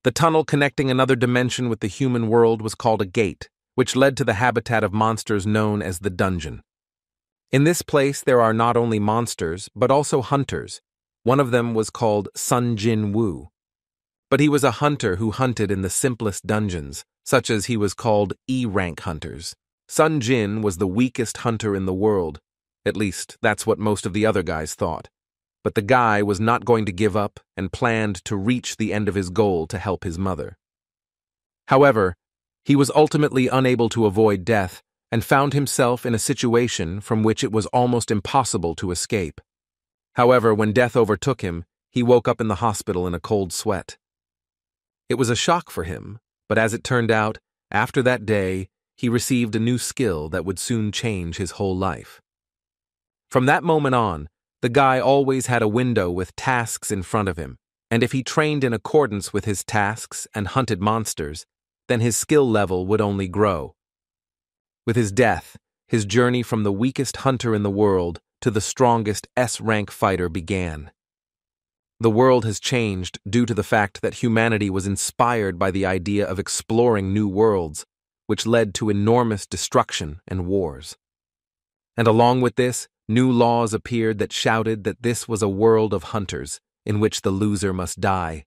The tunnel connecting another dimension with the human world was called a gate, which led to the habitat of monsters known as the dungeon. In this place there are not only monsters, but also hunters. One of them was called Sun Jin Woo. But he was a hunter who hunted in the simplest dungeons, such as he was called E-rank hunters. Sun Jin was the weakest hunter in the world. At least, that's what most of the other guys thought. But the guy was not going to give up and planned to reach the end of his goal to help his mother. However, he was ultimately unable to avoid death and found himself in a situation from which it was almost impossible to escape. However, when death overtook him, he woke up in the hospital in a cold sweat. It was a shock for him, but as it turned out, after that day, he received a new skill that would soon change his whole life. From that moment on, the guy always had a window with tasks in front of him, and if he trained in accordance with his tasks and hunted monsters, then his skill level would only grow. With his death, his journey from the weakest hunter in the world to the strongest S-rank fighter began. The world has changed due to the fact that humanity was inspired by the idea of exploring new worlds, which led to enormous destruction and wars. And along with this, new laws appeared that shouted that this was a world of hunters, in which the loser must die.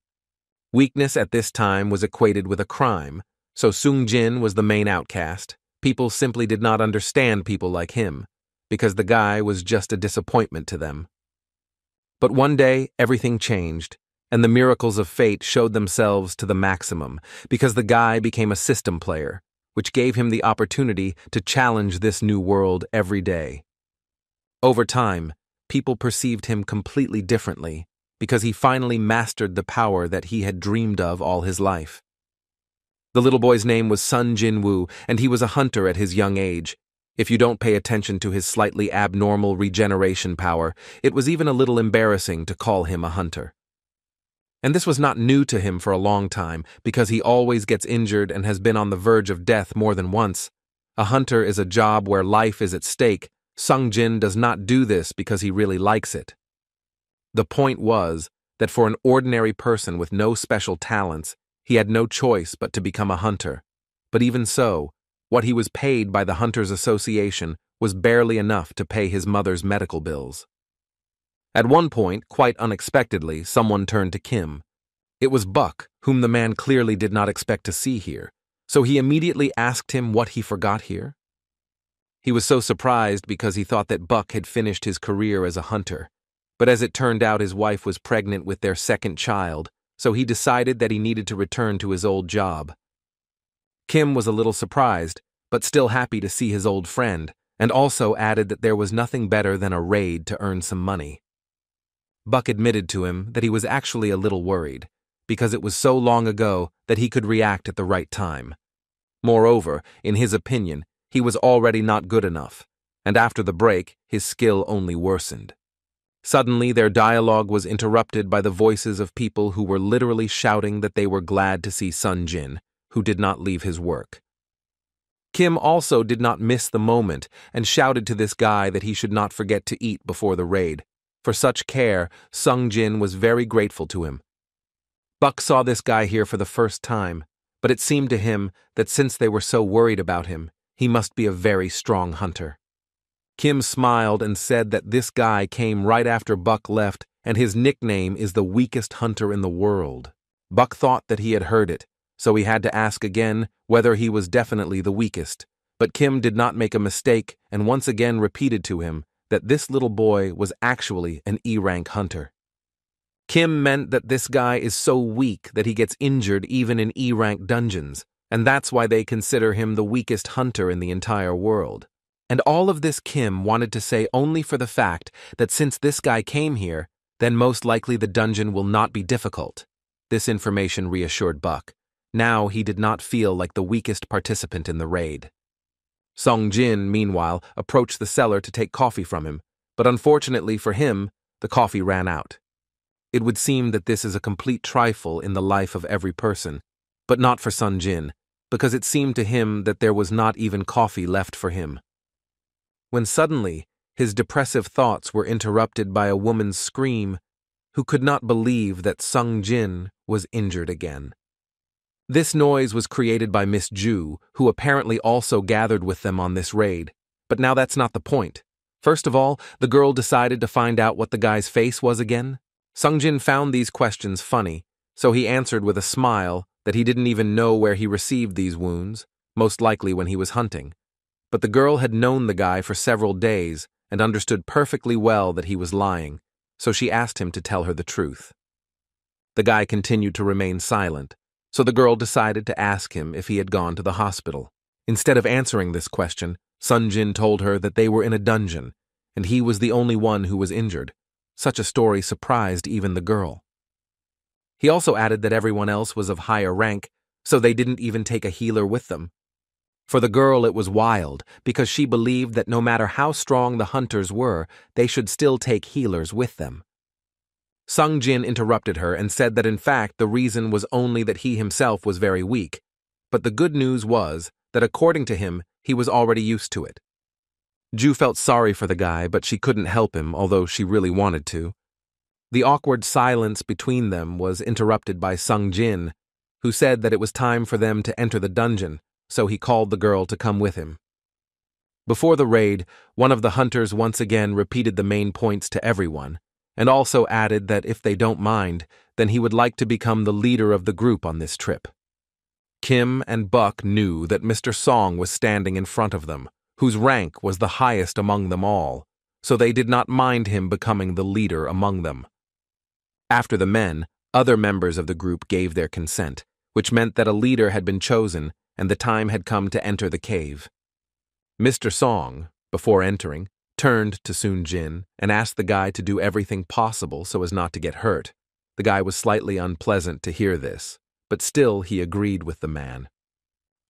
Weakness at this time was equated with a crime, so Sung Jin was the main outcast. People simply did not understand people like him, because the guy was just a disappointment to them. But one day, everything changed, and the miracles of fate showed themselves to the maximum, because the guy became a system player, which gave him the opportunity to challenge this new world every day. Over time, people perceived him completely differently, because he finally mastered the power that he had dreamed of all his life. The little boy's name was Sun Jin Woo, and he was a hunter at his young age. If you don't pay attention to his slightly abnormal regeneration power, it was even a little embarrassing to call him a hunter. And this was not new to him for a long time, because he always gets injured and has been on the verge of death more than once. A hunter is a job where life is at stake. Sung Jin does not do this because he really likes it. The point was that for an ordinary person with no special talents, he had no choice but to become a hunter. But even so, what he was paid by the Hunters Association was barely enough to pay his mother's medical bills. At one point, quite unexpectedly, someone turned to Kim. It was Buck, whom the man clearly did not expect to see here, so he immediately asked him what he forgot here. He was so surprised because he thought that Buck had finished his career as a hunter, but as it turned out his wife was pregnant with their second child, so he decided that he needed to return to his old job. Kim was a little surprised, but still happy to see his old friend, and also added that there was nothing better than a raid to earn some money. Buck admitted to him that he was actually a little worried, because it was so long ago that he could react at the right time. Moreover, in his opinion, he was already not good enough, and after the break, his skill only worsened. Suddenly, their dialogue was interrupted by the voices of people who were literally shouting that they were glad to see Sun Jin, who did not leave his work. Kim also did not miss the moment and shouted to this guy that he should not forget to eat before the raid. For such care, Sung Jin was very grateful to him. Buck saw this guy here for the first time, but it seemed to him that since they were so worried about him, he must be a very strong hunter. Kim smiled and said that this guy came right after Buck left, and his nickname is the weakest hunter in the world. Buck thought that he had heard it, so he had to ask again whether he was definitely the weakest, but Kim did not make a mistake and once again repeated to him that this little boy was actually an E-rank hunter. Kim meant that this guy is so weak that he gets injured even in E-rank dungeons, and that's why they consider him the weakest hunter in the entire world. And all of this Kim wanted to say only for the fact that since this guy came here, then most likely the dungeon will not be difficult. This information reassured Buck. Now he did not feel like the weakest participant in the raid. Sung Jin, meanwhile, approached the seller to take coffee from him, but unfortunately for him, the coffee ran out. It would seem that this is a complete trifle in the life of every person, but not for Sung Jin, because it seemed to him that there was not even coffee left for him. When suddenly, his depressive thoughts were interrupted by a woman's scream who could not believe that Sung Jin was injured again. This noise was created by Miss Ju, who apparently also gathered with them on this raid. But now that's not the point. First of all, the girl decided to find out what the guy's face was again. Sungjin found these questions funny, so he answered with a smile that he didn't even know where he received these wounds, most likely when he was hunting. But the girl had known the guy for several days and understood perfectly well that he was lying, so she asked him to tell her the truth. The guy continued to remain silent, so the girl decided to ask him if he had gone to the hospital. Instead of answering this question, Sungjin told her that they were in a dungeon, and he was the only one who was injured. Such a story surprised even the girl. He also added that everyone else was of higher rank, so they didn't even take a healer with them. For the girl it was wild, because she believed that no matter how strong the hunters were, they should still take healers with them. Sungjin interrupted her and said that in fact the reason was only that he himself was very weak, but the good news was that according to him, he was already used to it. Ju felt sorry for the guy, but she couldn't help him, although she really wanted to. The awkward silence between them was interrupted by Sungjin, who said that it was time for them to enter the dungeon, so he called the girl to come with him. Before the raid, one of the hunters once again repeated the main points to everyone, and also added that if they don't mind, then he would like to become the leader of the group on this trip. Kim and Buck knew that Mr. Song was standing in front of them, whose rank was the highest among them all, so they did not mind him becoming the leader among them. After the men, other members of the group gave their consent, which meant that a leader had been chosen and the time had come to enter the cave. Mr. Song, before entering, turned to Sungjin and asked the guy to do everything possible so as not to get hurt. The guy was slightly unpleasant to hear this, but still he agreed with the man.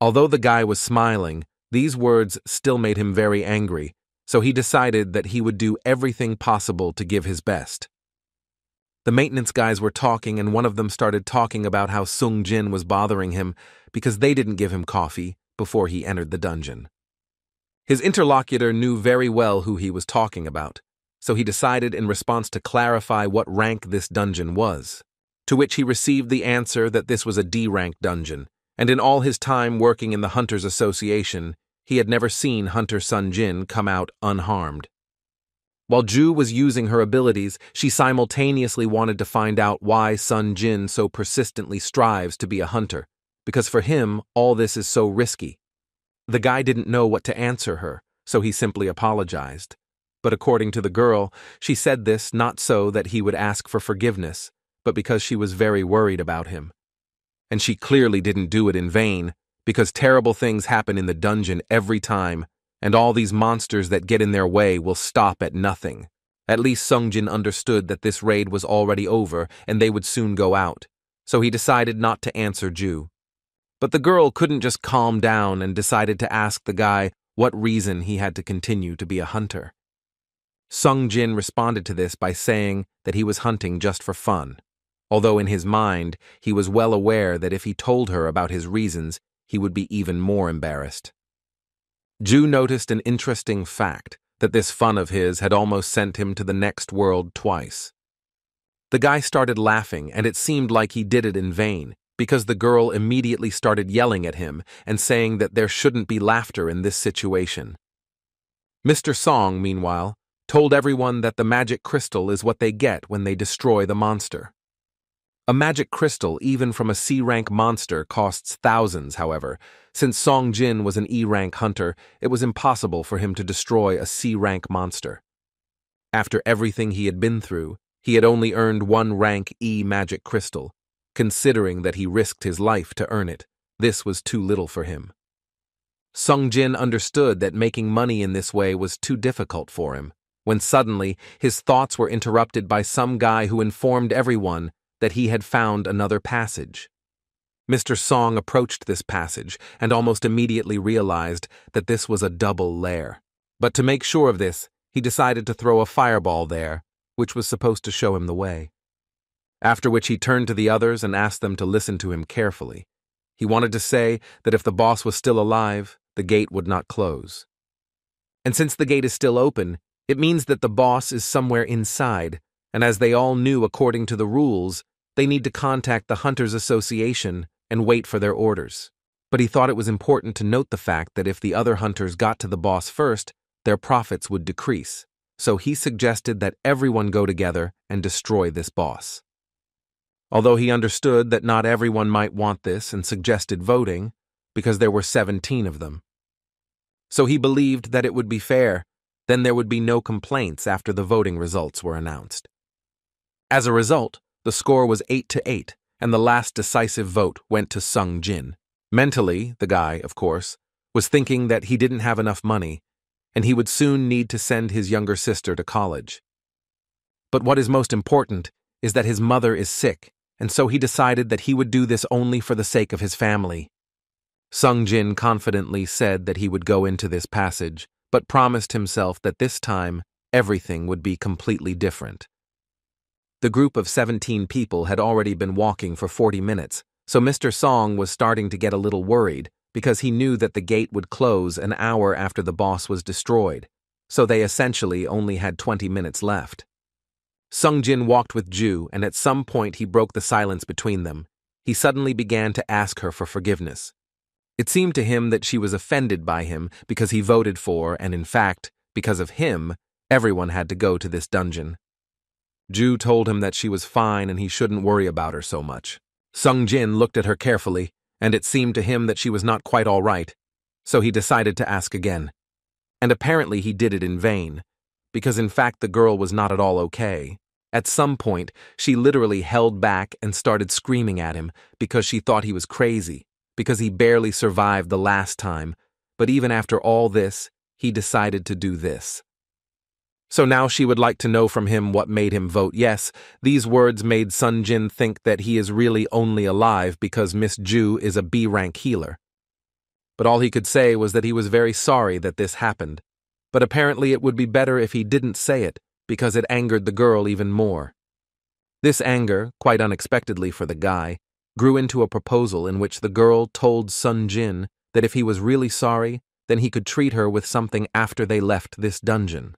Although the guy was smiling, these words still made him very angry, so he decided that he would do everything possible to give his best. The maintenance guys were talking, and one of them started talking about how Sungjin was bothering him because they didn't give him coffee before he entered the dungeon. His interlocutor knew very well who he was talking about, so he decided in response to clarify what rank this dungeon was, to which he received the answer that this was a D-rank dungeon, and in all his time working in the Hunters Association, he had never seen Hunter Sungjin come out unharmed. While Ju was using her abilities, she simultaneously wanted to find out why Sungjin so persistently strives to be a hunter, because for him, all this is so risky. The guy didn't know what to answer her, so he simply apologized. But according to the girl, she said this not so that he would ask for forgiveness, but because she was very worried about him. And she clearly didn't do it in vain, because terrible things happen in the dungeon every time, and all these monsters that get in their way will stop at nothing. At least Sungjin understood that this raid was already over and they would soon go out, so he decided not to answer Ju. But the girl couldn't just calm down and decided to ask the guy what reason he had to continue to be a hunter. Sungjin responded to this by saying that he was hunting just for fun, although in his mind he was well aware that if he told her about his reasons, he would be even more embarrassed. Ju noticed an interesting fact, that this fun of his had almost sent him to the next world twice. The guy started laughing, and it seemed like he did it in vain, because the girl immediately started yelling at him and saying that there shouldn't be laughter in this situation. Mr. Song, meanwhile, told everyone that the magic crystal is what they get when they destroy the monster. A magic crystal, even from a C-rank monster, costs thousands, however. Since Sungjin was an E-rank hunter, it was impossible for him to destroy a C-rank monster. After everything he had been through, he had only earned one rank E magic crystal. Considering that he risked his life to earn it, this was too little for him. Sungjin understood that making money in this way was too difficult for him, when suddenly his thoughts were interrupted by some guy who informed everyone that he had found another passage. Mr. Song approached this passage and almost immediately realized that this was a double lair. But to make sure of this, he decided to throw a fireball there, which was supposed to show him the way. After which he turned to the others and asked them to listen to him carefully. He wanted to say that if the boss was still alive, the gate would not close. And since the gate is still open, it means that the boss is somewhere inside, and as they all knew according to the rules, they need to contact the Hunters Association and wait for their orders. But he thought it was important to note the fact that if the other hunters got to the boss first, their profits would decrease. So he suggested that everyone go together and destroy this boss. Although he understood that not everyone might want this and suggested voting, because there were 17 of them. So he believed that it would be fair, then there would be no complaints after the voting results were announced. As a result, the score was 8-8, and the last decisive vote went to Sung Jin. Mentally, the guy, of course, was thinking that he didn't have enough money, and he would soon need to send his younger sister to college. But what is most important is that his mother is sick, and so he decided that he would do this only for the sake of his family. Sung Jin confidently said that he would go into this passage, but promised himself that this time everything would be completely different. The group of 17 people had already been walking for 40 minutes, so Mr. Song was starting to get a little worried because he knew that the gate would close an hour after the boss was destroyed, so they essentially only had 20 minutes left. Sung Jin walked with Ju, and at some point he broke the silence between them. He suddenly began to ask her for forgiveness. It seemed to him that she was offended by him because he voted for, and in fact, because of him, everyone had to go to this dungeon. Ju told him that she was fine and he shouldn't worry about her so much. Sung Jin looked at her carefully, and it seemed to him that she was not quite all right, so he decided to ask again. And apparently he did it in vain, because in fact the girl was not at all okay. At some point, she literally held back and started screaming at him because she thought he was crazy, because he barely survived the last time, but even after all this, he decided to do this. So now she would like to know from him what made him vote yes. These words made Sung Jin think that he is really only alive because Miss Ju is a B-rank healer. But all he could say was that he was very sorry that this happened, but apparently it would be better if he didn't say it because it angered the girl even more. This anger, quite unexpectedly for the guy, grew into a proposal in which the girl told Sung Jin that if he was really sorry, then he could treat her with something after they left this dungeon.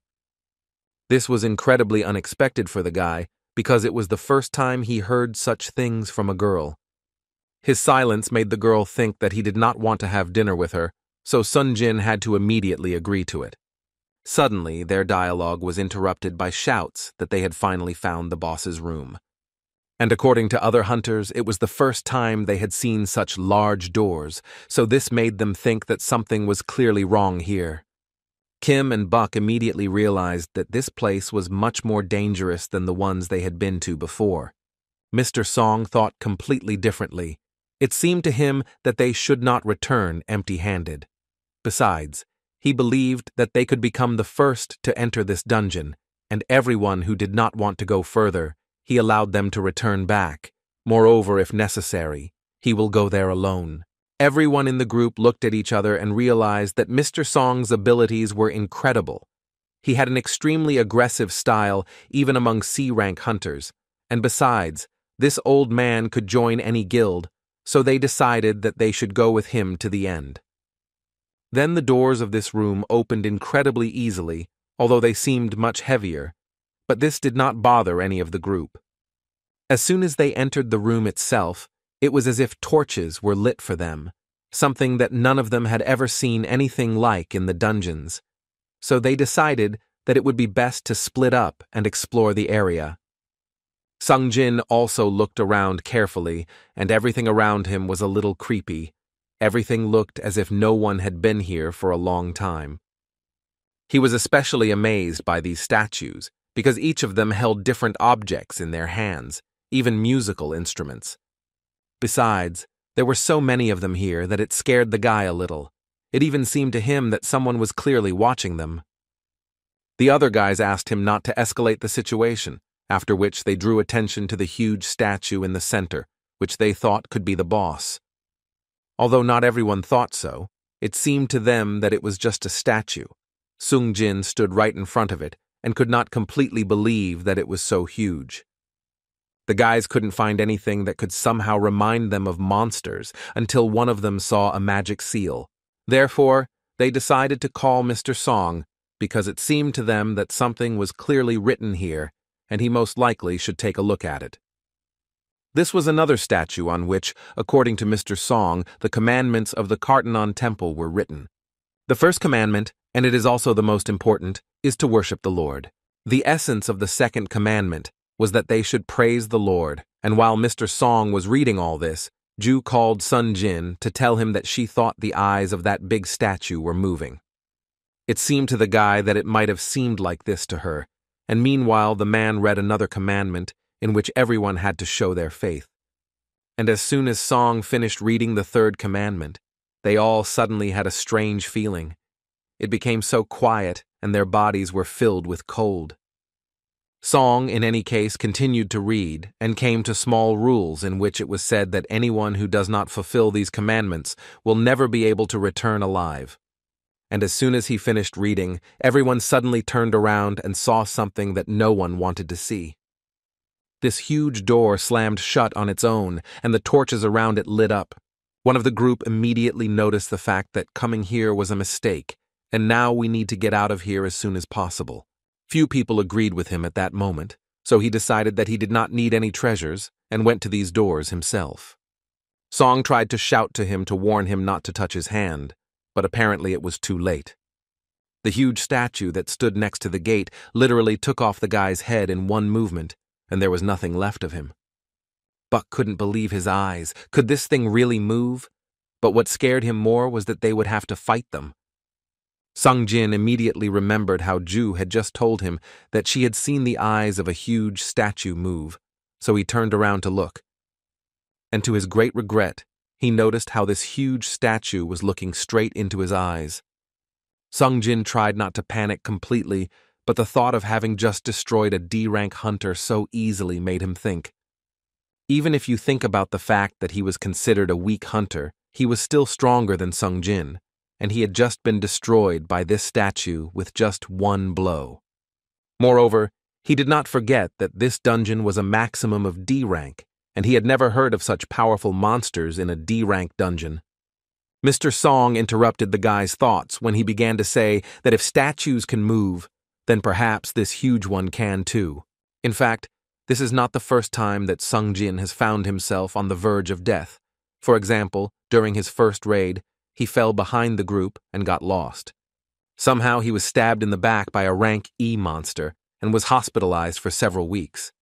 This was incredibly unexpected for the guy because it was the first time he heard such things from a girl. His silence made the girl think that he did not want to have dinner with her, so Sung Jin had to immediately agree to it. Suddenly, their dialogue was interrupted by shouts that they had finally found the boss's room. And according to other hunters, it was the first time they had seen such large doors, so this made them think that something was clearly wrong here. Kim and Buck immediately realized that this place was much more dangerous than the ones they had been to before. Mr. Song thought completely differently. It seemed to him that they should not return empty-handed. Besides, he believed that they could become the first to enter this dungeon, and everyone who did not want to go further, he allowed them to return back. Moreover, if necessary, he will go there alone. Everyone in the group looked at each other and realized that Mr. Song's abilities were incredible. He had an extremely aggressive style even among C-rank hunters, and besides, this old man could join any guild, so they decided that they should go with him to the end. Then the doors of this room opened incredibly easily, although they seemed much heavier, but this did not bother any of the group. As soon as they entered the room itself, it was as if torches were lit for them, something that none of them had ever seen anything like in the dungeons. So they decided that it would be best to split up and explore the area. Sung Jin also looked around carefully, and everything around him was a little creepy. Everything looked as if no one had been here for a long time. He was especially amazed by these statues, because each of them held different objects in their hands, even musical instruments. Besides, there were so many of them here that it scared the guy a little. It even seemed to him that someone was clearly watching them. The other guys asked him not to escalate the situation, after which they drew attention to the huge statue in the center, which they thought could be the boss. Although not everyone thought so, it seemed to them that it was just a statue. Sung Jin stood right in front of it and could not completely believe that it was so huge. The guys couldn't find anything that could somehow remind them of monsters until one of them saw a magic seal. Therefore, they decided to call Mr. Song because it seemed to them that something was clearly written here and he most likely should take a look at it. This was another statue on which, according to Mr. Song, the commandments of the Kartanon Temple were written. The first commandment, and it is also the most important, is to worship the Lord. The essence of the second commandment was that they should praise the Lord, and while Mr. Song was reading all this, Ju called Sun Jin to tell him that she thought the eyes of that big statue were moving. It seemed to the guy that it might have seemed like this to her, and meanwhile the man read another commandment in which everyone had to show their faith. And as soon as Song finished reading the third commandment, they all suddenly had a strange feeling. It became so quiet, and their bodies were filled with cold. Song, in any case, continued to read, and came to small rules in which it was said that anyone who does not fulfill these commandments will never be able to return alive. And as soon as he finished reading, everyone suddenly turned around and saw something that no one wanted to see. This huge door slammed shut on its own, and the torches around it lit up. One of the group immediately noticed the fact that coming here was a mistake, and now we need to get out of here as soon as possible. Few people agreed with him at that moment, so he decided that he did not need any treasures and went to these doors himself. Song tried to shout to him to warn him not to touch his hand, but apparently it was too late. The huge statue that stood next to the gate literally took off the guy's head in one movement, and there was nothing left of him. Buck couldn't believe his eyes. Could this thing really move? But what scared him more was that they would have to fight them. Sung Jin immediately remembered how Ju had just told him that she had seen the eyes of a huge statue move, so he turned around to look. And to his great regret, he noticed how this huge statue was looking straight into his eyes. Sung Jin tried not to panic completely, but the thought of having just destroyed a D-rank hunter so easily made him think. Even if you think about the fact that he was considered a weak hunter, he was still stronger than Sung Jin, and he had just been destroyed by this statue with just one blow. Moreover, he did not forget that this dungeon was a maximum of D-rank, and he had never heard of such powerful monsters in a D-rank dungeon. Mr. Song interrupted the guy's thoughts when he began to say that if statues can move, then perhaps this huge one can too. In fact, this is not the first time that Sung Jin has found himself on the verge of death. For example, during his first raid, he fell behind the group and got lost. Somehow he was stabbed in the back by a rank E monster and was hospitalized for several weeks.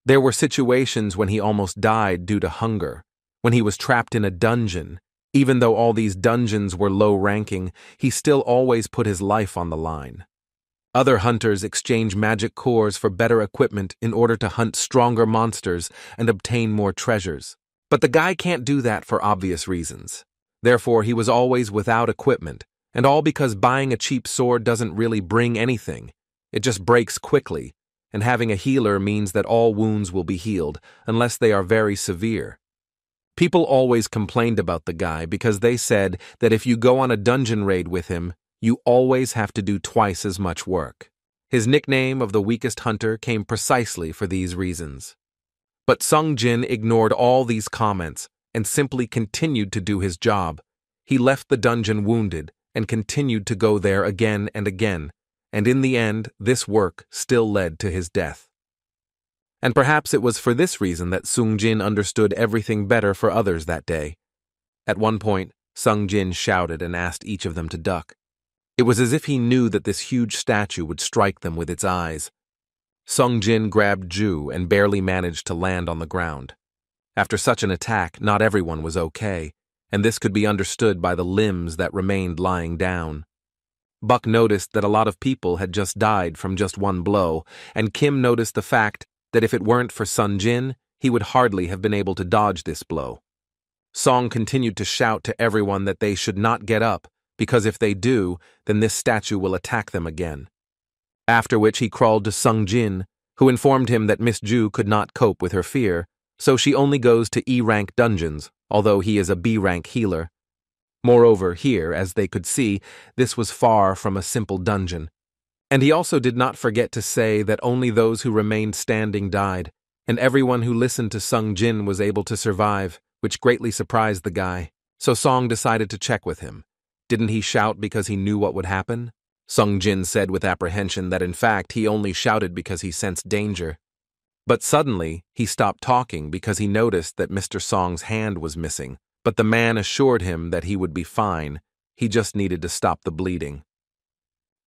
There were situations when he almost died due to hunger, when he was trapped in a dungeon. Even though all these dungeons were low-ranking, he still always put his life on the line. Other hunters exchange magic cores for better equipment in order to hunt stronger monsters and obtain more treasures. But the guy can't do that for obvious reasons. Therefore, he was always without equipment, and all because buying a cheap sword doesn't really bring anything. It just breaks quickly, and having a healer means that all wounds will be healed, unless they are very severe. People always complained about the guy because they said that if you go on a dungeon raid with him, you always have to do twice as much work. His nickname of the weakest hunter came precisely for these reasons. But Sung Jin ignored all these comments and simply continued to do his job. He left the dungeon wounded and continued to go there again and again, and in the end, this work still led to his death. And perhaps it was for this reason that Sung Jin understood everything better for others that day. At one point, Sung Jin shouted and asked each of them to duck. It was as if he knew that this huge statue would strike them with its eyes. Sung Jin grabbed Ju and barely managed to land on the ground. After such an attack, not everyone was okay, and this could be understood by the limbs that remained lying down. Buck noticed that a lot of people had just died from just one blow, and Kim noticed the fact that if it weren't for Sung Jin, he would hardly have been able to dodge this blow. Song continued to shout to everyone that they should not get up, because if they do, then this statue will attack them again. After which he crawled to Sung Jin, who informed him that Miss Ju could not cope with her fear, so she only goes to E-rank dungeons, although he is a B-rank healer. Moreover, here, as they could see, this was far from a simple dungeon. And he also did not forget to say that only those who remained standing died, and everyone who listened to Sung Jin was able to survive, which greatly surprised the guy. So Song decided to check with him. Didn't he shout because he knew what would happen? Sung Jin said with apprehension that in fact he only shouted because he sensed danger. But suddenly, he stopped talking because he noticed that Mr. Song's hand was missing, but the man assured him that he would be fine, he just needed to stop the bleeding.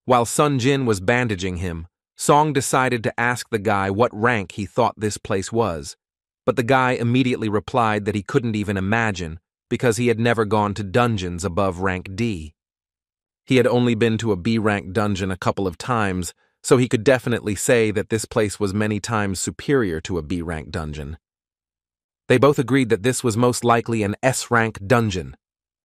While Sun Jin was bandaging him, Song decided to ask the guy what rank he thought this place was, but the guy immediately replied that he couldn't even imagine because he had never gone to dungeons above rank D. He had only been to a B-rank dungeon a couple of times, so he could definitely say that this place was many times superior to a B-rank dungeon. They both agreed that this was most likely an S-rank dungeon,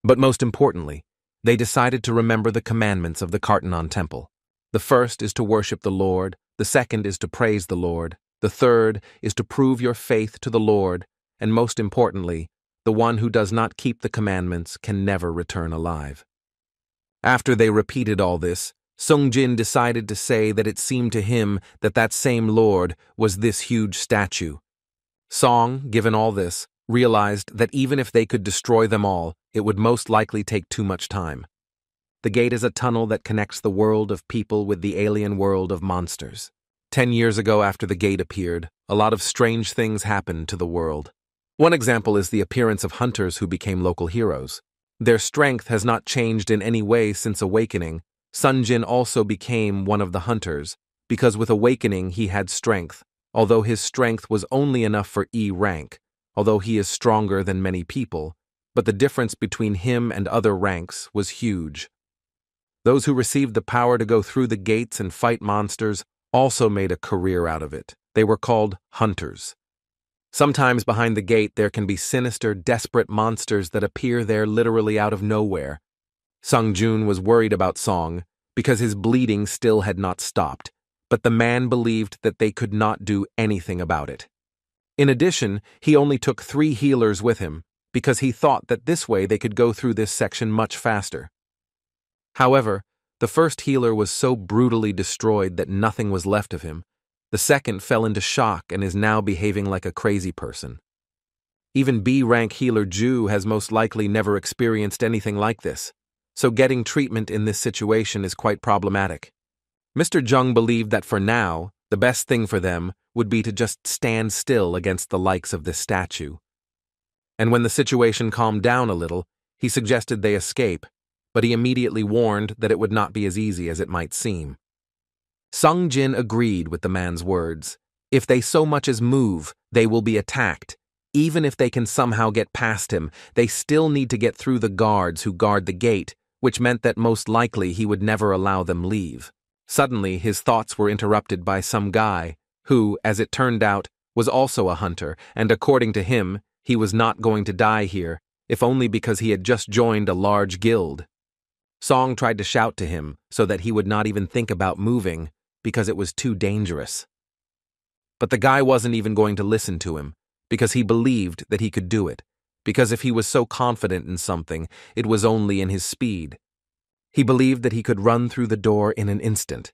but most importantly, they decided to remember the commandments of the Kartanon Temple. The first is to worship the Lord, the second is to praise the Lord, the third is to prove your faith to the Lord, and most importantly, the one who does not keep the commandments can never return alive. After they repeated all this, Sung Jin decided to say that it seemed to him that that same Lord was this huge statue. Song, given all this, realized that even if they could destroy them all, it would most likely take too much time. The gate is a tunnel that connects the world of people with the alien world of monsters. 10 years ago, after the gate appeared, a lot of strange things happened to the world. One example is the appearance of hunters who became local heroes. Their strength has not changed in any way since awakening. Sun Jin also became one of the hunters, because with awakening he had strength, although his strength was only enough for E rank, although he is stronger than many people, but the difference between him and other ranks was huge. Those who received the power to go through the gates and fight monsters also made a career out of it. They were called hunters. Sometimes behind the gate there can be sinister, desperate monsters that appear there literally out of nowhere. Sung Jun was worried about Song because his bleeding still had not stopped, but the man believed that they could not do anything about it. In addition, he only took 3 healers with him because he thought that this way they could go through this section much faster. However, the first healer was so brutally destroyed that nothing was left of him. The second fell into shock and is now behaving like a crazy person. Even B-rank healer Ju has most likely never experienced anything like this, so getting treatment in this situation is quite problematic. Mr. Jung believed that for now, the best thing for them would be to just stand still against the likes of this statue. And when the situation calmed down a little, he suggested they escape, but he immediately warned that it would not be as easy as it might seem. Sung Jin agreed with the man's words. If they so much as move, they will be attacked. Even if they can somehow get past him, they still need to get through the guards who guard the gate, which meant that most likely he would never allow them leave. Suddenly, his thoughts were interrupted by some guy who, as it turned out, was also a hunter, and according to him, he was not going to die here, if only because he had just joined a large guild. Song tried to shout to him so that he would not even think about moving, because it was too dangerous. But the guy wasn't even going to listen to him, because he believed that he could do it, because if he was so confident in something, it was only in his speed. He believed that he could run through the door in an instant.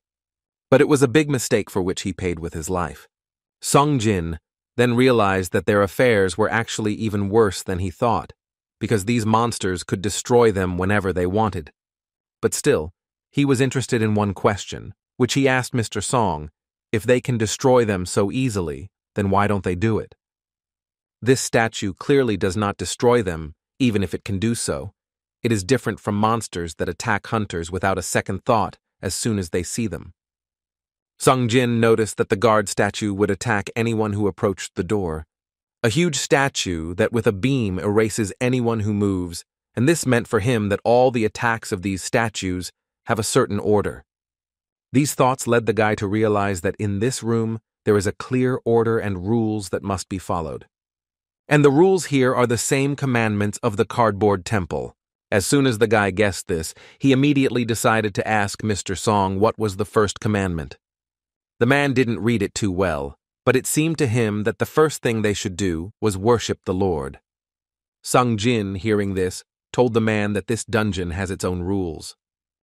But it was a big mistake for which he paid with his life. Sung Jin then realized that their affairs were actually even worse than he thought, because these monsters could destroy them whenever they wanted. But still, he was interested in one question, which he asked Mr. Song, if they can destroy them so easily, then why don't they do it? This statue clearly does not destroy them, even if it can do so. It is different from monsters that attack hunters without a second thought as soon as they see them. Sung Jin noticed that the guard statue would attack anyone who approached the door. A huge statue that with a beam erases anyone who moves, and this meant for him that all the attacks of these statues have a certain order. These thoughts led the guy to realize that in this room there is a clear order and rules that must be followed. And the rules here are the same commandments of the cardboard temple. As soon as the guy guessed this, he immediately decided to ask Mr. Song what was the first commandment. The man didn't read it too well, but it seemed to him that the first thing they should do was worship the Lord. Sung Jin, hearing this, told the man that this dungeon has its own rules.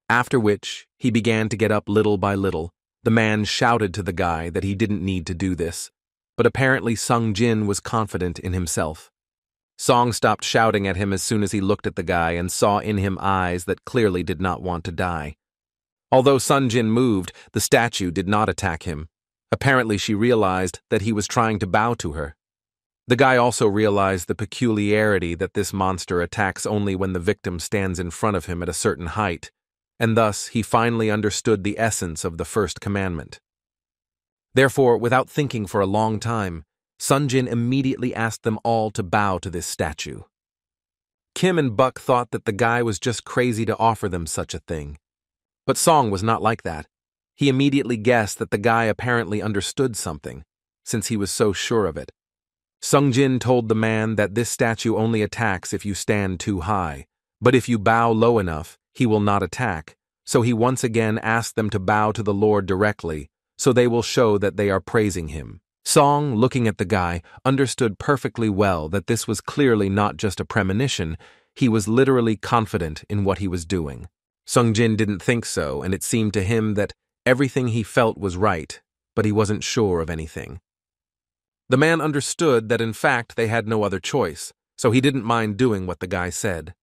After which, he began to get up little by little. The man shouted to the guy that he didn't need to do this, but apparently Sung Jin was confident in himself. Song stopped shouting at him as soon as he looked at the guy and saw in him eyes that clearly did not want to die. Although Sung Jin moved, the statue did not attack him. Apparently, she realized that he was trying to bow to her. The guy also realized the peculiarity that this monster attacks only when the victim stands in front of him at a certain height, and thus he finally understood the essence of the first commandment. Therefore, without thinking for a long time, Sun Jin immediately asked them all to bow to this statue. Kim and Buck thought that the guy was just crazy to offer them such a thing. But Song was not like that. He immediately guessed that the guy apparently understood something, since he was so sure of it. Sung Jin told the man that this statue only attacks if you stand too high, but if you bow low enough, he will not attack, so he once again asked them to bow to the Lord directly, so they will show that they are praising him. Song, looking at the guy, understood perfectly well that this was clearly not just a premonition, he was literally confident in what he was doing. Sung Jin didn't think so, and it seemed to him that everything he felt was right, but he wasn't sure of anything. The man understood that in fact they had no other choice, so he didn't mind doing what the guy said.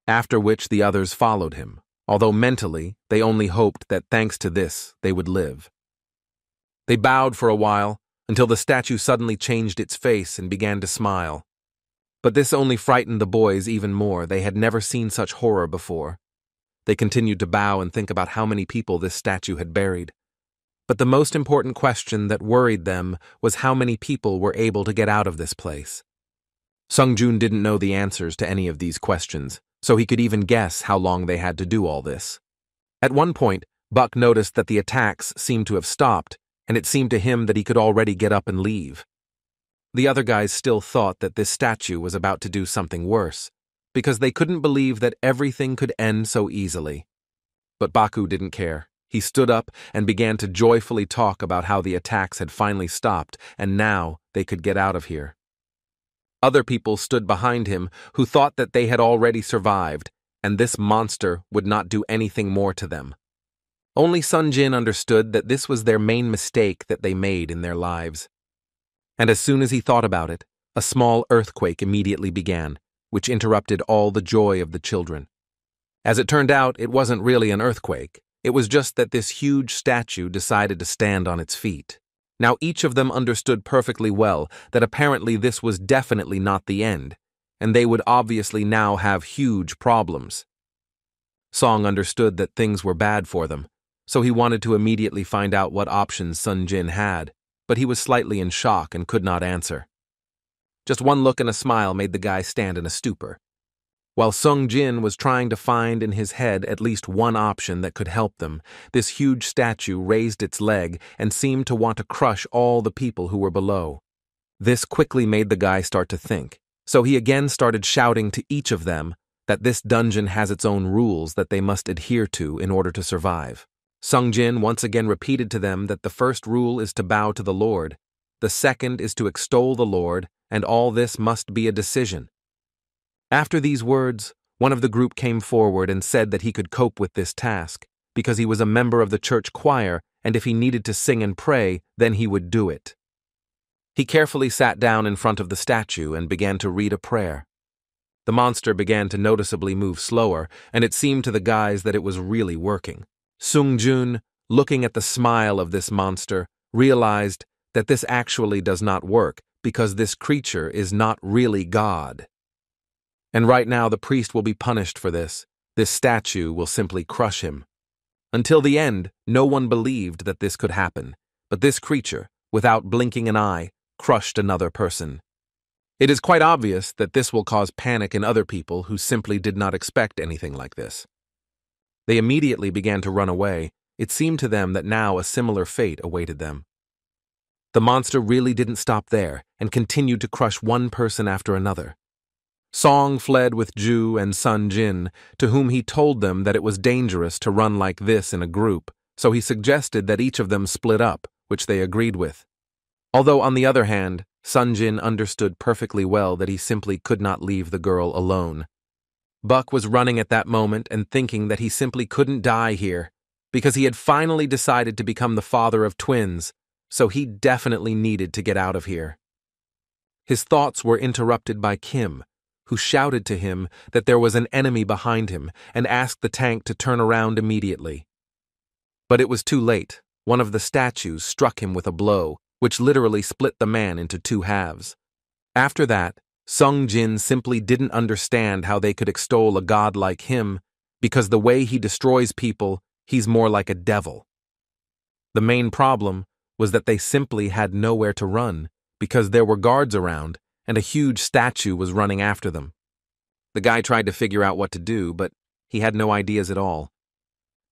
After which the others followed him, although mentally they only hoped that thanks to this they would live. They bowed for a while, until the statue suddenly changed its face and began to smile. But this only frightened the boys even more. They had never seen such horror before. They continued to bow and think about how many people this statue had buried. But the most important question that worried them was how many people were able to get out of this place. Sung Jun didn't know the answers to any of these questions, so he could even guess how long they had to do all this. At one point, Buck noticed that the attacks seemed to have stopped, and it seemed to him that he could already get up and leave. The other guys still thought that this statue was about to do something worse, because they couldn't believe that everything could end so easily. But Baku didn't care. He stood up and began to joyfully talk about how the attacks had finally stopped, and now they could get out of here. Other people stood behind him who thought that they had already survived, and this monster would not do anything more to them. Only Sun Jin understood that this was their main mistake that they made in their lives. And as soon as he thought about it, a small earthquake immediately began, which interrupted all the joy of the children. As it turned out, it wasn't really an earthquake. It was just that this huge statue decided to stand on its feet. Now each of them understood perfectly well that apparently this was definitely not the end, and they would obviously now have huge problems. Song understood that things were bad for them, so he wanted to immediately find out what options Sun Jin had, but he was slightly in shock and could not answer. Just one look and a smile made the guy stand in a stupor. While Sung Jin was trying to find in his head at least one option that could help them, this huge statue raised its leg and seemed to want to crush all the people who were below. This quickly made the guy start to think, so he again started shouting to each of them that this dungeon has its own rules that they must adhere to in order to survive. Sung Jin once again repeated to them that the first rule is to bow to the Lord, the second is to extol the Lord, and all this must be a decision. After these words, one of the group came forward and said that he could cope with this task, because he was a member of the church choir, and if he needed to sing and pray, then he would do it. He carefully sat down in front of the statue and began to read a prayer. The monster began to noticeably move slower, and it seemed to the guys that it was really working. Sung Jun, looking at the smile of this monster, realized that this actually does not work because this creature is not really God. And right now the priest will be punished for this. This statue will simply crush him. Until the end, no one believed that this could happen, but this creature, without blinking an eye, crushed another person. It is quite obvious that this will cause panic in other people who simply did not expect anything like this. They immediately began to run away. It seemed to them that now a similar fate awaited them. The monster really didn't stop there and continued to crush one person after another. Song fled with Ju and Sun Jin, to whom he told them that it was dangerous to run like this in a group, so he suggested that each of them split up, which they agreed with. Although, on the other hand, Sun Jin understood perfectly well that he simply could not leave the girl alone. Buck was running at that moment and thinking that he simply couldn't die here, because he had finally decided to become the father of twins, so he definitely needed to get out of here. His thoughts were interrupted by Kim, who shouted to him that there was an enemy behind him and asked the tank to turn around immediately. But it was too late. one of the statues struck him with a blow, which literally split the man into two halves. After that, Sung Jin simply didn't understand how they could extol a god like him, because the way he destroys people, he's more like a devil. The main problem was that they simply had nowhere to run, because there were guards around, and a huge statue was running after them. The guy tried to figure out what to do, but he had no ideas at all.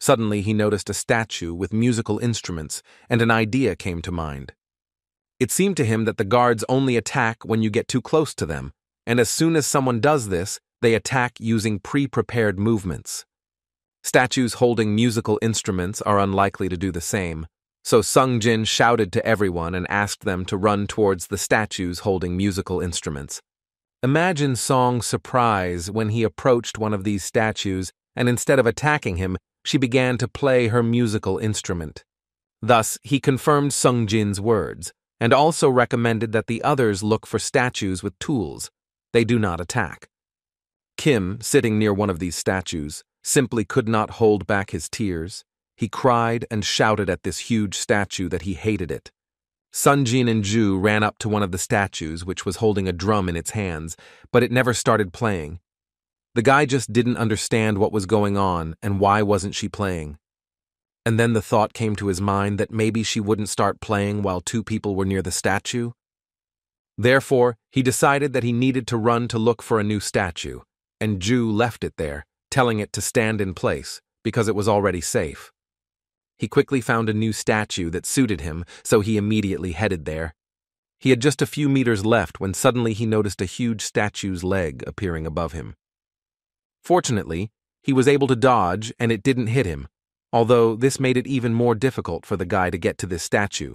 Suddenly, he noticed a statue with musical instruments, and an idea came to mind. It seemed to him that the guards only attack when you get too close to them, and as soon as someone does this, they attack using pre-prepared movements. Statues holding musical instruments are unlikely to do the same, so Sung Jin shouted to everyone and asked them to run towards the statues holding musical instruments. Imagine Song's surprise when he approached one of these statues, and instead of attacking him, she began to play her musical instrument. Thus, he confirmed Sung Jin's words, and also recommended that the others look for statues with tools. They do not attack. Kim, sitting near one of these statues, simply could not hold back his tears. He cried and shouted at this huge statue that he hated it. Sun Jin and Ju ran up to one of the statues, which was holding a drum in its hands, but it never started playing. The guy just didn't understand what was going on and why wasn't she playing. And then the thought came to his mind that maybe she wouldn't start playing while two people were near the statue. Therefore, he decided that he needed to run to look for a new statue, and Ju left it there, telling it to stand in place, because it was already safe. He quickly found a new statue that suited him, so he immediately headed there. He had just a few meters left when suddenly he noticed a huge statue's leg appearing above him. Fortunately, he was able to dodge and it didn't hit him, although this made it even more difficult for the guy to get to this statue.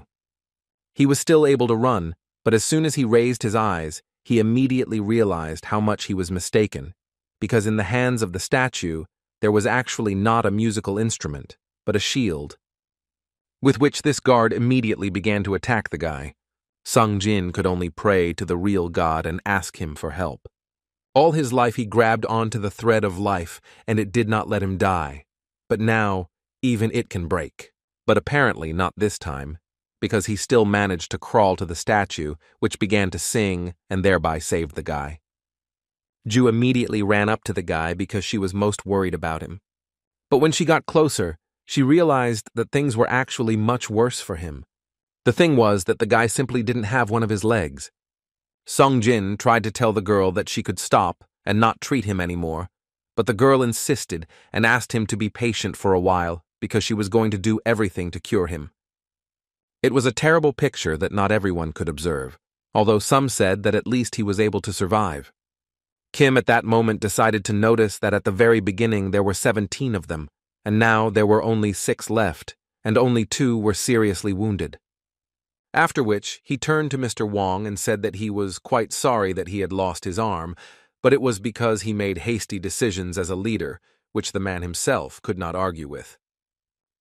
He was still able to run, but as soon as he raised his eyes, he immediately realized how much he was mistaken, because in the hands of the statue, there was actually not a musical instrument, but a shield, with which this guard immediately began to attack the guy. Sung Jin could only pray to the real God and ask him for help. All his life he grabbed onto the thread of life, and it did not let him die. But now, even it can break. But apparently not this time, because he still managed to crawl to the statue, which began to sing and thereby saved the guy. Ju immediately ran up to the guy because she was most worried about him. But when she got closer, she realized that things were actually much worse for him. The thing was that the guy simply didn't have one of his legs. Sung Jin tried to tell the girl that she could stop and not treat him anymore, but the girl insisted and asked him to be patient for a while because she was going to do everything to cure him. It was a terrible picture that not everyone could observe, although some said that at least he was able to survive. Kim at that moment decided to notice that at the very beginning there were 17 of them, and now there were only 6 left, and only 2 were seriously wounded. After which, he turned to Mr. Wong and said that he was quite sorry that he had lost his arm, but it was because he made hasty decisions as a leader, which the man himself could not argue with.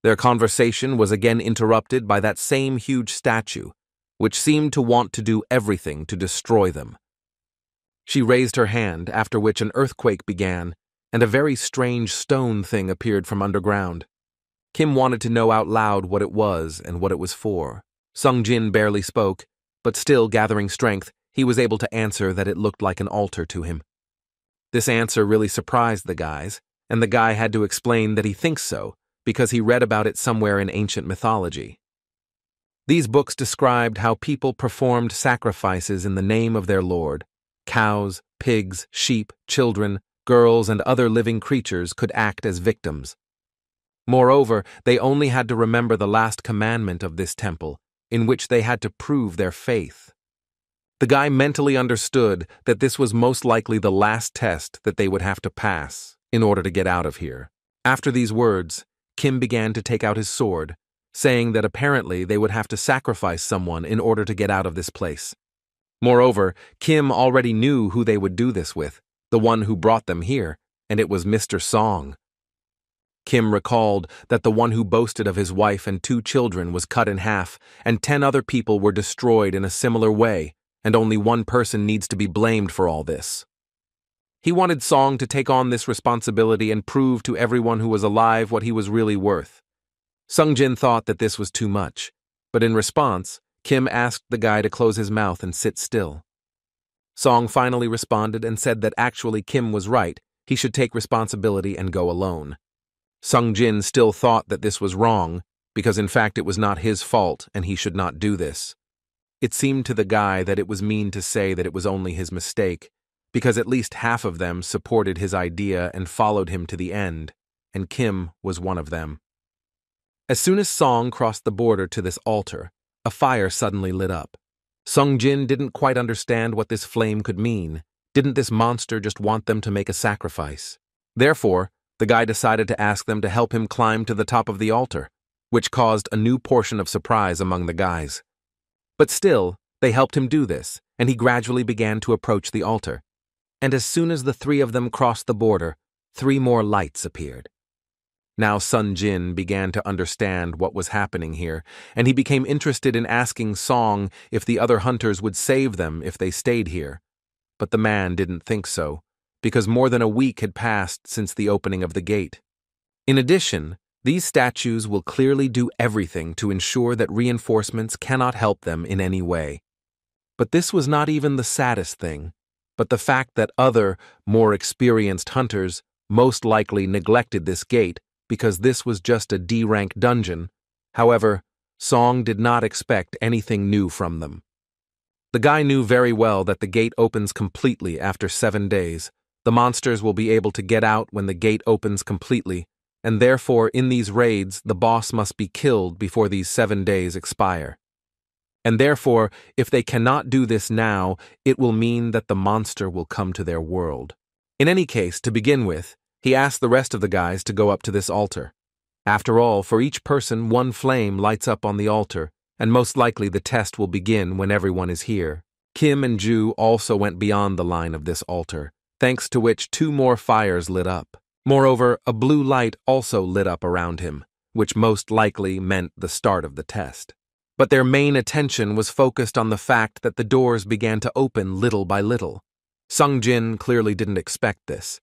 Their conversation was again interrupted by that same huge statue, which seemed to want to do everything to destroy them. She raised her hand, after which an earthquake began, and a very strange stone thing appeared from underground. Kim wanted to know out loud what it was and what it was for. Sung Jin barely spoke, but still gathering strength, he was able to answer that it looked like an altar to him. This answer really surprised the guys, and the guy had to explain that he thinks so, because he read about it somewhere in ancient mythology. These books described how people performed sacrifices in the name of their lord. Cows, pigs, sheep, children, girls, and other living creatures could act as victims. Moreover, they only had to remember the last commandment of this temple, in which they had to prove their faith. The guy mentally understood that this was most likely the last test that they would have to pass in order to get out of here. After these words, Kim began to take out his sword, saying that apparently they would have to sacrifice someone in order to get out of this place. Moreover, Kim already knew who they would do this with, the one who brought them here, and it was Mr. Song. Kim recalled that the one who boasted of his wife and 2 children was cut in half, and 10 other people were destroyed in a similar way, and only one person needs to be blamed for all this. He wanted Song to take on this responsibility and prove to everyone who was alive what he was really worth. Sungjin thought that this was too much, but in response, Kim asked the guy to close his mouth and sit still. Song finally responded and said that actually Kim was right, he should take responsibility and go alone. Sungjin still thought that this was wrong, because in fact it was not his fault and he should not do this. It seemed to the guy that it was mean to say that it was only his mistake, because at least half of them supported his idea and followed him to the end, and Kim was one of them. As soon as Song crossed the border to this altar, a fire suddenly lit up. Sungjin didn't quite understand what this flame could mean. Didn't this monster just want them to make a sacrifice? Therefore, the guy decided to ask them to help him climb to the top of the altar, which caused a new portion of surprise among the guys. But still, they helped him do this, and he gradually began to approach the altar. And as soon as the three of them crossed the border, 3 more lights appeared. Now Sungjin began to understand what was happening here, and he became interested in asking Song if the other hunters would save them if they stayed here. But the man didn't think so, because more than a week had passed since the opening of the gate. In addition, these statues will clearly do everything to ensure that reinforcements cannot help them in any way. But this was not even the saddest thing, but the fact that other, more experienced hunters most likely neglected this gate because this was just a D-rank dungeon. However, Song did not expect anything new from them. The guy knew very well that the gate opens completely after 7 days. The monsters will be able to get out when the gate opens completely, and therefore in these raids the boss must be killed before these 7 days expire. And therefore, if they cannot do this now, it will mean that the monster will come to their world. In any case, to begin with, he asked the rest of the guys to go up to this altar. After all, for each person, 1 flame lights up on the altar, and most likely the test will begin when everyone is here. Kim and Ju also went beyond the line of this altar, thanks to which 2 more fires lit up. Moreover, a blue light also lit up around him, which most likely meant the start of the test. But their main attention was focused on the fact that the doors began to open little by little. Sungjin clearly didn't expect this.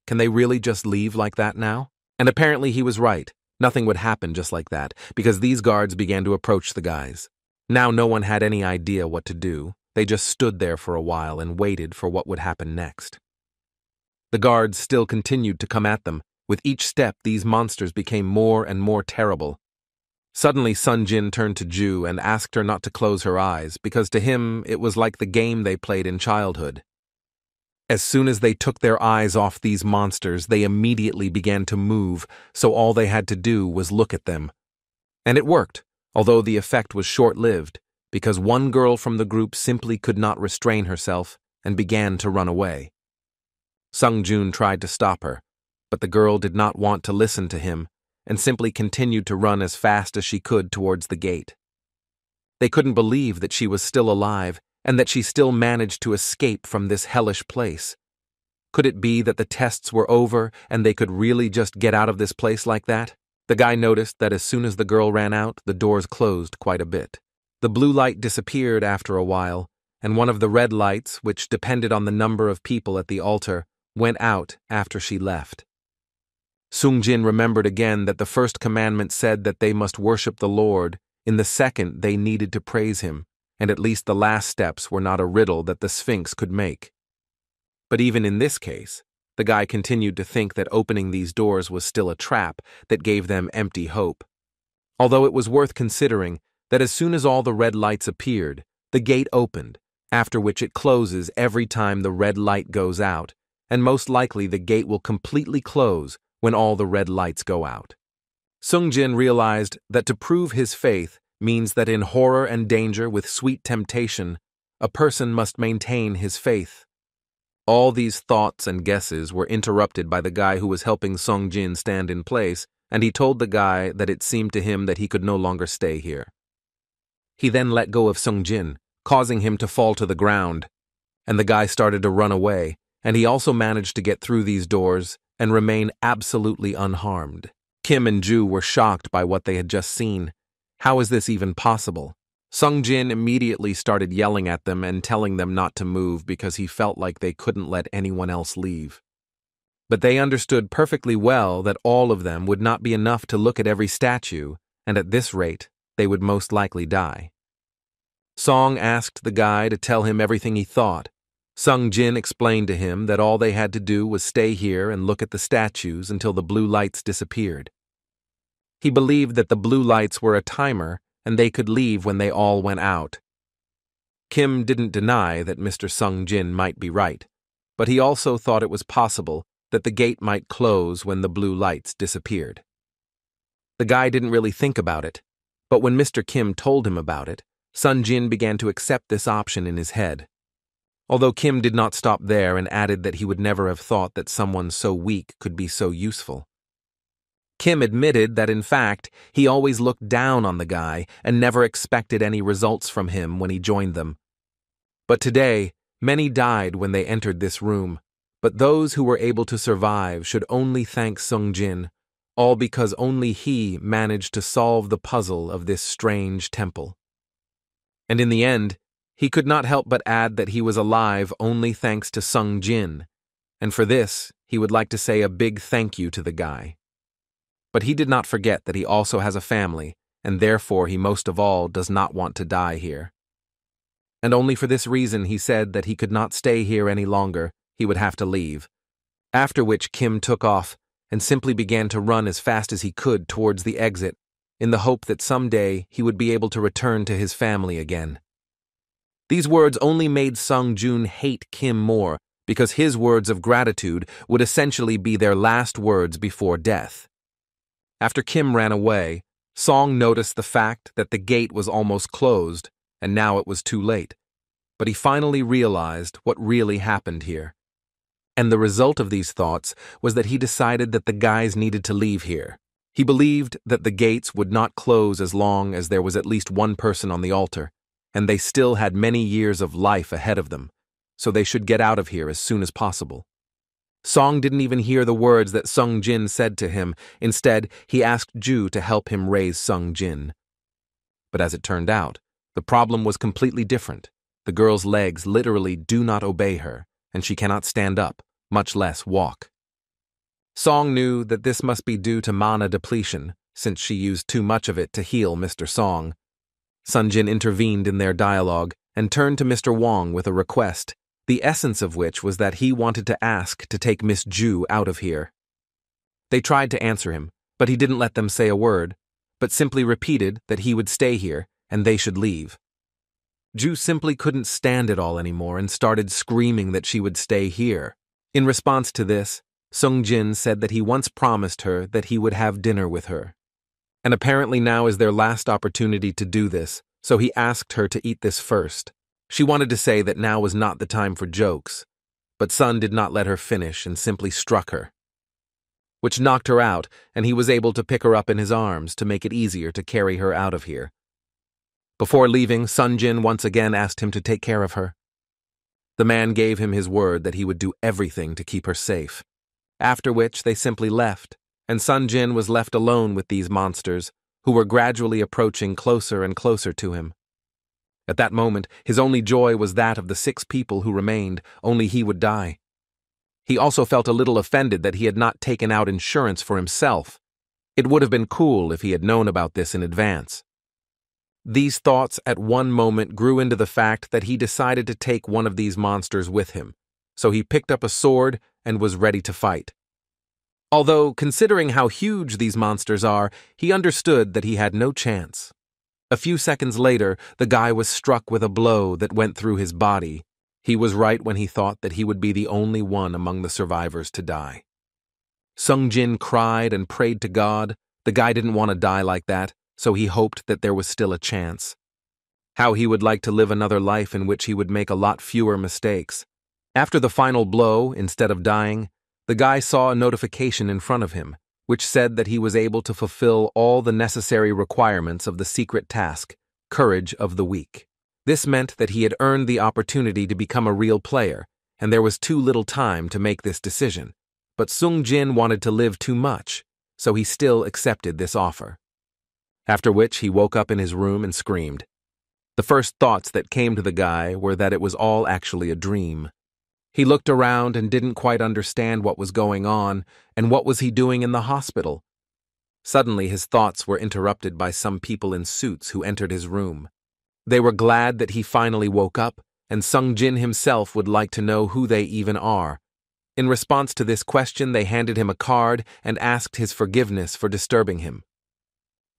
Can they really just leave like that now? And apparently he was right. Nothing would happen just like that, because these guards began to approach the guys. Now no one had any idea what to do. They just stood there for a while and waited for what would happen next. The guards still continued to come at them. With each step, these monsters became more and more terrible. Suddenly, Sungjin turned to Ju and asked her not to close her eyes, because to him it was like the game they played in childhood. As soon as they took their eyes off these monsters, they immediately began to move, so all they had to do was look at them. And it worked, although the effect was short-lived, because one girl from the group simply could not restrain herself and began to run away. Sungjun tried to stop her, but the girl did not want to listen to him and simply continued to run as fast as she could towards the gate. They couldn't believe that she was still alive and that she still managed to escape from this hellish place. Could it be that the tests were over and they could really just get out of this place like that? The guy noticed that as soon as the girl ran out, the doors closed quite a bit. The blue light disappeared after a while, and one of the red lights, which depended on the number of people at the altar, went out after she left. Sungjin remembered again that the first commandment said that they must worship the Lord, in the second they needed to praise him, and at least the last steps were not a riddle that the Sphinx could make. But even in this case, the guy continued to think that opening these doors was still a trap that gave them empty hope. Although it was worth considering that as soon as all the red lights appeared, the gate opened, after which it closes every time the red light goes out, and most likely the gate will completely close when all the red lights go out. Sungjin realized that to prove his faith means that in horror and danger with sweet temptation, a person must maintain his faith. All these thoughts and guesses were interrupted by the guy who was helping Sungjin stand in place, and he told the guy that it seemed to him that he could no longer stay here. He then let go of Sungjin, causing him to fall to the ground, and the guy started to run away, and he also managed to get through these doors and remain absolutely unharmed. Kim and Ju were shocked by what they had just seen. How is this even possible? Sungjin immediately started yelling at them and telling them not to move because he felt like they couldn't let anyone else leave. But they understood perfectly well that all of them would not be enough to look at every statue, and at this rate, they would most likely die. Song asked the guy to tell him everything he thought. Sung Jin explained to him that all they had to do was stay here and look at the statues until the blue lights disappeared. He believed that the blue lights were a timer and they could leave when they all went out. Kim didn't deny that Mr. Sung Jin might be right, but he also thought it was possible that the gate might close when the blue lights disappeared. The guy didn't really think about it, but when Mr. Kim told him about it, Sung Jin began to accept this option in his head. Although Kim did not stop there and added that he would never have thought that someone so weak could be so useful. Kim admitted that in fact, he always looked down on the guy and never expected any results from him when he joined them. But today, many died when they entered this room, but those who were able to survive should only thank Sung Jin, all because only he managed to solve the puzzle of this strange temple. And in the end, he could not help but add that he was alive only thanks to Sung Jin, and for this, he would like to say a big thank you to the guy. But he did not forget that he also has a family, and therefore he most of all does not want to die here. And only for this reason he said that he could not stay here any longer, he would have to leave. After which Kim took off and simply began to run as fast as he could towards the exit, in the hope that someday he would be able to return to his family again. These words only made Sung Jin hate Kim more, because his words of gratitude would essentially be their last words before death. After Kim ran away, Song noticed the fact that the gate was almost closed, and now it was too late. But he finally realized what really happened here. And the result of these thoughts was that he decided that the guys needed to leave here. He believed that the gates would not close as long as there was at least one person on the altar, and they still had many years of life ahead of them, so they should get out of here as soon as possible. Song didn't even hear the words that Sung Jin said to him. Instead, he asked Ju to help him raise Sung Jin. But as it turned out, the problem was completely different. The girl's legs literally do not obey her, and she cannot stand up, much less walk. Song knew that this must be due to mana depletion, since she used too much of it to heal Mr. Song. Sung Jin intervened in their dialogue and turned to Mr. Wong with a request, the essence of which was that he wanted to ask to take Miss Ju out of here. They tried to answer him, but he didn't let them say a word, but simply repeated that he would stay here and they should leave. Ju simply couldn't stand it all anymore and started screaming that she would stay here. In response to this, Sung Jin said that he once promised her that he would have dinner with her. And apparently now is their last opportunity to do this, so he asked her to eat this first. She wanted to say that now was not the time for jokes, but Sun did not let her finish and simply struck her, which knocked her out, and he was able to pick her up in his arms to make it easier to carry her out of here. Before leaving, Sung Jin once again asked him to take care of her. The man gave him his word that he would do everything to keep her safe, after which they simply left, and Sung Jin was left alone with these monsters, who were gradually approaching closer and closer to him. At that moment, his only joy was that of the 6 people who remained, only he would die. He also felt a little offended that he had not taken out insurance for himself. It would have been cool if he had known about this in advance. These thoughts at one moment grew into the fact that he decided to take one of these monsters with him, so he picked up a sword and was ready to fight. Although, considering how huge these monsters are, he understood that he had no chance. A few seconds later, the guy was struck with a blow that went through his body. He was right when he thought that he would be the only one among the survivors to die. Sung Jin cried and prayed to God. The guy didn't want to die like that, so he hoped that there was still a chance. How he would like to live another life in which he would make a lot fewer mistakes. After the final blow, instead of dying, the guy saw a notification in front of him, which said that he was able to fulfill all the necessary requirements of the secret task, Courage of the Weak. This meant that he had earned the opportunity to become a real player, and there was too little time to make this decision. But Sung Jin wanted to live too much, so he still accepted this offer. After which he woke up in his room and screamed. The first thoughts that came to the guy were that it was all actually a dream. He looked around and didn't quite understand what was going on, and what was he doing in the hospital. Suddenly, his thoughts were interrupted by some people in suits who entered his room. They were glad that he finally woke up, and Sung Jin himself would like to know who they even are. In response to this question, they handed him a card and asked his forgiveness for disturbing him.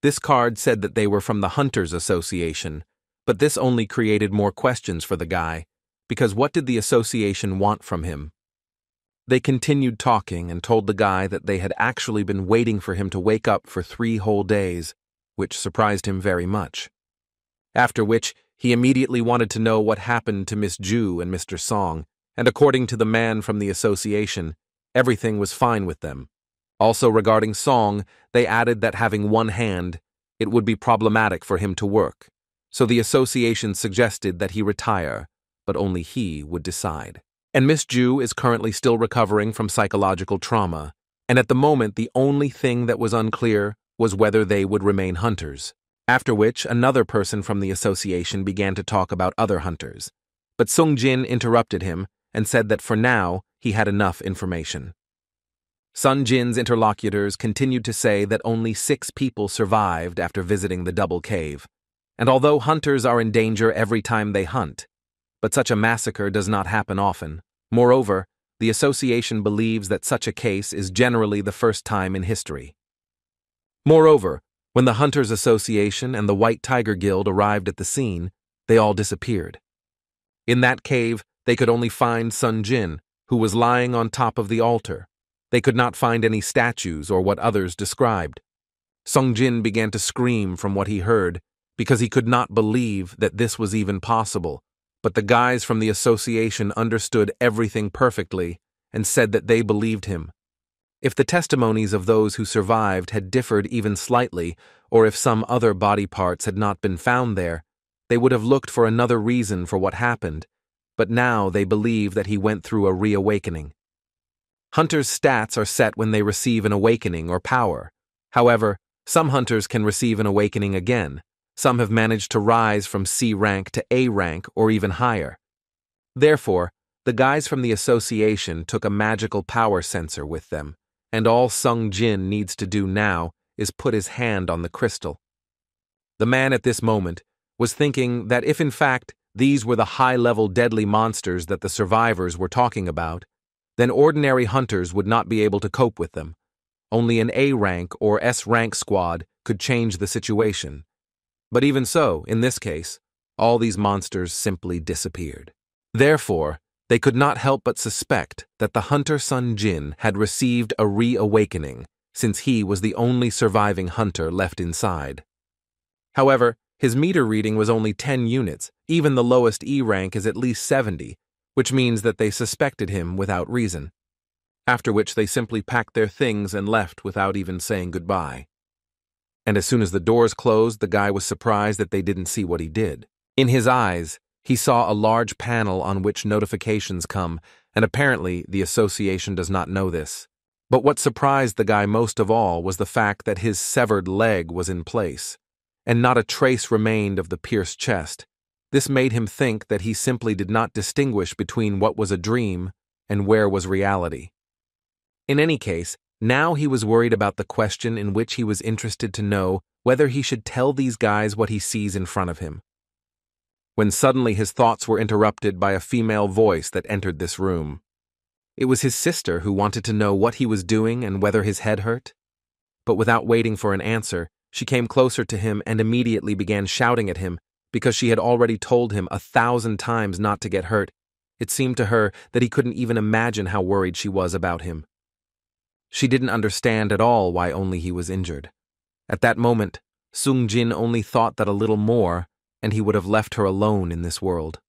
This card said that they were from the Hunters Association, but this only created more questions for the guy, because what did the association want from him? They continued talking and told the guy that they had actually been waiting for him to wake up for 3 whole days, which surprised him very much. After which, he immediately wanted to know what happened to Miss Ju and Mr. Song, and according to the man from the association, everything was fine with them. Also regarding Song, they added that having one hand, it would be problematic for him to work, so the association suggested that he retire, but only he would decide. And Miss Ju is currently still recovering from psychological trauma, and at the moment the only thing that was unclear was whether they would remain hunters. After which, another person from the association began to talk about other hunters, but Sung Jin interrupted him and said that for now he had enough information. Sun Jin's interlocutors continued to say that only 6 people survived after visiting the double cave, and although hunters are in danger every time they hunt, but such a massacre does not happen often. Moreover, the association believes that such a case is generally the first time in history. Moreover, when the Hunters Association and the White Tiger Guild arrived at the scene, they all disappeared. In that cave, they could only find Sun Jin, who was lying on top of the altar. They could not find any statues or what others described. Sung Jin began to scream from what he heard, because he could not believe that this was even possible. But the guys from the association understood everything perfectly and said that they believed him. If the testimonies of those who survived had differed even slightly, or if some other body parts had not been found there, they would have looked for another reason for what happened, but now they believe that he went through a reawakening. Hunters' stats are set when they receive an awakening or power. However, some hunters can receive an awakening again. Some have managed to rise from C rank to A rank or even higher. Therefore, the guys from the association took a magical power sensor with them, and all Sung Jin needs to do now is put his hand on the crystal. The man at this moment was thinking that if in fact these were the high-level deadly monsters that the survivors were talking about, then ordinary hunters would not be able to cope with them. Only an A rank or S rank squad could change the situation. But even so, in this case, all these monsters simply disappeared. Therefore, they could not help but suspect that the hunter Sun Jin had received a reawakening, since he was the only surviving hunter left inside. However, his meter reading was only 10 units, even the lowest E rank is at least 70, which means that they suspected him without reason. After which they simply packed their things and left without even saying goodbye. And as soon as the doors closed, the guy was surprised that they didn't see what he did. In his eyes, he saw a large panel on which notifications come, and apparently the association does not know this. But what surprised the guy most of all was the fact that his severed leg was in place, and not a trace remained of the pierced chest. This made him think that he simply did not distinguish between what was a dream and where was reality. In any case, now he was worried about the question in which he was interested to know whether he should tell these guys what he sees in front of him. When suddenly his thoughts were interrupted by a female voice that entered this room. It was his sister who wanted to know what he was doing and whether his head hurt. But without waiting for an answer, she came closer to him and immediately began shouting at him because she had already told him 1,000 times not to get hurt. It seemed to her that he couldn't even imagine how worried she was about him. She didn't understand at all why only he was injured. At that moment, Sung Jin only thought that a little more, and he would have left her alone in this world.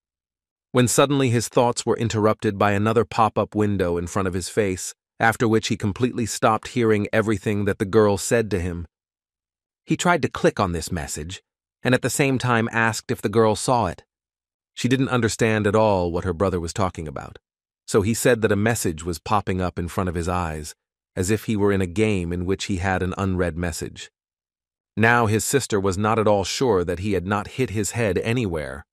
When suddenly his thoughts were interrupted by another pop-up window in front of his face, after which he completely stopped hearing everything that the girl said to him. He tried to click on this message, and at the same time asked if the girl saw it. She didn't understand at all what her brother was talking about, so he said that a message was popping up in front of his eyes, as if he were in a game in which he had an unread message. Now his sister was not at all sure that he had not hit his head anywhere,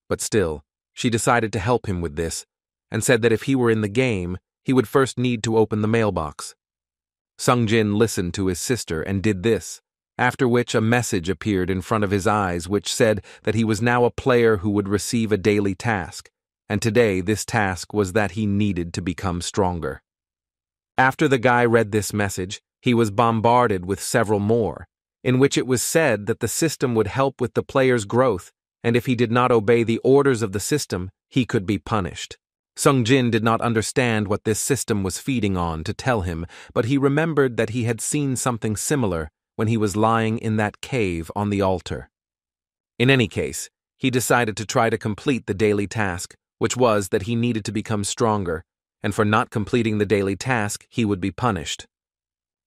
but still, she decided to help him with this, and said that if he were in the game, he would first need to open the mailbox. Sungjin listened to his sister and did this, after which a message appeared in front of his eyes which said that he was now a player who would receive a daily task, and today this task was that he needed to become stronger. After the guy read this message, he was bombarded with several more, in which it was said that the system would help with the player's growth, and if he did not obey the orders of the system, he could be punished. Sungjin did not understand what this system was feeding on to tell him, but he remembered that he had seen something similar when he was lying in that cave on the altar. In any case, he decided to try to complete the daily task, which was that he needed to become stronger, and for not completing the daily task, he would be punished.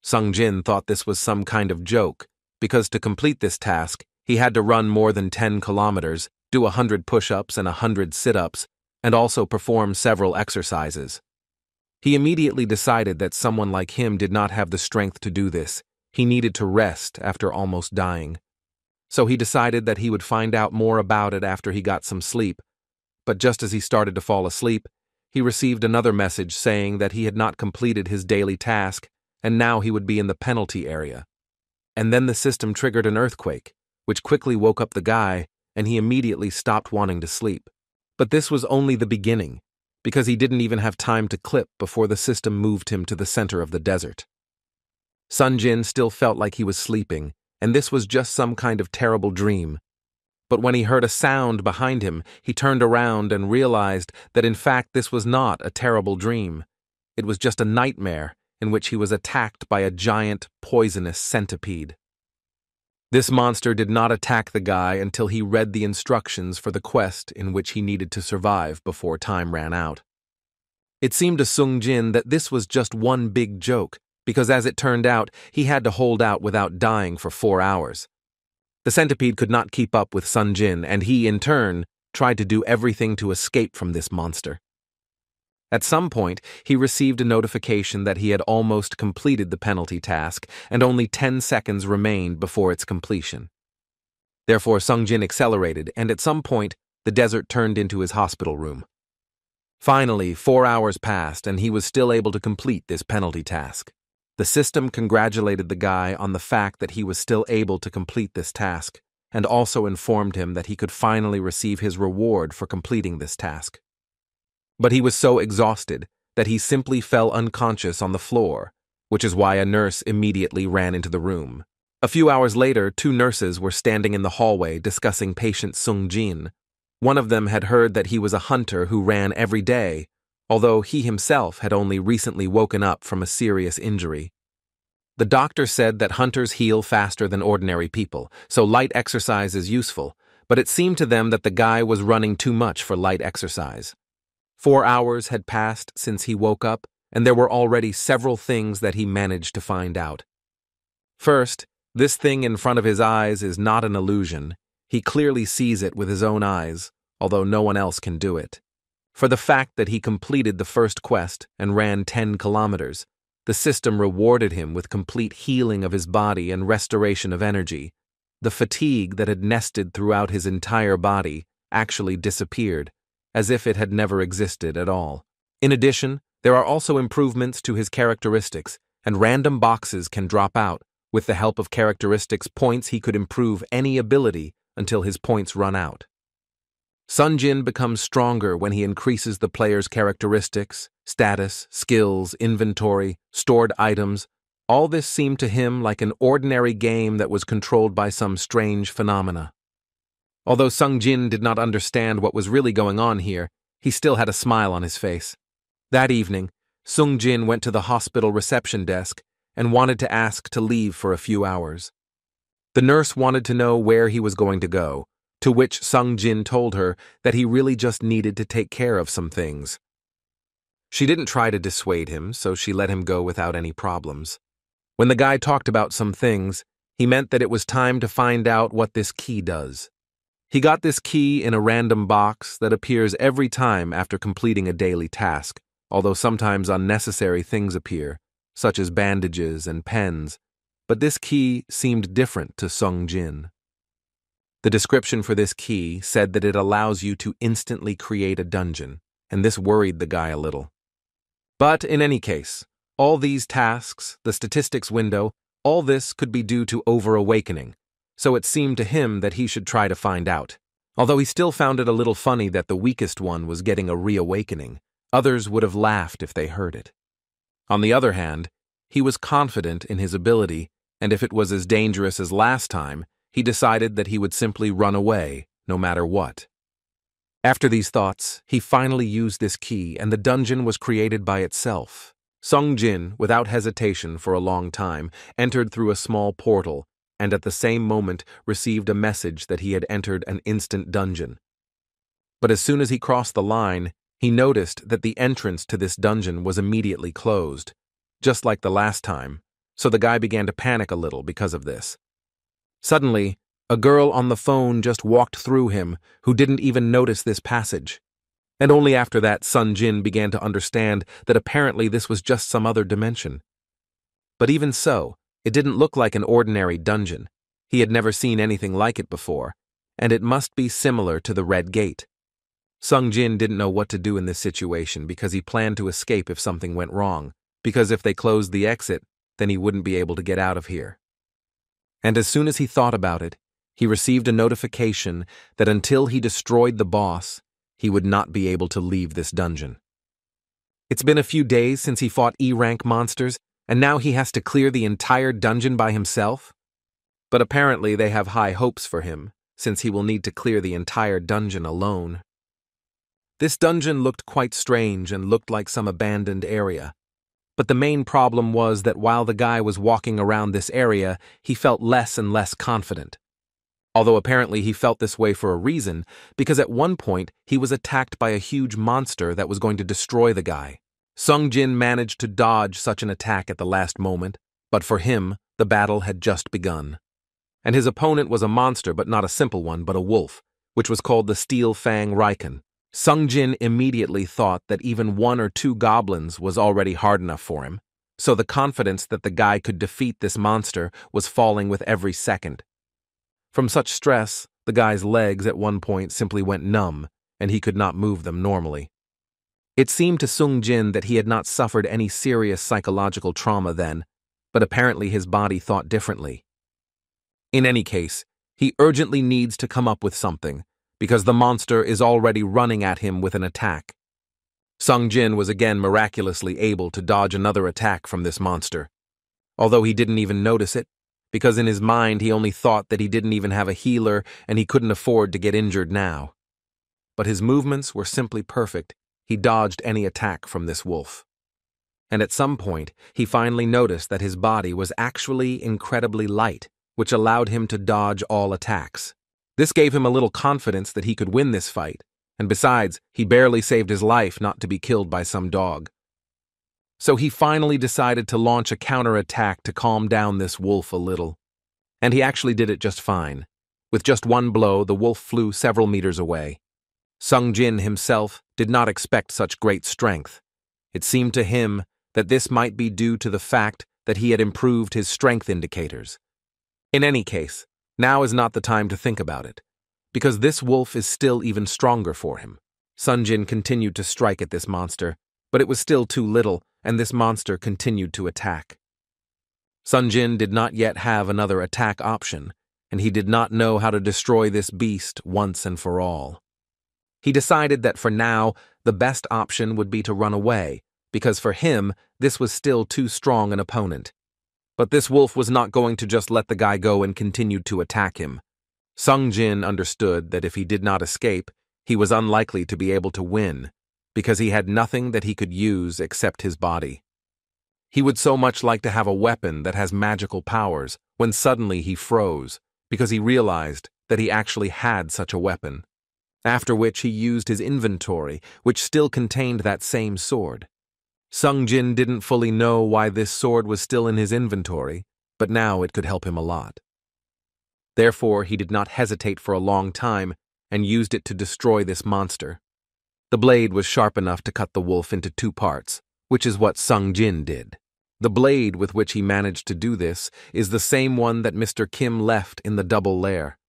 Sungjin thought this was some kind of joke, because to complete this task, he had to run more than 10 kilometers, do 100 push-ups and 100 sit-ups, and also perform several exercises. He immediately decided that someone like him did not have the strength to do this. He needed to rest after almost dying. So he decided that he would find out more about it after he got some sleep. But just as he started to fall asleep, he received another message saying that he had not completed his daily task, and now he would be in the penalty area. And then the system triggered an earthquake, which quickly woke up the guy, and he immediately stopped wanting to sleep. But this was only the beginning, because he didn't even have time to clip before the system moved him to the center of the desert. Sungjin still felt like he was sleeping, and this was just some kind of terrible dream. But when he heard a sound behind him, he turned around and realized that in fact this was not a terrible dream. It was just a nightmare in which he was attacked by a giant, poisonous centipede. This monster did not attack the guy until he read the instructions for the quest in which he needed to survive before time ran out. It seemed to Sungjin that this was just one big joke, because as it turned out, he had to hold out without dying for 4 hours. The centipede could not keep up with Sungjin, and he, in turn, tried to do everything to escape from this monster. At some point, he received a notification that he had almost completed the penalty task, and only 10 seconds remained before its completion. Therefore, Sungjin accelerated, and at some point, the desert turned into his hospital room. Finally, 4 hours passed, and he was still able to complete this penalty task. The system congratulated the guy on the fact that he was still able to complete this task, and also informed him that he could finally receive his reward for completing this task. But he was so exhausted that he simply fell unconscious on the floor, which is why a nurse immediately ran into the room. A few hours later, 2 nurses were standing in the hallway discussing patient Sungjin. One of them had heard that he was a hunter who ran every day, although he himself had only recently woken up from a serious injury. The doctor said that hunters heal faster than ordinary people, so light exercise is useful, but it seemed to them that the guy was running too much for light exercise. 4 hours had passed since he woke up, and there were already several things that he managed to find out. First, this thing in front of his eyes is not an illusion. He clearly sees it with his own eyes, although no one else can do it. For the fact that he completed the first quest and ran 10 kilometers, the system rewarded him with complete healing of his body and restoration of energy. The fatigue that had nested throughout his entire body actually disappeared, as if it had never existed at all. In addition, there are also improvements to his characteristics, and random boxes can drop out. With the help of characteristics points, he could improve any ability until his points run out. Sungjin becomes stronger when he increases the player's characteristics, status, skills, inventory, stored items. All this seemed to him like an ordinary game that was controlled by some strange phenomena. Although Sungjin did not understand what was really going on here, he still had a smile on his face. That evening, Sungjin went to the hospital reception desk and wanted to ask to leave for a few hours. The nurse wanted to know where he was going to go, to which Sungjin told her that he really just needed to take care of some things. She didn't try to dissuade him, so she let him go without any problems. When the guy talked about some things, he meant that it was time to find out what this key does. He got this key in a random box that appears every time after completing a daily task, although sometimes unnecessary things appear, such as bandages and pens, but this key seemed different to Sungjin. The description for this key said that it allows you to instantly create a dungeon, and this worried the guy a little. But in any case, All these tasks, the statistics window, all this could be due to over-awakening, so it seemed to him that he should try to find out. Although he still found it a little funny that the weakest one was getting a reawakening, others would have laughed if they heard it. On the other hand, he was confident in his ability, and if it was as dangerous as last time, he decided that he would simply run away, no matter what. After these thoughts, he finally used this key, and the dungeon was created by itself. Sung Jin, without hesitation for a long time, entered through a small portal, and at the same moment received a message that he had entered an instant dungeon. But as soon as he crossed the line, he noticed that the entrance to this dungeon was immediately closed, just like the last time, so the guy began to panic a little because of this. Suddenly, a girl on the phone just walked through him who didn't even notice this passage. And only after that Sun Jin began to understand that apparently this was just some other dimension. But even so, it didn't look like an ordinary dungeon. He had never seen anything like it before, and it must be similar to the Red Gate. Sung Jin didn't know what to do in this situation because he planned to escape if something went wrong, because if they closed the exit, then he wouldn't be able to get out of here. And as soon as he thought about it, he received a notification that until he destroyed the boss, he would not be able to leave this dungeon. It's been a few days since he fought E-rank monsters, and now he has to clear the entire dungeon by himself? But apparently they have high hopes for him, since he will need to clear the entire dungeon alone. This dungeon looked quite strange and looked like some abandoned area. But the main problem was that while the guy was walking around this area, he felt less and less confident. Although apparently he felt this way for a reason, because at one point he was attacked by a huge monster that was going to destroy the guy. Sung Jin managed to dodge such an attack at the last moment, but for him, the battle had just begun. And his opponent was a monster, but not a simple one, but a wolf, which was called the Steel Fang Raikan. Sung Jin immediately thought that even 1 or 2 goblins was already hard enough for him, so the confidence that the guy could defeat this monster was falling with every second. From such stress, the guy's legs at one point simply went numb, and he could not move them normally. It seemed to Sung Jin that he had not suffered any serious psychological trauma then, but apparently his body thought differently. In any case, he urgently needs to come up with something, because the monster is already running at him with an attack. Sung Jin was again miraculously able to dodge another attack from this monster, although he didn't even notice it, because in his mind he only thought that he didn't even have a healer and he couldn't afford to get injured now. But his movements were simply perfect. He dodged any attack from this wolf. And at some point, he finally noticed that his body was actually incredibly light, which allowed him to dodge all attacks. This gave him a little confidence that he could win this fight, and besides, he barely saved his life not to be killed by some dog. So he finally decided to launch a counterattack to calm down this wolf a little. And he actually did it just fine. With just one blow, the wolf flew several meters away. Sung Jin himself did not expect such great strength. It seemed to him that this might be due to the fact that he had improved his strength indicators. In any case, now is not the time to think about it, because this wolf is still even stronger for him. Sung Jin continued to strike at this monster, but it was still too little, and this monster continued to attack. Sung Jin did not yet have another attack option, and he did not know how to destroy this beast once and for all. He decided that for now, the best option would be to run away, because for him, this was still too strong an opponent. But this wolf was not going to just let the guy go and continued to attack him. Sung Jin understood that if he did not escape, he was unlikely to be able to win, because he had nothing that he could use except his body. He would so much like to have a weapon that has magical powers when suddenly he froze, because he realized that he actually had such a weapon. After which he used his inventory, which still contained that same sword. Sung Jin didn't fully know why this sword was still in his inventory, but now it could help him a lot. Therefore, he did not hesitate for a long time and used it to destroy this monster. The blade was sharp enough to cut the wolf into 2 parts, which is what Sung Jin did. The blade with which he managed to do this is the same one that Mr. Kim left in the double lair.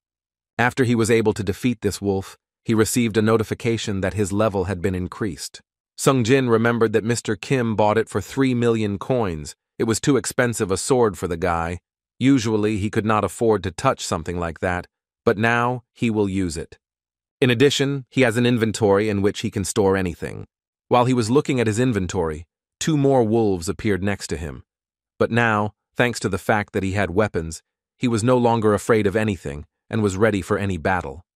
After he was able to defeat this wolf, he received a notification that his level had been increased. Sung Jin remembered that Mr. Kim bought it for 3 million coins. It was too expensive a sword for the guy. Usually he could not afford to touch something like that, but now he will use it. In addition, he has an inventory in which he can store anything. While he was looking at his inventory, 2 more wolves appeared next to him. But now, thanks to the fact that he had weapons, he was no longer afraid of anything and was ready for any battle.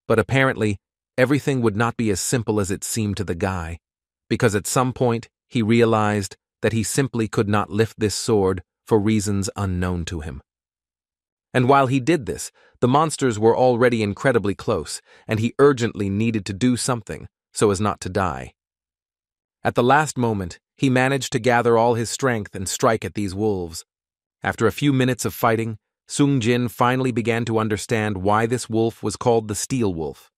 But apparently, everything would not be as simple as it seemed to the guy, because at some point he realized that he simply could not lift this sword for reasons unknown to him. And while he did this, the monsters were already incredibly close, and he urgently needed to do something so as not to die. At the last moment, he managed to gather all his strength and strike at these wolves. After a few minutes of fighting, Sung Jin finally began to understand why this wolf was called the Steel Wolf.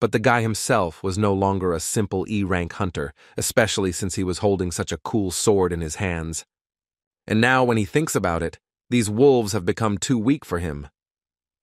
But the guy himself was no longer a simple E-rank hunter, especially since he was holding such a cool sword in his hands. And now when he thinks about it, these wolves have become too weak for him.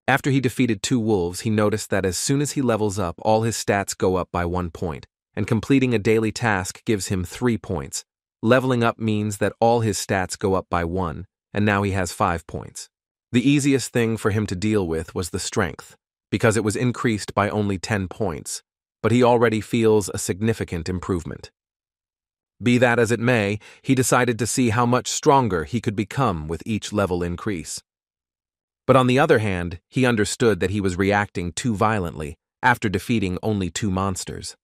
After he defeated 2 wolves, he noticed that as soon as he levels up, all his stats go up by 1 point, and completing a daily task gives him 3 points. Leveling up means that all his stats go up by 1, and now he has 5 points. The easiest thing for him to deal with was the strength, because it was increased by only 10 points, but he already feels a significant improvement. Be that as it may, he decided to see how much stronger he could become with each level increase. But on the other hand, he understood that he was reacting too violently after defeating only 2 monsters.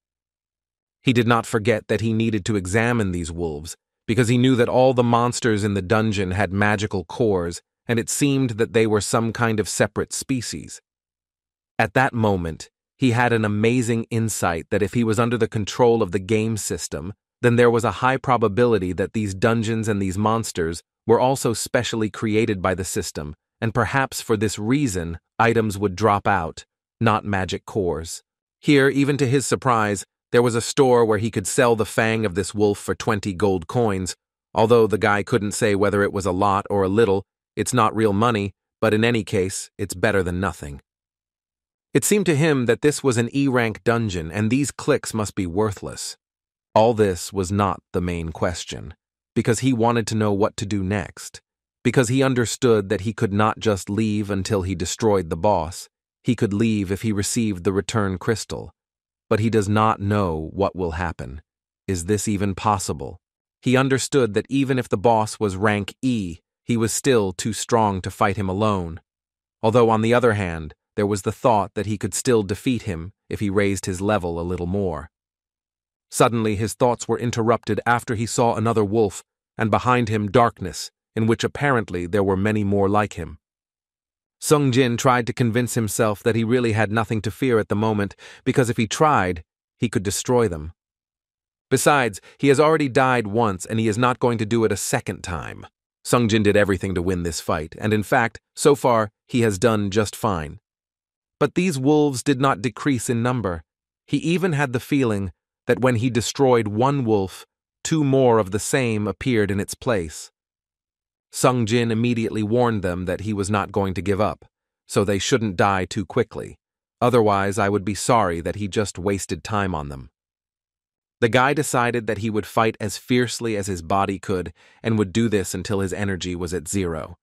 He did not forget that he needed to examine these wolves, because he knew that all the monsters in the dungeon had magical cores, and it seemed that they were some kind of separate species. At that moment, he had an amazing insight that if he was under the control of the game system, then there was a high probability that these dungeons and these monsters were also specially created by the system, and perhaps for this reason, items would drop out, not magic cores. Here, even to his surprise, there was a store where he could sell the fang of this wolf for 20 gold coins. Although the guy couldn't say whether it was a lot or a little, it's not real money, but in any case, it's better than nothing. It seemed to him that this was an E-rank dungeon and these clicks must be worthless. All this was not the main question, because he wanted to know what to do next, because he understood that he could not just leave until he destroyed the boss. He could leave if he received the return crystal, but he does not know what will happen. Is this even possible? He understood that even if the boss was rank E, he was still too strong to fight him alone. Although on the other hand, there was the thought that he could still defeat him if he raised his level a little more. Suddenly his thoughts were interrupted after he saw another wolf, and behind him darkness, in which apparently there were many more like him. Sung Jin tried to convince himself that he really had nothing to fear at the moment, because if he tried, he could destroy them. Besides, he has already died once and he is not going to do it a second time. Sung Jin did everything to win this fight, and in fact, so far, he has done just fine. But these wolves did not decrease in number. He even had the feeling that when he destroyed 1 wolf, 2 more of the same appeared in its place. Sung Jin immediately warned them that he was not going to give up, so they shouldn't die too quickly. Otherwise, I would be sorry that he just wasted time on them. The guy decided that he would fight as fiercely as his body could and would do this until his energy was at 0.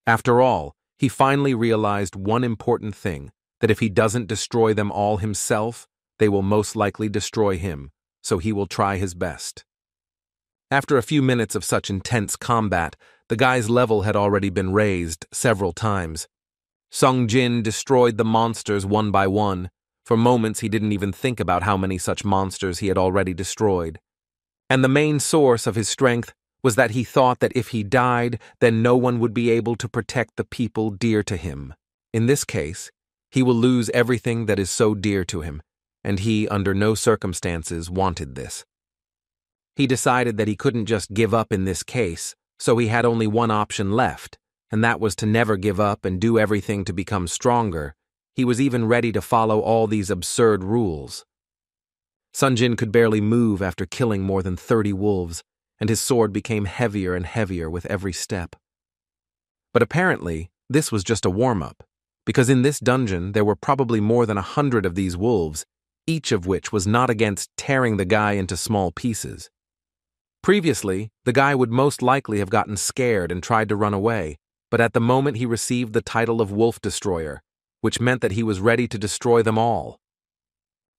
After all, he finally realized one important thing, that if he doesn't destroy them all himself, they will most likely destroy him, so he will try his best. After a few minutes of such intense combat, the guy's level had already been raised several times. Sung Jin destroyed the monsters one by one. For moments he didn't even think about how many such monsters he had already destroyed. And the main source of his strength was that he thought that if he died, then no one would be able to protect the people dear to him. In this case, he will lose everything that is so dear to him, and he, under no circumstances, wanted this. He decided that he couldn't just give up in this case, so he had only one option left, and that was to never give up and do everything to become stronger. He was even ready to follow all these absurd rules. Sung Jin could barely move after killing more than 30 wolves, and his sword became heavier and heavier with every step. But apparently, this was just a warm-up, because in this dungeon there were probably more than 100 of these wolves. each of which was not against tearing the guy into small pieces. Previously, the guy would most likely have gotten scared and tried to run away, but at the moment he received the title of Wolf Destroyer, which meant that he was ready to destroy them all.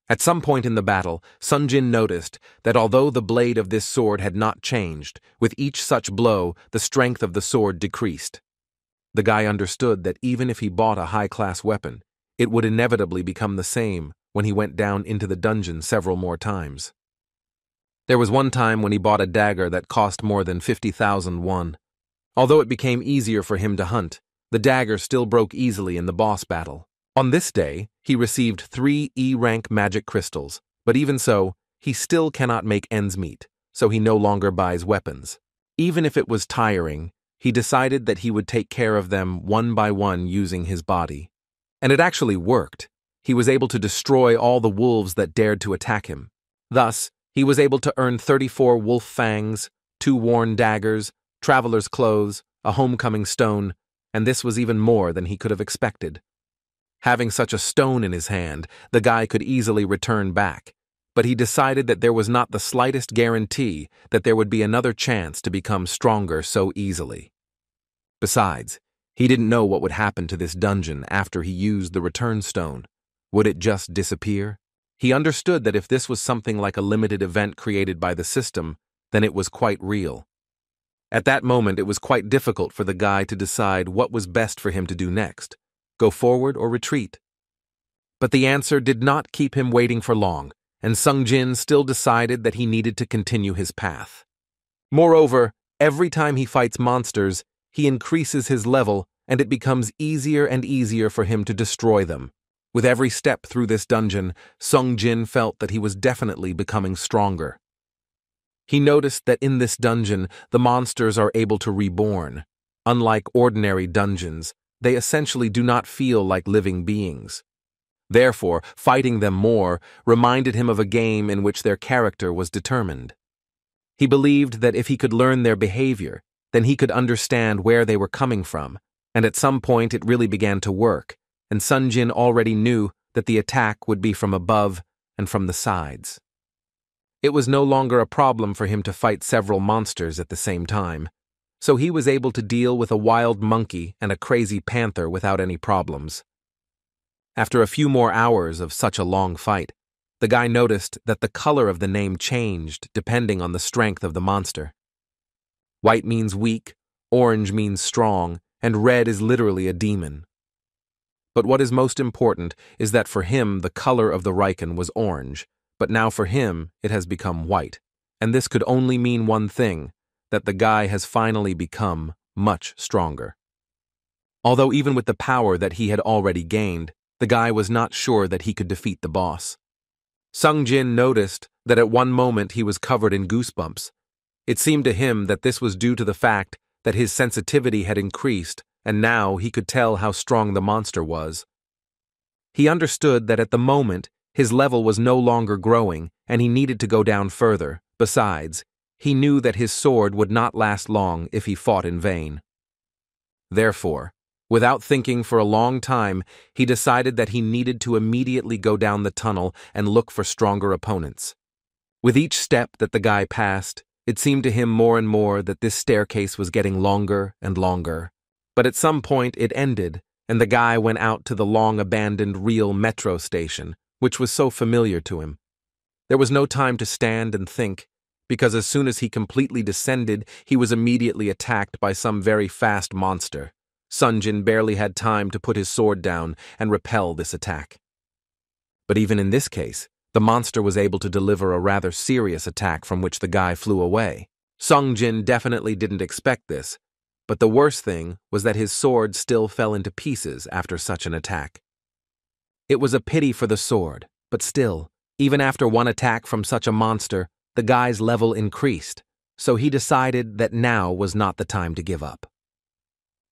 At some point in the battle, Sung Jin noticed that although the blade of this sword had not changed, with each such blow, the strength of the sword decreased. The guy understood that even if he bought a high-class weapon, it would inevitably become the same when he went down into the dungeon several more times. There was one time when he bought a dagger that cost more than 50,000 won. Although it became easier for him to hunt, the dagger still broke easily in the boss battle. On this day, he received 3 E-rank magic crystals, but even so, he still cannot make ends meet, so he no longer buys weapons. Even if it was tiring, he decided that he would take care of them one by one using his body. And it actually worked. He was able to destroy all the wolves that dared to attack him. Thus, he was able to earn 34 wolf fangs, 2 worn daggers, traveler's clothes, a homecoming stone, and this was even more than he could have expected. Having such a stone in his hand, the guy could easily return back, but he decided that there was not the slightest guarantee that there would be another chance to become stronger so easily. Besides, he didn't know what would happen to this dungeon after he used the return stone. Would it just disappear? He understood that if this was something like a limited event created by the system, then it was quite real. At that moment, it was quite difficult for the guy to decide what was best for him to do next. Go forward or retreat? But the answer did not keep him waiting for long, and Sung Jin still decided that he needed to continue his path. Moreover, every time he fights monsters, he increases his level, and it becomes easier and easier for him to destroy them. With every step through this dungeon, Sung Jin felt that he was definitely becoming stronger. He noticed that in this dungeon, the monsters are able to reborn. Unlike ordinary dungeons, they essentially do not feel like living beings. Therefore, fighting them more reminded him of a game in which their character was determined. He believed that if he could learn their behavior, then he could understand where they were coming from, and at some point it really began to work, and Sung Jin already knew that the attack would be from above and from the sides. It was no longer a problem for him to fight several monsters at the same time, so he was able to deal with a wild monkey and a crazy panther without any problems. After a few more hours of such a long fight, the guy noticed that the color of the name changed depending on the strength of the monster. White means weak, orange means strong, and red is literally a demon. But what is most important is that for him the color of the Riken was orange, but now for him it has become white, and this could only mean one thing, that the guy has finally become much stronger. Although even with the power that he had already gained, the guy was not sure that he could defeat the boss. Sung Jin noticed that at one moment he was covered in goosebumps. It seemed to him that this was due to the fact that his sensitivity had increased, and now he could tell how strong the monster was. He understood that at the moment his level was no longer growing, and he needed to go down further. Besides, he knew that his sword would not last long if he fought in vain. Therefore, without thinking for a long time, he decided that he needed to immediately go down the tunnel and look for stronger opponents. With each step that the guy passed, it seemed to him more and more that this staircase was getting longer and longer. But at some point it ended, and the guy went out to the long-abandoned real metro station, which was so familiar to him. There was no time to stand and think, because as soon as he completely descended, he was immediately attacked by some very fast monster. Sung Jin barely had time to put his sword down and repel this attack. But even in this case, the monster was able to deliver a rather serious attack from which the guy flew away. Sung Jin definitely didn't expect this, but the worst thing was that his sword still fell into pieces after such an attack. It was a pity for the sword, but still, even after one attack from such a monster, the guy's level increased, so he decided that now was not the time to give up.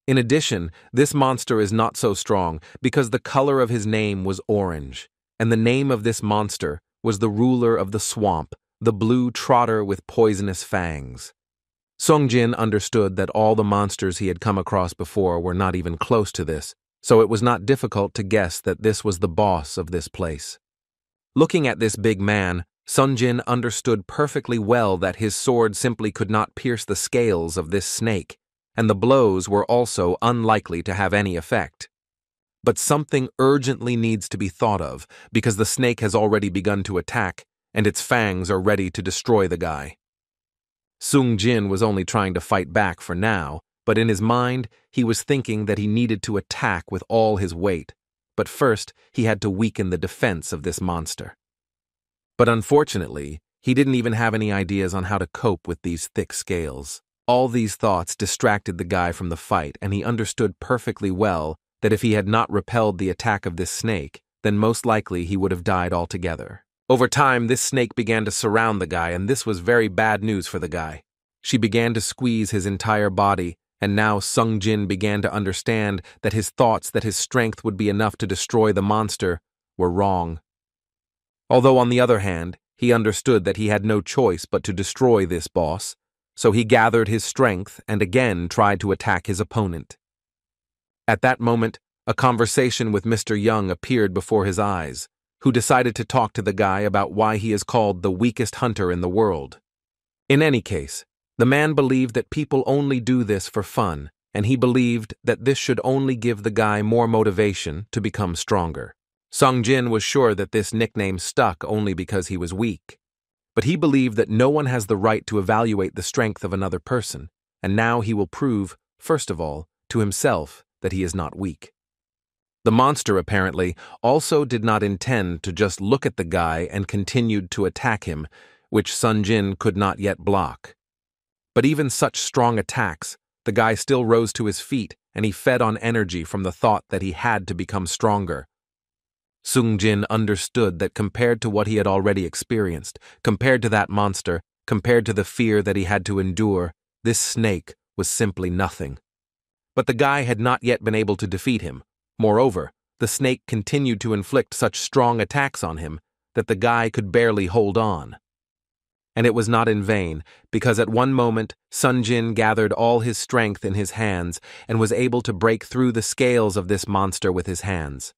In addition, this monster is not so strong because the color of his name was orange, and the name of this monster was the ruler of the swamp, the blue trotter with poisonous fangs. Sung Jin understood that all the monsters he had come across before were not even close to this, so it was not difficult to guess that this was the boss of this place. Looking at this big man, Sunjin understood perfectly well that his sword simply could not pierce the scales of this snake, and the blows were also unlikely to have any effect. But something urgently needs to be thought of, because the snake has already begun to attack, and its fangs are ready to destroy the guy. Sung Jin was only trying to fight back for now, but in his mind, he was thinking that he needed to attack with all his weight. But first, he had to weaken the defense of this monster. But unfortunately, he didn't even have any ideas on how to cope with these thick scales. All these thoughts distracted the guy from the fight, and he understood perfectly well that if he had not repelled the attack of this snake, then most likely he would have died altogether. Over time, this snake began to surround the guy, and this was very bad news for the guy. She began to squeeze his entire body, and now Sung Jin began to understand that his thoughts that his strength would be enough to destroy the monster were wrong. Although on the other hand, he understood that he had no choice but to destroy this boss, so he gathered his strength and again tried to attack his opponent. At that moment, a conversation with Mr. Young appeared before his eyes, who decided to talk to the guy about why he is called the weakest hunter in the world. In any case, the man believed that people only do this for fun, and he believed that this should only give the guy more motivation to become stronger. Sung Jin was sure that this nickname stuck only because he was weak. But he believed that no one has the right to evaluate the strength of another person, and now he will prove, first of all, to himself that he is not weak. The monster, apparently, also did not intend to just look at the guy and continued to attack him, which Sung Jin could not yet block. But even such strong attacks, the guy still rose to his feet, and he fed on energy from the thought that he had to become stronger. Sung Jin understood that compared to what he had already experienced, compared to that monster, compared to the fear that he had to endure, this snake was simply nothing. But the guy had not yet been able to defeat him. Moreover, the snake continued to inflict such strong attacks on him that the guy could barely hold on. And it was not in vain, because at one moment, Sung Jin gathered all his strength in his hands and was able to break through the scales of this monster with his hands.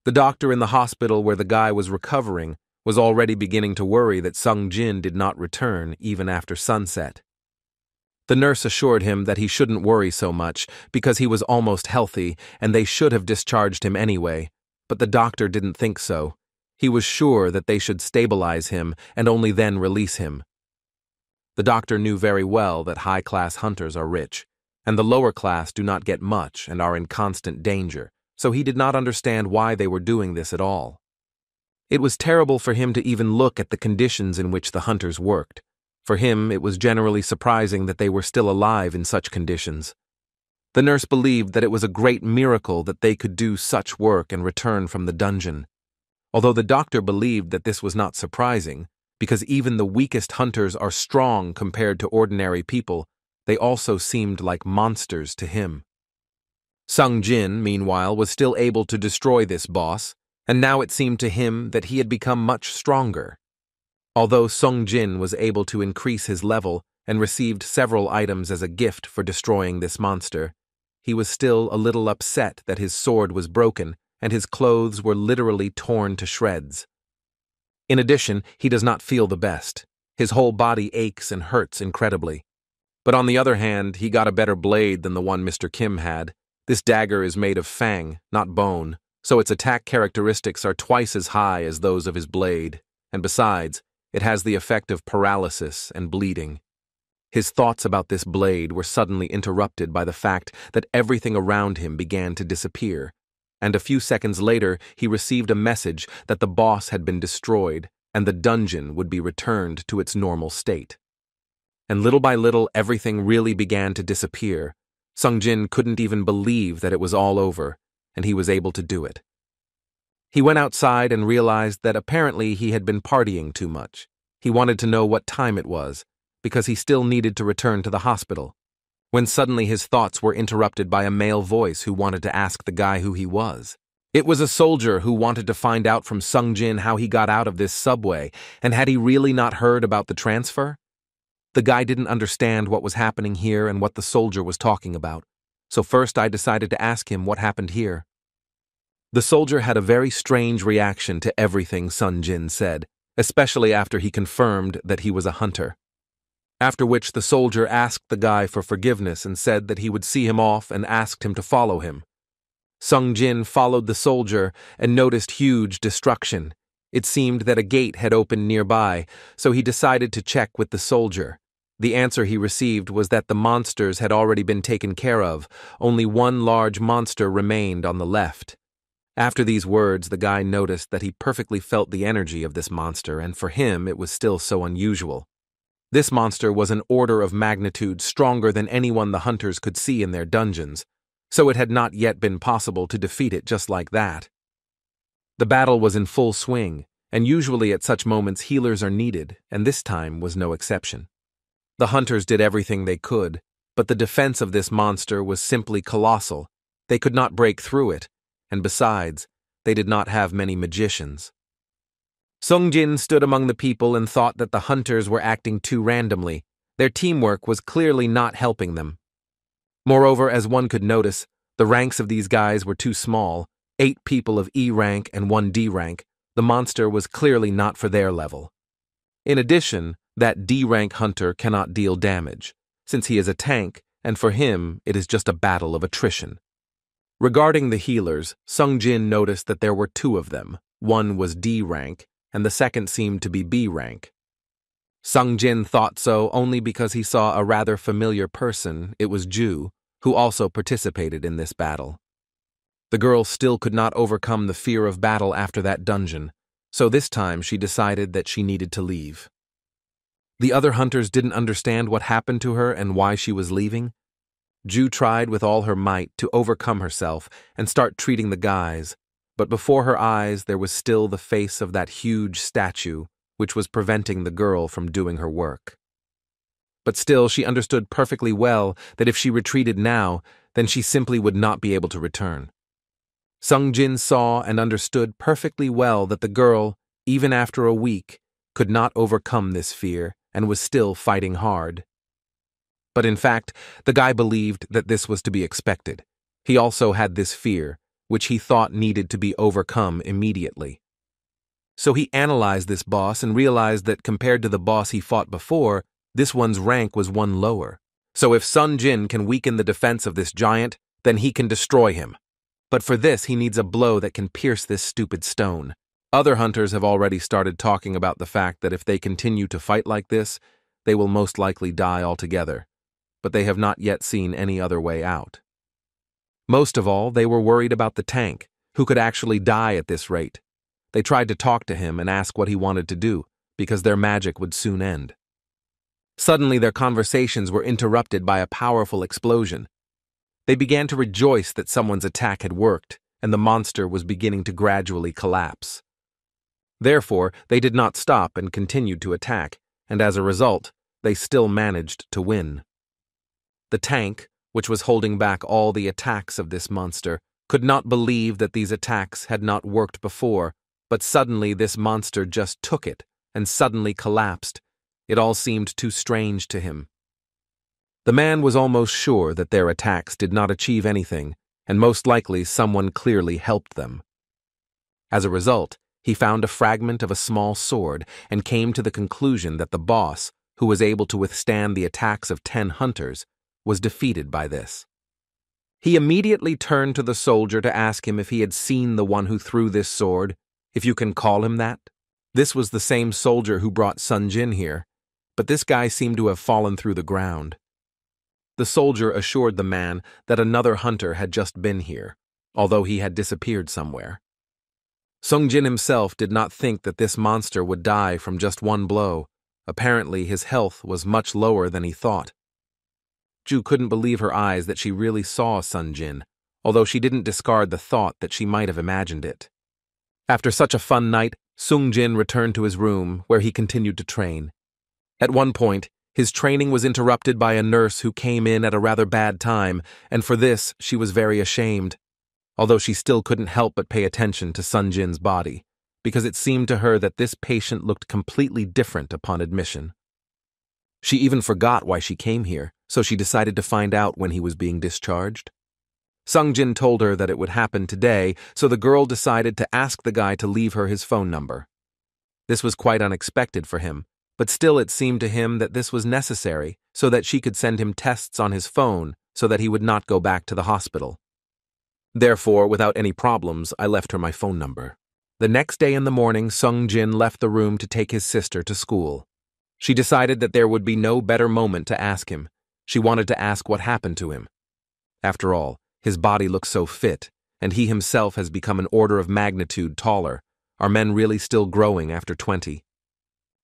The doctor in the hospital where the guy was recovering was already beginning to worry that Sung Jin did not return even after sunset. The nurse assured him that he shouldn't worry so much because he was almost healthy and they should have discharged him anyway, but the doctor didn't think so. He was sure that they should stabilize him and only then release him. The doctor knew very well that high-class hunters are rich, and the lower class do not get much and are in constant danger, so he did not understand why they were doing this at all. It was terrible for him to even look at the conditions in which the hunters worked. For him, it was generally surprising that they were still alive in such conditions. The nurse believed that it was a great miracle that they could do such work and return from the dungeon. Although the doctor believed that this was not surprising, because even the weakest hunters are strong compared to ordinary people, they also seemed like monsters to him. Sung Jin, meanwhile, was still able to destroy this boss, and now it seemed to him that he had become much stronger. Although Sung Jin was able to increase his level and received several items as a gift for destroying this monster, he was still a little upset that his sword was broken and his clothes were literally torn to shreds. In addition, he does not feel the best. His whole body aches and hurts incredibly. But on the other hand, he got a better blade than the one Mr. Kim had. This dagger is made of fang, not bone, so its attack characteristics are twice as high as those of his blade, and besides, it has the effect of paralysis and bleeding. His thoughts about this blade were suddenly interrupted by the fact that everything around him began to disappear, and a few seconds later he received a message that the boss had been destroyed and the dungeon would be returned to its normal state. And little by little everything really began to disappear. Sung Jin couldn't even believe that it was all over, and he was able to do it. He went outside and realized that apparently he had been partying too much. He wanted to know what time it was, because he still needed to return to the hospital, when suddenly his thoughts were interrupted by a male voice who wanted to ask the guy who he was. It was a soldier who wanted to find out from Sung Jin how he got out of this subway, and had he really not heard about the transfer? The guy didn't understand what was happening here and what the soldier was talking about, so first I decided to ask him what happened here. The soldier had a very strange reaction to everything Sun Jin said, especially after he confirmed that he was a hunter. After which the soldier asked the guy for forgiveness and said that he would see him off and asked him to follow him. Sung Jin followed the soldier and noticed huge destruction. It seemed that a gate had opened nearby, so he decided to check with the soldier. The answer he received was that the monsters had already been taken care of. Only one large monster remained on the left. After these words, the guy noticed that he perfectly felt the energy of this monster, and for him it was still so unusual. This monster was an order of magnitude stronger than anyone the hunters could see in their dungeons, so it had not yet been possible to defeat it just like that. The battle was in full swing, and usually at such moments healers are needed, and this time was no exception. The hunters did everything they could, but the defense of this monster was simply colossal. They could not break through it, and besides, they did not have many magicians. Sung Jin stood among the people and thought that the hunters were acting too randomly. Their teamwork was clearly not helping them. Moreover, as one could notice, the ranks of these guys were too small, 8 people of E rank and 1 D rank. The monster was clearly not for their level. In addition, that D rank hunter cannot deal damage, since he is a tank, and for him it is just a battle of attrition. Regarding the healers, Sung Jin noticed that there were 2 of them. One was D rank, and the second seemed to be B rank. Sung Jin thought so only because he saw a rather familiar person. It was Ju, who also participated in this battle. The girl still could not overcome the fear of battle after that dungeon, so this time she decided that she needed to leave. The other hunters didn't understand what happened to her and why she was leaving. Ju tried with all her might to overcome herself and start treating the guys, but before her eyes there was still the face of that huge statue, which was preventing the girl from doing her work. But still, she understood perfectly well that if she retreated now, then she simply would not be able to return. Sung Jin saw and understood perfectly well that the girl, even after a week, could not overcome this fear and was still fighting hard. But in fact, the guy believed that this was to be expected. He also had this fear, which he thought needed to be overcome immediately. So he analyzed this boss and realized that compared to the boss he fought before, this one's rank was 1 lower. So if Sun Jin can weaken the defense of this giant, then he can destroy him. But for this, he needs a blow that can pierce this stupid stone. Other hunters have already started talking about the fact that if they continue to fight like this, they will most likely die altogether, but they have not yet seen any other way out. Most of all, they were worried about the tank, who could actually die at this rate. They tried to talk to him and ask what he wanted to do, because their magic would soon end. Suddenly, their conversations were interrupted by a powerful explosion. They began to rejoice that someone's attack had worked, and the monster was beginning to gradually collapse. Therefore, they did not stop and continued to attack, and as a result, they still managed to win. The tank, which was holding back all the attacks of this monster, could not believe that these attacks had not worked before, but suddenly this monster just took it and suddenly collapsed. It all seemed too strange to him. The man was almost sure that their attacks did not achieve anything, and most likely someone clearly helped them. As a result, he found a fragment of a small sword and came to the conclusion that the boss, who was able to withstand the attacks of 10 hunters, was defeated by this. He immediately turned to the soldier to ask him if he had seen the one who threw this sword, if you can call him that. This was the same soldier who brought Sun Jin here, but this guy seemed to have fallen through the ground. The soldier assured the man that another hunter had just been here, although he had disappeared somewhere. Sung Jin himself did not think that this monster would die from just 1 blow. Apparently, his health was much lower than he thought. Ju couldn't believe her eyes that she really saw Sun Jin, although she didn't discard the thought that she might have imagined it. After such a fun night, Sung Jin returned to his room, where he continued to train. At one point, his training was interrupted by a nurse who came in at a rather bad time, and for this she was very ashamed, although she still couldn't help but pay attention to Sun Jin's body, because it seemed to her that this patient looked completely different upon admission. She even forgot why she came here, so she decided to find out when he was being discharged. Sung-jin told her that it would happen today, so the girl decided to ask the guy to leave her his phone number. This was quite unexpected for him, but still it seemed to him that this was necessary so that she could send him tests on his phone so that he would not go back to the hospital. Therefore, without any problems, I left her my phone number. The next day in the morning, Sung-jin left the room to take his sister to school. She decided that there would be no better moment to ask him. She wanted to ask what happened to him. After all, his body looks so fit, and he himself has become an order of magnitude taller. Are men really still growing after 20?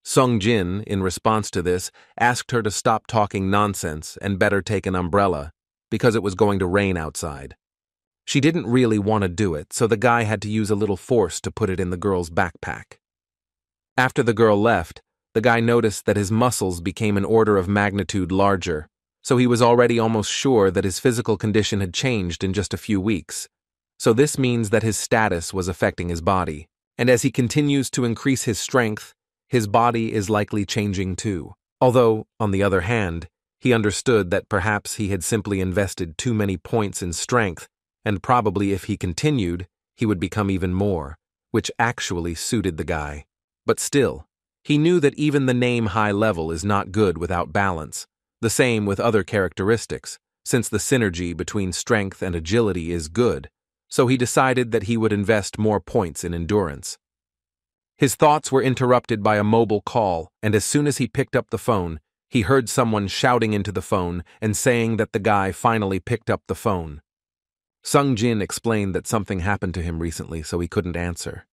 Sung-jin, in response to this, asked her to stop talking nonsense and better take an umbrella, because it was going to rain outside. She didn't really want to do it, so the guy had to use a little force to put it in the girl's backpack. After the girl left, the guy noticed that his muscles became an order of magnitude larger, so he was already almost sure that his physical condition had changed in just a few weeks. So this means that his status was affecting his body, and as he continues to increase his strength, his body is likely changing too. Although, on the other hand, he understood that perhaps he had simply invested too many points in strength, and probably if he continued, he would become even more, which actually suited the guy. But still, he knew that even the name high level is not good without balance, the same with other characteristics, since the synergy between strength and agility is good, so he decided that he would invest more points in endurance. His thoughts were interrupted by a mobile call, and as soon as he picked up the phone, he heard someone shouting into the phone and saying that the guy finally picked up the phone. Sung-jin explained that something happened to him recently, so he couldn't answer.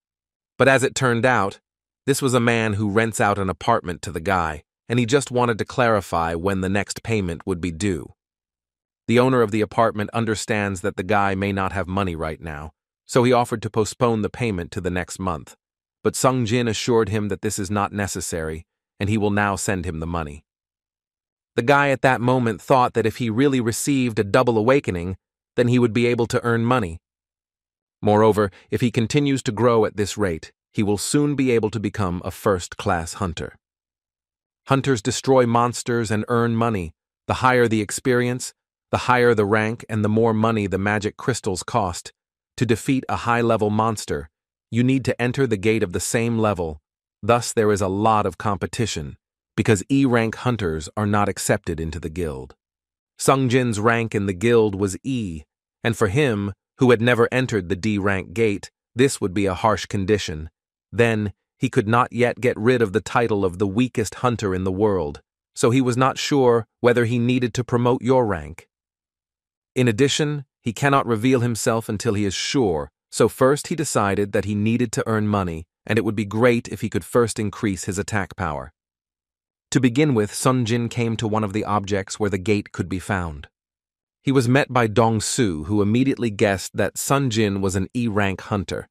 But as it turned out, this was a man who rents out an apartment to the guy, and he just wanted to clarify when the next payment would be due. The owner of the apartment understands that the guy may not have money right now, so he offered to postpone the payment to the next month. But Sung-jin assured him that this is not necessary, and he will now send him the money. The guy at that moment thought that if he really received a double awakening, then he would be able to earn money. Moreover, if he continues to grow at this rate, he will soon be able to become a first-class hunter. Hunters destroy monsters and earn money. The higher the experience, the higher the rank, and the more money the magic crystals cost. To defeat a high-level monster, you need to enter the gate of the same level. Thus, there is a lot of competition, because E-rank hunters are not accepted into the guild. Sung-jin's rank in the guild was E, and for him, who had never entered the D-rank gate, this would be a harsh condition. Then, he could not yet get rid of the title of the weakest hunter in the world, so he was not sure whether he needed to promote your rank. In addition, he cannot reveal himself until he is sure, so first he decided that he needed to earn money, and it would be great if he could first increase his attack power. To begin with, Sung-jin came to one of the objects where the gate could be found. He was met by Dong-soo, who immediately guessed that Sung-jin was an E-rank hunter.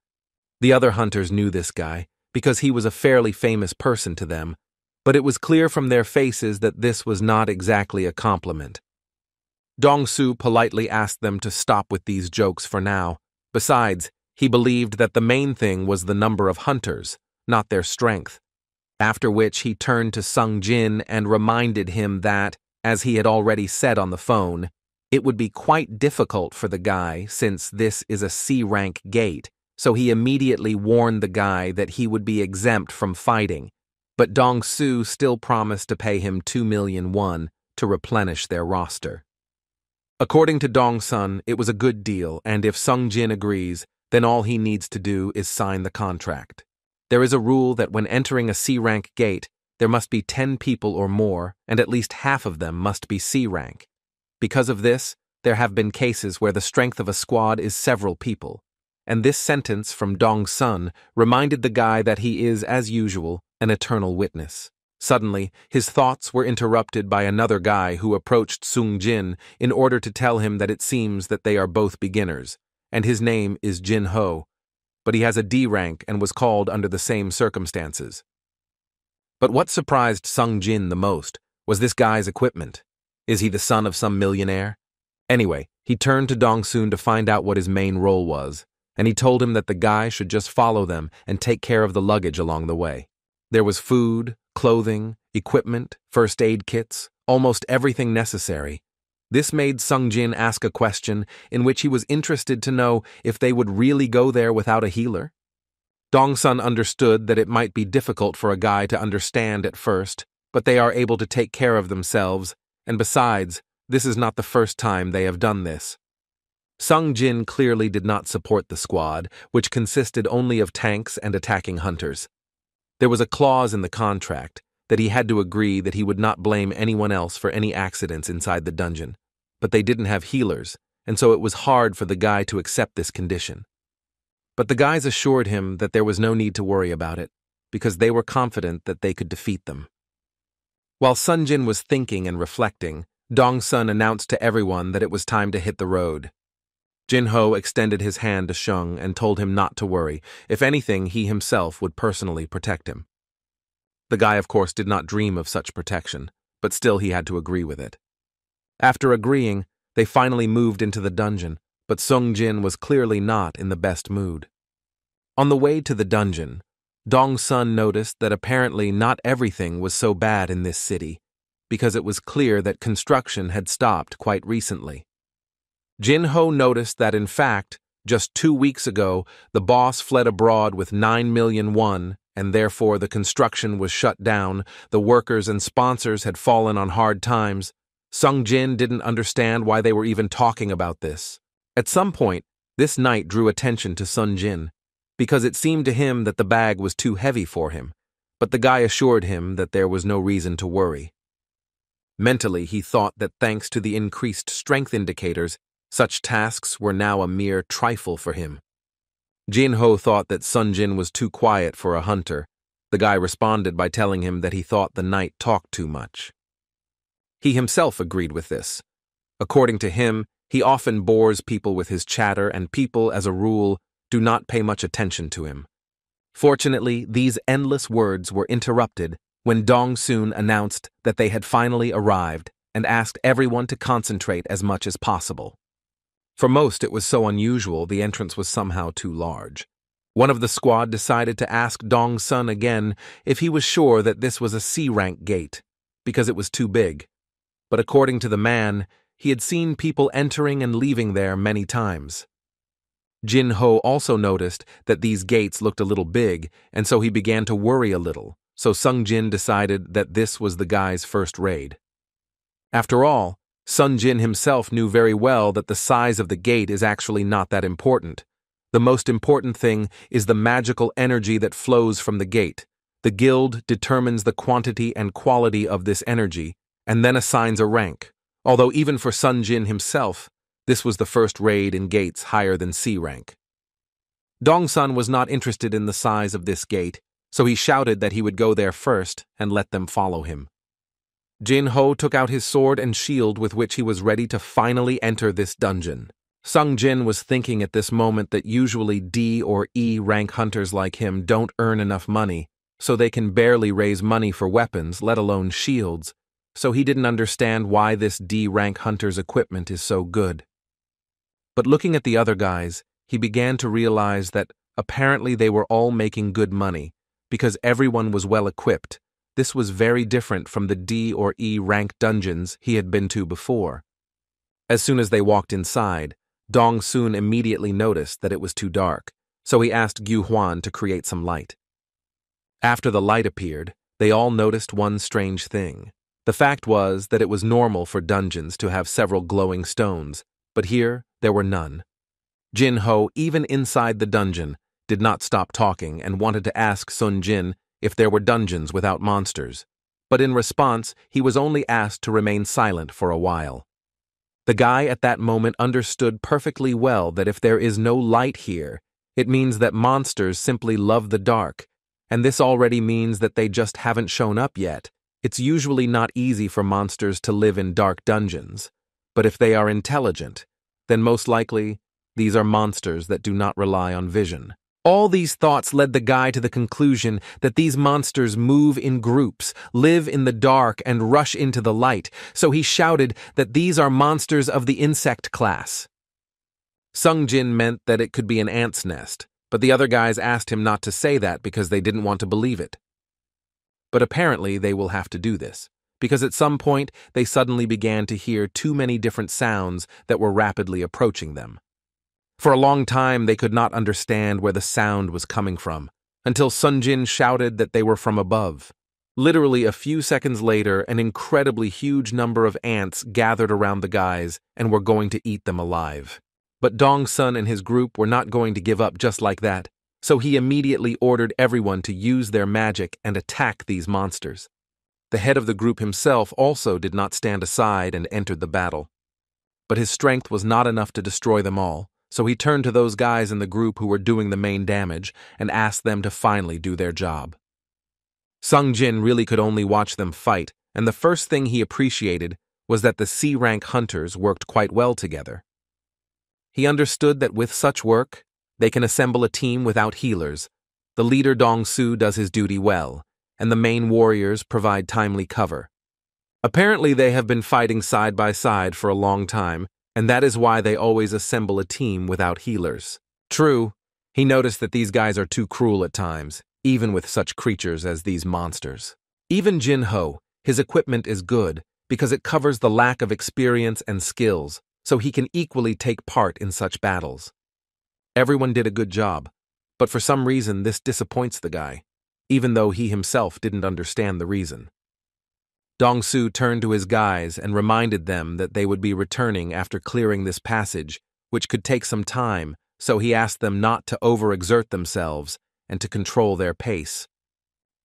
The other hunters knew this guy, because he was a fairly famous person to them, but it was clear from their faces that this was not exactly a compliment. Dong-soo politely asked them to stop with these jokes for now. Besides, he believed that the main thing was the number of hunters, not their strength. After which he turned to Sung-jin and reminded him that, as he had already said on the phone, it would be quite difficult for the guy since this is a C-rank gate, so he immediately warned the guy that he would be exempt from fighting, but Dong-soo still promised to pay him 2 million won to replenish their roster. According to Dong-sun, it was a good deal, and if Sung-jin agrees, then all he needs to do is sign the contract. There is a rule that when entering a C-rank gate, there must be 10 people or more, and at least half of them must be C-rank. Because of this, there have been cases where the strength of a squad is several people, and this sentence from Dong-sun reminded the guy that he is, as usual, an eternal witness. Suddenly, his thoughts were interrupted by another guy who approached Sung-jin in order to tell him that it seems that they are both beginners, and his name is Jin-ho, but he has a D rank and was called under the same circumstances. But what surprised Sung-jin the most was this guy's equipment. Is he the son of some millionaire? Anyway, he turned to Dong-soon to find out what his main role was, and he told him that the guy should just follow them and take care of the luggage along the way. There was food, clothing, equipment, first aid kits, almost everything necessary. This made Sung Jin ask a question in which he was interested to know if they would really go there without a healer. Dong Sun understood that it might be difficult for a guy to understand at first, but they are able to take care of themselves, and besides, this is not the first time they have done this. Sung Jin clearly did not support the squad, which consisted only of tanks and attacking hunters. There was a clause in the contract that he had to agree that he would not blame anyone else for any accidents inside the dungeon, but they didn't have healers, and so it was hard for the guy to accept this condition. But the guys assured him that there was no need to worry about it, because they were confident that they could defeat them. While Sun Jin was thinking and reflecting, Dong Sun announced to everyone that it was time to hit the road. Jin Ho extended his hand to Sheng and told him not to worry. If anything, he himself would personally protect him. The guy, of course, did not dream of such protection, but still he had to agree with it. After agreeing, they finally moved into the dungeon, but Sung Jin was clearly not in the best mood. On the way to the dungeon, Dong Sun noticed that apparently not everything was so bad in this city, because it was clear that construction had stopped quite recently. Jin Ho noticed that, in fact, just 2 weeks ago, the boss fled abroad with 9 million won, and therefore the construction was shut down, the workers and sponsors had fallen on hard times. Sung Jin didn't understand why they were even talking about this. At some point, this night drew attention to Sun Jin, because it seemed to him that the bag was too heavy for him, but the guy assured him that there was no reason to worry. Mentally, he thought that thanks to the increased strength indicators, such tasks were now a mere trifle for him. Jin Ho thought that Sun Jin was too quiet for a hunter. The guy responded by telling him that he thought the knight talked too much. He himself agreed with this. According to him, he often bores people with his chatter, and people, as a rule, do not pay much attention to him. Fortunately, these endless words were interrupted when Dong Sun announced that they had finally arrived and asked everyone to concentrate as much as possible. For most, it was so unusual the entrance was somehow too large. One of the squad decided to ask Dong Sun again if he was sure that this was a C-rank gate, because it was too big. But according to the man, he had seen people entering and leaving there many times. Jin Ho also noticed that these gates looked a little big, and so he began to worry a little, so Sung Jin decided that this was the guy's first raid. After all, Sun Jin himself knew very well that the size of the gate is actually not that important. The most important thing is the magical energy that flows from the gate. The guild determines the quantity and quality of this energy, and then assigns a rank, although even for Sun Jin himself, this was the first raid in gates higher than C rank. Dong Sun was not interested in the size of this gate, so he shouted that he would go there first and let them follow him. Jin Ho took out his sword and shield with which he was ready to finally enter this dungeon. Sung Jin was thinking at this moment that usually D or E rank hunters like him don't earn enough money, so they can barely raise money for weapons, let alone shields, so he didn't understand why this D rank hunter's equipment is so good. But looking at the other guys, he began to realize that apparently they were all making good money, because everyone was well equipped. This was very different from the D or E rank dungeons he had been to before. As soon as they walked inside, Dong Sun immediately noticed that it was too dark, so he asked Gyu Huan to create some light. After the light appeared, they all noticed one strange thing. The fact was that it was normal for dungeons to have several glowing stones, but here there were none. Jin Ho, even inside the dungeon, did not stop talking and wanted to ask Sun Jin if there were dungeons without monsters, but in response, he was only asked to remain silent for a while. The guy at that moment understood perfectly well that if there is no light here, it means that monsters simply love the dark, and this already means that they just haven't shown up yet. It's usually not easy for monsters to live in dark dungeons, but if they are intelligent, then most likely these are monsters that do not rely on vision. All these thoughts led the guy to the conclusion that these monsters move in groups, live in the dark, and rush into the light, so he shouted that these are monsters of the insect class. Sung Jin meant that it could be an ant's nest, but the other guys asked him not to say that because they didn't want to believe it. But apparently they will have to do this, because at some point they suddenly began to hear too many different sounds that were rapidly approaching them. For a long time they could not understand where the sound was coming from, until Sun Jin shouted that they were from above. Literally a few seconds later, an incredibly huge number of ants gathered around the guys and were going to eat them alive. But Dong Sun and his group were not going to give up just like that, so he immediately ordered everyone to use their magic and attack these monsters. The head of the group himself also did not stand aside and entered the battle. But his strength was not enough to destroy them all, so he turned to those guys in the group who were doing the main damage and asked them to finally do their job. Sung Jin really could only watch them fight, and the first thing he appreciated was that the C-rank hunters worked quite well together. He understood that with such work, they can assemble a team without healers. The leader Dong Su does his duty well, and the main warriors provide timely cover. Apparently they have been fighting side by side for a long time, and that is why they always assemble a team without healers. True, he noticed that these guys are too cruel at times, even with such creatures as these monsters. Even Jin Ho, his equipment is good because it covers the lack of experience and skills, so he can equally take part in such battles. Everyone did a good job, but for some reason this disappoints the guy, even though he himself didn't understand the reason. Dong Su turned to his guys and reminded them that they would be returning after clearing this passage, which could take some time, so he asked them not to overexert themselves and to control their pace.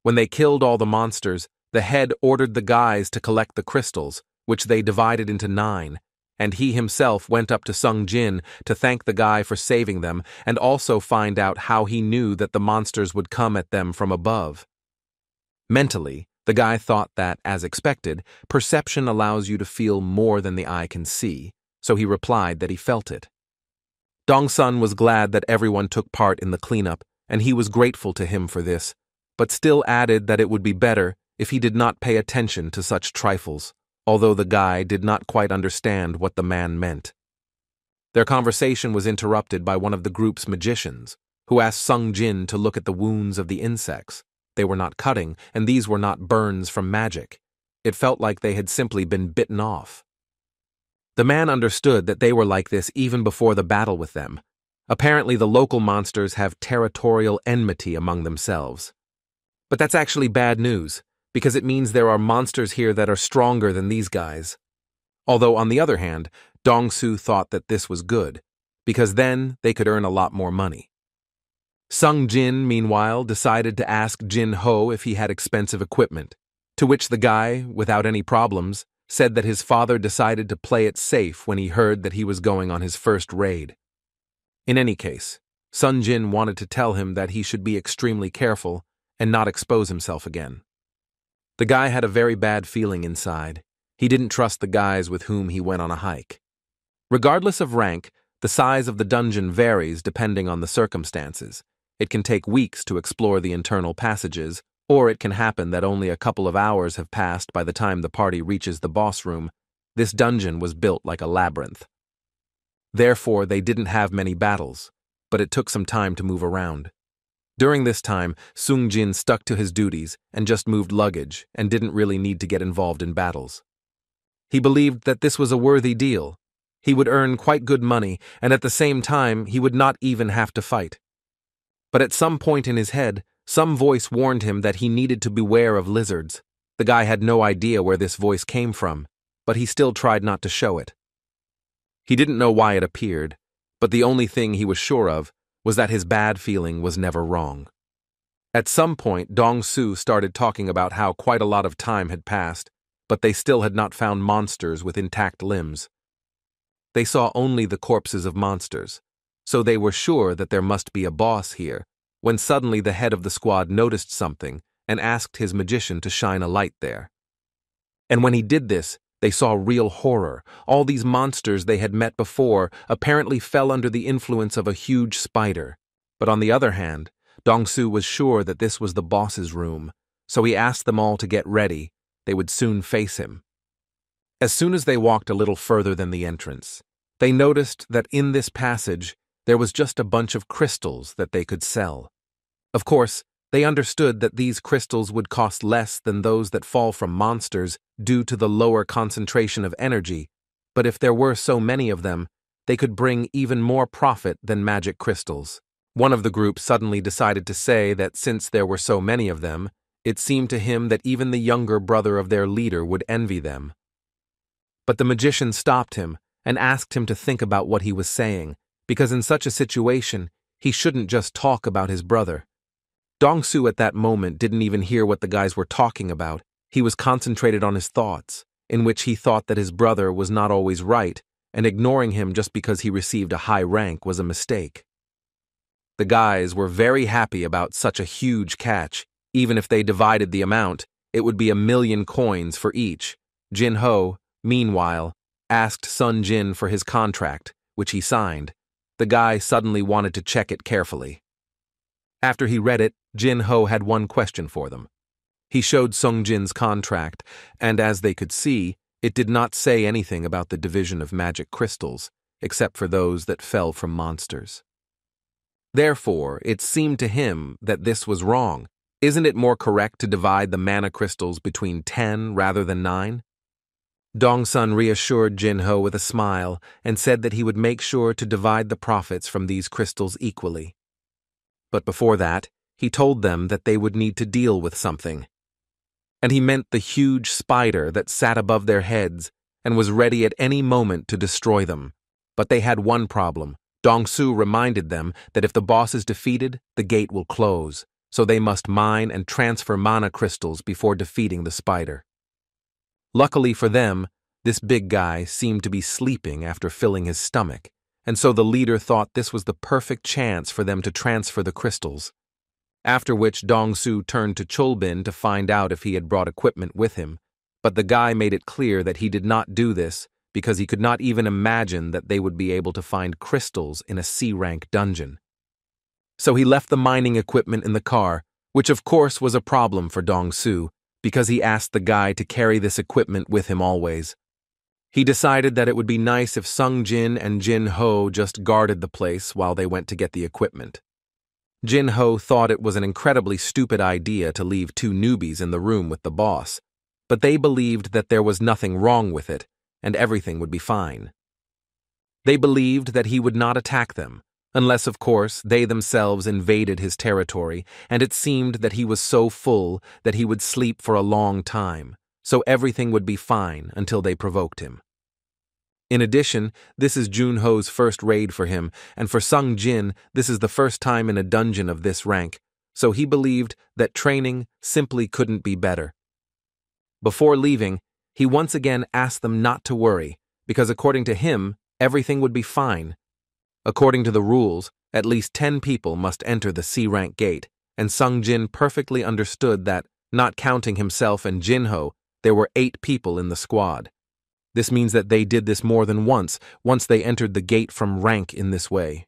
When they killed all the monsters, the head ordered the guys to collect the crystals, which they divided into 9, and he himself went up to Sung Jin to thank the guy for saving them and also find out how he knew that the monsters would come at them from above. Mentally, the guy thought that, as expected, perception allows you to feel more than the eye can see, so he replied that he felt it. Dong Sun was glad that everyone took part in the cleanup, and he was grateful to him for this, but still added that it would be better if he did not pay attention to such trifles, although the guy did not quite understand what the man meant. Their conversation was interrupted by one of the group's magicians, who asked Sung Jin to look at the wounds of the insects. They were not cutting, and these were not burns from magic. It felt like they had simply been bitten off. The man understood that they were like this even before the battle with them. Apparently the local monsters have territorial enmity among themselves. But that's actually bad news, because it means there are monsters here that are stronger than these guys. Although on the other hand, Dong Su thought that this was good, because then they could earn a lot more money. Sung Jin, meanwhile, decided to ask Jin Ho if he had expensive equipment, to which the guy, without any problems, said that his father decided to play it safe when he heard that he was going on his first raid. In any case, Sun Jin wanted to tell him that he should be extremely careful and not expose himself again. The guy had a very bad feeling inside. He didn't trust the guys with whom he went on a hike. Regardless of rank, the size of the dungeon varies depending on the circumstances. It can take weeks to explore the internal passages, or it can happen that only a couple of hours have passed by the time the party reaches the boss room. This dungeon was built like a labyrinth. Therefore, they didn't have many battles, but it took some time to move around. During this time, Sung Jin stuck to his duties and just moved luggage and didn't really need to get involved in battles. He believed that this was a worthy deal. He would earn quite good money, and at the same time, he would not even have to fight. But at some point in his head, some voice warned him that he needed to beware of lizards. The guy had no idea where this voice came from, but he still tried not to show it. He didn't know why it appeared, but the only thing he was sure of was that his bad feeling was never wrong. At some point, Dong Su started talking about how quite a lot of time had passed, but they still had not found monsters with intact limbs. They saw only the corpses of monsters, so they were sure that there must be a boss here, when suddenly the head of the squad noticed something and asked his magician to shine a light there. And when he did this, they saw real horror. All these monsters they had met before apparently fell under the influence of a huge spider. But on the other hand, Dong Su was sure that this was the boss's room, so he asked them all to get ready. They would soon face him. As soon as they walked a little further than the entrance, they noticed that in this passage there was just a bunch of crystals that they could sell. Of course, They understood that these crystals would cost less than those that fall from monsters due to the lower concentration of energy, but if there were so many of them, they could bring even more profit than magic crystals. One of the group suddenly decided to say that since there were so many of them, it seemed to him that even the younger brother of their leader would envy them. But the magician stopped him and asked him to think about what he was saying, because in such a situation, he shouldn't just talk about his brother. Dong-su at that moment didn't even hear what the guys were talking about. He was concentrated on his thoughts, in which he thought that his brother was not always right, and ignoring him just because he received a high rank was a mistake. The guys were very happy about such a huge catch. Even if they divided the amount, it would be 1,000,000 coins for each. Jin-ho, meanwhile, asked Sun Jin for his contract, which he signed. The guy suddenly wanted to check it carefully. After he read it, Jin-ho had one question for them. He showed Sung Jin's contract, and as they could see, it did not say anything about the division of magic crystals, except for those that fell from monsters. Therefore, it seemed to him that this was wrong. Isn't it more correct to divide the mana crystals between 10 rather than 9? Dong-sun reassured Jin-ho with a smile and said that he would make sure to divide the profits from these crystals equally. But before that, he told them that they would need to deal with something. And he meant the huge spider that sat above their heads and was ready at any moment to destroy them. But they had one problem. Dong-su reminded them that if the boss is defeated, the gate will close, so they must mine and transfer mana crystals before defeating the spider. Luckily for them, this big guy seemed to be sleeping after filling his stomach, and so the leader thought this was the perfect chance for them to transfer the crystals. After which Dong-su turned to Chulbin to find out if he had brought equipment with him, but the guy made it clear that he did not do this because he could not even imagine that they would be able to find crystals in a C-rank dungeon. So he left the mining equipment in the car, which of course was a problem for Dong-su, because he asked the guy to carry this equipment with him always. He decided that it would be nice if Sung Jin and Jin-ho just guarded the place while they went to get the equipment. Jin-ho thought it was an incredibly stupid idea to leave two newbies in the room with the boss, but they believed that there was nothing wrong with it, and everything would be fine. They believed that he would not attack them, unless, of course, they themselves invaded his territory, and it seemed that he was so full that he would sleep for a long time, so everything would be fine until they provoked him. In addition, this is Jun-ho's first raid for him, and for Sung Jin, this is the first time in a dungeon of this rank, so he believed that training simply couldn't be better. Before leaving, he once again asked them not to worry, because according to him, everything would be fine. According to the rules, at least 10 people must enter the C-rank gate, and Sung Jin perfectly understood that, not counting himself and Jin-ho, there were 8 people in the squad. This means that they did this more than once they entered the gate from rank in this way.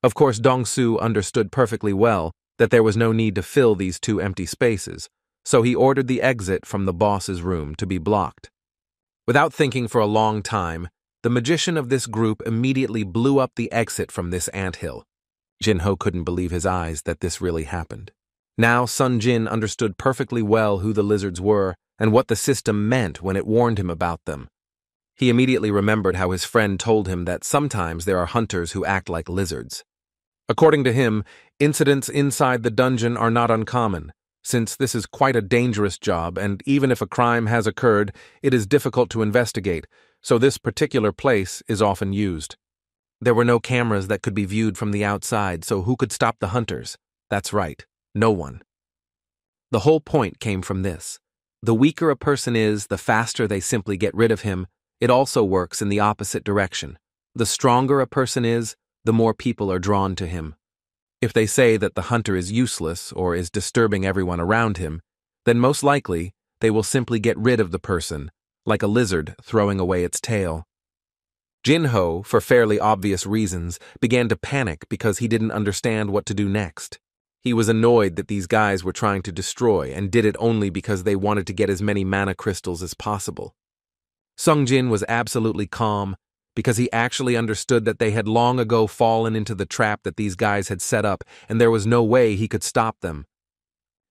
Of course, Dong-su understood perfectly well that there was no need to fill these 2 empty spaces, so he ordered the exit from the boss's room to be blocked. Without thinking for a long time, the magician of this group immediately blew up the exit from this anthill. Jin-ho couldn't believe his eyes that this really happened. Now Sun Jin understood perfectly well who the lizards were and what the system meant when it warned him about them. He immediately remembered how his friend told him that sometimes there are hunters who act like lizards. According to him, incidents inside the dungeon are not uncommon, since this is quite a dangerous job, and even if a crime has occurred, it is difficult to investigate, so this particular place is often used. There were no cameras that could be viewed from the outside, so who could stop the hunters? That's right, no one. The whole point came from this. The weaker a person is, the faster they simply get rid of him. It also works in the opposite direction. The stronger a person is, the more people are drawn to him. If they say that the hunter is useless or is disturbing everyone around him, then most likely they will simply get rid of the person, like a lizard throwing away its tail. Jin-ho, for fairly obvious reasons, began to panic because he didn't understand what to do next. He was annoyed that these guys were trying to destroy and did it only because they wanted to get as many mana crystals as possible. Sung Jin was absolutely calm because he actually understood that they had long ago fallen into the trap that these guys had set up, and there was no way he could stop them.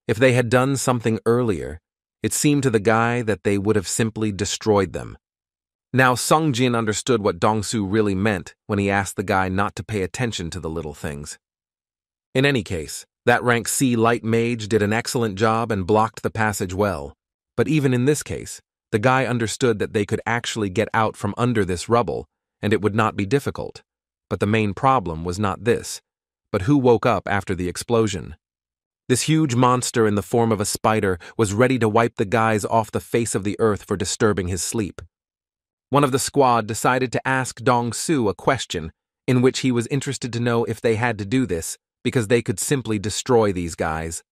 If they had done something earlier, it seemed to the guy that they would have simply destroyed them. Now Sung Jin understood what Dong-su really meant when he asked the guy not to pay attention to the little things. In any case, that rank C light mage did an excellent job and blocked the passage well. But even in this case, the guy understood that they could actually get out from under this rubble, and it would not be difficult. But the main problem was not this, but who woke up after the explosion. This huge monster in the form of a spider was ready to wipe the guys off the face of the earth for disturbing his sleep. One of the squad decided to ask Dong-su a question in which he was interested to know if they had to do this because they could simply destroy these guys.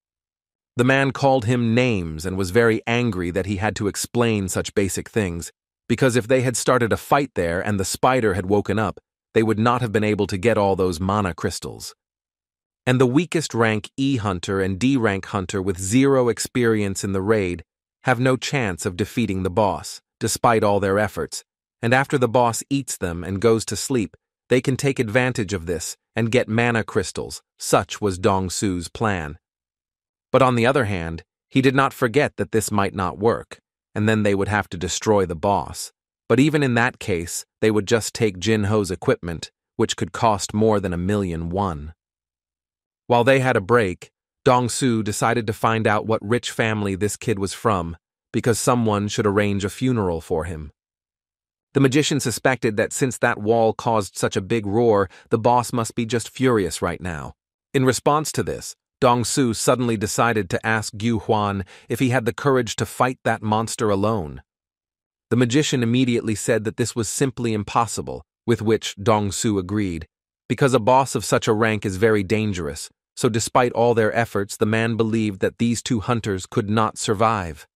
The man called him names and was very angry that he had to explain such basic things, because if they had started a fight there and the spider had woken up, they would not have been able to get all those mana crystals. And the weakest rank E hunter and D rank hunter with 0 experience in the raid have no chance of defeating the boss, despite all their efforts, and after the boss eats them and goes to sleep, they can take advantage of this and get mana crystals. Such was Dong-su's plan. But on the other hand, he did not forget that this might not work, and then they would have to destroy the boss. But even in that case, they would just take Jin-ho's equipment, which could cost more than 1,000,000 won. While they had a break, Dong-su decided to find out what rich family this kid was from, because someone should arrange a funeral for him. The magician suspected that since that wall caused such a big roar, the boss must be just furious right now. In response to this, Dong-su suddenly decided to ask Gyu Huan if he had the courage to fight that monster alone. The magician immediately said that this was simply impossible, with which Dong-su agreed, because a boss of such a rank is very dangerous, so despite all their efforts, the man believed that these 2 hunters could not survive.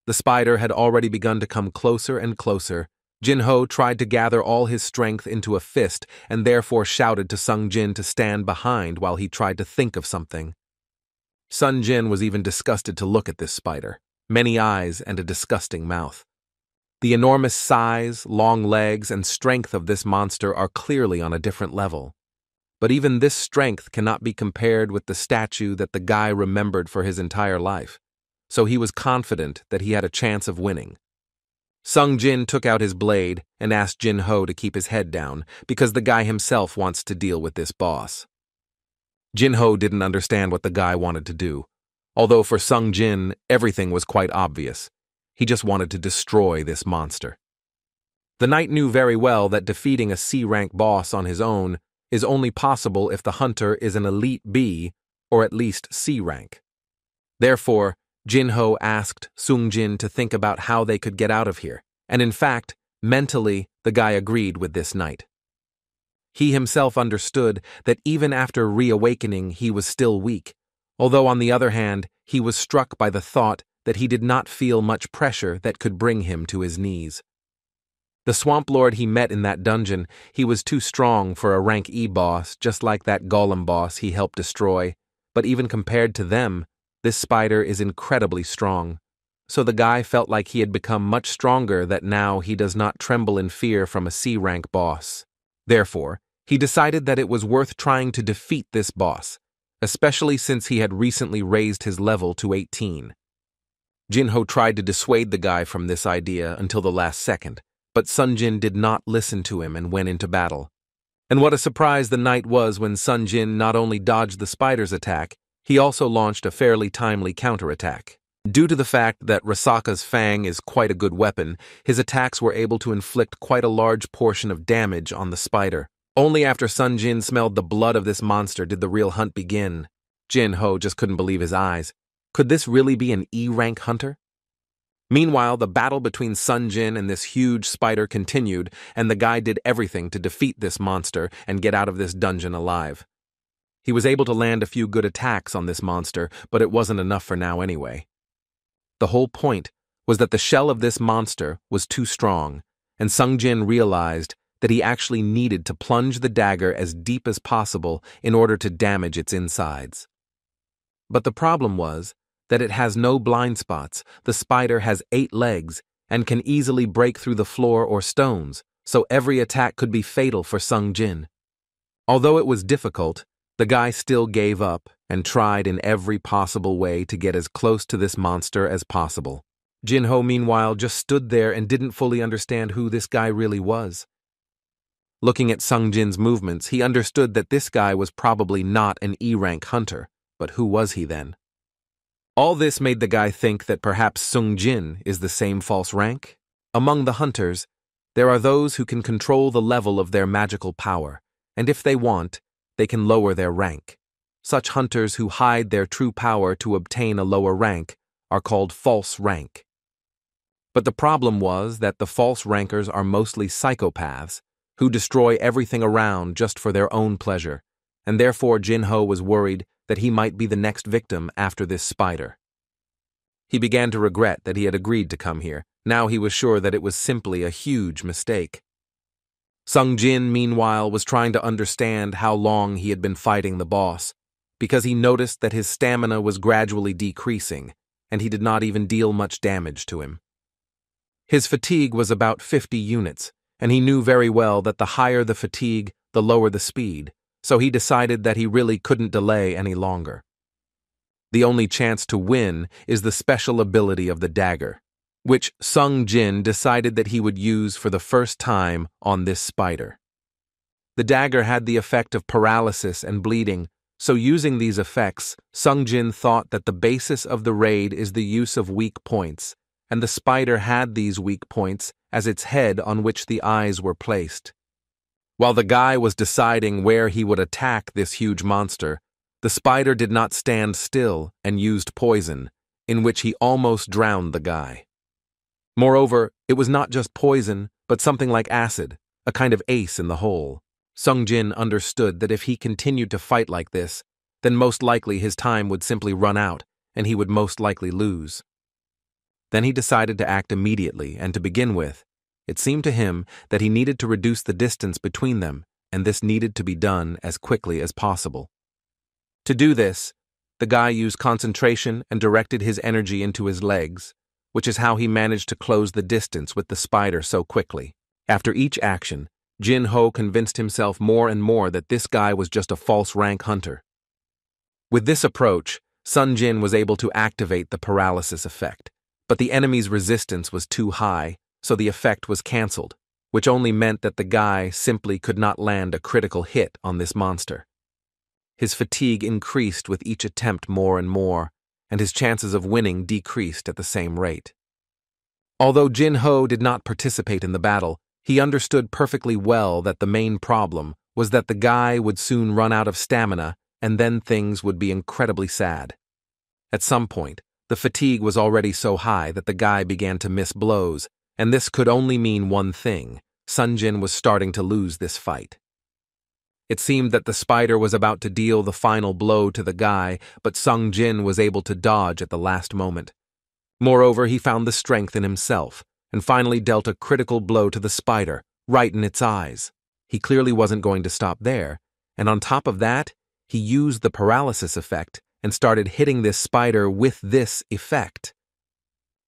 The spider had already begun to come closer and closer. Jin-ho tried to gather all his strength into a fist and therefore shouted to Sung Jin to stand behind while he tried to think of something. Sun Jin was even disgusted to look at this spider, many eyes and a disgusting mouth. The enormous size, long legs, and strength of this monster are clearly on a different level. But even this strength cannot be compared with the statue that the guy remembered for his entire life, so he was confident that he had a chance of winning. Sung Jin took out his blade and asked Jin-ho to keep his head down because the guy himself wants to deal with this boss. Jin-ho didn't understand what the guy wanted to do, although for Sung Jin, everything was quite obvious. He just wanted to destroy this monster. The knight knew very well that defeating a C-rank boss on his own is only possible if the hunter is an elite B or at least C rank. Therefore, Jin-ho asked Sung Jin to think about how they could get out of here, and in fact, mentally, the guy agreed with this knight. He himself understood that even after reawakening he was still weak, although on the other hand, he was struck by the thought that he did not feel much pressure that could bring him to his knees. The swamp lord he met in that dungeon, he was too strong for a rank E boss, just like that golem boss he helped destroy, but even compared to them, this spider is incredibly strong. So the guy felt like he had become much stronger that now he does not tremble in fear from a C-rank boss. Therefore, he decided that it was worth trying to defeat this boss, especially since he had recently raised his level to 18. Jin-ho tried to dissuade the guy from this idea until the last second, but Sun Jin did not listen to him and went into battle. And what a surprise the knight was when Sun Jin not only dodged the spider's attack, he also launched a fairly timely counterattack. Due to the fact that Rasaka's fang is quite a good weapon, his attacks were able to inflict quite a large portion of damage on the spider. Only after Sun Jin smelled the blood of this monster did the real hunt begin. Jin-ho just couldn't believe his eyes. Could this really be an E-rank hunter? Meanwhile, the battle between Sun Jin and this huge spider continued, and the guy did everything to defeat this monster and get out of this dungeon alive. He was able to land a few good attacks on this monster, but it wasn't enough for now anyway. The whole point was that the shell of this monster was too strong, and Sung Jin realized that he actually needed to plunge the dagger as deep as possible in order to damage its insides. But the problem was that it has no blind spots. The spider has 8 legs and can easily break through the floor or stones, so every attack could be fatal for Sung Jin. Although it was difficult, The guy still gave up and tried in every possible way to get as close to this monster as possible. Jinho, meanwhile, just stood there and didn't fully understand who this guy really was. Looking at Sung Jin's movements, he understood that this guy was probably not an E-rank hunter, but who was he then? All this made the guy think that perhaps Sung Jin is the same false rank. Among the hunters, there are those who can control the level of their magical power, and if they want, they can lower their rank. Such hunters who hide their true power to obtain a lower rank are called false rank. But the problem was that the false rankers are mostly psychopaths who destroy everything around just for their own pleasure, and therefore Jinho was worried that he might be the next victim after this spider. He began to regret that he had agreed to come here. Now he was sure that it was simply a huge mistake. Sung Jin, meanwhile, was trying to understand how long he had been fighting the boss, because he noticed that his stamina was gradually decreasing, and he did not even deal much damage to him. His fatigue was about 50 units, and he knew very well that the higher the fatigue, the lower the speed, so he decided that he really couldn't delay any longer. The only chance to win is the special ability of the dagger, which Sung Jin decided that he would use for the first time on this spider. The dagger had the effect of paralysis and bleeding, so using these effects, Sung Jin thought that the basis of the raid is the use of weak points, and the spider had these weak points as its head on which the eyes were placed. While the guy was deciding where he would attack this huge monster, the spider did not stand still and used poison, in which he almost drowned the guy. Moreover, it was not just poison, but something like acid, a kind of ace in the hole. Sung Jin understood that if he continued to fight like this, then most likely his time would simply run out, and he would most likely lose. Then he decided to act immediately, and to begin with, it seemed to him that he needed to reduce the distance between them, and this needed to be done as quickly as possible. To do this, the guy used concentration and directed his energy into his legs, which is how he managed to close the distance with the spider so quickly. After each action, Jinho convinced himself more and more that this guy was just a false rank hunter. With this approach, Sung Jin was able to activate the paralysis effect, but the enemy's resistance was too high, so the effect was cancelled, which only meant that the guy simply could not land a critical hit on this monster. His fatigue increased with each attempt more and more, and his chances of winning decreased at the same rate. Although Jinho did not participate in the battle, he understood perfectly well that the main problem was that the guy would soon run out of stamina, and then things would be incredibly sad. At some point, the fatigue was already so high that the guy began to miss blows, and this could only mean one thing: Sung Jin was starting to lose this fight. It seemed that the spider was about to deal the final blow to the guy, but Sung Jin was able to dodge at the last moment. Moreover, he found the strength in himself, and finally dealt a critical blow to the spider, right in its eyes. He clearly wasn't going to stop there, and on top of that, he used the paralysis effect and started hitting this spider with this effect.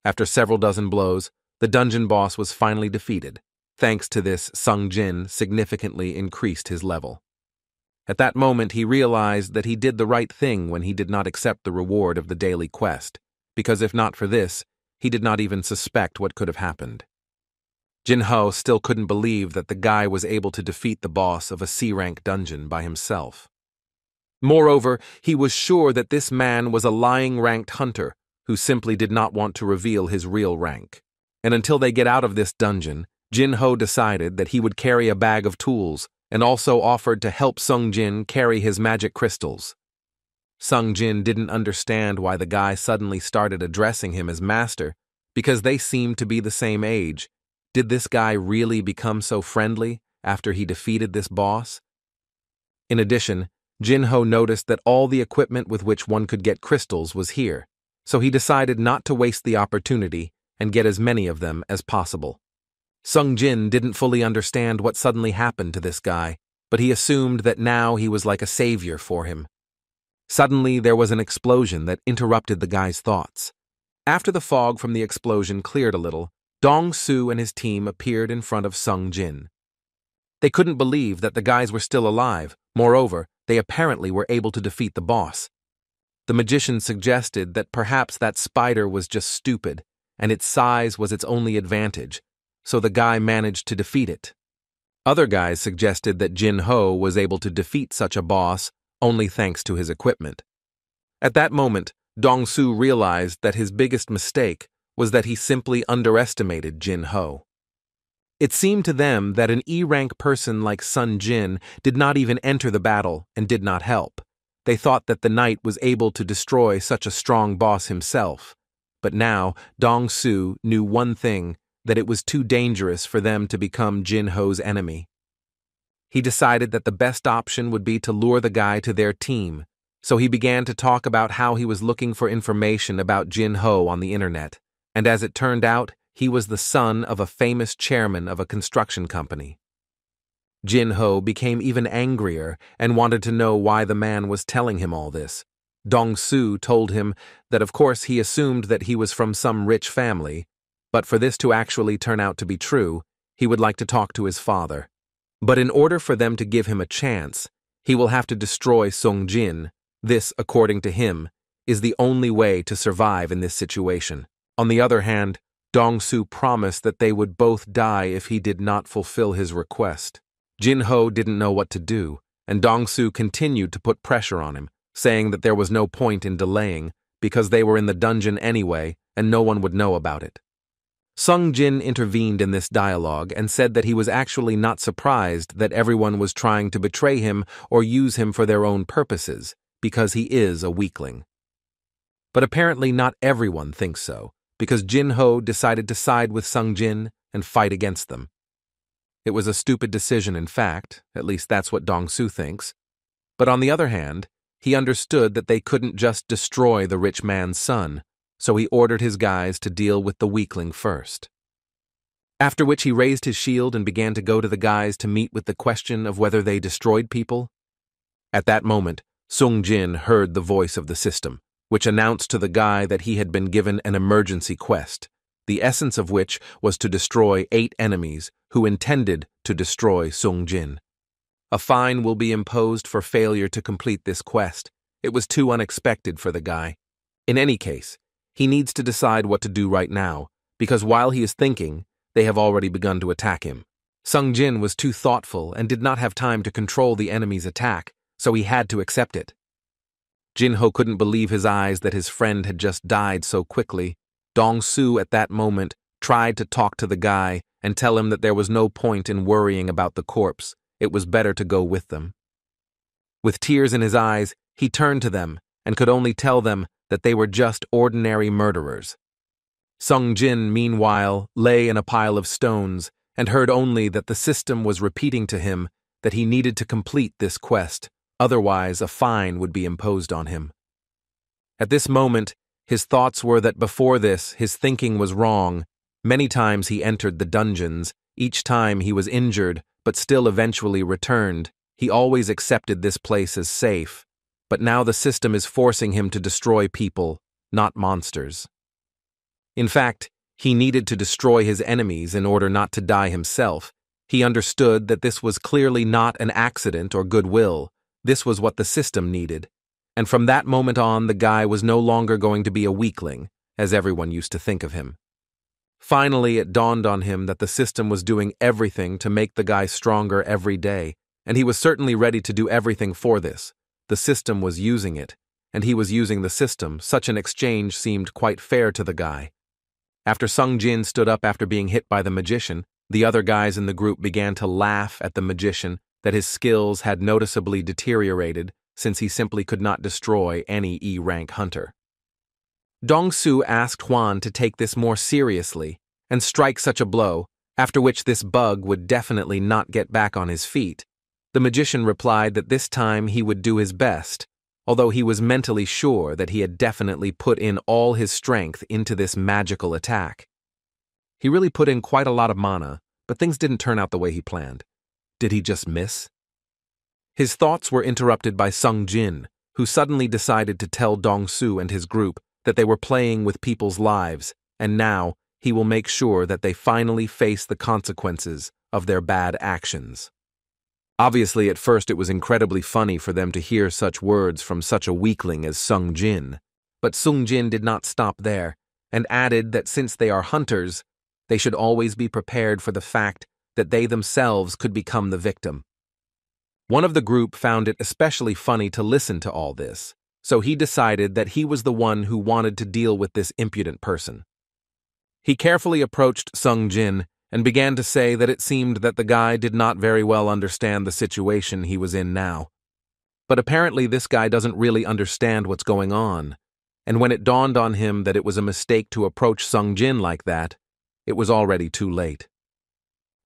After several dozen blows, the dungeon boss was finally defeated. Thanks to this, Sung Jin significantly increased his level. At that moment, he realized that he did the right thing when he did not accept the reward of the daily quest, because if not for this, he did not even suspect what could have happened. Jinho still couldn't believe that the guy was able to defeat the boss of a C-rank dungeon by himself. Moreover, he was sure that this man was a lying ranked hunter who simply did not want to reveal his real rank. And until they get out of this dungeon, Jinho decided that he would carry a bag of tools and also offered to help Sung Jin carry his magic crystals. Sung Jin didn't understand why the guy suddenly started addressing him as master, because they seemed to be the same age. Did this guy really become so friendly after he defeated this boss? In addition, Jinho noticed that all the equipment with which one could get crystals was here, so he decided not to waste the opportunity and get as many of them as possible. Sung Jin didn't fully understand what suddenly happened to this guy, but he assumed that now he was like a savior for him. Suddenly, there was an explosion that interrupted the guy's thoughts. After the fog from the explosion cleared a little, Dong Su and his team appeared in front of Sung Jin. They couldn't believe that the guys were still alive. Moreover, they apparently were able to defeat the boss. The magician suggested that perhaps that spider was just stupid, and its size was its only advantage, so the guy managed to defeat it. Other guys suggested that Jin Ho was able to defeat such a boss only thanks to his equipment. At that moment, Dong Su realized that his biggest mistake was that he simply underestimated Jin Ho. It seemed to them that an E-rank person like Sun Jin did not even enter the battle and did not help. They thought that the knight was able to destroy such a strong boss himself. But now, Dong Su knew one thing, that it was too dangerous for them to become Jin Ho's enemy. He decided that the best option would be to lure the guy to their team, so he began to talk about how he was looking for information about Jin Ho on the internet, and as it turned out, he was the son of a famous chairman of a construction company. Jin Ho became even angrier and wanted to know why the man was telling him all this. Dong Su told him that of course he assumed that he was from some rich family, but for this to actually turn out to be true, he would like to talk to his father. But in order for them to give him a chance, he will have to destroy Sung Jin. This, according to him, is the only way to survive in this situation. On the other hand, Dong Su promised that they would both die if he did not fulfill his request. Jin Ho didn't know what to do, and Dong Su continued to put pressure on him, saying that there was no point in delaying because they were in the dungeon anyway and no one would know about it. Sung Jin intervened in this dialogue and said that he was actually not surprised that everyone was trying to betray him or use him for their own purposes, because he is a weakling. But apparently not everyone thinks so, because Jin Ho decided to side with Sung Jin and fight against them. It was a stupid decision, in fact, at least that's what Dong Su thinks. But on the other hand, he understood that they couldn't just destroy the rich man's son, so he ordered his guys to deal with the weakling first. After which he raised his shield and began to go to the guys to meet with the question of whether they destroyed people. At that moment, Sung Jin heard the voice of the system, which announced to the guy that he had been given an emergency quest, the essence of which was to destroy 8 enemies who intended to destroy Sung Jin. A fine will be imposed for failure to complete this quest. It was too unexpected for the guy. In any case, he needs to decide what to do right now, because while he is thinking, they have already begun to attack him. Sung Jin was too thoughtful and did not have time to control the enemy's attack, so he had to accept it. Jin Ho couldn't believe his eyes that his friend had just died so quickly. Dong Su at that moment tried to talk to the guy and tell him that there was no point in worrying about the corpse. It was better to go with them. With tears in his eyes, he turned to them and could only tell them that they were just ordinary murderers. Sung Jin, meanwhile, lay in a pile of stones and heard only that the system was repeating to him that he needed to complete this quest, otherwise a fine would be imposed on him. At this moment, his thoughts were that before this, his thinking was wrong. Many times he entered the dungeons, each time he was injured, but still eventually returned. He always accepted this place as safe, but now the system is forcing him to destroy people, not monsters. In fact, he needed to destroy his enemies in order not to die himself. He understood that this was clearly not an accident or goodwill. This was what the system needed. And from that moment on, the guy was no longer going to be a weakling, as everyone used to think of him. Finally, it dawned on him that the system was doing everything to make the guy stronger every day, and he was certainly ready to do everything for this. The system was using it, and he was using the system. Such an exchange seemed quite fair to the guy. After Sung Jin stood up after being hit by the magician, the other guys in the group began to laugh at the magician that his skills had noticeably deteriorated since he simply could not destroy any E-rank hunter. Dong Su asked Huan to take this more seriously and strike such a blow, after which this bug would definitely not get back on his feet. The magician replied that this time he would do his best, although he was mentally sure that he had definitely put in all his strength into this magical attack. He really put in quite a lot of mana, but things didn't turn out the way he planned. Did he just miss? His thoughts were interrupted by Sung Jin, who suddenly decided to tell Dong Su and his group that they were playing with people's lives, and now he will make sure that they finally face the consequences of their bad actions. Obviously, at first it was incredibly funny for them to hear such words from such a weakling as Sung Jin. But Sung Jin did not stop there, and added that since they are hunters, they should always be prepared for the fact that they themselves could become the victim. One of the group found it especially funny to listen to all this, so he decided that he was the one who wanted to deal with this impudent person. He carefully approached Sung Jin and began to say that it seemed that the guy did not very well understand the situation he was in now. But apparently this guy doesn't really understand what's going on, and when it dawned on him that it was a mistake to approach Sung Jin like that, it was already too late.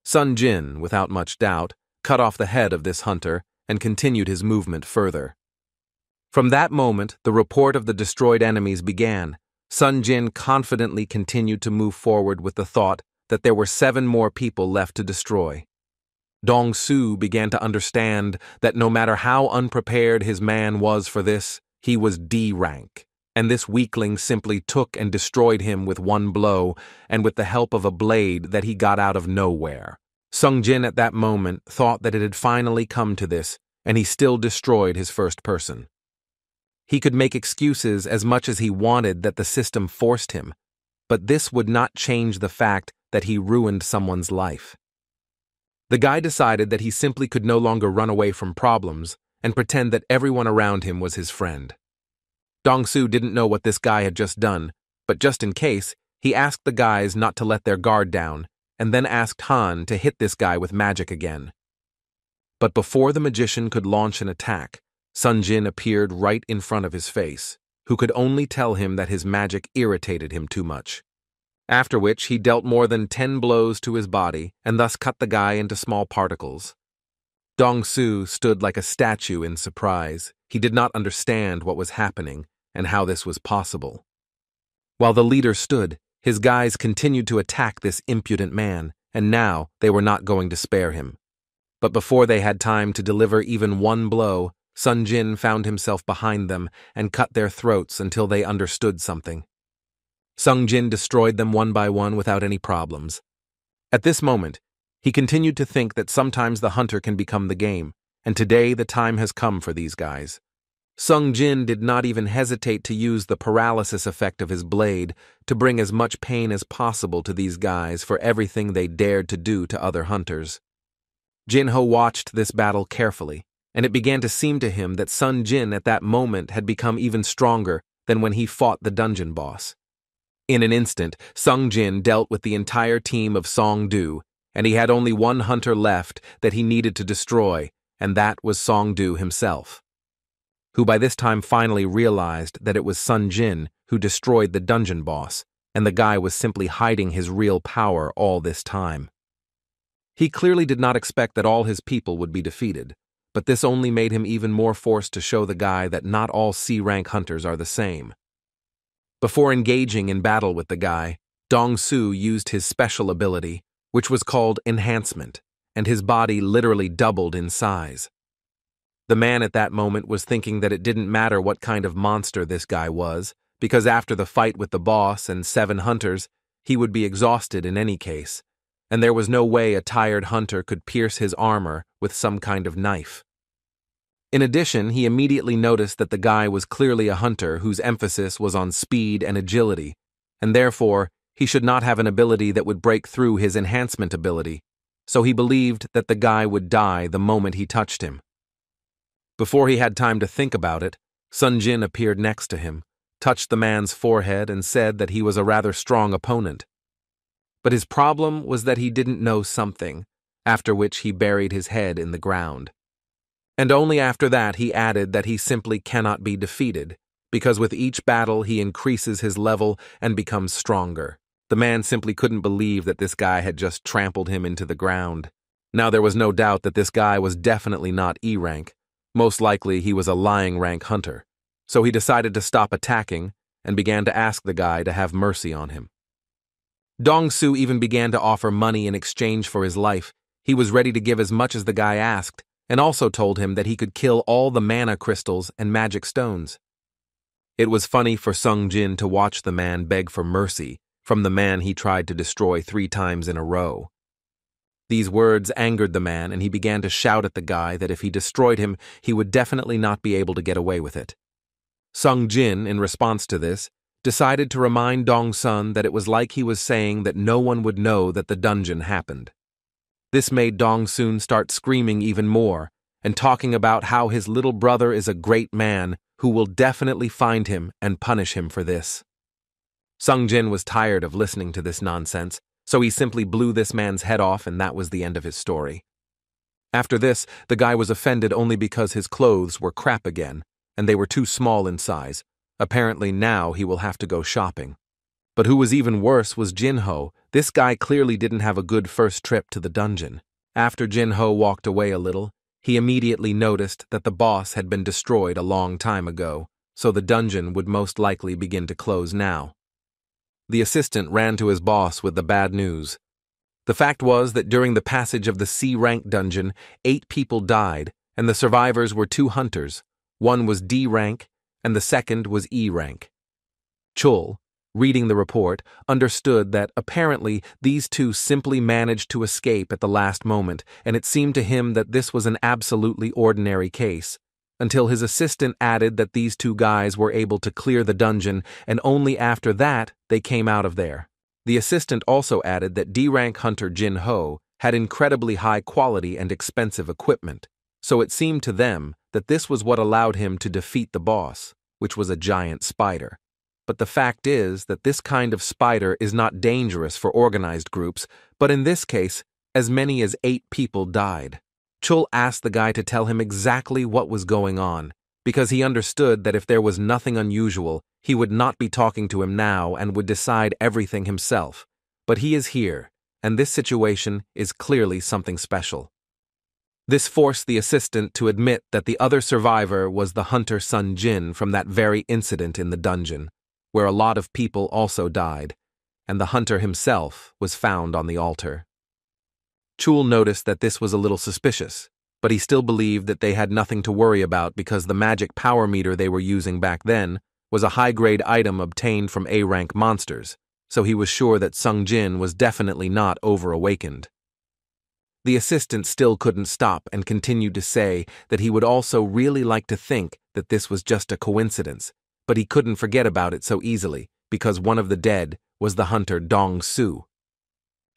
Sung Jin, without much doubt, cut off the head of this hunter and continued his movement further. From that moment, the report of the destroyed enemies began. Sung Jin confidently continued to move forward with the thought that there were 7 more people left to destroy. Dong Su began to understand that no matter how unprepared his man was for this, he was D rank, and this weakling simply took and destroyed him with one blow and with the help of a blade that he got out of nowhere. Sung Jin at that moment thought that it had finally come to this, and he still destroyed his first person. He could make excuses as much as he wanted that the system forced him, but this would not change the fact that he ruined someone's life. The guy decided that he simply could no longer run away from problems and pretend that everyone around him was his friend. Dong Su didn't know what this guy had just done, but just in case, he asked the guys not to let their guard down, and then asked Han to hit this guy with magic again. But before the magician could launch an attack, Sung Jin appeared right in front of his face, who could only tell him that his magic irritated him too much. After which he dealt more than 10 blows to his body and thus cut the guy into small particles. Dong Su stood like a statue in surprise. He did not understand what was happening and how this was possible. While the leader stood, his guys continued to attack this impudent man, and now they were not going to spare him. But before they had time to deliver even one blow, Sung Jin found himself behind them and cut their throats until they understood something. Sung Jin destroyed them one by one without any problems. At this moment, he continued to think that sometimes the hunter can become the game, and today the time has come for these guys. Sung Jin did not even hesitate to use the paralysis effect of his blade to bring as much pain as possible to these guys for everything they dared to do to other hunters. Jinho watched this battle carefully, and it began to seem to him that Sung Jin at that moment had become even stronger than when he fought the dungeon boss. In an instant, Sung Jin dealt with the entire team of Song Du, and he had only one hunter left that he needed to destroy, and that was Song Du himself, who by this time finally realized that it was Sung Jin who destroyed the dungeon boss, and the guy was simply hiding his real power all this time. He clearly did not expect that all his people would be defeated, but this only made him even more forced to show the guy that not all C-rank hunters are the same. Before engaging in battle with the guy, Dong Su used his special ability, which was called Enhancement, and his body literally doubled in size. The man at that moment was thinking that it didn't matter what kind of monster this guy was, because after the fight with the boss and 7 hunters, he would be exhausted in any case, and there was no way a tired hunter could pierce his armor with some kind of knife. In addition, he immediately noticed that the guy was clearly a hunter whose emphasis was on speed and agility, and therefore he should not have an ability that would break through his enhancement ability, so he believed that the guy would die the moment he touched him. Before he had time to think about it, Sung Jin appeared next to him, touched the man's forehead, and said that he was a rather strong opponent. But his problem was that he didn't know something, after which he buried his head in the ground. And only after that he added that he simply cannot be defeated, because with each battle he increases his level and becomes stronger. The man simply couldn't believe that this guy had just trampled him into the ground. Now there was no doubt that this guy was definitely not E-rank. Most likely he was a lying rank hunter. So he decided to stop attacking and began to ask the guy to have mercy on him. Dong Su even began to offer money in exchange for his life. He was ready to give as much as the guy asked, and also told him that he could kill all the mana crystals and magic stones. It was funny for Sung Jin to watch the man beg for mercy from the man he tried to destroy 3 times in a row. These words angered the man, and he began to shout at the guy that if he destroyed him, he would definitely not be able to get away with it. Sung Jin, in response to this, decided to remind Dong Sun that it was like he was saying that no one would know that the dungeon happened. This made Dong Sun start screaming even more, and talking about how his little brother is a great man who will definitely find him and punish him for this. Sung Jin was tired of listening to this nonsense, so he simply blew this man's head off, and that was the end of his story. After this, the guy was offended only because his clothes were crap again, and they were too small in size. Apparently now he will have to go shopping. But who was even worse was Jin-ho. This guy clearly didn't have a good first trip to the dungeon. After Jin-ho walked away a little, he immediately noticed that the boss had been destroyed a long time ago, so the dungeon would most likely begin to close now. The assistant ran to his boss with the bad news. The fact was that during the passage of the C-rank dungeon, 8 people died, and the survivors were 2 hunters. One was D rank, and the second was E rank. Chul, reading the report, understood that apparently these 2 simply managed to escape at the last moment, and it seemed to him that this was an absolutely ordinary case, until his assistant added that these 2 guys were able to clear the dungeon, and only after that they came out of there. The assistant also added that D-rank hunter Jin-ho had incredibly high quality and expensive equipment, so it seemed to them that this was what allowed him to defeat the boss, which was a giant spider. But the fact is that this kind of spider is not dangerous for organized groups, but in this case, as many as 8 people died. Chul asked the guy to tell him exactly what was going on, because he understood that if there was nothing unusual, he would not be talking to him now and would decide everything himself. But he is here, and this situation is clearly something special. This forced the assistant to admit that the other survivor was the hunter Sun Jin from that very incident in the dungeon, where a lot of people also died, and the hunter himself was found on the altar. Chul noticed that this was a little suspicious, but he still believed that they had nothing to worry about because the magic power meter they were using back then was a high-grade item obtained from A-rank monsters, so he was sure that Sung Jin was definitely not over-awakened. The assistant still couldn't stop and continued to say that he would also really like to think that this was just a coincidence, but he couldn't forget about it so easily because one of the dead was the hunter Dong Su.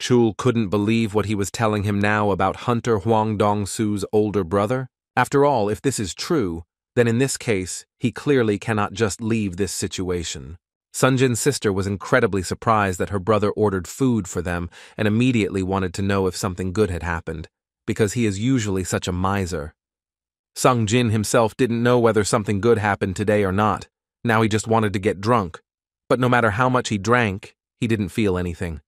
Chul couldn't believe what he was telling him now about Hunter Huang Dong-su's older brother. After all, if this is true, then in this case, he clearly cannot just leave this situation. Sunjin's sister was incredibly surprised that her brother ordered food for them and immediately wanted to know if something good had happened, because he is usually such a miser. Sung Jin himself didn't know whether something good happened today or not. Now he just wanted to get drunk. But no matter how much he drank, he didn't feel anything.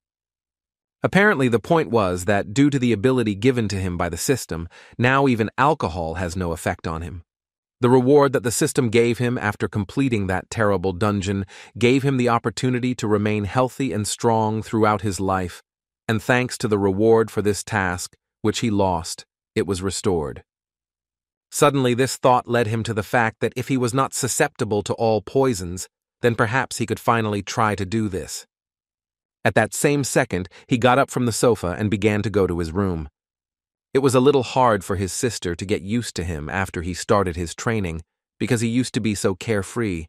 Apparently the point was that due to the ability given to him by the system, now even alcohol has no effect on him. The reward that the system gave him after completing that terrible dungeon gave him the opportunity to remain healthy and strong throughout his life, and thanks to the reward for this task, which he lost, it was restored. Suddenly this thought led him to the fact that if he was not susceptible to all poisons, then perhaps he could finally try to do this. At that same second, he got up from the sofa and began to go to his room. It was a little hard for his sister to get used to him after he started his training, because he used to be so carefree,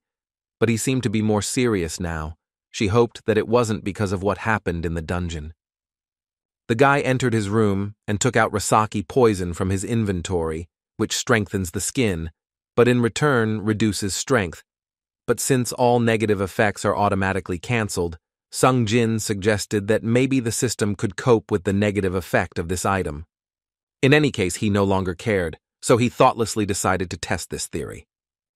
but he seemed to be more serious now. She hoped that it wasn't because of what happened in the dungeon. The guy entered his room and took out Rasaki poison from his inventory, which strengthens the skin, but in return reduces strength. But since all negative effects are automatically cancelled, Sung Jin suggested that maybe the system could cope with the negative effect of this item. In any case, he no longer cared, so he thoughtlessly decided to test this theory.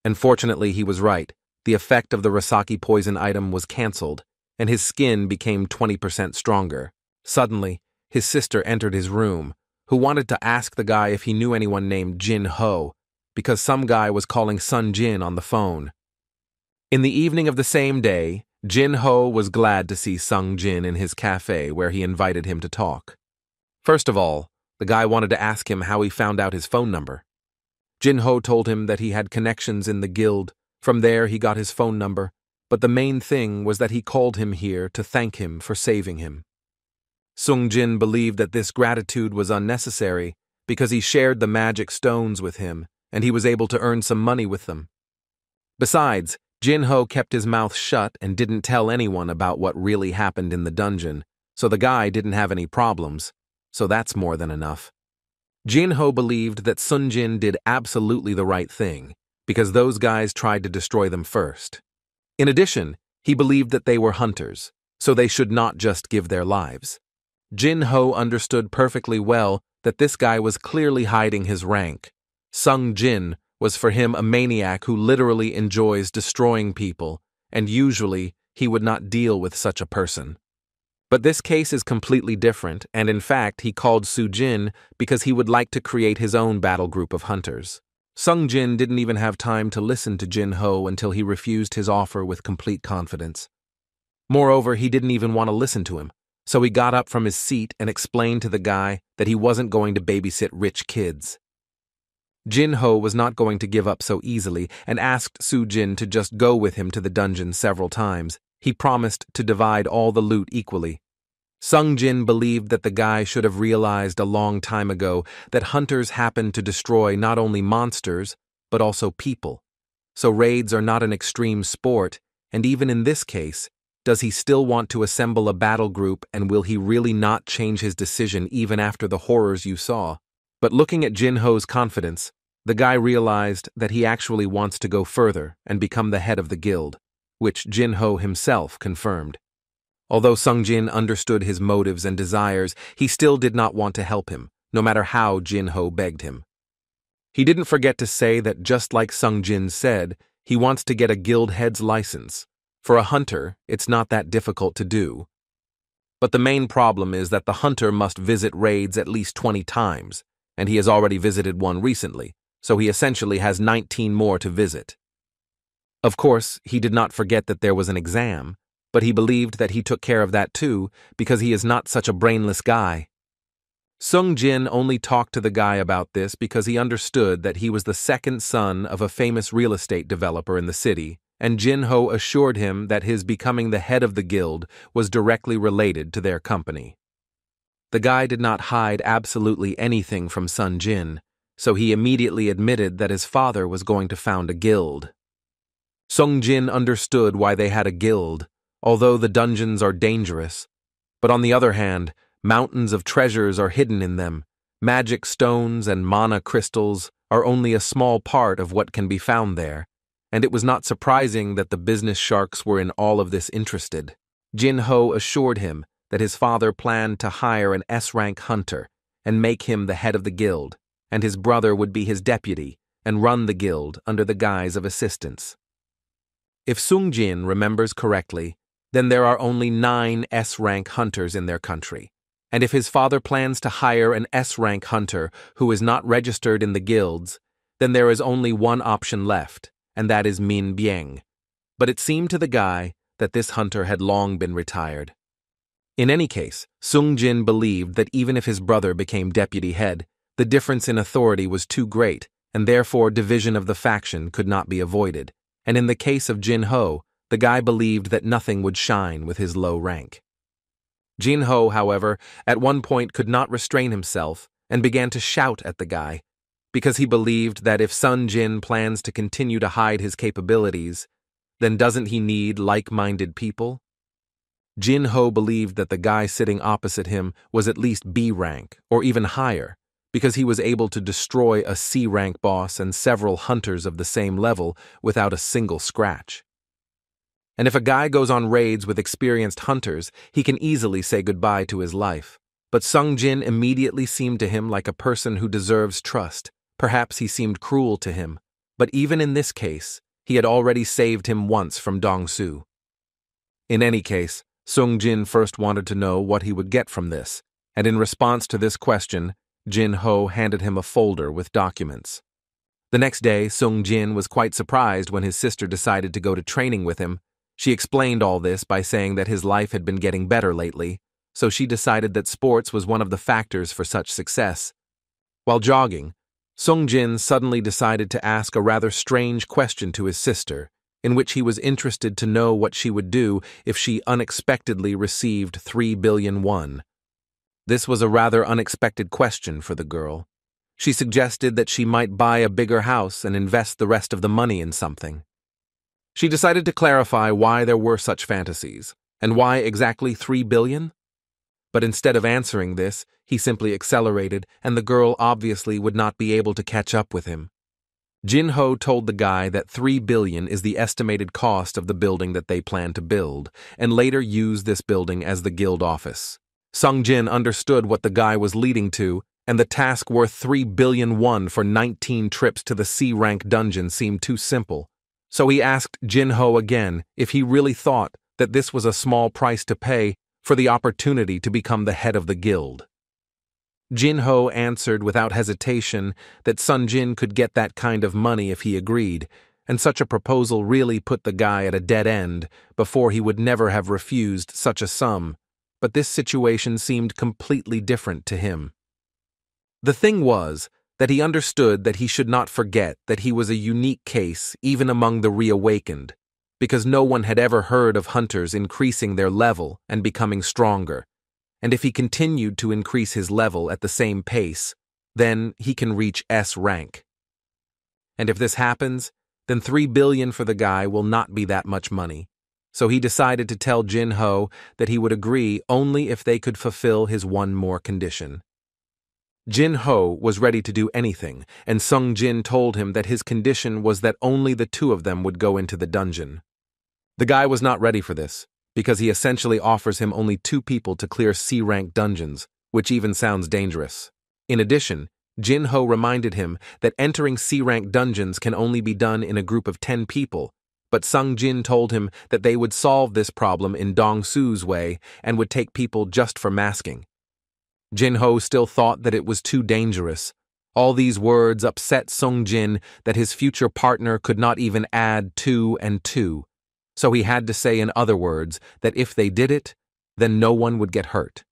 And fortunately, he was right. The effect of the Rasaki poison item was cancelled, and his skin became 20% stronger. Suddenly, his sister entered his room, who wanted to ask the guy if he knew anyone named Jin-ho, because some guy was calling Sun Jin on the phone. In the evening of the same day, Jin-ho was glad to see Sung Jin in his cafe where he invited him to talk. First of all, the guy wanted to ask him how he found out his phone number. Jin-ho told him that he had connections in the guild. From there he got his phone number, but the main thing was that he called him here to thank him for saving him. Sung Jin believed that this gratitude was unnecessary because he shared the magic stones with him and he was able to earn some money with them. Besides, Jin Ho kept his mouth shut and didn't tell anyone about what really happened in the dungeon, so the guy didn't have any problems, so that's more than enough. Jin Ho believed that Sun Jin did absolutely the right thing, because those guys tried to destroy them first. In addition, he believed that they were hunters, so they should not just give their lives. Jin Ho understood perfectly well that this guy was clearly hiding his rank. Sung Jin was for him a maniac who literally enjoys destroying people, and usually he would not deal with such a person. But this case is completely different, and in fact he called Su Jin because he would like to create his own battle group of hunters. Sung Jin didn't even have time to listen to Jin Ho until he refused his offer with complete confidence. Moreover, he didn't even want to listen to him, so he got up from his seat and explained to the guy that he wasn't going to babysit rich kids. Jin Ho was not going to give up so easily and asked Su Jin to just go with him to the dungeon several times. He promised to divide all the loot equally. Sung Jin believed that the guy should have realized a long time ago that hunters happen to destroy not only monsters, but also people. So raids are not an extreme sport, and even in this case, does he still want to assemble a battle group, and will he really not change his decision even after the horrors you saw? But looking at Jin Ho's confidence, the guy realized that he actually wants to go further and become the head of the guild, which Jin Ho himself confirmed. Although Sung Jin understood his motives and desires, he still did not want to help him, no matter how Jin Ho begged him. He didn't forget to say that just like Sung Jin said, he wants to get a guild head's license. For a hunter, it's not that difficult to do. But the main problem is that the hunter must visit raids at least 20 times, and he has already visited one recently, so he essentially has 19 more to visit. Of course, he did not forget that there was an exam, but he believed that he took care of that too because he is not such a brainless guy. Sung Jin only talked to the guy about this because he understood that he was the second son of a famous real estate developer in the city, and Jin Ho assured him that his becoming the head of the guild was directly related to their company. The guy did not hide absolutely anything from Sun Jin, so he immediately admitted that his father was going to found a guild. Sung Jin understood why they had a guild, although the dungeons are dangerous. But on the other hand, mountains of treasures are hidden in them. Magic stones and mana crystals are only a small part of what can be found there, and it was not surprising that the business sharks were in all of this interested. Jin Ho assured him that his father planned to hire an S-rank hunter and make him the head of the guild, and his brother would be his deputy and run the guild under the guise of assistants. If Sung Jin remembers correctly, then there are only 9 S-rank hunters in their country, and if his father plans to hire an S-rank hunter who is not registered in the guilds, then there is only one option left, and that is Min Bieng. But it seemed to the guy that this hunter had long been retired. In any case, Sung Jin believed that even if his brother became deputy head, the difference in authority was too great, and therefore division of the faction could not be avoided. And in the case of Jin Ho, the guy believed that nothing would shine with his low rank. Jin Ho, however, at one point could not restrain himself and began to shout at the guy, because he believed that if Sun Jin plans to continue to hide his capabilities, then doesn't he need like-minded people? Jin Ho believed that the guy sitting opposite him was at least B rank, or even higher, because he was able to destroy a C rank boss and several hunters of the same level without a single scratch. And if a guy goes on raids with experienced hunters, he can easily say goodbye to his life. But Sung Jin immediately seemed to him like a person who deserves trust. Perhaps he seemed cruel to him, but even in this case, he had already saved him once from Dong Su. In any case, Sung Jin first wanted to know what he would get from this, and in response to this question, Jin Ho handed him a folder with documents. The next day, Sung Jin was quite surprised when his sister decided to go to training with him. She explained all this by saying that his life had been getting better lately, so she decided that sports was one of the factors for such success. While jogging, Sung Jin suddenly decided to ask a rather strange question to his sister, in which he was interested to know what she would do if she unexpectedly received 3 billion won. This was a rather unexpected question for the girl. She suggested that she might buy a bigger house and invest the rest of the money in something. She decided to clarify why there were such fantasies, and why exactly 3 billion? But instead of answering this, he simply accelerated, and the girl obviously would not be able to catch up with him. Jin-ho told the guy that 3 billion is the estimated cost of the building that they plan to build, and later used this building as the guild office. Sung-jin understood what the guy was leading to, and the task worth 3 billion won for 19 trips to the C-rank dungeon seemed too simple. So he asked Jin-ho again if he really thought that this was a small price to pay for the opportunity to become the head of the guild. Jin-ho answered without hesitation that Sun-jin could get that kind of money if he agreed, and such a proposal really put the guy at a dead end. Before, he would never have refused such a sum, but this situation seemed completely different to him. The thing was that he understood that he should not forget that he was a unique case even among the reawakened, because no one had ever heard of hunters increasing their level and becoming stronger, and if he continued to increase his level at the same pace, then he can reach S rank. And if this happens, then 3 billion for the guy will not be that much money, so he decided to tell Jin-ho that he would agree only if they could fulfill his one more condition. Jin-ho was ready to do anything, and Sung-jin told him that his condition was that only the two of them would go into the dungeon. The guy was not ready for this, because he essentially offers him only 2 people to clear C-rank dungeons, which even sounds dangerous. In addition, Jin-ho reminded him that entering C-rank dungeons can only be done in a group of 10 people, but Sung-jin told him that they would solve this problem in Dong-su's way and would take people just for masking. Jin-ho still thought that it was too dangerous. All these words upset Sung-jin that his future partner could not even add 2 and 2, so he had to say in other words that if they did it, then no one would get hurt.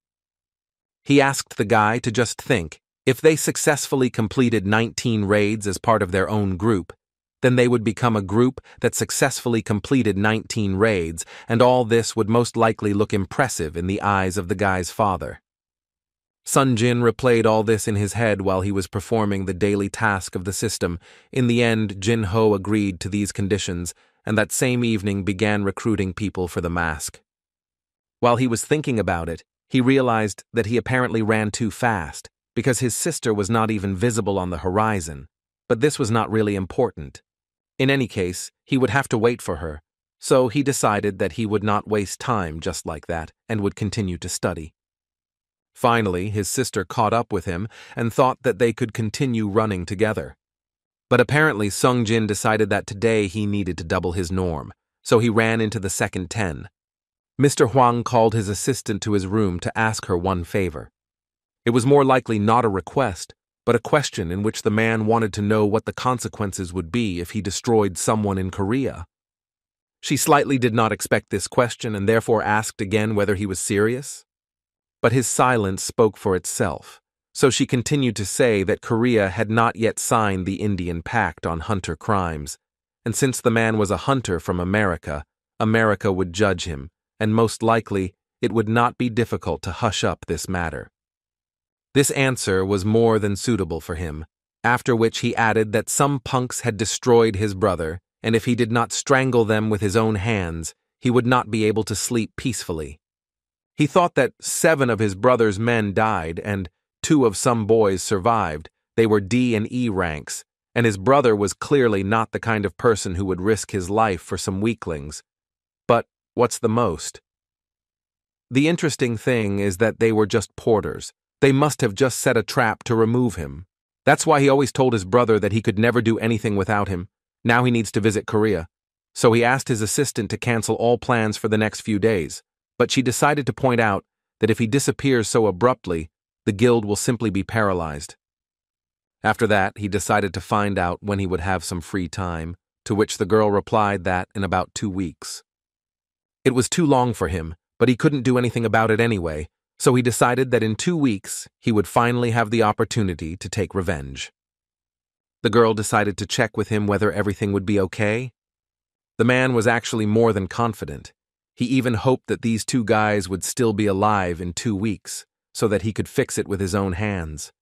He asked the guy to just think, if they successfully completed 19 raids as part of their own group, then they would become a group that successfully completed 19 raids, and all this would most likely look impressive in the eyes of the guy's father. Sun-jin replayed all this in his head while he was performing the daily task of the system. In the end, Jin-ho agreed to these conditions, and that same evening began recruiting people for the mask. While he was thinking about it, he realized that he apparently ran too fast, because his sister was not even visible on the horizon, but this was not really important. In any case, he would have to wait for her, so he decided that he would not waste time just like that and would continue to study. Finally, his sister caught up with him and thought that they could continue running together. But apparently Sung-jin decided that today he needed to double his norm, so he ran into the second 10. Mr. Huang called his assistant to his room to ask her one favor. It was more likely not a request, but a question in which the man wanted to know what the consequences would be if he destroyed someone in Korea. She slightly did not expect this question and therefore asked again whether he was serious. But his silence spoke for itself, so she continued to say that Korea had not yet signed the Indian Pact on hunter crimes, and since the man was a hunter from America, America would judge him, and most likely it would not be difficult to hush up this matter. This answer was more than suitable for him, after which he added that some punks had destroyed his brother, and if he did not strangle them with his own hands, he would not be able to sleep peacefully. He thought that 7 of his brother's men died and 2 of some boys survived. They were D and E ranks, and his brother was clearly not the kind of person who would risk his life for some weaklings. But what's the most? The interesting thing is that they were just porters. They must have just set a trap to remove him. That's why he always told his brother that he could never do anything without him. Now he needs to visit Korea. So he asked his assistant to cancel all plans for the next few days. But she decided to point out that if he disappears so abruptly, the guild will simply be paralyzed. After that, he decided to find out when he would have some free time, to which the girl replied that in about 2 weeks. It was too long for him, but he couldn't do anything about it anyway, so he decided that in 2 weeks he would finally have the opportunity to take revenge. The girl decided to check with him whether everything would be okay. The man was actually more than confident. He even hoped that these 2 guys would still be alive in 2 weeks, so that he could fix it with his own hands.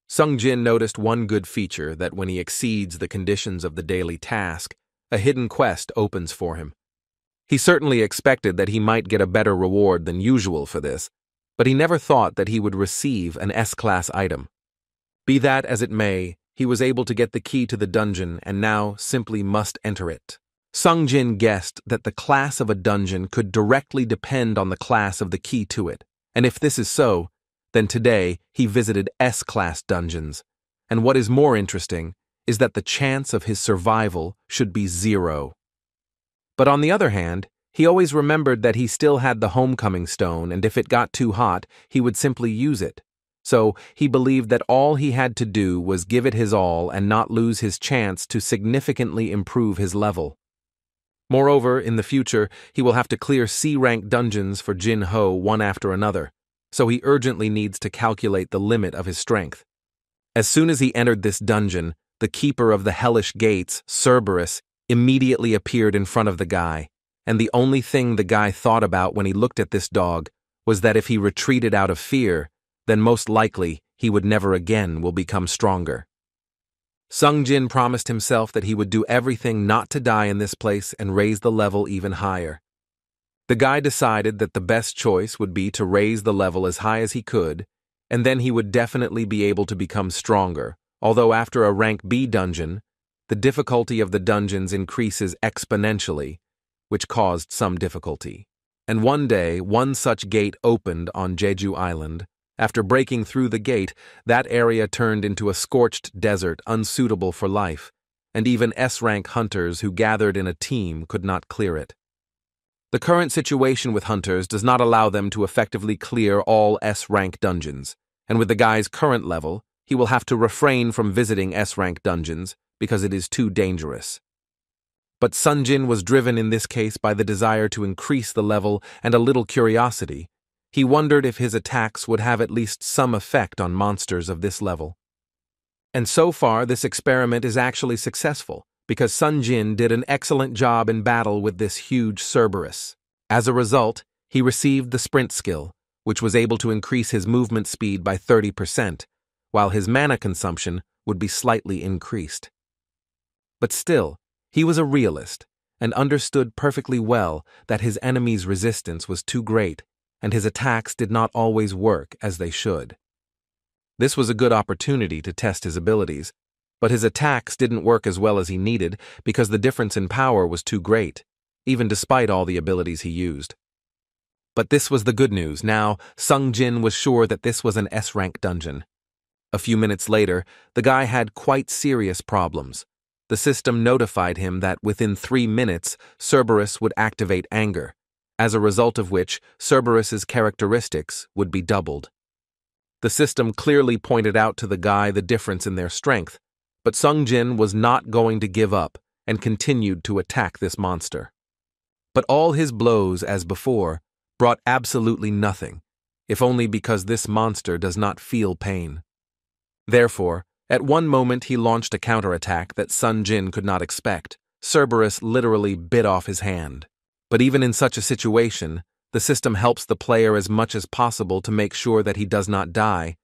Sung Jin noticed one good feature, that when he exceeds the conditions of the daily task, a hidden quest opens for him. He certainly expected that he might get a better reward than usual for this, but he never thought that he would receive an S-class item. Be that as it may, he was able to get the key to the dungeon and now simply must enter it. Sung Jin guessed that the class of a dungeon could directly depend on the class of the key to it, and if this is so, then today he visited S-class dungeons, and what is more interesting is that the chance of his survival should be 0. But on the other hand, he always remembered that he still had the homecoming stone, and if it got too hot, he would simply use it. So he believed that all he had to do was give it his all and not lose his chance to significantly improve his level. Moreover, in the future, he will have to clear C-rank dungeons for Jin Ho one after another, so he urgently needs to calculate the limit of his strength. As soon as he entered this dungeon, the keeper of the hellish gates, Cerberus, immediately appeared in front of the guy, and the only thing the guy thought about when he looked at this dog was that if he retreated out of fear, then most likely he would never again will become stronger. Sung Jin promised himself that he would do everything not to die in this place and raise the level even higher. The guy decided that the best choice would be to raise the level as high as he could, and then he would definitely be able to become stronger, although after a rank B dungeon, the difficulty of the dungeons increases exponentially, which caused some difficulty. And one day, one such gate opened on Jeju Island. After breaking through the gate, that area turned into a scorched desert unsuitable for life, and even S-rank hunters who gathered in a team could not clear it. The current situation with hunters does not allow them to effectively clear all S-rank dungeons, and with the guy's current level, he will have to refrain from visiting S-rank dungeons because it is too dangerous. But Sung Jin was driven in this case by the desire to increase the level and a little curiosity. He wondered if his attacks would have at least some effect on monsters of this level. And so far, this experiment is actually successful, because Sung Jin did an excellent job in battle with this huge Cerberus. As a result, he received the sprint skill, which was able to increase his movement speed by 30%, while his mana consumption would be slightly increased. But still, he was a realist, and understood perfectly well that his enemy's resistance was too great, and his attacks did not always work as they should. This was a good opportunity to test his abilities, but his attacks didn't work as well as he needed because the difference in power was too great, even despite all the abilities he used. But this was the good news. Now, Sung Jin was sure that this was an S-rank dungeon. A few minutes later, the guy had quite serious problems. The system notified him that within 3 minutes, Cerberus would activate anger, as a result of which Cerberus's characteristics would be doubled. The system clearly pointed out to the guy the difference in their strength, but Sung Jin was not going to give up and continued to attack this monster. But all his blows, as before, brought absolutely nothing, if only because this monster does not feel pain. Therefore, at one moment he launched a counterattack that Sung Jin could not expect. Cerberus literally bit off his hand. But even in such a situation, the system helps the player as much as possible to make sure that he does not die,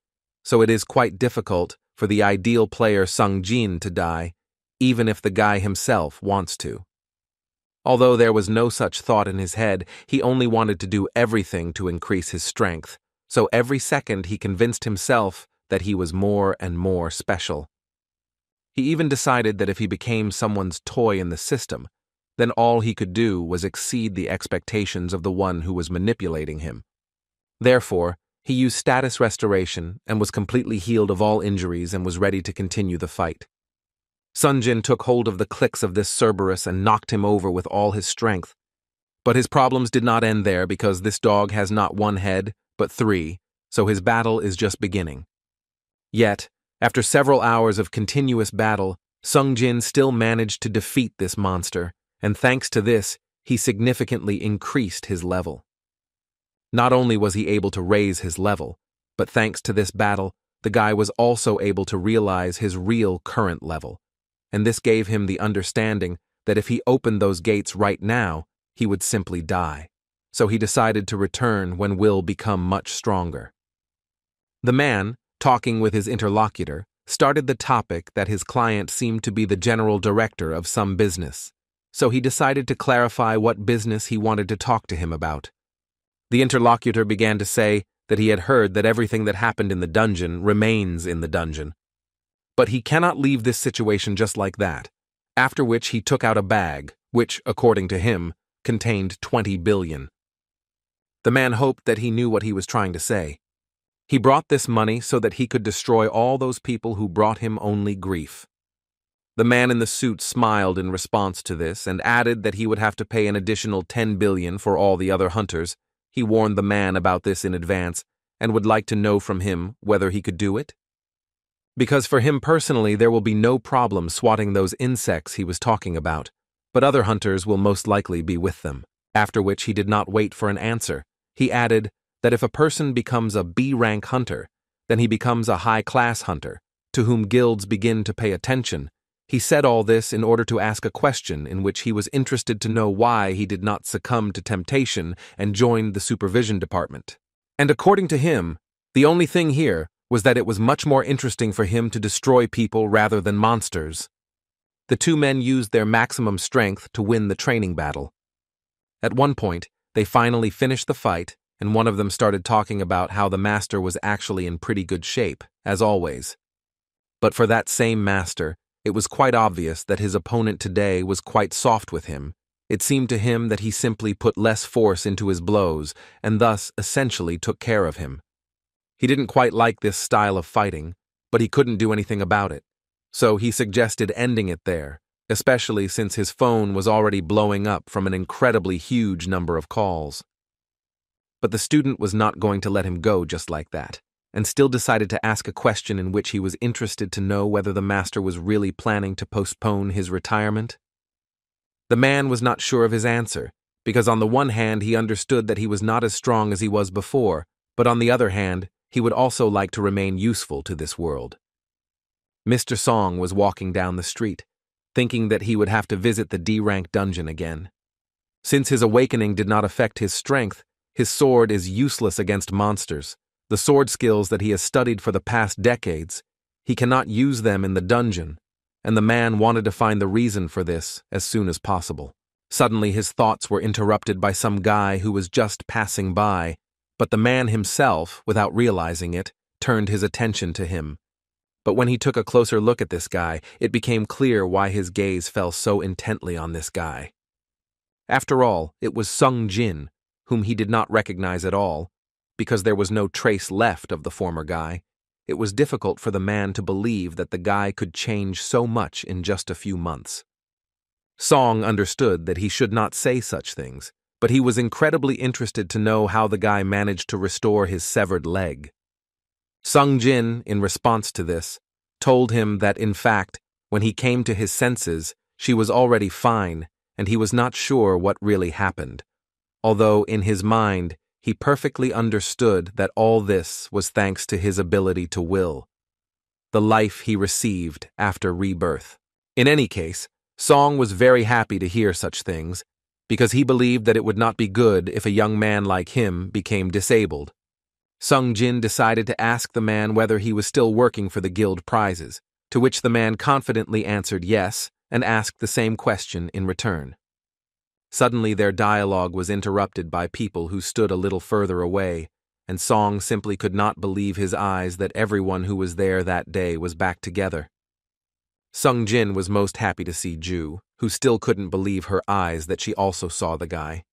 so it is quite difficult for the ideal player Sung Jin to die, even if the guy himself wants to. Although there was no such thought in his head, he only wanted to do everything to increase his strength, so every second he convinced himself that he was more and more special. He even decided that if he became someone's toy in the system, then all he could do was exceed the expectations of the one who was manipulating him. Therefore, he used status restoration and was completely healed of all injuries and was ready to continue the fight. Sung Jin took hold of the clicks of this Cerberus and knocked him over with all his strength. But his problems did not end there because this dog has not 1 head, but 3, so his battle is just beginning. Yet, after several hours of continuous battle, Sung Jin still managed to defeat this monster, and thanks to this, he significantly increased his level. Not only was he able to raise his level, but thanks to this battle, the guy was also able to realize his real current level, and this gave him the understanding that if he opened those gates right now, he would simply die. So he decided to return when will become much stronger. The man, talking with his interlocutor, started the topic that his client seemed to be the general director of some business, so he decided to clarify what business he wanted to talk to him about. The interlocutor began to say that he had heard that everything that happened in the dungeon remains in the dungeon. But he cannot leave this situation just like that, after which he took out a bag, which, according to him, contained 20 billion. The man hoped that he knew what he was trying to say. He brought this money so that he could destroy all those people who brought him only grief. The man in the suit smiled in response to this and added that he would have to pay an additional 10 billion for all the other hunters. He warned the man about this in advance and would like to know from him whether he could do it. Because for him personally, there will be no problem swatting those insects he was talking about, but other hunters will most likely be with them. After which he did not wait for an answer. He added that if a person becomes a B-rank hunter, then he becomes a high-class hunter, to whom guilds begin to pay attention. He said all this in order to ask a question in which he was interested to know why he did not succumb to temptation and join the supervision department. And according to him, the only thing here was that it was much more interesting for him to destroy people rather than monsters. The two men used their maximum strength to win the training battle. At one point, they finally finished the fight, and one of them started talking about how the master was actually in pretty good shape, as always. But for that same master, it was quite obvious that his opponent today was quite soft with him. It seemed to him that he simply put less force into his blows, and thus essentially took care of him. He didn't quite like this style of fighting, but he couldn't do anything about it. So he suggested ending it there, especially since his phone was already blowing up from an incredibly huge number of calls. But the student was not going to let him go just like that, and still decided to ask a question in which he was interested to know whether the master was really planning to postpone his retirement. The man was not sure of his answer, because on the one hand he understood that he was not as strong as he was before, but on the other hand, he would also like to remain useful to this world. Mr. Song was walking down the street, thinking that he would have to visit the D-rank dungeon again. Since his awakening did not affect his strength, his sword is useless against monsters. The sword skills that he has studied for the past decades, he cannot use them in the dungeon, and the man wanted to find the reason for this as soon as possible. Suddenly his thoughts were interrupted by some guy who was just passing by, but the man himself, without realizing it, turned his attention to him. But when he took a closer look at this guy, it became clear why his gaze fell so intently on this guy. After all, it was Sung Jin, whom he did not recognize at all. Because there was no trace left of the former guy, it was difficult for the man to believe that the guy could change so much in just a few months. Song understood that he should not say such things, but he was incredibly interested to know how the guy managed to restore his severed leg. Sung Jin, in response to this, told him that in fact, when he came to his senses, she was already fine, and he was not sure what really happened, although in his mind, he perfectly understood that all this was thanks to his ability to will, the life he received after rebirth. In any case, Song was very happy to hear such things, because he believed that it would not be good if a young man like him became disabled. Sung Jin decided to ask the man whether he was still working for the guild prizes, to which the man confidently answered yes and asked the same question in return. Suddenly their dialogue was interrupted by people who stood a little further away, and Song simply could not believe his eyes that everyone who was there that day was back together. Sung Jin was most happy to see Ju, who still couldn't believe her eyes that she also saw the guy.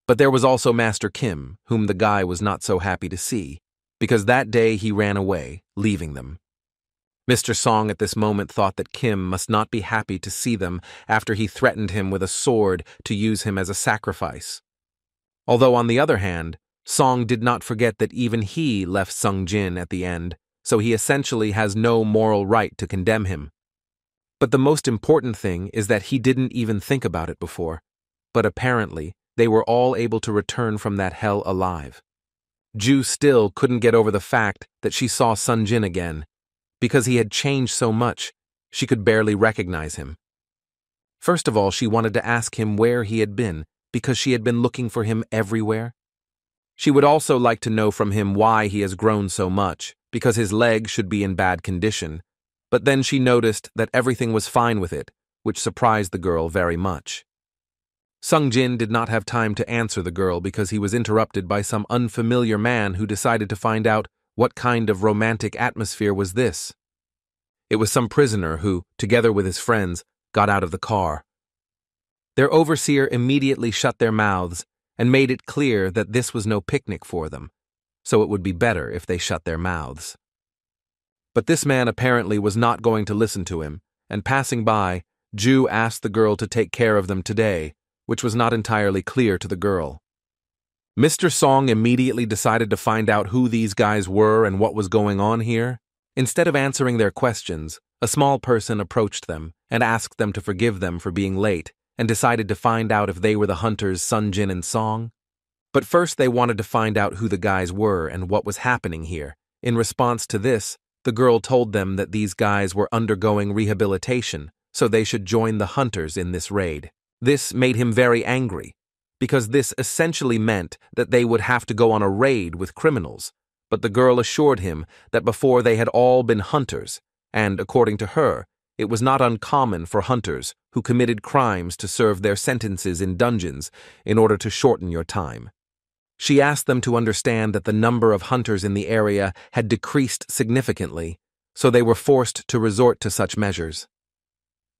But there was also Master Kim, whom the guy was not so happy to see, because that day he ran away, leaving them. Mr. Song at this moment thought that Kim must not be happy to see them after he threatened him with a sword to use him as a sacrifice. Although on the other hand, Song did not forget that even he left Sung Jin at the end, so he essentially has no moral right to condemn him. But the most important thing is that he didn't even think about it before, but apparently they were all able to return from that hell alive. Ju still couldn't get over the fact that she saw Sung Jin again. Because he had changed so much, she could barely recognize him. First of all, she wanted to ask him where he had been, because she had been looking for him everywhere. She would also like to know from him why he has grown so much, because his leg should be in bad condition, but then she noticed that everything was fine with it, which surprised the girl very much. Sung-jin did not have time to answer the girl because he was interrupted by some unfamiliar man who decided to find out what kind of romantic atmosphere was this. It was some prisoner who, together with his friends, got out of the car. Their overseer immediately shut their mouths and made it clear that this was no picnic for them, so it would be better if they shut their mouths. But this man apparently was not going to listen to him, and passing by, Ju asked the girl to take care of them today, which was not entirely clear to the girl. Mr. Song immediately decided to find out who these guys were and what was going on here. Instead of answering their questions, a small person approached them and asked them to forgive them for being late and decided to find out if they were the hunters Sun-jin and Song. But first they wanted to find out who the guys were and what was happening here. In response to this, the girl told them that these guys were undergoing rehabilitation, so they should join the hunters in this raid. This made him very angry, because this essentially meant that they would have to go on a raid with criminals, but the girl assured him that before they had all been hunters, and according to her, it was not uncommon for hunters who committed crimes to serve their sentences in dungeons in order to shorten your time. She asked them to understand that the number of hunters in the area had decreased significantly, so they were forced to resort to such measures.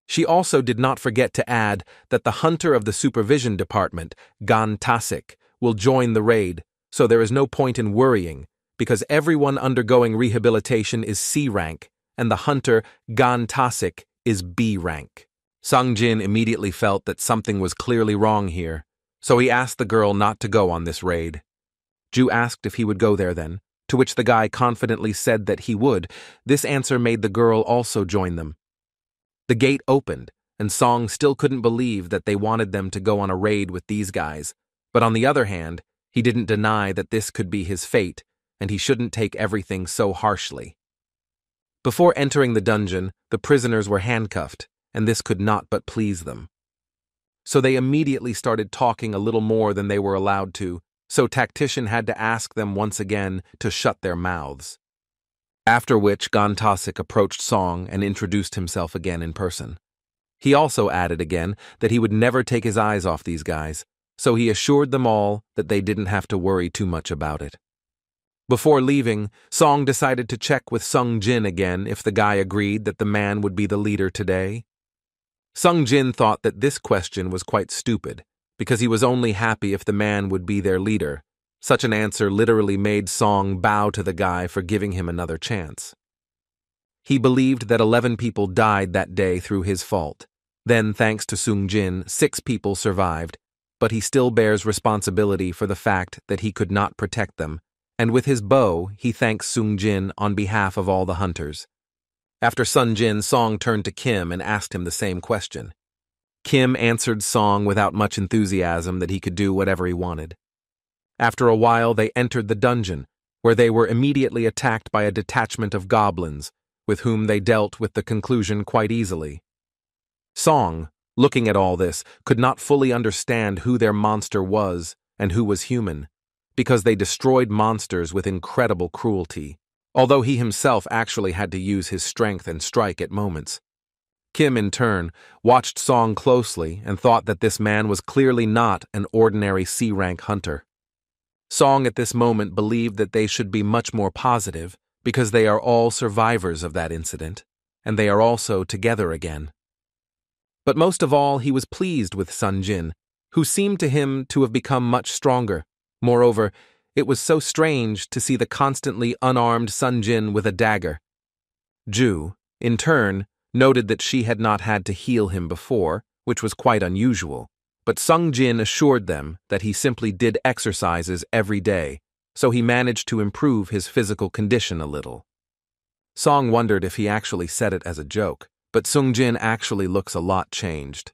She also did not forget to add that the hunter of the supervision department, Gan Tasik, will join the raid, so there is no point in worrying, because everyone undergoing rehabilitation is C rank, and the hunter, Gan Tasik, is B rank. Sung-jin immediately felt that something was clearly wrong here, so he asked the girl not to go on this raid. Ju asked if he would go there then, to which the guy confidently said that he would. This answer made the girl also join them. The gate opened, and Song still couldn't believe that they wanted them to go on a raid with these guys, but on the other hand, he didn't deny that this could be his fate, and he shouldn't take everything so harshly. Before entering the dungeon, the prisoners were handcuffed, and this could not but please them. So they immediately started talking a little more than they were allowed to, so Tactician had to ask them once again to shut their mouths. After which Gan Tasik approached Song and introduced himself again in person. He also added again that he would never take his eyes off these guys, so he assured them all that they didn't have to worry too much about it. Before leaving, Song decided to check with Sung-jin again if the guy agreed that the man would be the leader today. Sung-jin thought that this question was quite stupid, because he was only happy if the man would be their leader. Such an answer literally made Song bow to the guy for giving him another chance. He believed that 11 people died that day through his fault. Then, thanks to Sung-jin, 6 people survived, but he still bears responsibility for the fact that he could not protect them, and with his bow, he thanks Sung-jin on behalf of all the hunters. After Sun-jin, Song turned to Kim and asked him the same question. Kim answered Song without much enthusiasm that he could do whatever he wanted. After a while, they entered the dungeon, where they were immediately attacked by a detachment of goblins, with whom they dealt with the conclusion quite easily. Song, looking at all this, could not fully understand who their monster was and who was human, because they destroyed monsters with incredible cruelty, although he himself actually had to use his strength and strike at moments. Kim, in turn, watched Song closely and thought that this man was clearly not an ordinary C-rank hunter. Song at this moment believed that they should be much more positive because they are all survivors of that incident, and they are also together again. But most of all, he was pleased with Sun-jin, who seemed to him to have become much stronger. Moreover, it was so strange to see the constantly unarmed Sun-jin with a dagger. Ju, in turn, noted that she had not had to heal him before, which was quite unusual. But Sung-jin assured them that he simply did exercises every day, so he managed to improve his physical condition a little. Song wondered if he actually said it as a joke, but Sung-jin actually looks a lot changed.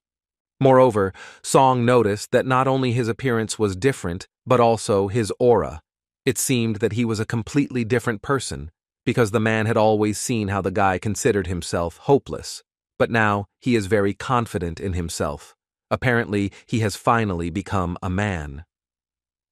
Moreover, Song noticed that not only his appearance was different, but also his aura. It seemed that he was a completely different person, because the man had always seen how the guy considered himself hopeless, but now he is very confident in himself. Apparently, he has finally become a man.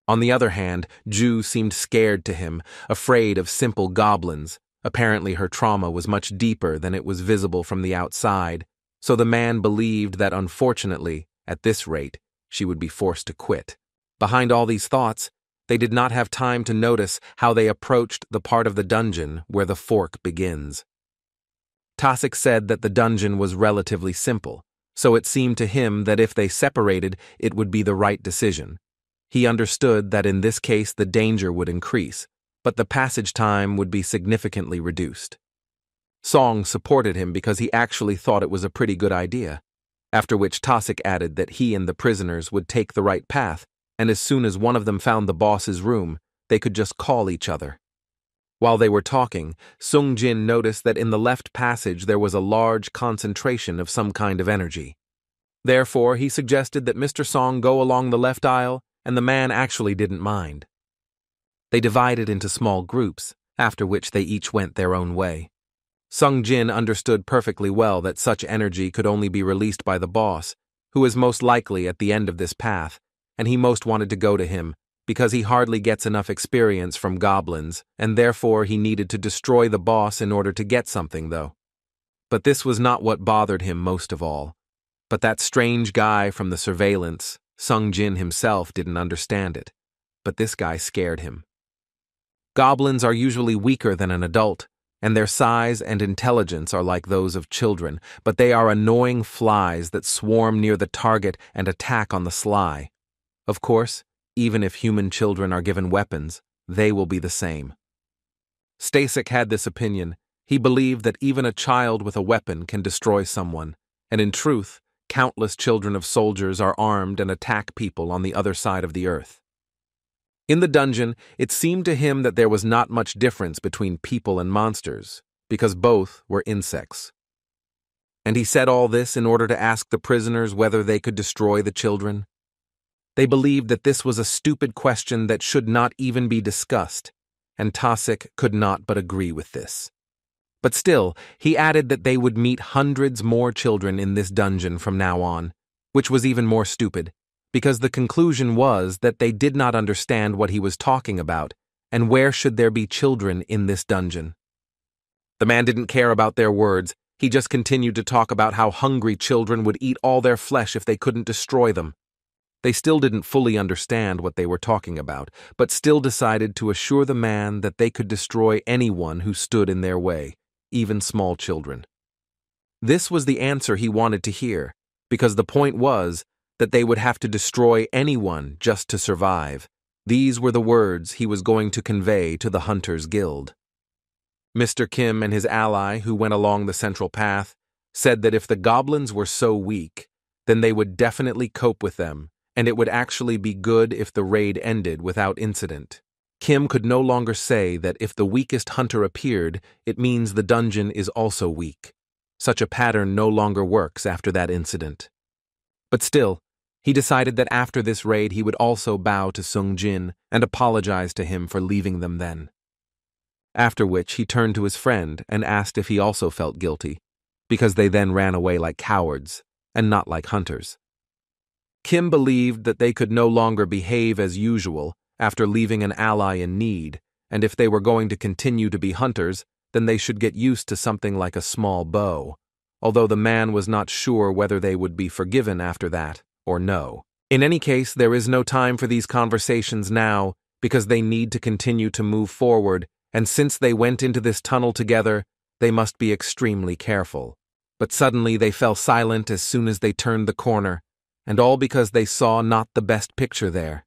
On the other hand, Ju seemed scared to him, afraid of simple goblins. Apparently her trauma was much deeper than it was visible from the outside, so the man believed that unfortunately, at this rate, she would be forced to quit. Behind all these thoughts, they did not have time to notice how they approached the part of the dungeon where the fork begins. Tasik said that the dungeon was relatively simple, so it seemed to him that if they separated, it would be the right decision. He understood that in this case the danger would increase, but the passage time would be significantly reduced. Song supported him because he actually thought it was a pretty good idea, after which Tasik added that he and the prisoners would take the right path, and as soon as one of them found the boss's room, they could just call each other. While they were talking, Sung Jin noticed that in the left passage there was a large concentration of some kind of energy. Therefore, he suggested that Mr. Song go along the left aisle, and the man actually didn't mind. They divided into small groups, after which they each went their own way. Sung Jin understood perfectly well that such energy could only be released by the boss, who is most likely at the end of this path, and he most wanted to go to him, because he hardly gets enough experience from goblins, and therefore he needed to destroy the boss in order to get something, though. But this was not what bothered him most of all. But that strange guy from the surveillance, Sung Jin himself didn't understand it, but this guy scared him. Goblins are usually weaker than an adult, and their size and intelligence are like those of children, but they are annoying flies that swarm near the target and attack on the sly. Of course, even if human children are given weapons, they will be the same. Stasek had this opinion. He believed that even a child with a weapon can destroy someone, and in truth, countless children of soldiers are armed and attack people on the other side of the earth. In the dungeon, it seemed to him that there was not much difference between people and monsters, because both were insects. And he said all this in order to ask the prisoners whether they could destroy the children. They believed that this was a stupid question that should not even be discussed, and Tasik could not but agree with this. But still, he added that they would meet hundreds more children in this dungeon from now on, which was even more stupid, because the conclusion was that they did not understand what he was talking about, and where should there be children in this dungeon? The man didn't care about their words. He just continued to talk about how hungry children would eat all their flesh if they couldn't destroy them. They still didn't fully understand what they were talking about, but still decided to assure the man that they could destroy anyone who stood in their way, even small children. This was the answer he wanted to hear, because the point was that they would have to destroy anyone just to survive. These were the words he was going to convey to the Hunters Guild. Mr. Kim and his ally, who went along the central path, said that if the goblins were so weak, then they would definitely cope with them, and it would actually be good if the raid ended without incident. Kim could no longer say that if the weakest hunter appeared, it means the dungeon is also weak. Such a pattern no longer works after that incident. But still, he decided that after this raid he would also bow to Sung Jin and apologize to him for leaving them then. After which he turned to his friend and asked if he also felt guilty, because they then ran away like cowards and not like hunters. Kim believed that they could no longer behave as usual after leaving an ally in need, and if they were going to continue to be hunters, then they should get used to something like a small bow, although the man was not sure whether they would be forgiven after that or no. In any case, there is no time for these conversations now, because they need to continue to move forward, and since they went into this tunnel together, they must be extremely careful. But suddenly they fell silent as soon as they turned the corner, and all because they saw not the best picture there.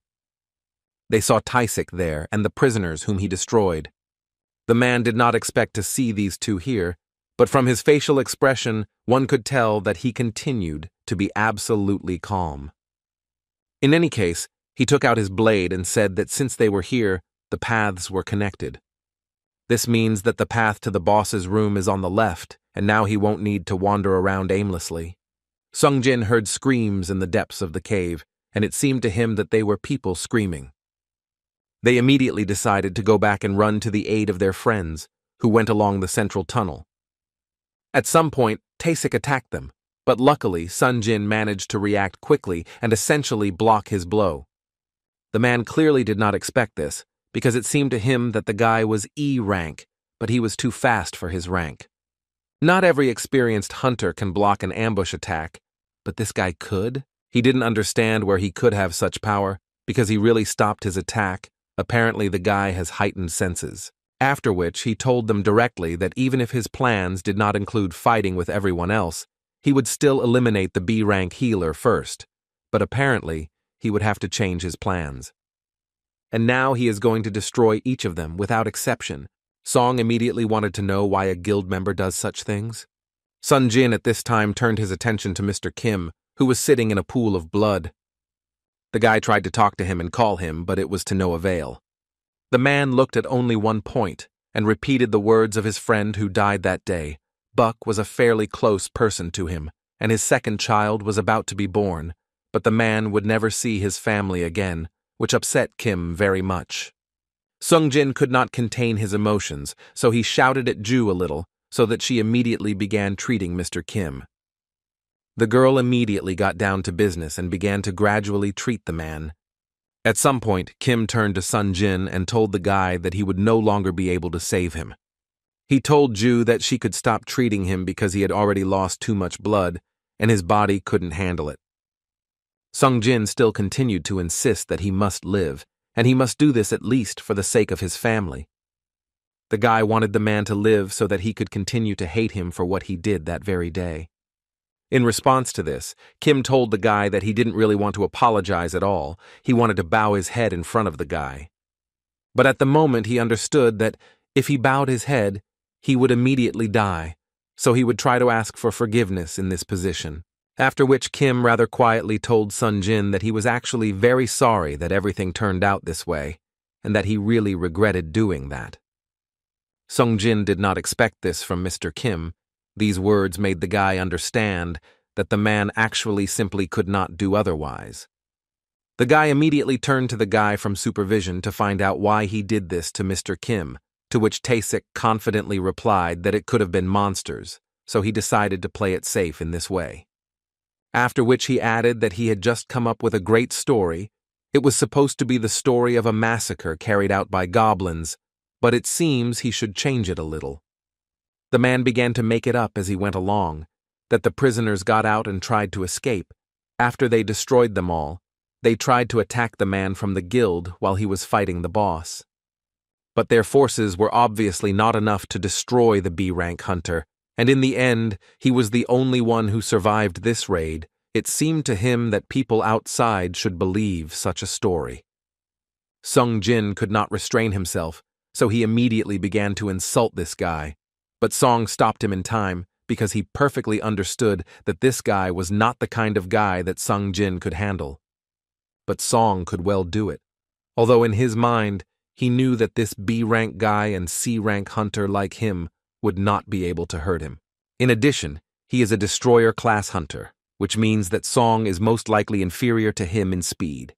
They saw Tasik there and the prisoners whom he destroyed. The man did not expect to see these two here, but from his facial expression, one could tell that he continued to be absolutely calm. In any case, he took out his blade and said that since they were here, the paths were connected. This means that the path to the boss's room is on the left, and now he won't need to wander around aimlessly. Sung Jin heard screams in the depths of the cave, and it seemed to him that they were people screaming. They immediately decided to go back and run to the aid of their friends, who went along the central tunnel. At some point, Tasik attacked them, but luckily Sun Jin managed to react quickly and essentially block his blow. The man clearly did not expect this, because it seemed to him that the guy was E rank, but he was too fast for his rank. Not every experienced hunter can block an ambush attack, but this guy could? He didn't understand where he could have such power, because he really stopped his attack. Apparently the guy has heightened senses. After which he told them directly that even if his plans did not include fighting with everyone else, he would still eliminate the B-rank healer first, but apparently he would have to change his plans. And now he is going to destroy each of them without exception. Song immediately wanted to know why a guild member does such things. Sun Jin at this time turned his attention to Mr. Kim, who was sitting in a pool of blood. The guy tried to talk to him and call him, but it was to no avail. The man looked at only one point and repeated the words of his friend who died that day. Buck was a fairly close person to him, and his second child was about to be born, but the man would never see his family again, which upset Kim very much. Sung Jin could not contain his emotions, so he shouted at Ju a little, so that she immediately began treating Mr. Kim. The girl immediately got down to business and began to gradually treat the man. At some point, Kim turned to Sun Jin and told the guy that he would no longer be able to save him. He told Ju that she could stop treating him because he had already lost too much blood, and his body couldn't handle it. Sung Jin still continued to insist that he must live, and he must do this at least for the sake of his family. The guy wanted the man to live so that he could continue to hate him for what he did that very day. In response to this, Kim told the guy that he didn't really want to apologize at all. He wanted to bow his head in front of the guy. But at the moment he understood that if he bowed his head, he would immediately die, so he would try to ask for forgiveness in this position. After which Kim rather quietly told Sun Jin that he was actually very sorry that everything turned out this way, and that he really regretted doing that. Sung Jin did not expect this from Mr. Kim. These words made the guy understand that the man actually simply could not do otherwise. The guy immediately turned to the guy from supervision to find out why he did this to Mr. Kim, to which Taesik confidently replied that it could have been monsters, so he decided to play it safe in this way. After which he added that he had just come up with a great story. It was supposed to be the story of a massacre carried out by goblins, but it seems he should change it a little. The man began to make it up as he went along, that the prisoners got out and tried to escape. After they destroyed them all, they tried to attack the man from the guild while he was fighting the boss. But their forces were obviously not enough to destroy the B-rank hunter, and in the end, he was the only one who survived this raid. It seemed to him that people outside should believe such a story. Sung Jin could not restrain himself, so he immediately began to insult this guy. But Song stopped him in time because he perfectly understood that this guy was not the kind of guy that Sung Jin could handle. But Song could well do it, although in his mind, he knew that this B-rank guy and C-rank hunter like him would not be able to hurt him. In addition, he is a destroyer-class hunter, which means that Song is most likely inferior to him in speed.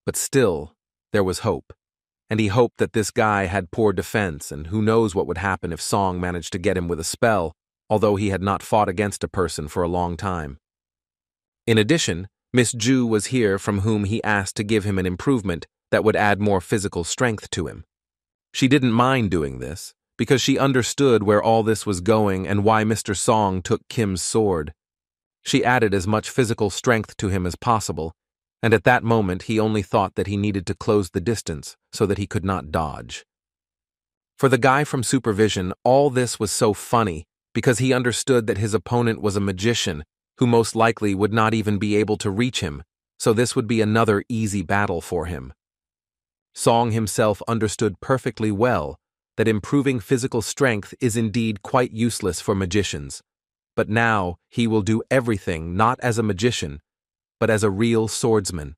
But still, there was hope. And he hoped that this guy had poor defense, and who knows what would happen if Song managed to get him with a spell, although he had not fought against a person for a long time. In addition, Miss Ju was here, from whom he asked to give him an improvement that would add more physical strength to him. She didn't mind doing this, because she understood where all this was going and why Mr. Song took Kim's sword. She added as much physical strength to him as possible, and at that moment he only thought that he needed to close the distance so that he could not dodge. For the guy from supervision, all this was so funny because he understood that his opponent was a magician who most likely would not even be able to reach him, so this would be another easy battle for him. Song himself understood perfectly well that improving physical strength is indeed quite useless for magicians, but now he will do everything not as a magician, but as a real swordsman.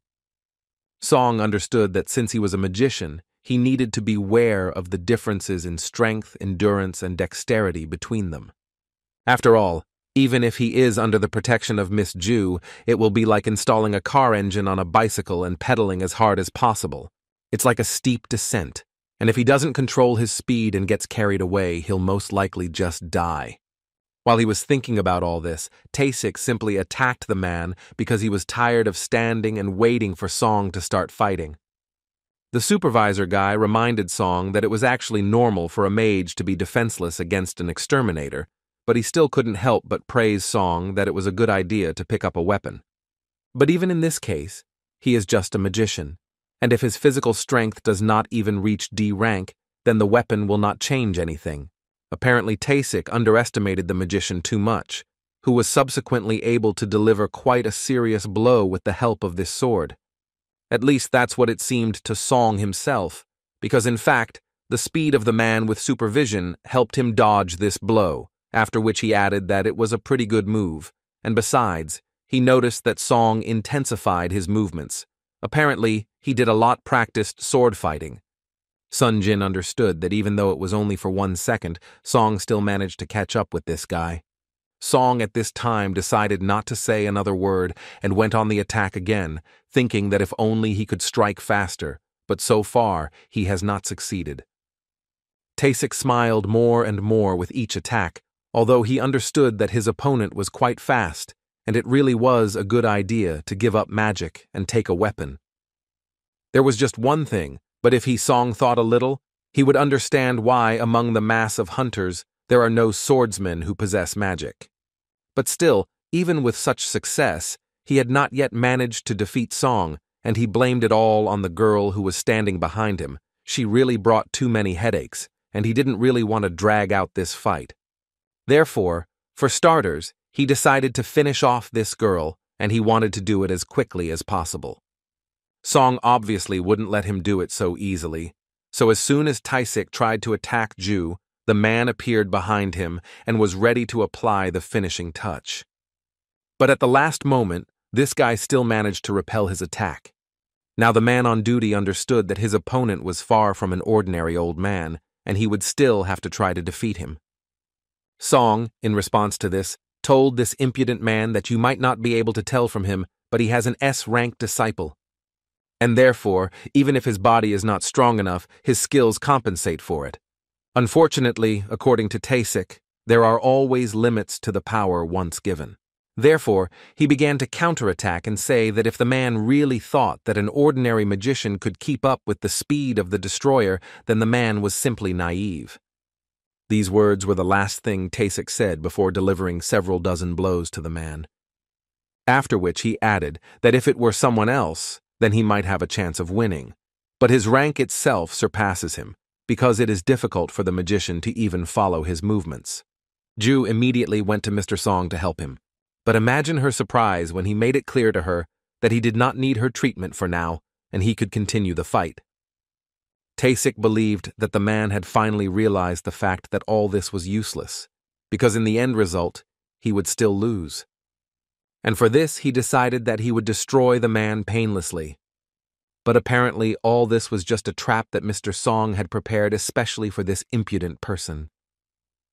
Song understood that since he was a magician, he needed to beware of the differences in strength, endurance, and dexterity between them. After all, even if he is under the protection of Miss Ju, it will be like installing a car engine on a bicycle and pedaling as hard as possible. It's like a steep descent, and if he doesn't control his speed and gets carried away, he'll most likely just die. While he was thinking about all this, Taesik simply attacked the man because he was tired of standing and waiting for Song to start fighting. The supervisor guy reminded Song that it was actually normal for a mage to be defenseless against an exterminator, but he still couldn't help but praise Song that it was a good idea to pick up a weapon. But even in this case, he is just a magician, and if his physical strength does not even reach D rank, then the weapon will not change anything. Apparently Taesik underestimated the magician too much, who was subsequently able to deliver quite a serious blow with the help of this sword. At least that's what it seemed to Song himself, because in fact, the speed of the man with supervision helped him dodge this blow, after which he added that it was a pretty good move, and besides, he noticed that Song intensified his movements. Apparently, he did a lot practiced sword fighting. Sun Jin understood that even though it was only for 1 second, Song still managed to catch up with this guy. Song at this time decided not to say another word and went on the attack again, thinking that if only he could strike faster, but so far he has not succeeded. Taesik smiled more and more with each attack, although he understood that his opponent was quite fast, and it really was a good idea to give up magic and take a weapon. There was just one thing, but if Song thought a little, he would understand why among the mass of hunters there are no swordsmen who possess magic. But still, even with such success, he had not yet managed to defeat Song, and he blamed it all on the girl who was standing behind him. She really brought too many headaches, and he didn't really want to drag out this fight. Therefore, for starters, he decided to finish off this girl, and he wanted to do it as quickly as possible. Song obviously wouldn't let him do it so easily, so as soon as Taesik tried to attack Ju, the man appeared behind him and was ready to apply the finishing touch. But at the last moment, this guy still managed to repel his attack. Now the man on duty understood that his opponent was far from an ordinary old man, and he would still have to try to defeat him. Song, in response to this, told this impudent man that you might not be able to tell from him, but he has an S-rank disciple. And therefore, even if his body is not strong enough, his skills compensate for it. Unfortunately, according to Taesik, there are always limits to the power once given. Therefore, he began to counterattack and say that if the man really thought that an ordinary magician could keep up with the speed of the destroyer, then the man was simply naive. These words were the last thing Taesik said before delivering several dozen blows to the man. After which he added that if it were someone else, then he might have a chance of winning. But his rank itself surpasses him, because it is difficult for the magician to even follow his movements. Ju immediately went to Mr. Song to help him, but imagine her surprise when he made it clear to her that he did not need her treatment for now, and he could continue the fight. Taesik believed that the man had finally realized the fact that all this was useless, because in the end result, he would still lose. And for this he decided that he would destroy the man painlessly. But apparently all this was just a trap that Mr. Song had prepared especially for this impudent person.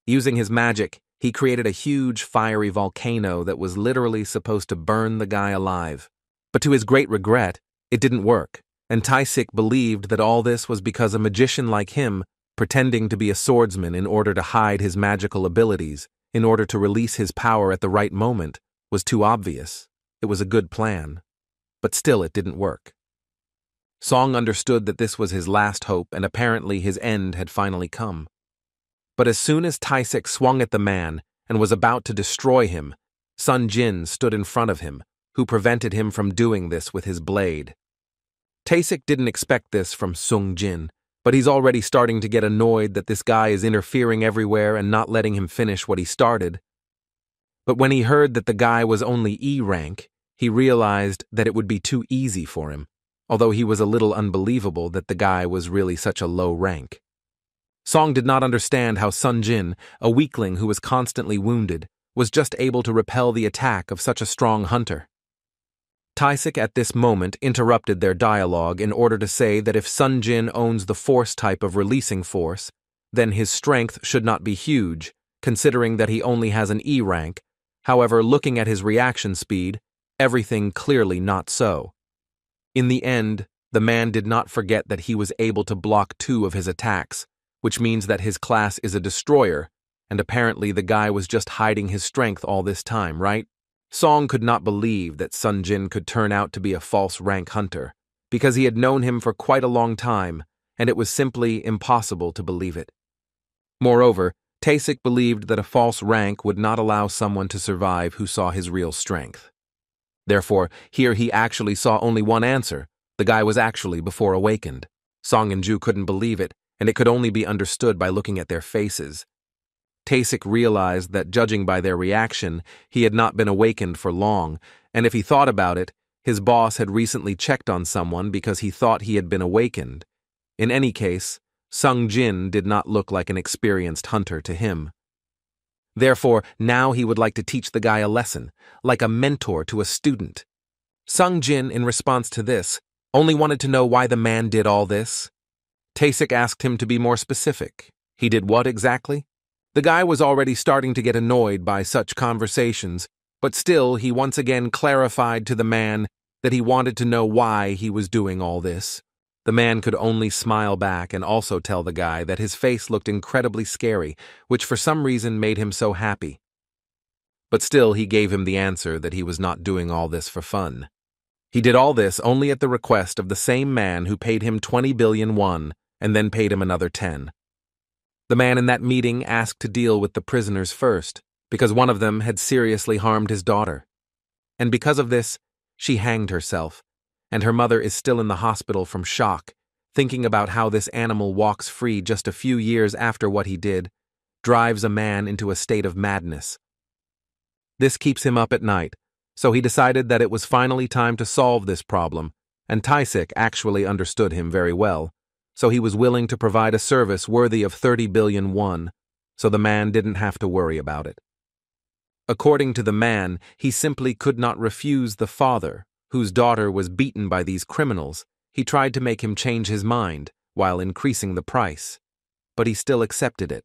Using his magic, he created a huge fiery volcano that was literally supposed to burn the guy alive. But to his great regret, it didn't work, and Taesik believed that all this was because a magician like him, pretending to be a swordsman in order to hide his magical abilities, in order to release his power at the right moment, was too obvious. It was a good plan. But still it didn't work. Song understood that this was his last hope, and apparently his end had finally come. But as soon as Taesik swung at the man and was about to destroy him, Sun Jin stood in front of him, who prevented him from doing this with his blade. Taesik didn't expect this from Sung Jin, but he's already starting to get annoyed that this guy is interfering everywhere and not letting him finish what he started. But when he heard that the guy was only E rank, he realized that it would be too easy for him, although he was a little unbelievable that the guy was really such a low rank. Song did not understand how Sun Jin, a weakling who was constantly wounded, was just able to repel the attack of such a strong hunter. Taesik at this moment interrupted their dialogue in order to say that if Sun Jin owns the force type of releasing force, then his strength should not be huge, considering that he only has an E rank. However, looking at his reaction speed, everything clearly not so. In the end, the man did not forget that he was able to block 2 of his attacks, which means that his class is a destroyer, and apparently the guy was just hiding his strength all this time, right? Song could not believe that Sun Jin could turn out to be a false rank hunter, because he had known him for quite a long time, and it was simply impossible to believe it. Moreover, Taesik believed that a false rank would not allow someone to survive who saw his real strength. Therefore, here he actually saw only one answer. The guy was actually before awakened. Song and Ju couldn't believe it, and it could only be understood by looking at their faces. Taesik realized that, judging by their reaction, he had not been awakened for long, and if he thought about it, his boss had recently checked on someone because he thought he had been awakened. In any case, Sung Jin did not look like an experienced hunter to him. Therefore, now he would like to teach the guy a lesson, like a mentor to a student. Sung Jin, in response to this, only wanted to know why the man did all this. Taesik asked him to be more specific. He did what exactly? The guy was already starting to get annoyed by such conversations, but still he once again clarified to the man that he wanted to know why he was doing all this. The man could only smile back and also tell the guy that his face looked incredibly scary, which for some reason made him so happy. But still he gave him the answer that he was not doing all this for fun. He did all this only at the request of the same man who paid him 20 billion won and then paid him another 10. The man in that meeting asked to deal with the prisoners first, because one of them had seriously harmed his daughter. And because of this, she hanged herself, and her mother is still in the hospital from shock, thinking about how this animal walks free just a few years after what he did, drives a man into a state of madness. This keeps him up at night, so he decided that it was finally time to solve this problem, and Taesik actually understood him very well, so he was willing to provide a service worthy of 30 billion won, so the man didn't have to worry about it. According to the man, he simply could not refuse the father, whose daughter was beaten by these criminals. He tried to make him change his mind, while increasing the price, but he still accepted it.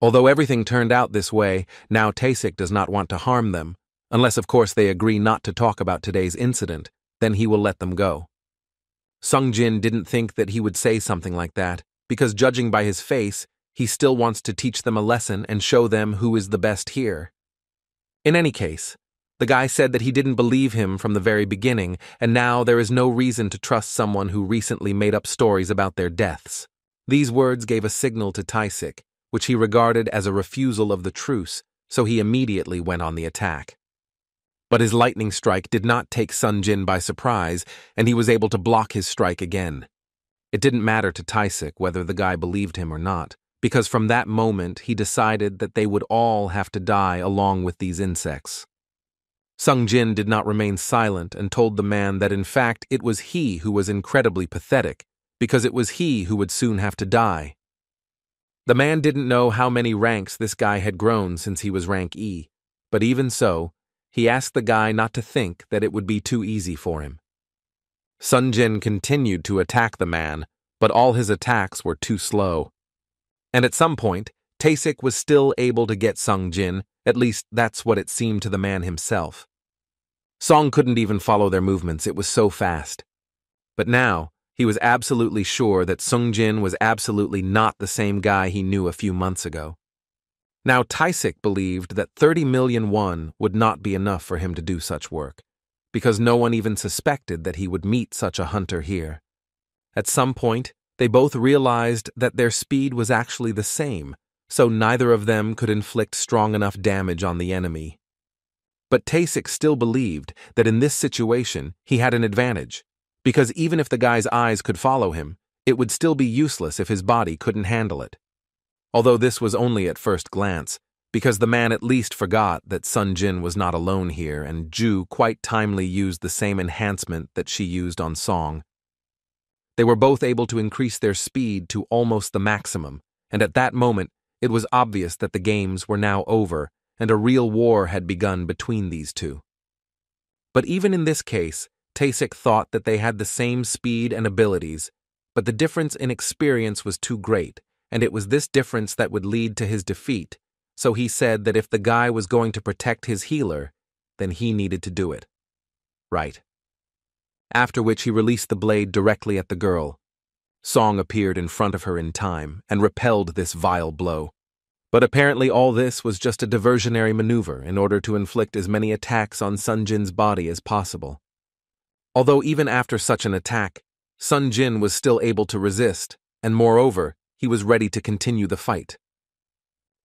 Although everything turned out this way, now Taesik does not want to harm them, unless of course they agree not to talk about today's incident, then he will let them go. Sung Jin didn't think that he would say something like that, because judging by his face, he still wants to teach them a lesson and show them who is the best here. In any case, the guy said that he didn't believe him from the very beginning, and now there is no reason to trust someone who recently made up stories about their deaths. These words gave a signal to Taesik, which he regarded as a refusal of the truce, so he immediately went on the attack. But his lightning strike did not take Sung Jin by surprise, and he was able to block his strike again. It didn't matter to Taesik whether the guy believed him or not, because from that moment he decided that they would all have to die along with these insects. Sung Jin did not remain silent and told the man that in fact it was he who was incredibly pathetic, because it was he who would soon have to die. The man didn't know how many ranks this guy had grown since he was rank E, but even so, he asked the guy not to think that it would be too easy for him. Sung Jin continued to attack the man, but all his attacks were too slow. And at some point, Taesik was still able to get Sung Jin, at least that's what it seemed to the man himself. Song couldn't even follow their movements, it was so fast. But now, he was absolutely sure that Sung Jin was absolutely not the same guy he knew a few months ago. Now Taesik believed that 30 million won would not be enough for him to do such work, because no one even suspected that he would meet such a hunter here. At some point, they both realized that their speed was actually the same, so neither of them could inflict strong enough damage on the enemy. But Taesik still believed that in this situation he had an advantage, because even if the guy's eyes could follow him, it would still be useless if his body couldn't handle it. Although this was only at first glance, because the man at least forgot that Sung Jin was not alone here and Ju quite timely used the same enhancement that she used on Song. They were both able to increase their speed to almost the maximum, and at that moment it was obvious that the games were now over and a real war had begun between these two. But even in this case, Taesik thought that they had the same speed and abilities, but the difference in experience was too great, and it was this difference that would lead to his defeat, so he said that if the guy was going to protect his healer, then he needed to do it. Right. After which he released the blade directly at the girl. Song appeared in front of her in time and repelled this vile blow. But apparently all this was just a diversionary maneuver in order to inflict as many attacks on Sung Jin's body as possible. Although even after such an attack, Sun Jin was still able to resist, and moreover, he was ready to continue the fight.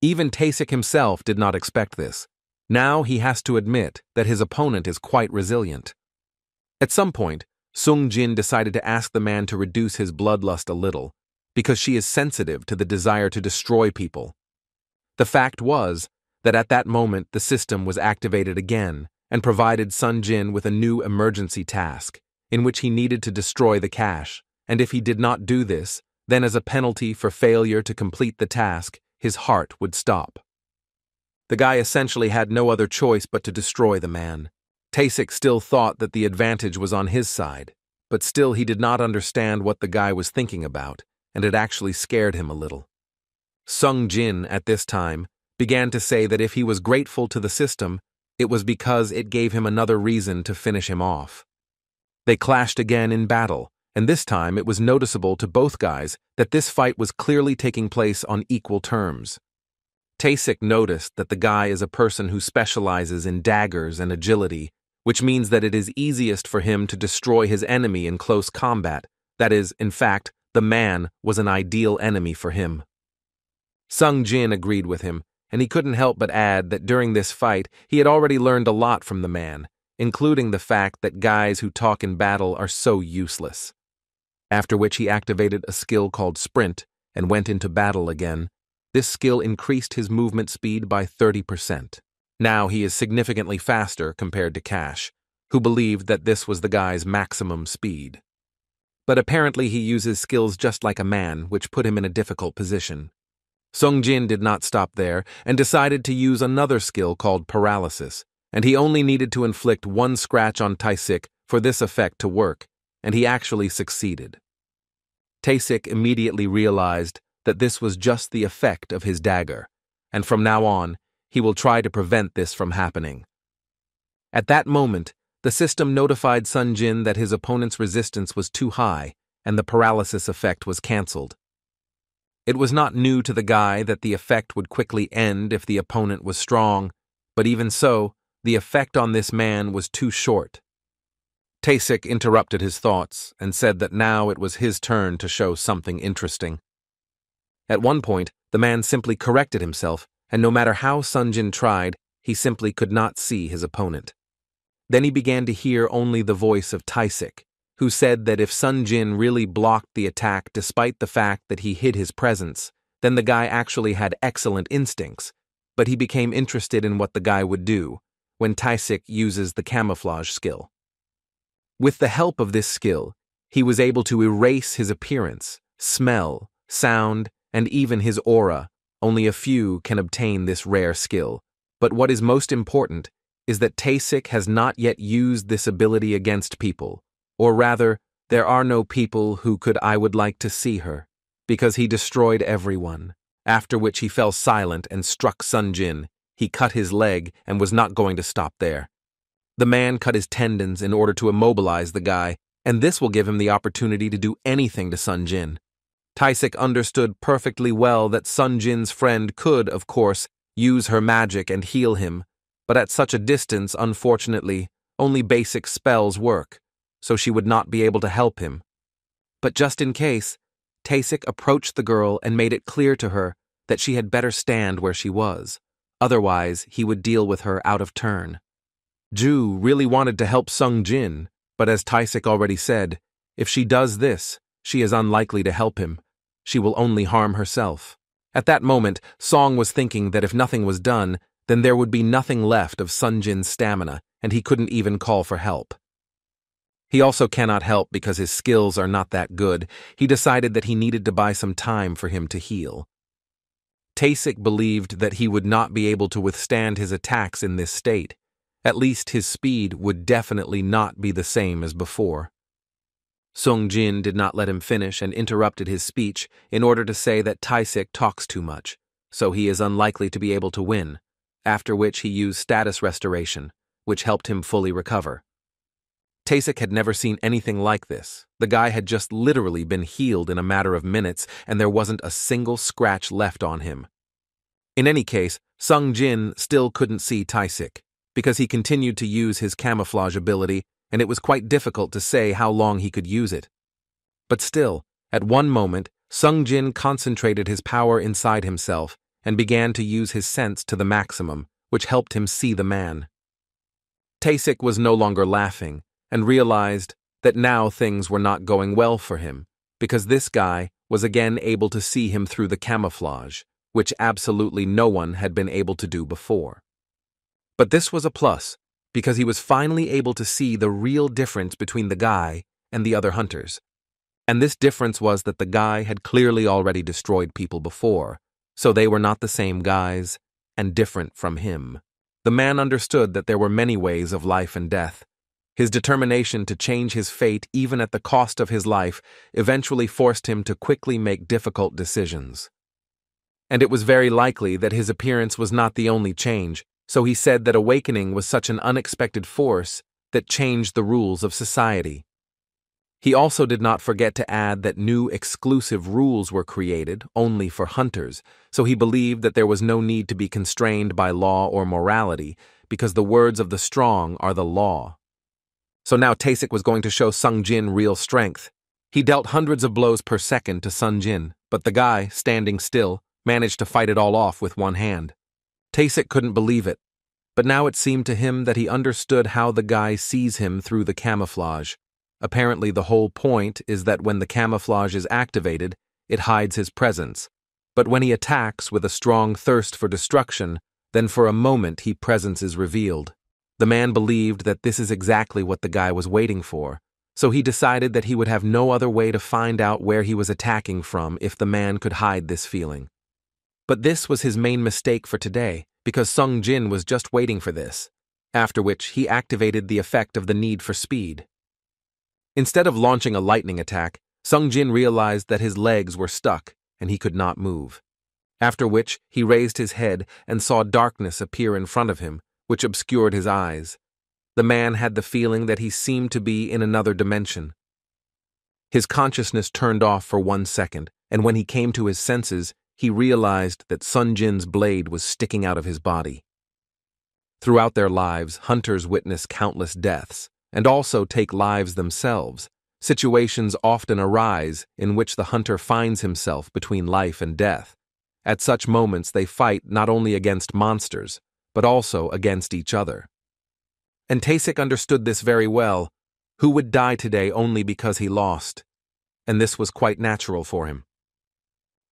Even Taesik himself did not expect this. Now he has to admit that his opponent is quite resilient. At some point, Sung Jin decided to ask the man to reduce his bloodlust a little, because she is sensitive to the desire to destroy people. The fact was that at that moment the system was activated again and provided Sun Jin with a new emergency task, in which he needed to destroy the cache, and if he did not do this, then as a penalty for failure to complete the task, his heart would stop. The guy essentially had no other choice but to destroy the man. Taesik still thought that the advantage was on his side, but still he did not understand what the guy was thinking about, and it actually scared him a little. Sung Jin, at this time, began to say that if he was grateful to the system, it was because it gave him another reason to finish him off. They clashed again in battle, and this time it was noticeable to both guys that this fight was clearly taking place on equal terms. Taesik noticed that the guy is a person who specializes in daggers and agility, which means that it is easiest for him to destroy his enemy in close combat. That is, in fact, the man was an ideal enemy for him. Sung Jin agreed with him, and he couldn't help but add that during this fight he had already learned a lot from the man, including the fact that guys who talk in battle are so useless. After which he activated a skill called Sprint and went into battle again. This skill increased his movement speed by 30%. Now he is significantly faster compared to Cash, who believed that this was the guy's maximum speed. But apparently he uses skills just like a man, which put him in a difficult position. Sung Jin did not stop there and decided to use another skill called Paralysis, and he only needed to inflict one scratch on Taesik for this effect to work, and he actually succeeded. Taesik immediately realized that this was just the effect of his dagger, and from now on, he will try to prevent this from happening. At that moment, the system notified Sun Jin that his opponent's resistance was too high, and the paralysis effect was cancelled. It was not new to the guy that the effect would quickly end if the opponent was strong, but even so, the effect on this man was too short. Taesik interrupted his thoughts and said that now it was his turn to show something interesting. At one point, the man simply corrected himself, and no matter how Sun Jin tried, he simply could not see his opponent. Then he began to hear only the voice of Taesik, who said that if Sun Jin really blocked the attack despite the fact that he hid his presence, then the guy actually had excellent instincts, but he became interested in what the guy would do when Taesik uses the camouflage skill. With the help of this skill, he was able to erase his appearance, smell, sound, and even his aura. Only a few can obtain this rare skill, but what is most important is that Taesik has not yet used this ability against people, or rather, there are no people who I would like to see her, because he destroyed everyone, after which he fell silent and struck Sun Jin. He cut his leg and was not going to stop there. The man cut his tendons in order to immobilize the guy, and this will give him the opportunity to do anything to Sun Jin. Taesik understood perfectly well that Sun Jin's friend could, of course, use her magic and heal him, but at such a distance, unfortunately, only basic spells work, so she would not be able to help him. But just in case, Taesik approached the girl and made it clear to her that she had better stand where she was, otherwise he would deal with her out of turn. Ju really wanted to help Sung Jin, but as Taesik already said, if she does this, she is unlikely to help him. She will only harm herself. At that moment, Song was thinking that if nothing was done, then there would be nothing left of Sun Jin's stamina, and he couldn't even call for help. He also cannot help because his skills are not that good. He decided that he needed to buy some time for him to heal. Taesik believed that he would not be able to withstand his attacks in this state. At least his speed would definitely not be the same as before. Sung Jin did not let him finish and interrupted his speech in order to say that Taesik talks too much, so he is unlikely to be able to win, after which he used status restoration, which helped him fully recover. Taesik had never seen anything like this. The guy had just literally been healed in a matter of minutes, and there wasn't a single scratch left on him. In any case, Sung Jin still couldn't see Taesik, because he continued to use his camouflage ability, and it was quite difficult to say how long he could use it. But still, at one moment, Sung Jin concentrated his power inside himself and began to use his sense to the maximum, which helped him see the man. Taesik was no longer laughing and realized that now things were not going well for him, because this guy was again able to see him through the camouflage, which absolutely no one had been able to do before. But this was a plus, because he was finally able to see the real difference between the guy and the other hunters. And this difference was that the guy had clearly already destroyed people before, so they were not the same guys and different from him. The man understood that there were many ways of life and death. His determination to change his fate even at the cost of his life eventually forced him to quickly make difficult decisions. And it was very likely that his appearance was not the only change, so he said that awakening was such an unexpected force that changed the rules of society. He also did not forget to add that new exclusive rules were created only for hunters, so he believed that there was no need to be constrained by law or morality, because the words of the strong are the law. So now Taesik was going to show Sung Jin real strength. He dealt hundreds of blows per second to Sung Jin, but the guy, standing still, managed to fight it all off with one hand. Taesik couldn't believe it, but now it seemed to him that he understood how the guy sees him through the camouflage. Apparently the whole point is that when the camouflage is activated, it hides his presence. But when he attacks with a strong thirst for destruction, then for a moment his presence is revealed. The man believed that this is exactly what the guy was waiting for, so he decided that he would have no other way to find out where he was attacking from if the man could hide this feeling. But this was his main mistake for today, because Sung Jin was just waiting for this, after which he activated the effect of the need for speed. Instead of launching a lightning attack, Sung Jin realized that his legs were stuck and he could not move. After which, he raised his head and saw darkness appear in front of him, which obscured his eyes. The man had the feeling that he seemed to be in another dimension. His consciousness turned off for 1 second, and when he came to his senses, he realized that Sung Jin's blade was sticking out of his body. Throughout their lives, hunters witness countless deaths, and also take lives themselves. Situations often arise in which the hunter finds himself between life and death. At such moments, they fight not only against monsters, but also against each other. And Taesik understood this very well. Who would die today only because he lost? And this was quite natural for him.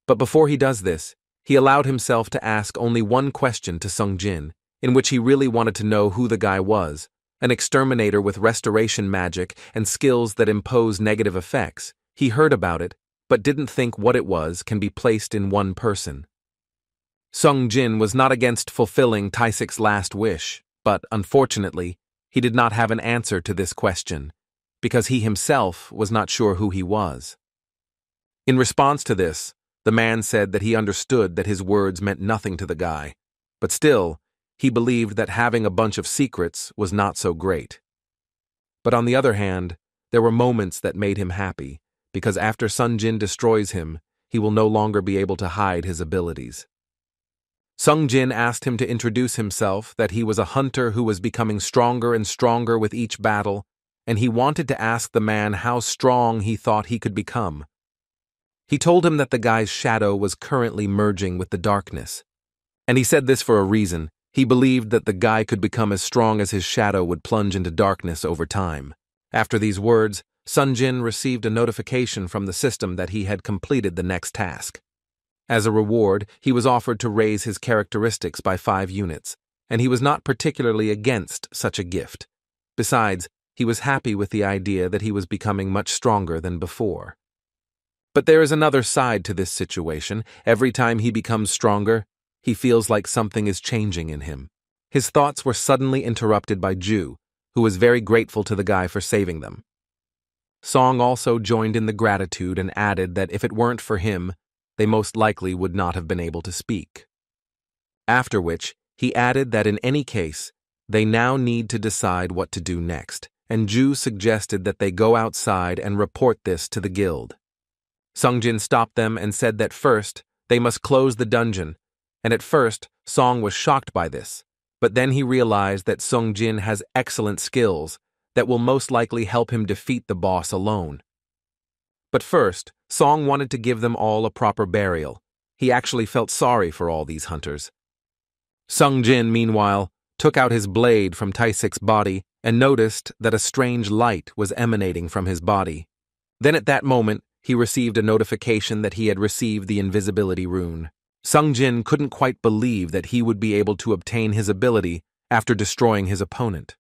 But before he does this, he allowed himself to ask only one question to Sung Jin, in which he really wanted to know who the guy was, an exterminator with restoration magic and skills that impose negative effects. He heard about it, but didn't think what it was can be placed in one person. Sung Jin was not against fulfilling Taesik's last wish, but, unfortunately, he did not have an answer to this question, because he himself was not sure who he was. In response to this, the man said that he understood that his words meant nothing to the guy, but still, he believed that having a bunch of secrets was not so great. But on the other hand, there were moments that made him happy, because after Sung Jin destroys him, he will no longer be able to hide his abilities. Sung Jin asked him to introduce himself, that he was a hunter who was becoming stronger and stronger with each battle, and he wanted to ask the man how strong he thought he could become. He told him that the guy's shadow was currently merging with the darkness. And he said this for a reason. He believed that the guy could become as strong as his shadow would plunge into darkness over time. After these words, Sung Jin received a notification from the system that he had completed the next task. As a reward, he was offered to raise his characteristics by 5 units, and he was not particularly against such a gift. Besides, he was happy with the idea that he was becoming much stronger than before. But there is another side to this situation. Every time he becomes stronger, he feels like something is changing in him. His thoughts were suddenly interrupted by Ju, who was very grateful to the guy for saving them. Song also joined in the gratitude and added that if it weren't for him, they most likely would not have been able to speak. After which, he added that in any case, they now need to decide what to do next, and Ju suggested that they go outside and report this to the guild. Sung Jin stopped them and said that first, they must close the dungeon, and at first, Song was shocked by this, but then he realized that Sung Jin has excellent skills, that will most likely help him defeat the boss alone. But first, Song wanted to give them all a proper burial. He actually felt sorry for all these hunters. Sung Jin, meanwhile, took out his blade from Taisik's body and noticed that a strange light was emanating from his body. Then at that moment, he received a notification that he had received the invisibility rune. Sung Jin couldn't quite believe that he would be able to obtain his ability after destroying his opponent.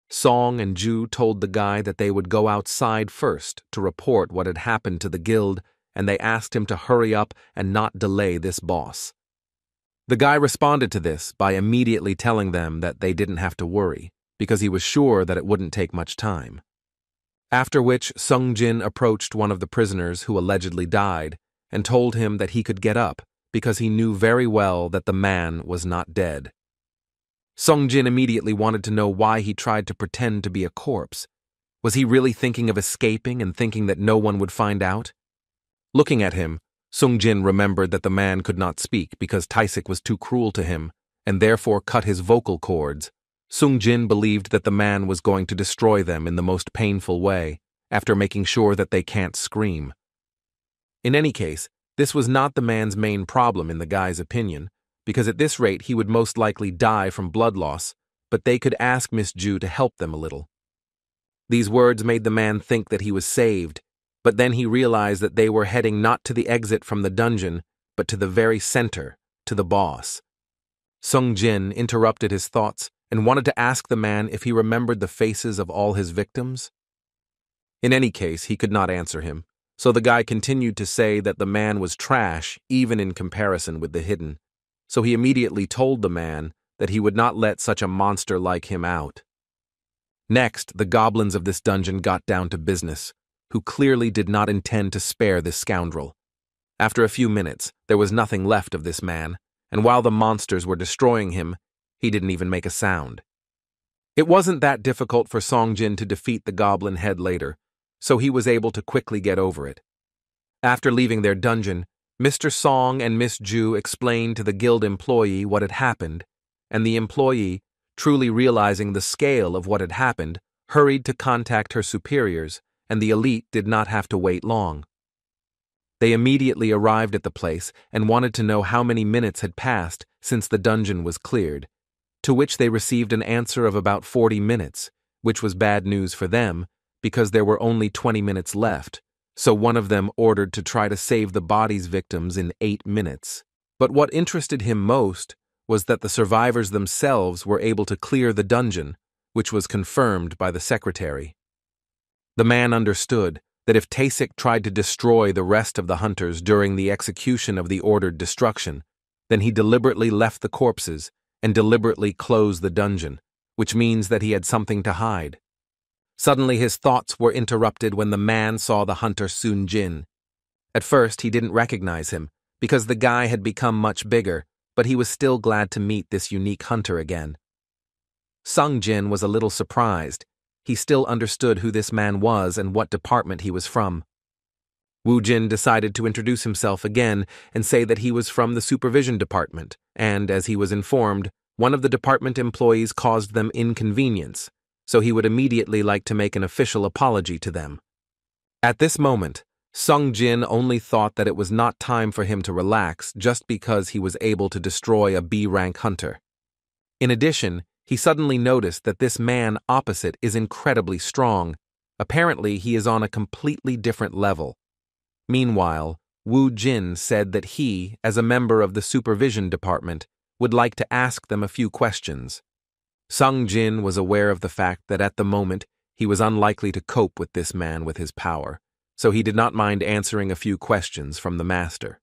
Song and Ju told the guy that they would go outside first to report what had happened to the guild, and they asked him to hurry up and not delay this boss. The guy responded to this by immediately telling them that they didn't have to worry, because he was sure that it wouldn't take much time. After which, Sung Jin approached one of the prisoners who allegedly died and told him that he could get up because he knew very well that the man was not dead. Sung Jin immediately wanted to know why he tried to pretend to be a corpse. Was he really thinking of escaping and thinking that no one would find out? Looking at him, Sung Jin remembered that the man could not speak because Taisik was too cruel to him and therefore cut his vocal cords. Sung Jin believed that the man was going to destroy them in the most painful way, after making sure that they can't scream. In any case, this was not the man's main problem in the guy's opinion, because at this rate he would most likely die from blood loss, but they could ask Miss Ju to help them a little. These words made the man think that he was saved, but then he realized that they were heading not to the exit from the dungeon, but to the very center, to the boss. Sung Jin interrupted his thoughts and wanted to ask the man if he remembered the faces of all his victims. In any case, he could not answer him, so the guy continued to say that the man was trash even in comparison with the hidden, so he immediately told the man that he would not let such a monster like him out. Next, the goblins of this dungeon got down to business, who clearly did not intend to spare this scoundrel. After a few minutes, there was nothing left of this man, and while the monsters were destroying him, he didn't even make a sound. It wasn't that difficult for Song Jin to defeat the goblin head later, so he was able to quickly get over it. After leaving their dungeon, Mr. Song and Miss Ju explained to the guild employee what had happened, and the employee, truly realizing the scale of what had happened, hurried to contact her superiors, and the elite did not have to wait long. They immediately arrived at the place and wanted to know how many minutes had passed since the dungeon was cleared, to which they received an answer of about 40 minutes, which was bad news for them because there were only 20 minutes left, so one of them ordered to try to save the body's victims in 8 minutes. But what interested him most was that the survivors themselves were able to clear the dungeon, which was confirmed by the secretary. The man understood that if Taisik tried to destroy the rest of the hunters during the execution of the ordered destruction, then he deliberately left the corpses and deliberately closed the dungeon, which means that he had something to hide. Suddenly his thoughts were interrupted when the man saw the hunter Sun Jin. At first he didn't recognize him, because the guy had become much bigger, but he was still glad to meet this unique hunter again. Sung Jin was a little surprised. He still understood who this man was and what department he was from. Wu Jin decided to introduce himself again and say that he was from the supervision department, and, as he was informed, one of the department employees caused them inconvenience, so he would immediately like to make an official apology to them. At this moment, Sung Jin only thought that it was not time for him to relax just because he was able to destroy a B-rank hunter. In addition, he suddenly noticed that this man opposite is incredibly strong. Apparently, he is on a completely different level. Meanwhile, Wu Jin said that he, as a member of the supervision department, would like to ask them a few questions. Sung Jin was aware of the fact that at the moment he was unlikely to cope with this man with his power, so he did not mind answering a few questions from the master.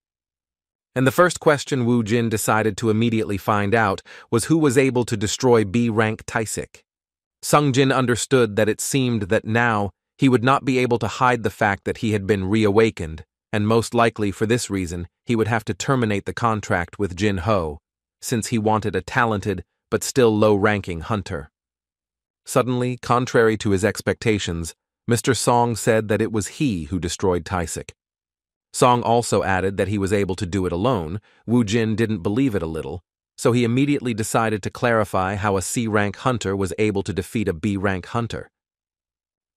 And the first question Wu Jin decided to immediately find out was who was able to destroy B-rank Taisik. Sung Jin understood that it seemed that now he would not be able to hide the fact that he had been reawakened, and most likely for this reason he would have to terminate the contract with Jin Ho, since he wanted a talented but still low-ranking hunter. Suddenly, contrary to his expectations, Mr. Song said that it was he who destroyed Taisik. Song also added that he was able to do it alone. Wu Jin didn't believe it a little, so he immediately decided to clarify how a C-rank hunter was able to defeat a B-rank hunter,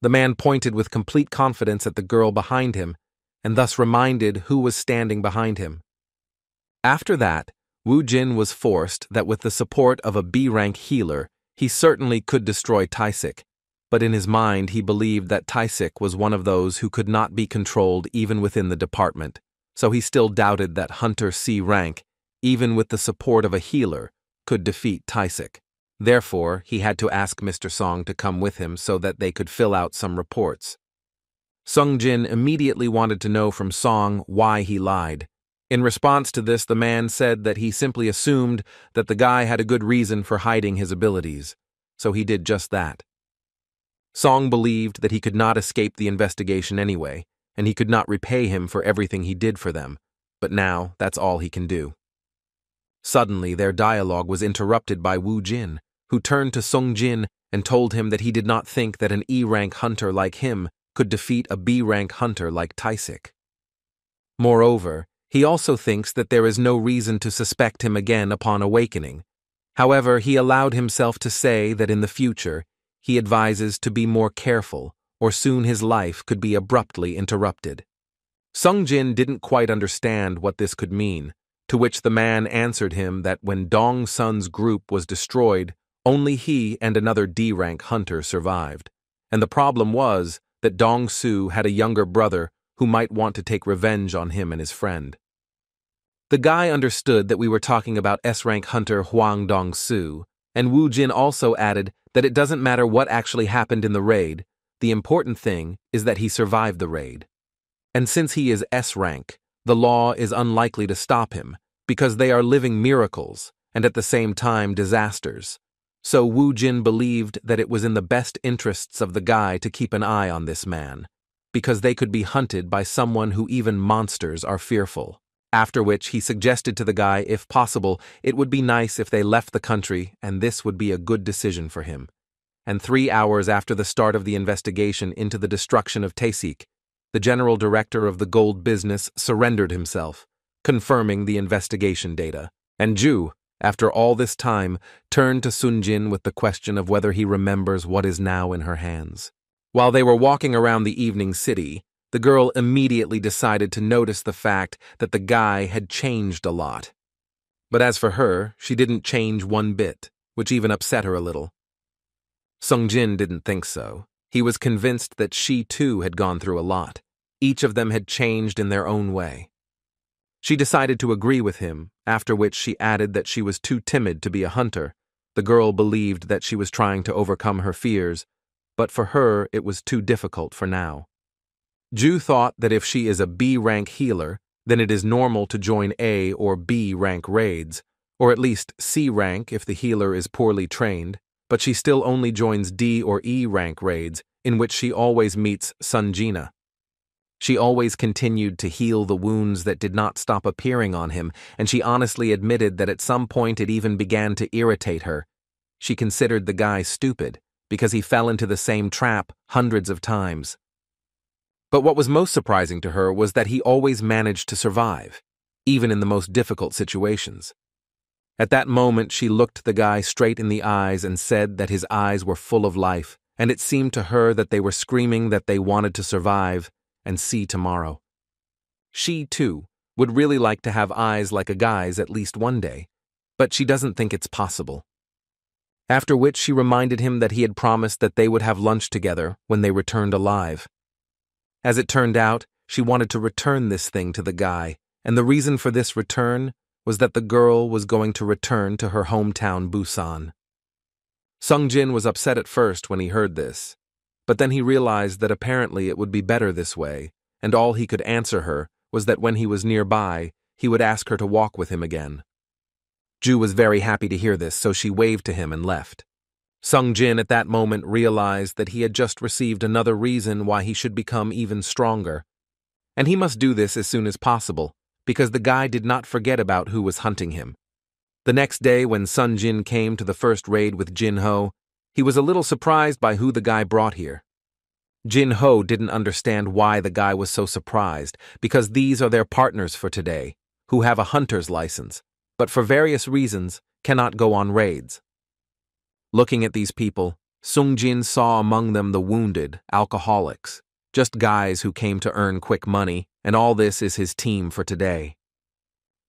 The man pointed with complete confidence at the girl behind him, and thus reminded who was standing behind him. After that, Wu Jin was forced that with the support of a B-rank healer, he certainly could destroy Taisik, but in his mind he believed that Taisik was one of those who could not be controlled even within the department, so he still doubted that Hunter C rank, even with the support of a healer, could defeat Taisik. Therefore, he had to ask Mr. Song to come with him so that they could fill out some reports. Sung Jin immediately wanted to know from Song why he lied. In response to this, the man said that he simply assumed that the guy had a good reason for hiding his abilities, so he did just that. Song believed that he could not escape the investigation anyway, and he could not repay him for everything he did for them, but now that's all he can do. Suddenly, their dialogue was interrupted by Wu Jin, who turned to Sung Jin and told him that he did not think that an E-rank hunter like him could defeat a B-rank hunter like Taisik. Moreover, he also thinks that there is no reason to suspect him again upon awakening. However, he allowed himself to say that in the future, he advises to be more careful, or soon his life could be abruptly interrupted. Sung Jin didn't quite understand what this could mean, to which the man answered him that when Dong Sun's group was destroyed, only he and another D-rank hunter survived. And the problem was that Dong Su had a younger brother who might want to take revenge on him and his friend. The guy understood that we were talking about S-rank hunter Huang Dong Su, and Wu Jin also added that it doesn't matter what actually happened in the raid, the important thing is that he survived the raid. And since he is S-rank, the law is unlikely to stop him, because they are living miracles and at the same time disasters. So Wu Jin believed that it was in the best interests of the guy to keep an eye on this man, because they could be hunted by someone who even monsters are fearful. After which he suggested to the guy, if possible, it would be nice if they left the country, and this would be a good decision for him. And 3 hours after the start of the investigation into the destruction of Taisik, the general director of the gold business surrendered himself, confirming the investigation data. And Ju, after all this time, turned to Sun Jin with the question of whether he remembers what is now in her hands. While they were walking around the evening city, the girl immediately decided to notice the fact that the guy had changed a lot. But as for her, she didn't change one bit, which even upset her a little. Sung Jin didn't think so. He was convinced that she too had gone through a lot. Each of them had changed in their own way. She decided to agree with him, after which she added that she was too timid to be a hunter. The girl believed that she was trying to overcome her fears, but for her it was too difficult for now. Ju thought that if she is a B-rank healer, then it is normal to join A or B-rank raids, or at least C-rank if the healer is poorly trained, but she still only joins D or E-rank raids, in which she always meets Sunjina. She always continued to heal the wounds that did not stop appearing on him, and she honestly admitted that at some point it even began to irritate her. She considered the guy stupid, because he fell into the same trap hundreds of times. But what was most surprising to her was that he always managed to survive, even in the most difficult situations. At that moment, she looked the guy straight in the eyes and said that his eyes were full of life, and it seemed to her that they were screaming that they wanted to survive and see tomorrow. She, too, would really like to have eyes like a guy's at least one day, but she doesn't think it's possible. After which she reminded him that he had promised that they would have lunch together when they returned alive. As it turned out, she wanted to return this thing to the guy, and the reason for this return was that the girl was going to return to her hometown Busan. Sung Jin was upset at first when he heard this, but then he realized that apparently it would be better this way, and all he could answer her was that when he was nearby, he would ask her to walk with him again. Ju was very happy to hear this, so she waved to him and left. Sung Jin at that moment realized that he had just received another reason why he should become even stronger. And he must do this as soon as possible, because the guy did not forget about who was hunting him. The next day when Sun Jin came to the first raid with Jin Ho, he was a little surprised by who the guy brought here. Jin Ho didn't understand why the guy was so surprised, because these are their partners for today, who have a hunter's license, but for various reasons cannot go on raids. Looking at these people, Sungjin saw among them the wounded, alcoholics, just guys who came to earn quick money, and all this is his team for today.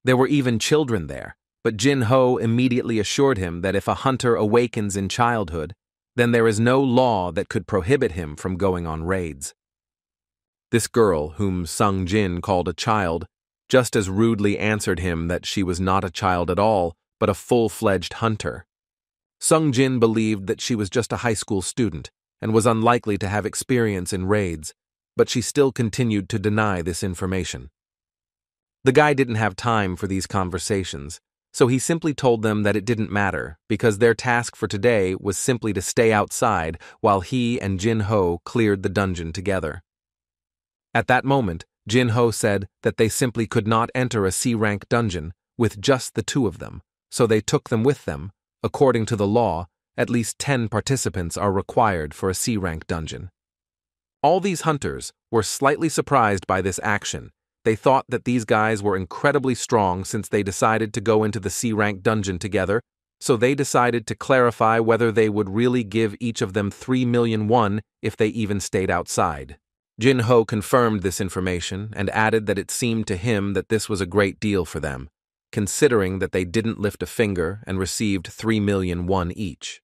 There were even children there, but Jin-ho immediately assured him that if a hunter awakens in childhood, then there is no law that could prohibit him from going on raids. This girl, whom Sung-jin called a child, just as rudely answered him that she was not a child at all, but a full-fledged hunter. Sung-jin believed that she was just a high school student and was unlikely to have experience in raids, but she still continued to deny this information. The guy didn't have time for these conversations, so he simply told them that it didn't matter because their task for today was simply to stay outside while he and Jin-ho cleared the dungeon together. At that moment, Jin-ho said that they simply could not enter a C-rank dungeon with just the two of them, so they took them with them. According to the law, at least 10 participants are required for a C-rank dungeon. All these hunters were slightly surprised by this action. They thought that these guys were incredibly strong since they decided to go into the C-rank dungeon together, so they decided to clarify whether they would really give each of them 3 million won if they even stayed outside. Jin-ho confirmed this information and added that it seemed to him that this was a great deal for them, considering that they didn't lift a finger and received 3 million won each.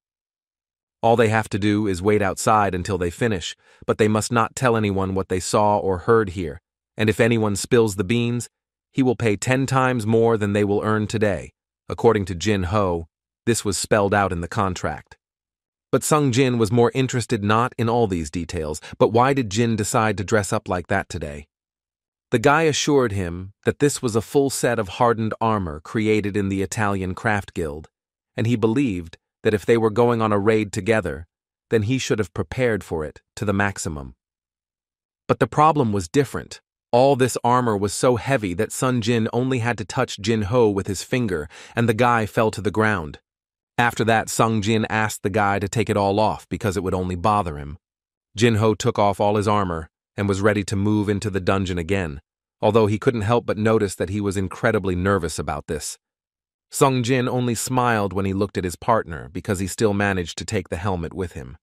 All they have to do is wait outside until they finish, but they must not tell anyone what they saw or heard here, and if anyone spills the beans, he will pay 10 times more than they will earn today. According to Jin-ho, this was spelled out in the contract. But Sung-jin was more interested not in all these details, but why did Jin decide to dress up like that today? The guy assured him that this was a full set of hardened armor created in the Italian Craft Guild, and he believed that if they were going on a raid together, then he should have prepared for it to the maximum. But the problem was different. All this armor was so heavy that Sun-jin only had to touch Jin-ho with his finger, and the guy fell to the ground. After that, Sung-jin asked the guy to take it all off because it would only bother him. Jin-ho took off all his armor and was ready to move into the dungeon again, although he couldn't help but notice that he was incredibly nervous about this. Sung-jin only smiled when he looked at his partner because he still managed to take the helmet with him.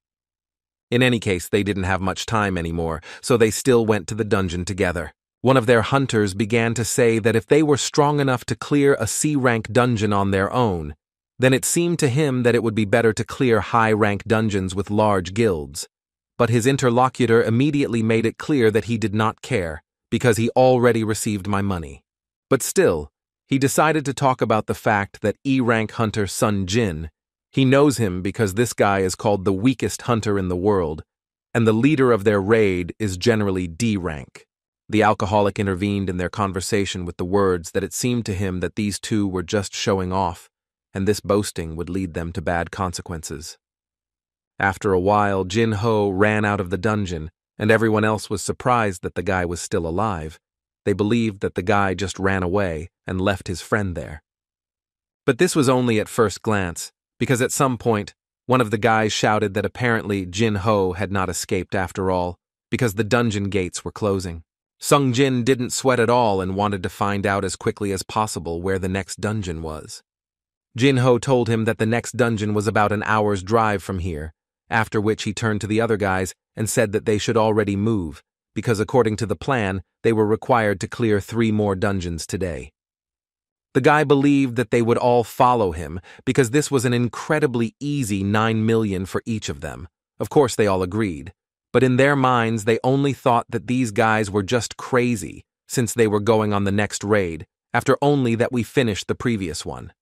In any case, they didn't have much time anymore, so they still went to the dungeon together. One of their hunters began to say that if they were strong enough to clear a C-rank dungeon on their own, then it seemed to him that it would be better to clear high-rank dungeons with large guilds. But his interlocutor immediately made it clear that he did not care, because he already received my money. But still, he decided to talk about the fact that E-rank hunter Sun-jin, he knows him because this guy is called the weakest hunter in the world, and the leader of their raid is generally D-rank. The alcoholic intervened in their conversation with the words that it seemed to him that these two were just showing off, and this boasting would lead them to bad consequences. After a while, Jin-ho ran out of the dungeon, and everyone else was surprised that the guy was still alive. They believed that the guy just ran away and left his friend there. But this was only at first glance, because at some point, one of the guys shouted that apparently Jin-ho had not escaped after all, because the dungeon gates were closing. Sung-jin didn't sweat at all and wanted to find out as quickly as possible where the next dungeon was. Jin-ho told him that the next dungeon was about an hour's drive from here, after which he turned to the other guys and said that they should already move, because according to the plan, they were required to clear 3 more dungeons today. The guy believed that they would all follow him, because this was an incredibly easy 9 million for each of them. Of course they all agreed, but in their minds they only thought that these guys were just crazy, since they were going on the next raid, after only that we finished the previous one.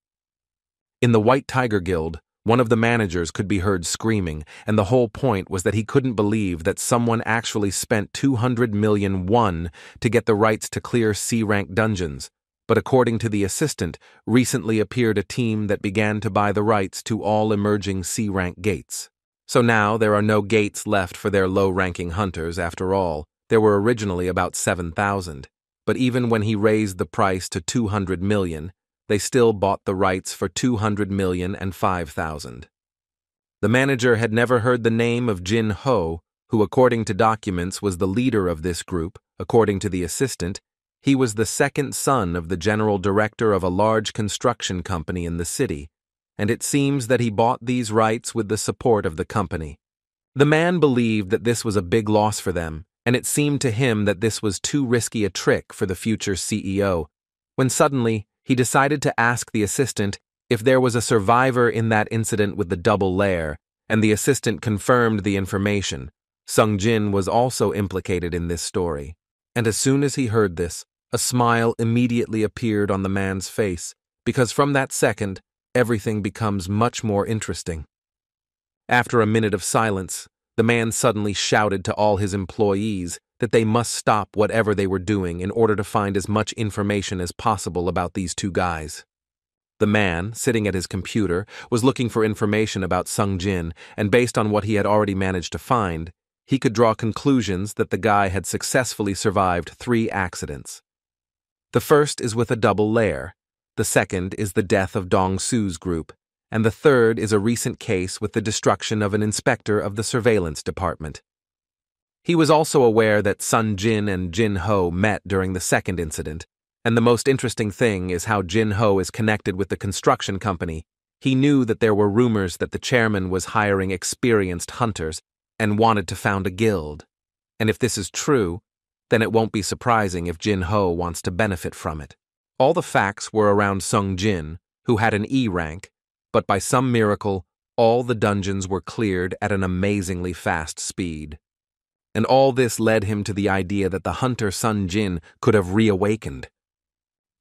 In the White Tiger Guild, one of the managers could be heard screaming, and the whole point was that he couldn't believe that someone actually spent 200 million won to get the rights to clear C-rank dungeons, but according to the assistant, recently appeared a team that began to buy the rights to all emerging C-rank gates. So now there are no gates left for their low-ranking hunters after all. There were originally about 7,000, but even when he raised the price to 200 million, they still bought the rights for 200 million and 5,000. The manager had never heard the name of Jin-ho, who according to documents was the leader of this group. According to the assistant, he was the second son of the general director of a large construction company in the city, and it seems that he bought these rights with the support of the company. The man believed that this was a big loss for them, and it seemed to him that this was too risky a trick for the future CEO, when suddenly he decided to ask the assistant if there was a survivor in that incident with the double lair, and the assistant confirmed the information. Sung Jin was also implicated in this story, and as soon as he heard this, a smile immediately appeared on the man's face, because from that second, everything becomes much more interesting. After a minute of silence, the man suddenly shouted to all his employees that they must stop whatever they were doing in order to find as much information as possible about these two guys. The man, sitting at his computer, was looking for information about Sung Jin, and based on what he had already managed to find, he could draw conclusions that the guy had successfully survived 3 accidents. The first is with a double lair, the second is the death of Dong Su's group, and the third is a recent case with the destruction of an inspector of the surveillance department. He was also aware that Sun Jin and Jin Ho met during the second incident, and the most interesting thing is how Jin Ho is connected with the construction company. He knew that there were rumors that the chairman was hiring experienced hunters and wanted to found a guild. And if this is true, then it won't be surprising if Jin Ho wants to benefit from it. All the facts were around Sung Jin, who had an E rank, but by some miracle, all the dungeons were cleared at an amazingly fast speed. And all this led him to the idea that the hunter Sun Jin could have reawakened.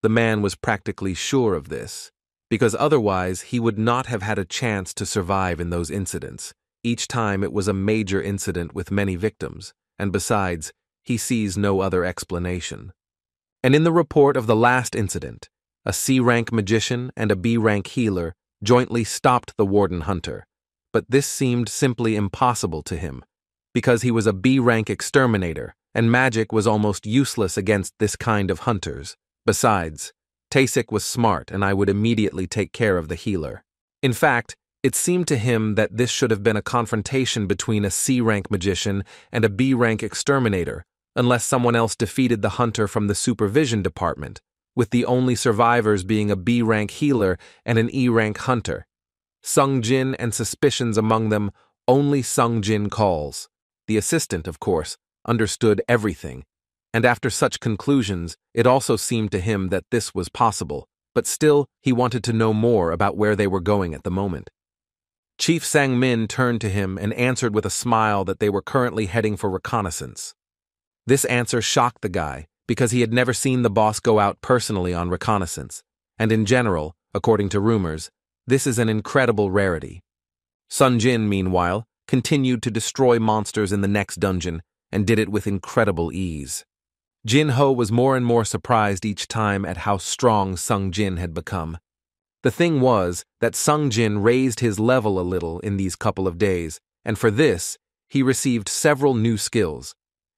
The man was practically sure of this, because otherwise he would not have had a chance to survive in those incidents. Each time it was a major incident with many victims, and besides, he sees no other explanation. And in the report of the last incident, a C-rank magician and a B-rank healer jointly stopped the warden hunter, but this seemed simply impossible to him, because he was a B-rank exterminator, and magic was almost useless against this kind of hunters. Besides, Taesik was smart, and I would immediately take care of the healer. In fact, it seemed to him that this should have been a confrontation between a C-rank magician and a B-rank exterminator, unless someone else defeated the hunter from the supervision department, with the only survivors being a B-rank healer and an E-rank hunter. Sung Jin and suspicions among them, only Sung Jin calls. The assistant, of course, understood everything, and after such conclusions, it also seemed to him that this was possible, but still he wanted to know more about where they were going at the moment. Chief Sang-min turned to him and answered with a smile that they were currently heading for reconnaissance. This answer shocked the guy, because he had never seen the boss go out personally on reconnaissance, and in general, according to rumors, this is an incredible rarity. Sun Jin, meanwhile, continued to destroy monsters in the next dungeon, and did it with incredible ease. Jin Ho was more and more surprised each time at how strong Sung Jin had become. The thing was that Sung Jin raised his level a little in these couple of days, and for this, he received several new skills.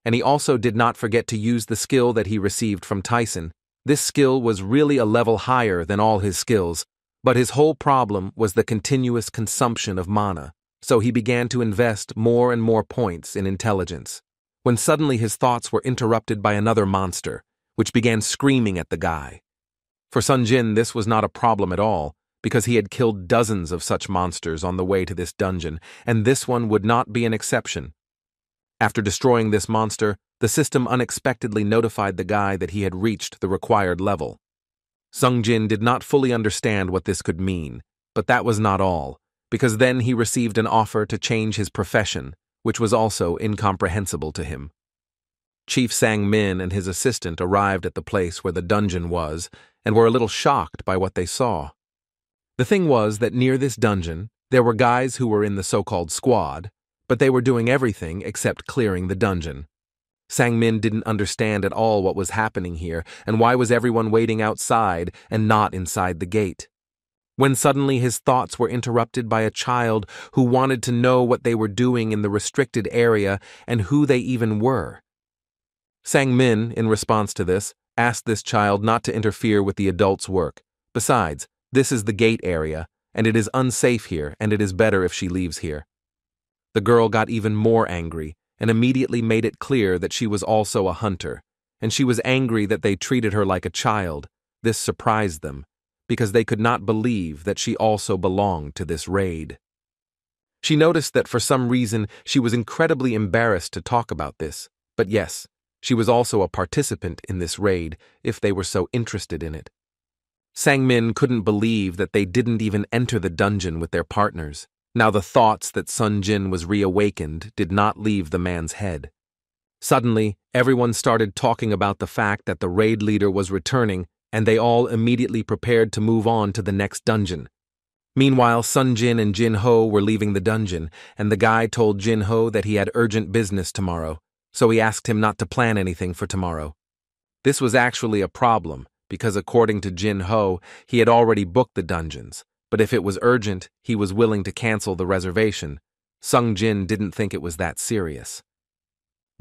And he also did not forget to use the skill that he received from Tyson. This skill was really a level higher than all his skills, but his whole problem was the continuous consumption of mana, so he began to invest more and more points in intelligence. When suddenly his thoughts were interrupted by another monster, which began screaming at the guy. For Sun Jin, this was not a problem at all, because he had killed dozens of such monsters on the way to this dungeon, and this one would not be an exception. After destroying this monster, the system unexpectedly notified the guy that he had reached the required level. Sung Jin did not fully understand what this could mean, but that was not all, because then he received an offer to change his profession, which was also incomprehensible to him. Chief Sang-min and his assistant arrived at the place where the dungeon was and were a little shocked by what they saw. The thing was that near this dungeon, there were guys who were in the so-called squad, but they were doing everything except clearing the dungeon. Sang-min didn't understand at all what was happening here and why was everyone waiting outside and not inside the gate. When suddenly his thoughts were interrupted by a child who wanted to know what they were doing in the restricted area and who they even were. Sang-min, in response to this, asked this child not to interfere with the adult's work. Besides, this is the gate area, and it is unsafe here, and it is better if she leaves here. The girl got even more angry, and immediately made it clear that she was also a hunter, and she was angry that they treated her like a child. This surprised them, because they could not believe that she also belonged to this raid. She noticed that for some reason she was incredibly embarrassed to talk about this, but yes, she was also a participant in this raid if they were so interested in it. Sang-min couldn't believe that they didn't even enter the dungeon with their partners. Now the thoughts that Sun-jin was reawakened did not leave the man's head. Suddenly, everyone started talking about the fact that the raid leader was returning, and they all immediately prepared to move on to the next dungeon. Meanwhile, Sun-jin and Jin-ho were leaving the dungeon, and the guy told Jin-ho that he had urgent business tomorrow, so he asked him not to plan anything for tomorrow. This was actually a problem, because according to Jin-ho, he had already booked the dungeons, but if it was urgent, he was willing to cancel the reservation. Sung-jin didn't think it was that serious.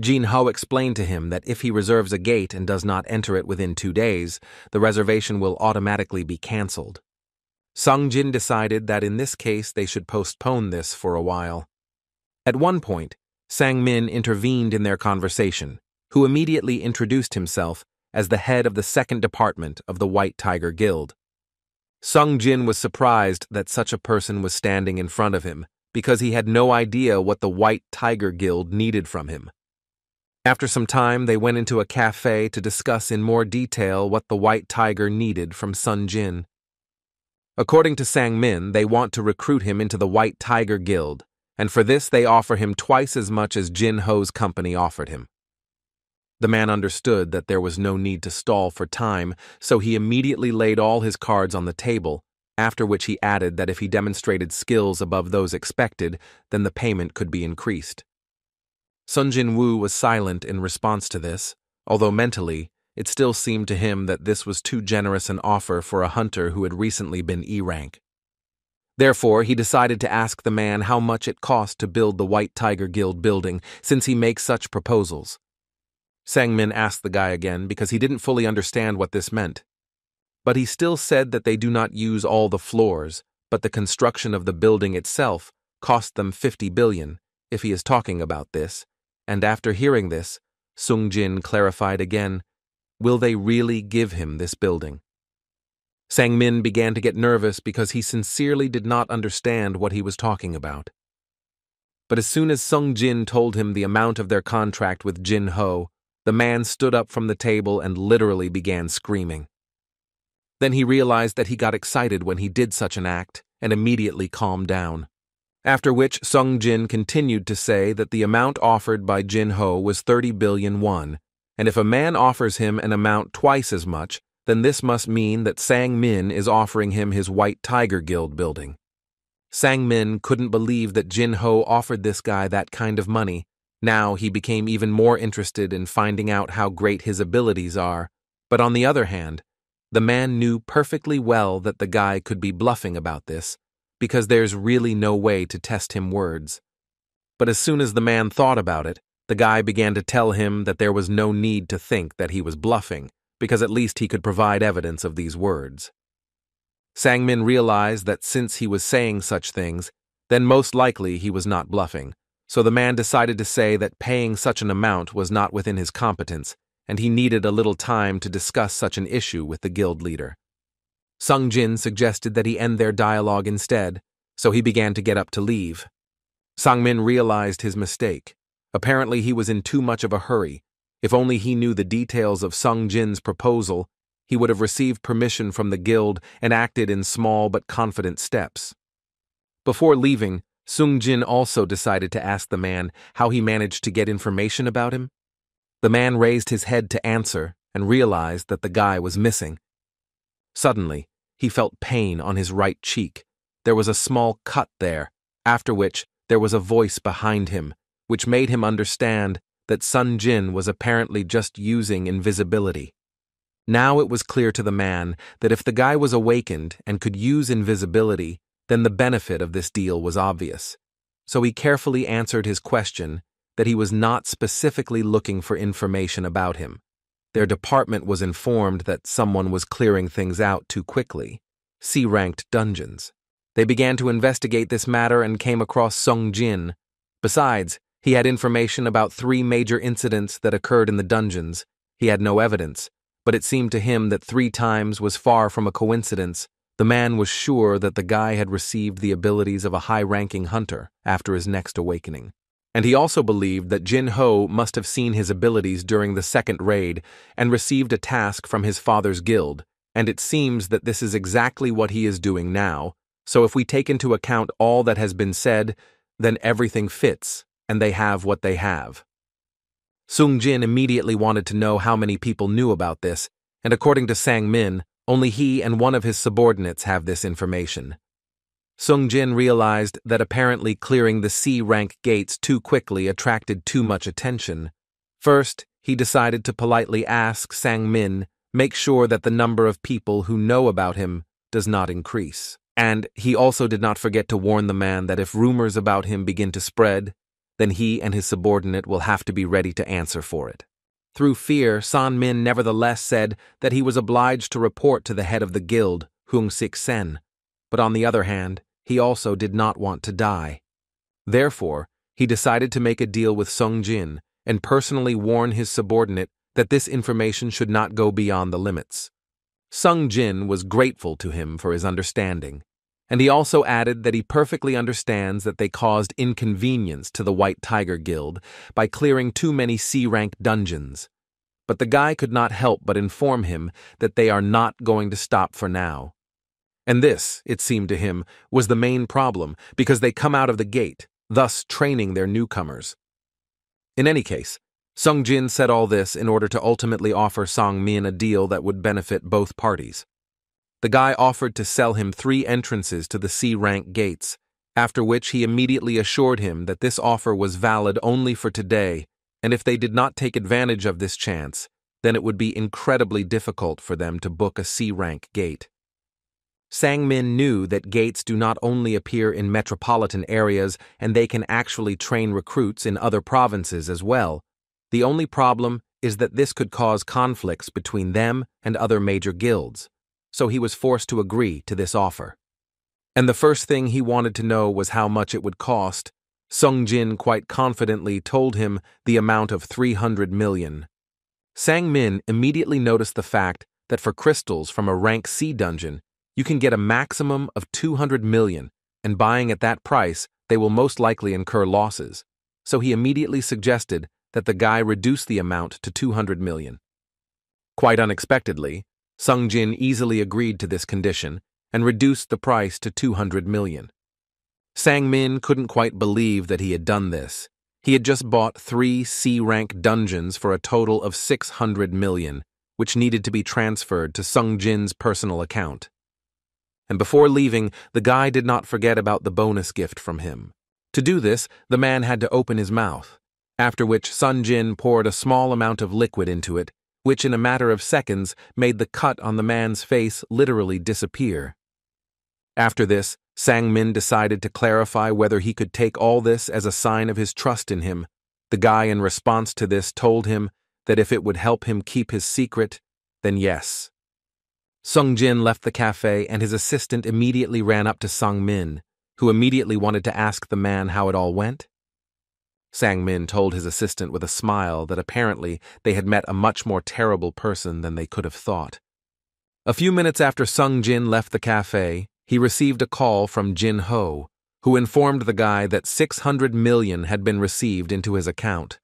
Jin-ho explained to him that if he reserves a gate and does not enter it within 2 days, the reservation will automatically be cancelled. Sung-jin decided that in this case they should postpone this for a while. At one point, Sang-min intervened in their conversation, who immediately introduced himself as the head of the second department of the White Tiger Guild. Sung-jin was surprised that such a person was standing in front of him, because he had no idea what the White Tiger Guild needed from him. After some time, they went into a cafe to discuss in more detail what the White Tiger needed from Sun-jin. According to Sang-min, they want to recruit him into the White Tiger Guild, and for this they offer him twice as much as Jin-ho's company offered him. The man understood that there was no need to stall for time, so he immediately laid all his cards on the table, after which he added that if he demonstrated skills above those expected, then the payment could be increased. Sun Jin-woo was silent in response to this, although mentally, it still seemed to him that this was too generous an offer for a hunter who had recently been E-rank. Therefore, he decided to ask the man how much it cost to build the White Tiger Guild building, since he makes such proposals. Sang-min asked the guy again because he didn't fully understand what this meant. But he still said that they do not use all the floors, but the construction of the building itself cost them 50 billion, if he is talking about this, and after hearing this, Sung-jin clarified again, will they really give him this building? Sang-min began to get nervous because he sincerely did not understand what he was talking about. But as soon as Sung-jin told him the amount of their contract with Jin-ho, the man stood up from the table and literally began screaming. Then he realized that he got excited when he did such an act and immediately calmed down. After which Sung-jin continued to say that the amount offered by Jin-ho was 30 billion won, and if a man offers him an amount twice as much, then this must mean that Sang-min is offering him his White Tiger Guild building. Sang-min couldn't believe that Jin-ho offered this guy that kind of money. Now he became even more interested in finding out how great his abilities are, but on the other hand, the man knew perfectly well that the guy could be bluffing about this, because there's really no way to test him words. But as soon as the man thought about it, the guy began to tell him that there was no need to think that he was bluffing, because at least he could provide evidence of these words. Sang-min realized that since he was saying such things, then most likely he was not bluffing. So the man decided to say that paying such an amount was not within his competence, and he needed a little time to discuss such an issue with the guild leader. Sung-jin suggested that he end their dialogue instead, so he began to get up to leave. Sang-min realized his mistake. Apparently he was in too much of a hurry. If only he knew the details of Sung-jin's proposal, he would have received permission from the guild and acted in small but confident steps. Before leaving, Sung-jin also decided to ask the man how he managed to get information about him. The man raised his head to answer and realized that the guy was missing. Suddenly, he felt pain on his right cheek. There was a small cut there, after which there was a voice behind him, which made him understand that Sun-jin was apparently just using invisibility. Now it was clear to the man that if the guy was awakened and could use invisibility, then the benefit of this deal was obvious. So he carefully answered his question that he was not specifically looking for information about him. Their department was informed that someone was clearing things out too quickly. C-ranked dungeons. They began to investigate this matter and came across Sung-jin. Besides, he had information about 3 major incidents that occurred in the dungeons. He had no evidence, but it seemed to him that 3 times was far from a coincidence, The man was sure that the guy had received the abilities of a high-ranking hunter after his next awakening. And he also believed that Jin Ho must have seen his abilities during the second raid and received a task from his father's guild, and it seems that this is exactly what he is doing now. So if we take into account all that has been said, then everything fits, and they have what they have. Sung Jin immediately wanted to know how many people knew about this, and according to Sang Min, only he and one of his subordinates have this information. Sung Jin realized that apparently clearing the C-rank gates too quickly attracted too much attention. First, he decided to politely ask Sang Min make sure that the number of people who know about him does not increase. And he also did not forget to warn the man that if rumors about him begin to spread, then he and his subordinate will have to be ready to answer for it. Through fear, San Min nevertheless said that he was obliged to report to the head of the guild, Hung Sik Sen, but on the other hand, he also did not want to die. Therefore, he decided to make a deal with Sung Jin and personally warn his subordinate that this information should not go beyond the limits. Sung Jin was grateful to him for his understanding, and he also added that he perfectly understands that they caused inconvenience to the White Tiger Guild by clearing too many C-rank dungeons. But the guy could not help but inform him that they are not going to stop for now. And this, it seemed to him, was the main problem because they come out of the gate, thus training their newcomers. In any case, Sung Jin said all this in order to ultimately offer Sang Min a deal that would benefit both parties. The guy offered to sell him 3 entrances to the C-rank gates, after which he immediately assured him that this offer was valid only for today, and if they did not take advantage of this chance, then it would be incredibly difficult for them to book a C-rank gate. Sang Min knew that gates do not only appear in metropolitan areas and they can actually train recruits in other provinces as well. The only problem is that this could cause conflicts between them and other major guilds, so he was forced to agree to this offer. And the first thing he wanted to know was how much it would cost. Sung Jin quite confidently told him the amount of 300 million. Sang Min immediately noticed the fact that for crystals from a rank C dungeon, you can get a maximum of 200 million, and buying at that price, they will most likely incur losses. So he immediately suggested that the guy reduce the amount to 200 million. Quite unexpectedly, Sung Jin easily agreed to this condition and reduced the price to 200 million. Sang Min couldn't quite believe that he had done this. He had just bought 3 C-rank dungeons for a total of 600 million, which needed to be transferred to Sung Jin's personal account. And before leaving, the guy did not forget about the bonus gift from him. To do this, the man had to open his mouth, after which Sung Jin poured a small amount of liquid into it, which in a matter of seconds made the cut on the man's face literally disappear. After this, Sang Min decided to clarify whether he could take all this as a sign of his trust in him. The guy in response to this told him that if it would help him keep his secret, then yes. Sung Jin left the cafe and his assistant immediately ran up to Sang Min, who immediately wanted to ask the man how it all went. Sang Min told his assistant with a smile that apparently they had met a much more terrible person than they could have thought. A few minutes after Sung Jin left the cafe, he received a call from Jin Ho, who informed the guy that 600 million had been received into his account.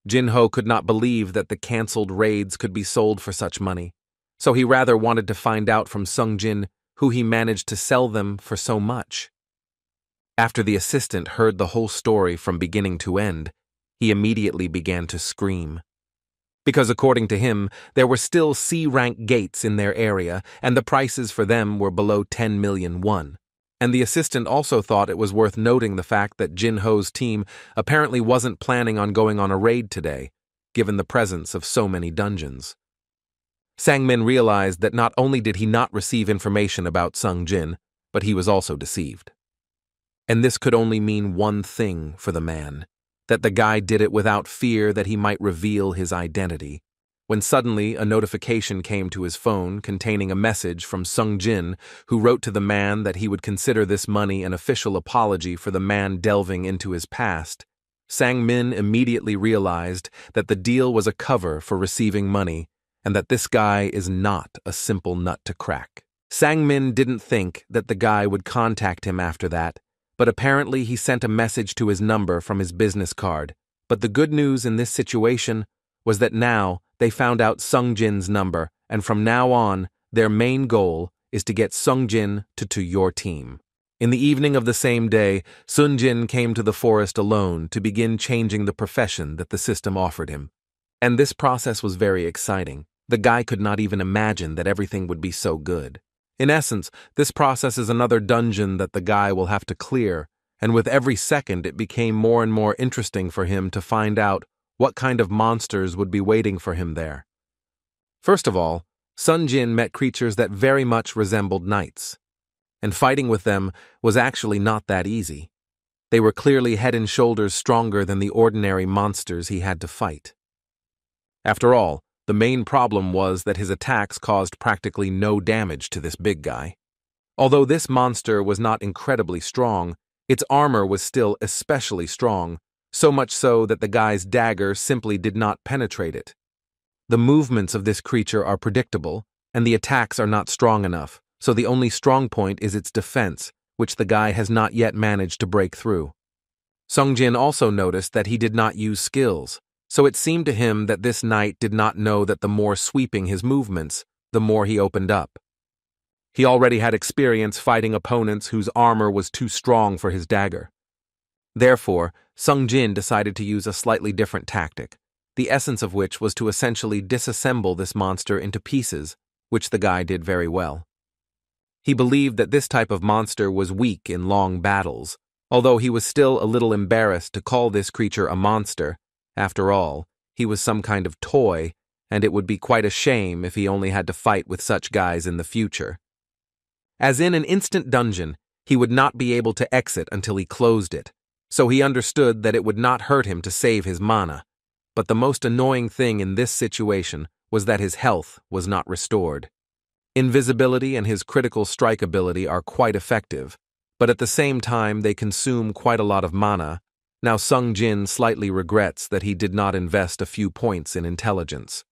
Jin Ho could not believe that the cancelled raids could be sold for such money, so he rather wanted to find out from Sung Jin who he managed to sell them for so much. After the assistant heard the whole story from beginning to end, he immediately began to scream. Because according to him, there were still C-rank gates in their area, and the prices for them were below 10 million won. And the assistant also thought it was worth noting the fact that Jin Ho's team apparently wasn't planning on going on a raid today, given the presence of so many dungeons. Sang Min realized that not only did he not receive information about Sung Jin, but he was also deceived. And this could only mean one thing for the man, that the guy did it without fear that he might reveal his identity, when suddenly a notification came to his phone containing a message from Sung Jin, who wrote to the man that he would consider this money an official apology for the man delving into his past. Sang Min immediately realized that the deal was a cover for receiving money, and that this guy is not a simple nut to crack. Sangmin didn't think that the guy would contact him after that, but apparently he sent a message to his number from his business card. But the good news in this situation was that now they found out Sungjin's number, and from now on, their main goal is to get Sungjin to your team. In the evening of the same day, Sungjin came to the forest alone to begin changing the profession that the system offered him. And this process was very exciting. The guy could not even imagine that everything would be so good. In essence, this process is another dungeon that the guy will have to clear, and with every second it became more and more interesting for him to find out what kind of monsters would be waiting for him there. First of all, Sungjin met creatures that very much resembled knights, and fighting with them was actually not that easy. They were clearly head and shoulders stronger than the ordinary monsters he had to fight. After all, the main problem was that his attacks caused practically no damage to this big guy. Although this monster was not incredibly strong, its armor was still especially strong, so much so that the guy's dagger simply did not penetrate it. The movements of this creature are predictable, and the attacks are not strong enough, so the only strong point is its defense, which the guy has not yet managed to break through. Sungjin also noticed that he did not use skills, so it seemed to him that this knight did not know that the more sweeping his movements, the more he opened up. He already had experience fighting opponents whose armor was too strong for his dagger. Therefore, Sungjin decided to use a slightly different tactic, the essence of which was to essentially disassemble this monster into pieces, which the guy did very well. He believed that this type of monster was weak in long battles, although he was still a little embarrassed to call this creature a monster. After all, he was some kind of toy, and it would be quite a shame if he only had to fight with such guys in the future. As in an instant dungeon, he would not be able to exit until he closed it, so he understood that it would not hurt him to save his mana. But the most annoying thing in this situation was that his health was not restored. Invisibility and his critical strike ability are quite effective, but at the same time they consume quite a lot of mana. Now Sungjin slightly regrets that he did not invest a few points in intelligence.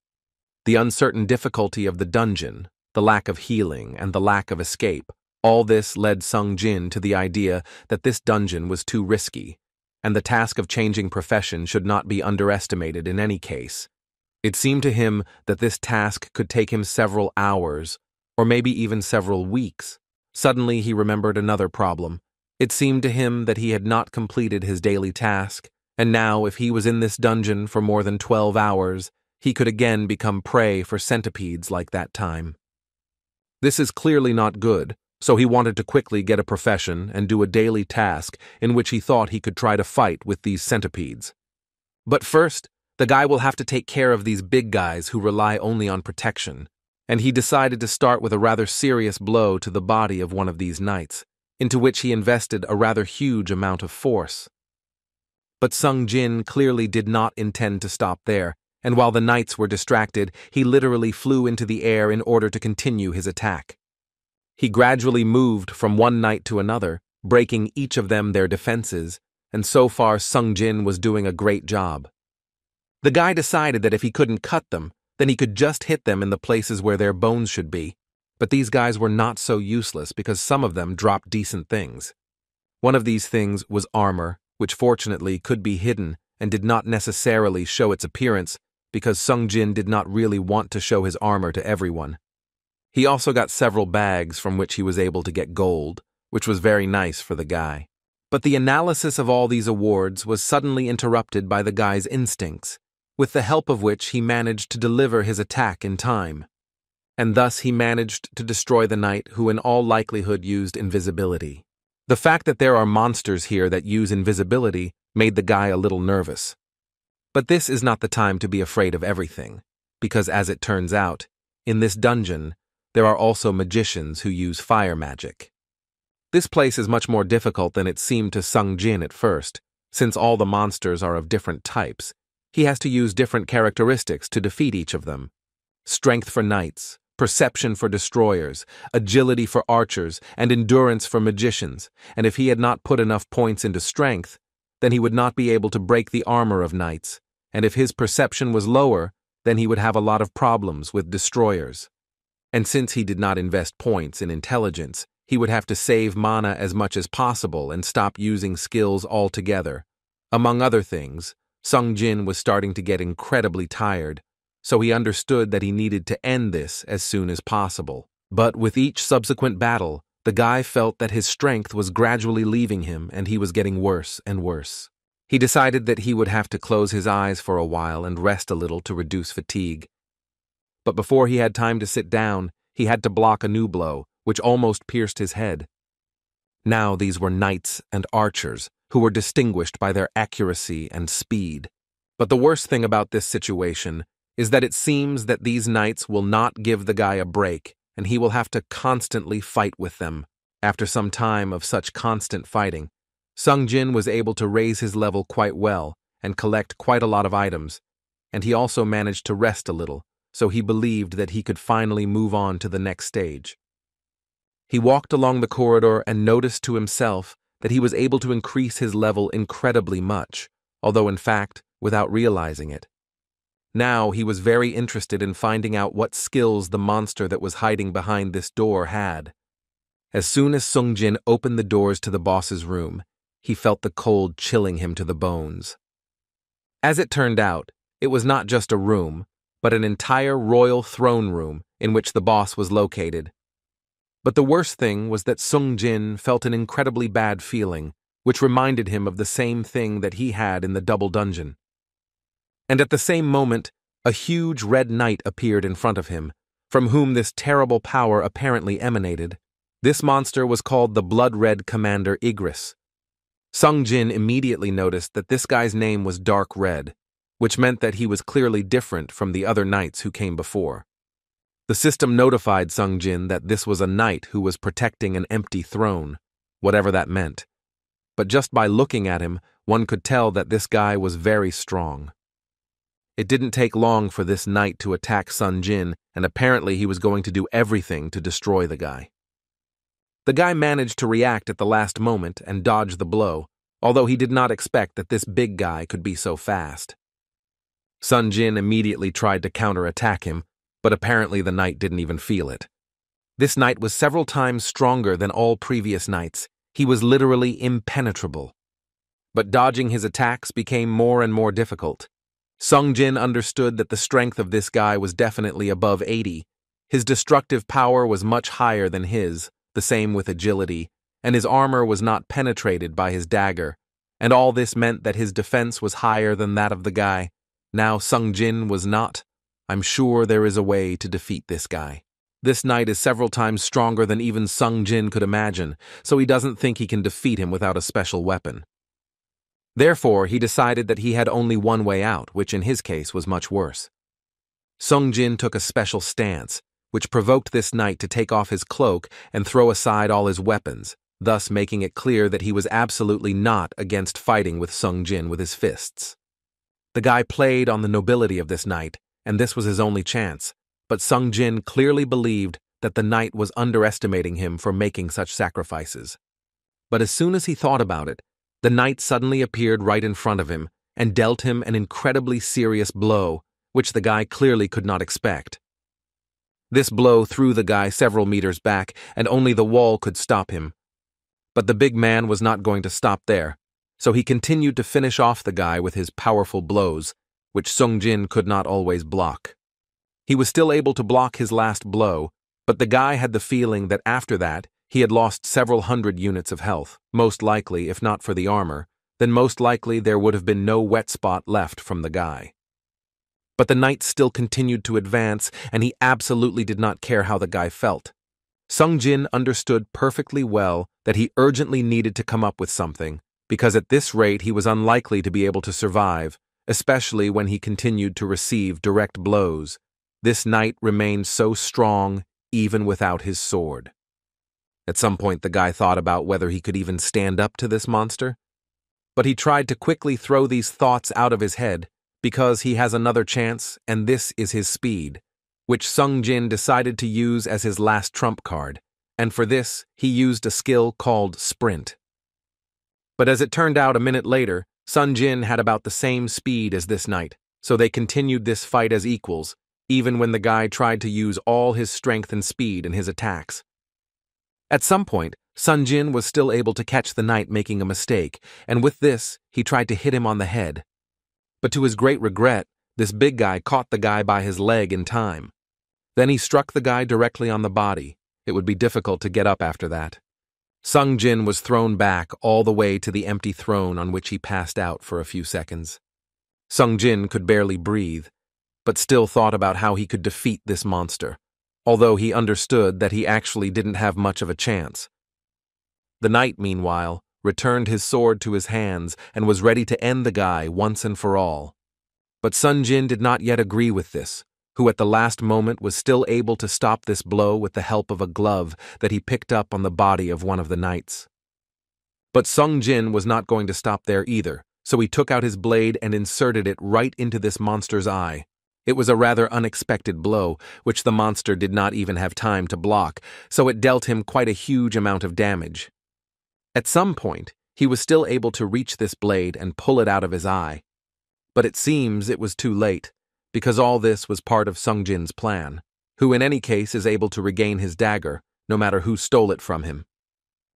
The uncertain difficulty of the dungeon, the lack of healing, and the lack of escape, all this led Sungjin to the idea that this dungeon was too risky, and the task of changing profession should not be underestimated in any case. It seemed to him that this task could take him several hours, or maybe even several weeks. Suddenly he remembered another problem. It seemed to him that he had not completed his daily task, and now if he was in this dungeon for more than 12 hours, he could again become prey for centipedes like that time. This is clearly not good, so he wanted to quickly get a profession and do a daily task in which he thought he could try to fight with these centipedes. But first, the guy will have to take care of these big guys who rely only on protection, and he decided to start with a rather serious blow to the body of one of these knights, into which he invested a rather huge amount of force. But Sungjin clearly did not intend to stop there, and while the knights were distracted, he literally flew into the air in order to continue his attack. He gradually moved from one knight to another, breaking each of them their defenses, and so far Sungjin was doing a great job. The guy decided that if he couldn't cut them, then he could just hit them in the places where their bones should be. But these guys were not so useless because some of them dropped decent things. One of these things was armor, which fortunately could be hidden and did not necessarily show its appearance because Sungjin did not really want to show his armor to everyone. He also got several bags from which he was able to get gold, which was very nice for the guy. But the analysis of all these awards was suddenly interrupted by the guy's instincts, with the help of which he managed to deliver his attack in time. And thus he managed to destroy the knight who in all likelihood used invisibility. The fact that there are monsters here that use invisibility made the guy a little nervous. But this is not the time to be afraid of everything, because as it turns out, in this dungeon, there are also magicians who use fire magic. This place is much more difficult than it seemed to Sungjin at first, since all the monsters are of different types. He has to use different characteristics to defeat each of them. Strength for knights, perception for destroyers, agility for archers, and endurance for magicians, and if he had not put enough points into strength, then he would not be able to break the armor of knights, and if his perception was lower, then he would have a lot of problems with destroyers. and since he did not invest points in intelligence, he would have to save mana as much as possible and stop using skills altogether. Among other things, Sung Jin was starting to get incredibly tired, so he understood that he needed to end this as soon as possible. But with each subsequent battle, the guy felt that his strength was gradually leaving him and he was getting worse and worse. He decided that he would have to close his eyes for a while and rest a little to reduce fatigue. But before he had time to sit down, he had to block a new blow, which almost pierced his head. Now these were knights and archers, who were distinguished by their accuracy and speed. But the worst thing about this situation is that it seems that these knights will not give the guy a break, and he will have to constantly fight with them. After some time of such constant fighting, Sung Jin was able to raise his level quite well and collect quite a lot of items, and he also managed to rest a little, so he believed that he could finally move on to the next stage. He walked along the corridor and noticed to himself that he was able to increase his level incredibly much, although in fact, without realizing it. Now he was very interested in finding out what skills the monster that was hiding behind this door had. As soon as Sung Jin opened the doors to the boss's room, he felt the cold chilling him to the bones. As it turned out, it was not just a room, but an entire royal throne room in which the boss was located. But the worst thing was that Sung Jin felt an incredibly bad feeling, which reminded him of the same thing that he had in the double dungeon. And at the same moment, a huge red knight appeared in front of him, from whom this terrible power apparently emanated. This monster was called the Blood-Red Commander Igris. Sung Jin immediately noticed that this guy's name was Dark Red, which meant that he was clearly different from the other knights who came before. The system notified Sung Jin that this was a knight who was protecting an empty throne, whatever that meant. But just by looking at him, one could tell that this guy was very strong. It didn't take long for this knight to attack Sung Jin, and apparently he was going to do everything to destroy the guy. The guy managed to react at the last moment and dodge the blow, although he did not expect that this big guy could be so fast. Sung Jin immediately tried to counterattack him, but apparently the knight didn't even feel it. This knight was several times stronger than all previous knights. He was literally impenetrable. But dodging his attacks became more and more difficult. Sung Jin understood that the strength of this guy was definitely above 80. His destructive power was much higher than his, the same with agility, and his armor was not penetrated by his dagger, and all this meant that his defense was higher than that of the guy. Now Sung Jin was not. I'm sure there is a way to defeat this guy. This knight is several times stronger than even Sung Jin could imagine, so he doesn't think he can defeat him without a special weapon. Therefore, he decided that he had only one way out, which in his case was much worse. Sung Jin took a special stance, which provoked this knight to take off his cloak and throw aside all his weapons, thus making it clear that he was absolutely not against fighting with Sung Jin with his fists. The guy played on the nobility of this knight, and this was his only chance, but Sung Jin clearly believed that the knight was underestimating him for making such sacrifices. But as soon as he thought about it, the knight suddenly appeared right in front of him and dealt him an incredibly serious blow, which the guy clearly could not expect. This blow threw the guy several meters back, and only the wall could stop him. But the big man was not going to stop there, so he continued to finish off the guy with his powerful blows, which Sung Jin could not always block. He was still able to block his last blow, but the guy had the feeling that after that, he had lost several hundred units of health. Most likely, if not for the armor, then most likely there would have been no wet spot left from the guy. But the knight still continued to advance, and he absolutely did not care how the guy felt. Sung Jin understood perfectly well that he urgently needed to come up with something, because at this rate he was unlikely to be able to survive, especially when he continued to receive direct blows. This knight remained so strong even without his sword. At some point the guy thought about whether he could even stand up to this monster, but he tried to quickly throw these thoughts out of his head because he has another chance, and this is his speed, which Sung Jin decided to use as his last trump card, and for this he used a skill called Sprint. But as it turned out a minute later, Sung Jin had about the same speed as this knight, so they continued this fight as equals, even when the guy tried to use all his strength and speed in his attacks. At some point, Sun Jin was still able to catch the knight making a mistake, and with this, he tried to hit him on the head. But to his great regret, this big guy caught the guy by his leg in time. Then he struck the guy directly on the body. It would be difficult to get up after that. Sung Jin was thrown back all the way to the empty throne on which he passed out for a few seconds. Sung Jin could barely breathe, but still thought about how he could defeat this monster, although he understood that he actually didn't have much of a chance. The knight, meanwhile, returned his sword to his hands and was ready to end the guy once and for all. But Sun Jin did not yet agree with this, who at the last moment was still able to stop this blow with the help of a glove that he picked up on the body of one of the knights. But Sung Jin was not going to stop there either, so he took out his blade and inserted it right into this monster's eye. It was a rather unexpected blow, which the monster did not even have time to block, so it dealt him quite a huge amount of damage. At some point, he was still able to reach this blade and pull it out of his eye. But it seems it was too late, because all this was part of Sung Jin's plan, who in any case is able to regain his dagger, no matter who stole it from him.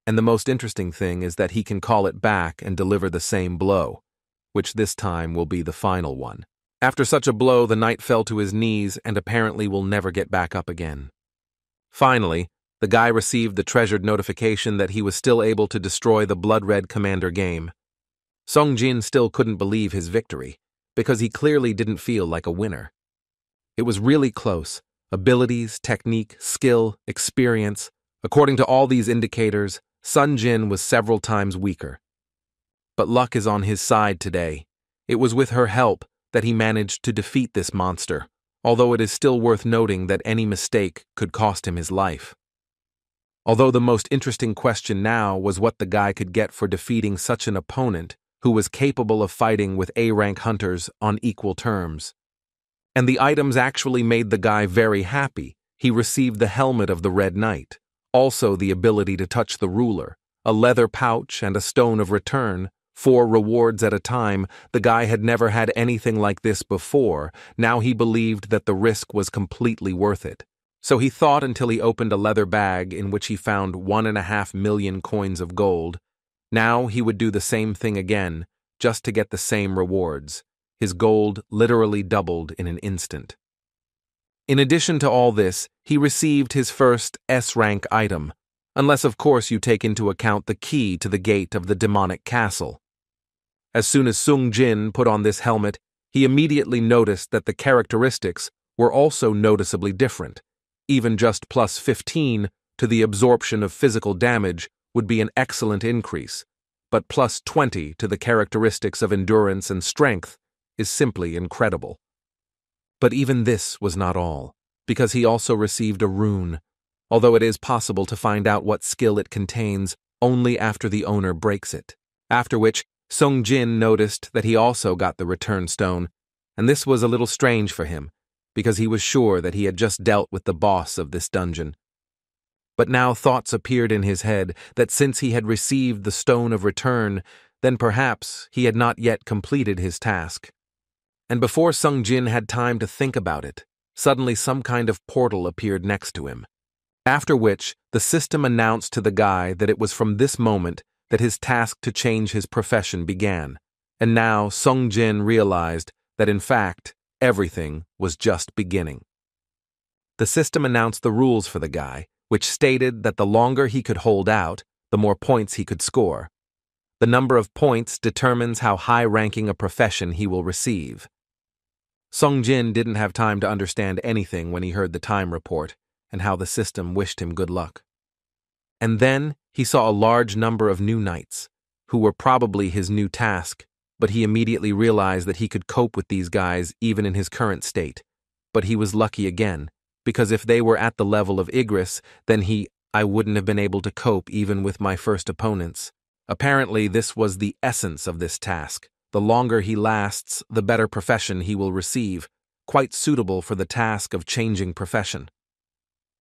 And the most interesting thing is that he can call it back and deliver the same blow, which this time will be the final one. After such a blow, the knight fell to his knees and apparently will never get back up again. Finally, the guy received the treasured notification that he was still able to destroy the blood-red commander game. Sung Jin still couldn't believe his victory, because he clearly didn't feel like a winner. It was really close. Abilities, technique, skill, experience. According to all these indicators, Sun Jin was several times weaker. But luck is on his side today. It was with her help that he managed to defeat this monster, although it is still worth noting that any mistake could cost him his life. Although the most interesting question now was what the guy could get for defeating such an opponent who was capable of fighting with A-rank hunters on equal terms. And the items actually made the guy very happy. He received the helmet of the Red Knight, also the ability to touch the ruler, a leather pouch and a stone of return, 4 rewards at a time. The guy had never had anything like this before. Now he believed that the risk was completely worth it. So he thought until he opened a leather bag in which he found 1.5 million coins of gold. Now he would do the same thing again, just to get the same rewards. His gold literally doubled in an instant. In addition to all this, he received his first S-rank item, unless of course you take into account the key to the gate of the demonic castle. As soon as Sung Jin put on this helmet, he immediately noticed that the characteristics were also noticeably different. Even just plus 15 to the absorption of physical damage would be an excellent increase, but plus 20 to the characteristics of endurance and strength is simply incredible. But even this was not all, because he also received a rune, although it is possible to find out what skill it contains only after the owner breaks it. After which, Sung Jin noticed that he also got the return stone, and this was a little strange for him, because he was sure that he had just dealt with the boss of this dungeon. But now thoughts appeared in his head that since he had received the stone of return, then perhaps he had not yet completed his task. And before Sung Jin had time to think about it, suddenly some kind of portal appeared next to him. After which, the system announced to the guy that it was from this moment that his task to change his profession began. And now Sung Jin realized that in fact, everything was just beginning. The system announced the rules for the guy, which stated that the longer he could hold out, the more points he could score. The number of points determines how high-ranking a profession he will receive. Sung Jin didn't have time to understand anything when he heard the time report and how the system wished him good luck. And then he saw a large number of new knights, who were probably his new task, but he immediately realized that he could cope with these guys even in his current state. But he was lucky again, because if they were at the level of Igris, then I wouldn't have been able to cope even with my first opponents. Apparently, this was the essence of this task. The longer he lasts, the better profession he will receive, quite suitable for the task of changing profession.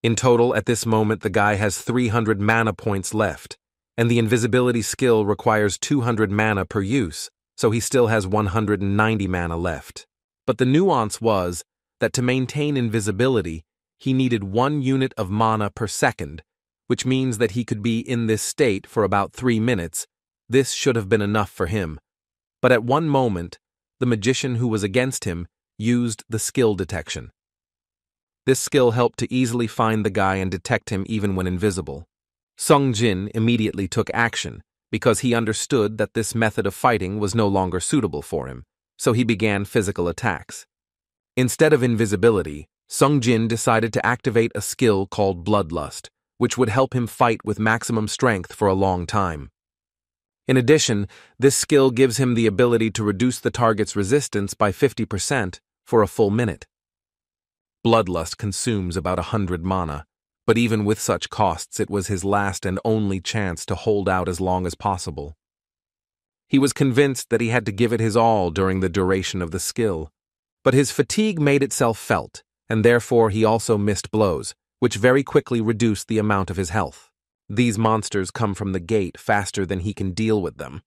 In total, at this moment, the guy has 300 mana points left, and the invisibility skill requires 200 mana per use, so he still has 190 mana left. But the nuance was that to maintain invisibility, he needed 1 unit of mana per second, which means that he could be in this state for about 3 minutes. This should have been enough for him. But at one moment, the magician who was against him used the skill detection. This skill helped to easily find the guy and detect him even when invisible. Sung Jin immediately took action, because he understood that this method of fighting was no longer suitable for him, so he began physical attacks. Instead of invisibility, Sung Jin decided to activate a skill called Bloodlust, which would help him fight with maximum strength for a long time. In addition, this skill gives him the ability to reduce the target's resistance by 50% for a full minute. Bloodlust consumes about 100 mana, but even with such costs it was his last and only chance to hold out as long as possible. He was convinced that he had to give it his all during the duration of the skill, but his fatigue made itself felt, and therefore he also missed blows, which very quickly reduced the amount of his health. These monsters come from the gate faster than he can deal with them.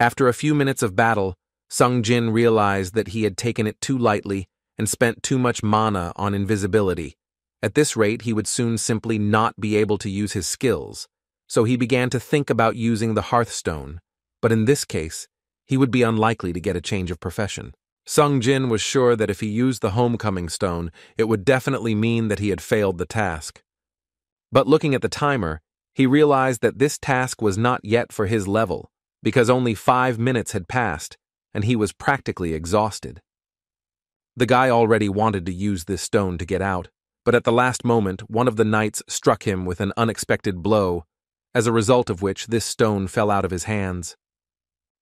After a few minutes of battle, Sung Jin realized that he had taken it too lightly and spent too much mana on invisibility. At this rate, he would soon simply not be able to use his skills, so he began to think about using the Hearthstone, but in this case, he would be unlikely to get a change of profession. Sung Jin was sure that if he used the Homecoming Stone, it would definitely mean that he had failed the task. But looking at the timer, he realized that this task was not yet for his level, because only 5 minutes had passed, and he was practically exhausted. The guy already wanted to use this stone to get out, but at the last moment, one of the knights struck him with an unexpected blow, as a result of which this stone fell out of his hands.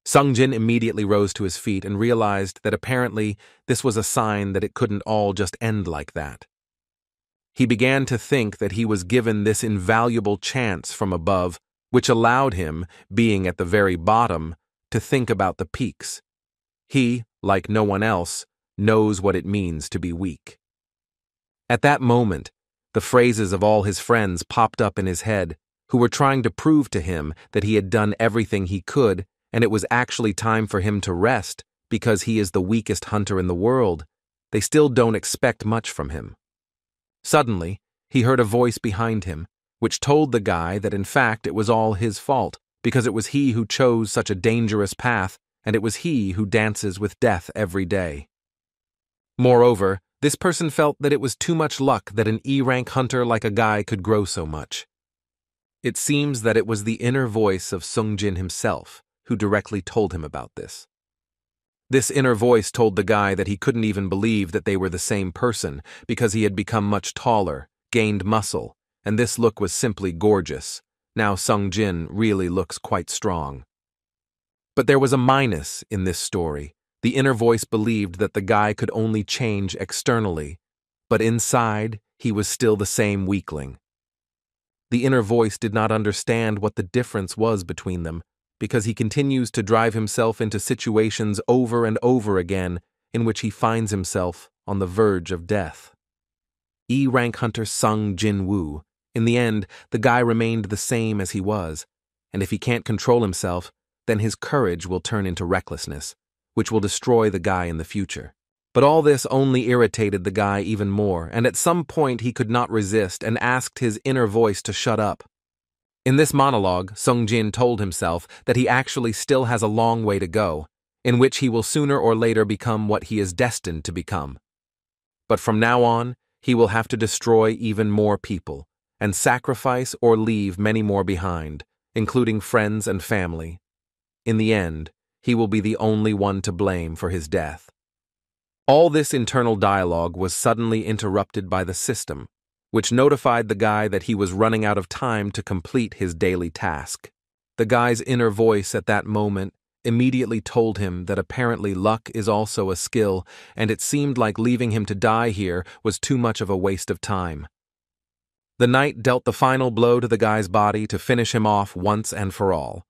Sung Jin immediately rose to his feet and realized that apparently this was a sign that it couldn't all just end like that. He began to think that he was given this invaluable chance from above, which allowed him, being at the very bottom, to think about the peaks. He, like no one else, knows what it means to be weak. At that moment, the phrases of all his friends popped up in his head, who were trying to prove to him that he had done everything he could and it was actually time for him to rest because he is the weakest hunter in the world. They still don't expect much from him. Suddenly, he heard a voice behind him, which told the guy that in fact it was all his fault, because it was he who chose such a dangerous path, and it was he who dances with death every day. Moreover, this person felt that it was too much luck that an E-rank hunter like a guy could grow so much. It seems that it was the inner voice of Sung Jin himself who directly told him about this. This inner voice told the guy that he couldn't even believe that they were the same person because he had become much taller, gained muscle, and this look was simply gorgeous. Now Sung Jin really looks quite strong. But there was a minus in this story. The inner voice believed that the guy could only change externally, but inside he was still the same weakling. The inner voice did not understand what the difference was between them, because he continues to drive himself into situations over and over again in which he finds himself on the verge of death. E-rank hunter Sung Jin Woo. In the end, the guy remained the same as he was, and if he can't control himself, then his courage will turn into recklessness, which will destroy the guy in the future. But all this only irritated the guy even more, and at some point he could not resist and asked his inner voice to shut up. In this monologue, Sung Jin told himself that he actually still has a long way to go, in which he will sooner or later become what he is destined to become. But from now on, he will have to destroy even more people, and sacrifice or leave many more behind, including friends and family. In the end, he will be the only one to blame for his death. All this internal dialogue was suddenly interrupted by the system, which notified the guy that he was running out of time to complete his daily task. The guy's inner voice at that moment immediately told him that apparently luck is also a skill, and it seemed like leaving him to die here was too much of a waste of time. The knight dealt the final blow to the guy's body to finish him off once and for all.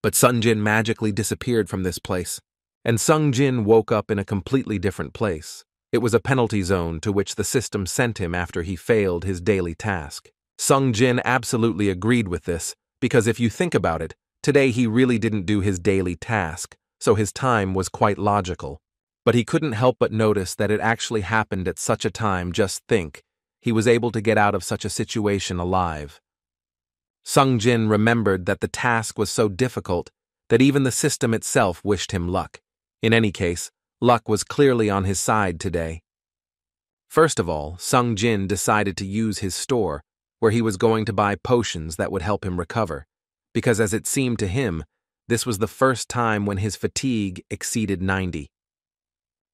But Sung Jin magically disappeared from this place, and Sung Jin woke up in a completely different place. It was a penalty zone to which the system sent him after he failed his daily task. Sung Jin absolutely agreed with this, because if you think about it, today he really didn't do his daily task, so his time was quite logical. But he couldn't help but notice that it actually happened at such a time. Just think, he was able to get out of such a situation alive. Sung Jin remembered that the task was so difficult that even the system itself wished him luck. In any case, luck was clearly on his side today. First of all, Sung Jin decided to use his store, where he was going to buy potions that would help him recover, because as it seemed to him, this was the first time when his fatigue exceeded 90.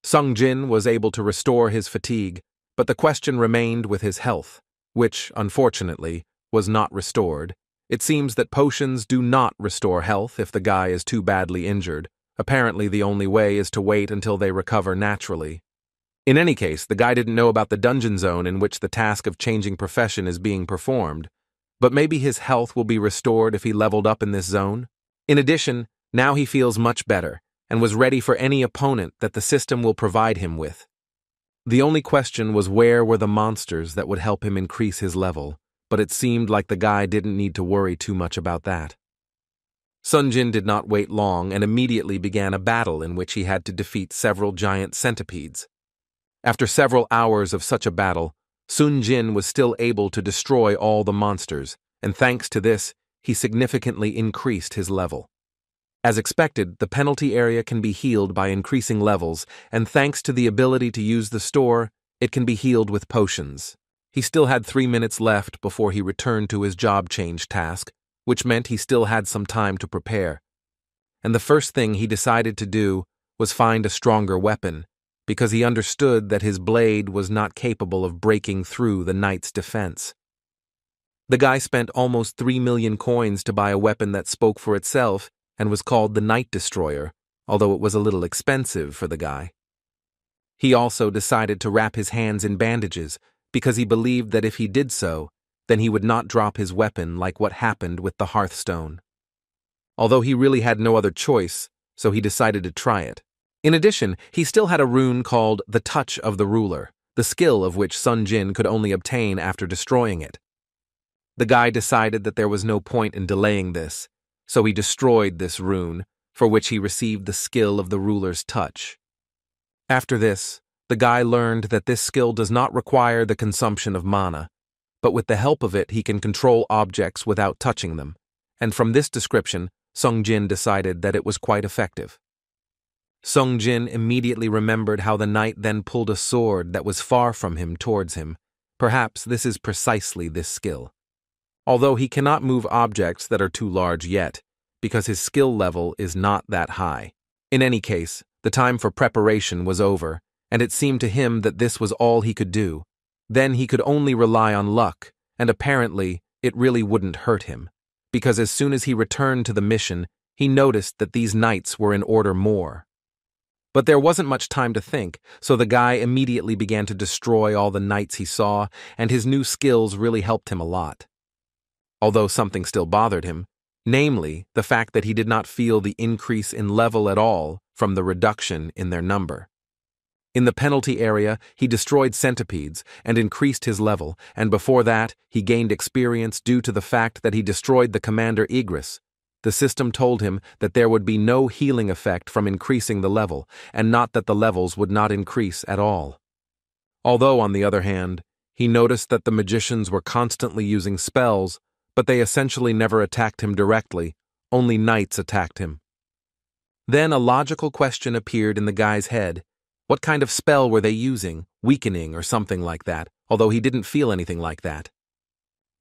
Sung Jin was able to restore his fatigue, but the question remained with his health, which, unfortunately, was not restored. It seems that potions do not restore health if the guy is too badly injured. Apparently, the only way is to wait until they recover naturally. In any case, the guy didn't know about the dungeon zone in which the task of changing profession is being performed, but maybe his health will be restored if he leveled up in this zone. In addition, now he feels much better and was ready for any opponent that the system will provide him with. The only question was where were the monsters that would help him increase his level, but it seemed like the guy didn't need to worry too much about that. Sung Jin did not wait long and immediately began a battle in which he had to defeat several giant centipedes. After several hours of such a battle, Sung Jin was still able to destroy all the monsters, and thanks to this, he significantly increased his level. As expected, the penalty area can be healed by increasing levels, and thanks to the ability to use the store, it can be healed with potions. He still had 3 minutes left before he returned to his job change task, which meant he still had some time to prepare. And the first thing he decided to do was find a stronger weapon, because he understood that his blade was not capable of breaking through the knight's defense. The guy spent almost 3 million coins to buy a weapon that spoke for itself and was called the Night Destroyer, although it was a little expensive for the guy. He also decided to wrap his hands in bandages, because he believed that if he did so, then he would not drop his weapon like what happened with the Hearthstone. Although he really had no other choice, so he decided to try it. In addition, he still had a rune called the Touch of the Ruler, the skill of which Sung Jin could only obtain after destroying it. The guy decided that there was no point in delaying this, so he destroyed this rune, for which he received the skill of the ruler's touch. After this, the guy learned that this skill does not require the consumption of mana, but with the help of it he can control objects without touching them, and from this description, Sung Jin decided that it was quite effective. Sung Jin immediately remembered how the knight then pulled a sword that was far from him towards him. Perhaps this is precisely this skill. Although he cannot move objects that are too large yet, because his skill level is not that high. In any case, the time for preparation was over, and it seemed to him that this was all he could do. Then he could only rely on luck, and apparently it really wouldn't hurt him, because as soon as he returned to the mission, he noticed that these knights were in order more. But there wasn't much time to think, so the guy immediately began to destroy all the knights he saw, and his new skills really helped him a lot. Although something still bothered him, namely the fact that he did not feel the increase in level at all from the reduction in their number. In the penalty area, he destroyed centipedes and increased his level, and before that, he gained experience due to the fact that he destroyed the commander Igris. The system told him that there would be no healing effect from increasing the level, and not that the levels would not increase at all. Although, on the other hand, he noticed that the magicians were constantly using spells, but they essentially never attacked him directly, only knights attacked him. Then a logical question appeared in the guy's head. What kind of spell were they using? Weakening or something like that, although he didn't feel anything like that.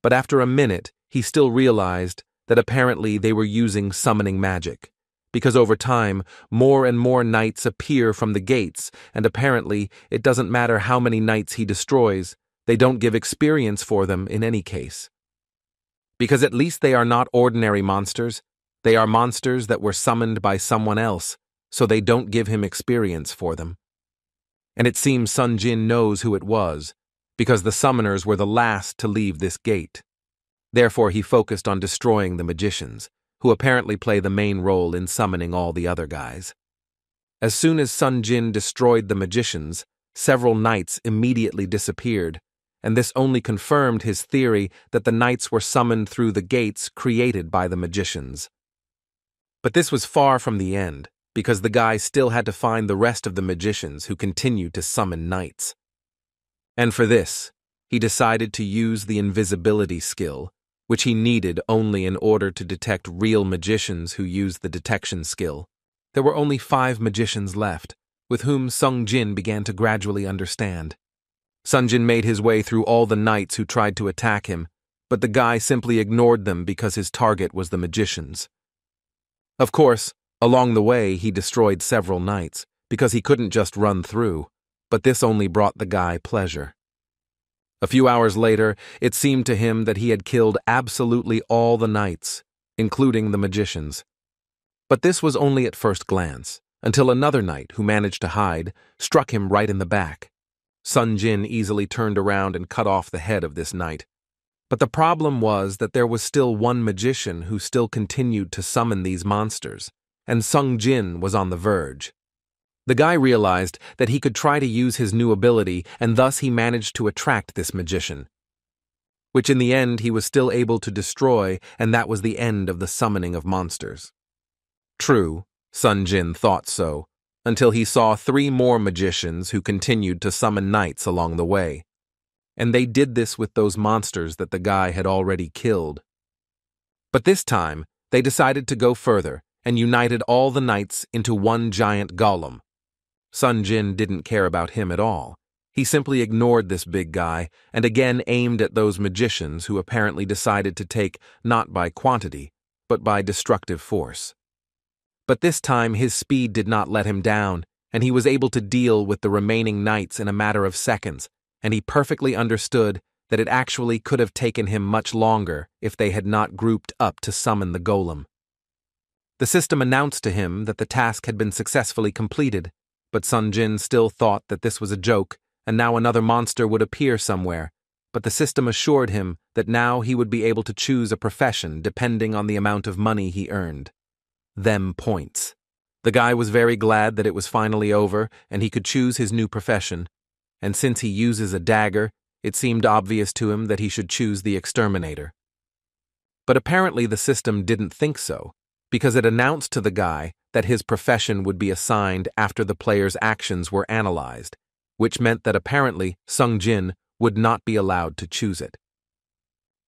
But after a minute, he still realized that apparently they were using summoning magic, because over time, more and more knights appear from the gates, and apparently it doesn't matter how many knights he destroys, they don't give experience for them in any case. Because at least they are not ordinary monsters, they are monsters that were summoned by someone else, so they don't give him experience for them. And it seems Sung Jin knows who it was, because the summoners were the last to leave this gate. Therefore he focused on destroying the magicians, who apparently play the main role in summoning all the other guys. As soon as Sung Jin destroyed the magicians, several knights immediately disappeared, and this only confirmed his theory that the knights were summoned through the gates created by the magicians. But this was far from the end, because the guy still had to find the rest of the magicians who continued to summon knights. And for this, he decided to use the invisibility skill, which he needed only in order to detect real magicians who used the detection skill. There were only 5 magicians left, with whom Sung Jin began to gradually understand. Sung Jin made his way through all the knights who tried to attack him, but the guy simply ignored them because his target was the magicians. Of course, along the way he destroyed several knights, because he couldn't just run through, but this only brought the guy pleasure. A few hours later, it seemed to him that he had killed absolutely all the knights, including the magicians. But this was only at first glance, until another knight who managed to hide struck him right in the back. Sung Jin easily turned around and cut off the head of this knight. But the problem was that there was still one magician who still continued to summon these monsters, and Sung Jin was on the verge. The guy realized that he could try to use his new ability, and thus he managed to attract this magician, which in the end he was still able to destroy, and that was the end of the summoning of monsters. True, Sung Jin thought so, until he saw 3 more magicians who continued to summon knights along the way. And they did this with those monsters that the guy had already killed. But this time, they decided to go further and united all the knights into one giant golem. Sung Jin didn't care about him at all. He simply ignored this big guy and again aimed at those magicians who apparently decided to take not by quantity, but by destructive force. But this time his speed did not let him down, and he was able to deal with the remaining knights in a matter of seconds, and he perfectly understood that it actually could have taken him much longer if they had not grouped up to summon the golem. The system announced to him that the task had been successfully completed, but Sung Jin still thought that this was a joke, and now another monster would appear somewhere, but the system assured him that now he would be able to choose a profession depending on the amount of money he earned. Them points. The guy was very glad that it was finally over and he could choose his new profession, and since he uses a dagger, it seemed obvious to him that he should choose the exterminator. But apparently the system didn't think so, because it announced to the guy that his profession would be assigned after the player's actions were analyzed, which meant that apparently Sung Jin would not be allowed to choose it.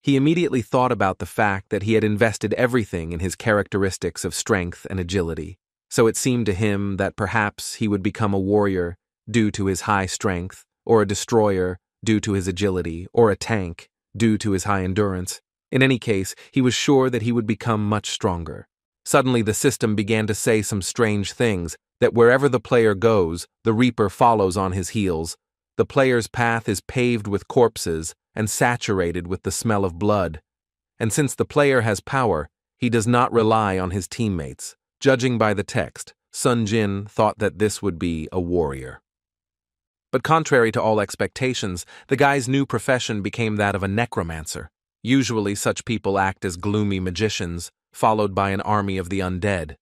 He immediately thought about the fact that he had invested everything in his characteristics of strength and agility, so it seemed to him that perhaps he would become a warrior due to his high strength, or a destroyer due to his agility, or a tank due to his high endurance. In any case, he was sure that he would become much stronger. Suddenly the system began to say some strange things, that wherever the player goes, the Reaper follows on his heels. The player's path is paved with corpses and saturated with the smell of blood. And since the player has power, he does not rely on his teammates. Judging by the text, Sung Jin thought that this would be a warrior. But contrary to all expectations, the guy's new profession became that of a necromancer. Usually such people act as gloomy magicians, followed by an army of the undead.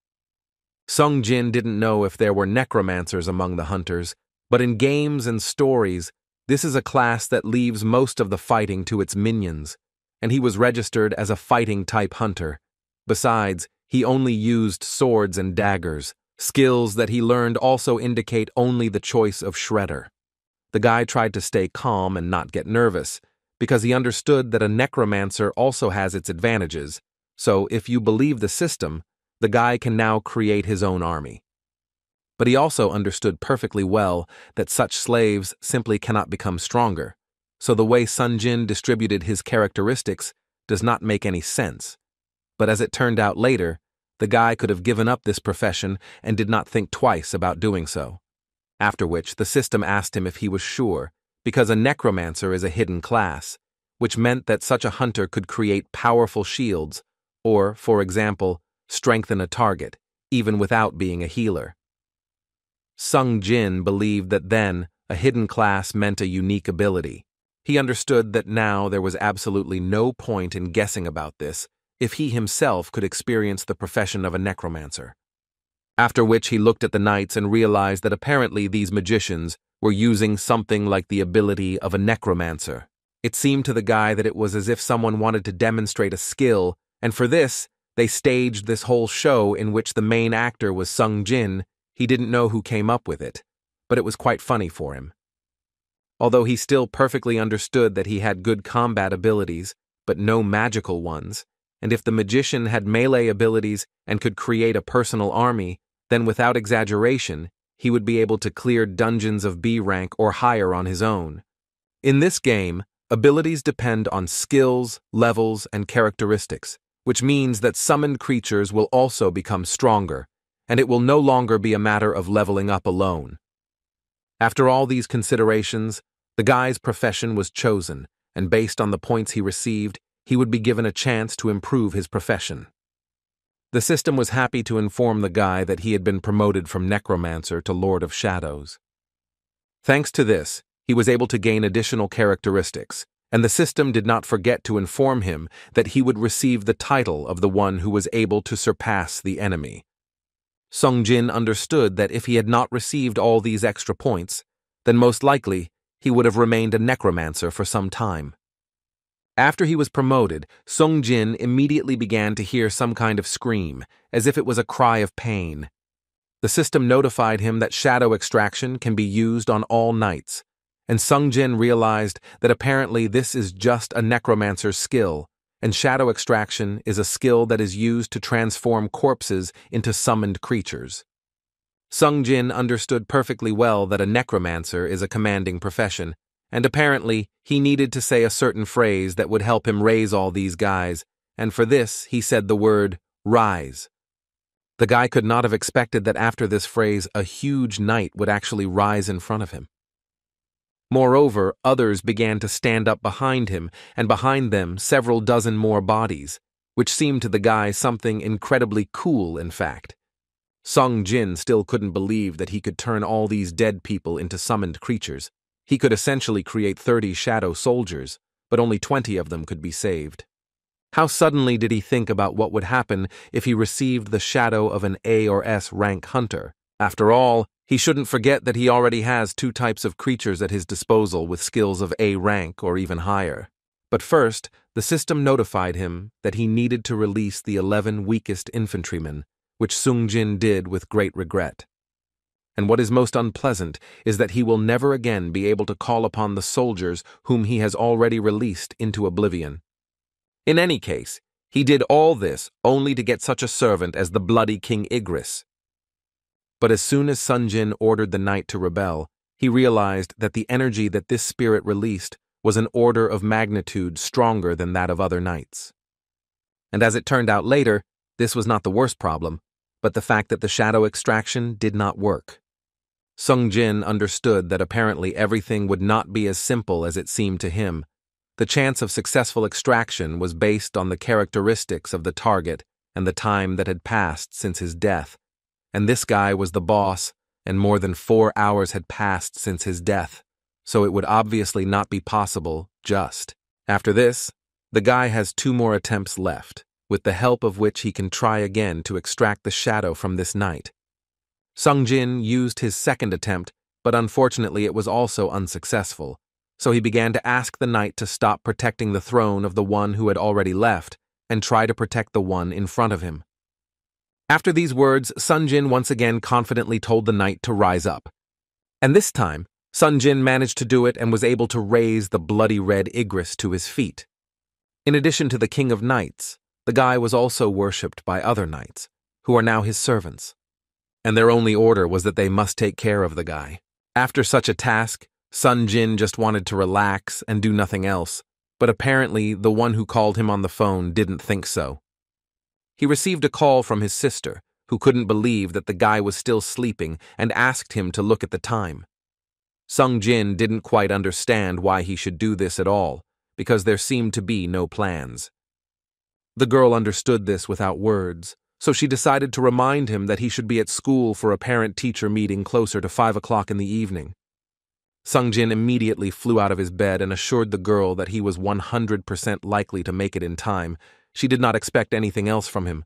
Sung Jin didn't know if there were necromancers among the hunters, but in games and stories, this is a class that leaves most of the fighting to its minions, and he was registered as a fighting-type hunter. Besides, he only used swords and daggers. Skills that he learned also indicate only the choice of shredder. The guy tried to stay calm and not get nervous, because he understood that a necromancer also has its advantages. So, if you believe the system, the guy can now create his own army. But he also understood perfectly well that such slaves simply cannot become stronger, so the way Sung Jin distributed his characteristics does not make any sense. But as it turned out later, the guy could have given up this profession and did not think twice about doing so. After which, the system asked him if he was sure, because a necromancer is a hidden class, which meant that such a hunter could create powerful shields, or, for example, strengthen a target, even without being a healer. Sung Jin believed that then a hidden class meant a unique ability. He understood that now there was absolutely no point in guessing about this if he himself could experience the profession of a necromancer. After which he looked at the knights and realized that apparently these magicians were using something like the ability of a necromancer. It seemed to the guy that it was as if someone wanted to demonstrate a skill, and for this, They staged this whole show in which the main actor was Sung Jin. He didn't know who came up with it, but it was quite funny for him. Although he still perfectly understood that he had good combat abilities, but no magical ones, and if the magician had melee abilities and could create a personal army, then without exaggeration, he would be able to clear dungeons of B rank or higher on his own. In this game, abilities depend on skills, levels, and characteristics, which means that summoned creatures will also become stronger, and it will no longer be a matter of leveling up alone. After all these considerations, the guy's profession was chosen, and based on the points he received, he would be given a chance to improve his profession. The system was happy to inform the guy that he had been promoted from Necromancer to Lord of Shadows. Thanks to this, he was able to gain additional characteristics, and the system did not forget to inform him that he would receive the title of the one who was able to surpass the enemy. Sung Jin understood that if he had not received all these extra points, then most likely he would have remained a necromancer for some time. After he was promoted, Sung Jin immediately began to hear some kind of scream, as if it was a cry of pain. The system notified him that shadow extraction can be used on all knights, and Sung Jin realized that apparently this is just a necromancer's skill, and shadow extraction is a skill that is used to transform corpses into summoned creatures. Sung Jin understood perfectly well that a necromancer is a commanding profession, and apparently he needed to say a certain phrase that would help him raise all these guys, and for this he said the word, rise. The guy could not have expected that after this phrase a huge knight would actually rise in front of him. Moreover, others began to stand up behind him, and behind them several dozen more bodies, which seemed to the guy something incredibly cool, in fact. Sung Jin still couldn't believe that he could turn all these dead people into summoned creatures. He could essentially create 30 shadow soldiers, but only 20 of them could be saved. How suddenly did he think about what would happen if he received the shadow of an A or S rank hunter? After all, he shouldn't forget that he already has 2 types of creatures at his disposal with skills of A rank or even higher. But first, the system notified him that he needed to release the 11 weakest infantrymen, which Sung Jin did with great regret. And what is most unpleasant is that he will never again be able to call upon the soldiers whom he has already released into oblivion. In any case, he did all this only to get such a servant as the bloody King Igris. But as soon as Sung Jin ordered the knight to rebel, he realized that the energy that this spirit released was an order of magnitude stronger than that of other knights. And as it turned out later, this was not the worst problem, but the fact that the shadow extraction did not work. Sung Jin understood that apparently everything would not be as simple as it seemed to him. The chance of successful extraction was based on the characteristics of the target and the time that had passed since his death, and this guy was the boss, and more than 4 hours had passed since his death, so it would obviously not be possible just. After this, the guy has 2 more attempts left, with the help of which he can try again to extract the shadow from this knight. Sung Jin used his second attempt, but unfortunately it was also unsuccessful, so he began to ask the knight to stop protecting the throne of the one who had already left and try to protect the one in front of him. After these words, Sung Jin once again confidently told the knight to rise up. And this time, Sung Jin managed to do it and was able to raise the bloody red Igris to his feet. In addition to the King of Knights, the guy was also worshipped by other knights, who are now his servants. And their only order was that they must take care of the guy. After such a task, Sung Jin just wanted to relax and do nothing else, but apparently the one who called him on the phone didn't think so. He received a call from his sister, who couldn't believe that the guy was still sleeping and asked him to look at the time. Sung Jin didn't quite understand why he should do this at all, because there seemed to be no plans. The girl understood this without words, so she decided to remind him that he should be at school for a parent-teacher meeting closer to 5 o'clock in the evening. Sung Jin immediately flew out of his bed and assured the girl that he was 100% likely to make it in time. She did not expect anything else from him.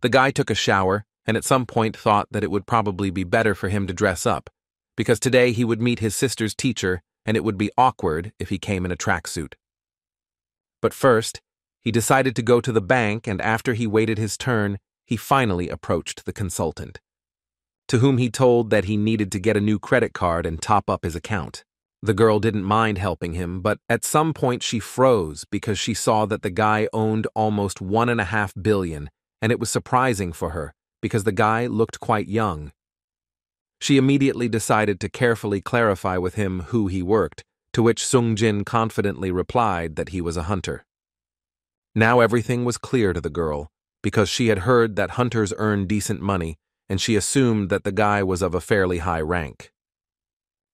The guy took a shower and at some point thought that it would probably be better for him to dress up, because today he would meet his sister's teacher and it would be awkward if he came in a tracksuit. But first, He decided to go to the bank, and after he waited his turn, he finally approached the consultant, to whom he told that he needed to get a new credit card and top up his account. The girl didn't mind helping him, but at some point she froze because she saw that the guy owned almost $1.5 billion, and it was surprising for her because the guy looked quite young. She immediately decided to carefully clarify with him who he worked, to which Sung-jin confidently replied that he was a hunter. Now everything was clear to the girl, because she had heard that hunters earn decent money, and she assumed that the guy was of a fairly high rank.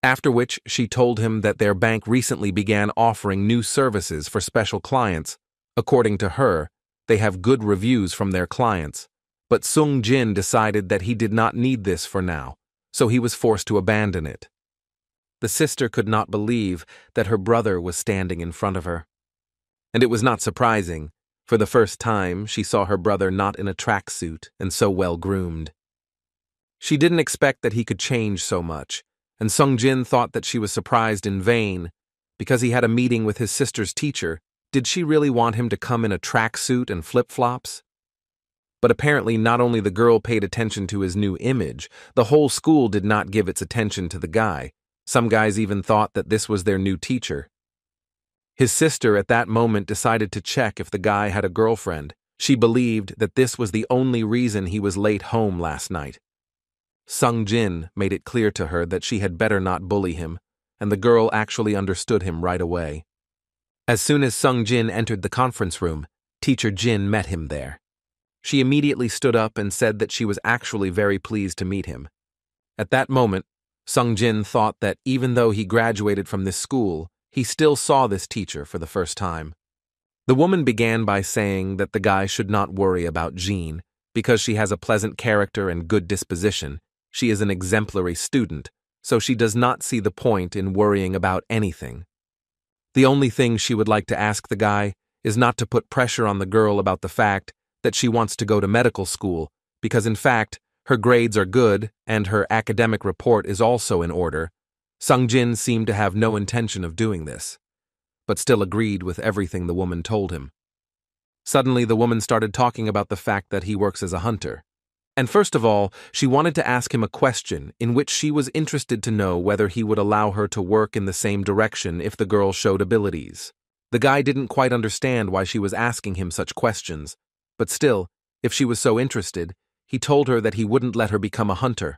After which she told him that their bank recently began offering new services for special clients. According to her, they have good reviews from their clients, but Sung-jin decided that he did not need this for now, so he was forced to abandon it. The sister could not believe that her brother was standing in front of her. And it was not surprising. For the first time, she saw her brother not in a tracksuit and so well groomed. She didn't expect that he could change so much, and Sung-jin thought that she was surprised in vain. Because he had a meeting with his sister's teacher, did she really want him to come in a tracksuit and flip-flops? But apparently not only the girl paid attention to his new image, the whole school did not give its attention to the guy. Some guys even thought that this was their new teacher. His sister at that moment decided to check if the guy had a girlfriend. She believed that this was the only reason he was late home last night. Sung-jin made it clear to her that she had better not bully him, and the girl actually understood him right away. As soon as Sung-jin entered the conference room, Teacher Jin met him there. She immediately stood up and said that she was actually very pleased to meet him. At that moment, Sung-jin thought that even though he graduated from this school, he still saw this teacher for the first time. The woman began by saying that the guy should not worry about Jean, because she has a pleasant character and good disposition. She is an exemplary student, so she does not see the point in worrying about anything. The only thing she would like to ask the guy is not to put pressure on the girl about the fact that she wants to go to medical school, because in fact, her grades are good and her academic report is also in order. Sung-jin seemed to have no intention of doing this, but still agreed with everything the woman told him. Suddenly, the woman started talking about the fact that he works as a hunter. And first of all, she wanted to ask him a question in which she was interested to know whether he would allow her to work in the same direction if the girl showed abilities. The guy didn't quite understand why she was asking him such questions, but still, if she was so interested, he told her that he wouldn't let her become a hunter.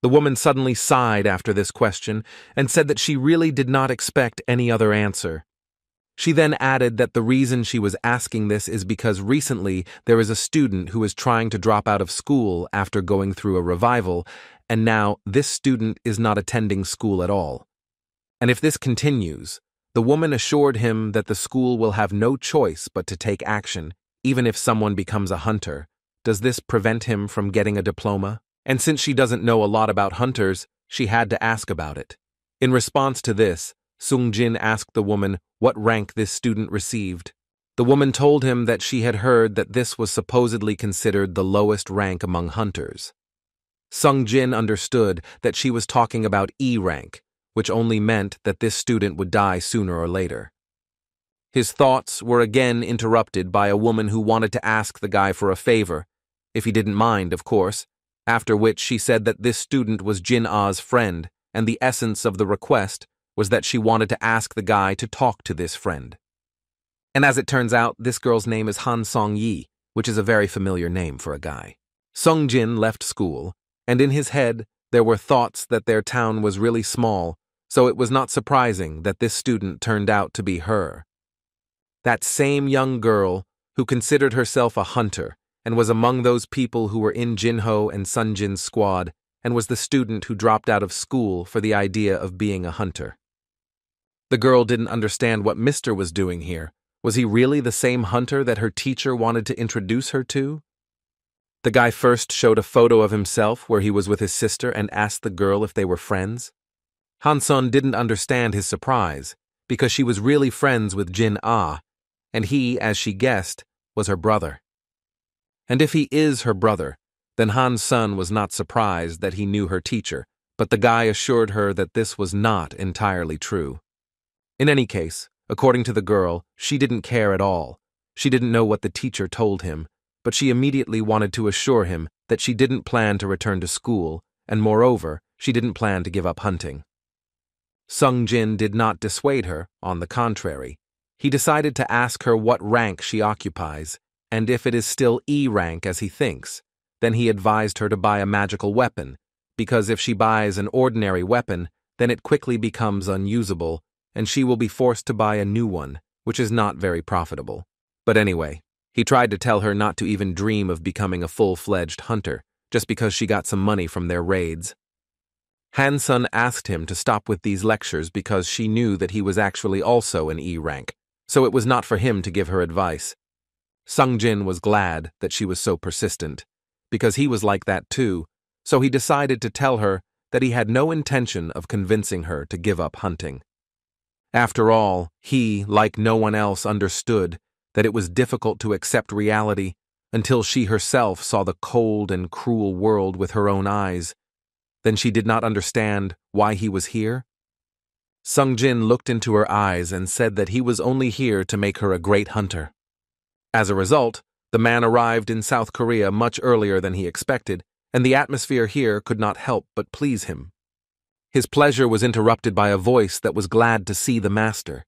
The woman suddenly sighed after this question and said that she really did not expect any other answer. She then added that the reason she was asking this is because recently there is a student who is trying to drop out of school after going through a revival, and now this student is not attending school at all. And if this continues, the woman assured him that the school will have no choice but to take action, even if someone becomes a hunter. Does this prevent him from getting a diploma? And since she doesn't know a lot about hunters, she had to ask about it. In response to this, Sung-jin asked the woman what rank this student received. The woman told him that she had heard that this was supposedly considered the lowest rank among hunters. Sung-jin understood that she was talking about E rank, which only meant that this student would die sooner or later. His thoughts were again interrupted by a woman who wanted to ask the guy for a favor, if he didn't mind, of course, after which she said that this student was Jin-ah's friend, and the essence of the request was that she wanted to ask the guy to talk to this friend. And as it turns out, this girl's name is Han Song-yi, which is a very familiar name for a guy. Sung-jin left school, and in his head there were thoughts that their town was really small, so it was not surprising that this student turned out to be her. That same young girl who considered herself a hunter and was among those people who were in Jinho and Sunjin's squad, and was the student who dropped out of school for the idea of being a hunter. The girl didn't understand what Mr. was doing here. Was he really the same hunter that her teacher wanted to introduce her to? The guy first showed a photo of himself where he was with his sister and asked the girl if they were friends. Han-sun didn't understand his surprise, because she was really friends with Jin-ah, and he, as she guessed, was her brother. And if he is her brother, then Han-sun was not surprised that he knew her teacher, but the guy assured her that this was not entirely true. In any case, according to the girl, she didn't care at all, She didn't know what the teacher told him, but she immediately wanted to assure him that she didn't plan to return to school, and moreover, she didn't plan to give up hunting. Sung Jin did not dissuade her, on the contrary. He decided to ask her what rank she occupies, and if it is still E rank as he thinks. Then he advised her to buy a magical weapon, because if she buys an ordinary weapon, then it quickly becomes unusable, and she will be forced to buy a new one, which is not very profitable. But anyway, he tried to tell her not to even dream of becoming a full-fledged hunter, just because she got some money from their raids. Han-sun asked him to stop with these lectures because she knew that he was actually also an E rank, so it was not for him to give her advice. Sung Jin was glad that she was so persistent, because he was like that too, so he decided to tell her that he had no intention of convincing her to give up hunting. After all, he, like no one else, understood that it was difficult to accept reality until she herself saw the cold and cruel world with her own eyes. Then she did not understand why he was here. Sung Jin looked into her eyes and said that he was only here to make her a great hunter. As a result, the man arrived in South Korea much earlier than he expected, and the atmosphere here could not help but please him. His pleasure was interrupted by a voice that was glad to see the master.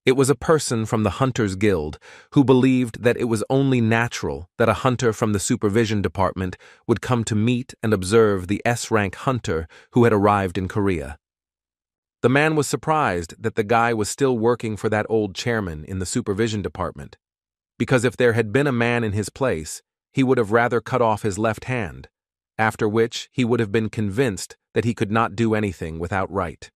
It was a person from the Hunters Guild who believed that it was only natural that a hunter from the supervision department would come to meet and observe the S-rank hunter who had arrived in Korea. The man was surprised that the guy was still working for that old chairman in the supervision department, because if there had been a man in his place, he would have rather cut off his left hand, after which he would have been convinced that he could not do anything without right.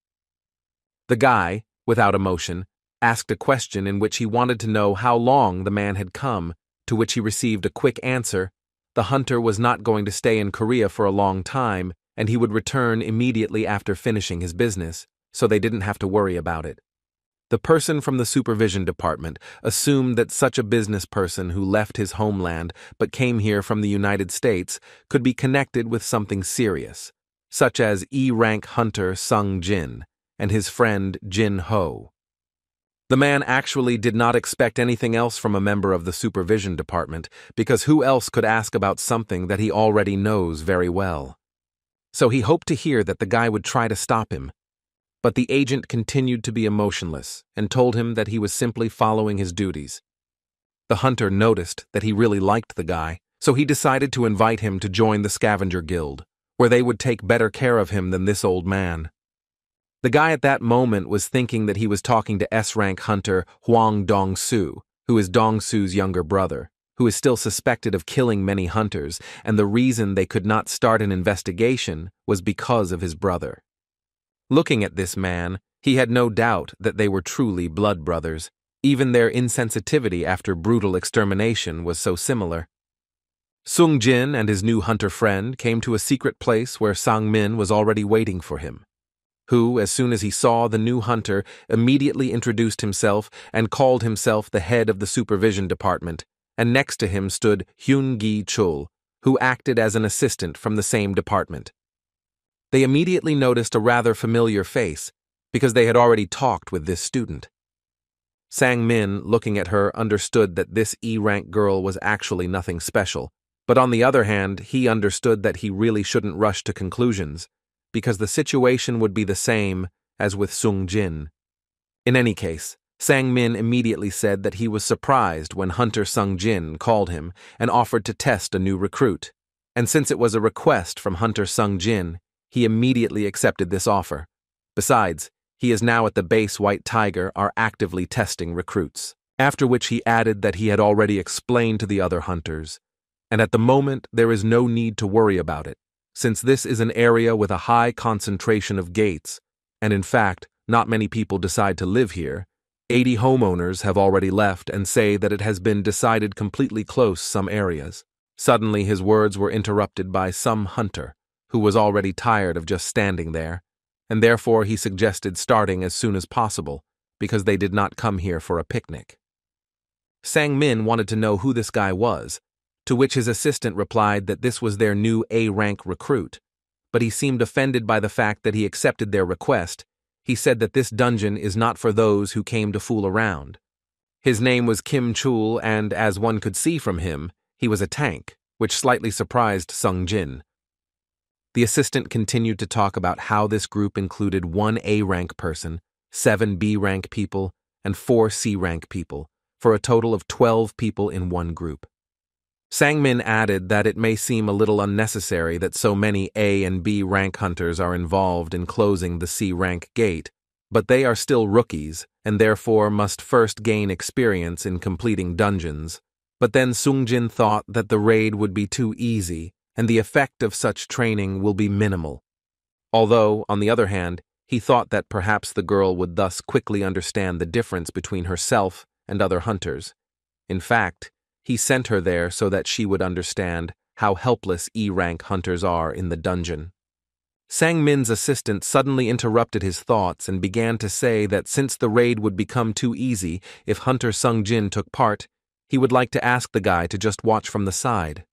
The guy, without emotion, asked a question in which he wanted to know how long the man had come, to which he received a quick answer. The hunter was not going to stay in Korea for a long time, and he would return immediately after finishing his business, so they didn't have to worry about it. The person from the supervision department assumed that such a business person who left his homeland but came here from the United States could be connected with something serious, such as E-rank hunter Sung Jin and his friend Jin Ho. The man actually did not expect anything else from a member of the supervision department, because who else could ask about something that he already knows very well? So he hoped to hear that the guy would try to stop him. But the agent continued to be emotionless and told him that he was simply following his duties. The hunter noticed that he really liked the guy, so he decided to invite him to join the scavenger guild, where they would take better care of him than this old man. The guy at that moment was thinking that he was talking to S-rank hunter Hwang Dong-soo, who is Dong-soo's younger brother, who is still suspected of killing many hunters, and the reason they could not start an investigation was because of his brother. Looking at this man, he had no doubt that they were truly blood brothers. Even their insensitivity after brutal extermination was so similar. Sung Jin and his new hunter friend came to a secret place where Sang Min was already waiting for him, who, as soon as he saw the new hunter, immediately introduced himself and called himself the head of the supervision department, and next to him stood Hyun-gi Chul, who acted as an assistant from the same department. They immediately noticed a rather familiar face, because they had already talked with this student. Sang Min, looking at her, understood that this E-rank girl was actually nothing special, but on the other hand, he understood that he really shouldn't rush to conclusions, because the situation would be the same as with Sung Jin. In any case, Sang Min immediately said that he was surprised when Hunter Sung Jin called him and offered to test a new recruit, and since it was a request from Hunter Sung Jin, he immediately accepted this offer. Besides, he is now at the base White Tiger are actively testing recruits, after which he added that he had already explained to the other hunters, and at the moment there is no need to worry about it, since this is an area with a high concentration of gates, and in fact, not many people decide to live here. 80 homeowners have already left and say that it has been decided completely close some areas. Suddenly his words were interrupted by some hunter, who was already tired of just standing there, and therefore he suggested starting as soon as possible, because they did not come here for a picnic. Sang Min wanted to know who this guy was, to which his assistant replied that this was their new A-rank recruit, but he seemed offended by the fact that he accepted their request. He said that this dungeon is not for those who came to fool around. His name was Kim Chul, and as one could see from him, he was a tank, which slightly surprised Sung Jin. The assistant continued to talk about how this group included 1 A-rank person, 7 B-rank people, and 4 C-rank people, for a total of 12 people in one group. Sang-min added that it may seem a little unnecessary that so many A and B rank hunters are involved in closing the C rank gate, but they are still rookies and therefore must first gain experience in completing dungeons. But then Sung-jin thought that the raid would be too easy and the effect of such training will be minimal. Although, on the other hand, he thought that perhaps the girl would thus quickly understand the difference between herself and other hunters. In fact, he sent her there so that she would understand how helpless E-rank hunters are in the dungeon. Sang-min's assistant suddenly interrupted his thoughts and began to say that since the raid would become too easy if Hunter Sung-jin took part, he would like to ask the guy to just watch from the side.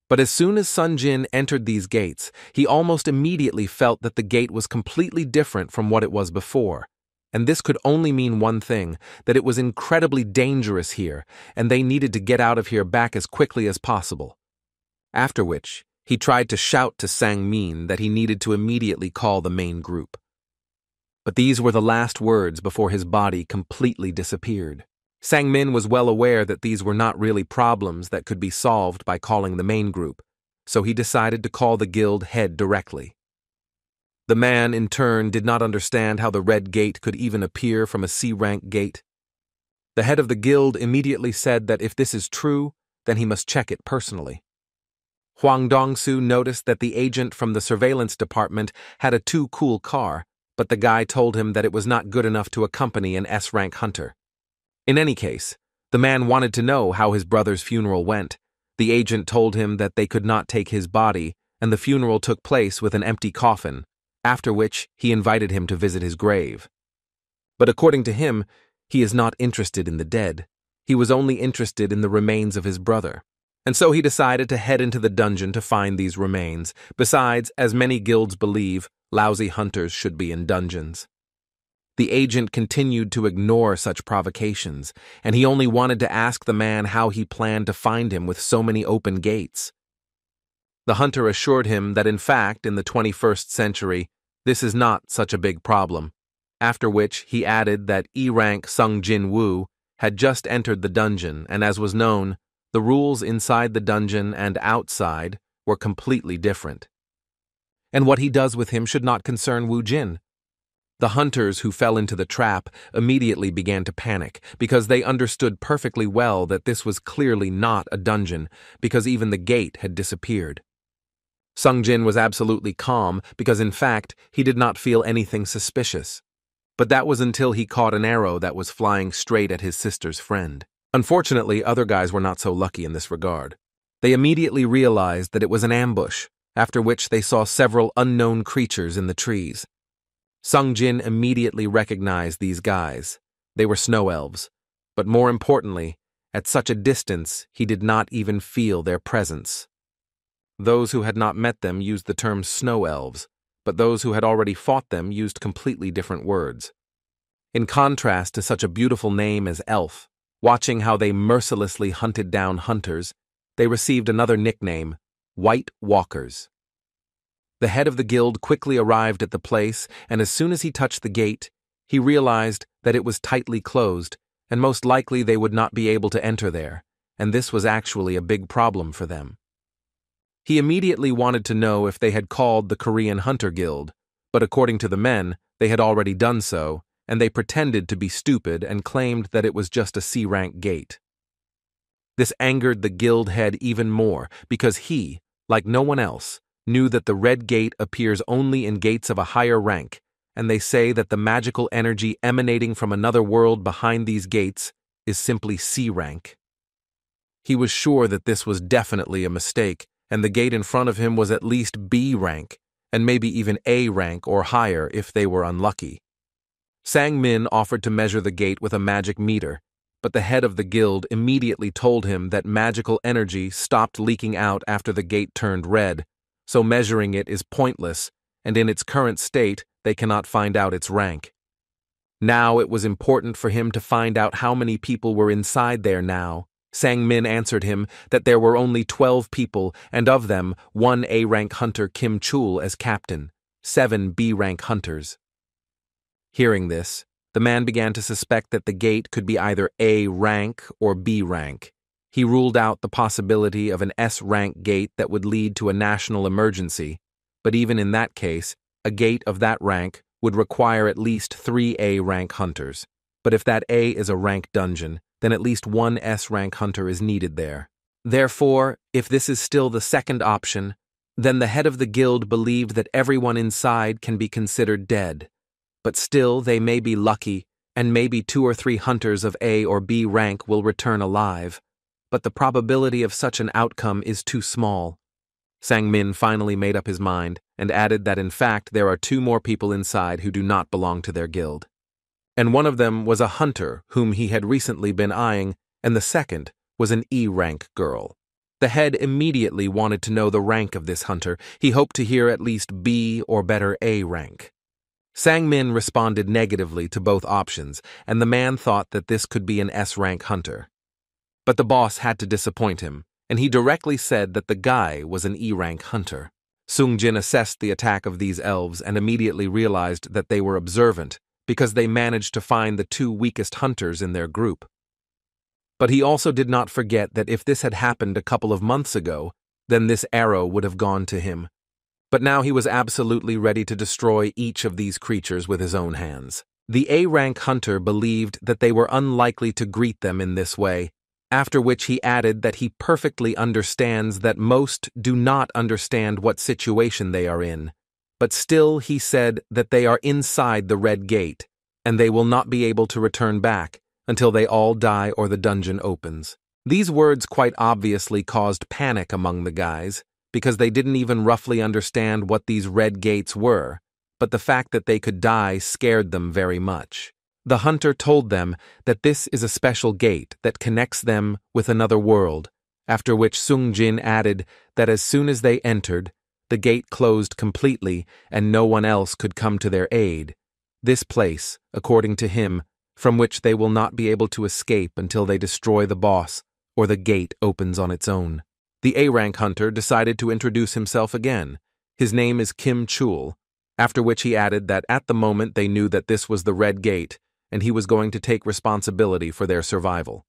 But as soon as Sung-jin entered these gates, he almost immediately felt that the gate was completely different from what it was before. And this could only mean one thing, that it was incredibly dangerous here, and they needed to get out of here back as quickly as possible. After which, he tried to shout to Sang-min that he needed to immediately call the main group. But these were the last words before his body completely disappeared. Sang-min was well aware that these were not really problems that could be solved by calling the main group, so he decided to call the guild head directly. The man, in turn, did not understand how the red gate could even appear from a C-rank gate. The head of the guild immediately said that if this is true, then he must check it personally. Hwang Dong-soo noticed that the agent from the surveillance department had a too cool car, but the guy told him that it was not good enough to accompany an S-rank hunter. In any case, the man wanted to know how his brother's funeral went. The agent told him that they could not take his body, and the funeral took place with an empty coffin, after which he invited him to visit his grave. But according to him, he is not interested in the dead. He was only interested in the remains of his brother. And so he decided to head into the dungeon to find these remains. Besides, as many guilds believe, lousy hunters should be in dungeons. The agent continued to ignore such provocations, and he only wanted to ask the man how he planned to find him with so many open gates. The hunter assured him that in fact, in the 21st century, this is not such a big problem, after which he added that E-rank Sung Jin Woo had just entered the dungeon, and as was known, the rules inside the dungeon and outside were completely different. And what he does with him should not concern Woo Jin. The hunters who fell into the trap immediately began to panic because they understood perfectly well that this was clearly not a dungeon because even the gate had disappeared. Sung Jin was absolutely calm because in fact he did not feel anything suspicious. But that was until he caught an arrow that was flying straight at his sister's friend. Unfortunately, other guys were not so lucky in this regard. They immediately realized that it was an ambush, after which they saw several unknown creatures in the trees. Sung Jin immediately recognized these guys. They were snow elves. But more importantly, at such a distance, he did not even feel their presence. Those who had not met them used the term snow elves, but those who had already fought them used completely different words. In contrast to such a beautiful name as elf, watching how they mercilessly hunted down hunters, they received another nickname, White Walkers. The head of the guild quickly arrived at the place, and as soon as he touched the gate, he realized that it was tightly closed, and most likely they would not be able to enter there, and this was actually a big problem for them. He immediately wanted to know if they had called the Korean Hunter Guild, but according to the men, they had already done so, and they pretended to be stupid and claimed that it was just a C-rank gate. This angered the guild head even more because he, like no one else, knew that the red gate appears only in gates of a higher rank, and they say that the magical energy emanating from another world behind these gates is simply C-rank. He was sure that this was definitely a mistake, and the gate in front of him was at least B rank, and maybe even A rank or higher if they were unlucky. Sang-min offered to measure the gate with a magic meter, but the head of the guild immediately told him that magical energy stopped leaking out after the gate turned red, so measuring it is pointless, and in its current state they cannot find out its rank. Now it was important for him to find out how many people were inside there now. Sang-min answered him that there were only 12 people, and of them, 1 A-rank hunter Kim Chul as captain, 7 B-rank hunters. Hearing this, the man began to suspect that the gate could be either A rank or B rank. He ruled out the possibility of an S rank gate that would lead to a national emergency, but even in that case, a gate of that rank would require at least 3 A rank hunters. But if that A is a rank dungeon, then at least 1 S rank hunter is needed there. Therefore, if this is still the second option, then the head of the guild believed that everyone inside can be considered dead. But still they may be lucky, and maybe 2 or 3 hunters of A or B rank will return alive. But the probability of such an outcome is too small. Sang-min finally made up his mind, and added that in fact there are 2 more people inside who do not belong to their guild. And one of them was a hunter whom he had recently been eyeing, and the second was an E-rank girl. The head immediately wanted to know the rank of this hunter. He hoped to hear at least B or better A rank. Sang-min responded negatively to both options, and the man thought that this could be an S-rank hunter. But the boss had to disappoint him, and he directly said that the guy was an E-rank hunter. Sung-jin assessed the attack of these elves and immediately realized that they were observant, because they managed to find the 2 weakest hunters in their group. But he also did not forget that if this had happened a couple of months ago, then this arrow would have gone to him. But now he was absolutely ready to destroy each of these creatures with his own hands. The A-rank hunter believed that they were unlikely to greet them in this way, after which he added that he perfectly understands that most do not understand what situation they are in. But still he said that they are inside the red gate, and they will not be able to return back until they all die or the dungeon opens. These words quite obviously caused panic among the guys, because they didn't even roughly understand what these red gates were, but the fact that they could die scared them very much. The hunter told them that this is a special gate that connects them with another world, after which Sung-jin added that as soon as they entered, the gate closed completely and no one else could come to their aid. This place, according to him, from which they will not be able to escape until they destroy the boss or the gate opens on its own. The A-rank hunter decided to introduce himself again. His name is Kim Chul, after which he added that at the moment they knew that this was the red gate, and he was going to take responsibility for their survival.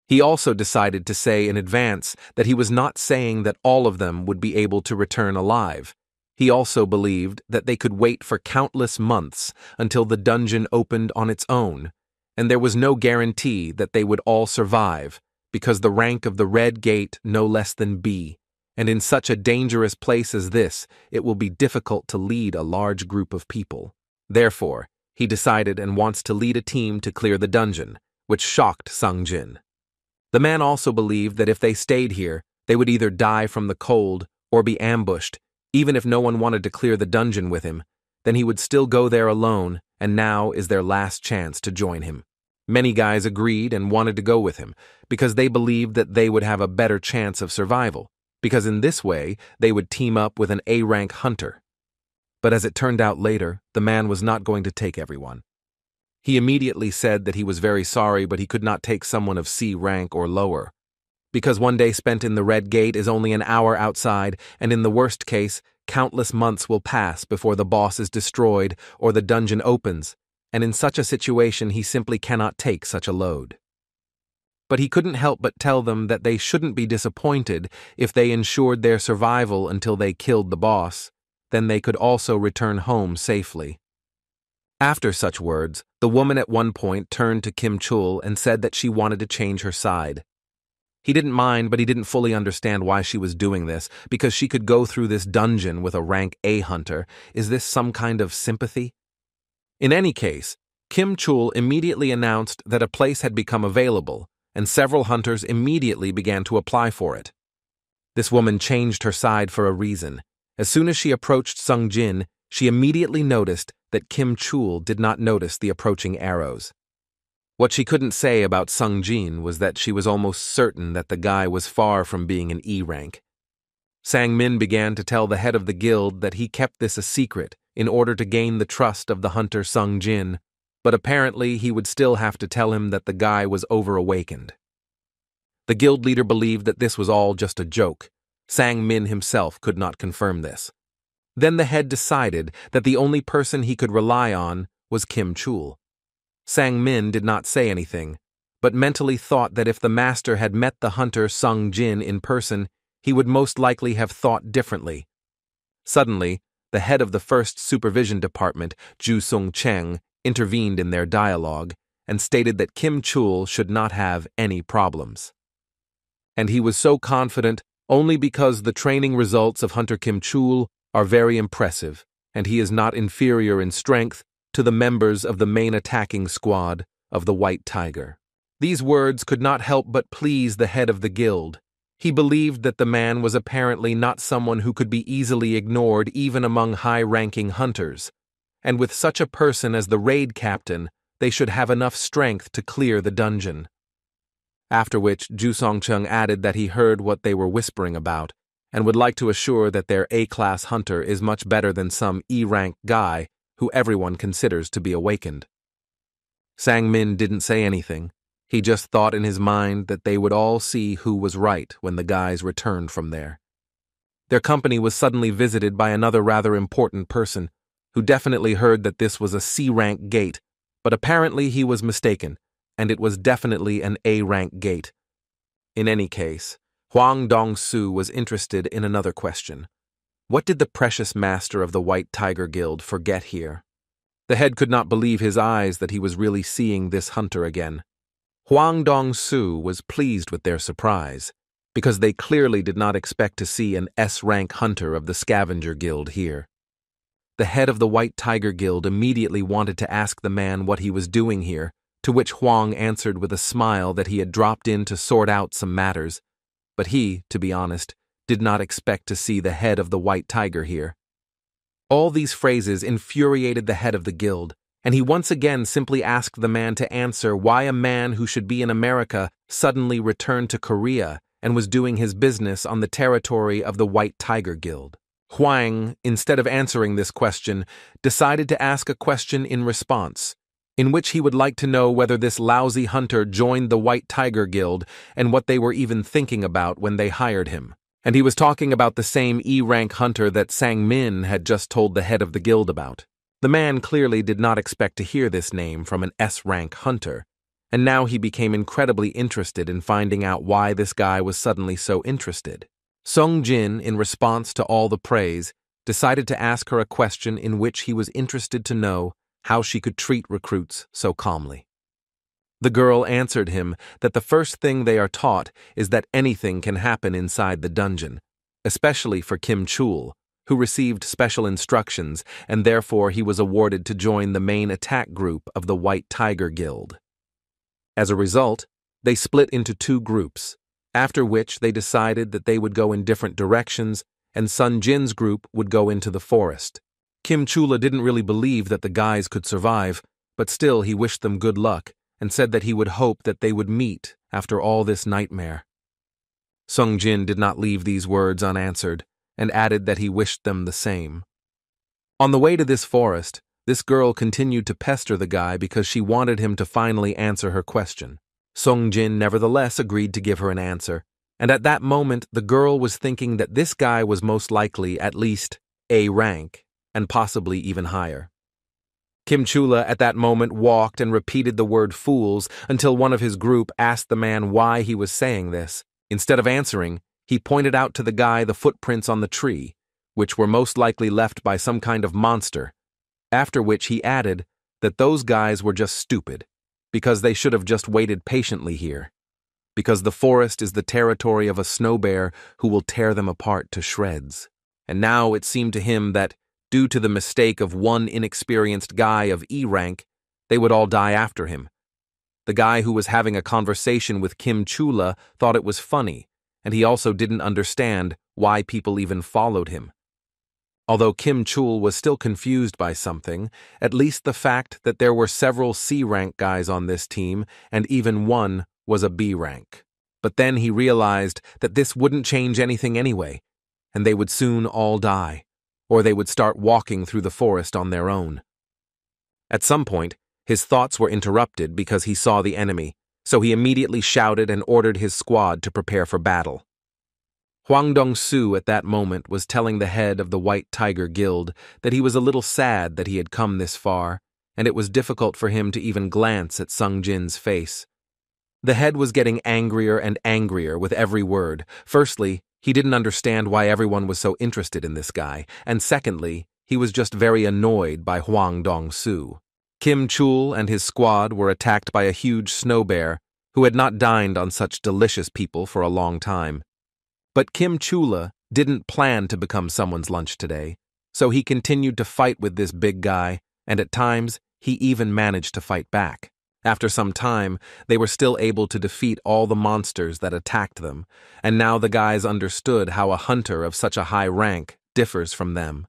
He also decided to say in advance that he was not saying that all of them would be able to return alive. He also believed that they could wait for countless months until the dungeon opened on its own, and there was no guarantee that they would all survive, because the rank of the red gate no less than B, and in such a dangerous place as this, it will be difficult to lead a large group of people. Therefore, he decided and wants to lead a team to clear the dungeon, which shocked Sung-jin. The man also believed that if they stayed here, they would either die from the cold or be ambushed. Even if no one wanted to clear the dungeon with him, then he would still go there alone, and now is their last chance to join him. Many guys agreed and wanted to go with him, because they believed that they would have a better chance of survival, because in this way they would team up with an A-rank hunter. But as it turned out later, the man was not going to take everyone. He immediately said that he was very sorry, but he could not take someone of C rank or lower, because one day spent in the red gate is only an hour outside, and in the worst case, countless months will pass before the boss is destroyed or the dungeon opens, and in such a situation he simply cannot take such a load. But he couldn't help but tell them that they shouldn't be disappointed if they ensured their survival until they killed the boss, then they could also return home safely. After such words, the woman at one point turned to Kim Chul and said that she wanted to change her side. He didn't mind, but he didn't fully understand why she was doing this, because she could go through this dungeon with a rank A hunter. Is this some kind of sympathy? In any case, Kim Chul immediately announced that a place had become available, and several hunters immediately began to apply for it. This woman changed her side for a reason. As soon as she approached Sung-jin, she immediately noticed that Kim Chul did not notice the approaching arrows. What she couldn't say about Sung-jin was that she was almost certain that the guy was far from being an E rank. Sang-min began to tell the head of the guild that he kept this a secret in order to gain the trust of the hunter Sung-jin, but apparently he would still have to tell him that the guy was overawakened. The guild leader believed that this was all just a joke. Sang Min himself could not confirm this. Then the head decided that the only person he could rely on was Kim Chul. Sang Min did not say anything, but mentally thought that if the master had met the hunter Sung Jin in person, he would most likely have thought differently. Suddenly, the head of the first supervision department, Ju Sung Cheng, intervened in their dialogue and stated that Kim Chul should not have any problems. And he was so confident only because the training results of Hunter Kim Chul are very impressive, and he is not inferior in strength to the members of the main attacking squad of the White Tiger. These words could not help but please the head of the guild. He believed that the man was apparently not someone who could be easily ignored even among high-ranking hunters, and with such a person as the raid captain, they should have enough strength to clear the dungeon. After which, Ju Songcheng added that he heard what they were whispering about, and would like to assure that their A-class hunter is much better than some E-rank guy who everyone considers to be awakened. Sang Min didn't say anything. He just thought in his mind that they would all see who was right when the guys returned from there. Their company was suddenly visited by another rather important person, who definitely heard that this was a C-rank gate, but apparently he was mistaken, and it was definitely an A-rank gate. In any case, Huang Dong-su was interested in another question. What did the precious master of the White Tiger Guild forget here? The head could not believe his eyes that he was really seeing this hunter again. Huang Dong-su was pleased with their surprise, because they clearly did not expect to see an S-rank hunter of the Scavenger Guild here. The head of the White Tiger Guild immediately wanted to ask the man what he was doing here, to which Huang answered with a smile that he had dropped in to sort out some matters, but he, to be honest, did not expect to see the head of the White Tiger here. All these phrases infuriated the head of the guild, and he once again simply asked the man to answer why a man who should be in America suddenly returned to Korea and was doing his business on the territory of the White Tiger Guild. Huang, instead of answering this question, decided to ask a question in response, in which he would like to know whether this lousy hunter joined the White Tiger Guild and what they were even thinking about when they hired him. And he was talking about the same E-rank hunter that Sang Min had just told the head of the guild about. The man clearly did not expect to hear this name from an S-rank hunter, and now he became incredibly interested in finding out why this guy was suddenly so interested. Sung Jin, in response to all the praise, decided to ask her a question in which he was interested to know how she could treat recruits so calmly. The girl answered him that the first thing they are taught is that anything can happen inside the dungeon, especially for Kim Chul, who received special instructions, and therefore he was awarded to join the main attack group of the White Tiger Guild. As a result, they split into two groups, after which they decided that they would go in different directions and Sun Jin's group would go into the forest. Kim Chula didn't really believe that the guys could survive, but still he wished them good luck and said that he would hope that they would meet after all this nightmare. Sung Jin did not leave these words unanswered, and added that he wished them the same. On the way to this forest, this girl continued to pester the guy because she wanted him to finally answer her question. Sung Jin nevertheless agreed to give her an answer, and at that moment the girl was thinking that this guy was most likely at least A rank, and possibly even higher. Kim Chula at that moment walked and repeated the word fools until one of his group asked the man why he was saying this. Instead of answering, he pointed out to the guy the footprints on the tree, which were most likely left by some kind of monster, after which he added that those guys were just stupid, because they should have just waited patiently here, because the forest is the territory of a snow bear who will tear them apart to shreds. And now it seemed to him that, due to the mistake of one inexperienced guy of E rank, they would all die after him. The guy who was having a conversation with Kim Chula thought it was funny, and he also didn't understand why people even followed him. Although Kim Chul was still confused by something, at least the fact that there were several C-rank guys on this team, and even one was a B rank. But then he realized that this wouldn't change anything anyway, and they would soon all die, or they would start walking through the forest on their own. At some point, His thoughts were interrupted because he saw the enemy, so he immediately shouted and ordered his squad to prepare for battle. Huang Dong-su at that moment was telling the head of the White Tiger Guild that he was a little sad that he had come this far, and it was difficult for him to even glance at Sung Jin's face. The head was getting angrier and angrier with every word. Firstly, he didn't understand why everyone was so interested in this guy, and secondly, he was just very annoyed by Huang Dong-su. Kim Chul and his squad were attacked by a huge snow bear who had not dined on such delicious people for a long time. But Kim Chula didn't plan to become someone's lunch today, so he continued to fight with this big guy, and at times, he even managed to fight back. After some time, they were still able to defeat all the monsters that attacked them, and now the guys understood how a hunter of such a high rank differs from them.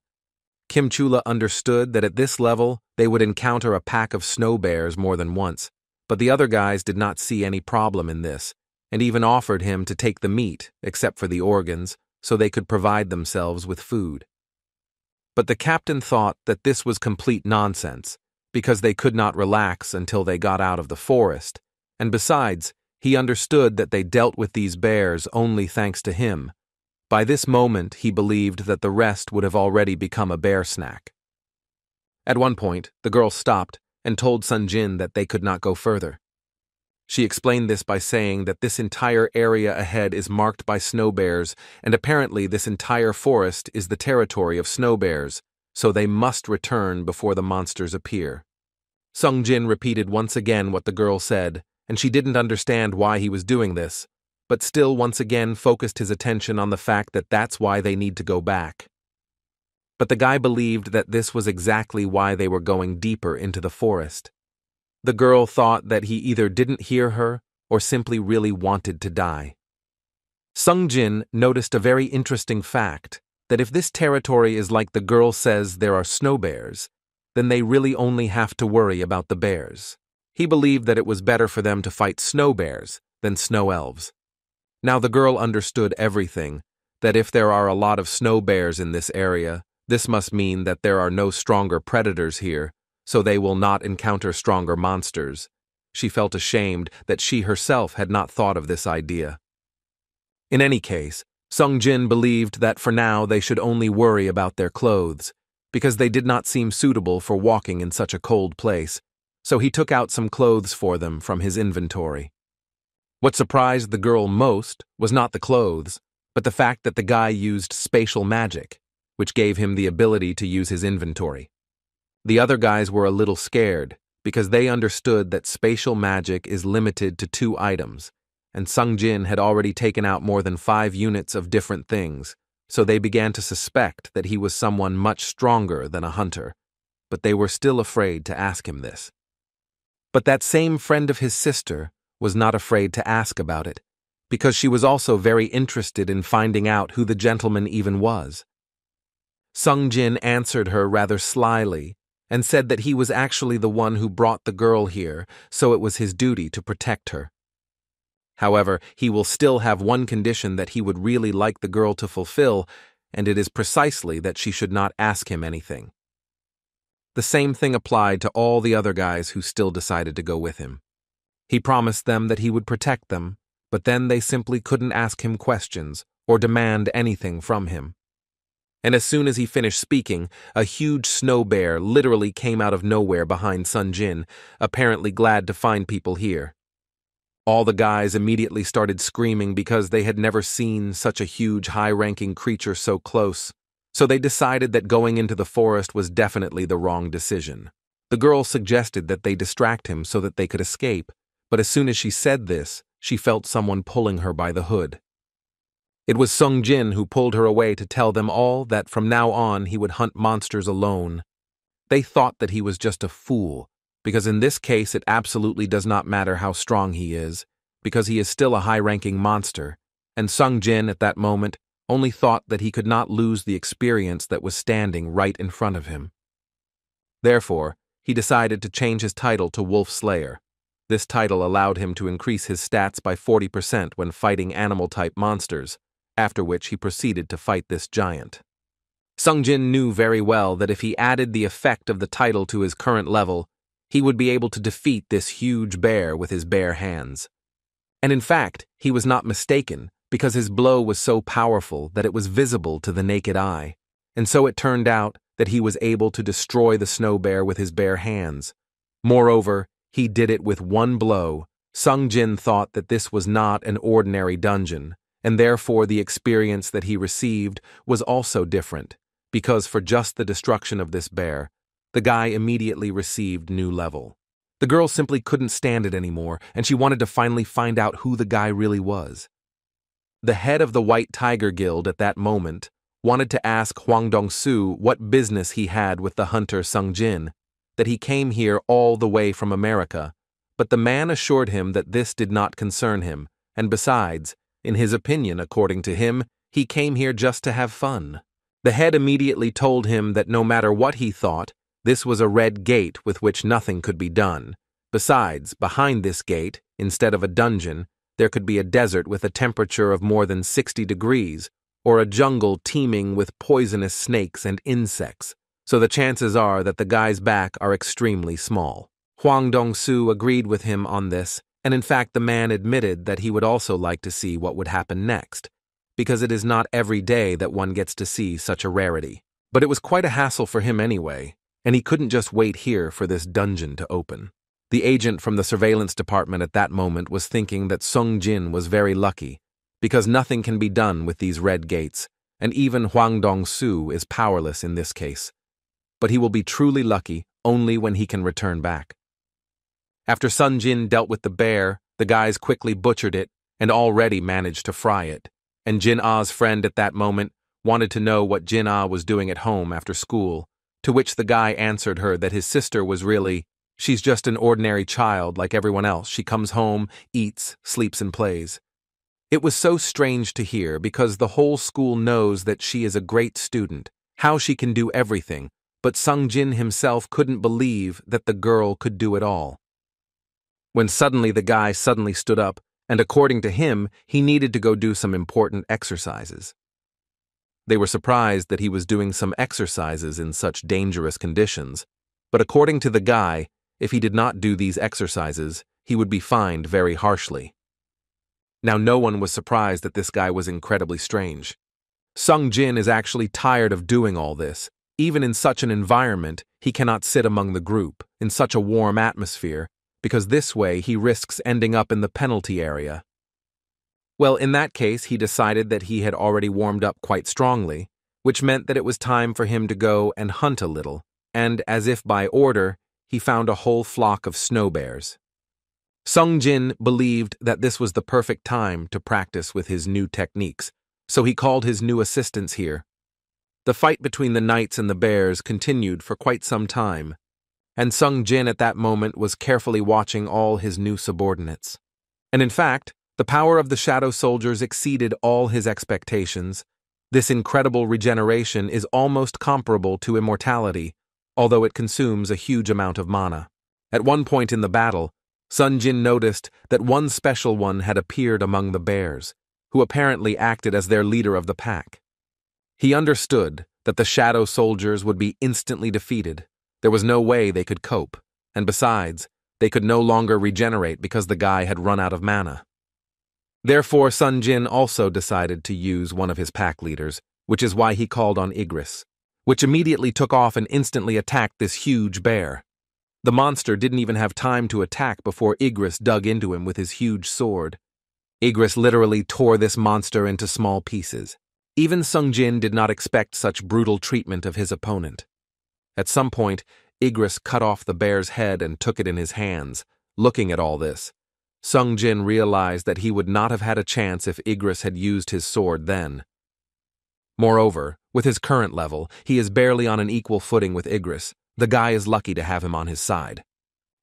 Kim Chula understood that at this level, they would encounter a pack of snow bears more than once, but the other guys did not see any problem in this, and even offered him to take the meat, except for the organs, so they could provide themselves with food. But the captain thought that this was complete nonsense, because they could not relax until they got out of the forest, and besides, he understood that they dealt with these bears only thanks to him. By this moment, he believed that the rest would have already become a bear snack. At one point, the girl stopped and told Sun Jin that they could not go further. She explained this by saying that this entire area ahead is marked by snow bears, and apparently this entire forest is the territory of snow bears, so they must return before the monsters appear. Sung Jin repeated once again what the girl said, and she didn't understand why he was doing this, but still once again focused his attention on the fact that that's why they need to go back. But the guy believed that this was exactly why they were going deeper into the forest. The girl thought that he either didn't hear her or simply really wanted to die. Sung Jin noticed a very interesting fact, that if this territory is like the girl says there are snow bears, then they really only have to worry about the bears. He believed that it was better for them to fight snow bears than snow elves. Now the girl understood everything, that if there are a lot of snow bears in this area, this must mean that there are no stronger predators here, so they will not encounter stronger monsters. She felt ashamed that she herself had not thought of this idea. In any case, Sung Jin believed that for now they should only worry about their clothes, because they did not seem suitable for walking in such a cold place, so he took out some clothes for them from his inventory. What surprised the girl most was not the clothes, but the fact that the guy used spatial magic, which gave him the ability to use his inventory. The other guys were a little scared, because they understood that spatial magic is limited to 2 items, and Sung Jin had already taken out more than 5 units of different things, so they began to suspect that he was someone much stronger than a hunter, but they were still afraid to ask him this. But that same friend of his sister was not afraid to ask about it, because she was also very interested in finding out who the gentleman even was. Sung Jin answered her rather slyly, and said that he was actually the one who brought the girl here, so it was his duty to protect her. However, he will still have one condition that he would really like the girl to fulfill, and it is precisely that she should not ask him anything. The same thing applied to all the other guys who still decided to go with him. He promised them that he would protect them, but then they simply couldn't ask him questions or demand anything from him. And as soon as he finished speaking, a huge snow bear literally came out of nowhere behind Sun Jin, apparently glad to find people here. All the guys immediately started screaming because they had never seen such a huge, high-ranking creature so close, so they decided that going into the forest was definitely the wrong decision. The girl suggested that they distract him so that they could escape, but as soon as she said this, she felt someone pulling her by the hood. It was Sung Jin who pulled her away to tell them all that from now on he would hunt monsters alone. They thought that he was just a fool, because in this case it absolutely does not matter how strong he is, because he is still a high-ranking monster, and Sung Jin at that moment only thought that he could not lose the experience that was standing right in front of him. Therefore, he decided to change his title to Wolf Slayer. This title allowed him to increase his stats by 40% when fighting animal-type monsters, after which he proceeded to fight this giant. Sung Jin knew very well that if he added the effect of the title to his current level, he would be able to defeat this huge bear with his bare hands. And in fact, he was not mistaken, because his blow was so powerful that it was visible to the naked eye. And so it turned out that he was able to destroy the snow bear with his bare hands. Moreover, he did it with one blow. Sung Jin thought that this was not an ordinary dungeon, and therefore the experience that he received was also different, because for just the destruction of this bear, the guy immediately received new level. The girl simply couldn't stand it anymore, and she wanted to finally find out who the guy really was. The head of the White Tiger Guild at that moment wanted to ask Hwang Dong-soo what business he had with the hunter Sung Jin, that he came here all the way from America, but the man assured him that this did not concern him, and besides, in his opinion, according to him, he came here just to have fun. The head immediately told him that no matter what he thought, this was a red gate with which nothing could be done. Besides, behind this gate, instead of a dungeon, there could be a desert with a temperature of more than 60 degrees, or a jungle teeming with poisonous snakes and insects, so the chances are that the guy's back are extremely small. Hwang Dong-soo agreed with him on this, and in fact the man admitted that he would also like to see what would happen next, because it is not every day that one gets to see such a rarity. But it was quite a hassle for him anyway, and he couldn't just wait here for this dungeon to open. The agent from the surveillance department at that moment was thinking that Sung Jin was very lucky, because nothing can be done with these red gates, and even Hwang Dong-soo is powerless in this case. But he will be truly lucky only when he can return back. After Sung Jin dealt with the bear, the guys quickly butchered it and already managed to fry it, and Jin Ah's friend at that moment wanted to know what Jin Ah was doing at home after school, to which the guy answered her that his sister was she's just an ordinary child like everyone else. She comes home, eats, sleeps and plays. It was so strange to hear because the whole school knows that she is a great student, how she can do everything, but Sung Jin himself couldn't believe that the girl could do it all. When suddenly the guy suddenly stood up, and according to him, he needed to go do some important exercises. They were surprised that he was doing some exercises in such dangerous conditions, but according to the guy, if he did not do these exercises, he would be fined very harshly. Now no one was surprised that this guy was incredibly strange. Sung Jin is actually tired of doing all this. Even in such an environment, he cannot sit among the group, in such a warm atmosphere, because this way he risks ending up in the penalty area. Well, in that case, he decided that he had already warmed up quite strongly, which meant that it was time for him to go and hunt a little, and, as if by order, he found a whole flock of snow bears. Sung Jin believed that this was the perfect time to practice with his new techniques, so he called his new assistants here. The fight between the knights and the bears continued for quite some time, and Sung Jin at that moment was carefully watching all his new subordinates. And in fact, the power of the shadow soldiers exceeded all his expectations. This incredible regeneration is almost comparable to immortality, although it consumes a huge amount of mana. At one point in the battle, Sung Jin noticed that one special one had appeared among the bears, who apparently acted as their leader of the pack. He understood that the shadow soldiers would be instantly defeated. There was no way they could cope, and besides, they could no longer regenerate because the guy had run out of mana. Therefore, Sung Jin also decided to use one of his pack leaders, which is why he called on Igris, which immediately took off and instantly attacked this huge bear. The monster didn't even have time to attack before Igris dug into him with his huge sword. Igris literally tore this monster into small pieces. Even Sung Jin did not expect such brutal treatment of his opponent. At some point, Igris cut off the bear's head and took it in his hands. Looking at all this, Sung Jin realized that he would not have had a chance if Igris had used his sword then. Moreover, with his current level, he is barely on an equal footing with Igris. The guy is lucky to have him on his side.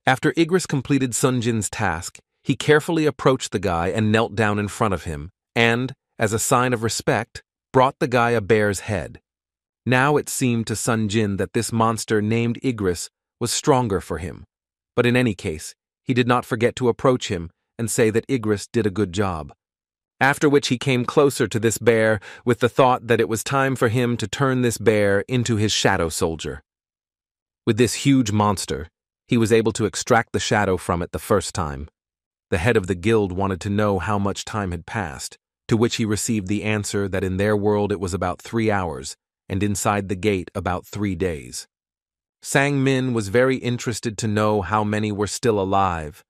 After Igris completed Sung Jin's task, he carefully approached the guy and knelt down in front of him, and, as a sign of respect, brought the guy a bear's head. Now it seemed to Sung Jin that this monster named Igris was stronger for him, but in any case, he did not forget to approach him and say that Igris did a good job. After which he came closer to this bear with the thought that it was time for him to turn this bear into his shadow soldier. With this huge monster, He was able to extract the shadow from it the first time. The head of the guild wanted to know how much time had passed, to which he received the answer that in their world it was about 3 hours, and inside the gate about 3 days. Sang Min was very interested to know how many were still alive,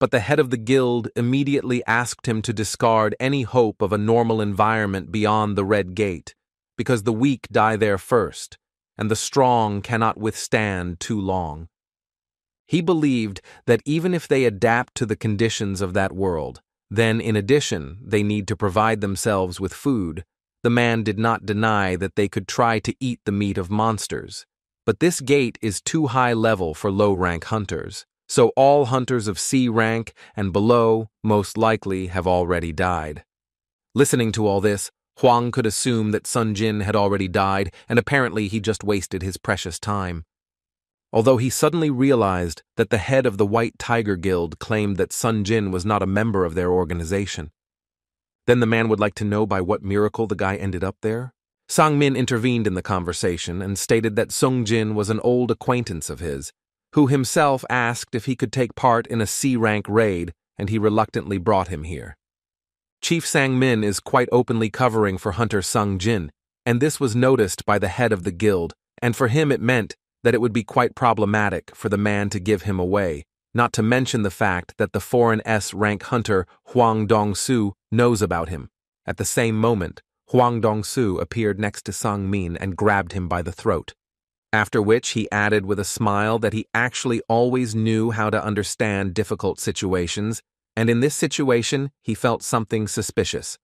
but the head of the guild immediately asked him to discard any hope of a normal environment beyond the Red Gate, because the weak die there first, and the strong cannot withstand too long. He believed that even if they adapt to the conditions of that world, then in addition they need to provide themselves with food. The man did not deny that they could try to eat the meat of monsters, but this gate is too high level for low-rank hunters, so all hunters of C rank and below most likely have already died. Listening to all this, Huang could assume that Sun Jin had already died, and apparently he just wasted his precious time. Although he suddenly realized that the head of the White Tiger Guild claimed that Sun Jin was not a member of their organization. Then the man would like to know by what miracle the guy ended up there. Sang Min intervened in the conversation and stated that Sung Jin was an old acquaintance of his, who himself asked if he could take part in a C-rank raid, and he reluctantly brought him here. Chief Sang Min is quite openly covering for Hunter Sung Jin, and this was noticed by the head of the guild, and for him it meant that it would be quite problematic for the man to give him away, not to mention the fact that the foreign S-rank hunter Huang Dong-su knows about him. At the same moment, Huang Dong-su appeared next to Sang Min and grabbed him by the throat. After which he added with a smile that he actually always knew how to understand difficult situations, and in this situation he felt something suspicious.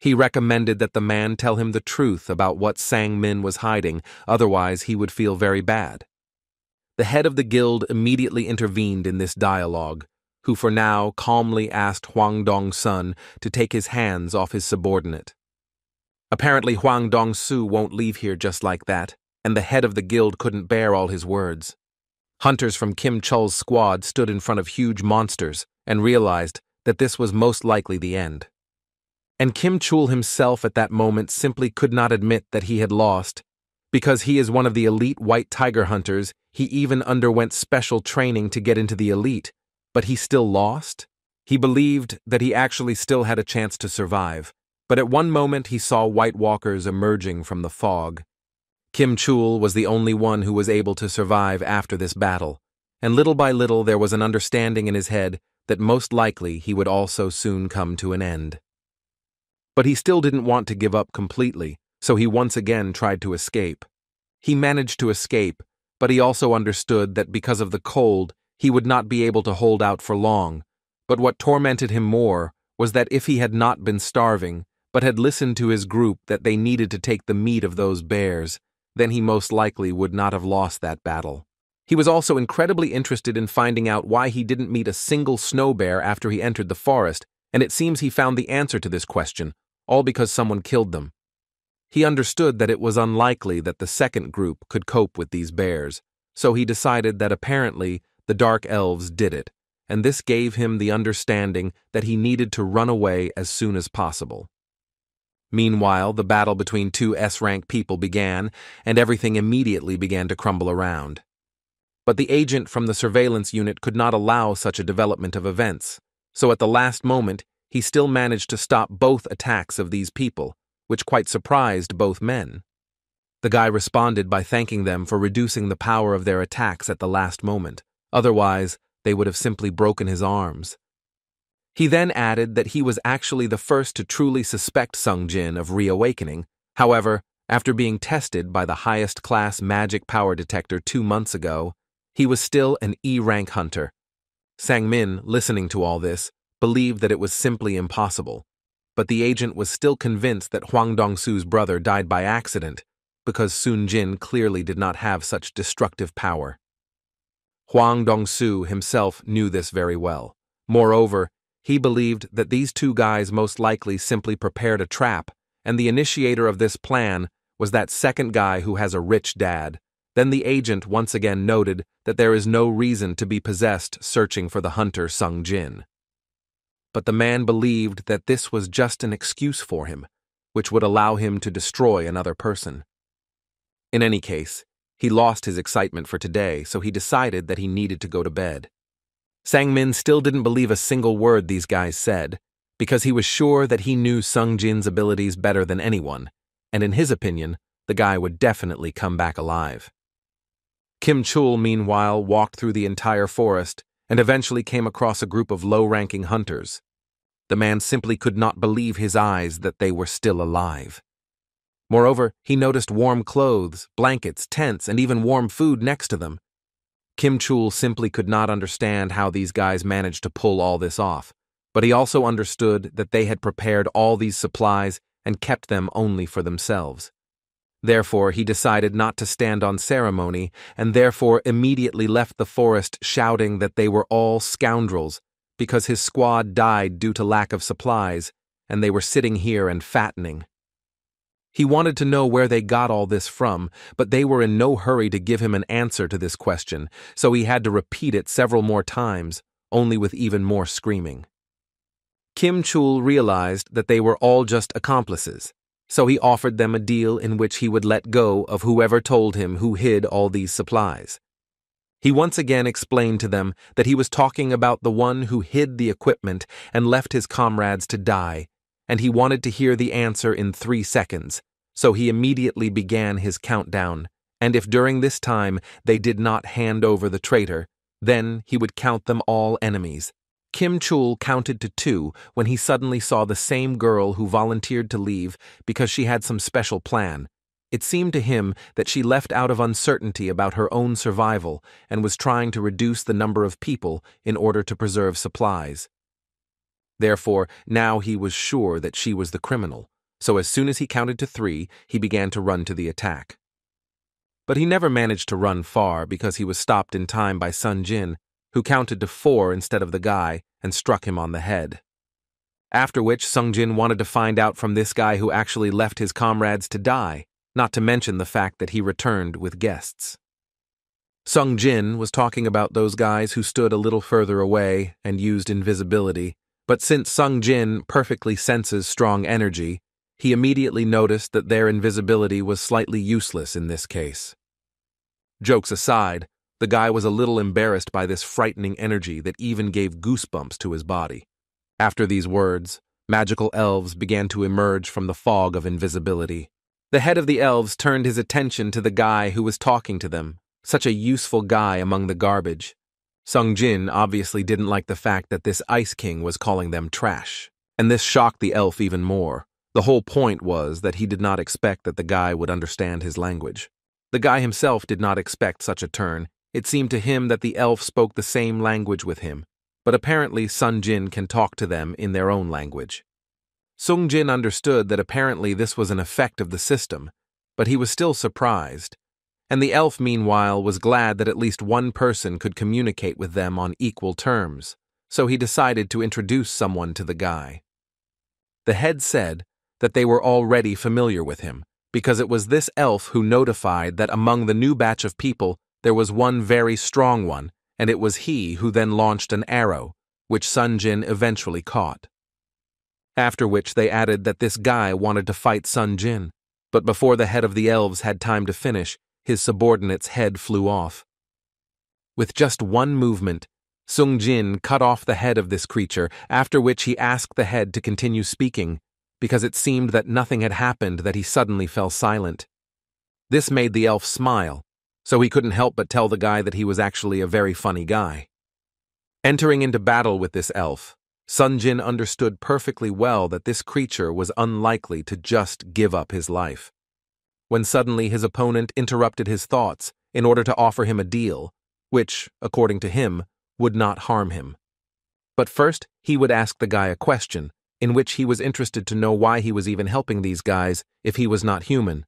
He recommended that the man tell him the truth about what Sang Min was hiding, otherwise he would feel very bad. The head of the guild immediately intervened in this dialogue, who for now calmly asked Huang Dong-sun to take his hands off his subordinate. Apparently Huang Dong-su won't leave here just like that, and the head of the guild couldn't bear all his words. Hunters from Kim Chul's squad stood in front of huge monsters and realized that this was most likely the end. And Kim Chul himself at that moment simply could not admit that he had lost. Because he is one of the elite white tiger hunters, he even underwent special training to get into the elite, but he still lost? He believed that he actually still had a chance to survive, but at one moment he saw white walkers emerging from the fog. Kim Chul was the only one who was able to survive after this battle, and little by little there was an understanding in his head that most likely he would also soon come to an end. But he still didn't want to give up completely, so he once again tried to escape. He managed to escape, but he also understood that because of the cold, he would not be able to hold out for long. But what tormented him more was that if he had not been starving, but had listened to his group that they needed to take the meat of those bears, then he most likely would not have lost that battle. He was also incredibly interested in finding out why he didn't meet a single snow bear after he entered the forest, and it seems he found the answer to this question, all because someone killed them. He understood that it was unlikely that the second group could cope with these bears, so he decided that apparently the Dark Elves did it, and this gave him the understanding that he needed to run away as soon as possible. Meanwhile, the battle between two S-rank people began, and everything immediately began to crumble around. But the agent from the surveillance unit could not allow such a development of events, so at the last moment, he still managed to stop both attacks of these people, which quite surprised both men. The guy responded by thanking them for reducing the power of their attacks at the last moment, otherwise they would have simply broken his arms. He then added that he was actually the first to truly suspect Sung Jin of reawakening. However, after being tested by the highest class magic power detector 2 months ago, he was still an E-rank hunter. Sang Min, listening to all this, believed that it was simply impossible, but the agent was still convinced that Huang Dong-su's brother died by accident, because Sun Jin clearly did not have such destructive power. Huang Dong-su himself knew this very well. Moreover, he believed that these two guys most likely simply prepared a trap, and the initiator of this plan was that second guy who has a rich dad. Then the agent once again noted that there is no reason to be possessed searching for the hunter Sung Jin. But the man believed that this was just an excuse for him, which would allow him to destroy another person. In any case, He lost his excitement for today, so he decided that he needed to go to bed. Sang-min still didn't believe a single word these guys said, because he was sure that he knew Sung-jin's abilities better than anyone, and in his opinion, the guy would definitely come back alive. Kim Chul, meanwhile, walked through the entire forest and eventually came across a group of low-ranking hunters. The man simply could not believe his eyes that they were still alive. Moreover, he noticed warm clothes, blankets, tents, and even warm food next to them. Kim Chul simply could not understand how these guys managed to pull all this off, but he also understood that they had prepared all these supplies and kept them only for themselves. Therefore, he decided not to stand on ceremony and therefore immediately left the forest shouting that they were all scoundrels because his squad died due to lack of supplies and they were sitting here and fattening. He wanted to know where they got all this from, but they were in no hurry to give him an answer to this question, so he had to repeat it several more times, only with even more screaming. Kim Chul realized that they were all just accomplices, so he offered them a deal in which he would let go of whoever told him who hid all these supplies. He once again explained to them that he was talking about the one who hid the equipment and left his comrades to die, and he wanted to hear the answer in 3 seconds, so he immediately began his countdown, and if during this time they did not hand over the traitor, then he would count them all enemies. Kim Chul counted to 2 when he suddenly saw the same girl who volunteered to leave because she had some special plan. It seemed to him that she left out of uncertainty about her own survival and was trying to reduce the number of people in order to preserve supplies. Therefore, now he was sure that she was the criminal, so as soon as he counted to 3, he began to run to the attack. But he never managed to run far because he was stopped in time by Sun Jin, who counted to 4 instead of the guy and struck him on the head. After which, Sung Jin wanted to find out from this guy who actually left his comrades to die, not to mention the fact that he returned with guests. Sung Jin was talking about those guys who stood a little further away and used invisibility, but since Sung Jin perfectly senses strong energy, he immediately noticed that their invisibility was slightly useless in this case. Jokes aside, the guy was a little embarrassed by this frightening energy that even gave goosebumps to his body. After these words, magical elves began to emerge from the fog of invisibility. The head of the elves turned his attention to the guy who was talking to them, such a useful guy among the garbage. Sung Jin obviously didn't like the fact that this Ice King was calling them trash, and this shocked the elf even more. The whole point was that he did not expect that the guy would understand his language. The guy himself did not expect such a turn. It seemed to him that the elf spoke the same language with him, but apparently Sun Jin can talk to them in their own language. Sung Jin understood that apparently this was an effect of the system, but he was still surprised, and the elf meanwhile was glad that at least one person could communicate with them on equal terms, so he decided to introduce someone to the guy. The head said that they were already familiar with him, because it was this elf who notified that among the new batch of people there was one very strong one, and it was he who then launched an arrow, which Sun Jin eventually caught. After which they added that this guy wanted to fight Sun Jin, but before the head of the elves had time to finish, his subordinate's head flew off. With just one movement, Sung Jin cut off the head of this creature, after which he asked the head to continue speaking, because it seemed that nothing had happened that he suddenly fell silent. This made the elf smile, so he couldn't help but tell the guy that he was actually a very funny guy. Entering into battle with this elf, Sun Jin understood perfectly well that this creature was unlikely to just give up his life. When suddenly his opponent interrupted his thoughts in order to offer him a deal, which, according to him, would not harm him. But first, he would ask the guy a question, in which he was interested to know why he was even helping these guys if he was not human.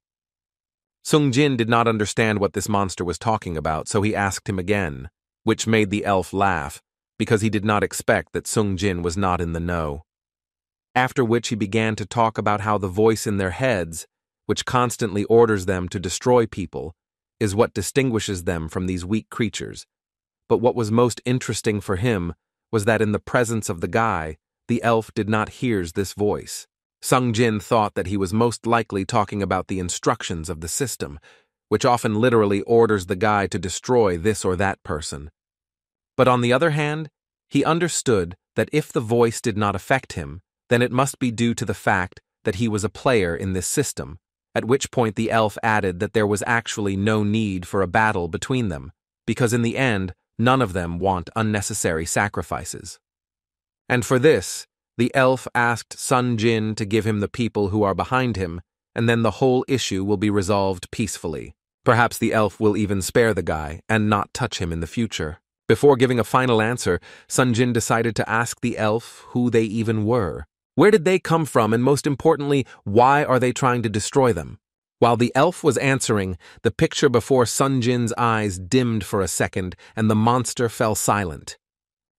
Sung Jin did not understand what this monster was talking about, so he asked him again, which made the elf laugh, because he did not expect that Sung Jin was not in the know. After which he began to talk about how the voice in their heads, which constantly orders them to destroy people, is what distinguishes them from these weak creatures. But what was most interesting for him was that in the presence of the guy, the elf did not hear this voice. Sung Jin thought that he was most likely talking about the instructions of the system, which often literally orders the guy to destroy this or that person. But on the other hand, he understood that if the voice did not affect him, then it must be due to the fact that he was a player in this system, at which point the elf added that there was actually no need for a battle between them, because in the end, none of them want unnecessary sacrifices. And for this, the elf asked Sun Jin to give him the people who are behind him, and then the whole issue will be resolved peacefully. Perhaps the elf will even spare the guy and not touch him in the future. Before giving a final answer, Sun Jin decided to ask the elf who they even were. Where did they come from, and most importantly, why are they trying to destroy them? While the elf was answering, the picture before Sun Jin's eyes dimmed for a second, and the monster fell silent.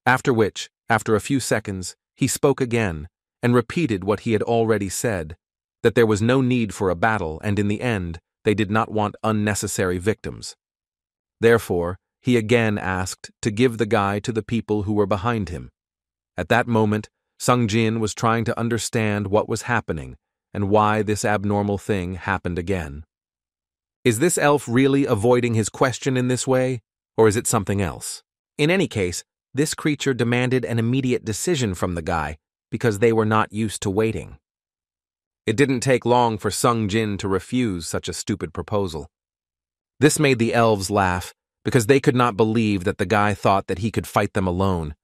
After which, after a few seconds, he spoke again, and repeated what he had already said, that there was no need for a battle, and in the end, they did not want unnecessary victims. Therefore, he again asked to give the guy to the people who were behind him. At that moment, Sung Jin was trying to understand what was happening and why this abnormal thing happened again. Is this elf really avoiding his question in this way, or is it something else? In any case, this creature demanded an immediate decision from the guy because they were not used to waiting. It didn't take long for Sung Jin to refuse such a stupid proposal. This made the elves laugh because they could not believe that the guy thought that he could fight them alone.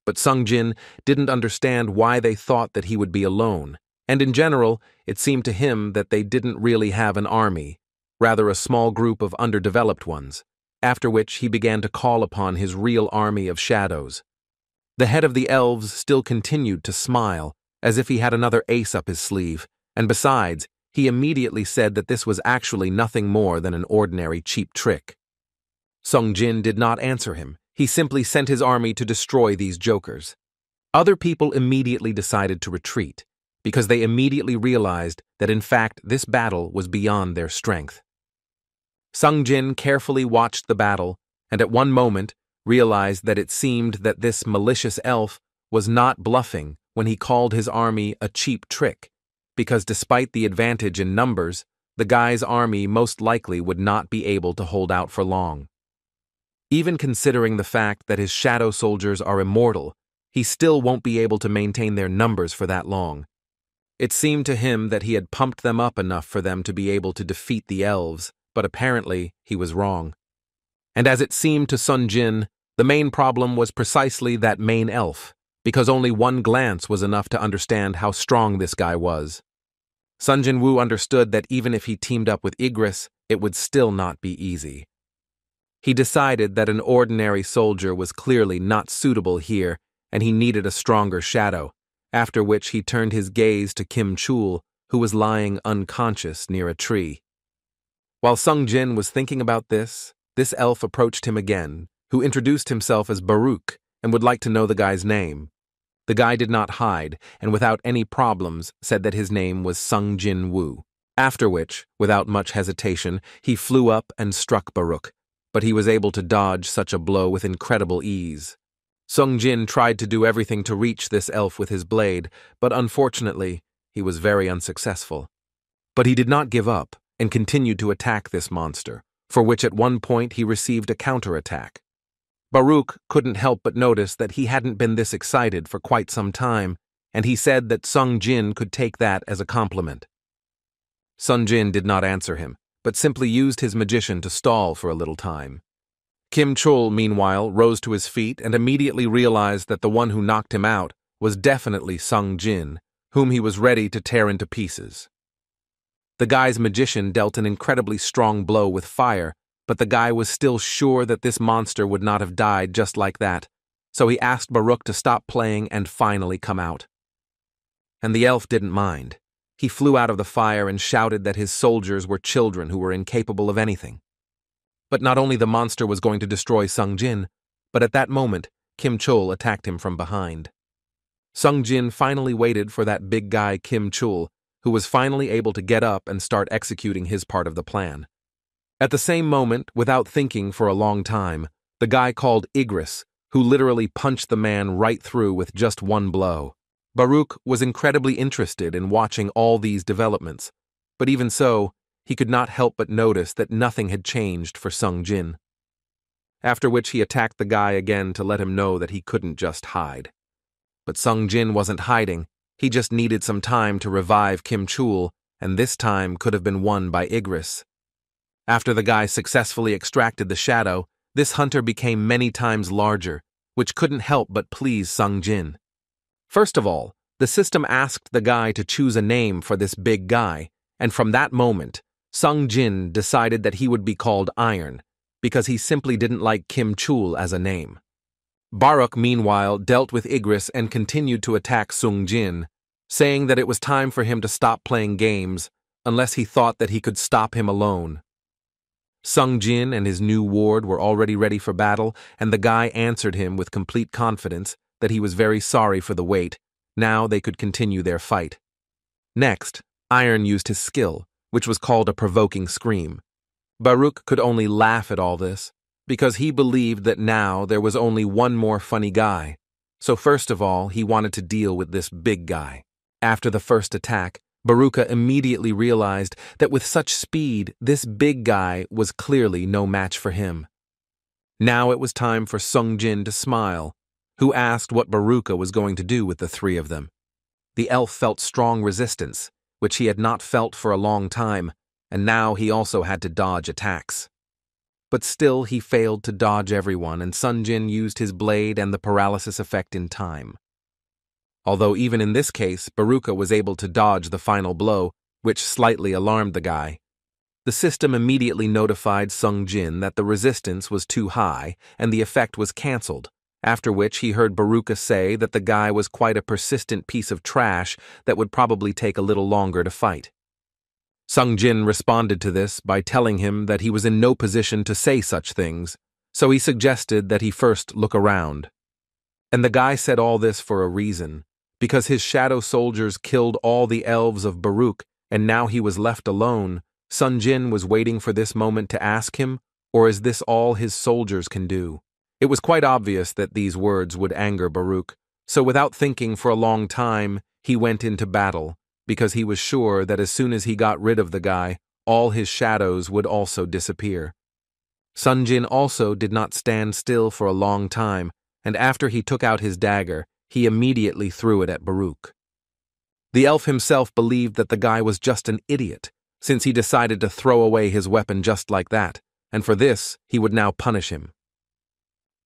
But Sung Jin didn't understand why they thought that he would be alone, and in general, it seemed to him that they didn't really have an army, rather a small group of underdeveloped ones, after which he began to call upon his real army of shadows. The head of the elves still continued to smile, as if he had another ace up his sleeve, and besides, he immediately said that this was actually nothing more than an ordinary cheap trick. Sung Jin did not answer him. He simply sent his army to destroy these jokers. Other people immediately decided to retreat, because they immediately realized that in fact this battle was beyond their strength. Sung Jin carefully watched the battle, and at one moment realized that it seemed that this malicious elf was not bluffing when he called his army a cheap trick, because despite the advantage in numbers, the guy's army most likely would not be able to hold out for long. Even considering the fact that his shadow soldiers are immortal, he still won't be able to maintain their numbers for that long. It seemed to him that he had pumped them up enough for them to be able to defeat the elves, but apparently he was wrong. And as it seemed to Sun Jin, the main problem was precisely that main elf, because only one glance was enough to understand how strong this guy was. Sun Jin Woo understood that even if he teamed up with Igris, it would still not be easy. He decided that an ordinary soldier was clearly not suitable here, and he needed a stronger shadow, after which he turned his gaze to Kim Chul, who was lying unconscious near a tree. While Sung Jin was thinking about this elf approached him again, who introduced himself as Baruch and would like to know the guy's name. The guy did not hide, and without any problems said that his name was Sung Jin Woo. After which, without much hesitation, he flew up and struck Baruch, but he was able to dodge such a blow with incredible ease. Sung Jin tried to do everything to reach this elf with his blade, but unfortunately, he was very unsuccessful. But he did not give up and continued to attack this monster, for which at one point he received a counterattack. Baruch couldn't help but notice that he hadn't been this excited for quite some time, and he said that Sung Jin could take that as a compliment. Sun Jin did not answer him, but simply used his magician to stall for a little time. Kim Chul, meanwhile, rose to his feet and immediately realized that the one who knocked him out was definitely Sung Jin, whom he was ready to tear into pieces. The guy's magician dealt an incredibly strong blow with fire, but the guy was still sure that this monster would not have died just like that, so he asked Baruch to stop playing and finally come out. And the elf didn't mind. He flew out of the fire and shouted that his soldiers were children who were incapable of anything. But not only the monster was going to destroy Sung Jin, but at that moment, Kim Chul attacked him from behind. Sung Jin finally waited for that big guy Kim Chul, who was finally able to get up and start executing his part of the plan. At the same moment, without thinking for a long time, the guy called Igris, who literally punched the man right through with just one blow. Baruch was incredibly interested in watching all these developments, but even so, he could not help but notice that nothing had changed for Sung Jin. After which he attacked the guy again to let him know that he couldn't just hide. But Sung Jin wasn't hiding, he just needed some time to revive Kim Chul, and this time could have been won by Igris. After the guy successfully extracted the shadow, this hunter became many times larger, which couldn't help but please Sung Jin. First of all, the system asked the guy to choose a name for this big guy, and from that moment, Sung Jin decided that he would be called Iron, because he simply didn't like Kim Chul as a name. Baruch, meanwhile, dealt with Igris and continued to attack Sung Jin, saying that it was time for him to stop playing games unless he thought that he could stop him alone. Sung Jin and his new ward were already ready for battle, and the guy answered him with complete confidence that he was very sorry for the wait. Now they could continue their fight. Next, Iron used his skill, which was called a provoking scream. Baruch could only laugh at all this, because he believed that now there was only one more funny guy. So first of all, he wanted to deal with this big guy. After the first attack, Baruka immediately realized that with such speed, this big guy was clearly no match for him. Now it was time for Sung Jin to smile, who asked what Baruka was going to do with the three of them. The elf felt strong resistance, which he had not felt for a long time, and now he also had to dodge attacks. But still he failed to dodge everyone, and Sung Jin used his blade and the paralysis effect in time. Although even in this case, Baruka was able to dodge the final blow, which slightly alarmed the guy. The system immediately notified Sung Jin that the resistance was too high and the effect was cancelled, after which he heard Baruka say that the guy was quite a persistent piece of trash that would probably take a little longer to fight. Sung Jin responded to this by telling him that he was in no position to say such things, so he suggested that he first look around. And the guy said all this for a reason, because his shadow soldiers killed all the elves of Baruch, and now he was left alone. Sung Jin was waiting for this moment to ask him, or is this all his soldiers can do? It was quite obvious that these words would anger Baruch, so without thinking for a long time, he went into battle, because he was sure that as soon as he got rid of the guy, all his shadows would also disappear. Sung Jin also did not stand still for a long time, and after he took out his dagger, he immediately threw it at Baruch. The elf himself believed that the guy was just an idiot, since he decided to throw away his weapon just like that, and for this he would now punish him.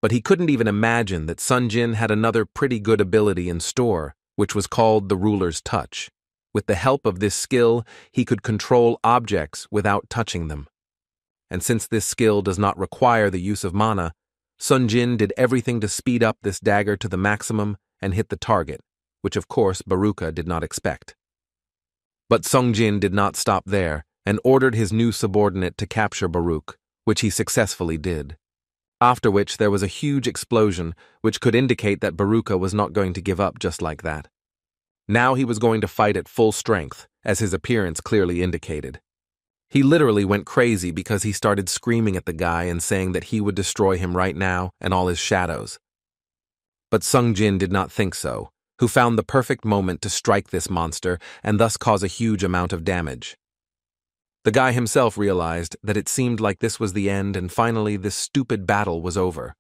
But he couldn't even imagine that Sung Jin had another pretty good ability in store, which was called the Ruler's Touch. With the help of this skill, he could control objects without touching them. And since this skill does not require the use of mana, Sung Jin did everything to speed up this dagger to the maximum and hit the target, which of course Baruka did not expect. But Sung Jin did not stop there and ordered his new subordinate to capture Baruch, which he successfully did. After which there was a huge explosion, which could indicate that Baruka was not going to give up just like that. Now he was going to fight at full strength, as his appearance clearly indicated. He literally went crazy because he started screaming at the guy and saying that he would destroy him right now and all his shadows. But Sung Jin did not think so, who found the perfect moment to strike this monster and thus cause a huge amount of damage. The guy himself realized that it seemed like this was the end and finally this stupid battle was over.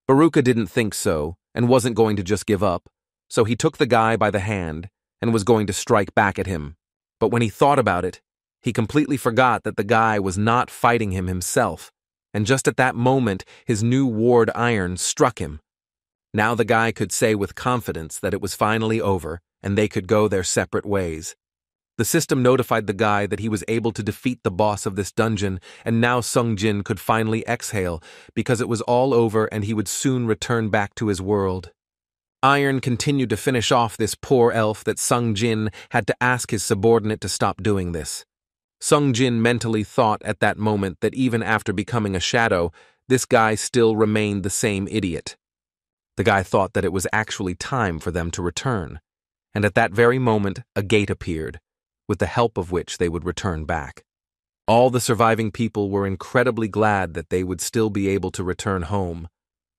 Baruka didn't think so and wasn't going to just give up, so he took the guy by the hand and was going to strike back at him. But when he thought about it, he completely forgot that the guy was not fighting him himself, and just at that moment his new ward Iron struck him. Now the guy could say with confidence that it was finally over and they could go their separate ways. The system notified the guy that he was able to defeat the boss of this dungeon, and now Sung Jin could finally exhale because it was all over and he would soon return back to his world. Iron continued to finish off this poor elf that Sung Jin had to ask his subordinate to stop doing this. Sung Jin mentally thought at that moment that even after becoming a shadow, this guy still remained the same idiot. The guy thought that it was actually time for them to return, and at that very moment a gate appeared, with the help of which they would return back. All the surviving people were incredibly glad that they would still be able to return home,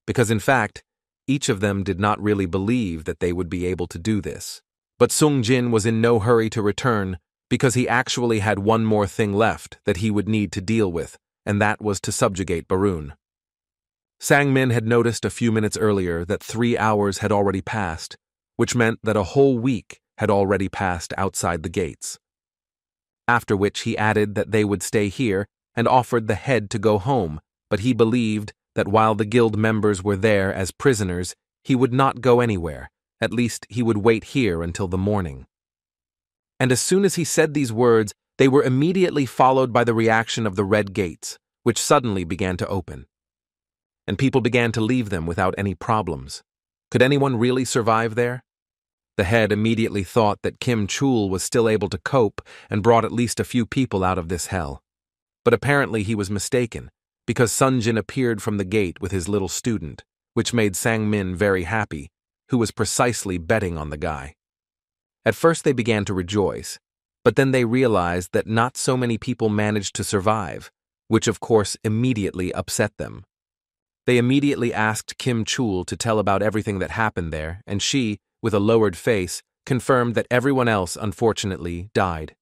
because in fact, each of them did not really believe that they would be able to do this. But Sung Jin was in no hurry to return, because he actually had one more thing left that he would need to deal with, and that was to subjugate Barun. Sang-min had noticed a few minutes earlier that 3 hours had already passed, which meant that a whole week had already passed outside the gates. After which he added that they would stay here and offered the head to go home, but he believed that while the guild members were there as prisoners, he would not go anywhere. At least he would wait here until the morning. And as soon as he said these words, they were immediately followed by the reaction of the red gates, which suddenly began to open. And people began to leave them without any problems. Could anyone really survive there? The head immediately thought that Kim Chul was still able to cope and brought at least a few people out of this hell. But apparently he was mistaken, because Sunjin appeared from the gate with his little student, which made Sang-min very happy, who was precisely betting on the guy. At first they began to rejoice, but then they realized that not so many people managed to survive, which of course immediately upset them. They immediately asked Kim Chul to tell about everything that happened there, and she, with a lowered face, confirmed that everyone else, unfortunately, died.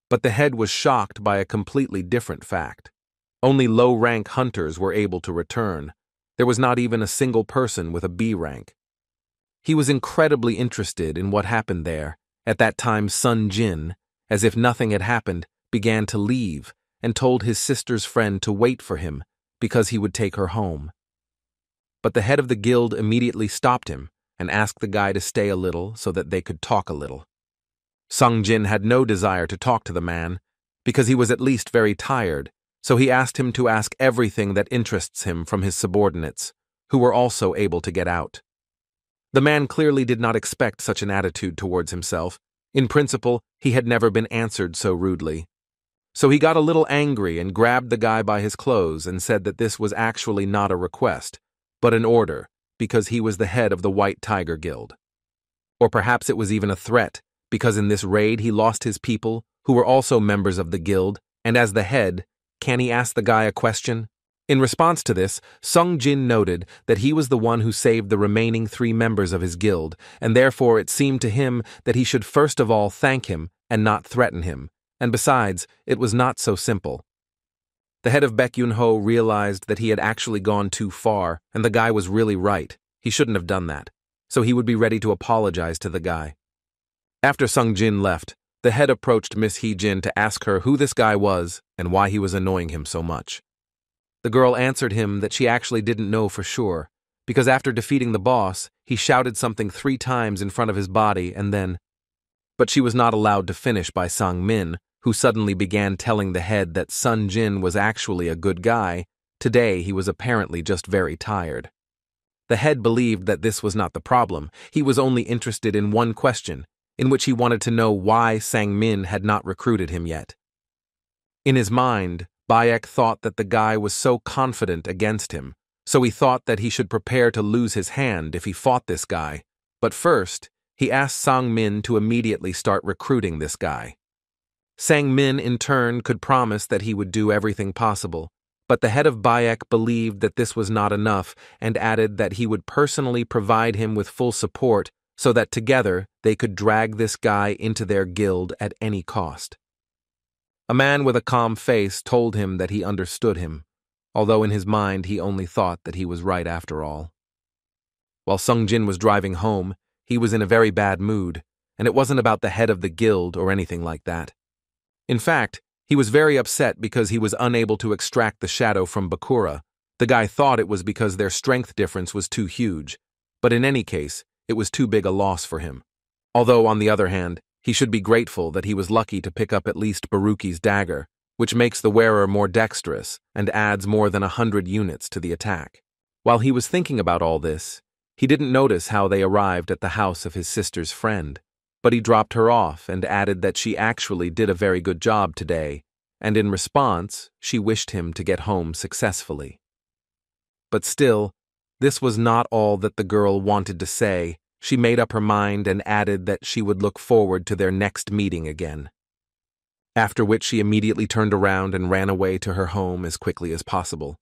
But the head was shocked by a completely different fact. Only low-rank hunters were able to return. There was not even a single person with a B rank. He was incredibly interested in what happened there. At that time, Sun Jin, as if nothing had happened, began to leave and told his sister's friend to wait for him because he would take her home. But the head of the guild immediately stopped him and asked the guy to stay a little so that they could talk a little. Sung Jin had no desire to talk to the man because he was at least very tired, so he asked him to ask everything that interests him from his subordinates, who were also able to get out. The man clearly did not expect such an attitude towards himself. In principle, he had never been answered so rudely. So he got a little angry and grabbed the guy by his clothes and said that this was actually not a request, but an order, because he was the head of the White Tiger Guild. Or perhaps it was even a threat, because in this raid he lost his people, who were also members of the guild, and as the head, can he ask the guy a question? In response to this, Sung Jin noted that he was the one who saved the remaining 3 members of his guild, and therefore it seemed to him that he should first of all thank him and not threaten him, and besides, it was not so simple. The head of Baek-yun-ho realized that he had actually gone too far, and the guy was really right. He shouldn't have done that, so he would be ready to apologize to the guy. After Sung Jin left, the head approached Miss Hee-jin to ask her who this guy was and why he was annoying him so much. The girl answered him that she actually didn't know for sure, because after defeating the boss, he shouted something 3 times in front of his body and then... But she was not allowed to finish by Sang-min, who suddenly began telling the head that Sun Jin was actually a good guy. Today he was apparently just very tired. The head believed that this was not the problem. He was only interested in one question, in which he wanted to know why Sang-min had not recruited him yet. In his mind, Bayek thought that the guy was so confident against him, so he thought that he should prepare to lose his hand if he fought this guy. But first, he asked Sang-min to immediately start recruiting this guy. Sang-min, in turn, could promise that he would do everything possible, but the head of Bayek believed that this was not enough and added that he would personally provide him with full support so that together they could drag this guy into their guild at any cost. A man with a calm face told him that he understood him, although in his mind he only thought that he was right after all. While Sung Jin was driving home, he was in a very bad mood, and it wasn't about the head of the guild or anything like that. In fact, he was very upset because he was unable to extract the shadow from Bakura. The guy thought it was because their strength difference was too huge, but in any case, it was too big a loss for him. Although, on the other hand, he should be grateful that he was lucky to pick up at least Baruki's dagger, which makes the wearer more dexterous and adds more than 100 units to the attack. While he was thinking about all this, he didn't notice how they arrived at the house of his sister's friend. But he dropped her off and added that she actually did a very good job today, and in response, she wished him to get home successfully. But still, this was not all that the girl wanted to say. She made up her mind and added that she would look forward to their next meeting again. After which she immediately turned around and ran away to her home as quickly as possible.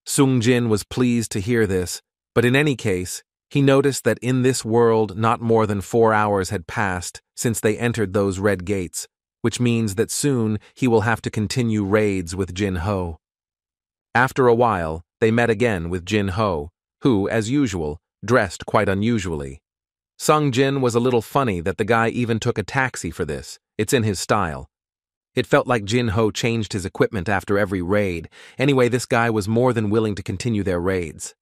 Sung Jin was pleased to hear this, but in any case, he noticed that in this world not more than 4 hours had passed since they entered those red gates, which means that soon he will have to continue raids with Jin Ho. After a while, they met again with Jin Ho, who, as usual, dressed quite unusually. Sung Jin was a little funny that the guy even took a taxi for this. It's in his style. It felt like Jin Ho changed his equipment after every raid. Anyway, this guy was more than willing to continue their raids.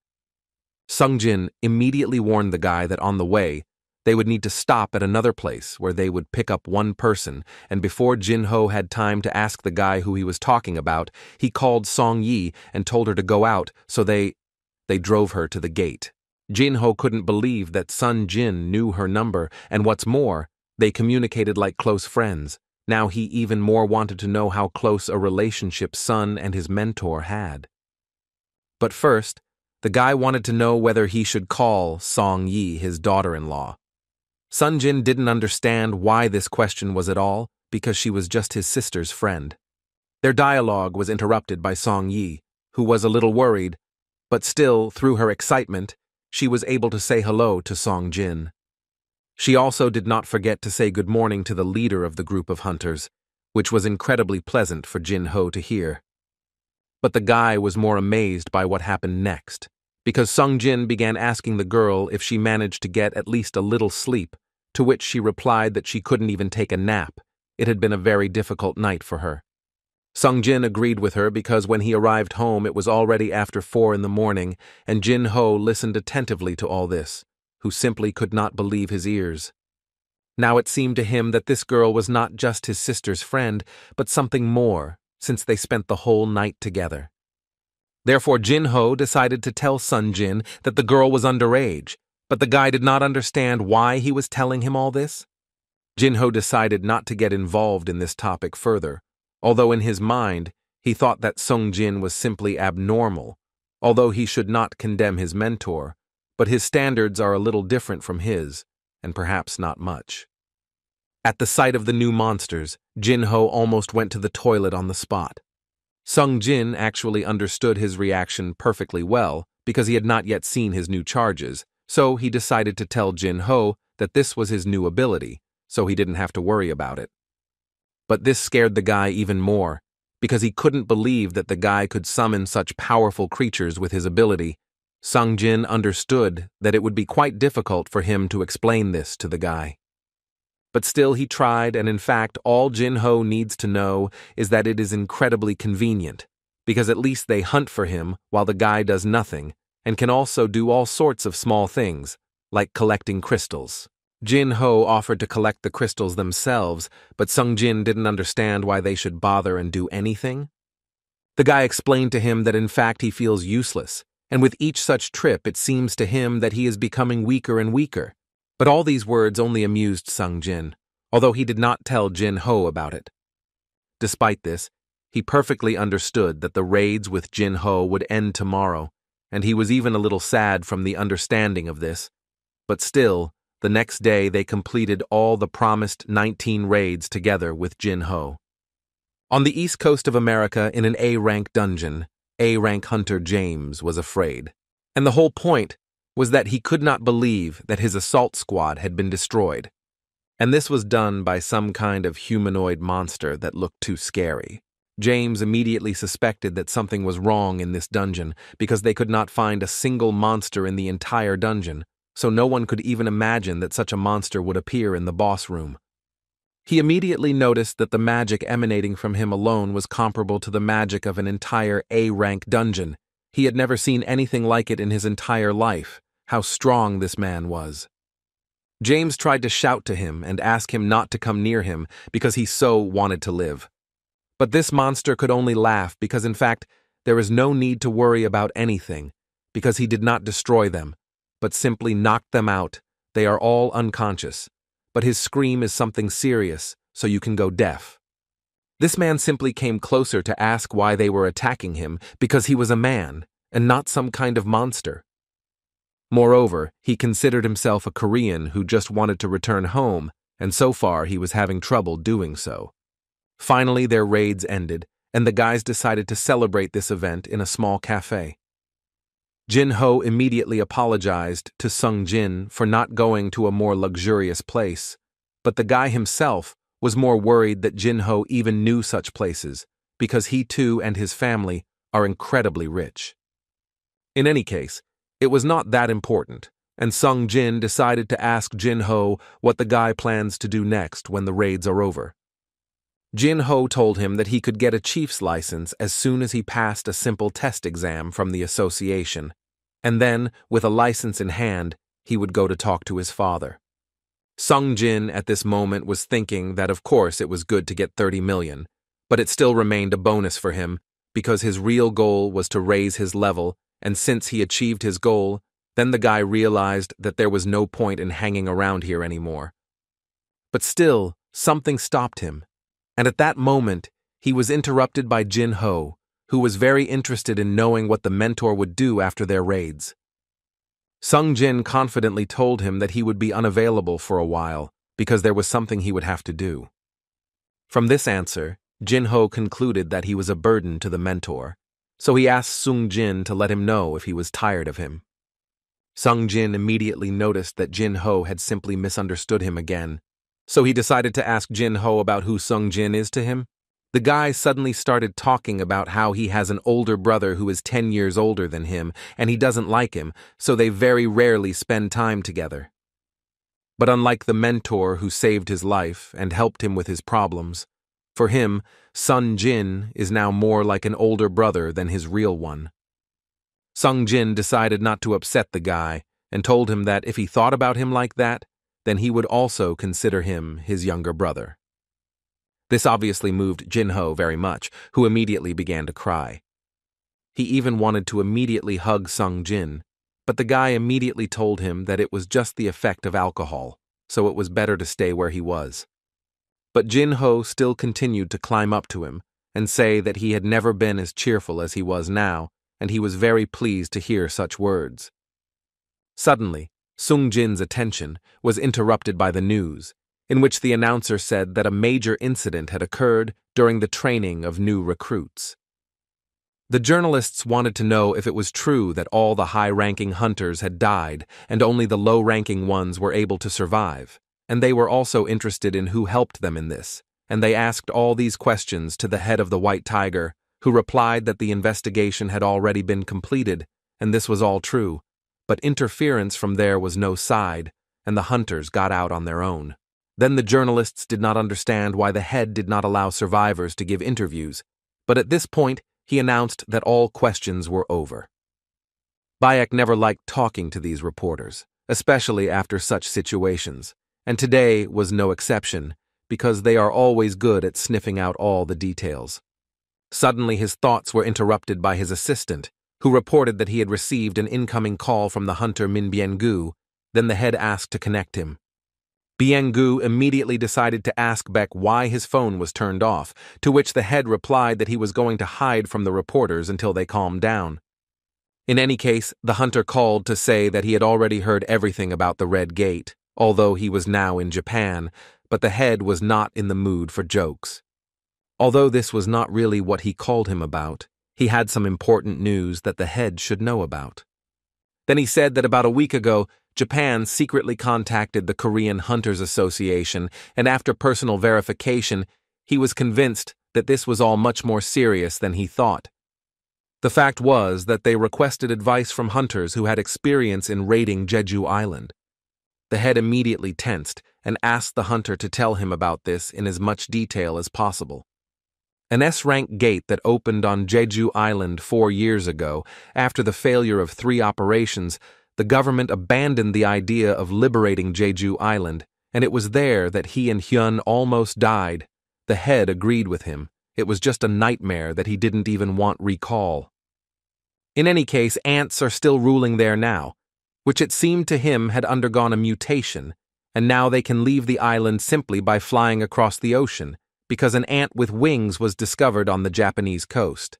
Sung Jin immediately warned the guy that on the way, they would need to stop at another place where they would pick up one person, and before Jin Ho had time to ask the guy who he was talking about, he called Song Yi and told her to go out, so they drove her to the gate. Jin Ho couldn't believe that Sun Jin knew her number, and what's more, they communicated like close friends. Now he even more wanted to know how close a relationship Sun and his mentor had. But first, the guy wanted to know whether he should call Song Yi his daughter-in-law. Sun Jin didn't understand why this question was at all, because she was just his sister's friend. Their dialogue was interrupted by Song Yi, who was a little worried, but still, through her excitement, she was able to say hello to Song Jin. She also did not forget to say good morning to the leader of the group of hunters, which was incredibly pleasant for Jin Ho to hear. But the guy was more amazed by what happened next, because Sung Jin began asking the girl if she managed to get at least a little sleep, to which she replied that she couldn't even take a nap. It had been a very difficult night for her. Sung Jin agreed with her because when he arrived home it was already after 4 a.m, and Jin Ho listened attentively to all this, who simply could not believe his ears. Now it seemed to him that this girl was not just his sister's friend, but something more, since they spent the whole night together. Therefore Jin Ho decided to tell Sun Jin that the girl was underage, but the guy did not understand why he was telling him all this. Jin Ho decided not to get involved in this topic further, although in his mind he thought that Sung Jin was simply abnormal, although he should not condemn his mentor, but his standards are a little different from his, and perhaps not much. At the sight of the new monsters, Jin Ho almost went to the toilet on the spot. Sung Jin actually understood his reaction perfectly well because he had not yet seen his new charges, so he decided to tell Jin Ho that this was his new ability, so he didn't have to worry about it. But this scared the guy even more, because he couldn't believe that the guy could summon such powerful creatures with his ability. Sung Jin understood that it would be quite difficult for him to explain this to the guy. But still he tried, and in fact all Jin Ho needs to know is that it is incredibly convenient, because at least they hunt for him while the guy does nothing, and can also do all sorts of small things, like collecting crystals. Jin Ho offered to collect the crystals themselves, but Sung Jin didn't understand why they should bother and do anything. The guy explained to him that in fact he feels useless, and with each such trip it seems to him that he is becoming weaker and weaker. But all these words only amused Sung Jin, although he did not tell Jin Ho about it. Despite this, he perfectly understood that the raids with Jin Ho would end tomorrow, and he was even a little sad from the understanding of this. But still, the next day they completed all the promised 19 raids together with Jin Ho. On the east coast of America, in an A-rank dungeon, A-rank hunter James was afraid. And the whole point was that he could not believe that his assault squad had been destroyed. And this was done by some kind of humanoid monster that looked too scary. James immediately suspected that something was wrong in this dungeon because they could not find a single monster in the entire dungeon, so no one could even imagine that such a monster would appear in the boss room. He immediately noticed that the magic emanating from him alone was comparable to the magic of an entire A-rank dungeon. He had never seen anything like it in his entire life. How strong this man was. James tried to shout to him and ask him not to come near him because he so wanted to live. But this monster could only laugh because in fact there is no need to worry about anything, because he did not destroy them, but simply knocked them out. They are all unconscious, but his scream is something serious, so you can go deaf. This man simply came closer to ask why they were attacking him because he was a man and not some kind of monster. Moreover, he considered himself a Korean who just wanted to return home, and so far he was having trouble doing so. Finally, their raids ended, and the guys decided to celebrate this event in a small cafe. Jin Ho immediately apologized to Sung Jin for not going to a more luxurious place, but the guy himself was more worried that Jin-ho even knew such places, because he too and his family are incredibly rich. In any case, it was not that important, and Sung Jin decided to ask Jin-ho what the guy plans to do next when the raids are over. Jin-ho told him that he could get a chief's license as soon as he passed a simple test exam from the association, and then, with a license in hand, he would go to talk to his father. Sung Jin at this moment was thinking that of course it was good to get 30 million, but it still remained a bonus for him because his real goal was to raise his level, and since he achieved his goal, then the guy realized that there was no point in hanging around here anymore. But still, something stopped him, and at that moment, he was interrupted by Jin-ho, who was very interested in knowing what the mentor would do after their raids. Sung Jin confidently told him that he would be unavailable for a while because there was something he would have to do. From this answer, Jin-ho concluded that he was a burden to the mentor, so he asked Sung Jin to let him know if he was tired of him. Sung Jin immediately noticed that Jin-ho had simply misunderstood him again, so he decided to ask Jin-ho about who Sung Jin is to him. The guy suddenly started talking about how he has an older brother who is 10 years older than him, and he doesn't like him, so they very rarely spend time together. But unlike the mentor who saved his life and helped him with his problems, for him, Sung Jin is now more like an older brother than his real one. Sung Jin decided not to upset the guy and told him that if he thought about him like that, then he would also consider him his younger brother. This obviously moved Jin-ho very much, who immediately began to cry. He even wanted to immediately hug Sung Jin, but the guy immediately told him that it was just the effect of alcohol, so it was better to stay where he was. But Jin-ho still continued to climb up to him and say that he had never been as cheerful as he was now, and he was very pleased to hear such words. Suddenly, Sung Jin's attention was interrupted by the news, in which the announcer said that a major incident had occurred during the training of new recruits. The journalists wanted to know if it was true that all the high-ranking hunters had died and only the low-ranking ones were able to survive, and they were also interested in who helped them in this, and they asked all these questions to the head of the White Tiger, who replied that the investigation had already been completed, and this was all true, but interference from there was no side, and the hunters got out on their own. Then the journalists did not understand why the head did not allow survivors to give interviews, but at this point he announced that all questions were over. Bayek never liked talking to these reporters, especially after such situations, and today was no exception, because they are always good at sniffing out all the details. Suddenly his thoughts were interrupted by his assistant, who reported that he had received an incoming call from the hunter Min Bien-gu. Then the head asked to connect him. Bien-gu immediately decided to ask Baek why his phone was turned off, to which the head replied that he was going to hide from the reporters until they calmed down. In any case, the hunter called to say that he had already heard everything about the Red Gate, although he was now in Japan, but the head was not in the mood for jokes. Although this was not really what he called him about, he had some important news that the head should know about. Then he said that about a week ago, Japan secretly contacted the Korean Hunters Association, and after personal verification, he was convinced that this was all much more serious than he thought. The fact was that they requested advice from hunters who had experience in raiding Jeju Island. The head immediately tensed and asked the hunter to tell him about this in as much detail as possible. An S-rank gate that opened on Jeju Island 4 years ago, after the failure of 3 operations, the government abandoned the idea of liberating Jeju Island, and it was there that he and Hyun almost died. The head agreed with him. It was just a nightmare that he didn't even want recall. In any case, ants are still ruling there now, which it seemed to him had undergone a mutation, and now they can leave the island simply by flying across the ocean, because an ant with wings was discovered on the Japanese coast.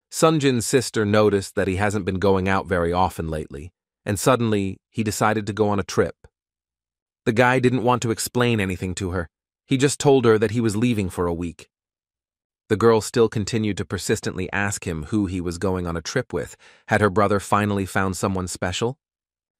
Sunjin's sister noticed that he hasn't been going out very often lately, and suddenly he decided to go on a trip. The guy didn't want to explain anything to her. He just told her that he was leaving for a week. The girl still continued to persistently ask him who he was going on a trip with. Had her brother finally found someone special?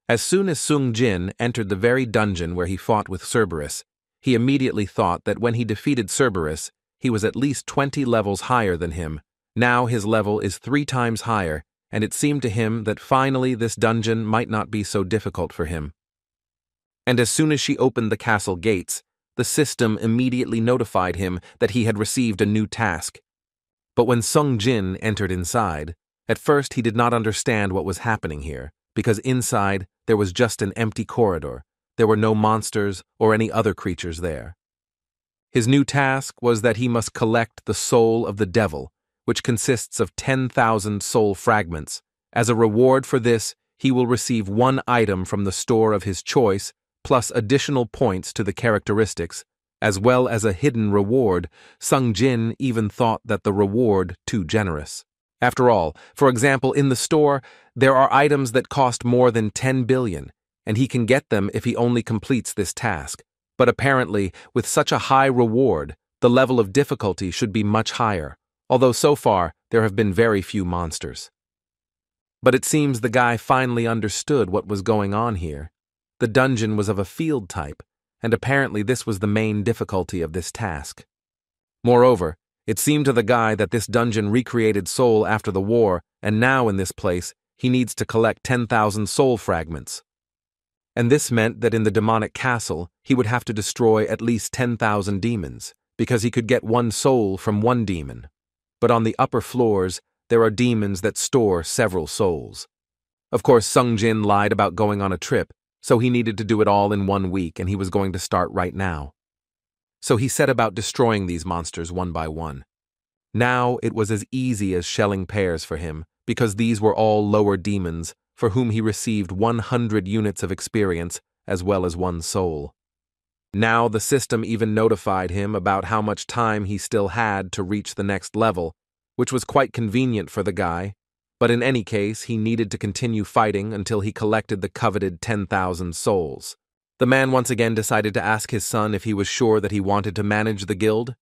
As soon as Sung Jin entered the very dungeon where he fought with Cerberus, He immediately thought that when he defeated Cerberus, he was at least 20 levels higher than him. Now his level is 3 times higher, and it seemed to him that finally this dungeon might not be so difficult for him. And as soon as she opened the castle gates, the system immediately notified him that he had received a new task. But when Sung Jin entered inside, at first he did not understand what was happening here, because inside there was just an empty corridor. There were no monsters or any other creatures there. His new task was that he must collect the soul of the devil, which consists of 10,000 soul fragments. As a reward for this, he will receive 1 item from the store of his choice, plus additional points to the characteristics, as well as a hidden reward. Sung Jin even thought that the reward too generous. After all, for example, in the store, there are items that cost more than 10 billion, and he can get them if he only completes this task. But apparently, with such a high reward, the level of difficulty should be much higher, although so far there have been very few monsters. But it seems the guy finally understood what was going on here. The dungeon was of a field type, and apparently this was the main difficulty of this task. Moreover, it seemed to the guy that this dungeon recreated soul after the war, and now in this place, he needs to collect 10,000 soul fragments. And this meant that in the demonic castle, he would have to destroy at least 10,000 demons, because he could get 1 soul from 1 demon. But on the upper floors, there are demons that store several souls. Of course, Sung Jin lied about going on a trip, so he needed to do it all in 1 week, and he was going to start right now. So he set about destroying these monsters one by one. Now it was as easy as shelling pears for him, because these were all lower demons, for whom he received 100 units of experience, as well as 1 soul. Now the system even notified him about how much time he still had to reach the next level, which was quite convenient for the guy, but in any case he needed to continue fighting until he collected the coveted 10,000 souls. The man once again decided to ask his son if he was sure that he wanted to manage the guild.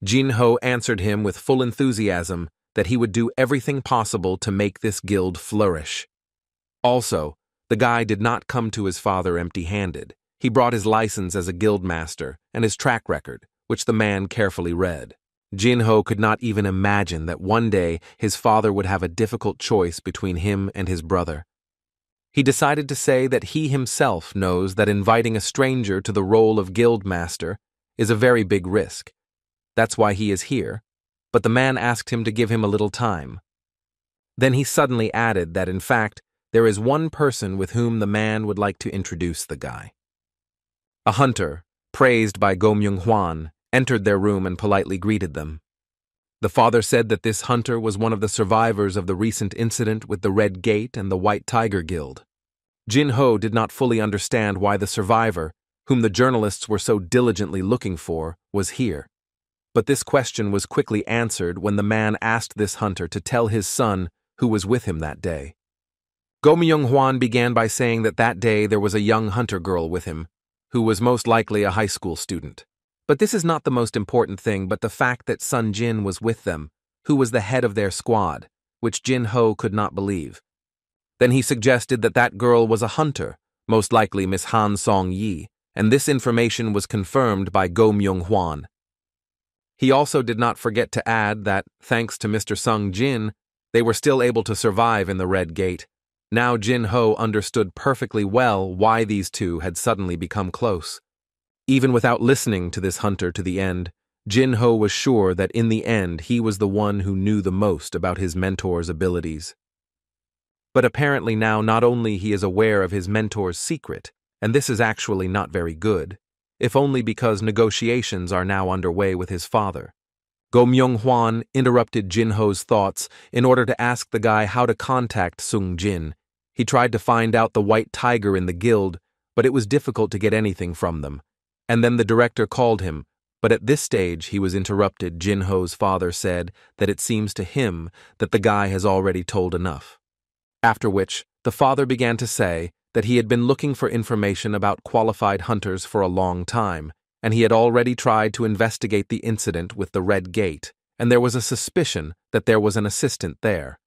Jin-ho answered him with full enthusiasm that he would do everything possible to make this guild flourish. Also, the guy did not come to his father empty-handed. He brought his license as a guild master and his track record, which the man carefully read. Jin-ho could not even imagine that one day his father would have a difficult choice between him and his brother. He decided to say that he himself knows that inviting a stranger to the role of guild master is a very big risk. That's why he is here, but the man asked him to give him a little time. Then he suddenly added that in fact, there is one person with whom the man would like to introduce the guy. A hunter, praised by Go Myung-hwan, entered their room and politely greeted them. The father said that this hunter was one of the survivors of the recent incident with the Red Gate and the White Tiger Guild. Jin-ho did not fully understand why the survivor, whom the journalists were so diligently looking for, was here. But this question was quickly answered when the man asked this hunter to tell his son who was with him that day. Go Myung-hwan began by saying that that day there was a young hunter girl with him, who was most likely a high school student. But this is not the most important thing, but the fact that Sun Jin was with them, who was the head of their squad, which Jin-ho could not believe. Then he suggested that that girl was a hunter, most likely Miss Han Song-yi, and this information was confirmed by Go Myung-hwan. He also did not forget to add that, thanks to Mr. Sung Jin, they were still able to survive in the Red Gate. Now Jin-ho understood perfectly well why these two had suddenly become close. Even without listening to this hunter to the end, Jin-ho was sure that in the end he was the one who knew the most about his mentor's abilities. But apparently now not only he is aware of his mentor's secret, and this is actually not very good, if only because negotiations are now underway with his father. Go Myung-hwan interrupted Jin-ho's thoughts in order to ask the guy how to contact Sung Jin. He tried to find out the White Tiger in the guild, but it was difficult to get anything from them. And then the director called him, but at this stage he was interrupted. Jin-ho's father said that it seems to him that the guy has already told enough. After which, the father began to say that he had been looking for information about qualified hunters for a long time, and he had already tried to investigate the incident with the Red Gate, and there was a suspicion that there was an assistant there.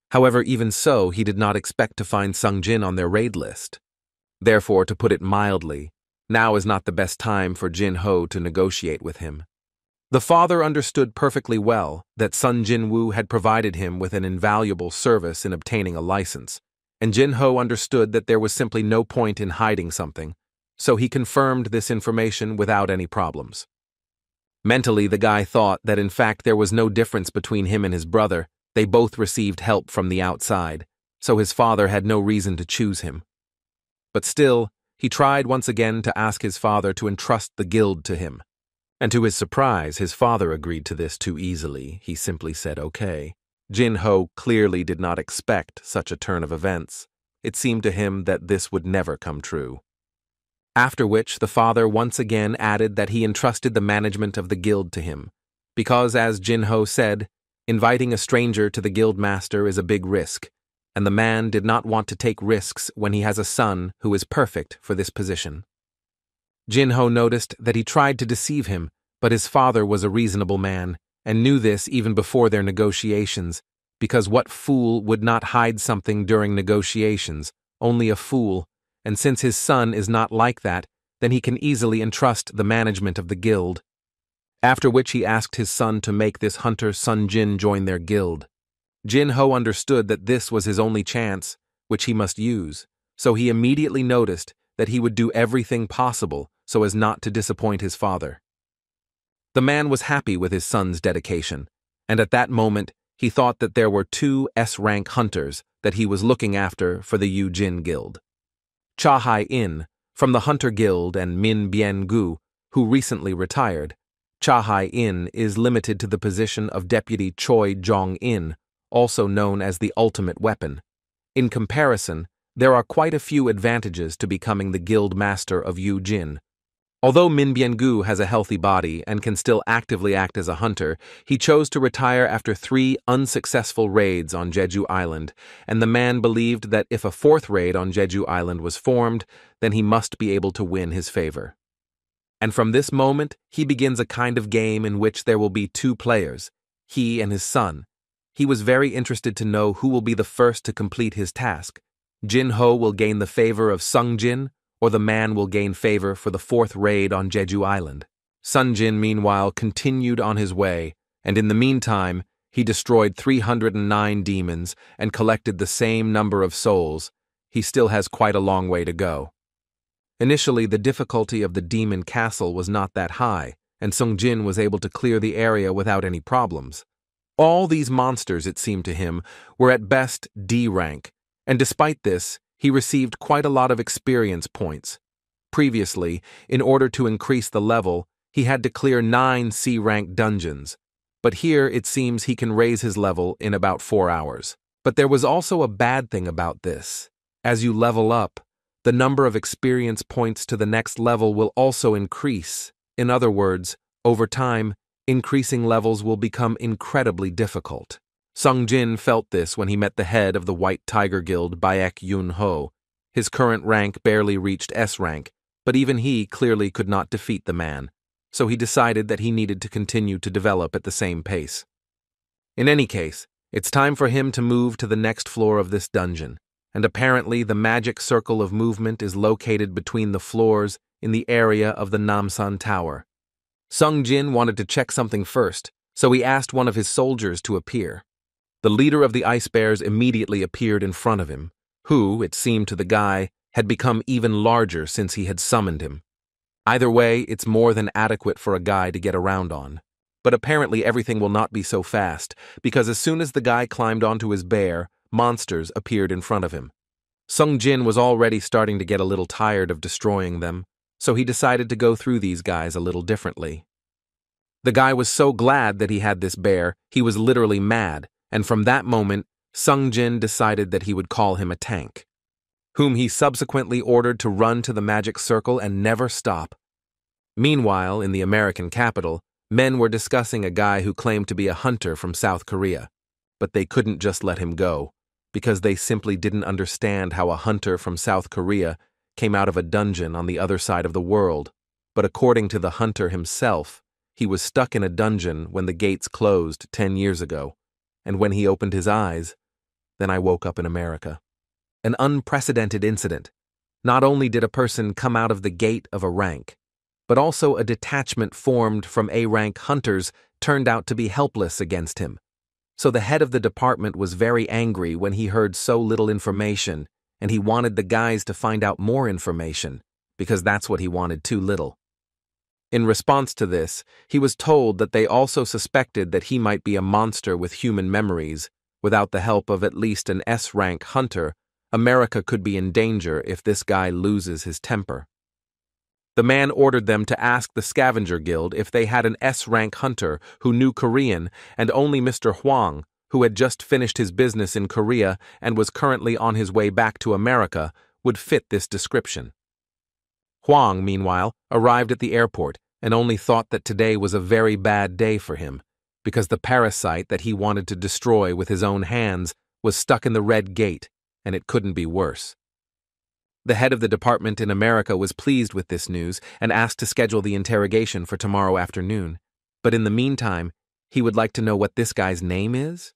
However, even so, he did not expect to find Sung Jin on their raid list. Therefore, to put it mildly, Now is not the best time for Jin-ho to negotiate with him. The father understood perfectly well that Sun Jin-woo had provided him with an invaluable service in obtaining a license, and Jin-ho understood that there was simply no point in hiding something, so he confirmed this information without any problems. Mentally, the guy thought that in fact there was no difference between him and his brother. They both received help from the outside, so his father had no reason to choose him. But still, he tried once again to ask his father to entrust the guild to him. And to his surprise, his father agreed to this too easily. He simply said okay. Jin-ho clearly did not expect such a turn of events. It seemed to him that this would never come true. After which, the father once again added that he entrusted the management of the guild to him, because, as Jin-ho said, inviting a stranger to the guild master is a big risk, and the man did not want to take risks when he has a son who is perfect for this position. Jin-ho noticed that he tried to deceive him, but his father was a reasonable man, and knew this even before their negotiations, because what fool would not hide something during negotiations? Only a fool. And since his son is not like that, then he can easily entrust the management of the guild. After which he asked his son to make this hunter Sun Jin join their guild. Jin-ho understood that this was his only chance, which he must use, so he immediately noticed that he would do everything possible so as not to disappoint his father. The man was happy with his son's dedication, and at that moment he thought that there were 2 S-rank hunters that he was looking after for the Yu-Jin Guild. Cha Hai-in, from the Hunter Guild, and Min Bien-gu, who recently retired. Cha Hai-in is limited to the position of Deputy Choi Jong-in, also known as the Ultimate Weapon. In comparison, there are quite a few advantages to becoming the Guild Master of Yu-Jin. Although Min Bien-gu has a healthy body and can still actively act as a hunter, he chose to retire after 3 unsuccessful raids on Jeju Island, and the man believed that if a 4th raid on Jeju Island was formed, then he must be able to win his favor. And from this moment, he begins a kind of game in which there will be 2 players, he and his son. He was very interested to know who will be the first to complete his task. Jin-ho will gain the favor of Sung Jin, or the man will gain favor for the 4th raid on Jeju Island. Sun Jin, meanwhile, continued on his way, and in the meantime, he destroyed 309 demons and collected the same number of souls. He still has quite a long way to go. Initially, the difficulty of the demon castle was not that high, and Sung Jin was able to clear the area without any problems. All these monsters, it seemed to him, were at best D rank, and despite this, he received quite a lot of experience points. Previously, in order to increase the level, he had to clear 9 C-rank dungeons, but here it seems he can raise his level in about 4 hours. But there was also a bad thing about this. As you level up, the number of experience points to the next level will also increase. In other words, over time, increasing levels will become incredibly difficult. Sung Jin felt this when he met the head of the White Tiger Guild, Baek Yun-ho. His current rank barely reached S rank, but even he clearly could not defeat the man, so he decided that he needed to continue to develop at the same pace. In any case, it's time for him to move to the next floor of this dungeon, and apparently the magic circle of movement is located between the floors in the area of the Namsan Tower. Sung Jin wanted to check something first, so he asked one of his soldiers to appear. The leader of the Ice Bears immediately appeared in front of him, who, it seemed to the guy, had become even larger since he had summoned him. Either way, it's more than adequate for a guy to get around on. But apparently everything will not be so fast, because as soon as the guy climbed onto his bear, monsters appeared in front of him. Sung Jin was already starting to get a little tired of destroying them, so he decided to go through these guys a little differently. The guy was so glad that he had this bear, he was literally mad, and from that moment, Sung Jin decided that he would call him a tank, whom he subsequently ordered to run to the magic circle and never stop. Meanwhile, in the American capital, men were discussing a guy who claimed to be a hunter from South Korea, but they couldn't just let him go, because they simply didn't understand how a hunter from South Korea came out of a dungeon on the other side of the world. But according to the hunter himself, he was stuck in a dungeon when the gates closed 10 years ago. And when he opened his eyes, then I woke up in America. An unprecedented incident. Not only did a person come out of the gate of a rank, but also a detachment formed from A-rank hunters turned out to be helpless against him. So the head of the department was very angry when he heard so little information, and he wanted the guys to find out more information, because that's what he wanted, too little. In response to this, he was told that they also suspected that he might be a monster with human memories. Without the help of at least an S-rank hunter, America could be in danger if this guy loses his temper. The man ordered them to ask the Scavenger Guild if they had an S-rank hunter who knew Korean, and only Mr. Huang, who had just finished his business in Korea and was currently on his way back to America, would fit this description. Huang, meanwhile, arrived at the airport and only thought that today was a very bad day for him, because the parasite that he wanted to destroy with his own hands was stuck in the red gate, and it couldn't be worse. The head of the department in America was pleased with this news and asked to schedule the interrogation for tomorrow afternoon, but in the meantime, he would like to know what this guy's name is?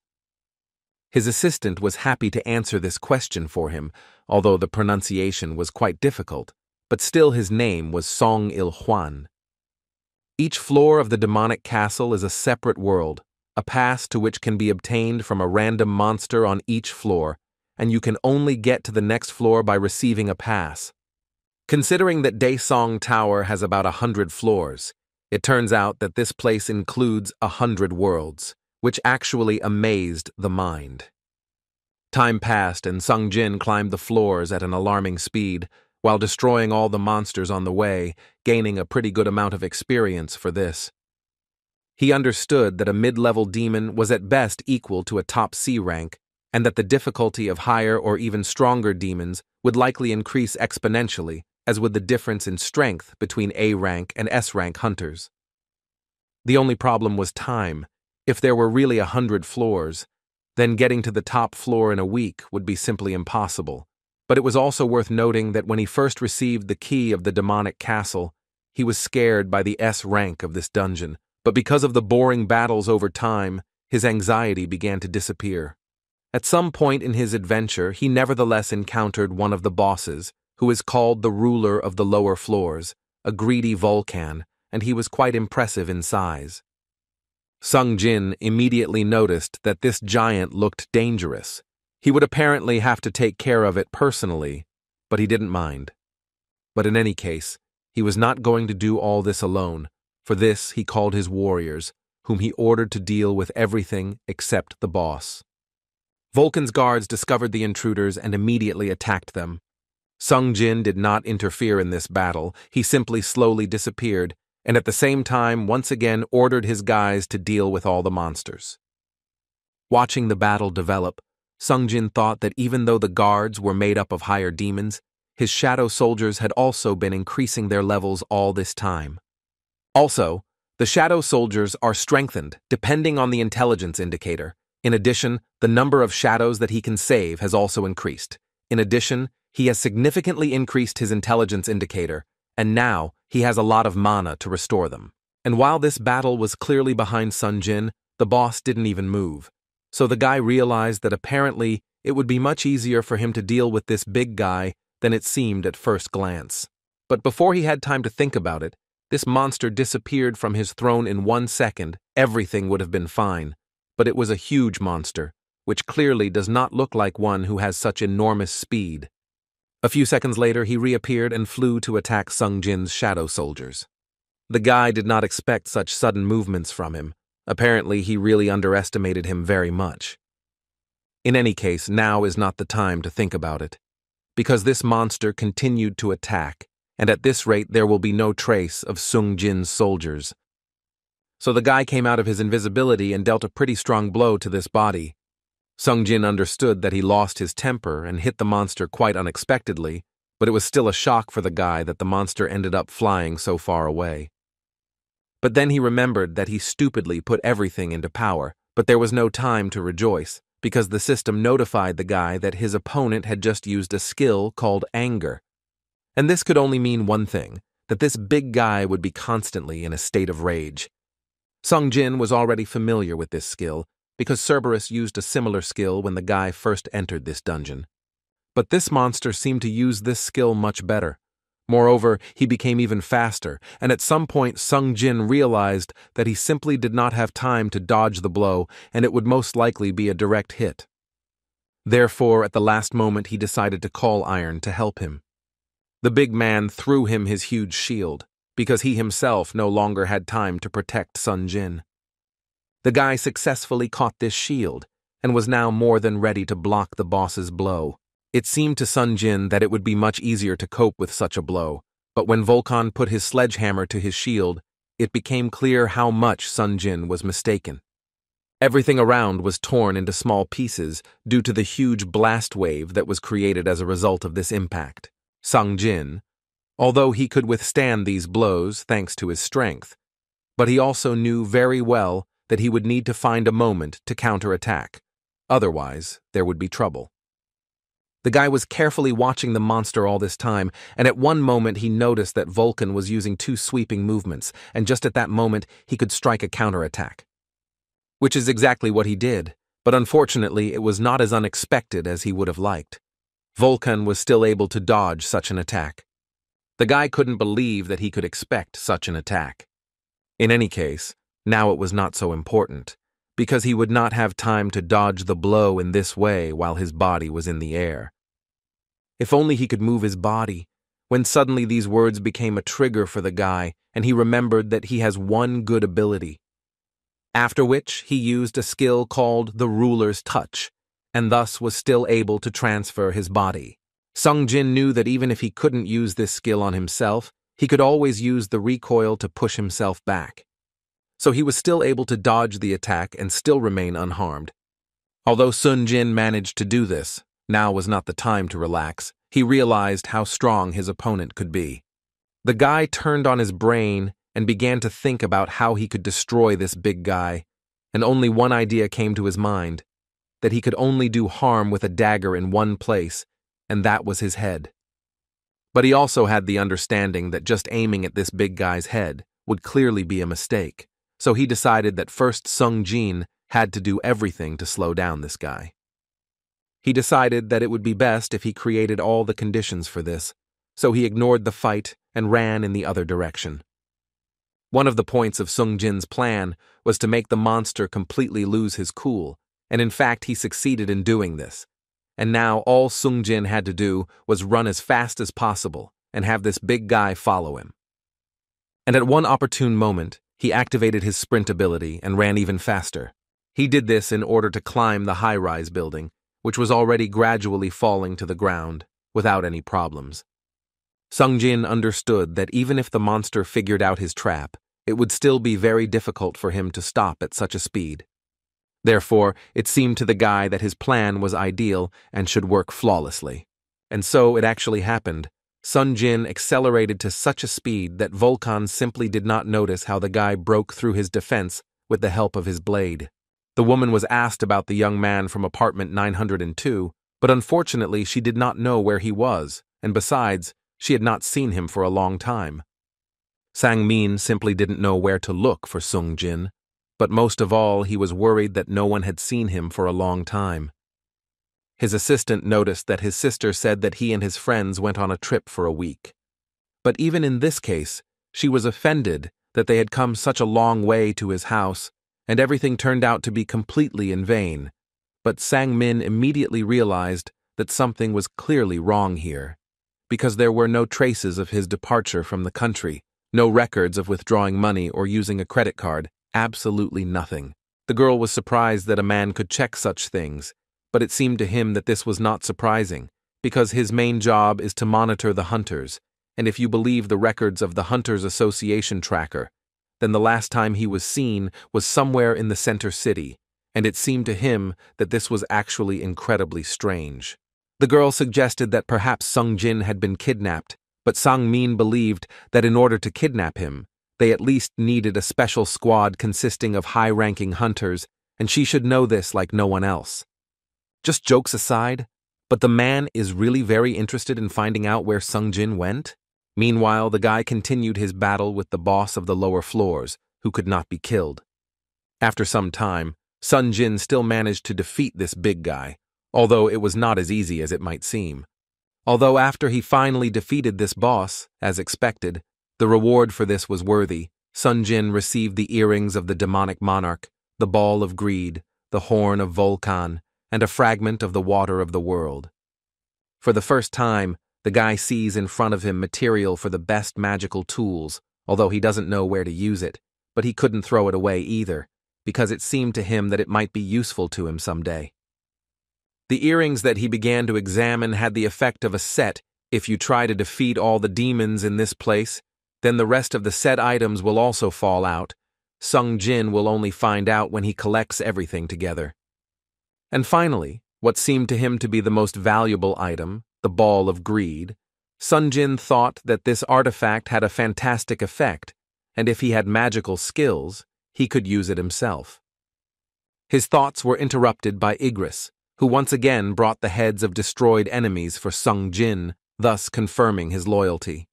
His assistant was happy to answer this question for him, although the pronunciation was quite difficult, but still his name was Song Il-hwan. Each floor of the demonic castle is a separate world, a pass to which can be obtained from a random monster on each floor, and you can only get to the next floor by receiving a pass. Considering that Daesong Tower has about 100 floors, it turns out that this place includes 100 worlds, which actually amazed the mind. Time passed and Sung Jin climbed the floors at an alarming speed, while destroying all the monsters on the way, gaining a pretty good amount of experience for this. He understood that a mid-level demon was at best equal to a top C rank, and that the difficulty of higher or even stronger demons would likely increase exponentially, as would the difference in strength between A-rank and S-rank hunters. The only problem was time. If there were really 100 floors, then getting to the top floor in a week would be simply impossible. But it was also worth noting that when he first received the key of the demonic castle, he was scared by the S rank of this dungeon, but because of the boring battles over time, his anxiety began to disappear. At some point in his adventure, he nevertheless encountered one of the bosses, who is called the ruler of the lower floors, a greedy Vulcan, and he was quite impressive in size. Sung Jin immediately noticed that this giant looked dangerous. He would apparently have to take care of it personally, but he didn't mind. But in any case, he was not going to do all this alone. For this, he called his warriors, whom he ordered to deal with everything except the boss. Vulcan's guards discovered the intruders and immediately attacked them. Sung Jin did not interfere in this battle. He simply slowly disappeared, and at the same time once again ordered his guys to deal with all the monsters. Watching the battle develop, Sung Jin thought that even though the guards were made up of higher demons, his shadow soldiers had also been increasing their levels all this time. Also, the shadow soldiers are strengthened depending on the intelligence indicator. In addition, the number of shadows that he can save has also increased. In addition, he has significantly increased his intelligence indicator, and now he has a lot of mana to restore them. And while this battle was clearly behind Sung Jin, the boss didn't even move. So the guy realized that apparently it would be much easier for him to deal with this big guy than it seemed at first glance. But before he had time to think about it, this monster disappeared from his throne in 1 second. Everything would have been fine. But it was a huge monster, which clearly does not look like one who has such enormous speed. A few seconds later, he reappeared and flew to attack Sung Jin's shadow soldiers. The guy did not expect such sudden movements from him. Apparently, he really underestimated him very much. In any case, now is not the time to think about it, because this monster continued to attack, and at this rate there will be no trace of Sung Jin's soldiers. So the guy came out of his invisibility and dealt a pretty strong blow to this body. Sung Jin understood that he lost his temper and hit the monster quite unexpectedly, but it was still a shock for the guy that the monster ended up flying so far away. But then he remembered that he stupidly put everything into power, but there was no time to rejoice, because the system notified the guy that his opponent had just used a skill called anger. And this could only mean one thing, that this big guy would be constantly in a state of rage. Sung Jin was already familiar with this skill, because Cerberus used a similar skill when the guy first entered this dungeon. But this monster seemed to use this skill much better. Moreover, he became even faster, and at some point Sung Jin realized that he simply did not have time to dodge the blow, and it would most likely be a direct hit. Therefore, at the last moment he decided to call Iron to help him. The big man threw him his huge shield, because he himself no longer had time to protect Sung Jin. The guy successfully caught this shield, and was now more than ready to block the boss's blow. It seemed to Sung Jin that it would be much easier to cope with such a blow, but when Volkan put his sledgehammer to his shield, it became clear how much Sung Jin was mistaken. Everything around was torn into small pieces due to the huge blast wave that was created as a result of this impact. Sung Jin, although he could withstand these blows thanks to his strength, but he also knew very well that he would need to find a moment to counterattack. Otherwise, there would be trouble. The guy was carefully watching the monster all this time, and at one moment he noticed that Vulcan was using two sweeping movements, and just at that moment he could strike a counterattack. Which is exactly what he did, but unfortunately it was not as unexpected as he would have liked. Vulcan was still able to dodge such an attack. The guy couldn't believe that he could expect such an attack. In any case, now it was not so important, because he would not have time to dodge the blow in this way while his body was in the air. If only he could move his body, when suddenly these words became a trigger for the guy, and he remembered that he has one good ability. After which, he used a skill called the Ruler's Touch, and thus was still able to transfer his body. Sung Jin knew that even if he couldn't use this skill on himself, he could always use the recoil to push himself back. So he was still able to dodge the attack and still remain unharmed. Although Sung Jin managed to do this, now was not the time to relax. He realized how strong his opponent could be. The guy turned on his brain and began to think about how he could destroy this big guy, and only one idea came to his mind, that he could only do harm with a dagger in one place, and that was his head. But he also had the understanding that just aiming at this big guy's head would clearly be a mistake, so he decided that first Sung Jin had to do everything to slow down this guy. He decided that it would be best if he created all the conditions for this, so he ignored the fight and ran in the other direction. One of the points of Sung Jin's plan was to make the monster completely lose his cool, and in fact he succeeded in doing this. And now all Sung Jin had to do was run as fast as possible and have this big guy follow him. And at one opportune moment, he activated his sprint ability and ran even faster. He did this in order to climb the high-rise building, which was already gradually falling to the ground, without any problems. Sung Jin understood that even if the monster figured out his trap, it would still be very difficult for him to stop at such a speed. Therefore, it seemed to the guy that his plan was ideal and should work flawlessly. And so it actually happened. Sung Jin accelerated to such a speed that Volkan simply did not notice how the guy broke through his defense with the help of his blade. The woman was asked about the young man from apartment 902, but unfortunately she did not know where he was, and besides, she had not seen him for a long time. Sang Min simply didn't know where to look for Sung Jin, but most of all he was worried that no one had seen him for a long time. His assistant noticed that his sister said that he and his friends went on a trip for a week. But even in this case, she was offended that they had come such a long way to his house, and everything turned out to be completely in vain. But Sang Min immediately realized that something was clearly wrong here, because there were no traces of his departure from the country, no records of withdrawing money or using a credit card, absolutely nothing. The girl was surprised that a man could check such things, but it seemed to him that this was not surprising, because his main job is to monitor the hunters, and if you believe the records of the Hunters Association tracker, then the last time he was seen was somewhere in the center city, and it seemed to him that this was actually incredibly strange. The girl suggested that perhaps Sung Jin had been kidnapped, but Sang Min believed that in order to kidnap him, they at least needed a special squad consisting of high-ranking hunters, and she should know this like no one else. Just jokes aside, but the man is really very interested in finding out where Sung Jin went? Meanwhile, the guy continued his battle with the boss of the lower floors, who could not be killed. After some time, Sung Jin still managed to defeat this big guy, although it was not as easy as it might seem. Although after he finally defeated this boss, as expected, the reward for this was worthy. Sun Jin received the earrings of the demonic monarch, the ball of greed, the horn of Volcan, and a fragment of the water of the world. For the first time, the guy sees in front of him material for the best magical tools, although he doesn't know where to use it, but he couldn't throw it away either, because it seemed to him that it might be useful to him someday. The earrings that he began to examine had the effect of a set. If you try to defeat all the demons in this place, then the rest of the set items will also fall out. Sung Jin will only find out when he collects everything together. And finally, what seemed to him to be the most valuable item, the ball of greed, Sun Jin thought that this artifact had a fantastic effect, and if he had magical skills, he could use it himself. His thoughts were interrupted by Igris, who once again brought the heads of destroyed enemies for Sung Jin, thus confirming his loyalty.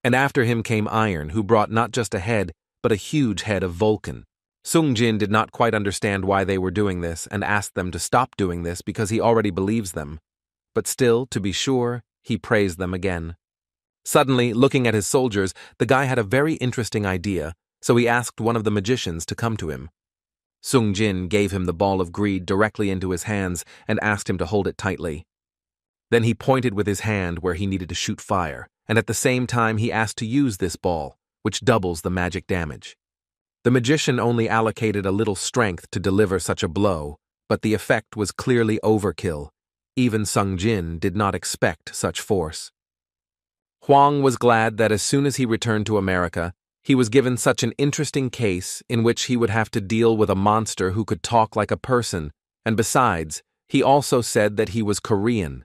And after him came Iron, who brought not just a head, but a huge head of Vulcan. Sung Jin did not quite understand why they were doing this and asked them to stop doing this because he already believes them. But still, to be sure, he praised them again. Suddenly, looking at his soldiers, the guy had a very interesting idea, so he asked one of the magicians to come to him. Sung Jin gave him the ball of greed directly into his hands and asked him to hold it tightly. Then he pointed with his hand where he needed to shoot fire, and at the same time he asked to use this ball, which doubles the magic damage. The magician only allocated a little strength to deliver such a blow, but the effect was clearly overkill. Even Sung Jin did not expect such force. Huang was glad that as soon as he returned to America, he was given such an interesting case in which he would have to deal with a monster who could talk like a person, and besides, he also said that he was Korean.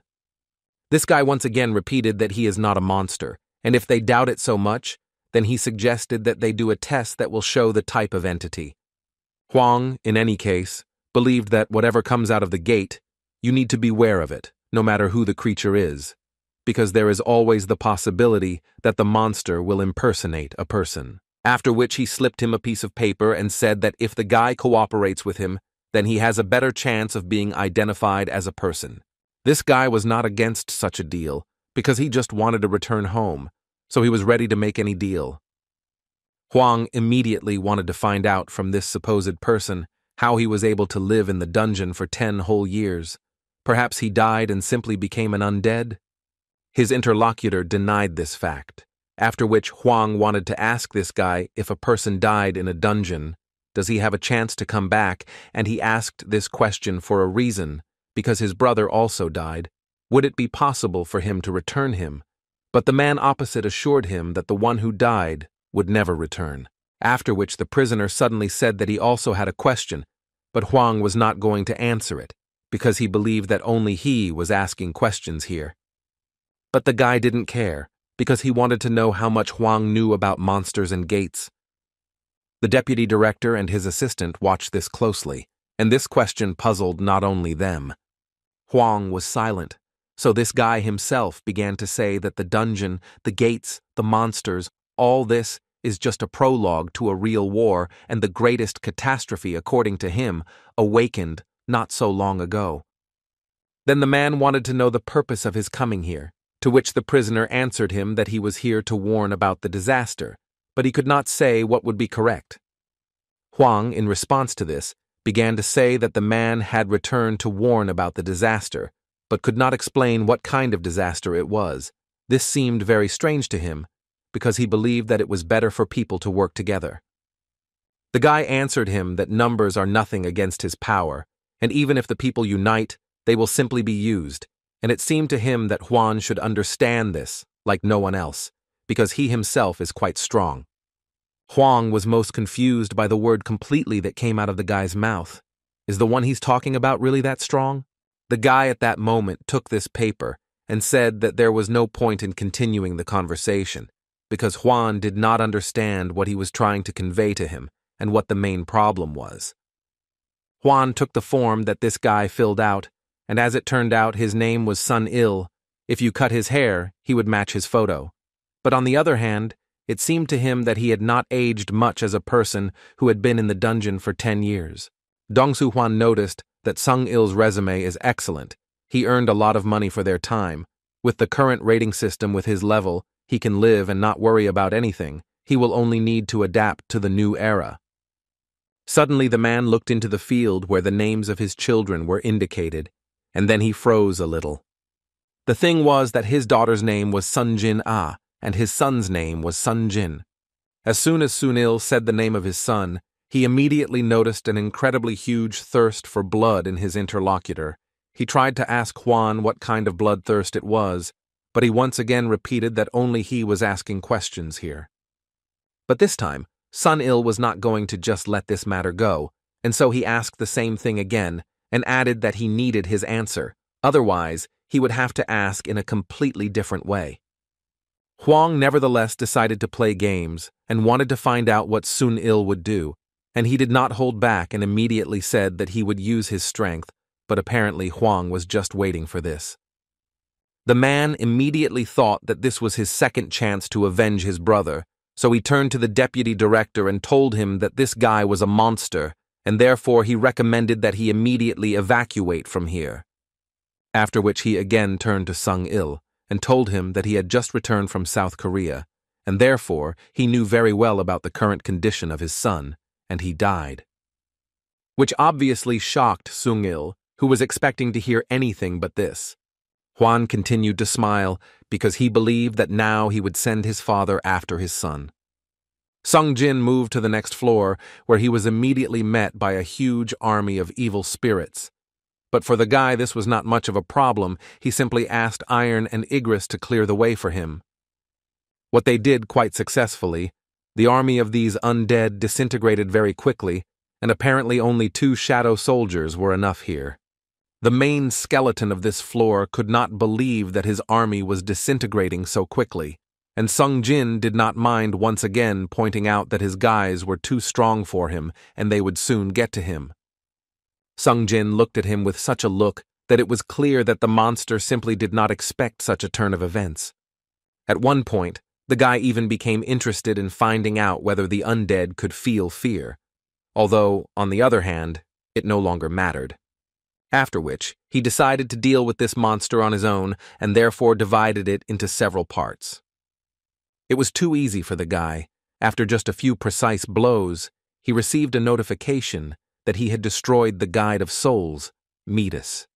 This guy once again repeated that he is not a monster, and if they doubt it so much, then he suggested that they do a test that will show the type of entity. Huang, in any case, believed that whatever comes out of the gate, you need to beware of it, no matter who the creature is, because there is always the possibility that the monster will impersonate a person. After which he slipped him a piece of paper and said that if the guy cooperates with him, then he has a better chance of being identified as a person. This guy was not against such a deal, because he just wanted to return home, so he was ready to make any deal. Huang immediately wanted to find out from this supposed person how he was able to live in the dungeon for 10 whole years. Perhaps he died and simply became an undead? His interlocutor denied this fact, after which Huang wanted to ask this guy if a person died in a dungeon, does he have a chance to come back, and he asked this question for a reason, because his brother also died. Would it be possible for him to return him? But the man opposite assured him that the one who died would never return, after which the prisoner suddenly said that he also had a question, but Huang was not going to answer it, because he believed that only he was asking questions here. But the guy didn't care, because he wanted to know how much Huang knew about monsters and gates. The deputy director and his assistant watched this closely, and this question puzzled not only them. Huang was silent, so this guy himself began to say that the dungeon, the gates, the monsters, all this is just a prologue to a real war, and the greatest catastrophe, according to him, awakened not so long ago. Then the man wanted to know the purpose of his coming here, to which the prisoner answered him that he was here to warn about the disaster, but he could not say what would be correct. Huang, in response to this, began to say that the man had returned to warn about the disaster, but could not explain what kind of disaster it was. This seemed very strange to him, because he believed that it was better for people to work together. The guy answered him that numbers are nothing against his power, and even if the people unite, they will simply be used, and it seemed to him that Huan should understand this, like no one else, because he himself is quite strong. Huang was most confused by the word completely that came out of the guy's mouth. Is the one he's talking about really that strong? The guy at that moment took this paper and said that there was no point in continuing the conversation, because Huan did not understand what he was trying to convey to him and what the main problem was. Huan took the form that this guy filled out, and as it turned out, his name was Sun Il. If you cut his hair, he would match his photo. But on the other hand, it seemed to him that he had not aged much as a person who had been in the dungeon for 10 years. Dong Su Huan noticed that Sung-il's resume is excellent. He earned a lot of money for their time. With the current rating system with his level, he can live and not worry about anything. He will only need to adapt to the new era. Suddenly the man looked into the field where the names of his children were indicated, and then he froze a little. The thing was that his daughter's name was Sunjin-ah, and his son's name was Sunjin. As soon as Sun-il said the name of his son, he immediately noticed an incredibly huge thirst for blood in his interlocutor. He tried to ask Hwan what kind of bloodthirst it was, but he once again repeated that only he was asking questions here. But this time, Sun-il was not going to just let this matter go, and so he asked the same thing again, and added that he needed his answer. Otherwise, he would have to ask in a completely different way. Hwang nevertheless decided to play games and wanted to find out what Sun-il would do, and he did not hold back and immediately said that he would use his strength, but apparently Hwang was just waiting for this. The man immediately thought that this was his second chance to avenge his brother, so he turned to the deputy director and told him that this guy was a monster, and therefore he recommended that he immediately evacuate from here. After which he again turned to Sung-il and told him that he had just returned from South Korea, and therefore he knew very well about the current condition of his son, and he died. Which obviously shocked Sung-il, who was expecting to hear anything but this. Hwan continued to smile because he believed that now he would send his father after his son. Sung-jin moved to the next floor, where he was immediately met by a huge army of evil spirits. But for the guy this was not much of a problem. He simply asked Iron and Igris to clear the way for him. What they did quite successfully. The army of these undead disintegrated very quickly, and apparently only 2 shadow soldiers were enough here. The main skeleton of this floor could not believe that his army was disintegrating so quickly, and Sung-jin did not mind once again pointing out that his guys were too strong for him and they would soon get to him. Sung-jin looked at him with such a look that it was clear that the monster simply did not expect such a turn of events. At one point, the guy even became interested in finding out whether the undead could feel fear, although, on the other hand, it no longer mattered. After which, he decided to deal with this monster on his own and therefore divided it into several parts. It was too easy for the guy. After just a few precise blows, he received a notification that he had destroyed the Guide of Souls, Midas.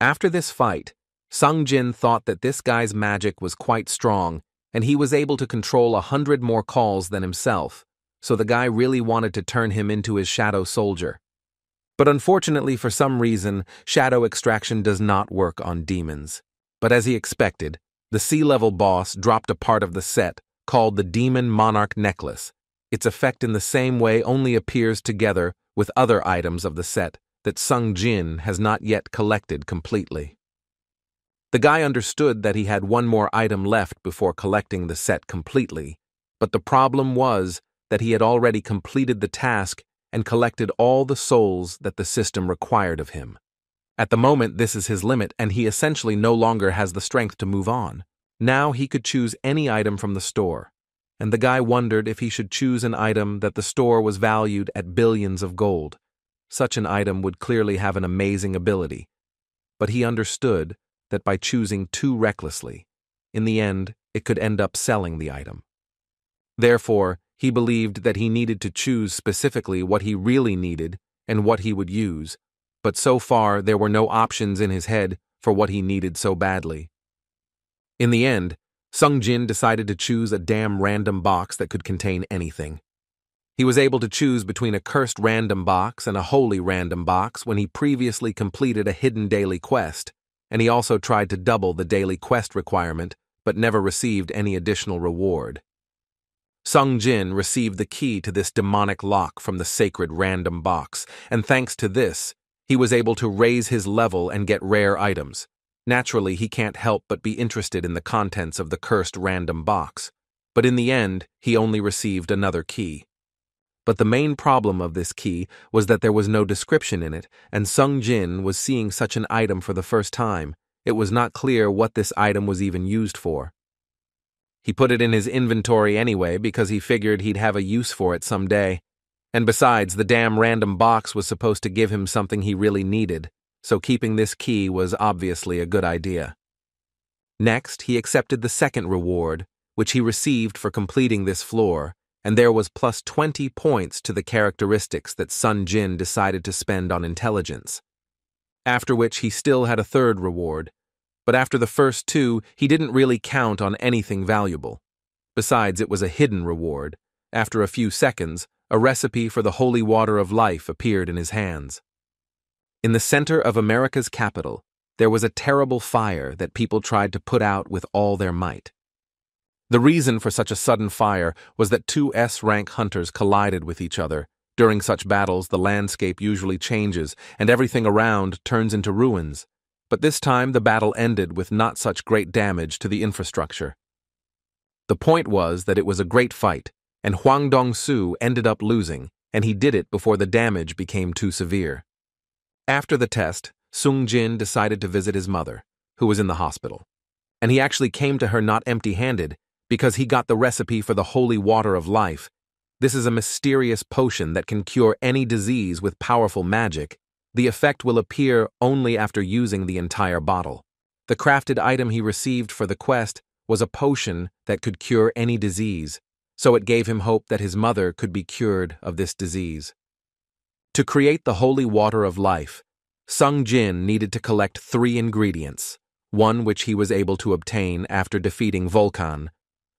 After this fight, Sung-jin thought that this guy's magic was quite strong and he was able to control 100 more calls than himself, so the guy really wanted to turn him into his shadow soldier. But unfortunately, for some reason, shadow extraction does not work on demons. But as he expected, the sea-level boss dropped a part of the set called the Demon Monarch Necklace. Its effect in the same way only appears together with other items of the set that Sung-jin has not yet collected completely. The guy understood that he had one more item left before collecting the set completely, but the problem was that he had already completed the task and collected all the souls that the system required of him. At the moment, this is his limit, and he essentially no longer has the strength to move on. Now he could choose any item from the store, and the guy wondered if he should choose an item that the store was valued at billions of gold. Such an item would clearly have an amazing ability, but he understood that by choosing too recklessly, in the end, it could end up selling the item. Therefore, he believed that he needed to choose specifically what he really needed and what he would use, but so far there were no options in his head for what he needed so badly. In the end, Sung-jin decided to choose a damn random box that could contain anything. He was able to choose between a cursed random box and a holy random box when he previously completed a hidden daily quest, and he also tried to double the daily quest requirement but never received any additional reward. Sung-jin received the key to this demonic lock from the sacred random box, and thanks to this, he was able to raise his level and get rare items. Naturally, he can't help but be interested in the contents of the cursed random box, but in the end, he only received another key. But the main problem of this key was that there was no description in it, and Sung-jin was seeing such an item for the first time. It was not clear what this item was even used for. He put it in his inventory anyway because he figured he'd have a use for it someday. And besides, the damn random box was supposed to give him something he really needed, so keeping this key was obviously a good idea. Next, he accepted the second reward, which he received for completing this floor, and there was plus 20 points to the characteristics that Sun Jin decided to spend on intelligence. After which he still had a third reward, but after the first two, he didn't really count on anything valuable. Besides, it was a hidden reward. After a few seconds, a recipe for the holy water of life appeared in his hands. In the center of America's capital, there was a terrible fire that people tried to put out with all their might. The reason for such a sudden fire was that two S-rank hunters collided with each other. During such battles, the landscape usually changes, and everything around turns into ruins. But this time, the battle ended with not such great damage to the infrastructure. The point was that it was a great fight, and Huang Dongsu ended up losing, and he did it before the damage became too severe. After the test, Sung Jin decided to visit his mother, who was in the hospital. And he actually came to her not empty-handed, because he got the recipe for the holy water of life. This is a mysterious potion that can cure any disease with powerful magic. The effect will appear only after using the entire bottle. The crafted item he received for the quest was a potion that could cure any disease, so it gave him hope that his mother could be cured of this disease. To create the holy water of life, Sung Jin needed to collect 3 ingredients, one which he was able to obtain after defeating Vulcan,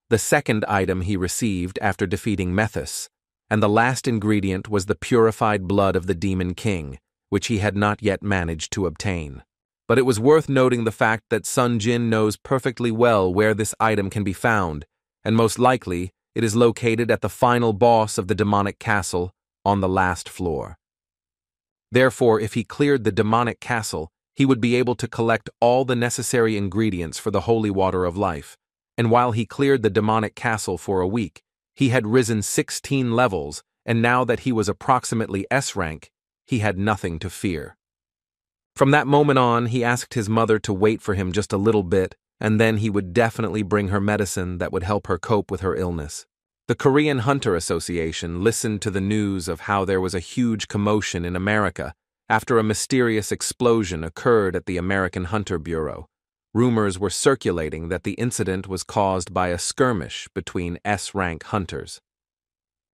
the second item he received after defeating Methus, and the last ingredient was the purified blood of the Demon King, which he had not yet managed to obtain. But it was worth noting the fact that Sun Jin knows perfectly well where this item can be found, and most likely it is located at the final boss of the demonic castle on the last floor. Therefore, if he cleared the demonic castle, he would be able to collect all the necessary ingredients for the holy water of life, and while he cleared the demonic castle for a week, he had risen 16 levels, and now that he was approximately S-rank, he had nothing to fear. From that moment on, he asked his mother to wait for him just a little bit, and then he would definitely bring her medicine that would help her cope with her illness. The Korean Hunter Association listened to the news of how there was a huge commotion in America after a mysterious explosion occurred at the American Hunter Bureau. Rumors were circulating that the incident was caused by a skirmish between S-rank hunters.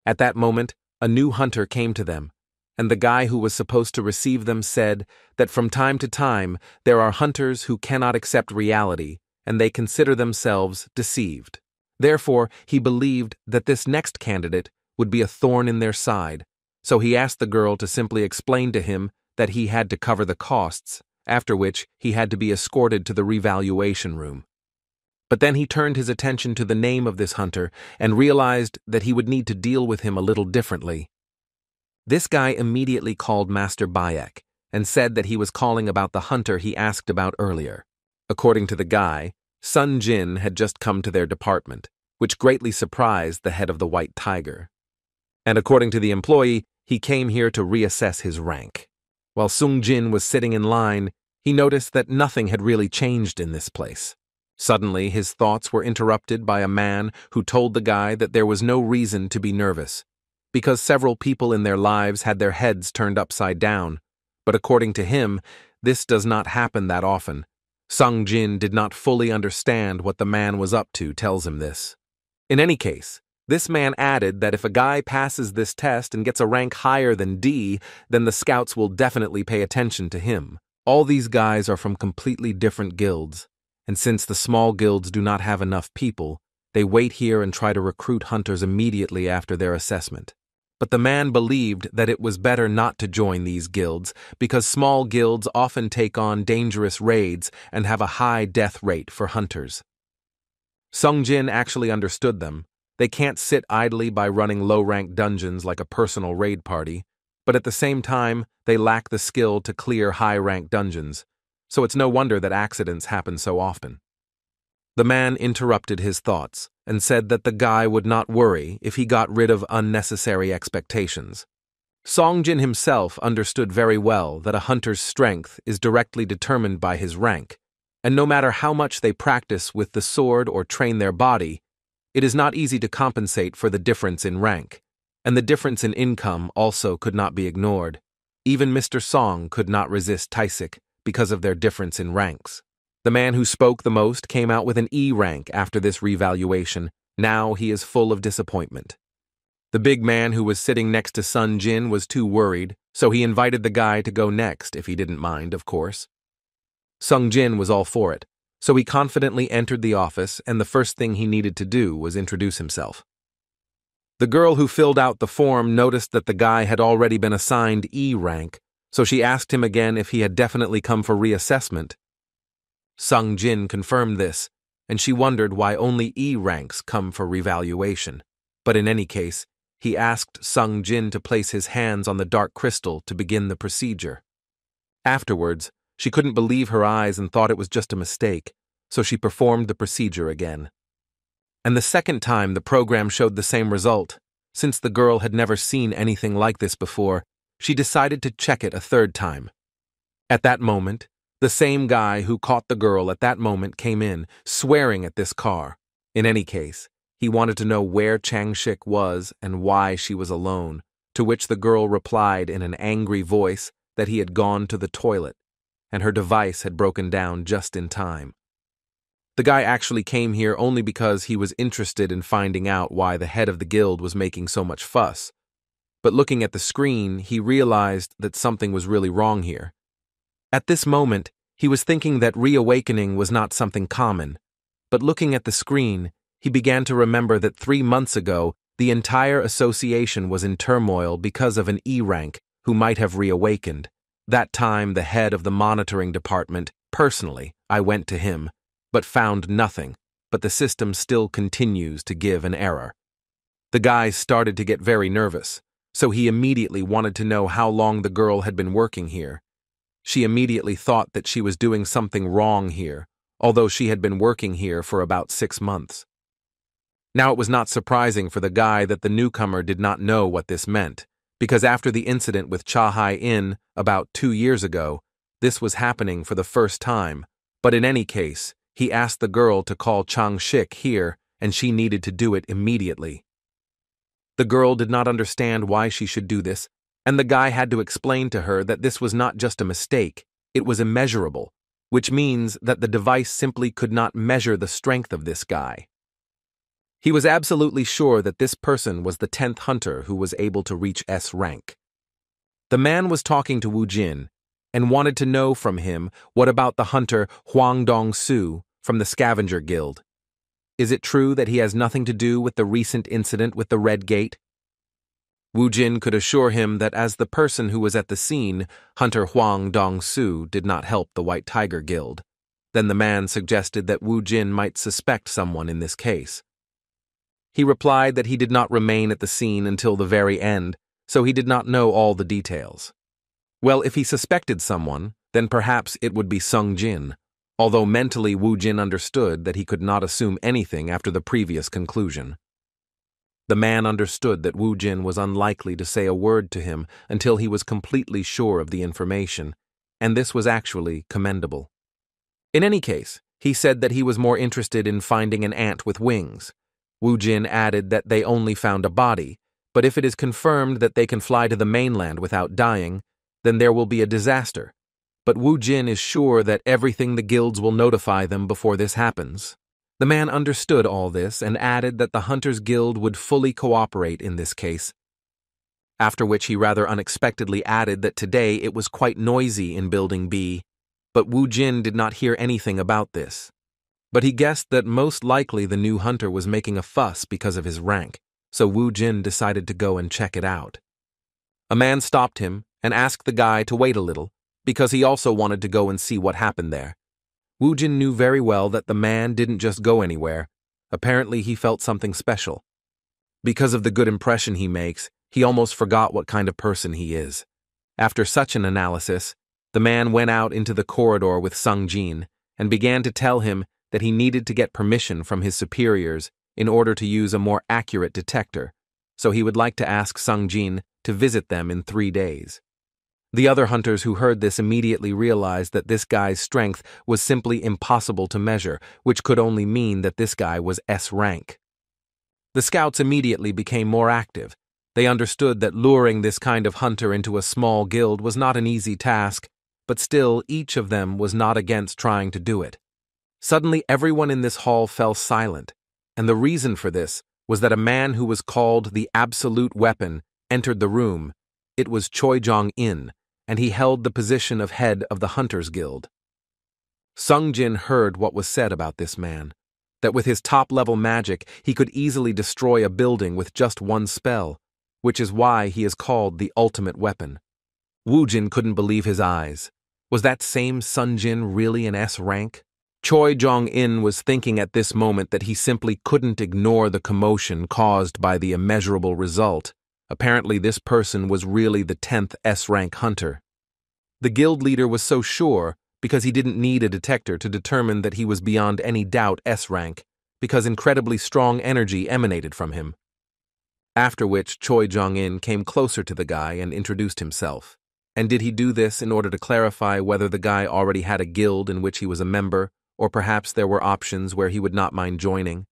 At that moment, a new hunter came to them, and the guy who was supposed to receive them said that from time to time there are hunters who cannot accept reality and they consider themselves deceived. Therefore, he believed that this next candidate would be a thorn in their side, so he asked the girl to simply explain to him that he had to cover the costs, after which he had to be escorted to the revaluation room. But then he turned his attention to the name of this hunter and realized that he would need to deal with him a little differently. This guy immediately called Master Bayek and said that he was calling about the hunter he asked about earlier. According to the guy, Sun Jin had just come to their department, which greatly surprised the head of the White Tiger. And according to the employee, he came here to reassess his rank. While Sung Jin was sitting in line, he noticed that nothing had really changed in this place. Suddenly, his thoughts were interrupted by a man who told the guy that there was no reason to be nervous, because several people in their lives had their heads turned upside down. But according to him, this does not happen that often. Sung Jin did not fully understand what the man was up to tells him this. In any case, this man added that if a guy passes this test and gets a rank higher than D, then the scouts will definitely pay attention to him. All these guys are from completely different guilds, and since the small guilds do not have enough people, they wait here and try to recruit hunters immediately after their assessment. But the man believed that it was better not to join these guilds because small guilds often take on dangerous raids and have a high death rate for hunters. Sung Jin actually understood them. They can't sit idly by running low-rank dungeons like a personal raid party, but at the same time, they lack the skill to clear high-rank dungeons, so it's no wonder that accidents happen so often. The man interrupted his thoughts and said that the guy would not worry if he got rid of unnecessary expectations. Sung Jin himself understood very well that a hunter's strength is directly determined by his rank, and no matter how much they practice with the sword or train their body, it is not easy to compensate for the difference in rank. And the difference in income also could not be ignored. Even Mr. Song could not resist Taisik because of their difference in ranks. The man who spoke the most came out with an E rank after this revaluation. Now he is full of disappointment. The big man who was sitting next to Sun Jin was too worried, so he invited the guy to go next if he didn't mind, of course. Sung Jin was all for it, so he confidently entered the office, and the first thing he needed to do was introduce himself. The girl who filled out the form noticed that the guy had already been assigned E rank, so she asked him again if he had definitely come for reassessment. Sung Jin confirmed this, and she wondered why only E ranks come for revaluation. But in any case, he asked Sung Jin to place his hands on the dark crystal to begin the procedure. Afterwards, she couldn't believe her eyes and thought it was just a mistake, so she performed the procedure again. And the second time the program showed the same result. Since the girl had never seen anything like this before, she decided to check it a third time. At that moment, the same guy who caught the girl at that moment came in, swearing at this car. In any case, he wanted to know where Chang-shik was and why she was alone, to which the girl replied in an angry voice that he had gone to the toilet, and her device had broken down just in time. The guy actually came here only because he was interested in finding out why the head of the guild was making so much fuss. But looking at the screen, he realized that something was really wrong here. At this moment, he was thinking that reawakening was not something common, but looking at the screen, he began to remember that 3 months ago, the entire association was in turmoil because of an E rank who might have reawakened. That time, the head of the monitoring department, personally, I went to him, but found nothing, but the system still continues to give an error. The guy started to get very nervous, so he immediately wanted to know how long the girl had been working here. She immediately thought that she was doing something wrong here, although she had been working here for about 6 months. Now it was not surprising for the guy that the newcomer did not know what this meant, because after the incident with Cha Hai In about 2 years ago, this was happening for the first time. But in any case, he asked the girl to call Chang-shik here, and she needed to do it immediately. The girl did not understand why she should do this, and the guy had to explain to her that this was not just a mistake, it was immeasurable, which means that the device simply could not measure the strength of this guy. He was absolutely sure that this person was the 10th hunter who was able to reach S rank. The man was talking to Wu Jin and wanted to know from him what about the hunter Huang Dong-su from the Scavenger Guild. Is it true that he has nothing to do with the recent incident with the Red Gate? Wu Jin could assure him that as the person who was at the scene, Hunter Huang Dong-su did not help the White Tiger Guild. Then the man suggested that Wu Jin might suspect someone in this case. He replied that he did not remain at the scene until the very end, so he did not know all the details. Well, if he suspected someone, then perhaps it would be Sung Jin, although mentally Wu Jin understood that he could not assume anything after the previous conclusion. The man understood that Wu Jin was unlikely to say a word to him until he was completely sure of the information, and this was actually commendable. In any case, he said that he was more interested in finding an ant with wings. Wu Jin added that they only found a body, but if it is confirmed that they can fly to the mainland without dying, then there will be a disaster. But Wu Jin is sure that everything the guilds will notify them before this happens. The man understood all this and added that the Hunters Guild would fully cooperate in this case. After which he rather unexpectedly added that today it was quite noisy in Building B, but Wu Jin did not hear anything about this. But he guessed that most likely the new hunter was making a fuss because of his rank, so Wu Jin decided to go and check it out. A man stopped him and asked the guy to wait a little, because he also wanted to go and see what happened there. Wu Jin knew very well that the man didn't just go anywhere. Apparently he felt something special. Because of the good impression he makes, he almost forgot what kind of person he is. After such an analysis, the man went out into the corridor with Sung Jin and began to tell him that he needed to get permission from his superiors in order to use a more accurate detector, so he would like to ask Sung Jin to visit them in 3 days. The other hunters who heard this immediately realized that this guy's strength was simply impossible to measure, which could only mean that this guy was S rank. The scouts immediately became more active, They understood that luring this kind of hunter into a small guild was not an easy task, but still each of them was not against trying to do it. Suddenly everyone in this hall fell silent, and the reason for this was that a man who was called the Absolute Weapon entered the room. It was Choi Jong-in, and he held the position of head of the Hunters Guild. Sung Jin heard what was said about this man, that with his top-level magic he could easily destroy a building with just one spell, which is why he is called the Ultimate Weapon. Woo Jin couldn't believe his eyes. Was that same Sun Jin really an S rank? Choi Jong-in was thinking at this moment that he simply couldn't ignore the commotion caused by the immeasurable result. Apparently this person was really the 10th S-rank hunter. The guild leader was so sure because he didn't need a detector to determine that he was beyond any doubt S-rank, because incredibly strong energy emanated from him. After which Choi Jong-in came closer to the guy and introduced himself. And did he do this in order to clarify whether the guy already had a guild in which he was a member, or perhaps there were options where he would not mind joining?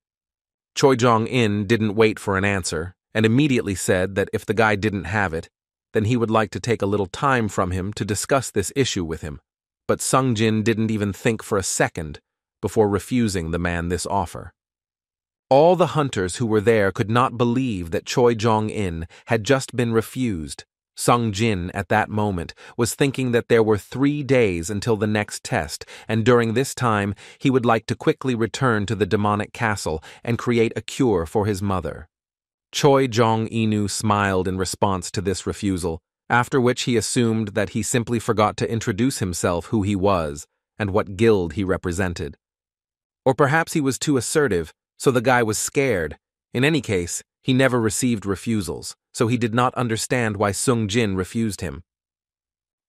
Choi Jong-in didn't wait for an answer, and immediately said that if the guy didn't have it, then he would like to take a little time from him to discuss this issue with him. But Sung Jin didn't even think for a second before refusing the man this offer. All the hunters who were there could not believe that Choi Jong-in had just been refused. Sung Jin, at that moment, was thinking that there were 3 days until the next test, and during this time he would like to quickly return to the demonic castle and create a cure for his mother. Choi Jong-inu smiled in response to this refusal, after which he assumed that he simply forgot to introduce himself, who he was, and what guild he represented. Or perhaps he was too assertive, so the guy was scared. In any case, he never received refusals, so he did not understand why Sung Jin refused him.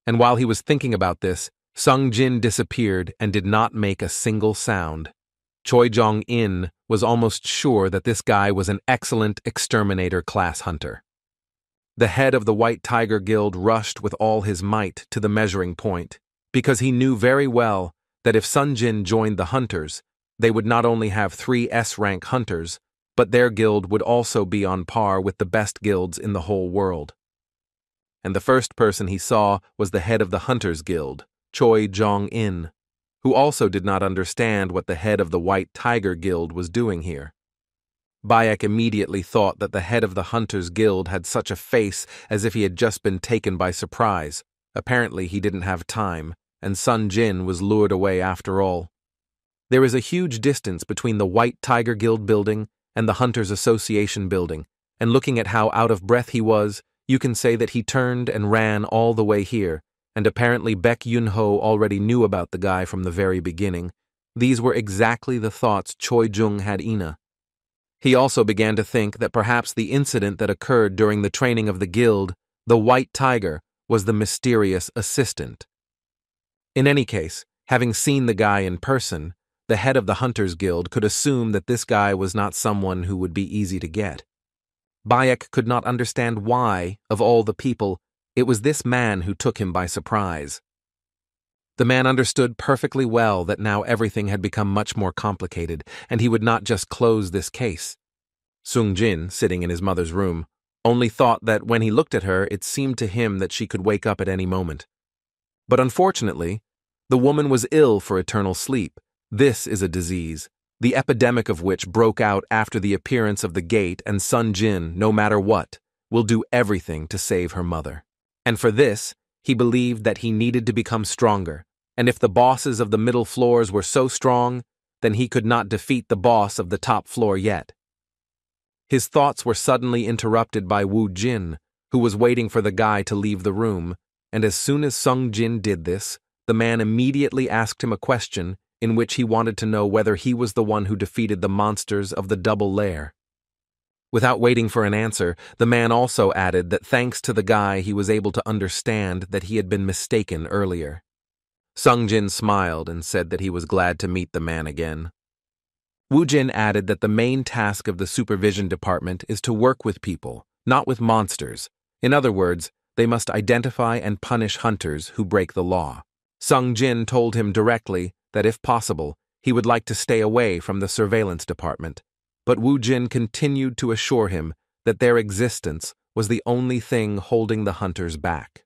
And while he was thinking about this, Sung Jin disappeared and did not make a single sound. Choi Jong-in was almost sure that this guy was an excellent exterminator class hunter. The head of the White Tiger Guild rushed with all his might to the measuring point, because he knew very well that if Sun Jin joined the hunters, they would not only have 3 S-rank hunters, but their guild would also be on par with the best guilds in the whole world. And the first person he saw was the head of the Hunters Guild, Choi Jong-in, who also did not understand what the head of the White Tiger Guild was doing here. Bayek immediately thought that the head of the Hunters Guild had such a face as if he had just been taken by surprise. Apparently he didn't have time, and Sun Jin was lured away after all. There is a huge distance between the White Tiger Guild building and the Hunters Association building, and looking at how out of breath he was, you can say that he turned and ran all the way here, and apparently Baek Yun-ho already knew about the guy from the very beginning. These were exactly the thoughts Choi Jung had Ina. He also began to think that perhaps the incident that occurred during the training of the guild, the White Tiger, was the mysterious assistant. In any case, having seen the guy in person, the head of the Hunters Guild could assume that this guy was not someone who would be easy to get. Bayek could not understand why, of all the people, it was this man who took him by surprise. The man understood perfectly well that now everything had become much more complicated, and he would not just close this case. Sung Jin, sitting in his mother's room, only thought that when he looked at her, it seemed to him that she could wake up at any moment. But unfortunately, the woman was ill for eternal sleep. This is a disease, the epidemic of which broke out after the appearance of the gate, and Sun Jin, no matter what, will do everything to save her mother. And for this, he believed that he needed to become stronger, and if the bosses of the middle floors were so strong, then he could not defeat the boss of the top floor yet. His thoughts were suddenly interrupted by Woo Jin, who was waiting for the guy to leave the room, and as soon as Sung Jin did this, the man immediately asked him a question in which he wanted to know whether he was the one who defeated the monsters of the double lair. Without waiting for an answer, the man also added that thanks to the guy he was able to understand that he had been mistaken earlier. Sung Jin smiled and said that he was glad to meet the man again. Woo Jin added that the main task of the supervision department is to work with people, not with monsters. In other words, they must identify and punish hunters who break the law. Sung Jin told him directly that if possible, he would like to stay away from the surveillance department, but Woo Jin continued to assure him that their existence was the only thing holding the hunters back.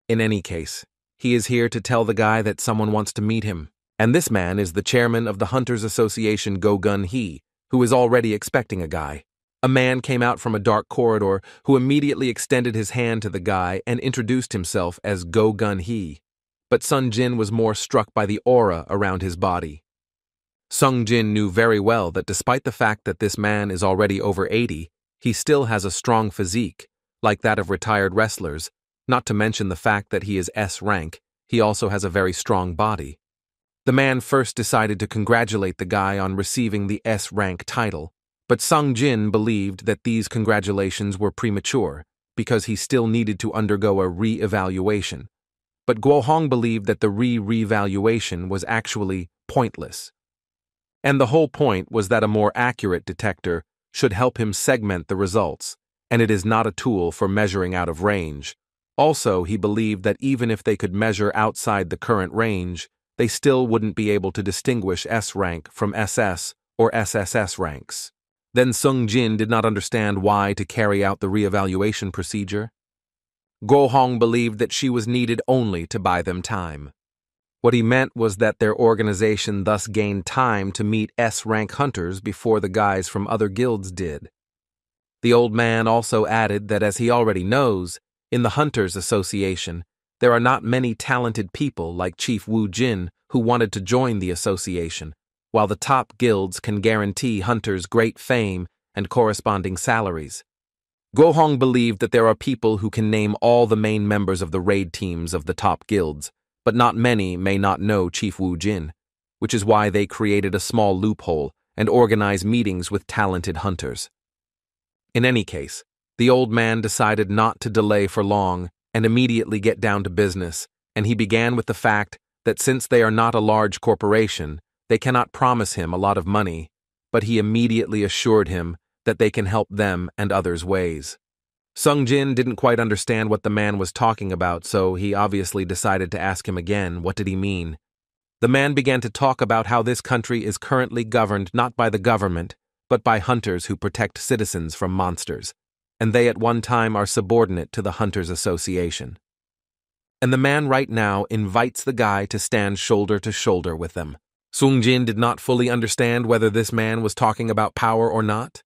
In any case, he is here to tell the guy that someone wants to meet him, and this man is the chairman of the Hunters Association Go-Gun-Hee, who is already expecting a guy. A man came out from a dark corridor who immediately extended his hand to the guy and introduced himself as Go-Gun-Hee, but Sung Jin was more struck by the aura around his body. Sung Jin knew very well that despite the fact that this man is already over 80, he still has a strong physique, like that of retired wrestlers, not to mention the fact that he is S rank. He also has a very strong body. The man first decided to congratulate the guy on receiving the S rank title, but Sung Jin believed that these congratulations were premature because he still needed to undergo a re-evaluation. But Guo Hong believed that the re-evaluation was actually pointless. And the whole point was that a more accurate detector should help him segment the results, and it is not a tool for measuring out of range. Also, he believed that even if they could measure outside the current range, they still wouldn't be able to distinguish S rank from SS or SSS ranks. Then Sung Jin did not understand why to carry out the re-evaluation procedure. Guo Hong believed that she was needed only to buy them time. What he meant was that their organization thus gained time to meet S-rank hunters before the guys from other guilds did. The old man also added that, as he already knows, in the Hunters Association, there are not many talented people like Chief Wu Jin who wanted to join the association, while the top guilds can guarantee hunters great fame and corresponding salaries. Guo Hong believed that there are people who can name all the main members of the raid teams of the top guilds, but not many may not know Chief Wu Jin, which is why they created a small loophole and organized meetings with talented hunters. In any case, the old man decided not to delay for long and immediately get down to business, and he began with the fact that since they are not a large corporation, they cannot promise him a lot of money, but he immediately assured him that they can help them and others' ways. Sung Jin didn't quite understand what the man was talking about, so he obviously decided to ask him again, what did he mean? The man began to talk about how this country is currently governed not by the government, but by hunters who protect citizens from monsters, and they at one time are subordinate to the Hunters Association. And the man right now invites the guy to stand shoulder to shoulder with them. Sung Jin did not fully understand whether this man was talking about power or not.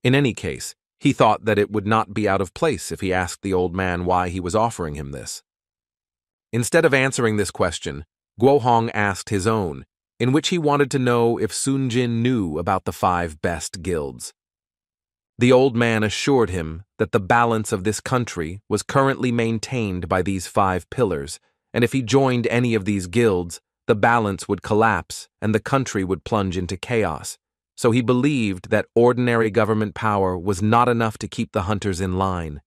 In any case, he thought that it would not be out of place if he asked the old man why he was offering him this. Instead of answering this question, Guo Hong asked his own, in which he wanted to know if Sung Jin knew about the 5 best guilds. The old man assured him that the balance of this country was currently maintained by these 5 pillars, and if he joined any of these guilds, the balance would collapse and the country would plunge into chaos. So he believed that ordinary government power was not enough to keep the hunters in line,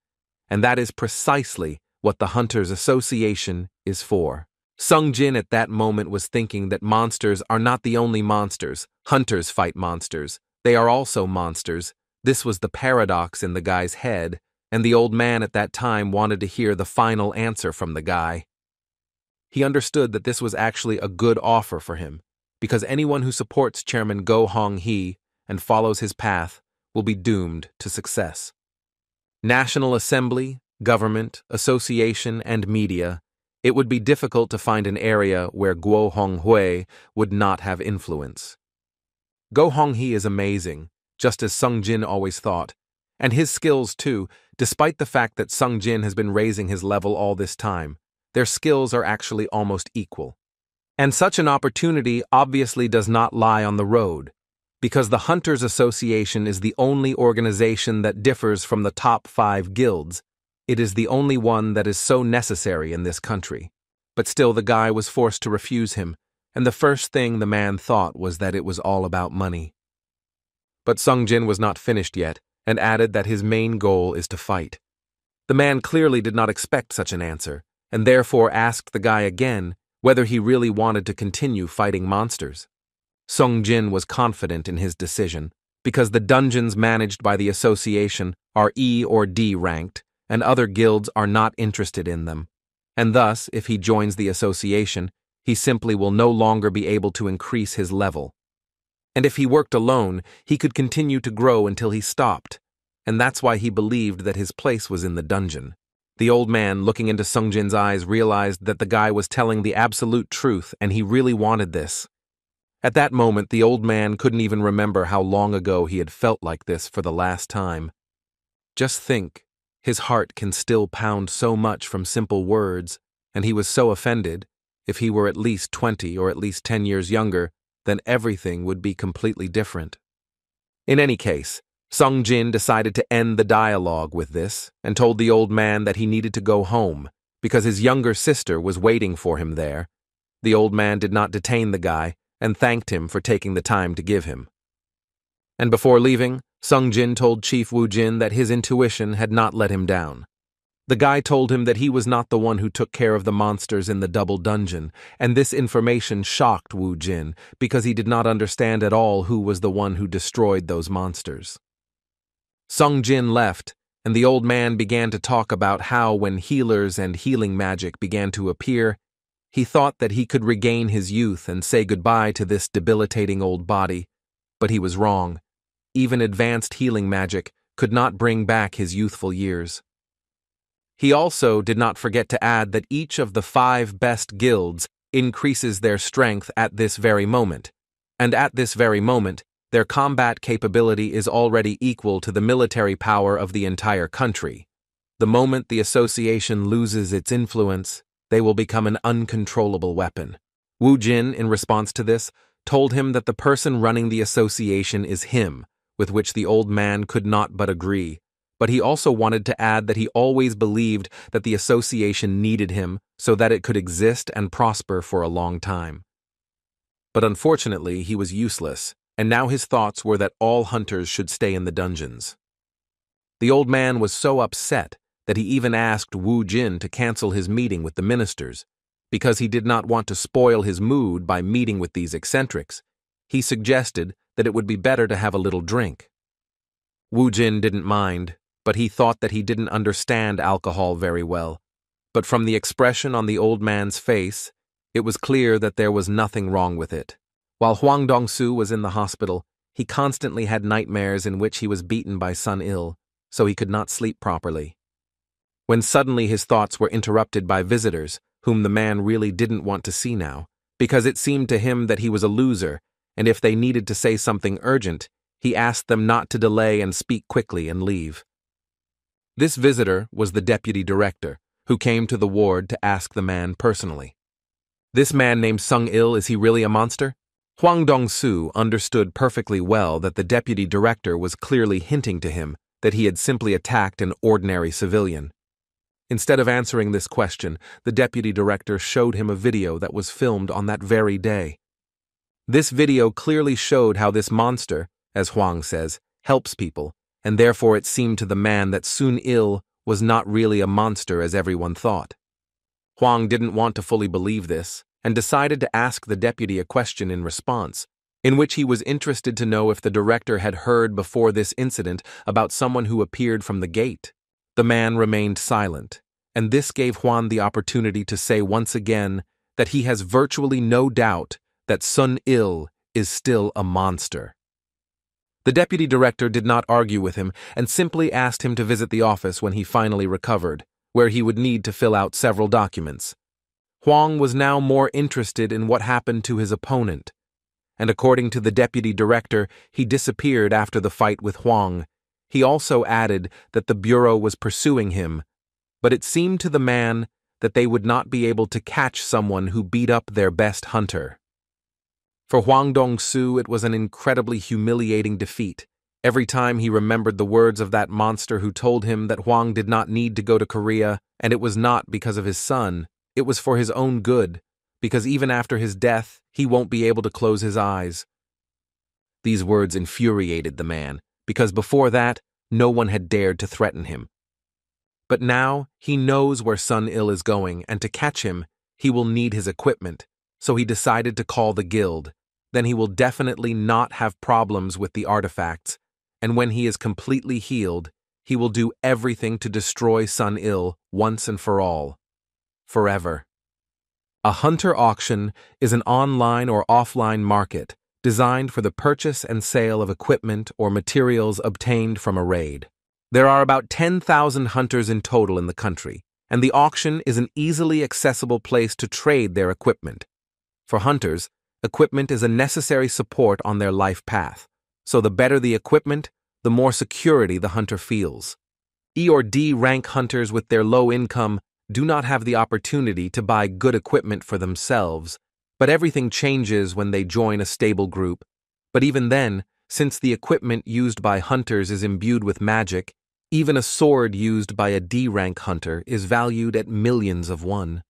and that is precisely what the Hunters Association is for. Sung Jin at that moment was thinking that monsters are not the only monsters. Hunters fight monsters. They are also monsters. This was the paradox in the guy's head, and the old man at that time wanted to hear the final answer from the guy. He understood that this was actually a good offer for him, because anyone who supports Chairman Guo Hong-hee and follows his path will be doomed to success. National Assembly, government, association, and media, it would be difficult to find an area where Guo Hong-hui would not have influence. Guo Hong-hee is amazing, just as Sung Jin always thought, and his skills too, despite the fact that Sung Jin has been raising his level all this time, their skills are actually almost equal. And such an opportunity obviously does not lie on the road, because the Hunters Association is the only organization that differs from the top 5 guilds. It is the only one that is so necessary in this country. But still the guy was forced to refuse him, and the first thing the man thought was that it was all about money. But Sung Jin was not finished yet, and added that his main goal is to fight. The man clearly did not expect such an answer, and therefore asked the guy again whether he really wanted to continue fighting monsters. Sung Jin was confident in his decision, because the dungeons managed by the association are E or D ranked, and other guilds are not interested in them. And thus, if he joins the association, he simply will no longer be able to increase his level. And if he worked alone, he could continue to grow until he stopped. and that's why he believed that his place was in the dungeon. The old man, looking into Sungjin's eyes, realized that the guy was telling the absolute truth, and he really wanted this. At that moment, the old man couldn't even remember how long ago he had felt like this for the last time. Just think, his heart can still pound so much from simple words, and he was so offended. If he were at least 20 or at least 10 years younger, then everything would be completely different. In any case, Sungjin decided to end the dialogue with this and told the old man that he needed to go home because his younger sister was waiting for him there. The old man did not detain the guy and thanked him for taking the time to give him. And before leaving, Sungjin told Chief Woojin that his intuition had not let him down. The guy told him that he was not the one who took care of the monsters in the double dungeon, and this information shocked Woojin because he did not understand at all who was the one who destroyed those monsters. Sungjin left, and the old man began to talk about how when healers and healing magic began to appear, he thought that he could regain his youth and say goodbye to this debilitating old body, but he was wrong. Even advanced healing magic could not bring back his youthful years. He also did not forget to add that each of the 5 best guilds increases their strength at this very moment, and at this very moment, their combat capability is already equal to the military power of the entire country. The moment the association loses its influence, they will become an uncontrollable weapon. Woojin, in response to this, told him that the person running the association is him, with which the old man could not but agree. But he also wanted to add that he always believed that the association needed him so that it could exist and prosper for a long time. But unfortunately, he was useless, and now his thoughts were that all hunters should stay in the dungeons. The old man was so upset that he even asked Woojin to cancel his meeting with the ministers. Because he did not want to spoil his mood by meeting with these eccentrics, he suggested that it would be better to have a little drink. Woojin didn't mind, but he thought that he didn't understand alcohol very well. But from the expression on the old man's face, it was clear that there was nothing wrong with it. While Huang Dongsu was in the hospital, he constantly had nightmares in which he was beaten by Sun Il, so he could not sleep properly. When suddenly his thoughts were interrupted by visitors, whom the man really didn't want to see now, because it seemed to him that he was a loser, and if they needed to say something urgent, he asked them not to delay and speak quickly and leave. This visitor was the deputy director, who came to the ward to ask the man personally. This man named Sung Il, is he really a monster? Huang Dongsu understood perfectly well that the deputy director was clearly hinting to him that he had simply attacked an ordinary civilian. Instead of answering this question, the deputy director showed him a video that was filmed on that very day. This video clearly showed how this monster, as Huang says, helps people, and therefore it seemed to the man that Sun Il was not really a monster as everyone thought. Huang didn't want to fully believe this, and decided to ask the deputy a question in response, in which he was interested to know if the director had heard before this incident about someone who appeared from the gate. The man remained silent, and this gave Huang the opportunity to say once again that he has virtually no doubt that Sun Il is still a monster. The deputy director did not argue with him and simply asked him to visit the office when he finally recovered, where he would need to fill out several documents. Huang was now more interested in what happened to his opponent, and according to the deputy director, he disappeared after the fight with Huang. He also added that the bureau was pursuing him, but it seemed to the man that they would not be able to catch someone who beat up their best hunter. For Huang Dongsu, it was an incredibly humiliating defeat. Every time he remembered the words of that monster who told him that Huang did not need to go to Korea, and it was not because of his son, it was for his own good, because even after his death, he won't be able to close his eyes. These words infuriated the man, because before that, no one had dared to threaten him. But now, he knows where Sun Il is going, and to catch him, he will need his equipment, so he decided to call the guild. Then he will definitely not have problems with the artifacts, and when he is completely healed, he will do everything to destroy Sun Il once and for all. Forever. A hunter auction is an online or offline market designed for the purchase and sale of equipment or materials obtained from a raid. There are about 10,000 hunters in total in the country, and the auction is an easily accessible place to trade their equipment. For hunters, equipment is a necessary support on their life path, so the better the equipment, the more security the hunter feels. E or D rank hunters with their low income do not have the opportunity to buy good equipment for themselves, but everything changes when they join a stable group. But even then, since the equipment used by hunters is imbued with magic, even a sword used by a D-rank hunter is valued at millions of won.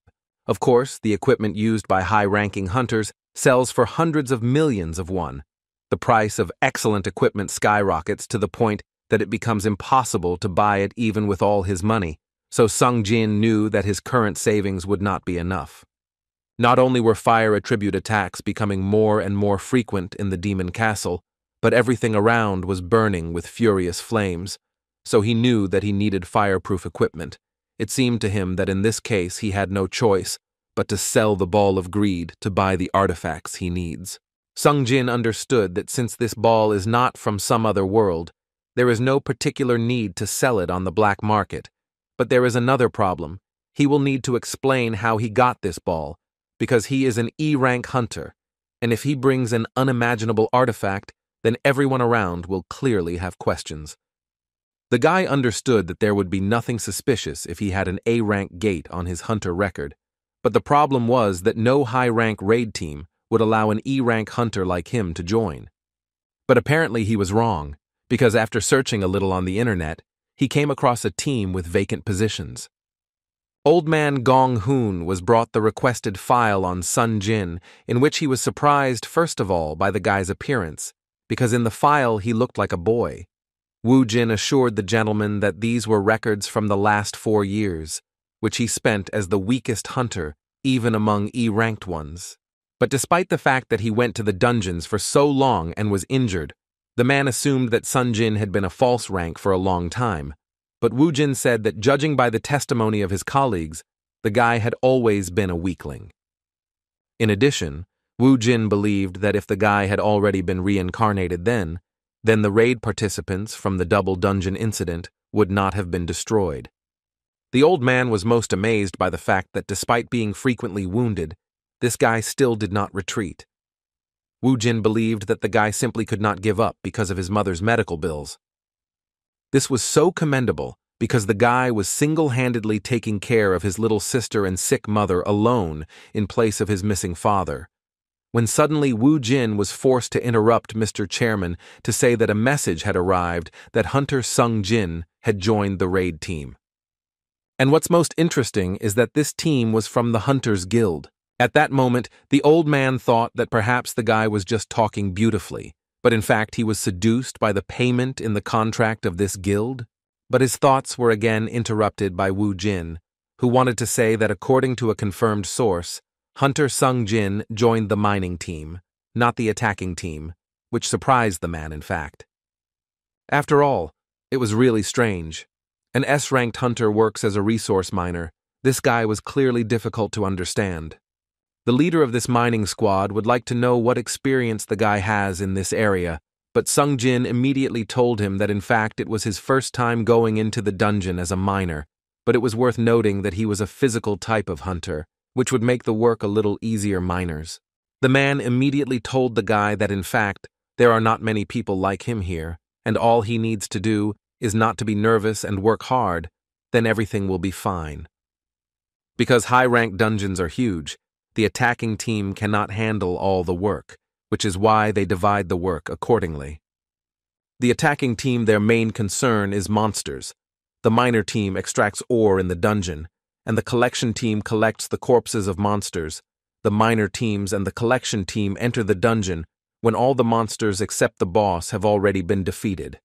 Of course, the equipment used by high-ranking hunters sells for hundreds of millions of won. The price of excellent equipment skyrockets to the point that it becomes impossible to buy it even with all his money, so Sung Jin knew that his current savings would not be enough. Not only were fire attribute attacks becoming more and more frequent in the demon castle, but everything around was burning with furious flames, so he knew that he needed fireproof equipment. It seemed to him that in this case he had no choice but to sell the ball of greed to buy the artifacts he needs. Sung Jin understood that since this ball is not from some other world, there is no particular need to sell it on the black market. But there is another problem. He will need to explain how he got this ball, because he is an E-rank hunter, and if he brings an unimaginable artifact, then everyone around will clearly have questions. The guy understood that there would be nothing suspicious if he had an A-rank gate on his hunter record, but the problem was that no high-rank raid team would allow an E-rank hunter like him to join. But apparently he was wrong, because after searching a little on the internet, he came across a team with vacant positions. Old man Gong Hoon was brought the requested file on Sun Jin, in which he was surprised first of all by the guy's appearance, because in the file he looked like a boy. Wu Jin assured the gentleman that these were records from the last 4 years, which he spent as the weakest hunter, even among E-ranked ones. But despite the fact that he went to the dungeons for so long and was injured, the man assumed that Sun Jin had been a false rank for a long time. But Wu Jin said that judging by the testimony of his colleagues, the guy had always been a weakling. In addition, Wu Jin believed that if the guy had already been reincarnated then the raid participants from the double dungeon incident would not have been destroyed. The old man was most amazed by the fact that despite being frequently wounded, this guy still did not retreat. Wu Jin believed that the guy simply could not give up because of his mother's medical bills. This was so commendable because the guy was single-handedly taking care of his little sister and sick mother alone in place of his missing father, when suddenly Wu Jin was forced to interrupt Mr. Chairman to say that a message had arrived that Hunter Sung Jin had joined the raid team. And what's most interesting is that this team was from the Hunters Guild. At that moment, the old man thought that perhaps the guy was just talking beautifully, but in fact he was seduced by the payment in the contract of this guild. But his thoughts were again interrupted by Wu Jin, who wanted to say that according to a confirmed source, Hunter Sung Jin joined the mining team, not the attacking team, which surprised the man in fact. After all, it was really strange. An S-ranked hunter works as a resource miner. This guy was clearly difficult to understand. The leader of this mining squad would like to know what experience the guy has in this area, but Sung Jin immediately told him that in fact it was his first time going into the dungeon as a miner, but it was worth noting that he was a physical type of hunter, which would make the work a little easier miners. The man immediately told the guy that in fact there are not many people like him here, and all he needs to do is not to be nervous and work hard, then everything will be fine. Because high-ranked dungeons are huge, the attacking team cannot handle all the work, which is why they divide the work accordingly. The attacking team, their main concern is monsters. The miner team extracts ore in the dungeon, and the collection team collects the corpses of monsters. The miner teams and the collection team enter the dungeon when all the monsters except the boss have already been defeated.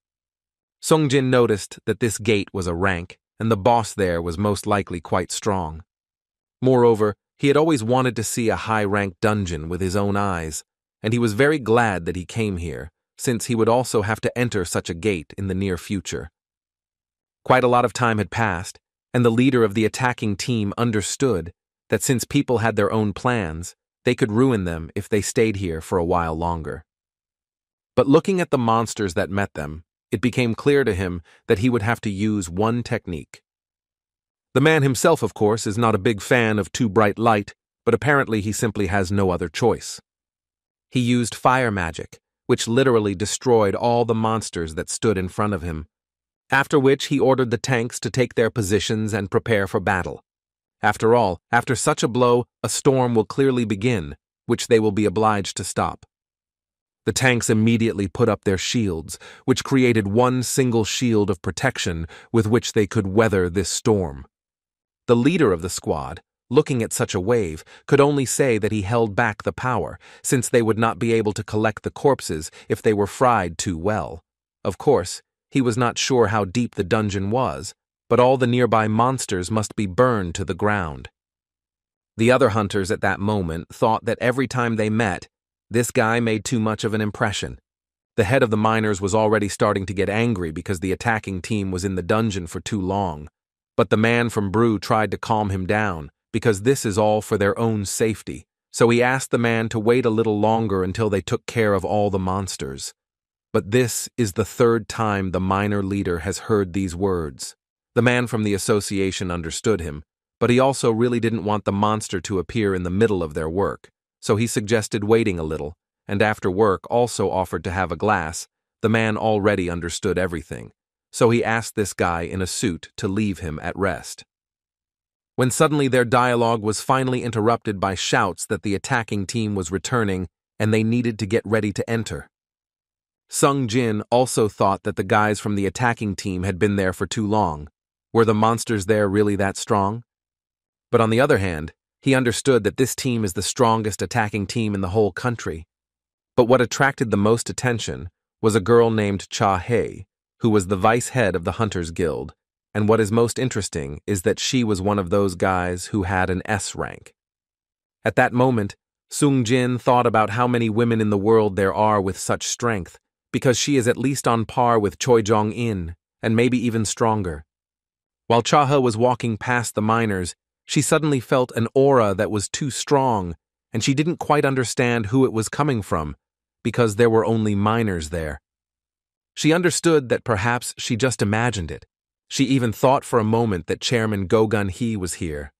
Sung Jin noticed that this gate was a rank, and the boss there was most likely quite strong. Moreover, he had always wanted to see a high-ranked dungeon with his own eyes, and he was very glad that he came here, since he would also have to enter such a gate in the near future. Quite a lot of time had passed, and the leader of the attacking team understood that since people had their own plans, they could ruin them if they stayed here for a while longer. But looking at the monsters that met them, it became clear to him that he would have to use one technique. The man himself, of course, is not a big fan of too bright light, but apparently he simply has no other choice. He used fire magic, which literally destroyed all the monsters that stood in front of him, after which he ordered the tanks to take their positions and prepare for battle. After all, after such a blow, a storm will clearly begin, which they will be obliged to stop. The tanks immediately put up their shields, which created one single shield of protection with which they could weather this storm. The leader of the squad, looking at such a wave, could only say that he held back the power, since they would not be able to collect the corpses if they were fried too well. Of course, he was not sure how deep the dungeon was, but all the nearby monsters must be burned to the ground. The other hunters at that moment thought that every time they met, this guy made too much of an impression. The head of the miners was already starting to get angry because the attacking team was in the dungeon for too long. But the man from Brew tried to calm him down, because this is all for their own safety, so he asked the man to wait a little longer until they took care of all the monsters. But this is the third time the miner leader has heard these words. The man from the association understood him, but he also really didn't want the monster to appear in the middle of their work, so he suggested waiting a little, and after work also offered to have a glass. The man already understood everything, so he asked this guy in a suit to leave him at rest. When suddenly their dialogue was finally interrupted by shouts that the attacking team was returning and they needed to get ready to enter. Sung Jin also thought that the guys from the attacking team had been there for too long. Were the monsters there really that strong? But on the other hand, he understood that this team is the strongest attacking team in the whole country. But what attracted the most attention was a girl named Cha Hei, who was the vice head of the Hunters Guild, and what is most interesting is that she was one of those guys who had an S rank. At that moment, Sung Jin thought about how many women in the world there are with such strength, because she is at least on par with Choi Jong-in, and maybe even stronger. While Cha-he was walking past the miners, she suddenly felt an aura that was too strong, and she didn't quite understand who it was coming from, because there were only miners there. She understood that perhaps she just imagined it. She even thought for a moment that Chairman Go Gun-hee was here,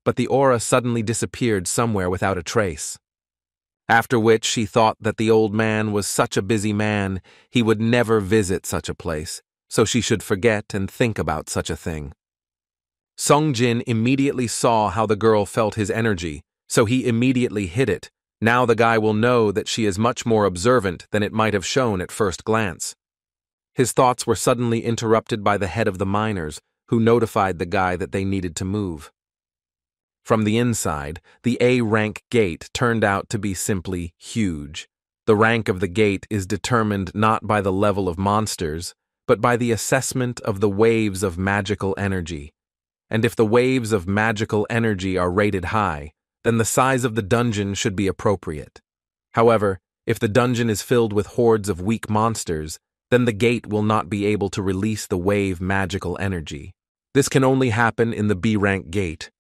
but the aura suddenly disappeared somewhere without a trace. After which she thought that the old man was such a busy man, he would never visit such a place, so she should forget and think about such a thing. Sung Jin immediately saw how the girl felt his energy, so he immediately hid it. Now the guy will know that she is much more observant than it might have shown at first glance. His thoughts were suddenly interrupted by the head of the miners, who notified the guy that they needed to move. From the inside, the A-rank gate turned out to be simply huge. The rank of the gate is determined not by the level of monsters, but by the assessment of the waves of magical energy. And if the waves of magical energy are rated high, then the size of the dungeon should be appropriate. However, if the dungeon is filled with hordes of weak monsters, then the gate will not be able to release the wave magical energy. This can only happen in the B-rank gate.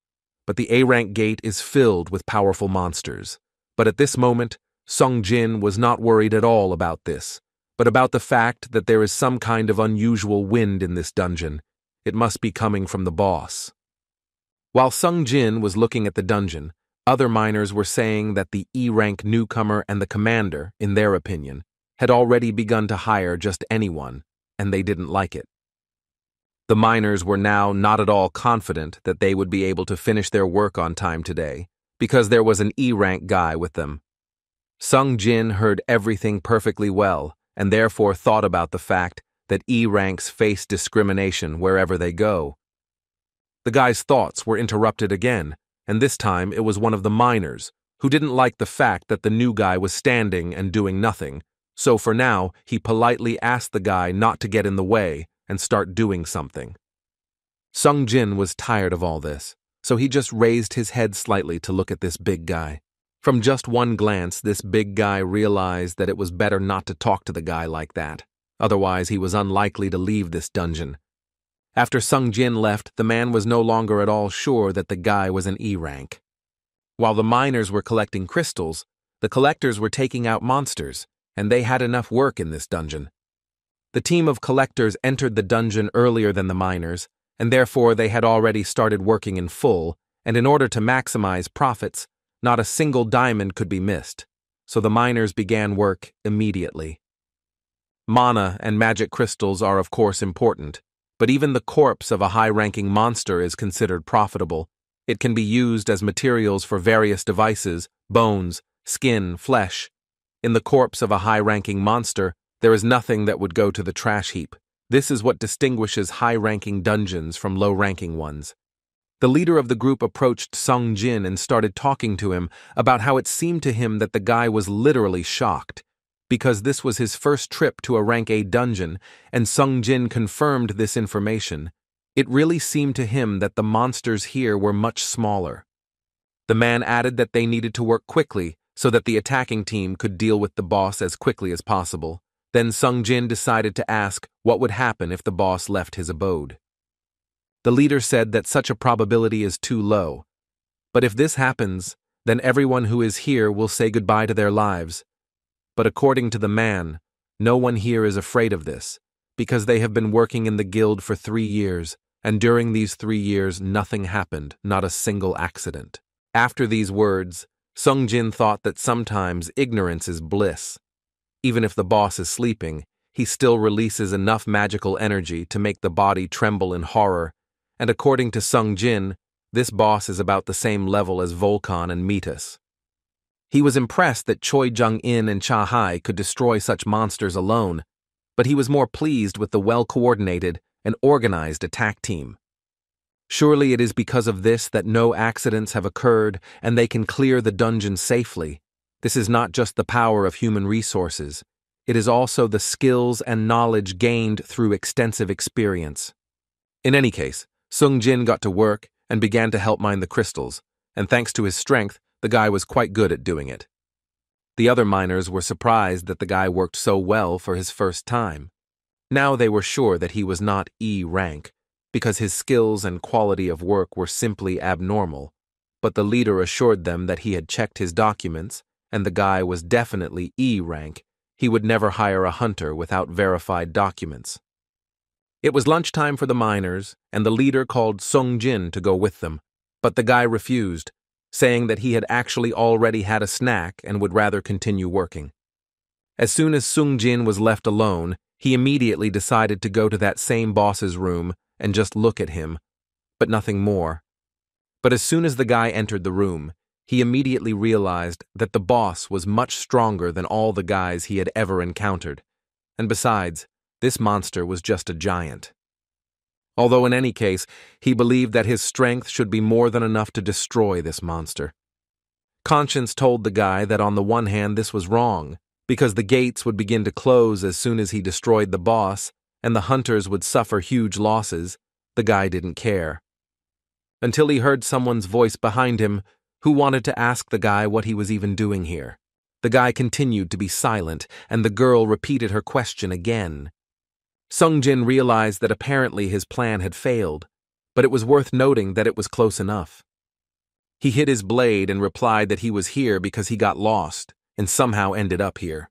But the A-rank gate is filled with powerful monsters. But at this moment, Sung Jin was not worried at all about this, but about the fact that there is some kind of unusual wind in this dungeon. It must be coming from the boss. While Sung Jin was looking at the dungeon, other miners were saying that the E-rank newcomer and the commander, in their opinion, had already begun to hire just anyone, and they didn't like it. The miners were now not at all confident that they would be able to finish their work on time today, because there was an E-rank guy with them. Sung Jin heard everything perfectly well, and therefore thought about the fact that E-ranks face discrimination wherever they go. The guy's thoughts were interrupted again, and this time it was one of the miners, who didn't like the fact that the new guy was standing and doing nothing, so for now he politely asked the guy not to get in the way and start doing something. Sung Jin was tired of all this, so he just raised his head slightly to look at this big guy. From just one glance, this big guy realized that it was better not to talk to the guy like that. Otherwise, he was unlikely to leave this dungeon. After Sung Jin left, the man was no longer at all sure that the guy was an E-rank. While the miners were collecting crystals, the collectors were taking out monsters, and they had enough work in this dungeon. The team of collectors entered the dungeon earlier than the miners, and therefore they had already started working in full, and in order to maximize profits, not a single diamond could be missed, so the miners began work immediately. Mana and magic crystals are of course important, but even the corpse of a high-ranking monster is considered profitable. It can be used as materials for various devices, bones, skin, flesh. In the corpse of a high-ranking monster, there is nothing that would go to the trash heap. This is what distinguishes high-ranking dungeons from low-ranking ones. The leader of the group approached Sung Jin and started talking to him about how it seemed to him that the guy was literally shocked, because this was his first trip to a rank A dungeon, and Sung Jin confirmed this information. It really seemed to him that the monsters here were much smaller. The man added that they needed to work quickly so that the attacking team could deal with the boss as quickly as possible. Then Sung Jin decided to ask what would happen if the boss left his abode. The leader said that such a probability is too low. But if this happens, then everyone who is here will say goodbye to their lives. But according to the man, no one here is afraid of this, because they have been working in the guild for 3 years, and during these 3 years nothing happened, not a single accident. After these words, Sung Jin thought that sometimes ignorance is bliss. Even if the boss is sleeping, he still releases enough magical energy to make the body tremble in horror, and according to Sung Jin, this boss is about the same level as Volcan and Metis. He was impressed that Choi Jung-in and Cha Hai could destroy such monsters alone, but he was more pleased with the well-coordinated and organized attack team. Surely it is because of this that no accidents have occurred and they can clear the dungeon safely. This is not just the power of human resources, it is also the skills and knowledge gained through extensive experience. In any case, Sung Jin got to work and began to help mine the crystals, and thanks to his strength, the guy was quite good at doing it. The other miners were surprised that the guy worked so well for his first time. Now they were sure that he was not E rank, because his skills and quality of work were simply abnormal, but the leader assured them that he had checked his documents, and the guy was definitely E rank. He would never hire a hunter without verified documents. It was lunchtime for the miners, and the leader called Sung Jin to go with them, but the guy refused, saying that he had actually already had a snack and would rather continue working. As soon as Sung Jin was left alone, he immediately decided to go to that same boss's room and just look at him, but nothing more. But as soon as the guy entered the room, he immediately realized that the boss was much stronger than all the guys he had ever encountered, and besides, this monster was just a giant. Although in any case, he believed that his strength should be more than enough to destroy this monster. Conscience told the guy that on the one hand this was wrong, because the gates would begin to close as soon as he destroyed the boss, and the hunters would suffer huge losses. The guy didn't care. Until he heard someone's voice behind him, who wanted to ask the guy what he was even doing here. The guy continued to be silent, and the girl repeated her question again. Sung Jin realized that apparently his plan had failed, but it was worth noting that it was close enough. He hid his blade and replied that he was here because he got lost and somehow ended up here.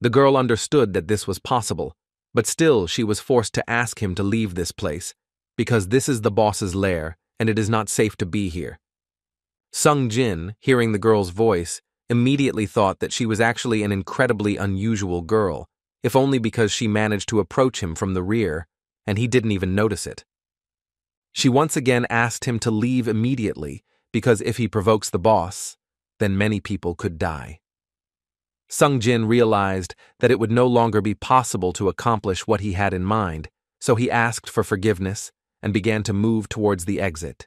The girl understood that this was possible, but still she was forced to ask him to leave this place, because this is the boss's lair and it is not safe to be here. Sung Jin, hearing the girl's voice, immediately thought that she was actually an incredibly unusual girl, if only because she managed to approach him from the rear, and he didn't even notice it. She once again asked him to leave immediately, because if he provokes the boss, then many people could die. Sung Jin realized that it would no longer be possible to accomplish what he had in mind, so he asked for forgiveness and began to move towards the exit.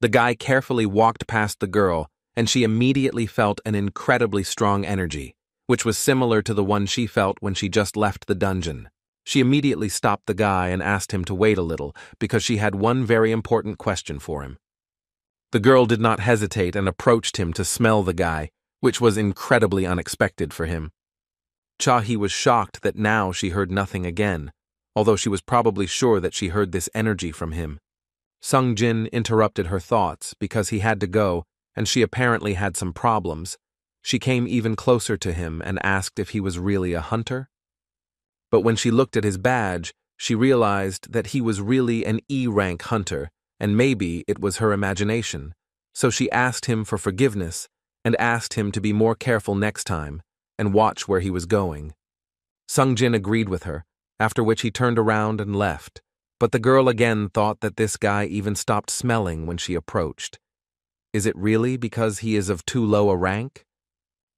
The guy carefully walked past the girl, and she immediately felt an incredibly strong energy, which was similar to the one she felt when she just left the dungeon. She immediately stopped the guy and asked him to wait a little because she had one very important question for him. The girl did not hesitate and approached him to smell the guy, which was incredibly unexpected for him. Cha-hee was shocked that now she heard nothing again, although she was probably sure that she heard this energy from him. Sung Jin interrupted her thoughts because he had to go, and she apparently had some problems. She came even closer to him and asked if he was really a hunter. But when she looked at his badge, she realized that he was really an E-rank hunter, and maybe it was her imagination. So she asked him for forgiveness and asked him to be more careful next time and watch where he was going. Sung-jin agreed with her, after which he turned around and left. But the girl again thought that this guy even stopped smelling when she approached. Is it really because he is of too low a rank?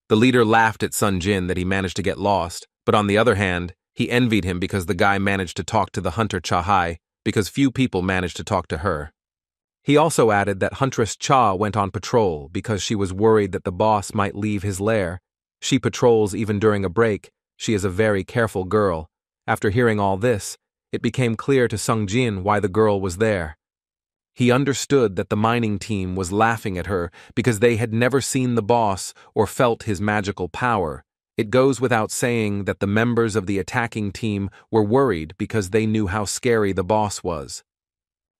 The leader laughed at Sung-jin that he managed to get lost, but on the other hand, he envied him because the guy managed to talk to the hunter Cha-hai, because few people managed to talk to her. He also added that Huntress Cha went on patrol because she was worried that the boss might leave his lair. She patrols even during a break. She is a very careful girl. After hearing all this, it became clear to Sung-jin why the girl was there. He understood that the mining team was laughing at her because they had never seen the boss or felt his magical power. It goes without saying that the members of the attacking team were worried because they knew how scary the boss was.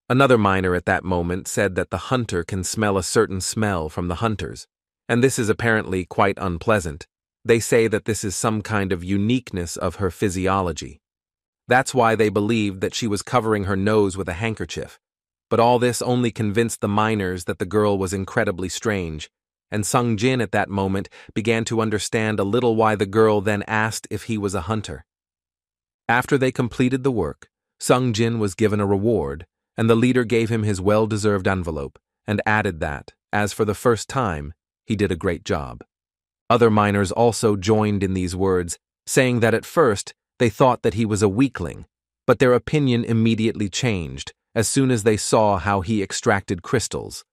Another miner at that moment said that the hunter can smell a certain smell from the hunters, and this is apparently quite unpleasant. They say that this is some kind of uniqueness of her physiology. That's why they believed that she was covering her nose with a handkerchief. But all this only convinced the miners that the girl was incredibly strange, and Sung-jin at that moment began to understand a little why the girl then asked if he was a hunter. After they completed the work, Sung-jin was given a reward, and the leader gave him his well-deserved envelope and added that, as for the first time, he did a great job. Other miners also joined in these words, saying that at first they thought that he was a weakling, but their opinion immediately changed as soon as they saw how he extracted crystals.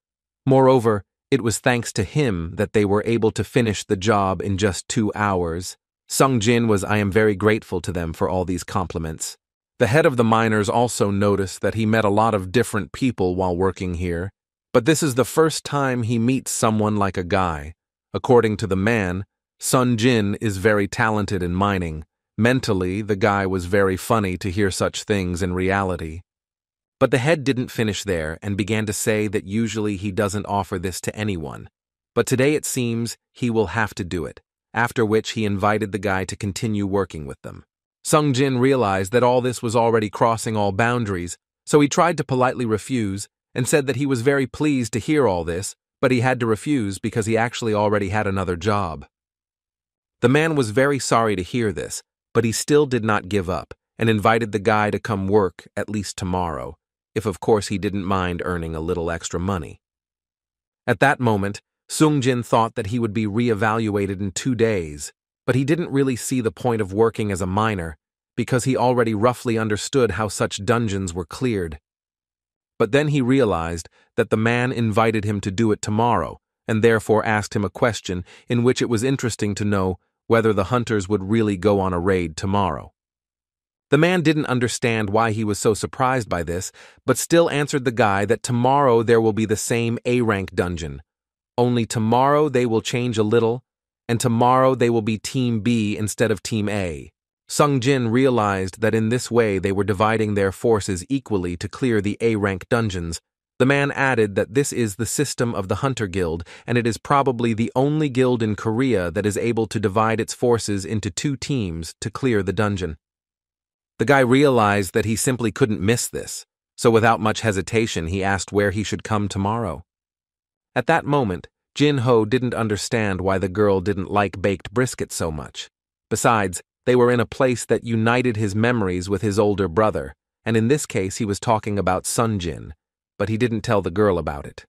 Moreover, it was thanks to him that they were able to finish the job in just 2 hours. Sung-jin was I am very grateful to them for all these compliments. The head of the miners also noticed that he met a lot of different people while working here, but this is the first time he meets someone like a guy. According to the man, Sung-jin is very talented in mining. Mentally, the guy was very funny to hear such things in reality. But the head didn't finish there and began to say that usually he doesn't offer this to anyone. But today it seems he will have to do it, after which he invited the guy to continue working with them. Sung-jin realized that all this was already crossing all boundaries, so he tried to politely refuse and said that he was very pleased to hear all this, but he had to refuse because he actually already had another job. The man was very sorry to hear this, but he still did not give up and invited the guy to come work at least tomorrow, if of course he didn't mind earning a little extra money. At that moment, Sung-jin thought that he would be re-evaluated in 2 days, but he didn't really see the point of working as a miner because he already roughly understood how such dungeons were cleared. But then he realized that the man invited him to do it tomorrow and therefore asked him a question in which it was interesting to know whether the hunters would really go on a raid tomorrow. The man didn't understand why he was so surprised by this, but still answered the guy that tomorrow there will be the same A-rank dungeon. Only tomorrow they will change a little, and tomorrow they will be Team B instead of Team A. Sung-jin realized that in this way they were dividing their forces equally to clear the A-rank dungeons. The man added that this is the system of the Hunter Guild, and it is probably the only guild in Korea that is able to divide its forces into 2 teams to clear the dungeon. The guy realized that he simply couldn't miss this, so without much hesitation he asked where he should come tomorrow. At that moment, Jin-ho didn't understand why the girl didn't like baked brisket so much. Besides, they were in a place that united his memories with his older brother, and in this case he was talking about Sung-jin, but he didn't tell the girl about it.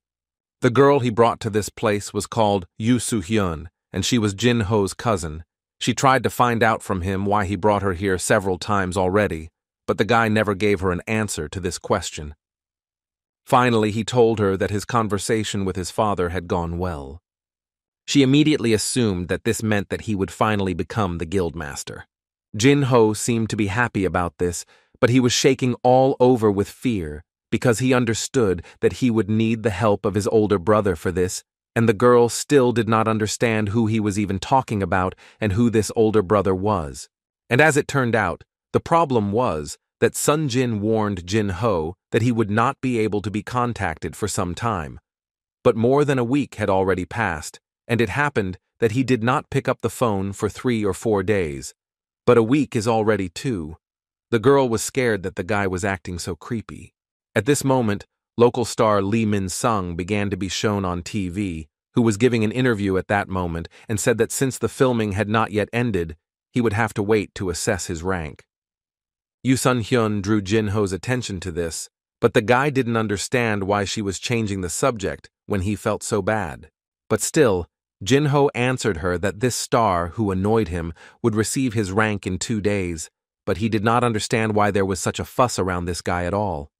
The girl he brought to this place was called Yoo Soo-hyun, and she was Jin-ho's cousin. She tried to find out from him why he brought her here several times already, but the guy never gave her an answer to this question. Finally, he told her that his conversation with his father had gone well. She immediately assumed that this meant that he would finally become the guildmaster. Jin-ho seemed to be happy about this, but he was shaking all over with fear because he understood that he would need the help of his older brother for this, and the girl still did not understand who he was even talking about and who this older brother was. And as it turned out, the problem was that Sung-jin warned Jin-ho that he would not be able to be contacted for some time. But more than a week had already passed, and it happened that he did not pick up the phone for 3 or 4 days. But a week is already 2. The girl was scared that the guy was acting so creepy. At this moment, local star Lee Min-sung began to be shown on TV, who was giving an interview at that moment and said that since the filming had not yet ended, he would have to wait to assess his rank. Yoo Sun-hyun drew Jin-ho's attention to this, but the guy didn't understand why she was changing the subject when he felt so bad. But still, Jin-ho answered her that this star, who annoyed him, would receive his rank in 2 days, but he did not understand why there was such a fuss around this guy at all.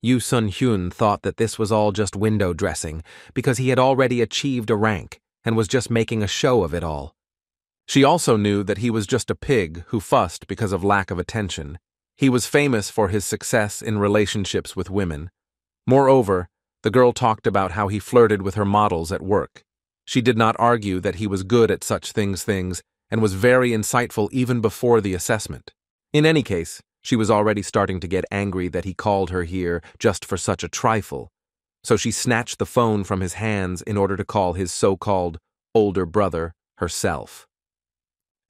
Yoo Sun-hyun thought that this was all just window dressing because he had already achieved a rank and was just making a show of it all. She also knew that he was just a pig who fussed because of lack of attention. He was famous for his success in relationships with women. Moreover, the girl talked about how he flirted with her models at work. She did not argue that he was good at such things and was very insightful even before the assessment. In any case, she was already starting to get angry that he called her here just for such a trifle, so she snatched the phone from his hands in order to call his so-called older brother herself.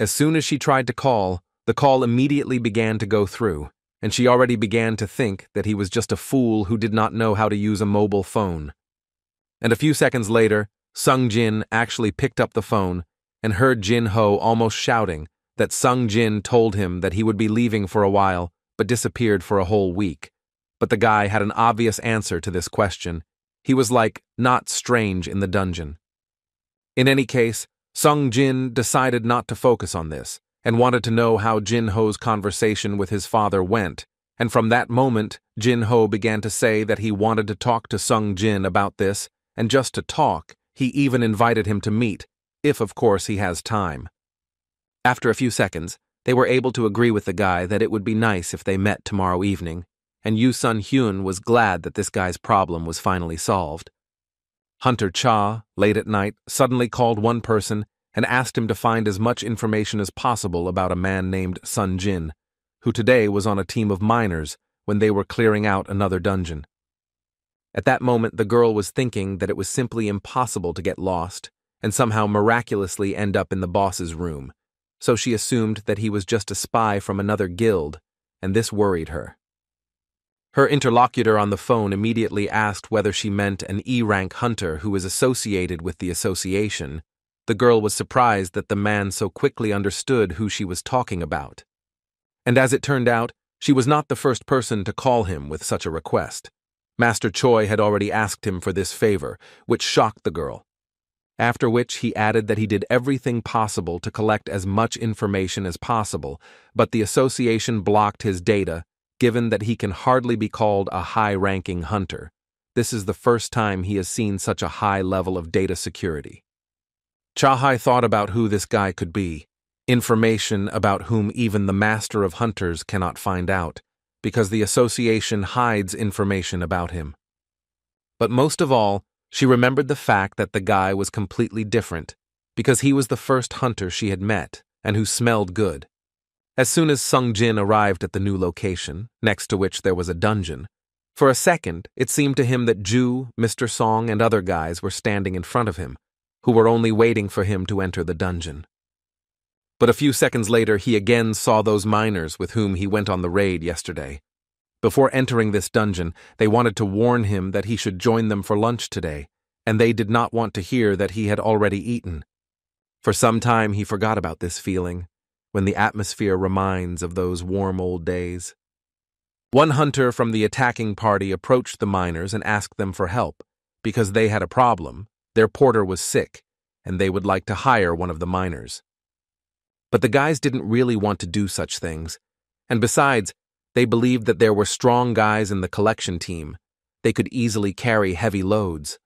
As soon as she tried to call, the call immediately began to go through, and she already began to think that he was just a fool who did not know how to use a mobile phone. And a few seconds later, Sung-jin actually picked up the phone and heard Jin-ho almost shouting that Sung-jin told him that he would be leaving for a while, but disappeared for a whole week. But the guy had an obvious answer to this question. He was like, not strange in the dungeon. In any case, Sung-jin decided not to focus on this, and wanted to know how Jin-ho's conversation with his father went, and from that moment, Jin-ho began to say that he wanted to talk to Sung-jin about this, and just to talk, he even invited him to meet, if of course he has time. After a few seconds, they were able to agree with the guy that it would be nice if they met tomorrow evening, and Yoo Sun-hyun was glad that this guy's problem was finally solved. Hunter Cha, late at night, suddenly called one person and asked him to find as much information as possible about a man named Sun-jin, who today was on a team of miners when they were clearing out another dungeon. At that moment, the girl was thinking that it was simply impossible to get lost and somehow miraculously end up in the boss's room, so she assumed that he was just a spy from another guild, and this worried her. Her interlocutor on the phone immediately asked whether she meant an E-rank hunter who is associated with the association. The girl was surprised that the man so quickly understood who she was talking about. And as it turned out, she was not the first person to call him with such a request. Master Choi had already asked him for this favor, which shocked the girl. After which he added that he did everything possible to collect as much information as possible, but the association blocked his data, given that he can hardly be called a high-ranking hunter. This is the first time he has seen such a high level of data security. Cha-hai thought about who this guy could be, information about whom even the master of hunters cannot find out, because the association hides information about him. But most of all, she remembered the fact that the guy was completely different, because he was the first hunter she had met, and who smelled good. As soon as Sung-jin arrived at the new location, next to which there was a dungeon, for a second it seemed to him that Ju, Mr. Song, and other guys were standing in front of him, who were only waiting for him to enter the dungeon. But a few seconds later he again saw those miners with whom he went on the raid yesterday. Before entering this dungeon, they wanted to warn him that he should join them for lunch today, and they did not want to hear that he had already eaten. For some time he forgot about this feeling, when the atmosphere reminds of those warm old days. One hunter from the attacking party approached the miners and asked them for help, because they had a problem. Their porter was sick, and they would like to hire one of the miners. But the guys didn't really want to do such things, and besides, they believed that there were strong guys in the collection team. They could easily carry heavy loads.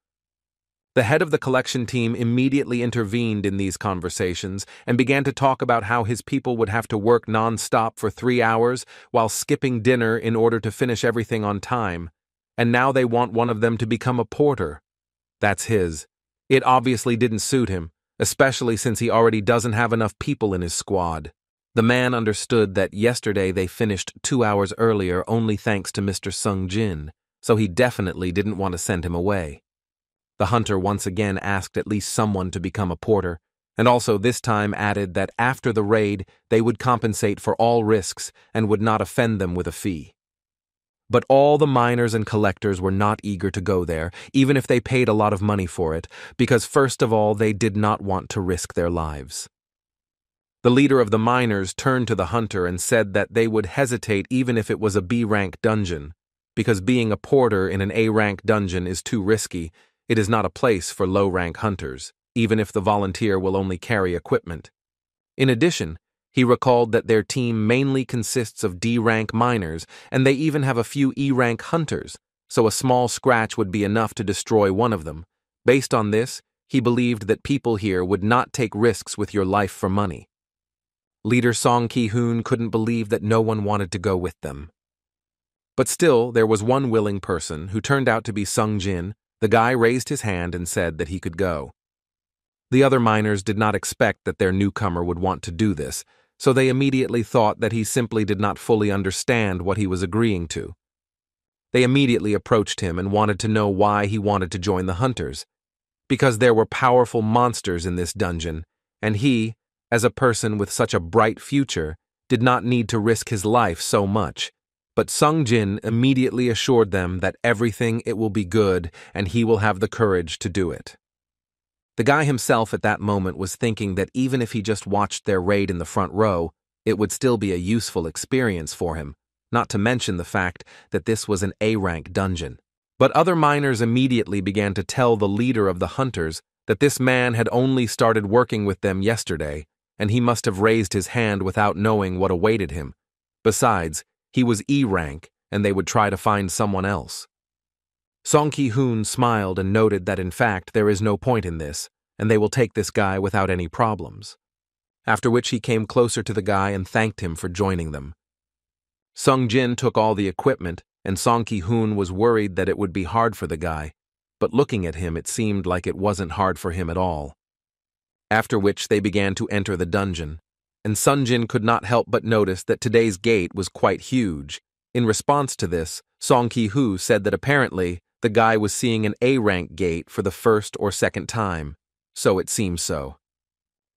The head of the collection team immediately intervened in these conversations and began to talk about how his people would have to work non-stop for 3 hours while skipping dinner in order to finish everything on time, and now they want one of them to become a porter. That's his. It obviously didn't suit him, especially since he already doesn't have enough people in his squad. The man understood that yesterday they finished 2 hours earlier only thanks to Mr. Sung-jin, so he definitely didn't want to send him away. The hunter once again asked at least someone to become a porter, and also this time added that after the raid they would compensate for all risks and would not offend them with a fee. But all the miners and collectors were not eager to go there, even if they paid a lot of money for it, because first of all they did not want to risk their lives. The leader of the miners turned to the hunter and said that they would hesitate even if it was a B-rank dungeon, because being a porter in an A-rank dungeon is too risky. It is not a place for low-rank hunters, even if the volunteer will only carry equipment. In addition, he recalled that their team mainly consists of D-rank miners, and they even have a few E-rank hunters, so a small scratch would be enough to destroy one of them. Based on this, he believed that people here would not take risks with your life for money. Leader Song Ki-hoon couldn't believe that no one wanted to go with them. But still, there was one willing person, who turned out to be Sung Jin. The guy raised his hand and said that he could go. The other miners did not expect that their newcomer would want to do this, so they immediately thought that he simply did not fully understand what he was agreeing to. They immediately approached him and wanted to know why he wanted to join the hunters. Because there were powerful monsters in this dungeon, and he, as a person with such a bright future, did not need to risk his life so much. But Sung Jin immediately assured them that everything it will be good and he will have the courage to do it. The guy himself at that moment was thinking that even if he just watched their raid in the front row, it would still be a useful experience for him, not to mention the fact that this was an A-rank dungeon. But other miners immediately began to tell the leader of the hunters that this man had only started working with them yesterday, and he must have raised his hand without knowing what awaited him. Besides, he was E-rank, and they would try to find someone else. Song Ki-hoon smiled and noted that in fact there is no point in this, and they will take this guy without any problems. After which he came closer to the guy and thanked him for joining them. Sung Jin took all the equipment, and Song Ki-hoon was worried that it would be hard for the guy, but looking at him it seemed like it wasn't hard for him at all. After which they began to enter the dungeon, and Sung Jin could not help but notice that today's gate was quite huge. In response to this, Song Ki-hoo said that apparently the guy was seeing an A-rank gate for the first or second time, so it seems so.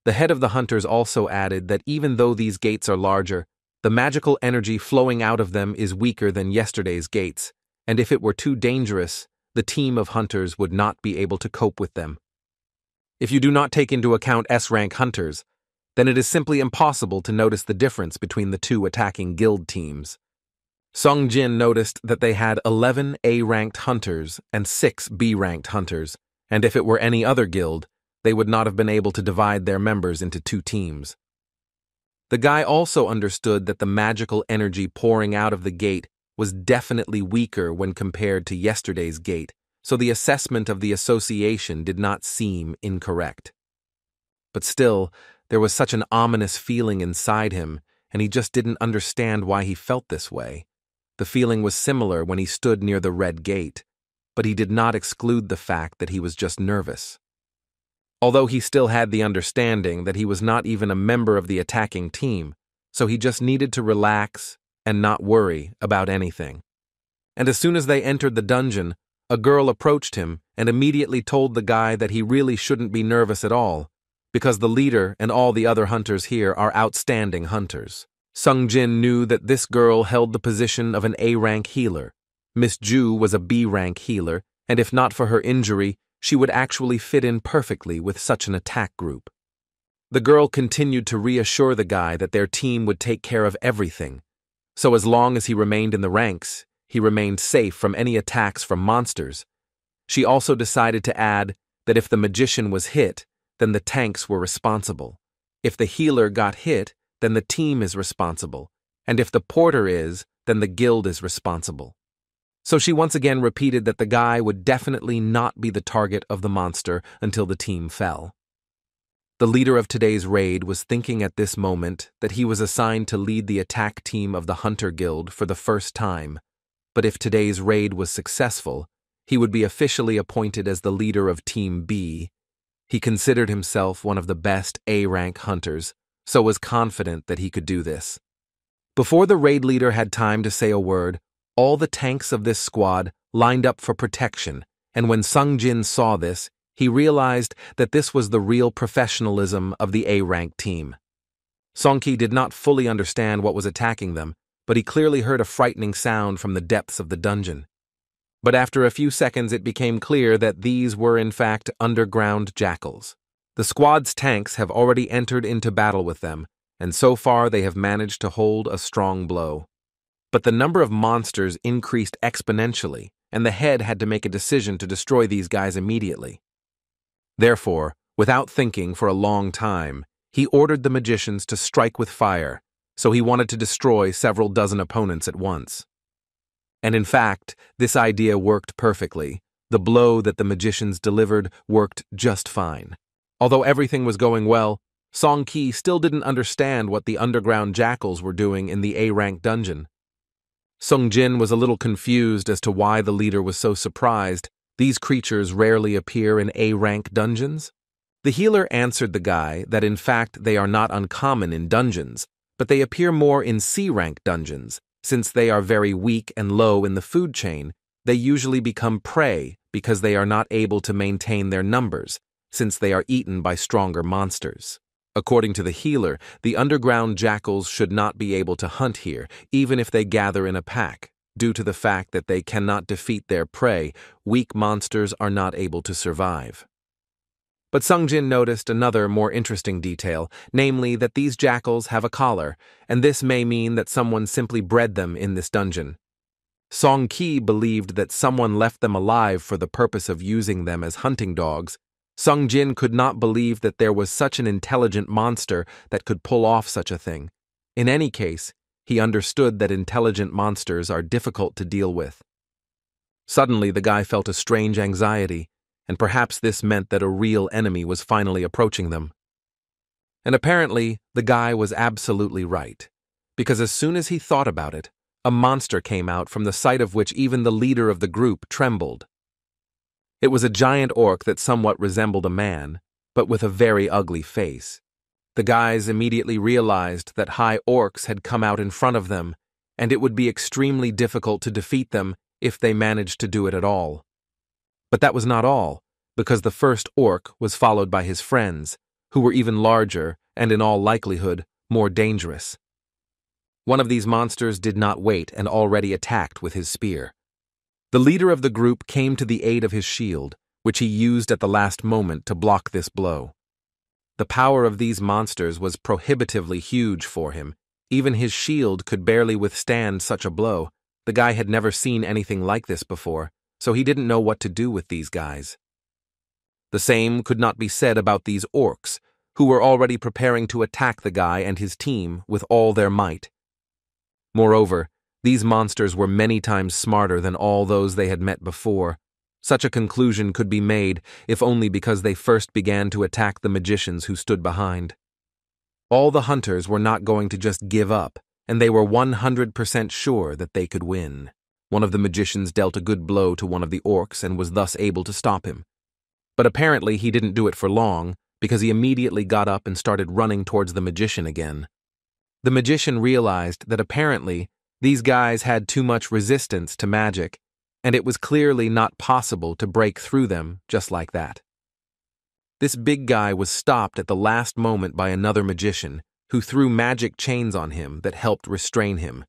The head of the hunters also added that even though these gates are larger, the magical energy flowing out of them is weaker than yesterday's gates, and if it were too dangerous, the team of hunters would not be able to cope with them. If you do not take into account S-rank hunters, then it is simply impossible to notice the difference between the two attacking guild teams. Sung Jin noticed that they had 11 A-ranked hunters and 6 B-ranked hunters, and if it were any other guild, they would not have been able to divide their members into 2 teams. The guy also understood that the magical energy pouring out of the gate was definitely weaker when compared to yesterday's gate, so the assessment of the association did not seem incorrect. But still, there was such an ominous feeling inside him, and he just didn't understand why he felt this way. The feeling was similar when he stood near the red gate, but he did not exclude the fact that he was just nervous. Although he still had the understanding that he was not even a member of the attacking team, so he just needed to relax and not worry about anything. And as soon as they entered the dungeon, a girl approached him and immediately told the guy that he really shouldn't be nervous at all, because the leader and all the other hunters here are outstanding hunters. Sung Jin knew that this girl held the position of an A-rank healer. Miss Ju was a B-rank healer, and if not for her injury, she would actually fit in perfectly with such an attack group. The girl continued to reassure the guy that their team would take care of everything, so as long as he remained in the ranks, he remained safe from any attacks from monsters. She also decided to add that if the magician was hit, then the tanks were responsible. If the healer got hit, then the team is responsible, and if the porter is, then the guild is responsible. So she once again repeated that the guy would definitely not be the target of the monster until the team fell. The leader of today's raid was thinking at this moment that he was assigned to lead the attack team of the Hunter Guild for the first time, but if today's raid was successful, he would be officially appointed as the leader of Team B. He considered himself one of the best A-rank hunters, so was confident that he could do this. Before the raid leader had time to say a word, all the tanks of this squad lined up for protection, and when Sung Jin saw this, he realized that this was the real professionalism of the A-rank team. Song-ki did not fully understand what was attacking them, but he clearly heard a frightening sound from the depths of the dungeon. But after a few seconds it became clear that these were in fact underground jackals. The squad's tanks have already entered into battle with them, and so far they have managed to hold a strong blow. But the number of monsters increased exponentially, and the head had to make a decision to destroy these guys immediately. Therefore, without thinking for a long time, he ordered the magicians to strike with fire, so he wanted to destroy several dozen opponents at once. And in fact, this idea worked perfectly. The blow that the magicians delivered worked just fine. Although everything was going well, Song-ki still didn't understand what the underground jackals were doing in the A-rank dungeon. Sung-jin was a little confused as to why the leader was so surprised. These creatures rarely appear in A-rank dungeons. The healer answered the guy that in fact they are not uncommon in dungeons, but they appear more in C-rank dungeons. Since they are very weak and low in the food chain, they usually become prey because they are not able to maintain their numbers, since they are eaten by stronger monsters. According to the healer, the underground jackals should not be able to hunt here, even if they gather in a pack. Due to the fact that they cannot defeat their prey, weak monsters are not able to survive. But Sung-jin noticed another more interesting detail, namely that these jackals have a collar, and this may mean that someone simply bred them in this dungeon. Song-ki believed that someone left them alive for the purpose of using them as hunting dogs. Sung-jin could not believe that there was such an intelligent monster that could pull off such a thing. In any case, he understood that intelligent monsters are difficult to deal with. Suddenly, the guy felt a strange anxiety, and perhaps this meant that a real enemy was finally approaching them. And apparently, the guy was absolutely right, because as soon as he thought about it, a monster came out from the sight of which even the leader of the group trembled. It was a giant orc that somewhat resembled a man, but with a very ugly face. The guys immediately realized that high orcs had come out in front of them, and it would be extremely difficult to defeat them if they managed to do it at all. But that was not all, because the first orc was followed by his friends, who were even larger and in all likelihood more dangerous. One of these monsters did not wait and already attacked with his spear. The leader of the group came to the aid of his shield, which he used at the last moment to block this blow. The power of these monsters was prohibitively huge for him. Even his shield could barely withstand such a blow. The guy had never seen anything like this before, so he didn't know what to do with these guys. The same could not be said about these orcs, who were already preparing to attack the guy and his team with all their might. Moreover, these monsters were many times smarter than all those they had met before. Such a conclusion could be made, if only because they first began to attack the magicians who stood behind. All the hunters were not going to just give up, and they were 100% sure that they could win. One of the magicians dealt a good blow to one of the orcs and was thus able to stop him. But apparently he didn't do it for long, because he immediately got up and started running towards the magician again. The magician realized that apparently these guys had too much resistance to magic, and it was clearly not possible to break through them just like that. This big guy was stopped at the last moment by another magician, who threw magic chains on him that helped restrain him.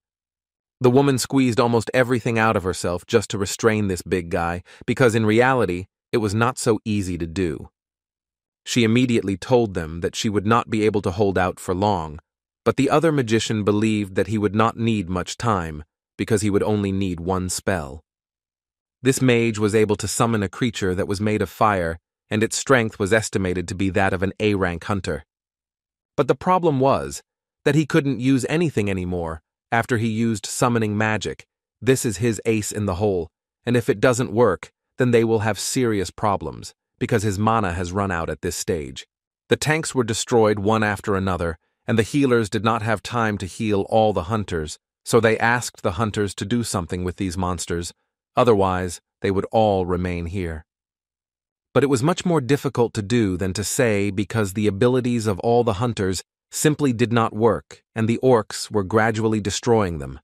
The woman squeezed almost everything out of herself just to restrain this big guy, because in reality, it was not so easy to do. She immediately told them that she would not be able to hold out for long, but the other magician believed that he would not need much time, because he would only need one spell. This mage was able to summon a creature that was made of fire, and its strength was estimated to be that of an A-rank hunter. But the problem was that he couldn't use anything anymore after he used summoning magic. This is his ace in the hole, and if it doesn't work, then they will have serious problems, because his mana has run out at this stage. The tanks were destroyed one after another, and the healers did not have time to heal all the hunters, so they asked the hunters to do something with these monsters. Otherwise, they would all remain here. But it was much more difficult to do than to say, because the abilities of all the hunters simply did not work, and the orcs were gradually destroying them.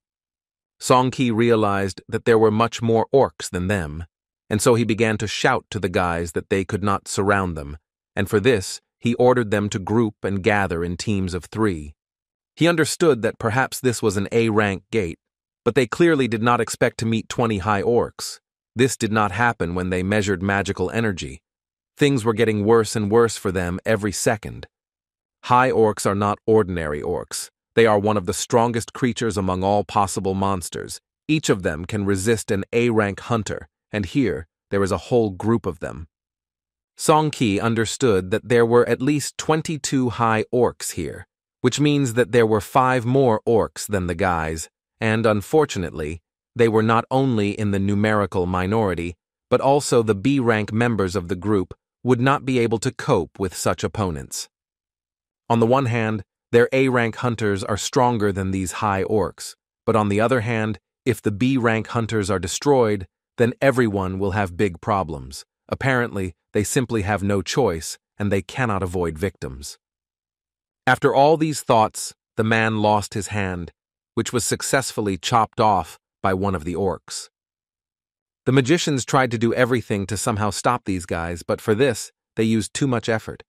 Song-ki realized that there were much more orcs than them, and so he began to shout to the guys that they could not surround them, and for this, he ordered them to group and gather in teams of 3. He understood that perhaps this was an A-rank gate, but they clearly did not expect to meet 20 high orcs. This did not happen when they measured magical energy. Things were getting worse and worse for them every second. High orcs are not ordinary orcs. They are one of the strongest creatures among all possible monsters. Each of them can resist an A-rank hunter, and here there is a whole group of them. Song Ki understood that there were at least 22 high orcs here, which means that there were 5 more orcs than the guys, and unfortunately, they were not only in the numerical minority, but also the B-rank members of the group would not be able to cope with such opponents. On the one hand, their A-rank hunters are stronger than these high orcs, but on the other hand, if the B-rank hunters are destroyed, then everyone will have big problems. Apparently, they simply have no choice, and they cannot avoid victims. After all these thoughts, the man lost his hand, which was successfully chopped off by one of the orcs. The magicians tried to do everything to somehow stop these guys, but for this, they used too much effort.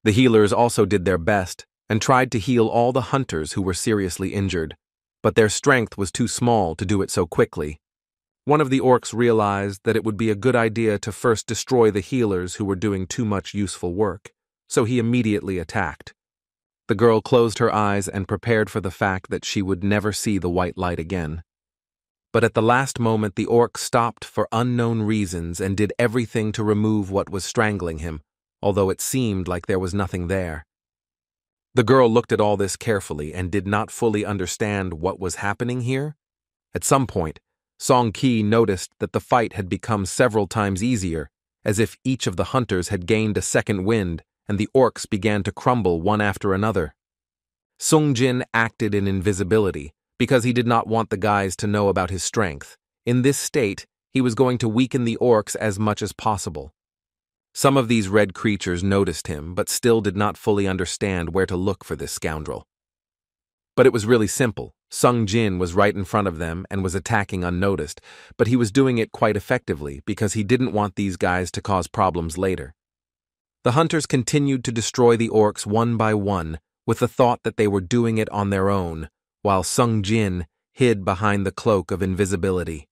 The healers also did their best and tried to heal all the hunters who were seriously injured, but their strength was too small to do it so quickly. One of the orcs realized that it would be a good idea to first destroy the healers who were doing too much useful work, so he immediately attacked. The girl closed her eyes and prepared for the fact that she would never see the white light again. But at the last moment, the orc stopped for unknown reasons and did everything to remove what was strangling him, although it seemed like there was nothing there. The girl looked at all this carefully and did not fully understand what was happening here. At some point, Song Ki noticed that the fight had become several times easier, as if each of the hunters had gained a second wind and the orcs began to crumble one after another. Sung Jin acted in invisibility because he did not want the guys to know about his strength. In this state, he was going to weaken the orcs as much as possible. Some of these red creatures noticed him, but still did not fully understand where to look for this scoundrel. But it was really simple. Sung Jin was right in front of them and was attacking unnoticed, but he was doing it quite effectively because he didn't want these guys to cause problems later. The hunters continued to destroy the orcs one by one with the thought that they were doing it on their own, while Sung Jin hid behind the cloak of invisibility.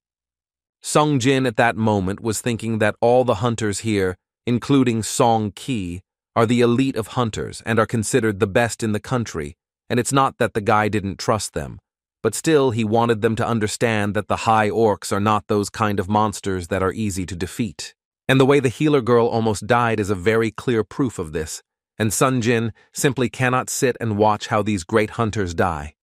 Sung Jin at that moment was thinking that all the hunters here, including Song Ki, are the elite of hunters and are considered the best in the country, and it's not that the guy didn't trust them, but still he wanted them to understand that the high orcs are not those kind of monsters that are easy to defeat. And the way the healer girl almost died is a very clear proof of this, and Sun Jin simply cannot sit and watch how these great hunters die.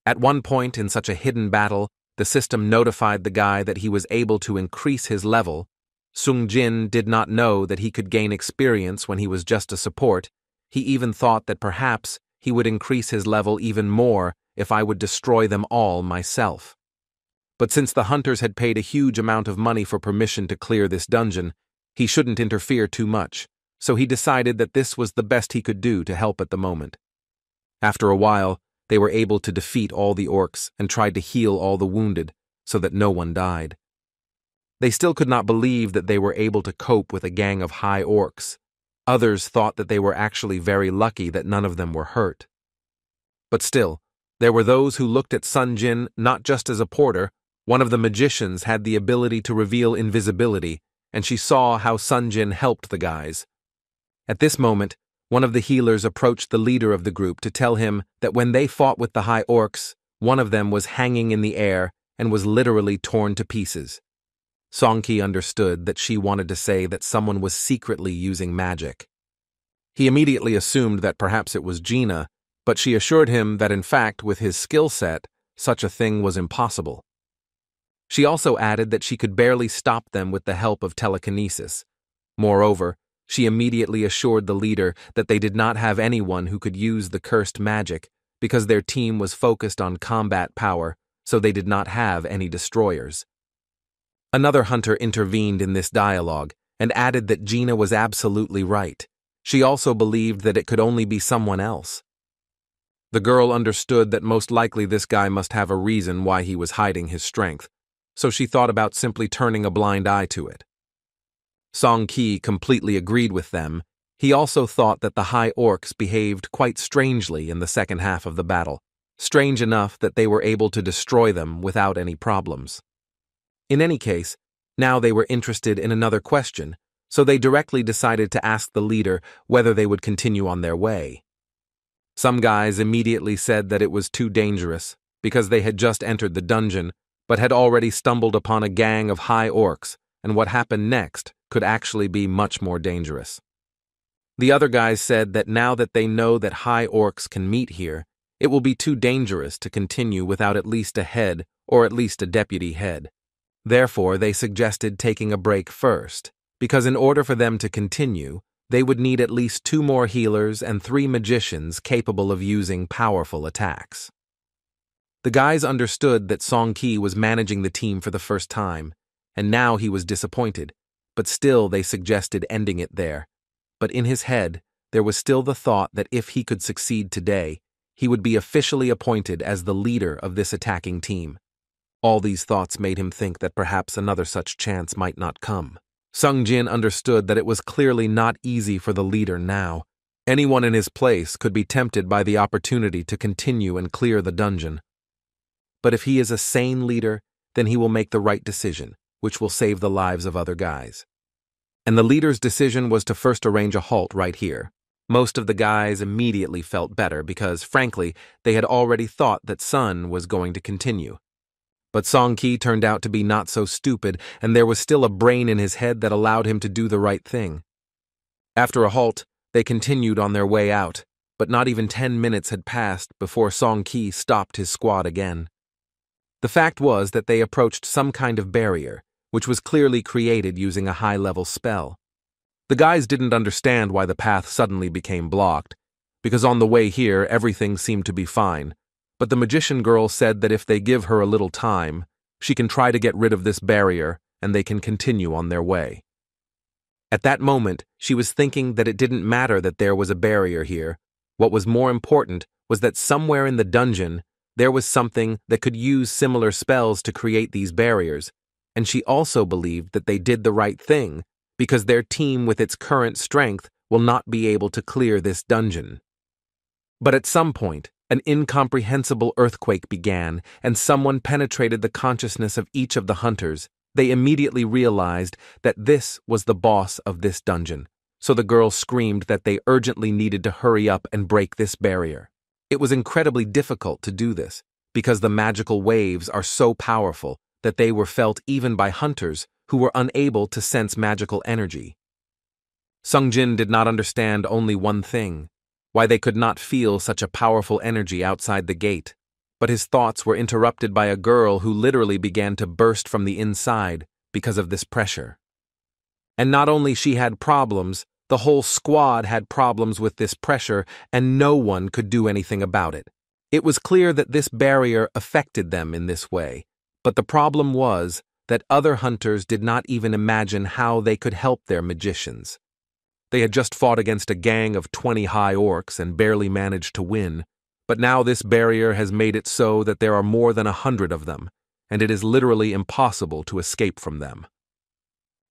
At one point in such a hidden battle, the system notified the guy that he was able to increase his level. Sung Jin did not know that he could gain experience when he was just a support. He even thought that perhaps he would increase his level even more if I would destroy them all myself. But since the hunters had paid a huge amount of money for permission to clear this dungeon, he shouldn't interfere too much, so he decided that this was the best he could do to help at the moment. After a while, they were able to defeat all the orcs and tried to heal all the wounded so that no one died. They still could not believe that they were able to cope with a gang of high orcs. Others thought that they were actually very lucky that none of them were hurt. But still, there were those who looked at Sun Jin not just as a porter. One of the magicians had the ability to reveal invisibility, and she saw how Sun Jin helped the guys. At this moment, one of the healers approached the leader of the group to tell him that when they fought with the high orcs, one of them was hanging in the air and was literally torn to pieces. Song Ki understood that she wanted to say that someone was secretly using magic. He immediately assumed that perhaps it was Gina, but she assured him that in fact, with his skill set, such a thing was impossible. She also added that she could barely stop them with the help of telekinesis. Moreover, she immediately assured the leader that they did not have anyone who could use the cursed magic because their team was focused on combat power, so they did not have any destroyers. Another hunter intervened in this dialogue and added that Gina was absolutely right. She also believed that it could only be someone else. The girl understood that most likely this guy must have a reason why he was hiding his strength, so she thought about simply turning a blind eye to it. Song Ki completely agreed with them. He also thought that the high orcs behaved quite strangely in the second half of the battle, strange enough that they were able to destroy them without any problems. In any case, now they were interested in another question, so they directly decided to ask the leader whether they would continue on their way. Some guys immediately said that it was too dangerous because they had just entered the dungeon but had already stumbled upon a gang of high orcs, and what happened next could actually be much more dangerous. The other guys said that now that they know that high orcs can meet here, it will be too dangerous to continue without at least a head or at least a deputy head. Therefore, they suggested taking a break first, because in order for them to continue, they would need at least 2 more healers and 3 magicians capable of using powerful attacks. The guys understood that Song Ki was managing the team for the first time, and now he was disappointed, but still they suggested ending it there. But in his head, there was still the thought that if he could succeed today, he would be officially appointed as the leader of this attacking team. All these thoughts made him think that perhaps another such chance might not come. Sung Jin understood that it was clearly not easy for the leader now. Anyone in his place could be tempted by the opportunity to continue and clear the dungeon. But if he is a sane leader, then he will make the right decision, which will save the lives of other guys. And the leader's decision was to first arrange a halt right here. Most of the guys immediately felt better because, frankly, they had already thought that Sun was going to continue. But Song Ki turned out to be not so stupid, and there was still a brain in his head that allowed him to do the right thing. After a halt, they continued on their way out, but not even 10 minutes had passed before Song Ki stopped his squad again. The fact was that they approached some kind of barrier, which was clearly created using a high-level spell. The guys didn't understand why the path suddenly became blocked, because on the way here everything seemed to be fine. But the magician girl said that if they give her a little time, she can try to get rid of this barrier and they can continue on their way. At that moment, she was thinking that it didn't matter that there was a barrier here. What was more important was that somewhere in the dungeon, there was something that could use similar spells to create these barriers, and she also believed that they did the right thing because their team with its current strength will not be able to clear this dungeon. But at some point, an incomprehensible earthquake began, and someone penetrated the consciousness of each of the hunters. They immediately realized that this was the boss of this dungeon, so the girl screamed that they urgently needed to hurry up and break this barrier. It was incredibly difficult to do this, because the magical waves are so powerful that they were felt even by hunters who were unable to sense magical energy. Sung Jin did not understand only one thing: why they could not feel such a powerful energy outside the gate, but his thoughts were interrupted by a girl who literally began to burst from the inside because of this pressure. And not only she had problems, the whole squad had problems with this pressure, and no one could do anything about it. It was clear that this barrier affected them in this way, but the problem was that other hunters did not even imagine how they could help their magicians. They had just fought against a gang of 20 high orcs and barely managed to win, but now this barrier has made it so that there are more than 100 of them, and it is literally impossible to escape from them.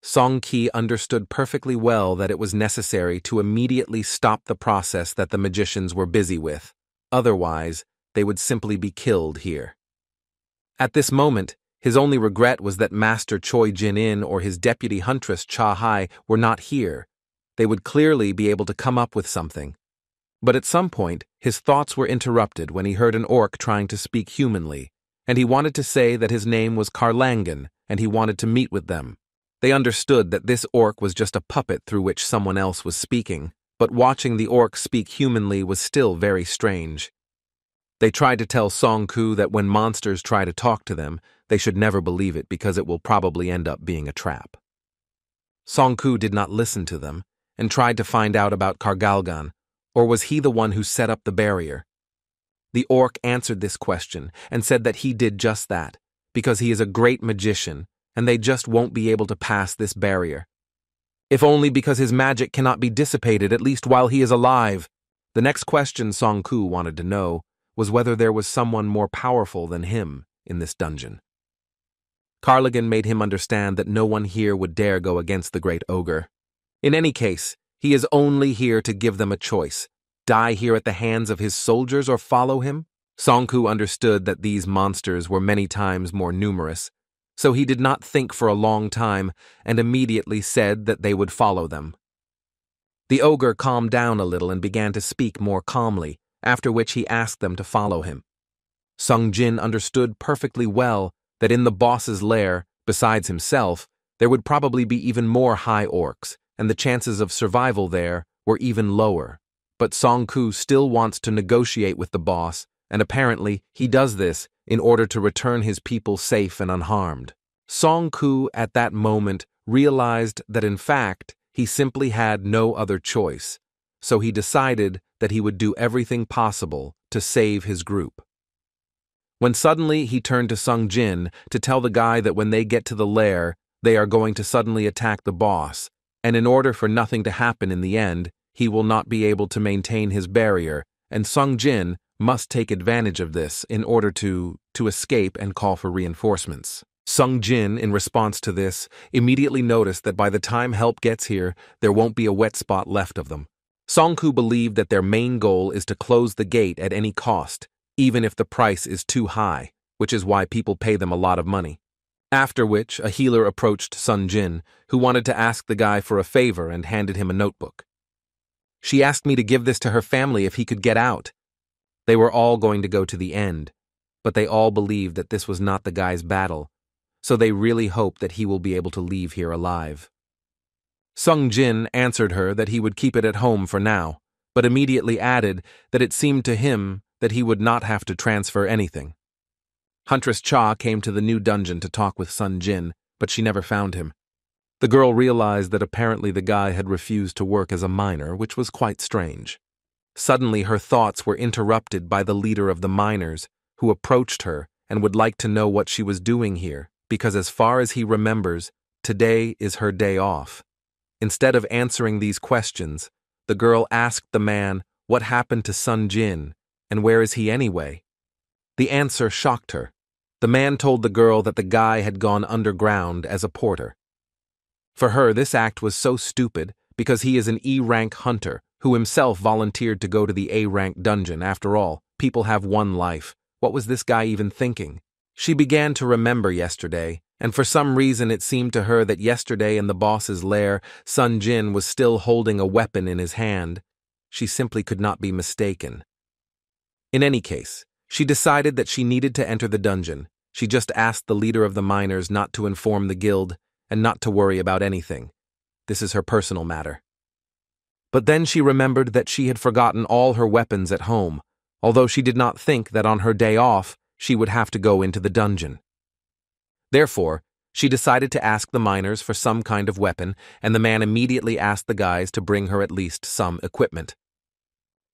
Song Ki understood perfectly well that it was necessary to immediately stop the process that the magicians were busy with. Otherwise, they would simply be killed here. At this moment, his only regret was that Master Choi Jin-in or his deputy huntress Cha Hai were not here. They would clearly be able to come up with something. But at some point, his thoughts were interrupted when he heard an orc trying to speak humanly, and he wanted to say that his name was Karlangan and he wanted to meet with them. They understood that this orc was just a puppet through which someone else was speaking, but watching the orc speak humanly was still very strange. They tried to tell Song Ku that when monsters try to talk to them, they should never believe it because it will probably end up being a trap. Song Ku did not listen to them and tried to find out about Kargalgan, or was he the one who set up the barrier? The orc answered this question and said that he did just that, because he is a great magician and they just won't be able to pass this barrier. If only because his magic cannot be dissipated, at least while he is alive. The next question Song Ku wanted to know was whether there was someone more powerful than him in this dungeon. Carligan made him understand that no one here would dare go against the great ogre. In any case, he is only here to give them a choice: die here at the hands of his soldiers or follow him. Songku understood that these monsters were many times more numerous, so he did not think for a long time and immediately said that they would follow them. The ogre calmed down a little and began to speak more calmly, after which he asked them to follow him. Sung Jin understood perfectly well that in the boss's lair, besides himself, there would probably be even more high orcs, and the chances of survival there were even lower. But Songku still wants to negotiate with the boss, and apparently he does this in order to return his people safe and unharmed. Songku at that moment realized that in fact he simply had no other choice, so he decided that he would do everything possible to save his group. When suddenly he turned to Sung Jin to tell the guy that when they get to the lair, they are going to suddenly attack the boss, and in order for nothing to happen in the end, he will not be able to maintain his barrier, and Sung Jin must take advantage of this in order to escape and call for reinforcements. Sung Jin, in response to this, immediately noticed that by the time help gets here, there won't be a wet spot left of them. Songku believed that their main goal is to close the gate at any cost, even if the price is too high, which is why people pay them a lot of money. After which, a healer approached Sun Jin, who wanted to ask the guy for a favor and handed him a notebook. She asked me to give this to her family if he could get out. They were all going to go to the end, but they all believed that this was not the guy's battle, so they really hope that he will be able to leave here alive. Sung Jin answered her that he would keep it at home for now, but immediately added that it seemed to him that he would not have to transfer anything. Huntress Cha came to the new dungeon to talk with Sun Jin, but she never found him. The girl realized that apparently the guy had refused to work as a miner, which was quite strange. Suddenly her thoughts were interrupted by the leader of the miners, who approached her and would like to know what she was doing here, because as far as he remembers, today is her day off. Instead of answering these questions, the girl asked the man what happened to Sun Jin, and where is he anyway? The answer shocked her. The man told the girl that the guy had gone underground as a porter. For her, this act was so stupid because he is an E-rank hunter who himself volunteered to go to the A-rank dungeon. After all, people have one life. What was this guy even thinking? She began to remember yesterday, and for some reason it seemed to her that yesterday in the boss's lair, Sun Jin was still holding a weapon in his hand. She simply could not be mistaken. In any case, she decided that she needed to enter the dungeon. She just asked the leader of the miners not to inform the guild and not to worry about anything. This is her personal matter. But then she remembered that she had forgotten all her weapons at home, although she did not think that on her day off she would have to go into the dungeon. Therefore, she decided to ask the miners for some kind of weapon, and the man immediately asked the guys to bring her at least some equipment.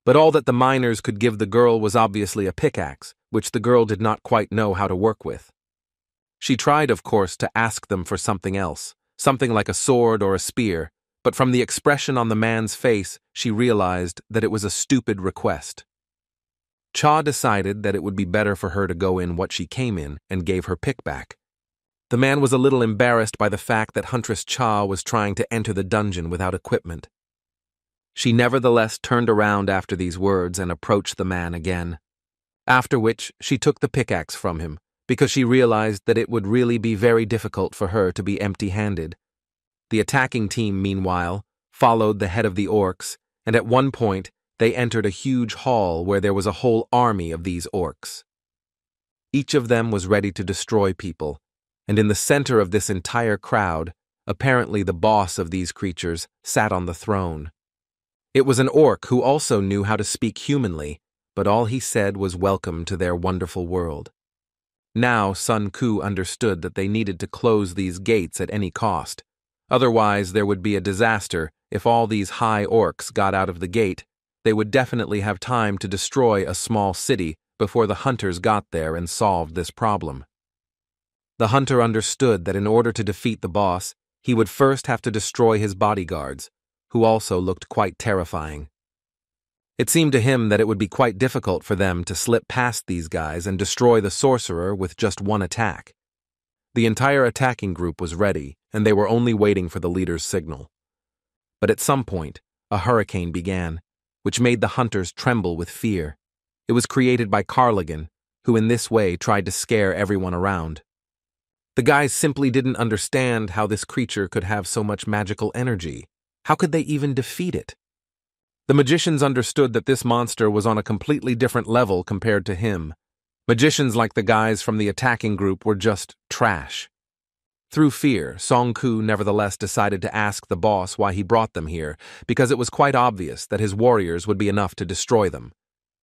But all that the miners could give the girl was obviously a pickaxe, which the girl did not quite know how to work with. She tried, of course, to ask them for something else, something like a sword or a spear, but from the expression on the man's face, she realized that it was a stupid request. Cha decided that it would be better for her to go in what she came in and gave her pick back. The man was a little embarrassed by the fact that Huntress Cha was trying to enter the dungeon without equipment. She nevertheless turned around after these words and approached the man again. After which, she took the pickaxe from him, because she realized that it would really be very difficult for her to be empty-handed. The attacking team, meanwhile, followed the head of the orcs, and at one point, they entered a huge hall where there was a whole army of these orcs. Each of them was ready to destroy people, and in the center of this entire crowd, apparently the boss of these creatures sat on the throne. It was an orc who also knew how to speak humanly, but all he said was welcome to their wonderful world. Now Sun Ku understood that they needed to close these gates at any cost. Otherwise, there would be a disaster if all these high orcs got out of the gate. They would definitely have time to destroy a small city before the hunters got there and solved this problem. The hunter understood that in order to defeat the boss, he would first have to destroy his bodyguards, who also looked quite terrifying. It seemed to him that it would be quite difficult for them to slip past these guys and destroy the sorcerer with just one attack. The entire attacking group was ready, and they were only waiting for the leader's signal. But at some point, a hurricane began, which made the hunters tremble with fear. It was created by Carligan, who in this way tried to scare everyone around. The guys simply didn't understand how this creature could have so much magical energy. How could they even defeat it? The magicians understood that this monster was on a completely different level compared to him. Magicians like the guys from the attacking group were just trash. Through fear, Song Ku nevertheless decided to ask the boss why he brought them here, because it was quite obvious that his warriors would be enough to destroy them.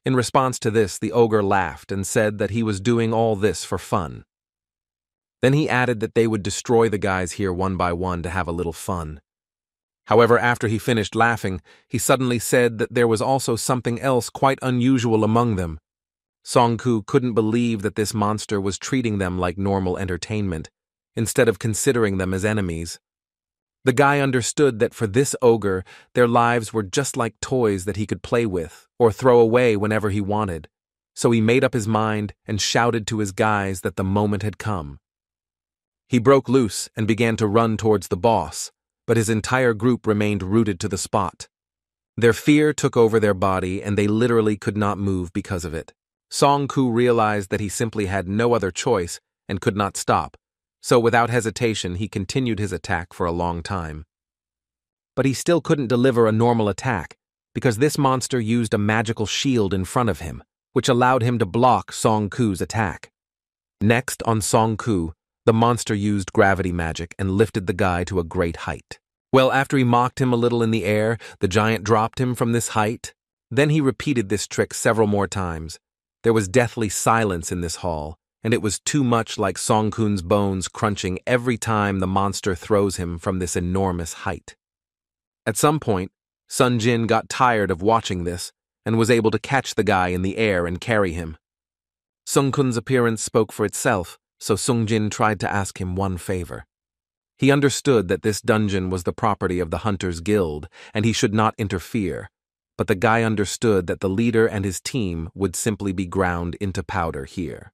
In response to this, the ogre laughed and said that he was doing all this for fun. Then he added that they would destroy the guys here one by one to have a little fun. However, after he finished laughing, he suddenly said that there was also something else quite unusual among them. Song Ku couldn't believe that this monster was treating them like normal entertainment, instead of considering them as enemies. The guy understood that for this ogre, their lives were just like toys that he could play with or throw away whenever he wanted. So he made up his mind and shouted to his guys that the moment had come. He broke loose and began to run towards the boss, but his entire group remained rooted to the spot. Their fear took over their body and they literally could not move because of it. Song Ku realized that he simply had no other choice and could not stop, so without hesitation he continued his attack for a long time. But he still couldn't deliver a normal attack, because this monster used a magical shield in front of him, which allowed him to block Song Ku's attack. Next, on Song Ku, the monster used gravity magic and lifted the guy to a great height. Well, after he mocked him a little in the air, the giant dropped him from this height. Then he repeated this trick several more times. There was deathly silence in this hall, and it was too much like Song Ku's bones crunching every time the monster throws him from this enormous height. At some point, Sun Jin got tired of watching this and was able to catch the guy in the air and carry him. Sung Kun's appearance spoke for itself, so Sung Jin tried to ask him one favor. He understood that this dungeon was the property of the Hunters Guild, and he should not interfere, but the guy understood that the leader and his team would simply be ground into powder here.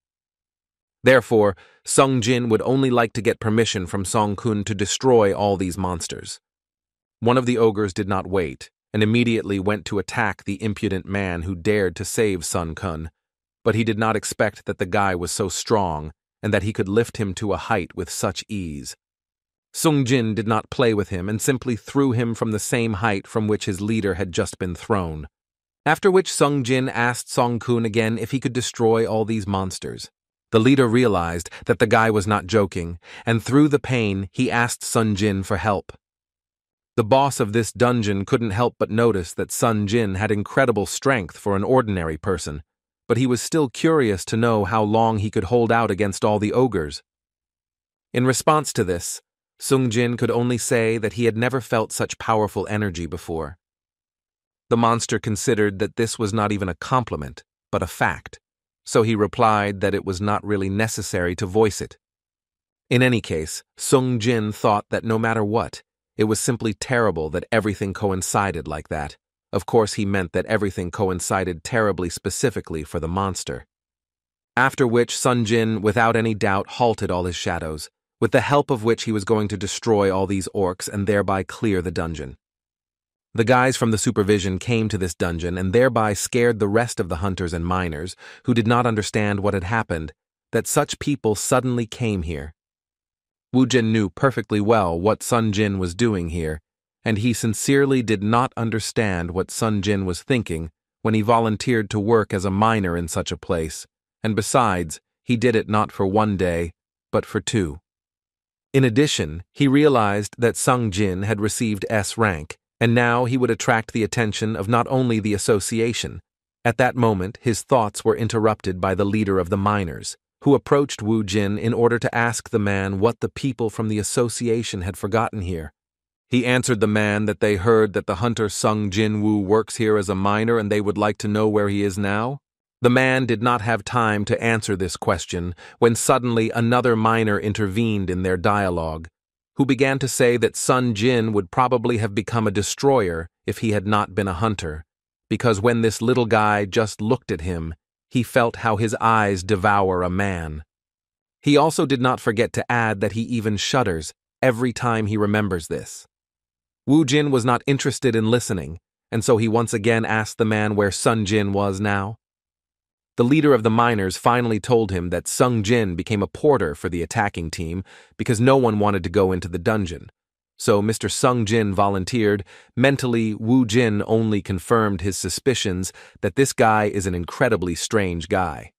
Therefore, Sung Jin would only like to get permission from Song Kun to destroy all these monsters. One of the ogres did not wait, and immediately went to attack the impudent man who dared to save Sun Kun, but he did not expect that the guy was so strong and that he could lift him to a height with such ease. Sung Jin did not play with him and simply threw him from the same height from which his leader had just been thrown. After which Sung Jin asked Song Kun again if he could destroy all these monsters. The leader realized that the guy was not joking, and through the pain he asked Sun Jin for help. The boss of this dungeon couldn't help but notice that Sun Jin had incredible strength for an ordinary person, but he was still curious to know how long he could hold out against all the ogres. In response to this, Sung Jin could only say that he had never felt such powerful energy before. The monster considered that this was not even a compliment, but a fact, so he replied that it was not really necessary to voice it. In any case, Sung Jin thought that no matter what, it was simply terrible that everything coincided like that. Of course, he meant that everything coincided terribly specifically for the monster. After which Sun Jin, without any doubt, halted all his shadows, with the help of which he was going to destroy all these orcs and thereby clear the dungeon. The guys from the supervision came to this dungeon and thereby scared the rest of the hunters and miners, who did not understand what had happened, that such people suddenly came here. Wu Jin knew perfectly well what Sun Jin was doing here, and he sincerely did not understand what Sun Jin was thinking when he volunteered to work as a miner in such a place, and besides, he did it not for 1 day, but for 2. In addition, he realized that Sung Jin had received S rank, and now he would attract the attention of not only the association. At that moment, his thoughts were interrupted by the leader of the miners, who approached Wu Jin in order to ask the man what the people from the association had forgotten here. He answered the man that they heard that the hunter Sung Jin Wu works here as a miner and they would like to know where he is now. The man did not have time to answer this question when suddenly another miner intervened in their dialogue, who began to say that Sun Jin would probably have become a destroyer if he had not been a hunter, because when this little guy just looked at him, he felt how his eyes devour a man. He also did not forget to add that he even shudders every time he remembers this. Wu Jin was not interested in listening, and so he once again asked the man where Sun Jin was now. The leader of the miners finally told him that Sung Jin became a porter for the attacking team because no one wanted to go into the dungeon. So Mr. Sung Jin volunteered. Mentally, Wu Jin only confirmed his suspicions that this guy is an incredibly strange guy.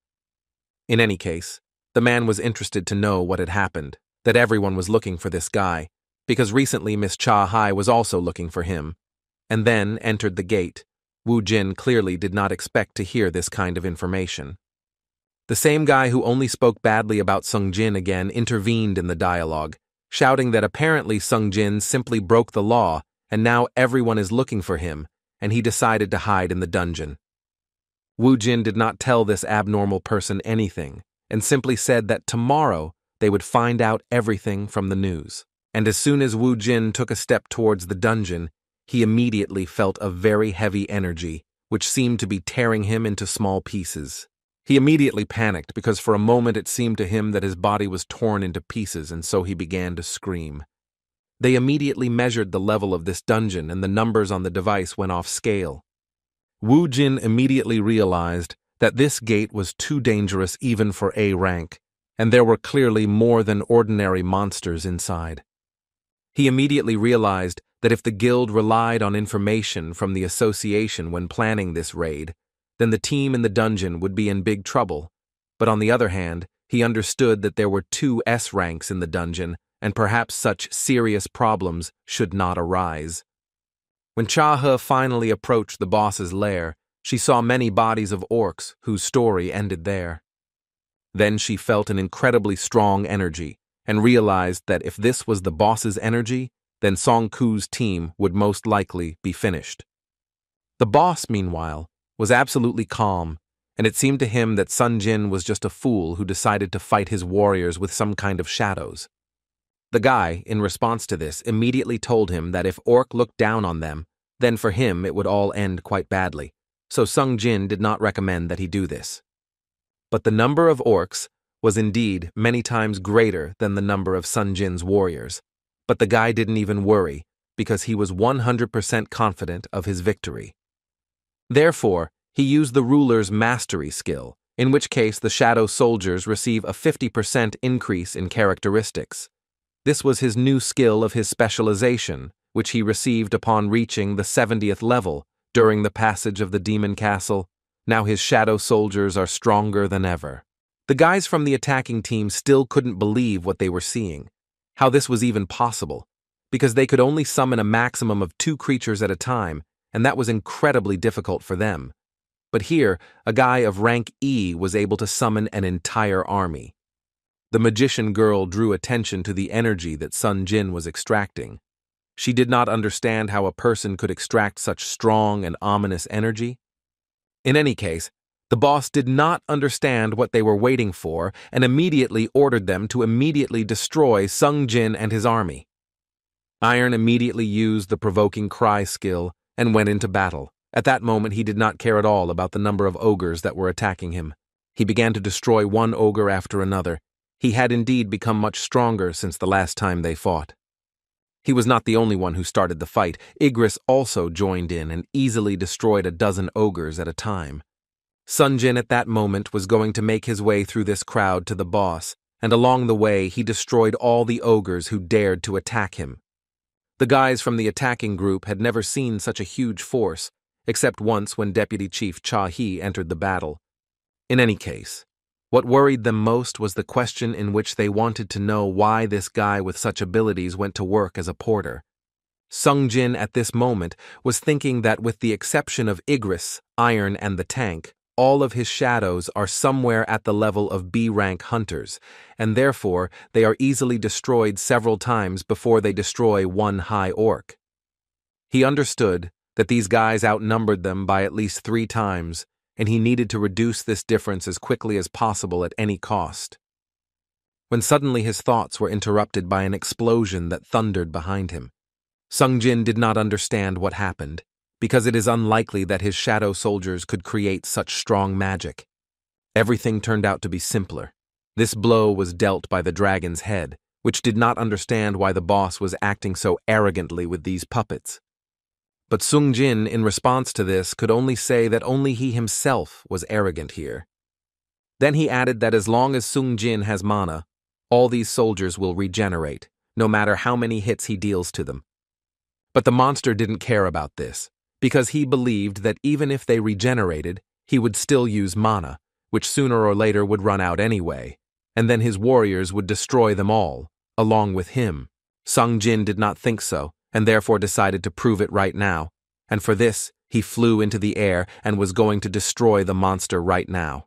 In any case, the man was interested to know what had happened, that everyone was looking for this guy, because recently Miss Cha Hai was also looking for him, and then entered the gate. Wu Jin clearly did not expect to hear this kind of information. The same guy who only spoke badly about Sung Jin again intervened in the dialogue, shouting that apparently Sung Jin simply broke the law and now everyone is looking for him, and he decided to hide in the dungeon. Wu Jin did not tell this abnormal person anything, and simply said that tomorrow they would find out everything from the news. And as soon as Wu Jin took a step towards the dungeon, he immediately felt a very heavy energy, which seemed to be tearing him into small pieces. He immediately panicked because for a moment it seemed to him that his body was torn into pieces, and so he began to scream. They immediately measured the level of this dungeon and the numbers on the device went off scale. Wu Jin immediately realized that this gate was too dangerous even for A rank, and there were clearly more than ordinary monsters inside. He immediately realized that if the guild relied on information from the association when planning this raid, then the team in the dungeon would be in big trouble. But on the other hand, he understood that there were 2 S ranks in the dungeon, and perhaps such serious problems should not arise. When Cha He finally approached the boss's lair, she saw many bodies of orcs whose story ended there. Then she felt an incredibly strong energy, and realized that if this was the boss's energy, then Song Ku's team would most likely be finished. The boss, meanwhile, was absolutely calm, and it seemed to him that Sun Jin was just a fool who decided to fight his warriors with some kind of shadows. The guy, in response to this, immediately told him that if Orc looked down on them, then for him it would all end quite badly, so Sung Jin did not recommend that he do this. But the number of orcs was indeed many times greater than the number of Sun Jin's warriors, but the guy didn't even worry because he was 100% confident of his victory. Therefore, he used the ruler's mastery skill, in which case the shadow soldiers receive a 50% increase in characteristics. This was his new skill of his specialization, which he received upon reaching the 70th level during the passage of the demon castle. Now his shadow soldiers are stronger than ever. The guys from the attacking team still couldn't believe what they were seeing, how this was even possible, because they could only summon a maximum of 2 creatures at a time, and that was incredibly difficult for them. But here, a guy of rank E was able to summon an entire army. The magician girl drew attention to the energy that Sun Jin was extracting. She did not understand how a person could extract such strong and ominous energy. In any case, the boss did not understand what they were waiting for and immediately ordered them to immediately destroy Sung Jin and his army. Iron immediately used the provoking cry skill and went into battle. At that moment, he did not care at all about the number of ogres that were attacking him. He began to destroy one ogre after another. He had indeed become much stronger since the last time they fought. He was not the only one who started the fight. Igris also joined in and easily destroyed a dozen ogres at a time. Sun Jin at that moment was going to make his way through this crowd to the boss, and along the way he destroyed all the ogres who dared to attack him. The guys from the attacking group had never seen such a huge force, except once when Deputy Chief Cha He entered the battle. In any case, what worried them most was the question in which they wanted to know why this guy with such abilities went to work as a porter. Sung Jin at this moment was thinking that with the exception of Igris, Iron, and the tank, all of his shadows are somewhere at the level of B-rank hunters, and therefore they are easily destroyed several times before they destroy one high orc. He understood that these guys outnumbered them by at least 3 times, and he needed to reduce this difference as quickly as possible at any cost. When suddenly his thoughts were interrupted by an explosion that thundered behind him. Sung Jin did not understand what happened, because it is unlikely that his shadow soldiers could create such strong magic. Everything turned out to be simpler. This blow was dealt by the dragon's head, which did not understand why the boss was acting so arrogantly with these puppets. But Sung Jin, in response to this, could only say that only he himself was arrogant here. Then he added that as long as Sung Jin has mana, all these soldiers will regenerate, no matter how many hits he deals to them. But the monster didn't care about this, because he believed that even if they regenerated, he would still use mana, which sooner or later would run out anyway, and then his warriors would destroy them all, along with him. Sung Jin did not think so, and therefore decided to prove it right now, and for this, he flew into the air and was going to destroy the monster right now.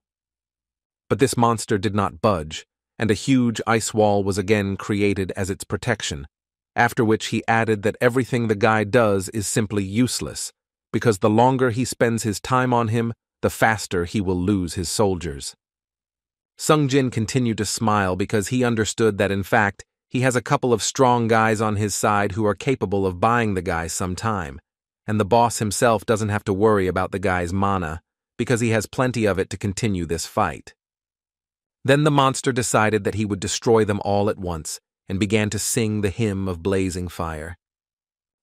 But this monster did not budge, and a huge ice wall was again created as its protection, after which he added that everything the guy does is simply useless, because the longer he spends his time on him, the faster he will lose his soldiers. Sung Jin continued to smile because he understood that in fact, he has a couple of strong guys on his side who are capable of buying the guy some time, and the boss himself doesn't have to worry about the guy's mana, because he has plenty of it to continue this fight. Then the monster decided that he would destroy them all at once, and began to sing the hymn of blazing fire.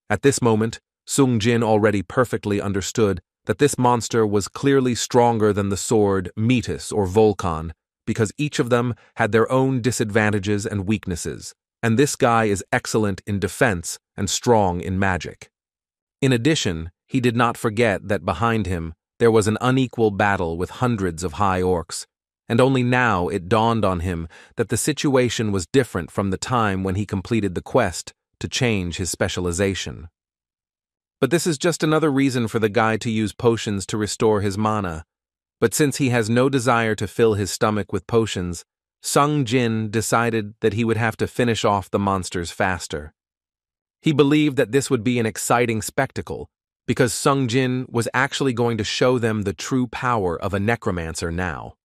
At this moment, Sung Jin already perfectly understood that this monster was clearly stronger than the sword Metis or Volcan, because each of them had their own disadvantages and weaknesses, and this guy is excellent in defense and strong in magic. In addition, he did not forget that behind him there was an unequal battle with hundreds of high orcs, and only now it dawned on him that the situation was different from the time when he completed the quest to change his specialization. But this is just another reason for the guy to use potions to restore his mana. But since he has no desire to fill his stomach with potions, Sung Jin decided that he would have to finish off the monsters faster. He believed that this would be an exciting spectacle, because Sung Jin was actually going to show them the true power of a necromancer now.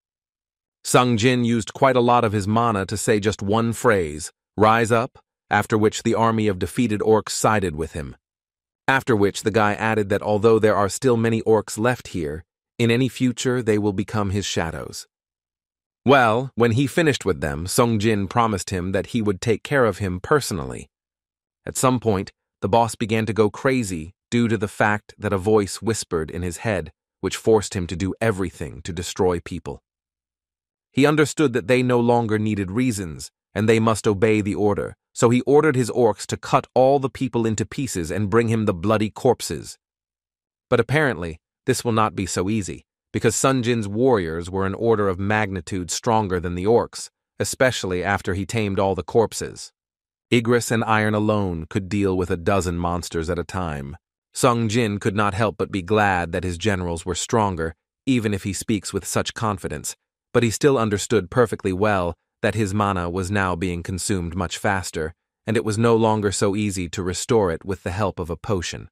Sung Jin used quite a lot of his mana to say just one phrase, "Rise up," after which the army of defeated orcs sided with him. After which the guy added that although there are still many orcs left here, in any future they will become his shadows. Well, when he finished with them, Sung Jin promised him that he would take care of him personally. At some point, the boss began to go crazy due to the fact that a voice whispered in his head, which forced him to do everything to destroy people. He understood that they no longer needed reasons, and they must obey the order, so he ordered his orcs to cut all the people into pieces and bring him the bloody corpses. But apparently, this will not be so easy, because Sung Jin's warriors were an order of magnitude stronger than the orcs, especially after he tamed all the corpses. Igris and Iron alone could deal with a dozen monsters at a time. Sung Jin could not help but be glad that his generals were stronger, even if he speaks with such confidence, but he still understood perfectly well that his mana was now being consumed much faster, and it was no longer so easy to restore it with the help of a potion.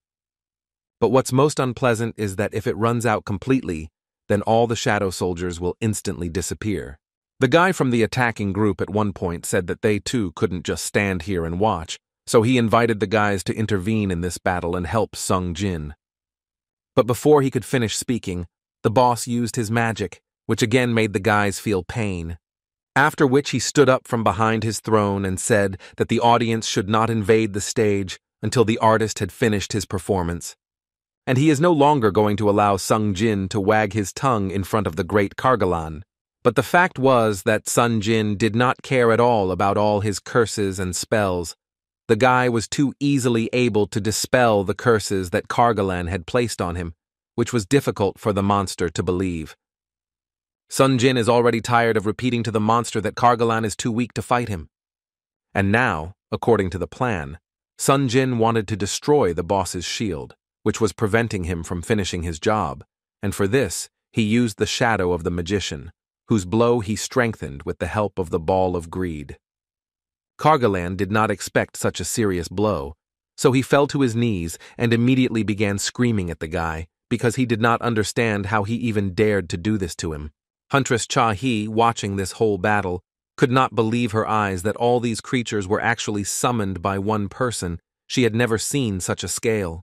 But what's most unpleasant is that if it runs out completely, then all the shadow soldiers will instantly disappear. The guy from the attacking group at one point said that they too couldn't just stand here and watch, so he invited the guys to intervene in this battle and help Sung Jin. But before he could finish speaking, the boss used his magic, which again made the guys feel pain. After which he stood up from behind his throne and said that the audience should not invade the stage until the artist had finished his performance. And he is no longer going to allow Sung Jin to wag his tongue in front of the great Kargalan. But the fact was that Sung Jin did not care at all about all his curses and spells. The guy was too easily able to dispel the curses that Kargalan had placed on him, which was difficult for the monster to believe. Sung Jin is already tired of repeating to the monster that Kargalan is too weak to fight him. And now, according to the plan, Sung Jin wanted to destroy the boss's shield, which was preventing him from finishing his job, and for this, he used the shadow of the magician, whose blow he strengthened with the help of the ball of greed. Kargalan did not expect such a serious blow, so he fell to his knees and immediately began screaming at the guy, because he did not understand how he even dared to do this to him. Huntress Cha-hee, watching this whole battle, could not believe her eyes that all these creatures were actually summoned by one person. She had never seen such a scale.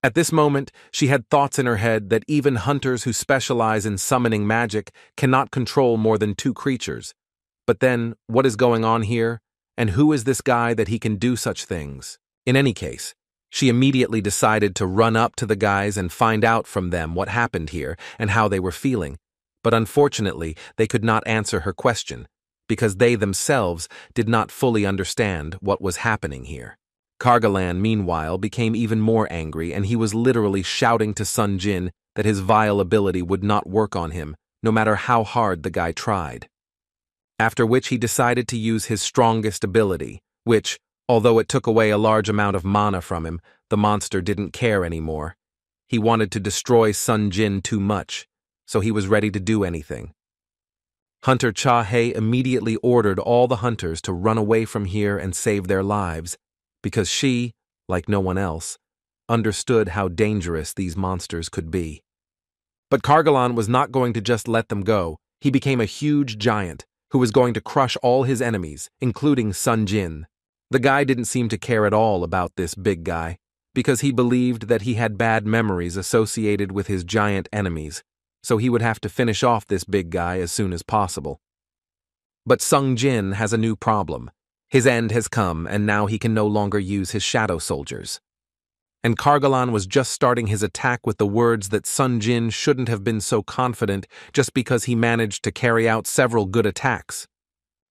At this moment, she had thoughts in her head that even hunters who specialize in summoning magic cannot control more than 2 creatures. But then, what is going on here? And who is this guy that he can do such things? In any case, she immediately decided to run up to the guys and find out from them what happened here and how they were feeling. But unfortunately, they could not answer her question, because they themselves did not fully understand what was happening here. Kargalan, meanwhile, became even more angry, and he was literally shouting to Sun Jin that his vile ability would not work on him, no matter how hard the guy tried. After which he decided to use his strongest ability, which, although it took away a large amount of mana from him, the monster didn't care anymore. He wanted to destroy Sun Jin too much, so he was ready to do anything. Hunter Cha He immediately ordered all the hunters to run away from here and save their lives, because she, like no one else, understood how dangerous these monsters could be. But Kargalan was not going to just let them go. He became a huge giant who was going to crush all his enemies, including Sun Jin. The guy didn't seem to care at all about this big guy, because he believed that he had bad memories associated with his giant enemies, so he would have to finish off this big guy as soon as possible. But Sung Jin has a new problem. His end has come, and now he can no longer use his shadow soldiers. And Kargalan was just starting his attack with the words that Sun Jin shouldn't have been so confident just because he managed to carry out several good attacks.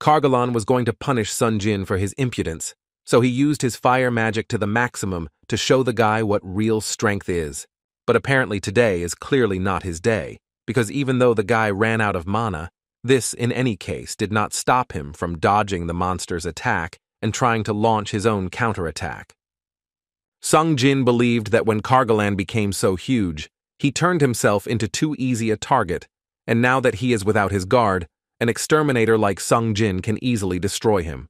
Kargalan was going to punish Sun Jin for his impudence, so he used his fire magic to the maximum to show the guy what real strength is. But apparently today is clearly not his day, because even though the guy ran out of mana, this, in any case, did not stop him from dodging the monster's attack and trying to launch his own counterattack. Sung Jin believed that when Kargalan became so huge, he turned himself into too easy a target, and now that he is without his guard, an exterminator like Sung Jin can easily destroy him.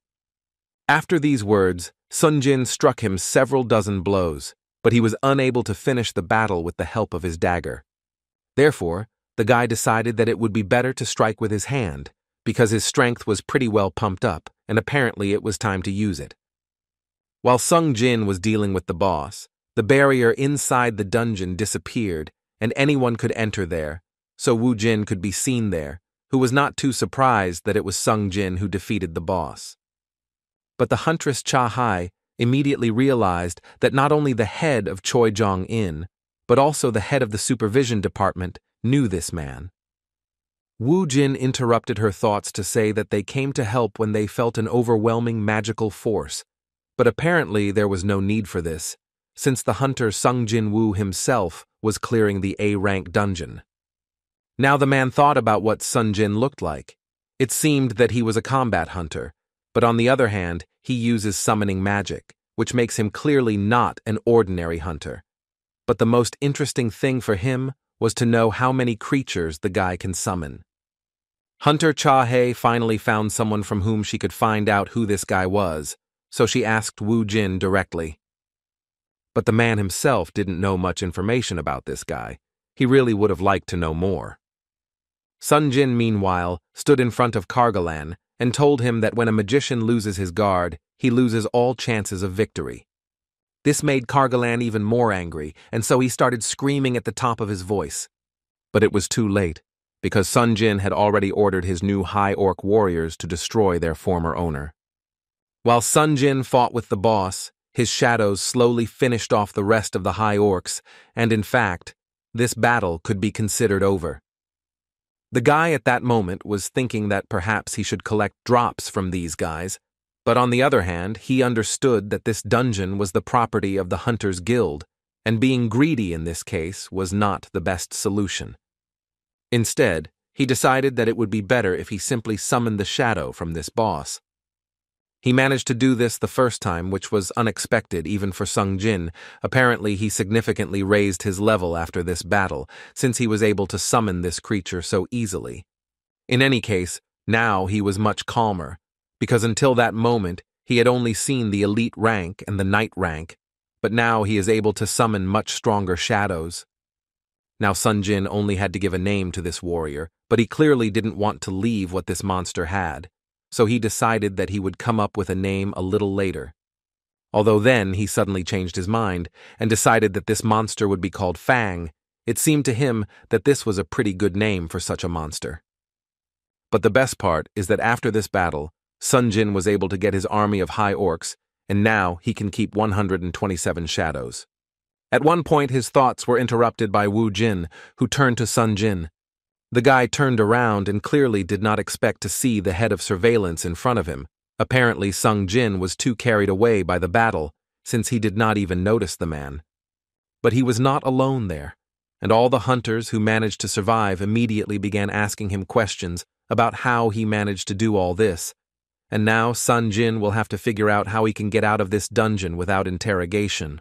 After these words, Sun Jin struck him several dozen blows, but he was unable to finish the battle with the help of his dagger. Therefore, the guy decided that it would be better to strike with his hand, because his strength was pretty well pumped up, and apparently it was time to use it. While Sung Jin was dealing with the boss, the barrier inside the dungeon disappeared, and anyone could enter there, so Wu Jin could be seen there, who was not too surprised that it was Sung Jin who defeated the boss. But the huntress Cha Hai immediately realized that not only the head of Choi Jong Inn, but also the head of the supervision department knew this man. Wu Jin interrupted her thoughts to say that they came to help when they felt an overwhelming magical force, but apparently there was no need for this, since the hunter Sung Jin Woo himself was clearing the A-rank dungeon. Now the man thought about what Sun Jin looked like. It seemed that he was a combat hunter, but on the other hand, he uses summoning magic, which makes him clearly not an ordinary hunter. But the most interesting thing for him was to know how many creatures the guy can summon. Hunter Cha He finally found someone from whom she could find out who this guy was, so she asked Wu Jin directly. But the man himself didn't know much information about this guy. He really would have liked to know more. Sun Jin, meanwhile, stood in front of Kargalan and told him that when a magician loses his guard, he loses all chances of victory. This made Kargalan even more angry, and so he started screaming at the top of his voice. But it was too late, because Sun Jin had already ordered his new High Orc warriors to destroy their former owner. While Sun Jin fought with the boss, his shadows slowly finished off the rest of the High Orcs, and in fact, this battle could be considered over. The guy at that moment was thinking that perhaps he should collect drops from these guys, but on the other hand, he understood that this dungeon was the property of the Hunters Guild, and being greedy in this case was not the best solution. Instead, he decided that it would be better if he simply summoned the shadow from this boss. He managed to do this the first time, which was unexpected even for Sung Jin. Apparently, he significantly raised his level after this battle, since he was able to summon this creature so easily. In any case, now he was much calmer, because until that moment, he had only seen the elite rank and the knight rank, but now he is able to summon much stronger shadows. Now Sun Jin only had to give a name to this warrior, but he clearly didn't want to leave what this monster had, so he decided that he would come up with a name a little later. Although then he suddenly changed his mind and decided that this monster would be called Fang. It seemed to him that this was a pretty good name for such a monster. But the best part is that after this battle, Sun Jin was able to get his army of high orcs, and now he can keep 127 shadows. At one point, his thoughts were interrupted by Wu Jin, who turned to Sun Jin. The guy turned around and clearly did not expect to see the head of surveillance in front of him. Apparently, Sun Jin was too carried away by the battle, since he did not even notice the man. But he was not alone there, and all the hunters who managed to survive immediately began asking him questions about how he managed to do all this. And now Sun Jin will have to figure out how he can get out of this dungeon without interrogation.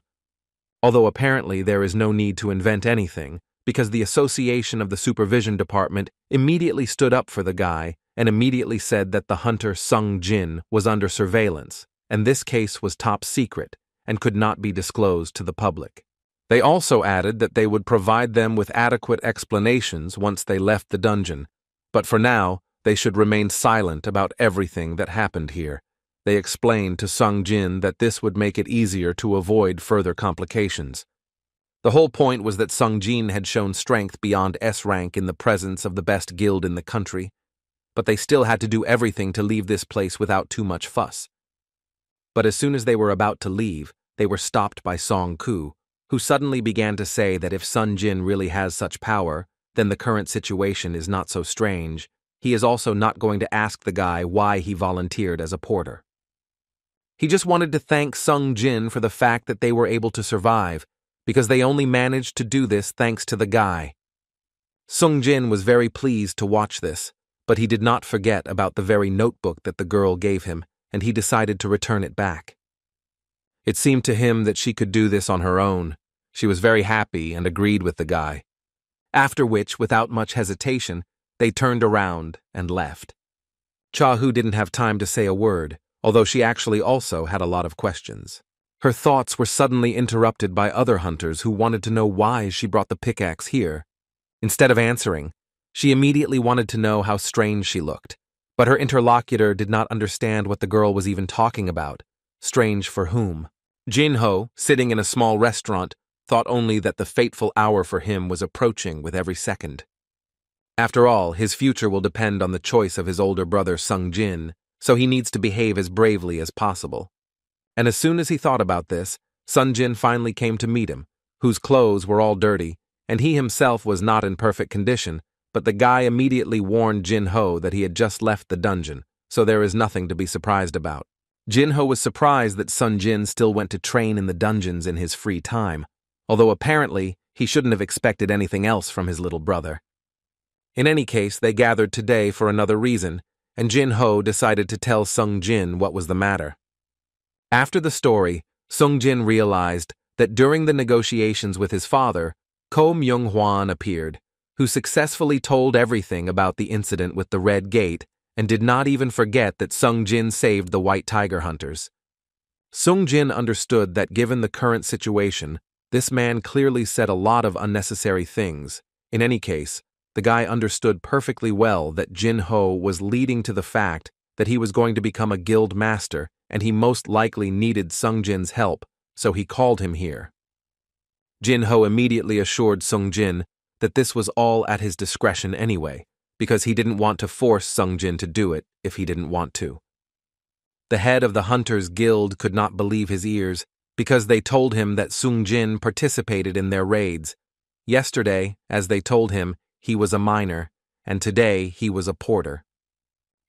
Although apparently there is no need to invent anything, because the Association of the Supervision Department immediately stood up for the guy and immediately said that the hunter Sung Jin was under surveillance, and this case was top secret and could not be disclosed to the public. They also added that they would provide them with adequate explanations once they left the dungeon, but for now, they should remain silent about everything that happened here. They explained to Sung Jin that this would make it easier to avoid further complications. The whole point was that Sung Jin had shown strength beyond S rank in the presence of the best guild in the country, but they still had to do everything to leave this place without too much fuss. But as soon as they were about to leave, they were stopped by Song Ku, who suddenly began to say that if Sun Jin really has such power, then the current situation is not so strange. He is also not going to ask the guy why he volunteered as a porter. He just wanted to thank Sung Jin for the fact that they were able to survive, because they only managed to do this thanks to the guy. Sung Jin was very pleased to watch this, but he did not forget about the very notebook that the girl gave him, and he decided to return it back. It seemed to him that she could do this on her own. She was very happy and agreed with the guy. After which, without much hesitation, they turned around and left. Cha-Hu didn't have time to say a word, although she actually also had a lot of questions. Her thoughts were suddenly interrupted by other hunters who wanted to know why she brought the pickaxe here. Instead of answering, she immediately wanted to know how strange she looked, but her interlocutor did not understand what the girl was even talking about. Strange for whom? Jin-Ho, sitting in a small restaurant, thought only that the fateful hour for him was approaching with every second. After all, his future will depend on the choice of his older brother Sung Jin, so he needs to behave as bravely as possible. And as soon as he thought about this, Sun Jin finally came to meet him, whose clothes were all dirty, and he himself was not in perfect condition, but the guy immediately warned Jin-Ho that he had just left the dungeon, so there is nothing to be surprised about. Jin-Ho was surprised that Sun Jin still went to train in the dungeons in his free time, although apparently he shouldn't have expected anything else from his little brother. In any case, they gathered today for another reason, and Jin-Ho decided to tell Sung Jin what was the matter. After the story, Sung Jin realized that during the negotiations with his father, Ko Myung-hwan appeared, who successfully told everything about the incident with the Red Gate and did not even forget that Sung Jin saved the White Tiger hunters. Sung Jin understood that given the current situation, this man clearly said a lot of unnecessary things. In any case, the guy understood perfectly well that Jin-Ho was leading to the fact that he was going to become a guild master, and he most likely needed Sung Jin's help, so he called him here. Jin-Ho immediately assured Sung Jin that this was all at his discretion anyway, because he didn't want to force Sung Jin to do it if he didn't want to. The head of the Hunters Guild could not believe his ears, because they told him that Sung Jin participated in their raids. Yesterday, as they told him, he was a miner, and today he was a porter.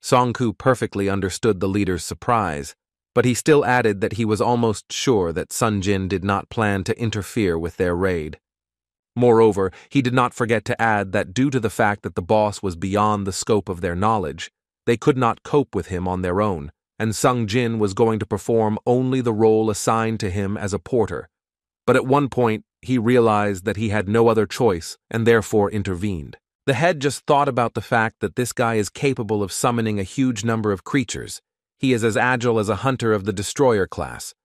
Song-Ku perfectly understood the leader's surprise, but he still added that he was almost sure that Sun Jin did not plan to interfere with their raid. Moreover, he did not forget to add that due to the fact that the boss was beyond the scope of their knowledge, they could not cope with him on their own, and Sung Jin was going to perform only the role assigned to him as a porter. But at one point, he realized that he had no other choice and therefore intervened. The head just thought about the fact that this guy is capable of summoning a huge number of creatures. He is as agile as a hunter of the destroyer class.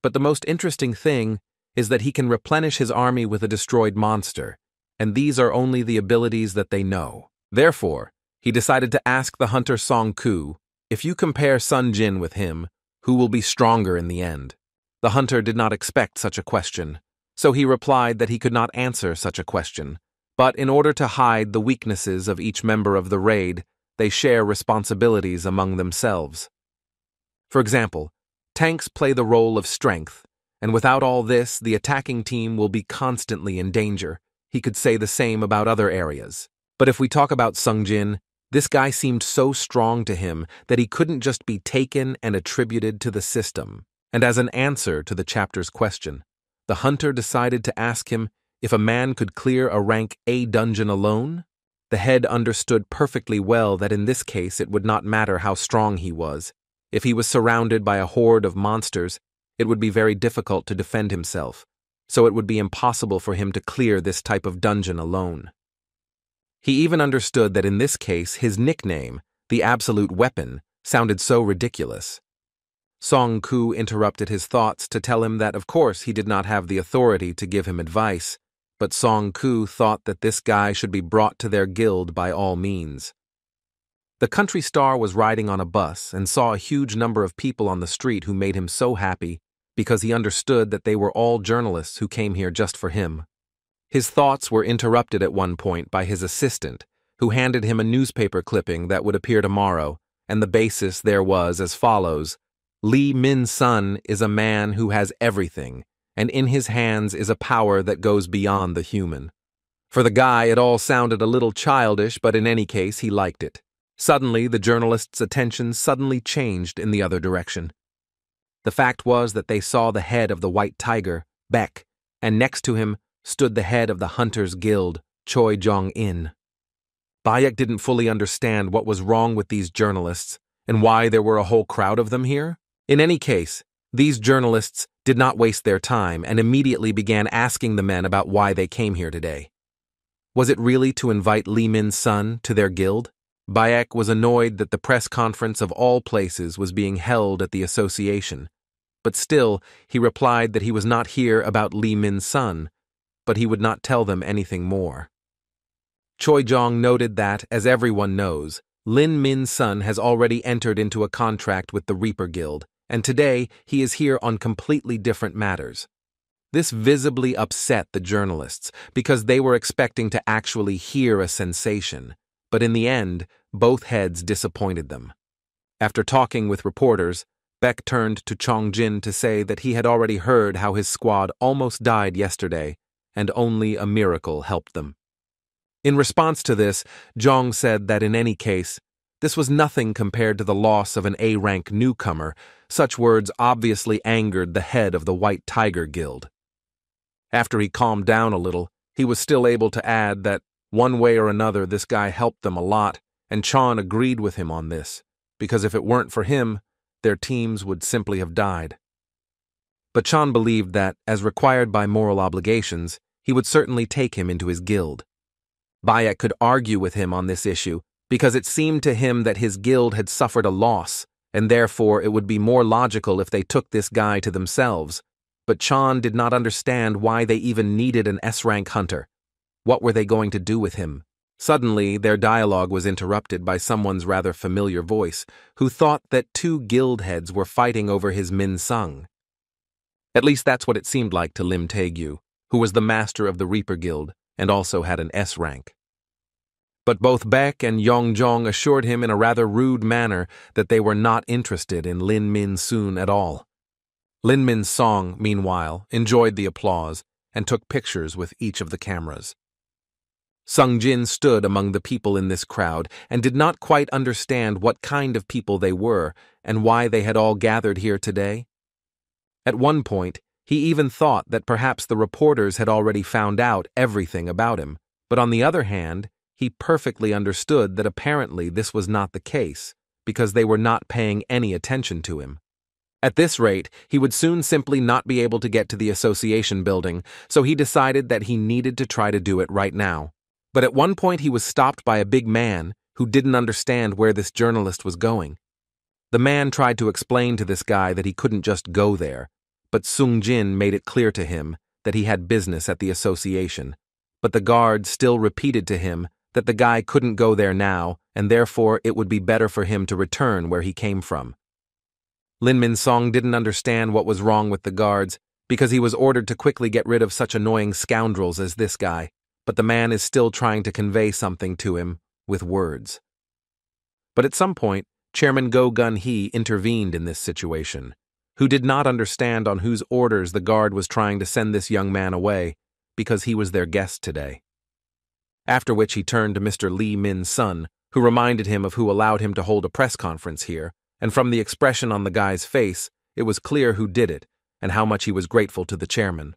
But the most interesting thing is that he can replenish his army with a destroyed monster, and these are only the abilities that they know. Therefore, he decided to ask the hunter Song-Ku, if you compare Sun Jin with him, who will be stronger in the end? The hunter did not expect such a question, so he replied that he could not answer such a question, but in order to hide the weaknesses of each member of the raid, they share responsibilities among themselves. For example, tanks play the role of strength, and without all this, the attacking team will be constantly in danger. He could say the same about other areas. But if we talk about Sung Jin, this guy seemed so strong to him that he couldn't just be taken and attributed to the system. And as an answer to the chapter's question, the hunter decided to ask him if a man could clear a rank A dungeon alone. The head understood perfectly well that in this case it would not matter how strong he was. If he was surrounded by a horde of monsters, it would be very difficult to defend himself, so it would be impossible for him to clear this type of dungeon alone. He even understood that in this case his nickname, the Absolute Weapon, sounded so ridiculous. Song Ku interrupted his thoughts to tell him that of course he did not have the authority to give him advice, but Song Ku thought that this guy should be brought to their guild by all means. The country star was riding on a bus and saw a huge number of people on the street who made him so happy because he understood that they were all journalists who came here just for him. His thoughts were interrupted at one point by his assistant, who handed him a newspaper clipping that would appear tomorrow, and the basis there was as follows: Lee Min-sun is a man who has everything, and in his hands is a power that goes beyond the human. For the guy, it all sounded a little childish, but in any case, he liked it. Suddenly, the journalist's attention suddenly changed in the other direction. The fact was that they saw the head of the White Tiger, Beck, and next to him stood the head of the Hunters Guild, Choi Jong-in. Bayek didn't fully understand what was wrong with these journalists and why there were a whole crowd of them here. In any case, these journalists did not waste their time and immediately began asking the men about why they came here today. Was it really to invite Lee Min-sun to their guild? Bayek was annoyed that the press conference of all places was being held at the association, but still he replied that he was not here about Lee Min-sun, but he would not tell them anything more. Choi Jong noted that, as everyone knows, Lin Min-sun has already entered into a contract with the Reaper Guild, and today he is here on completely different matters. This visibly upset the journalists because they were expecting to actually hear a sensation, but in the end, both heads disappointed them. After talking with reporters, Beck turned to Chong Jin to say that he had already heard how his squad almost died yesterday, and only a miracle helped them. In response to this, Jong said that in any case, this was nothing compared to the loss of an A-rank newcomer. Such words obviously angered the head of the White Tiger Guild. After he calmed down a little, he was still able to add that one way or another this guy helped them a lot, and Chan agreed with him on this, because if it weren't for him, their teams would simply have died. But Chan believed that, as required by moral obligations, he would certainly take him into his guild. Bayek could argue with him on this issue, because it seemed to him that his guild had suffered a loss, and therefore it would be more logical if they took this guy to themselves. But Chan did not understand why they even needed an S-rank hunter. What were they going to do with him? Suddenly, their dialogue was interrupted by someone's rather familiar voice, who thought that two guild heads were fighting over his Min-sung. At least that's what it seemed like to Lim Taegyu, who was the master of the Reaper Guild and also had an S rank. But both Beck and Yongjong assured him in a rather rude manner that they were not interested in Lin Min-sun at all. Lin Min-song, meanwhile, enjoyed the applause and took pictures with each of the cameras. Sung Jin stood among the people in this crowd and did not quite understand what kind of people they were and why they had all gathered here today. At one point, he even thought that perhaps the reporters had already found out everything about him, but on the other hand, he perfectly understood that apparently this was not the case, because they were not paying any attention to him. At this rate, he would soon simply not be able to get to the association building, so he decided that he needed to try to do it right now. But at one point he was stopped by a big man who didn't understand where this journalist was going. The man tried to explain to this guy that he couldn't just go there, but Sung Jin made it clear to him that he had business at the association. But the guard still repeated to him that the guy couldn't go there now, and therefore it would be better for him to return where he came from. Lin Min-song didn't understand what was wrong with the guards, because he was ordered to quickly get rid of such annoying scoundrels as this guy, but the man is still trying to convey something to him with words. But at some point, Chairman Go Gun Hee intervened in this situation, who did not understand on whose orders the guard was trying to send this young man away, because he was their guest today. After which he turned to Mr. Lee Min Sun, who reminded him of who allowed him to hold a press conference here, and from the expression on the guy's face, it was clear who did it, and how much he was grateful to the chairman.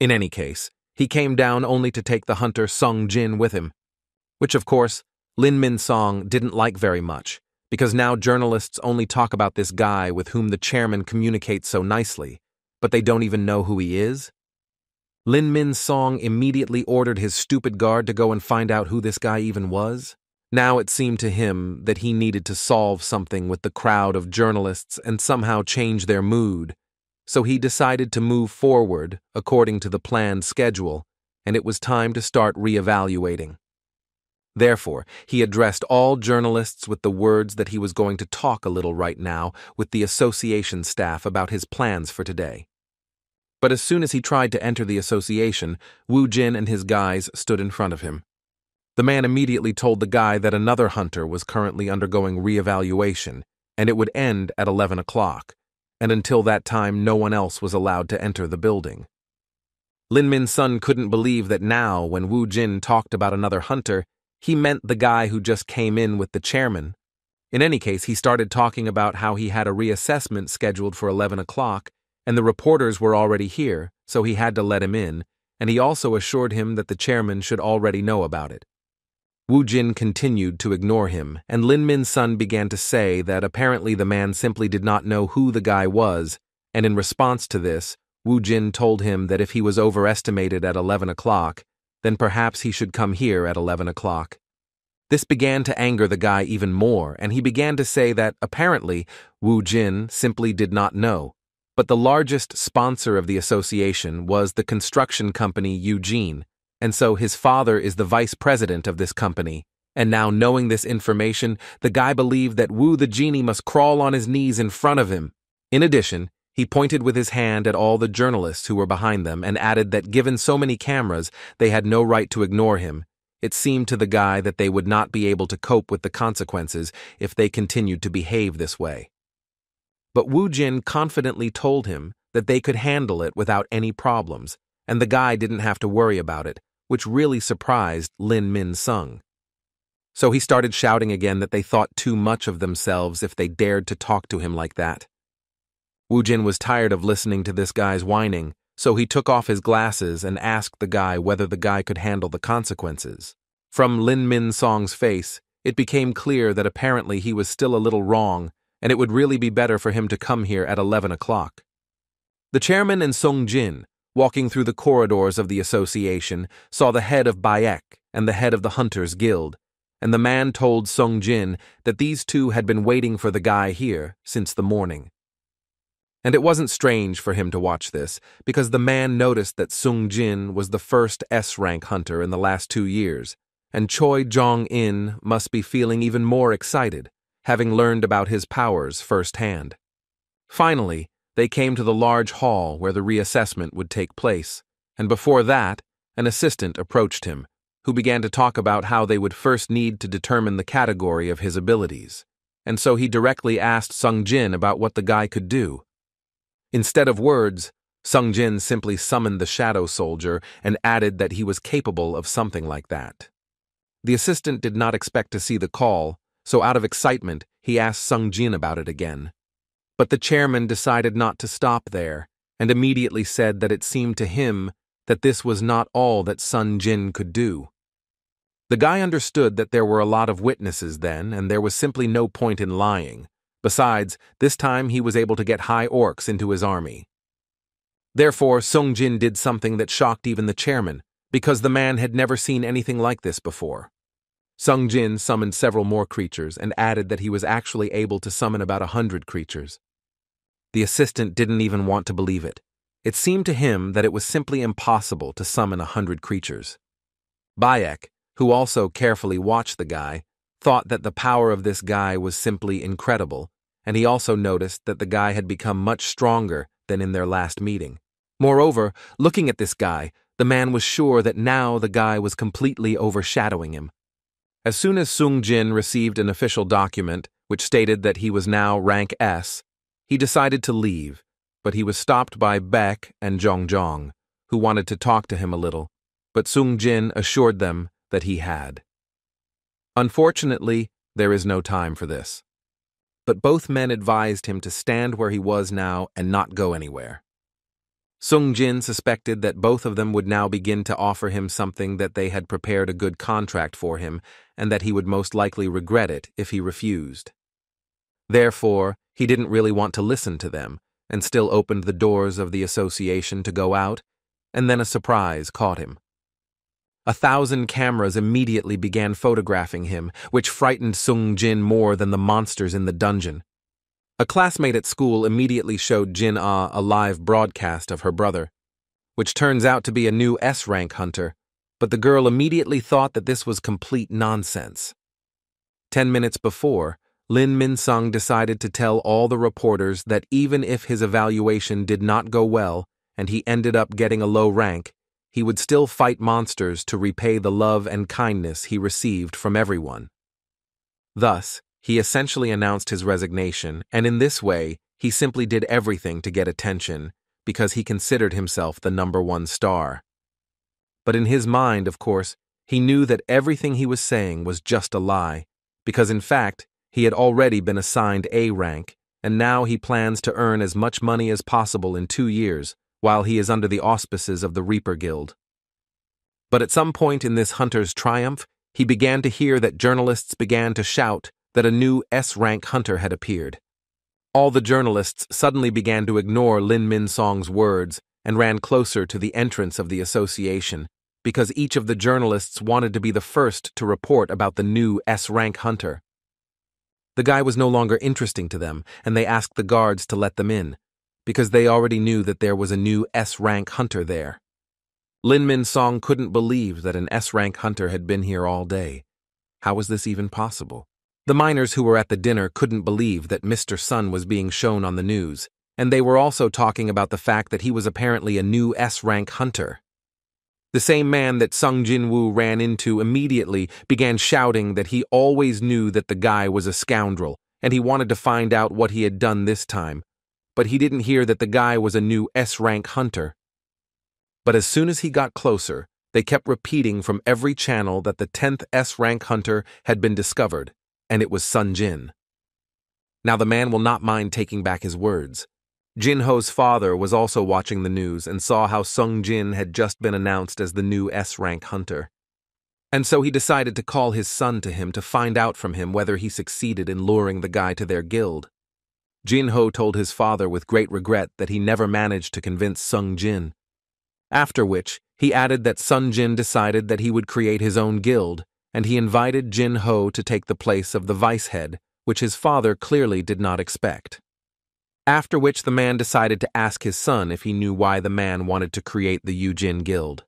In any case, he came down only to take the hunter Sung Jin with him, which of course, Lin Min Song didn't like very much, because now journalists only talk about this guy with whom the chairman communicates so nicely, but they don't even know who he is. Lin Min Song immediately ordered his stupid guard to go and find out who this guy even was. Now it seemed to him that he needed to solve something with the crowd of journalists and somehow change their mood, so he decided to move forward according to the planned schedule, and it was time to start reevaluating. Therefore, he addressed all journalists with the words that he was going to talk a little right now with the association staff about his plans for today. But as soon as he tried to enter the association, Wu Jin and his guys stood in front of him. The man immediately told the guy that another hunter was currently undergoing reevaluation, and it would end at 11 o'clock, and until that time no one else was allowed to enter the building. Lin Min Sun couldn't believe that now, when Wu Jin talked about another hunter, he meant the guy who just came in with the chairman. In any case, he started talking about how he had a reassessment scheduled for 11 o'clock, and the reporters were already here, so he had to let him in, and he also assured him that the chairman should already know about it. Wu Jin continued to ignore him, and Lin Min Sun began to say that apparently the man simply did not know who the guy was, and in response to this, Wu Jin told him that if he was overestimated at 11 o'clock, then perhaps he should come here at 11 o'clock. This began to anger the guy even more, and he began to say that apparently Wu Jin simply did not know. But the largest sponsor of the association was the construction company Eugene, and so his father is the vice president of this company. And now, knowing this information, the guy believed that Wu the genie must crawl on his knees in front of him. In addition, he pointed with his hand at all the journalists who were behind them and added that given so many cameras, they had no right to ignore him. It seemed to the guy that they would not be able to cope with the consequences if they continued to behave this way. But Wu Jin confidently told him that they could handle it without any problems, and the guy didn't have to worry about it, which really surprised Lin Min Sung. So he started shouting again that they thought too much of themselves if they dared to talk to him like that. Wu Jin was tired of listening to this guy's whining, so he took off his glasses and asked the guy whether the guy could handle the consequences. From Lin Min Song's face, it became clear that apparently he was still a little wrong, and it would really be better for him to come here at 11 o'clock. The chairman and Sung Jin, walking through the corridors of the association, saw the head of Bayek and the head of the Hunters Guild, and the man told Sung Jin that these two had been waiting for the guy here since the morning. And it wasn't strange for him to watch this, because the man noticed that Sung Jin was the first S-rank hunter in the last 2 years, and Choi Jong-in must be feeling even more excited, having learned about his powers firsthand. Finally, they came to the large hall where the reassessment would take place, and before that, an assistant approached him, who began to talk about how they would first need to determine the category of his abilities, and so he directly asked Sung Jin about what the guy could do. Instead of words, Sung Jin simply summoned the shadow soldier and added that he was capable of something like that. The assistant did not expect to see the call, so out of excitement, he asked Sung Jin about it again. But the chairman decided not to stop there, and immediately said that it seemed to him that this was not all that Sung Jin could do. The guy understood that there were a lot of witnesses then, and there was simply no point in lying. Besides, this time he was able to get high orcs into his army. Therefore, Sung Jin did something that shocked even the chairman, because the man had never seen anything like this before. Sung Jin summoned several more creatures and added that he was actually able to summon about 100 creatures. The assistant didn't even want to believe it. It seemed to him that it was simply impossible to summon 100 creatures. Bayek, who also carefully watched the guy, thought that the power of this guy was simply incredible, and he also noticed that the guy had become much stronger than in their last meeting. Moreover, looking at this guy, the man was sure that now the guy was completely overshadowing him. As soon as Sung Jin received an official document which stated that he was now rank S, he decided to leave, but he was stopped by Baek and Jong, who wanted to talk to him a little, but Sung Jin assured them that he had. Unfortunately, there is no time for this. But both men advised him to stand where he was now and not go anywhere. Sung Jin suspected that both of them would now begin to offer him something that they had prepared a good contract for him, and that he would most likely regret it if he refused. Therefore, he didn't really want to listen to them, and still opened the doors of the association to go out, and then a surprise caught him. 1,000 cameras immediately began photographing him, which frightened Sung Jin more than the monsters in the dungeon. A classmate at school immediately showed Jin Ah a live broadcast of her brother, which turns out to be a new S-rank hunter, but the girl immediately thought that this was complete nonsense. 10 minutes before, Lin Min-sung decided to tell all the reporters that even if his evaluation did not go well and he ended up getting a low rank, he would still fight monsters to repay the love and kindness he received from everyone. Thus, he essentially announced his resignation, and in this way, he simply did everything to get attention because he considered himself the #1 star. But in his mind, of course, he knew that everything he was saying was just a lie, because in fact, he had already been assigned A rank, and now he plans to earn as much money as possible in 2 years, while he is under the auspices of the Reaper Guild. But at some point in this hunter's triumph, he began to hear that journalists began to shout that a new S-rank hunter had appeared. All the journalists suddenly began to ignore Lin Min-song's words and ran closer to the entrance of the association, because each of the journalists wanted to be the first to report about the new S-rank hunter. The guy was no longer interesting to them, and they asked the guards to let them in, because they already knew that there was a new S-rank hunter there. Lin Min-song couldn't believe that an S-rank hunter had been here all day. How was this even possible? The miners who were at the dinner couldn't believe that Mr. Sun was being shown on the news, and they were also talking about the fact that he was apparently a new S-rank hunter. The same man that Sung Jin-woo ran into immediately began shouting that he always knew that the guy was a scoundrel, and he wanted to find out what he had done this time, but he didn't hear that the guy was a new S-rank hunter. But as soon as he got closer, they kept repeating from every channel that the 10th S-rank hunter had been discovered, and it was Sun Jin. Now the man will not mind taking back his words. Jin-ho's father was also watching the news and saw how Sung Jin had just been announced as the new S-rank hunter. And so he decided to call his son to him to find out from him whether he succeeded in luring the guy to their guild. Jin-ho told his father with great regret that he never managed to convince Sung Jin. After which, he added that Sun Jin decided that he would create his own guild, and he invited Jin-ho to take the place of the vice head, which his father clearly did not expect. After which the man decided to ask his son if he knew why the man wanted to create the Yujin Guild.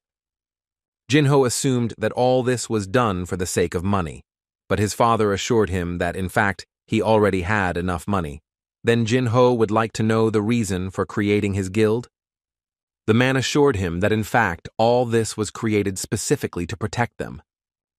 Jin-ho assumed that all this was done for the sake of money, but his father assured him that, in fact, he already had enough money. Then Jin-ho would like to know the reason for creating his guild. The man assured him that, in fact, all this was created specifically to protect them.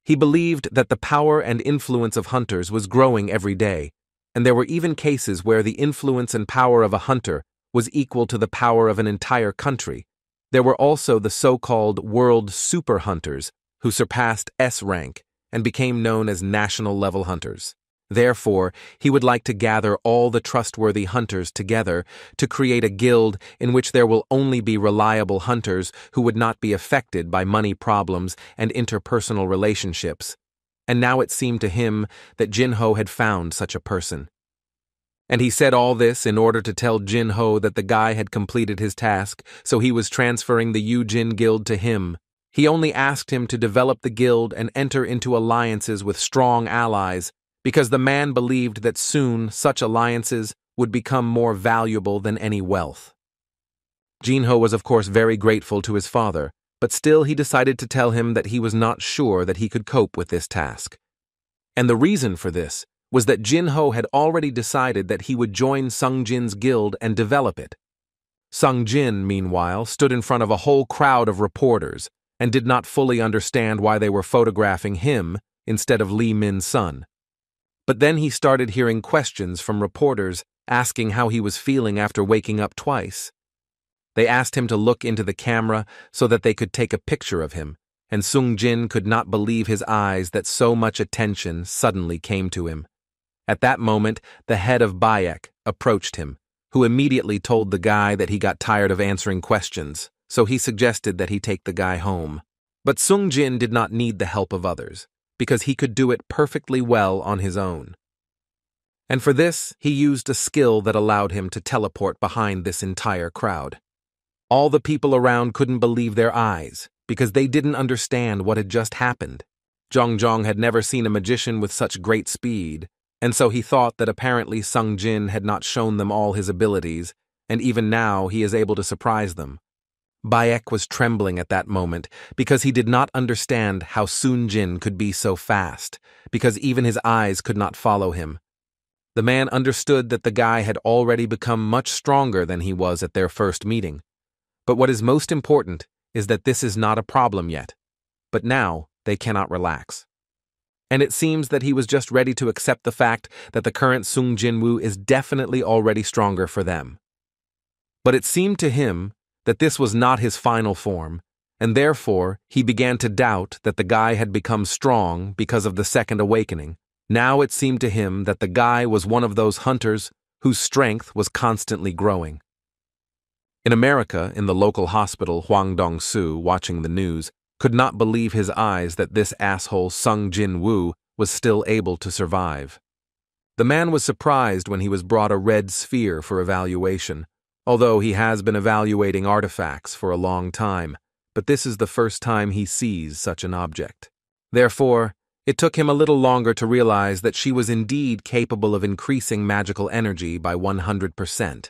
He believed that the power and influence of hunters was growing every day, and there were even cases where the influence and power of a hunter was equal to the power of an entire country. There were also the so-called world super hunters who surpassed S rank and became known as national-level hunters. Therefore, he would like to gather all the trustworthy hunters together to create a guild in which there will only be reliable hunters who would not be affected by money problems and interpersonal relationships. And now it seemed to him that Jin-ho had found such a person. And he said all this in order to tell Jin-ho that the guy had completed his task, so he was transferring the Yujin Guild to him. He only asked him to develop the guild and enter into alliances with strong allies, because the man believed that soon such alliances would become more valuable than any wealth. Jin-ho was of course very grateful to his father, but still he decided to tell him that he was not sure that he could cope with this task. And the reason for this was that Jin-ho had already decided that he would join Sung Jin's guild and develop it. Sung Jin, meanwhile, stood in front of a whole crowd of reporters and did not fully understand why they were photographing him, instead of Li Min's son. But then he started hearing questions from reporters asking how he was feeling after waking up twice. They asked him to look into the camera so that they could take a picture of him, and Sung Jin could not believe his eyes that so much attention suddenly came to him. At that moment, the head of Bayek approached him, who immediately told the guy that he got tired of answering questions, so he suggested that he take the guy home. But Sung Jin did not need the help of others, because he could do it perfectly well on his own. And for this, he used a skill that allowed him to teleport behind this entire crowd. All the people around couldn't believe their eyes, because they didn't understand what had just happened. Zhong had never seen a magician with such great speed, and so he thought that apparently Sung Jin had not shown them all his abilities, and even now he is able to surprise them. Bayek was trembling at that moment because he did not understand how Sun Jin could be so fast, because even his eyes could not follow him. The man understood that the guy had already become much stronger than he was at their first meeting. But what is most important is that this is not a problem yet. But now they cannot relax. And it seems that he was just ready to accept the fact that the current Sung Jin Woo is definitely already stronger for them. But it seemed to him that this was not his final form, and therefore he began to doubt that the guy had become strong because of the second awakening. Now it seemed to him that the guy was one of those hunters whose strength was constantly growing. In America, in the local hospital, Huang Dong-su, watching the news, could not believe his eyes that this asshole Sung Jin Woo was still able to survive. The man was surprised when he was brought a red sphere for evaluation, although he has been evaluating artifacts for a long time, but this is the first time he sees such an object. Therefore, it took him a little longer to realize that she was indeed capable of increasing magical energy by 100%.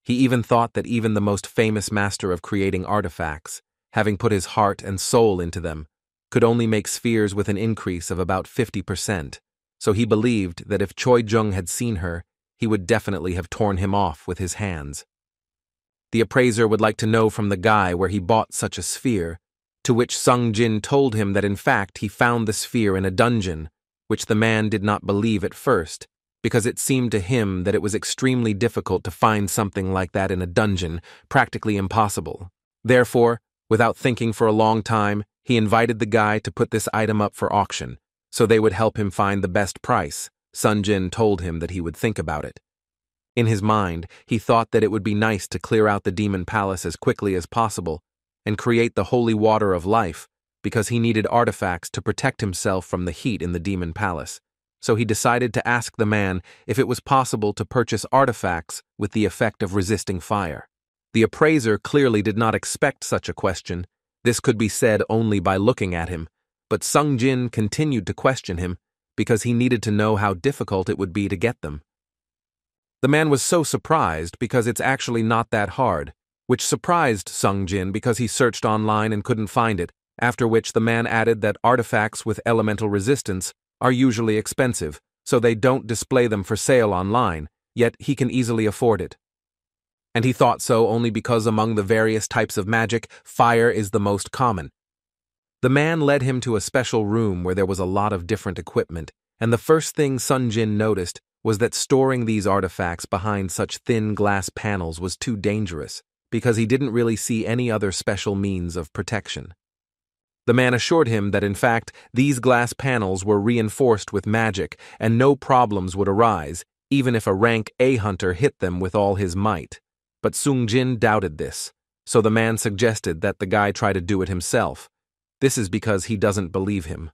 He even thought that even the most famous master of creating artifacts, having put his heart and soul into them, could only make spheres with an increase of about 50%, so he believed that if Choi Jung had seen her, he would definitely have torn him off with his hands. The appraiser would like to know from the guy where he bought such a sphere, to which Sung Jin told him that in fact he found the sphere in a dungeon, which the man did not believe at first, because it seemed to him that it was extremely difficult to find something like that in a dungeon, practically impossible. Therefore, without thinking for a long time, he invited the guy to put this item up for auction, so they would help him find the best price. Sun Jin told him that he would think about it. In his mind, he thought that it would be nice to clear out the demon palace as quickly as possible and create the holy water of life, because he needed artifacts to protect himself from the heat in the demon palace. So he decided to ask the man if it was possible to purchase artifacts with the effect of resisting fire. The appraiser clearly did not expect such a question. This could be said only by looking at him, but Sung Jin continued to question him because he needed to know how difficult it would be to get them. The man was so surprised because it's actually not that hard, which surprised Sung Jin because he searched online and couldn't find it, after which the man added that artifacts with elemental resistance are usually expensive, so they don't display them for sale online, yet he can easily afford it. And he thought so only because among the various types of magic, fire is the most common. The man led him to a special room where there was a lot of different equipment, and the first thing Sun Jin noticed was that storing these artifacts behind such thin glass panels was too dangerous, because he didn't really see any other special means of protection. The man assured him that in fact these glass panels were reinforced with magic and no problems would arise, even if a rank A hunter hit them with all his might. But Sung Jin doubted this, so the man suggested that the guy try to do it himself. This is because he doesn't believe him.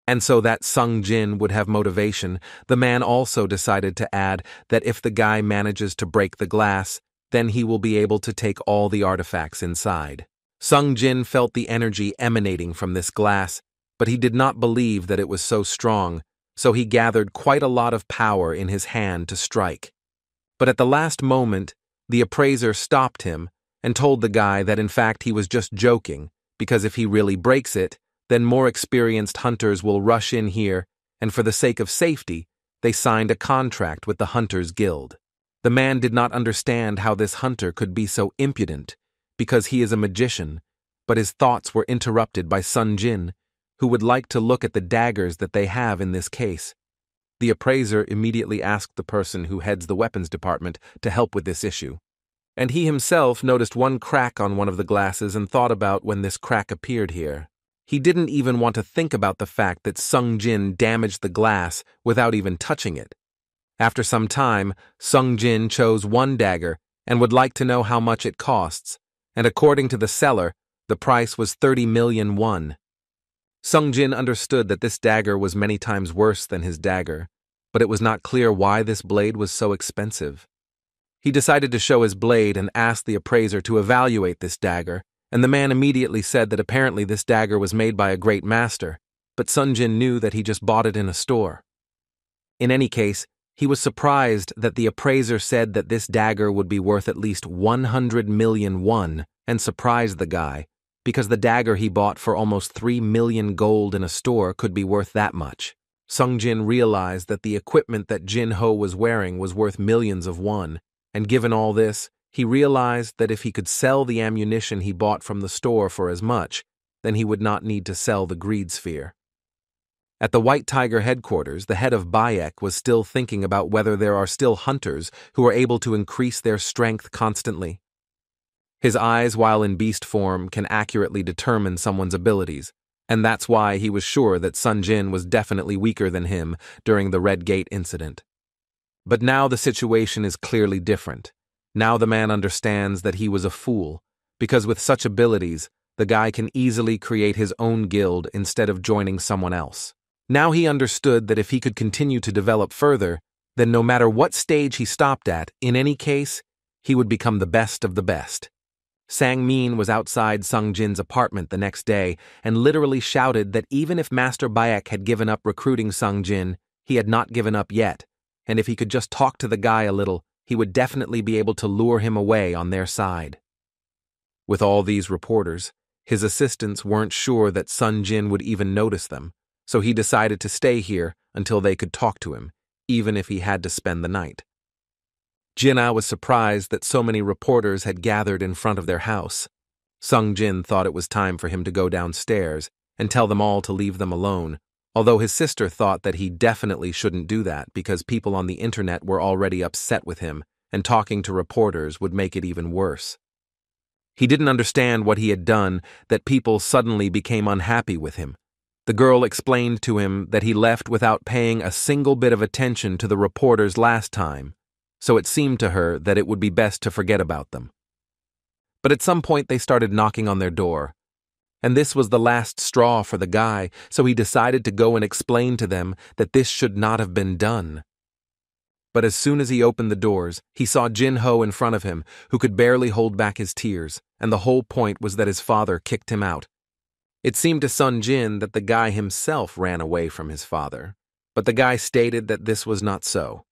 And so that Sung Jin would have motivation, the man also decided to add that if the guy manages to break the glass, then he will be able to take all the artifacts inside. Sung Jin felt the energy emanating from this glass, but he did not believe that it was so strong, so he gathered quite a lot of power in his hand to strike. But at the last moment, the appraiser stopped him and told the guy that in fact he was just joking, because if he really breaks it, then more experienced hunters will rush in here, and for the sake of safety, they signed a contract with the Hunters Guild. The man did not understand how this hunter could be so impudent, because he is a magician, but his thoughts were interrupted by Sun Jin, who would like to look at the daggers that they have in this case. The appraiser immediately asked the person who heads the weapons department to help with this issue. And he himself noticed one crack on one of the glasses and thought about when this crack appeared here. He didn't even want to think about the fact that Sung Jin damaged the glass without even touching it. After some time, Sung Jin chose one dagger and would like to know how much it costs, and according to the seller, the price was 30 million won. Sung Jin understood that this dagger was many times worse than his dagger, but it was not clear why this blade was so expensive. He decided to show his blade and asked the appraiser to evaluate this dagger, and the man immediately said that apparently this dagger was made by a great master, but Sung Jin knew that he just bought it in a store. In any case, he was surprised that the appraiser said that this dagger would be worth at least 100 million won, and surprised the guy, because the dagger he bought for almost 3 million gold in a store could be worth that much. Sung Jin realized that the equipment that Jin Ho was wearing was worth millions of won, and given all this, he realized that if he could sell the ammunition he bought from the store for as much, then he would not need to sell the greed sphere. At the White Tiger headquarters, the head of Bayek was still thinking about whether there are still hunters who are able to increase their strength constantly. His eyes, while in beast form, can accurately determine someone's abilities, and that's why he was sure that Sung Jin was definitely weaker than him during the Red Gate incident. But now the situation is clearly different. Now the man understands that he was a fool, because with such abilities, the guy can easily create his own guild instead of joining someone else. Now he understood that if he could continue to develop further, then no matter what stage he stopped at, in any case, he would become the best of the best. Sang Min was outside Sung Jin's apartment the next day and literally shouted that even if Master Bayek had given up recruiting Sung Jin, he had not given up yet, and if he could just talk to the guy a little, he would definitely be able to lure him away on their side. With all these reporters, his assistants weren't sure that Sung Jin would even notice them, so he decided to stay here until they could talk to him, even if he had to spend the night. Jinna was surprised that so many reporters had gathered in front of their house. Sung Jin thought it was time for him to go downstairs and tell them all to leave them alone, although his sister thought that he definitely shouldn't do that because people on the internet were already upset with him, and talking to reporters would make it even worse. He didn't understand what he had done that people suddenly became unhappy with him. The girl explained to him that he left without paying a single bit of attention to the reporters last time, so it seemed to her that it would be best to forget about them. But at some point they started knocking on their door, and this was the last straw for the guy, so he decided to go and explain to them that this should not have been done. But as soon as he opened the doors, he saw Jin Ho in front of him, who could barely hold back his tears, and the whole point was that his father kicked him out. It seemed to Sung Jin that the guy himself ran away from his father, but the guy stated that this was not so,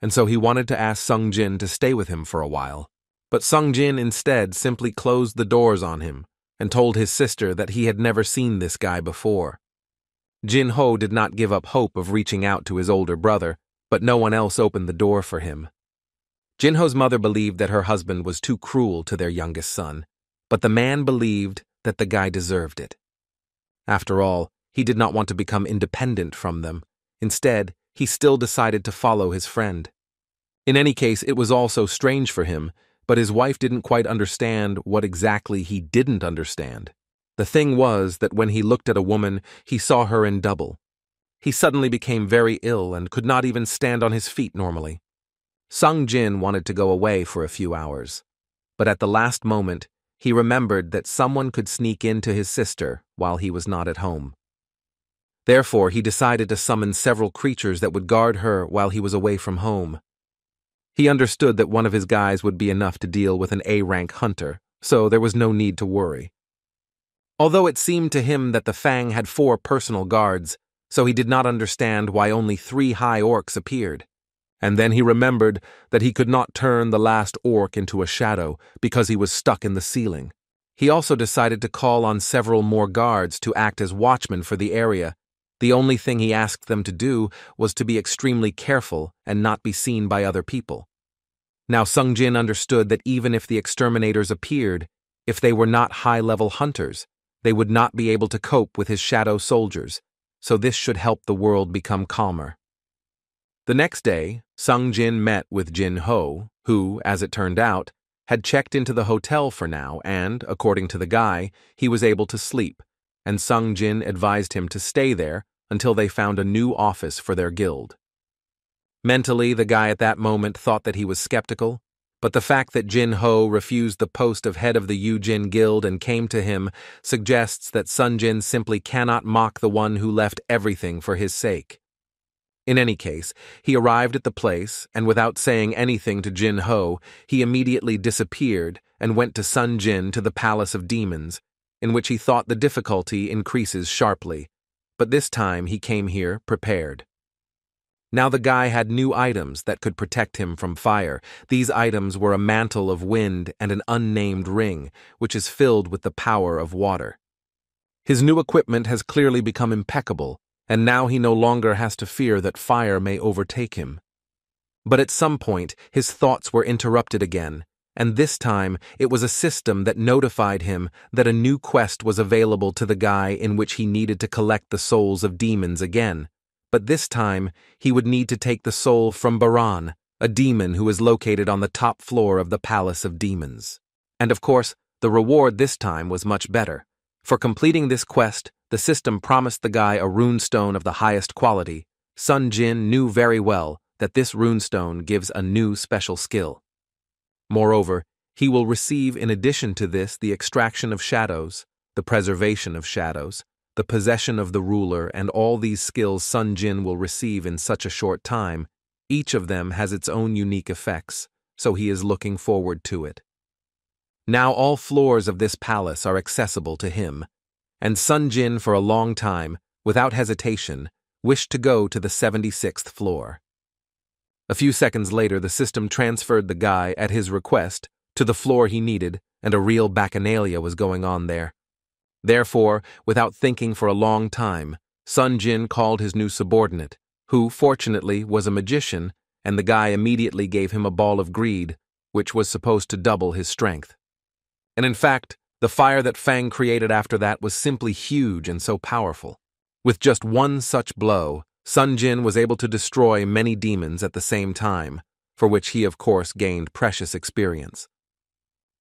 and so he wanted to ask Sung Jin to stay with him for a while. But Sung Jin instead simply closed the doors on him and told his sister that he had never seen this guy before. Jin Ho did not give up hope of reaching out to his older brother, but no one else opened the door for him. Jin Ho's mother believed that her husband was too cruel to their youngest son, but the man believed that the guy deserved it. After all, he did not want to become independent from them. Instead, he still decided to follow his friend. In any case, it was all so strange for him, but his wife didn't quite understand what exactly he didn't understand. The thing was that when he looked at a woman, he saw her in double. He suddenly became very ill and could not even stand on his feet normally. Sung Jin wanted to go away for a few hours, but at the last moment, he remembered that someone could sneak into his sister while he was not at home. Therefore, he decided to summon several creatures that would guard her while he was away from home. He understood that one of his guys would be enough to deal with an A-rank hunter, so there was no need to worry. Although it seemed to him that the Fang had 4 personal guards, so he did not understand why only 3 high orcs appeared. And then he remembered that he could not turn the last orc into a shadow because he was stuck in the ceiling. He also decided to call on several more guards to act as watchmen for the area. The only thing he asked them to do was to be extremely careful and not be seen by other people. Now Sung Jin understood that even if the exterminators appeared, if they were not high-level hunters, they would not be able to cope with his shadow soldiers, so this should help the world become calmer. The next day, Sung Jin met with Jin Ho, who, as it turned out, had checked into the hotel for now and, according to the guy, he was able to sleep, and Sung Jin advised him to stay there until they found a new office for their guild. Mentally, the guy at that moment thought that he was skeptical, but the fact that Jin Ho refused the post of head of the Yujin Guild and came to him suggests that Sun Jin simply cannot mock the one who left everything for his sake. In any case, he arrived at the place, and without saying anything to Jin Ho, he immediately disappeared and went to Sun Jin to the Palace of Demons, in which he thought the difficulty increases sharply, but this time he came here prepared. Now the guy had new items that could protect him from fire. These items were a mantle of wind and an unnamed ring, which is filled with the power of water. His new equipment has clearly become impeccable, and now he no longer has to fear that fire may overtake him. But at some point, his thoughts were interrupted again, and this time it was a system that notified him that a new quest was available to the guy in which he needed to collect the souls of demons again. But this time, he would need to take the soul from Baran, a demon who is located on the top floor of the Palace of Demons. And of course, the reward this time was much better. For completing this quest, the system promised the guy a runestone of the highest quality. Sun Jin knew very well that this runestone gives a new special skill. Moreover, he will receive in addition to this the extraction of shadows, the preservation of shadows, the possession of the ruler, and all these skills Sun Jin will receive in such a short time. Each of them has its own unique effects, so he is looking forward to it. Now all floors of this palace are accessible to him, and Sun Jin for a long time, without hesitation, wished to go to the 76th floor. A few seconds later, the system transferred the guy, at his request, to the floor he needed, and a real bacchanalia was going on there. Therefore, without thinking for a long time, Sun Jin called his new subordinate, who, fortunately, was a magician, and the guy immediately gave him a ball of greed, which was supposed to double his strength. And in fact, the fire that Fang created after that was simply huge and so powerful. With just one such blow, Sun Jin was able to destroy many demons at the same time, for which he of course gained precious experience.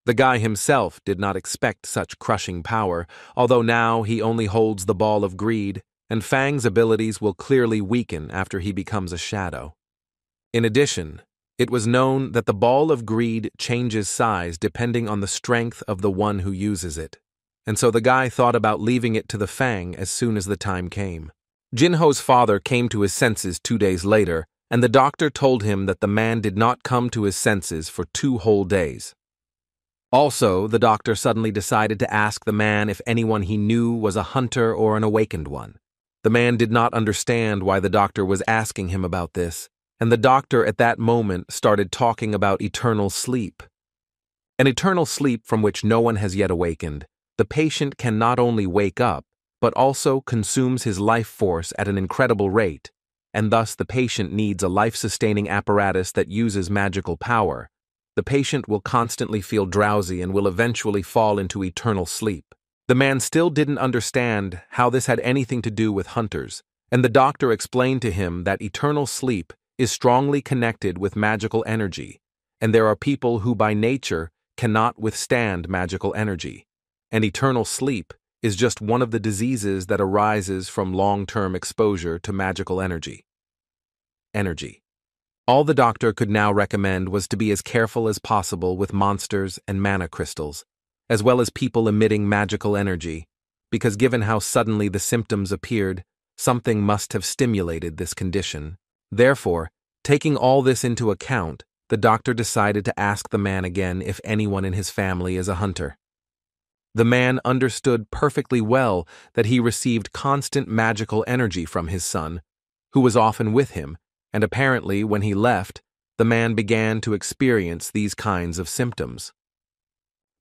The guy himself did not expect such crushing power, although now he only holds the ball of greed, and Fang's abilities will clearly weaken after he becomes a shadow. In addition, it was known that the ball of greed changes size depending on the strength of the one who uses it, and so the guy thought about leaving it to the Fang as soon as the time came. Jinho's father came to his senses 2 days later, and the doctor told him that the man did not come to his senses for 2 whole days. Also, the doctor suddenly decided to ask the man if anyone he knew was a hunter or an awakened one. The man did not understand why the doctor was asking him about this, and the doctor at that moment started talking about eternal sleep. An eternal sleep from which no one has yet awakened. The patient can not only wake up, but also consumes his life force at an incredible rate, and thus the patient needs a life-sustaining apparatus that uses magical power. The patient will constantly feel drowsy and will eventually fall into eternal sleep. The man still didn't understand how this had anything to do with hunters, and the doctor explained to him that eternal sleep is strongly connected with magical energy, and there are people who by nature cannot withstand magical energy, and eternal sleep is just one of the diseases that arises from long-term exposure to magical energy. All the doctor could now recommend was to be as careful as possible with monsters and mana crystals, as well as people emitting magical energy, because given how suddenly the symptoms appeared, something must have stimulated this condition. Therefore, taking all this into account, the doctor decided to ask the man again if anyone in his family is a hunter. The man understood perfectly well that he received constant magical energy from his son, who was often with him, and apparently when he left, the man began to experience these kinds of symptoms.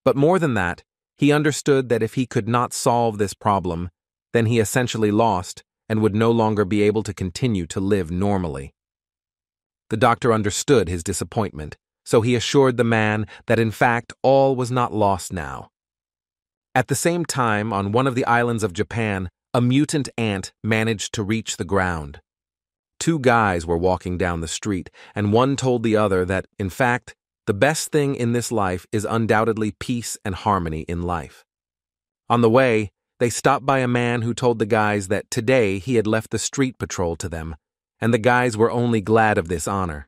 But more than that, he understood that if he could not solve this problem, then he essentially lost and would no longer be able to continue to live normally. The doctor understood his disappointment, so he assured the man that in fact all was not lost now. At the same time, on one of the islands of Japan, a mutant ant managed to reach the ground. Two guys were walking down the street, and one told the other that, in fact, the best thing in this life is undoubtedly peace and harmony in life. On the way, they stopped by a man who told the guys that today he had left the street patrol to them, and the guys were only glad of this honor.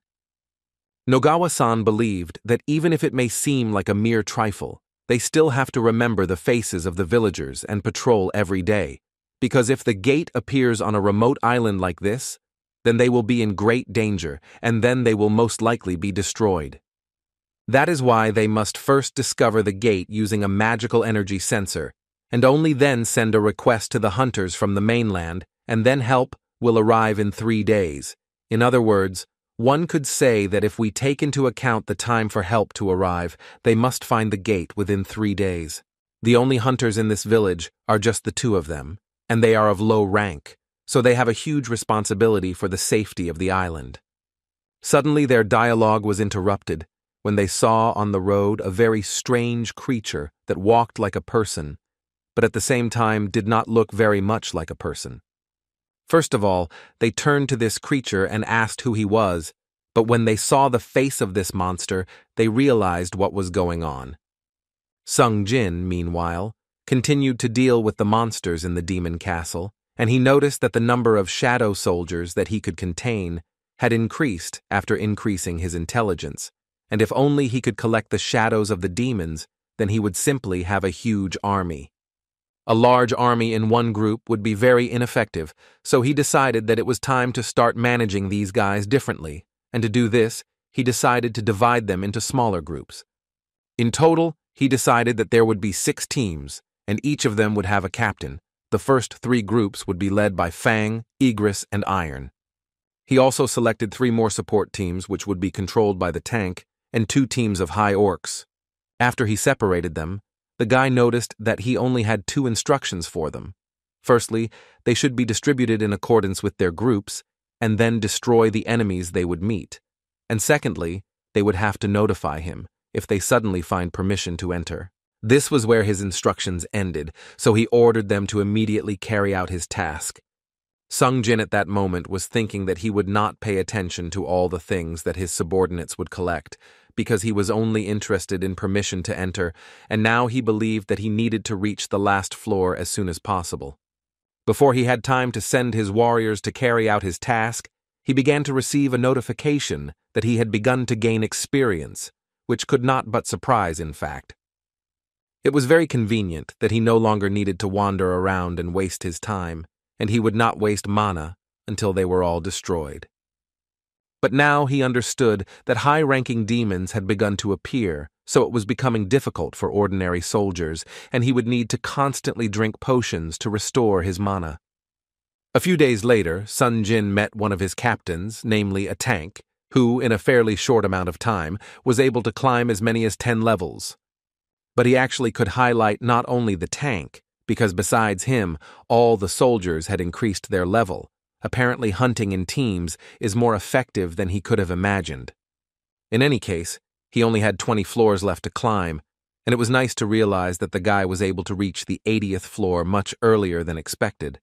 Nogawa-san believed that even if it may seem like a mere trifle, they still have to remember the faces of the villagers and patrol every day, because if the gate appears on a remote island like this, then they will be in great danger, and then they will most likely be destroyed. That is why they must first discover the gate using a magical energy sensor, and only then send a request to the hunters from the mainland, and then help will arrive in 3 days. In other words, one could say that if we take into account the time for help to arrive, they must find the gate within 3 days. The only hunters in this village are just the two of them, and they are of low rank, so they have a huge responsibility for the safety of the island. Suddenly their dialogue was interrupted when they saw on the road a very strange creature that walked like a person, but at the same time did not look very much like a person. First of all, they turned to this creature and asked who he was, but when they saw the face of this monster, they realized what was going on. Sung Jin, meanwhile, continued to deal with the monsters in the demon castle, and he noticed that the number of shadow soldiers that he could contain had increased after increasing his intelligence, and if only he could collect the shadows of the demons, then he would simply have a huge army. A large army in one group would be very ineffective, so he decided that it was time to start managing these guys differently, and to do this, he decided to divide them into smaller groups. In total, he decided that there would be 6 teams, and each of them would have a captain. The first 3 groups would be led by Fang, Igris, and Iron. He also selected 3 more support teams which would be controlled by the tank, and 2 teams of high orcs. After he separated them, the guy noticed that he only had 2 instructions for them. Firstly, they should be distributed in accordance with their groups, and then destroy the enemies they would meet. And secondly, they would have to notify him if they suddenly find permission to enter. This was where his instructions ended, so he ordered them to immediately carry out his task. Sung Jin at that moment was thinking that he would not pay attention to all the things that his subordinates would collect, because he was only interested in permission to enter, and now he believed that he needed to reach the last floor as soon as possible. Before he had time to send his warriors to carry out his task, he began to receive a notification that he had begun to gain experience, which could not but surprise, in fact. It was very convenient that he no longer needed to wander around and waste his time, and he would not waste mana until they were all destroyed. But now he understood that high-ranking demons had begun to appear, so it was becoming difficult for ordinary soldiers, and he would need to constantly drink potions to restore his mana. A few days later, Sun Jin met one of his captains, namely a tank, who, in a fairly short amount of time, was able to climb as many as 10 levels. But he actually could highlight not only the tank, because besides him, all the soldiers had increased their level. Apparently hunting in teams is more effective than he could have imagined. In any case, he only had 20 floors left to climb, and it was nice to realize that the guy was able to reach the 80th floor much earlier than expected.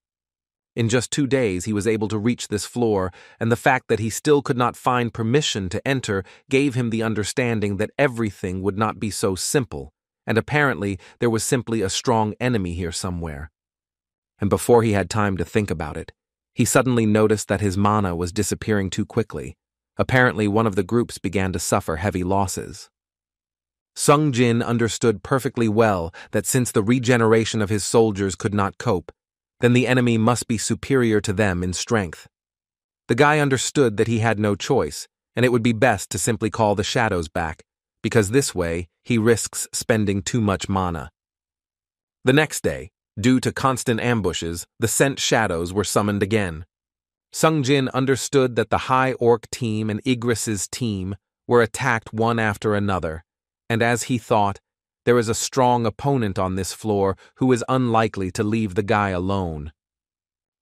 In just 2 days, he was able to reach this floor, and the fact that he still could not find permission to enter gave him the understanding that everything would not be so simple, and apparently there was simply a strong enemy here somewhere. And before he had time to think about it, he suddenly noticed that his mana was disappearing too quickly. Apparently, one of the groups began to suffer heavy losses. Sung Jin understood perfectly well that since the regeneration of his soldiers could not cope, then the enemy must be superior to them in strength. The guy understood that he had no choice, and it would be best to simply call the shadows back, because this way he risks spending too much mana. The next day, due to constant ambushes, the sent shadows were summoned again. Sung Jin understood that the High Orc team and Igris's team were attacked one after another, and as he thought, there is a strong opponent on this floor who is unlikely to leave the guy alone.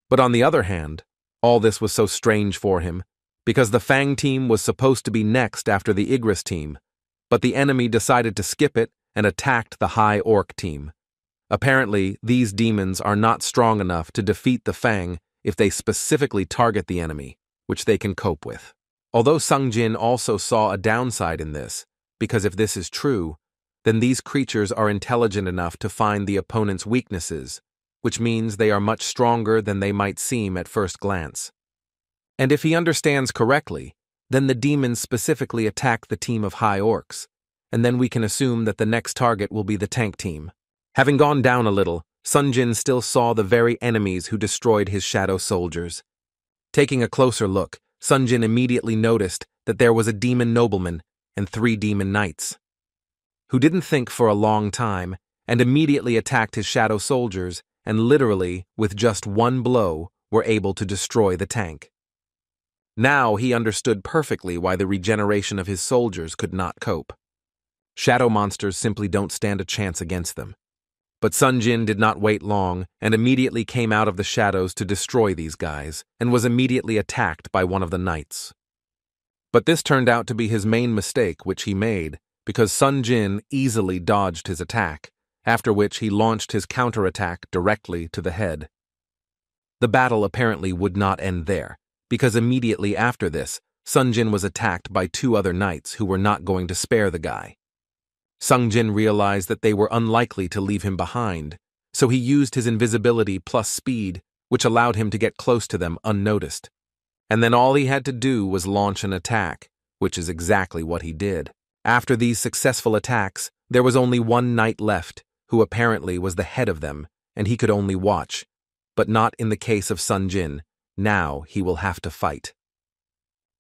But on the other hand, all this was so strange for him, because the Fang team was supposed to be next after the Igris team, but the enemy decided to skip it and attacked the High Orc team. Apparently, these demons are not strong enough to defeat the Fang if they specifically target the enemy, which they can cope with. Although Sung Jin also saw a downside in this, because if this is true, then these creatures are intelligent enough to find the opponent's weaknesses, which means they are much stronger than they might seem at first glance. And if he understands correctly, then the demons specifically attack the team of high orcs, and then we can assume that the next target will be the tank team. Having gone down a little, Sun Jin still saw the very enemies who destroyed his shadow soldiers. Taking a closer look, Sun Jin immediately noticed that there was a demon nobleman and 3 demon knights, who didn't think for a long time and immediately attacked his shadow soldiers and literally, with just one blow, were able to destroy the tank. Now he understood perfectly why the regeneration of his soldiers could not cope. Shadow monsters simply don't stand a chance against them. But Sun Jin did not wait long and immediately came out of the shadows to destroy these guys and was immediately attacked by one of the knights. But this turned out to be his main mistake which he made, because Sun Jin easily dodged his attack, after which he launched his counterattack directly to the head. The battle apparently would not end there, because immediately after this, Sun Jin was attacked by 2 other knights who were not going to spare the guy. Sung Jin realized that they were unlikely to leave him behind, so he used his invisibility plus speed, which allowed him to get close to them unnoticed. And then all he had to do was launch an attack, which is exactly what he did. After these successful attacks, there was only 1 knight left, who apparently was the head of them, and he could only watch. But not in the case of Sun Jin. Now he will have to fight.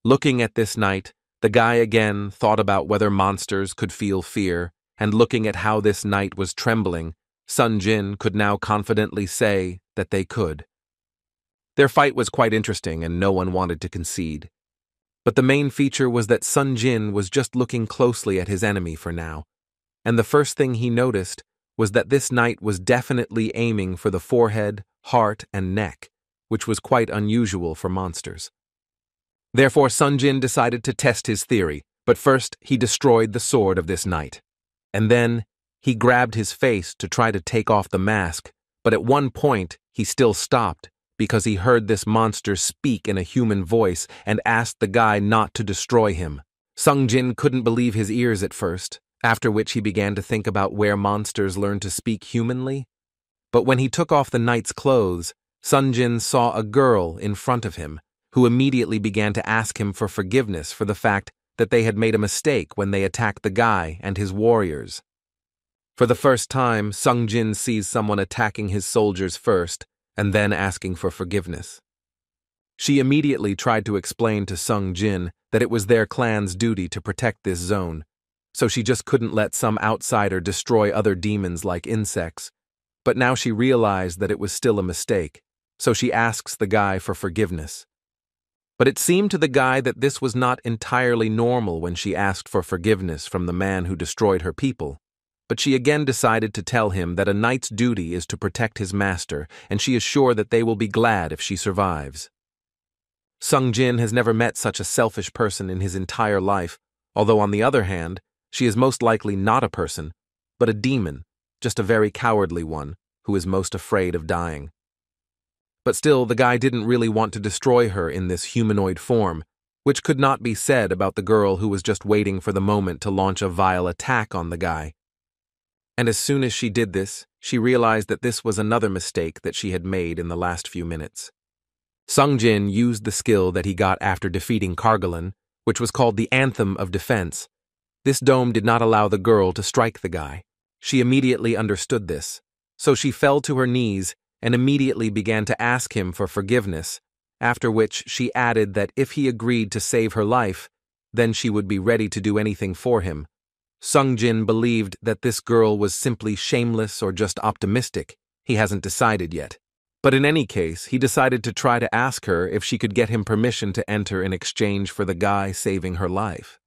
Looking at this knight, the guy again thought about whether monsters could feel fear, and looking at how this knight was trembling, Sun Jin could now confidently say that they could. Their fight was quite interesting and no one wanted to concede. But the main feature was that Sun Jin was just looking closely at his enemy for now, and the first thing he noticed was that this knight was definitely aiming for the forehead, heart, and neck, which was quite unusual for monsters. Therefore, Sun Jin decided to test his theory, but first he destroyed the sword of this knight. And then he grabbed his face to try to take off the mask, but at one point he still stopped because he heard this monster speak in a human voice and asked the guy not to destroy him. Sung Jin couldn't believe his ears at first, after which he began to think about where monsters learn to speak humanly. But when he took off the knight's clothes, Sun Jin saw a girl in front of him, who immediately began to ask him for forgiveness for the fact that they had made a mistake when they attacked the guy and his warriors. For the first time, Sung Jin sees someone attacking his soldiers first and then asking for forgiveness. She immediately tried to explain to Sung Jin that it was their clan's duty to protect this zone, so she just couldn't let some outsider destroy other demons like insects. But now she realized that it was still a mistake, so she asks the guy for forgiveness. But it seemed to the guy that this was not entirely normal when she asked for forgiveness from the man who destroyed her people. But she again decided to tell him that a knight's duty is to protect his master, and she is sure that they will be glad if she survives. Sung Jin has never met such a selfish person in his entire life, although on the other hand, she is most likely not a person, but a demon, just a very cowardly one, who is most afraid of dying. But still, the guy didn't really want to destroy her in this humanoid form, which could not be said about the girl who was just waiting for the moment to launch a vile attack on the guy. And as soon as she did this, she realized that this was another mistake that she had made in the last few minutes. Sung Jin used the skill that he got after defeating Kargalan, which was called the Anthem of Defense. This dome did not allow the girl to strike the guy. She immediately understood this, so she fell to her knees and immediately began to ask him for forgiveness, after which she added that if he agreed to save her life, then she would be ready to do anything for him. Sung Jin believed that this girl was simply shameless or just optimistic. He hasn't decided yet. But in any case, he decided to try to ask her if she could get him permission to enter in exchange for the guy saving her life.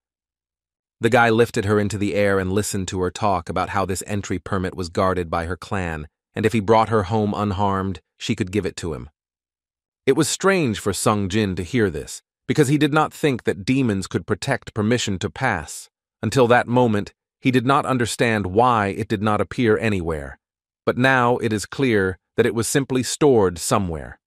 The guy lifted her into the air and listened to her talk about how this entry permit was guarded by her clan, and if he brought her home unharmed, she could give it to him. It was strange for Sung Jin to hear this, because he did not think that demons could protect permission to pass. Until that moment, he did not understand why it did not appear anywhere. but now it is clear that it was simply stored somewhere.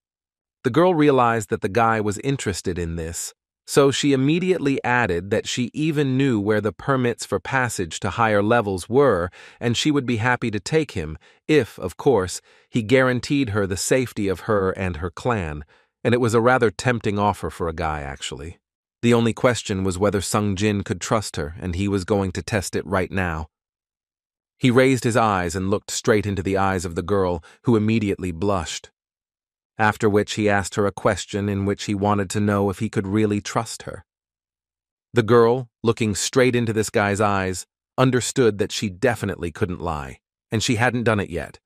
The girl realized that the guy was interested in this, so she immediately added that she even knew where the permits for passage to higher levels were, and she would be happy to take him if, of course, he guaranteed her the safety of her and her clan, and it was a rather tempting offer for a guy, actually. The only question was whether Sung Jin could trust her, and he was going to test it right now. He raised his eyes and looked straight into the eyes of the girl, who immediately blushed. After which he asked her a question in which he wanted to know if he could really trust her. The girl, looking straight into this guy's eyes, understood that she definitely couldn't lie, and she hadn't done it yet.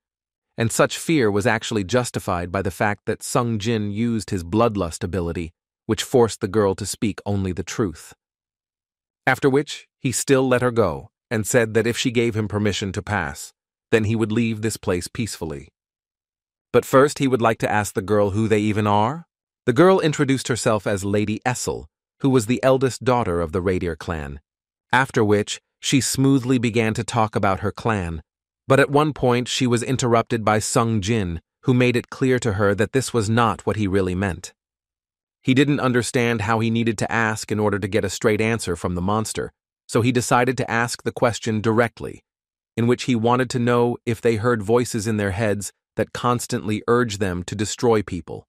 And such fear was actually justified by the fact that Sung Jin used his bloodlust ability, which forced the girl to speak only the truth. After which, he still let her go, and said that if she gave him permission to pass, then he would leave this place peacefully. But first he would like to ask the girl who they even are. The girl introduced herself as Lady Essel, who was the eldest daughter of the Reincarnated clan, after which she smoothly began to talk about her clan, but at one point she was interrupted by Sung Jin, who made it clear to her that this was not what he really meant. He didn't understand how he needed to ask in order to get a straight answer from the monster, so he decided to ask the question directly, in which he wanted to know if they heard voices in their heads that constantly urged them to destroy people.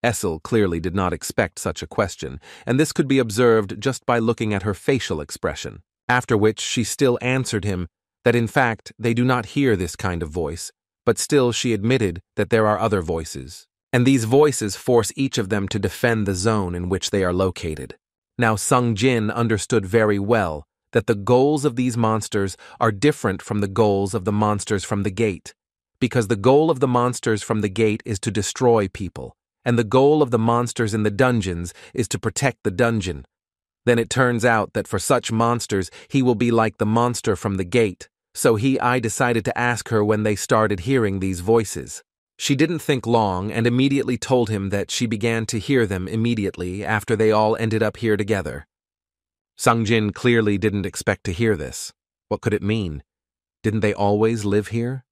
Essel clearly did not expect such a question, and this could be observed just by looking at her facial expression, after which she still answered him that in fact they do not hear this kind of voice, but still she admitted that there are other voices, and these voices force each of them to defend the zone in which they are located. Now Sung Jin understood very well that the goals of these monsters are different from the goals of the monsters from the gate, because the goal of the monsters from the gate is to destroy people, and the goal of the monsters in the dungeons is to protect the dungeon. Then it turns out that for such monsters he will be like the monster from the gate, so I decided to ask her when they started hearing these voices. She didn't think long and immediately told him that she began to hear them immediately after they all ended up here together. Sung Jin clearly didn't expect to hear this. What could it mean? Didn't they always live here?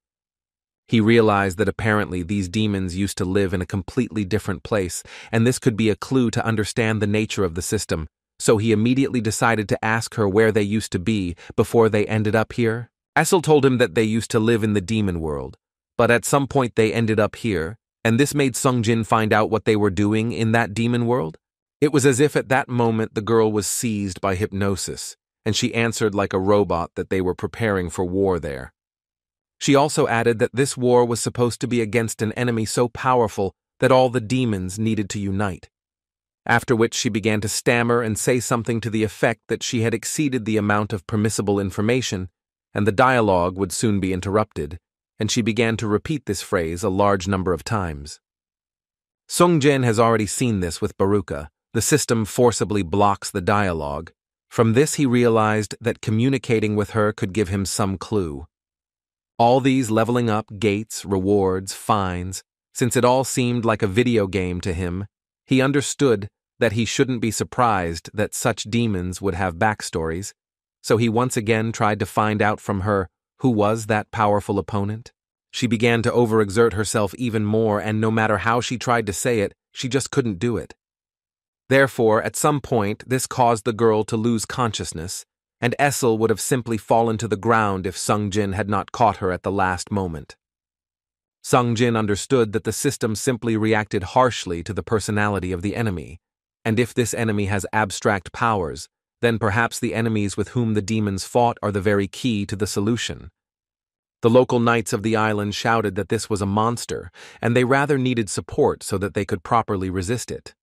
He realized that apparently these demons used to live in a completely different place, and this could be a clue to understand the nature of the system, so he immediately decided to ask her where they used to be before they ended up here. Essel told him that they used to live in the demon world, but at some point they ended up here, and this made Sung Jin find out what they were doing in that demon world. It was as if at that moment the girl was seized by hypnosis, and she answered like a robot that they were preparing for war there. She also added that this war was supposed to be against an enemy so powerful that all the demons needed to unite. After which she began to stammer and say something to the effect that she had exceeded the amount of permissible information, and the dialogue would soon be interrupted, and she began to repeat this phrase a large number of times. Sung Jin has already seen this with Baruka. The system forcibly blocks the dialogue. From this he realized that communicating with her could give him some clue. All these leveling up, gates, rewards, fines, since it all seemed like a video game to him, he understood that he shouldn't be surprised that such demons would have backstories, so he once again tried to find out from her who was that powerful opponent. She began to overexert herself even more, and no matter how she tried to say it, she just couldn't do it. Therefore, at some point, this caused the girl to lose consciousness, and Essel would have simply fallen to the ground if Sung Jin had not caught her at the last moment. Sung Jin understood that the system simply reacted harshly to the personality of the enemy, and if this enemy has abstract powers, then perhaps the enemies with whom the demons fought are the very key to the solution. The local knights of the island shouted that this was a monster, and they rather needed support so that they could properly resist it.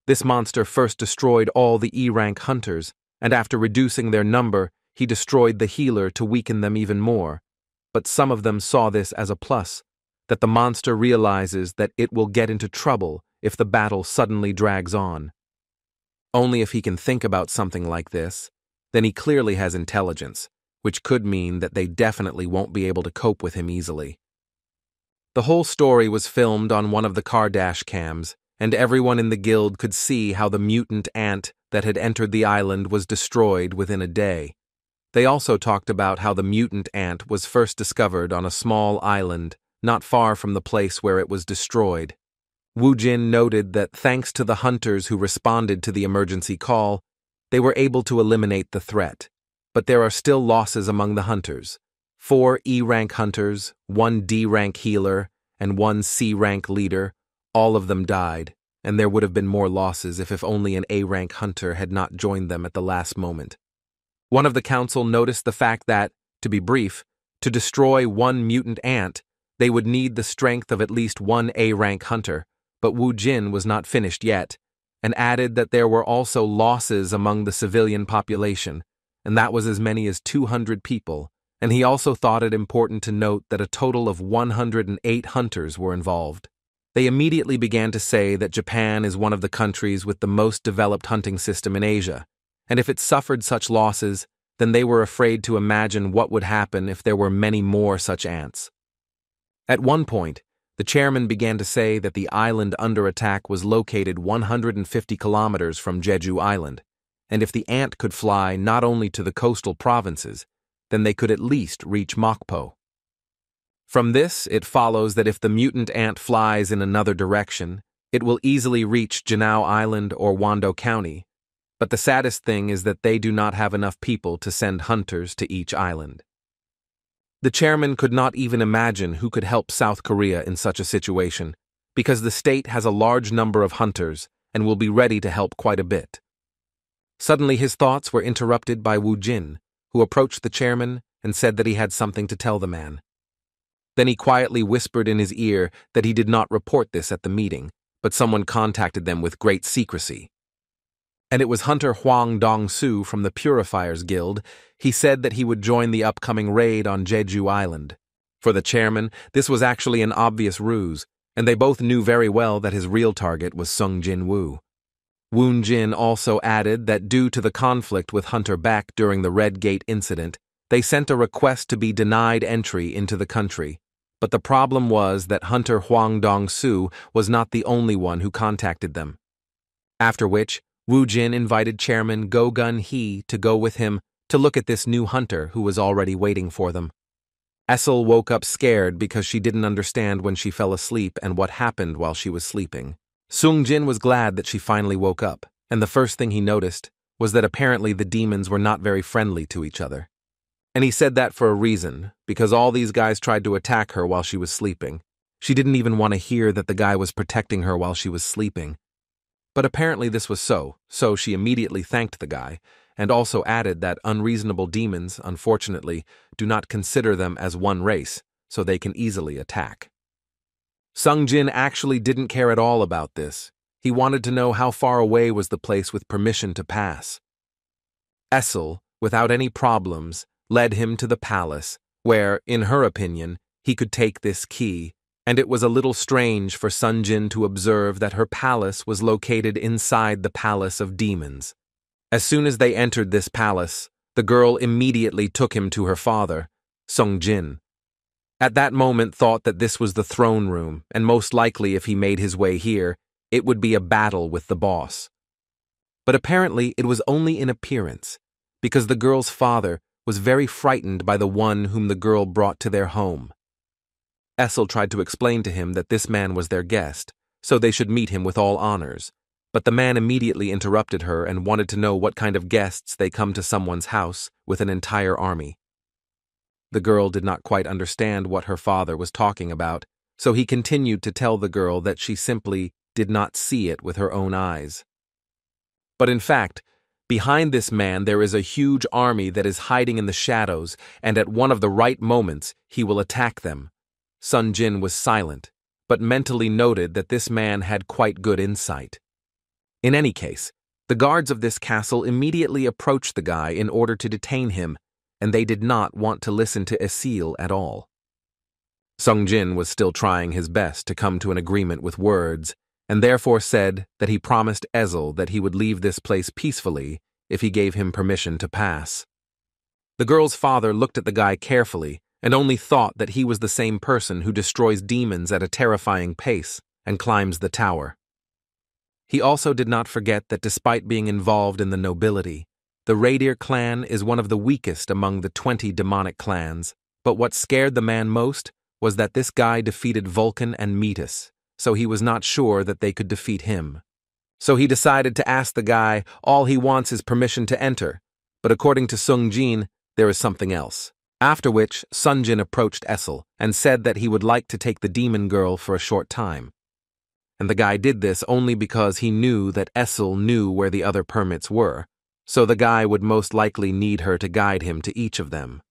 This monster first destroyed all the E-rank hunters, and after reducing their number, he destroyed the healer to weaken them even more. But some of them saw this as a plus, that the monster realizes that it will get into trouble if the battle suddenly drags on. Only if he can think about something like this, then he clearly has intelligence, which could mean that they definitely won't be able to cope with him easily. The whole story was filmed on one of the car dash cams, and everyone in the guild could see how the mutant ant that had entered the island was destroyed within a day. They also talked about how the mutant ant was first discovered on a small island not far from the place where it was destroyed. Wu Jin noted that thanks to the hunters who responded to the emergency call, they were able to eliminate the threat. But there are still losses among the hunters. 4 E-rank hunters, 1 D-rank healer, and 1 C-rank leader, all of them died, and there would have been more losses if only an A-rank hunter had not joined them at the last moment. One of the council noticed the fact that, to be brief, to destroy 1 mutant ant, they would need the strength of at least 1 A-rank hunter, but Wu Jin was not finished yet, and added that there were also losses among the civilian population, and that was as many as 200 people, and he also thought it important to note that a total of 108 hunters were involved. They immediately began to say that Japan is one of the countries with the most developed hunting system in Asia, and if it suffered such losses, then they were afraid to imagine what would happen if there were many more such ants. At one point, the chairman began to say that the island under attack was located 150 kilometers from Jeju Island, and if the ant could fly not only to the coastal provinces, then they could at least reach Mokpo. From this, it follows that if the mutant ant flies in another direction, it will easily reach Janao Island or Wando County, but the saddest thing is that they do not have enough people to send hunters to each island. The chairman could not even imagine who could help South Korea in such a situation, because the state has a large number of hunters and will be ready to help quite a bit. Suddenly his thoughts were interrupted by Wu Jin, who approached the chairman and said that he had something to tell the man. Then he quietly whispered in his ear that he did not report this at the meeting, but someone contacted them with great secrecy. And it was Hunter Huang Dong-su from the Purifiers Guild. He said that he would join the upcoming raid on Jeju Island. For the chairman, this was actually an obvious ruse, and they both knew very well that his real target was Sung Jin-woo. Woon Jin also added that due to the conflict with Hunter Beck during the Red Gate incident, they sent a request to be denied entry into the country. But the problem was that Hunter Huang Dong-su was not the only one who contacted them. After which, Wu Jin invited Chairman Go Gun Hee to go with him to look at this new hunter who was already waiting for them. Essel woke up scared because she didn't understand when she fell asleep and what happened while she was sleeping. Sung Jin was glad that she finally woke up, and the first thing he noticed was that apparently the demons were not very friendly to each other. And he said that for a reason, because all these guys tried to attack her while she was sleeping. She didn't even want to hear that the guy was protecting her while she was sleeping. But apparently this was so she immediately thanked the guy, and also added that unreasonable demons, unfortunately, do not consider them as one race, so they can easily attack. Sung Jin actually didn't care at all about this. He wanted to know how far away was the place with permission to pass. Essel, without any problems, led him to the palace, where, in her opinion, he could take this key, and it was a little strange for Sung Jin to observe that her palace was located inside the Palace of Demons. As soon as they entered this palace, the girl immediately took him to her father, Sung Jin. At that moment thought that this was the throne room, and most likely if he made his way here, it would be a battle with the boss. But apparently it was only in appearance, because the girl's father was very frightened by the one whom the girl brought to their home. Essel tried to explain to him that this man was their guest, so they should meet him with all honors, but the man immediately interrupted her and wanted to know what kind of guests they come to someone's house with an entire army. The girl did not quite understand what her father was talking about, so he continued to tell the girl that she simply did not see it with her own eyes. But in fact, behind this man there is a huge army that is hiding in the shadows, and at one of the right moments he will attack them. Sung Jin was silent, but mentally noted that this man had quite good insight. In any case, the guards of this castle immediately approached the guy in order to detain him, and they did not want to listen to Essel at all. Sung Jin was still trying his best to come to an agreement with words, and therefore said that he promised Essel that he would leave this place peacefully if he gave him permission to pass. The girl's father looked at the guy carefully and only thought that he was the same person who destroys demons at a terrifying pace and climbs the tower. He also did not forget that despite being involved in the nobility, The Reindeer clan is one of the weakest among the 20 demonic clans, but what scared the man most was that this guy defeated Vulcan and Metis, so he was not sure that they could defeat him. So he decided to ask the guy all he wants is permission to enter, but according to Sung Jin, there is something else. After which, Sun Jin approached Essel and said that he would like to take the demon girl for a short time. And the guy did this only because he knew that Essel knew where the other permits were, so the guy would most likely need her to guide him to each of them.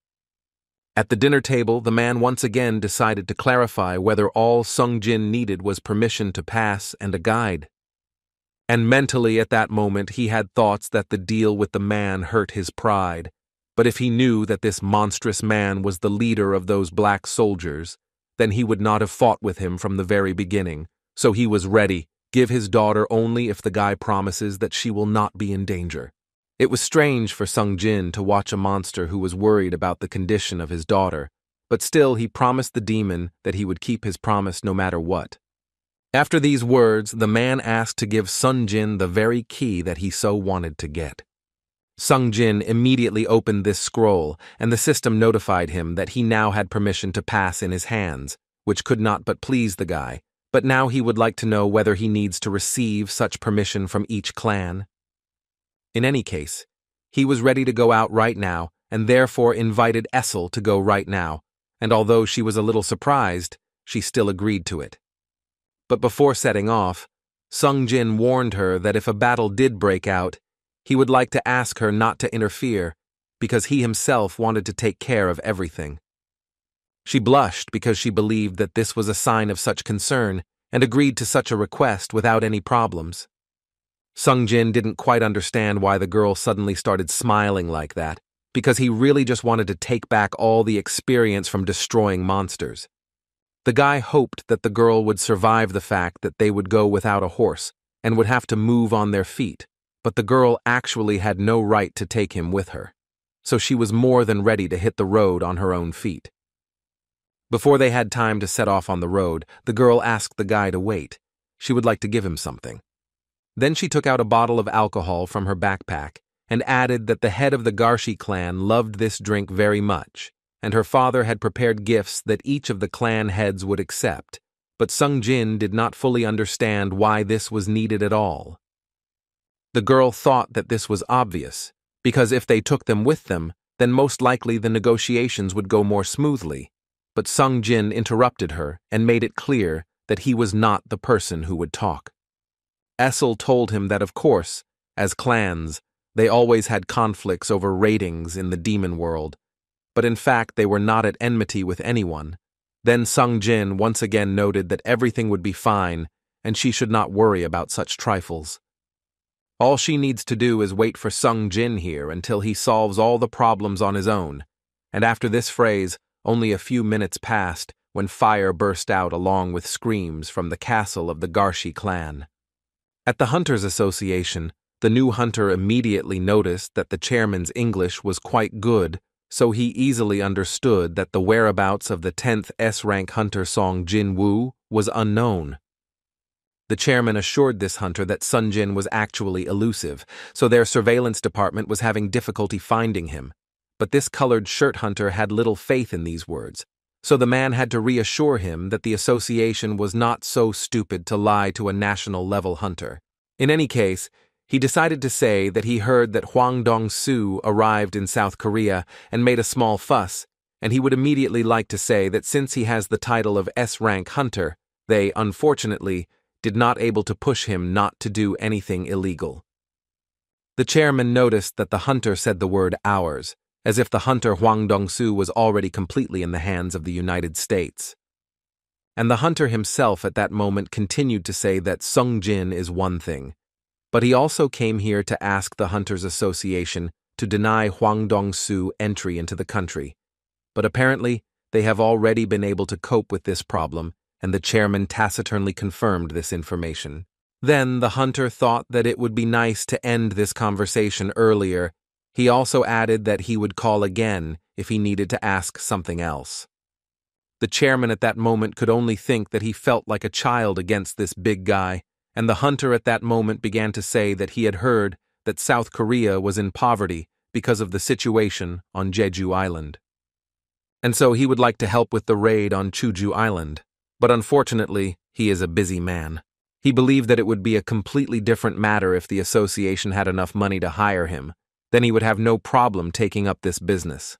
At the dinner table, the man once again decided to clarify whether all Sung Jin needed was permission to pass and a guide. And mentally at that moment he had thoughts that the deal with the man hurt his pride, but if he knew that this monstrous man was the leader of those black soldiers, then he would not have fought with him from the very beginning, so he was ready, give his daughter only if the guy promises that she will not be in danger. It was strange for Sung Jin to watch a monster who was worried about the condition of his daughter, but still he promised the demon that he would keep his promise no matter what. After these words, the man asked to give Sung Jin the very key that he so wanted to get. Sung Jin immediately opened this scroll, and the system notified him that he now had permission to pass in his hands, which could not but please the guy, but now he would like to know whether he needs to receive such permission from each clan. In any case, he was ready to go out right now, and therefore invited Essel to go right now, and although she was a little surprised, she still agreed to it. But before setting off, Sung Jin warned her that if a battle did break out, he would like to ask her not to interfere, because he himself wanted to take care of everything. She blushed because she believed that this was a sign of such concern, and agreed to such a request without any problems. Sung Jin didn't quite understand why the girl suddenly started smiling like that, because he really just wanted to take back all the experience from destroying monsters. The guy hoped that the girl would survive the fact that they would go without a horse and would have to move on their feet, but the girl actually had no right to take him with her, so she was more than ready to hit the road on her own feet. Before they had time to set off on the road, the girl asked the guy to wait. She would like to give him something. Then she took out a bottle of alcohol from her backpack and added that the head of the Garshi clan loved this drink very much, and her father had prepared gifts that each of the clan heads would accept, but Sung Jin did not fully understand why this was needed at all. The girl thought that this was obvious, because if they took them with them, then most likely the negotiations would go more smoothly, but Sung Jin interrupted her and made it clear that he was not the person who would talk. Essel told him that of course, as clans, they always had conflicts over ratings in the demon world, but in fact they were not at enmity with anyone. Then Sung Jin once again noted that everything would be fine and she should not worry about such trifles. All she needs to do is wait for Sung Jin here until he solves all the problems on his own, and after this phrase, only a few minutes passed when fire burst out along with screams from the castle of the Garshi clan. At the Hunters Association, the new hunter immediately noticed that the chairman's English was quite good, so he easily understood that the whereabouts of the 10th S-rank hunter Song Jin Woo was unknown. The chairman assured this hunter that Sun Jin was actually elusive, so their surveillance department was having difficulty finding him. But this colored shirt hunter had little faith in these words, so the man had to reassure him that the association was not so stupid to lie to a national-level hunter. In any case, he decided to say that he heard that Hwang Dong-soo arrived in South Korea and made a small fuss, and he would immediately like to say that since he has the title of S-rank hunter, they, unfortunately, did not able to push him not to do anything illegal. The chairman noticed that the hunter said the word ours, as if the hunter Hwang Dong-soo was already completely in the hands of the United States. And the hunter himself at that moment continued to say that Sung Jin is one thing, but he also came here to ask the Hunters Association to deny Hwang Dong-soo entry into the country. But apparently, they have already been able to cope with this problem, and the chairman taciturnly confirmed this information. Then the hunter thought that it would be nice to end this conversation earlier. He also added that he would call again if he needed to ask something else. The chairman at that moment could only think that he felt like a child against this big guy, and the hunter at that moment began to say that he had heard that South Korea was in poverty because of the situation on Jeju Island. And so he would like to help with the raid on Chuju Island, but unfortunately, he is a busy man. He believed that it would be a completely different matter if the association had enough money to hire him. Then he would have no problem taking up this business.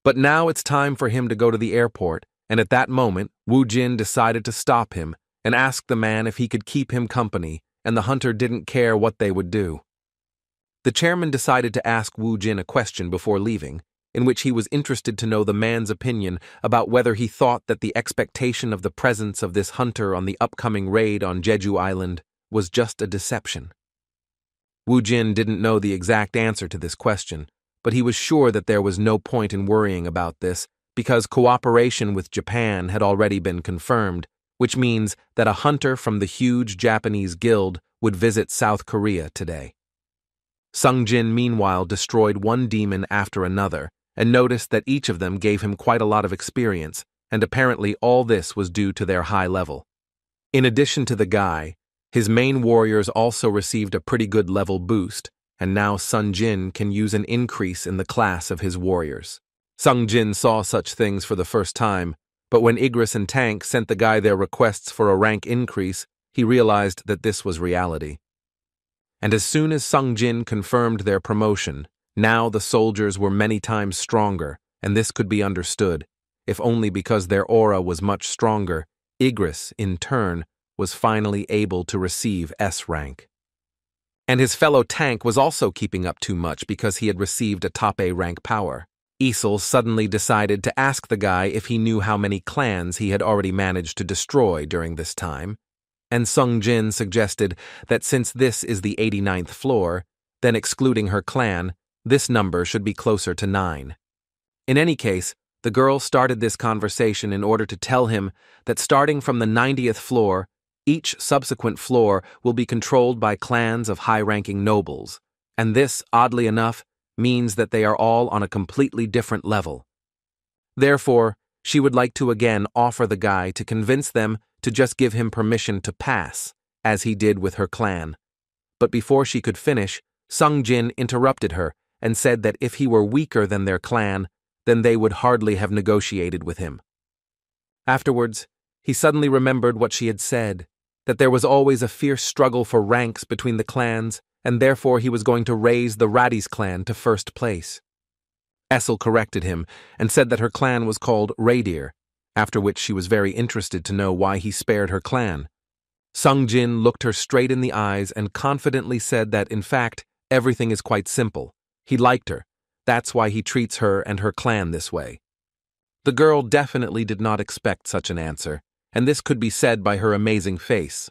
But now it's time for him to go to the airport, and at that moment, Woo Jin decided to stop him and ask the man if he could keep him company, and the hunter didn't care what they would do. The chairman decided to ask Woo Jin a question before leaving, in which he was interested to know the man's opinion about whether he thought that the expectation of the presence of this hunter on the upcoming raid on Jeju Island was just a deception. Woo Jin didn't know the exact answer to this question, but he was sure that there was no point in worrying about this because cooperation with Japan had already been confirmed, which means that a hunter from the huge Japanese guild would visit South Korea today. Sung Jin meanwhile destroyed one demon after another, and noticed that each of them gave him quite a lot of experience, and apparently all this was due to their high level. In addition to the guy, his main warriors also received a pretty good level boost, and now Sung Jin can use an increase in the class of his warriors. Sung Jin saw such things for the first time, but when Igris and Tank sent the guy their requests for a rank increase, he realized that this was reality. And as soon as Sung Jin confirmed their promotion, now the soldiers were many times stronger, and this could be understood, if only because their aura was much stronger. Igris, in turn, was finally able to receive S rank. And his fellow Tank was also keeping up too much because he had received a top A rank power. Isel suddenly decided to ask the guy if he knew how many clans he had already managed to destroy during this time, and Sung Jin suggested that since this is the 89th floor, then excluding her clan, this number should be closer to 9. In any case, the girl started this conversation in order to tell him that starting from the 90th floor, each subsequent floor will be controlled by clans of high-ranking nobles, and this, oddly enough, means that they are all on a completely different level. Therefore, she would like to again offer the guy to convince them to just give him permission to pass, as he did with her clan. But before she could finish, Sung Jin interrupted her and said that if he were weaker than their clan, then they would hardly have negotiated with him. Afterwards, he suddenly remembered what she had said, that there was always a fierce struggle for ranks between the clans, and therefore he was going to raise the Radis clan to first place. Essel corrected him and said that her clan was called Reincarnated, after which she was very interested to know why he spared her clan. Sung Jin looked her straight in the eyes and confidently said that, in fact, everything is quite simple. He liked her. That's why he treats her and her clan this way. The girl definitely did not expect such an answer, and this could be said by her amazing face.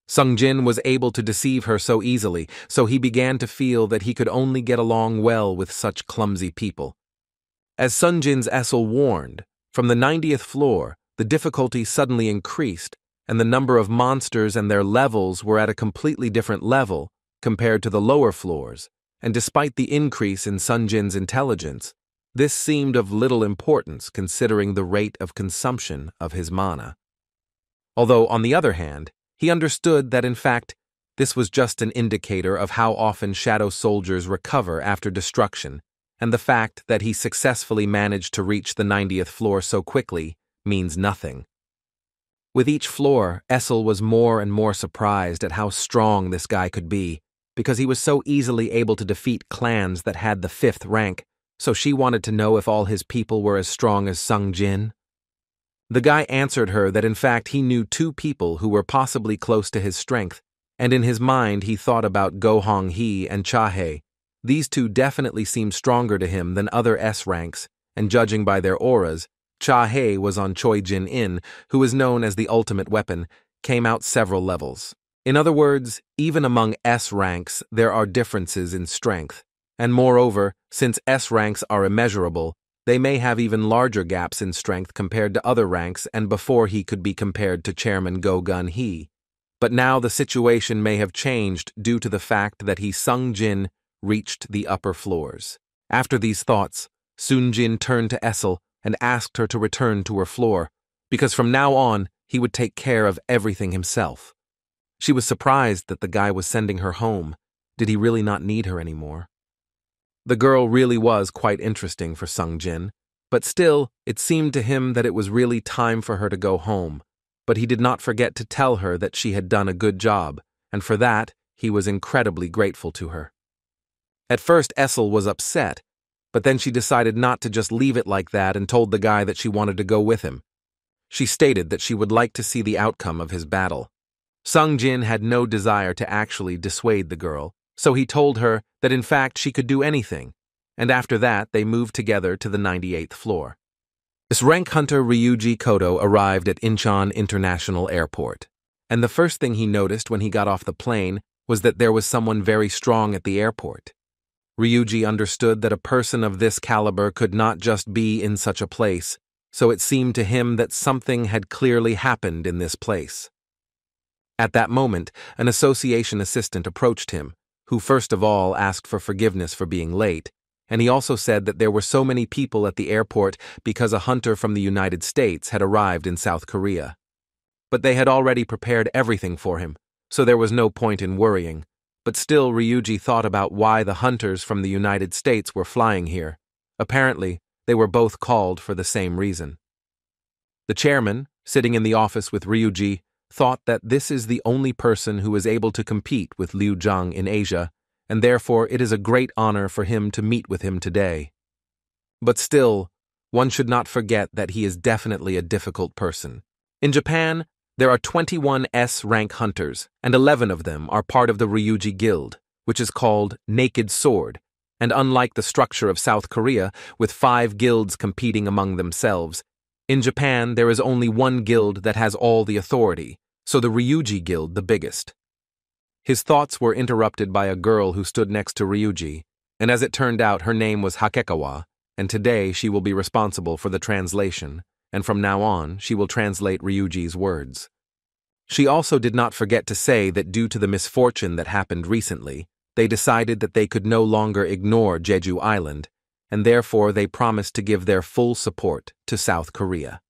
Sung Jin was able to deceive her so easily, so he began to feel that he could only get along well with such clumsy people. As Sung Jin's Essel warned, from the 90th floor, the difficulty suddenly increased, and the number of monsters and their levels were at a completely different level compared to the lower floors, and despite the increase in Sung Jin's intelligence, this seemed of little importance considering the rate of consumption of his mana. Although, on the other hand, he understood that in fact, this was just an indicator of how often shadow soldiers recover after destruction, and the fact that he successfully managed to reach the 90th floor so quickly means nothing. With each floor, Essel was more and more surprised at how strong this guy could be, because he was so easily able to defeat clans that had the 5th rank, so she wanted to know if all his people were as strong as Sung Jin. The guy answered her that in fact he knew 2 people who were possibly close to his strength, and in his mind he thought about Go Hong Hee and Cha Hei. These 2 definitely seemed stronger to him than other S ranks, and judging by their auras, Cha Hei was on Choi Jin In, who is known as the ultimate weapon, came out several levels. In other words, even among S ranks there are differences in strength, and moreover, since S ranks are immeasurable, they may have even larger gaps in strength compared to other ranks, and before he could be compared to Chairman Go Gun Hee. But now the situation may have changed due to the fact that Sung Jin reached the upper floors. After these thoughts, Sung Jin turned to Essel and asked her to return to her floor, because from now on he would take care of everything himself. She was surprised that the guy was sending her home, Did he really not need her anymore? The girl really was quite interesting for Sung Jin, but still, it seemed to him that it was really time for her to go home. But he did not forget to tell her that she had done a good job, and for that, he was incredibly grateful to her. At first, Essel was upset, but then she decided not to just leave it like that and told the guy that she wanted to go with him. She stated that she would like to see the outcome of his battle. Sung Jin had no desire to actually dissuade the girl, so he told her that in fact she could do anything, and after that they moved together to the 98th floor. This rank hunter Ryuji Kodo arrived at Incheon International Airport, and the first thing he noticed when he got off the plane was that there was someone very strong at the airport. Ryuji understood that a person of this caliber could not just be in such a place, so it seemed to him that something had clearly happened in this place. At that moment, an association assistant approached him, who first of all asked for forgiveness for being late, and he also said that there were so many people at the airport because a hunter from the United States had arrived in South Korea. But they had already prepared everything for him, so there was no point in worrying. But still, Ryuji thought about why the hunters from the United States were flying here. Apparently, they were both called for the same reason. The chairman, sitting in the office with Ryuji, thought that this is the only person who is able to compete with Liu Zhang in Asia, and therefore it is a great honor for him to meet with him today. But still, one should not forget that he is definitely a difficult person. In Japan, there are 21 S-rank hunters, and 11 of them are part of the Ryuji Guild, which is called Naked Sword, and unlike the structure of South Korea, with 5 guilds competing among themselves, in Japan there is only one guild that has all the authority, so the Ryuji Guild the biggest. His thoughts were interrupted by a girl who stood next to Ryuji, and as it turned out her name was Hakekawa, and today she will be responsible for the translation, and from now on she will translate Ryuji's words. She also did not forget to say that due to the misfortune that happened recently, they decided that they could no longer ignore Jeju Island, and therefore they promised to give their full support to South Korea.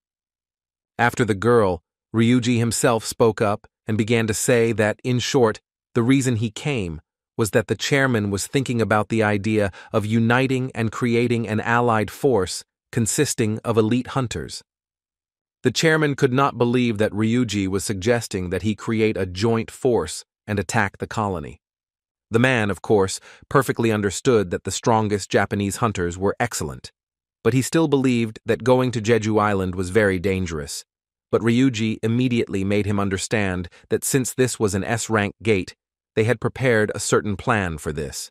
After the girl, Ryuji himself spoke up and began to say that, in short, the reason he came was that the chairman was thinking about the idea of uniting and creating an allied force consisting of elite hunters. The chairman could not believe that Ryuji was suggesting that he create a joint force and attack the colony. The man, of course, perfectly understood that the strongest Japanese hunters were excellent, but he still believed that going to Jeju Island was very dangerous. But Ryuji immediately made him understand that since this was an S-rank gate, they had prepared a certain plan for this.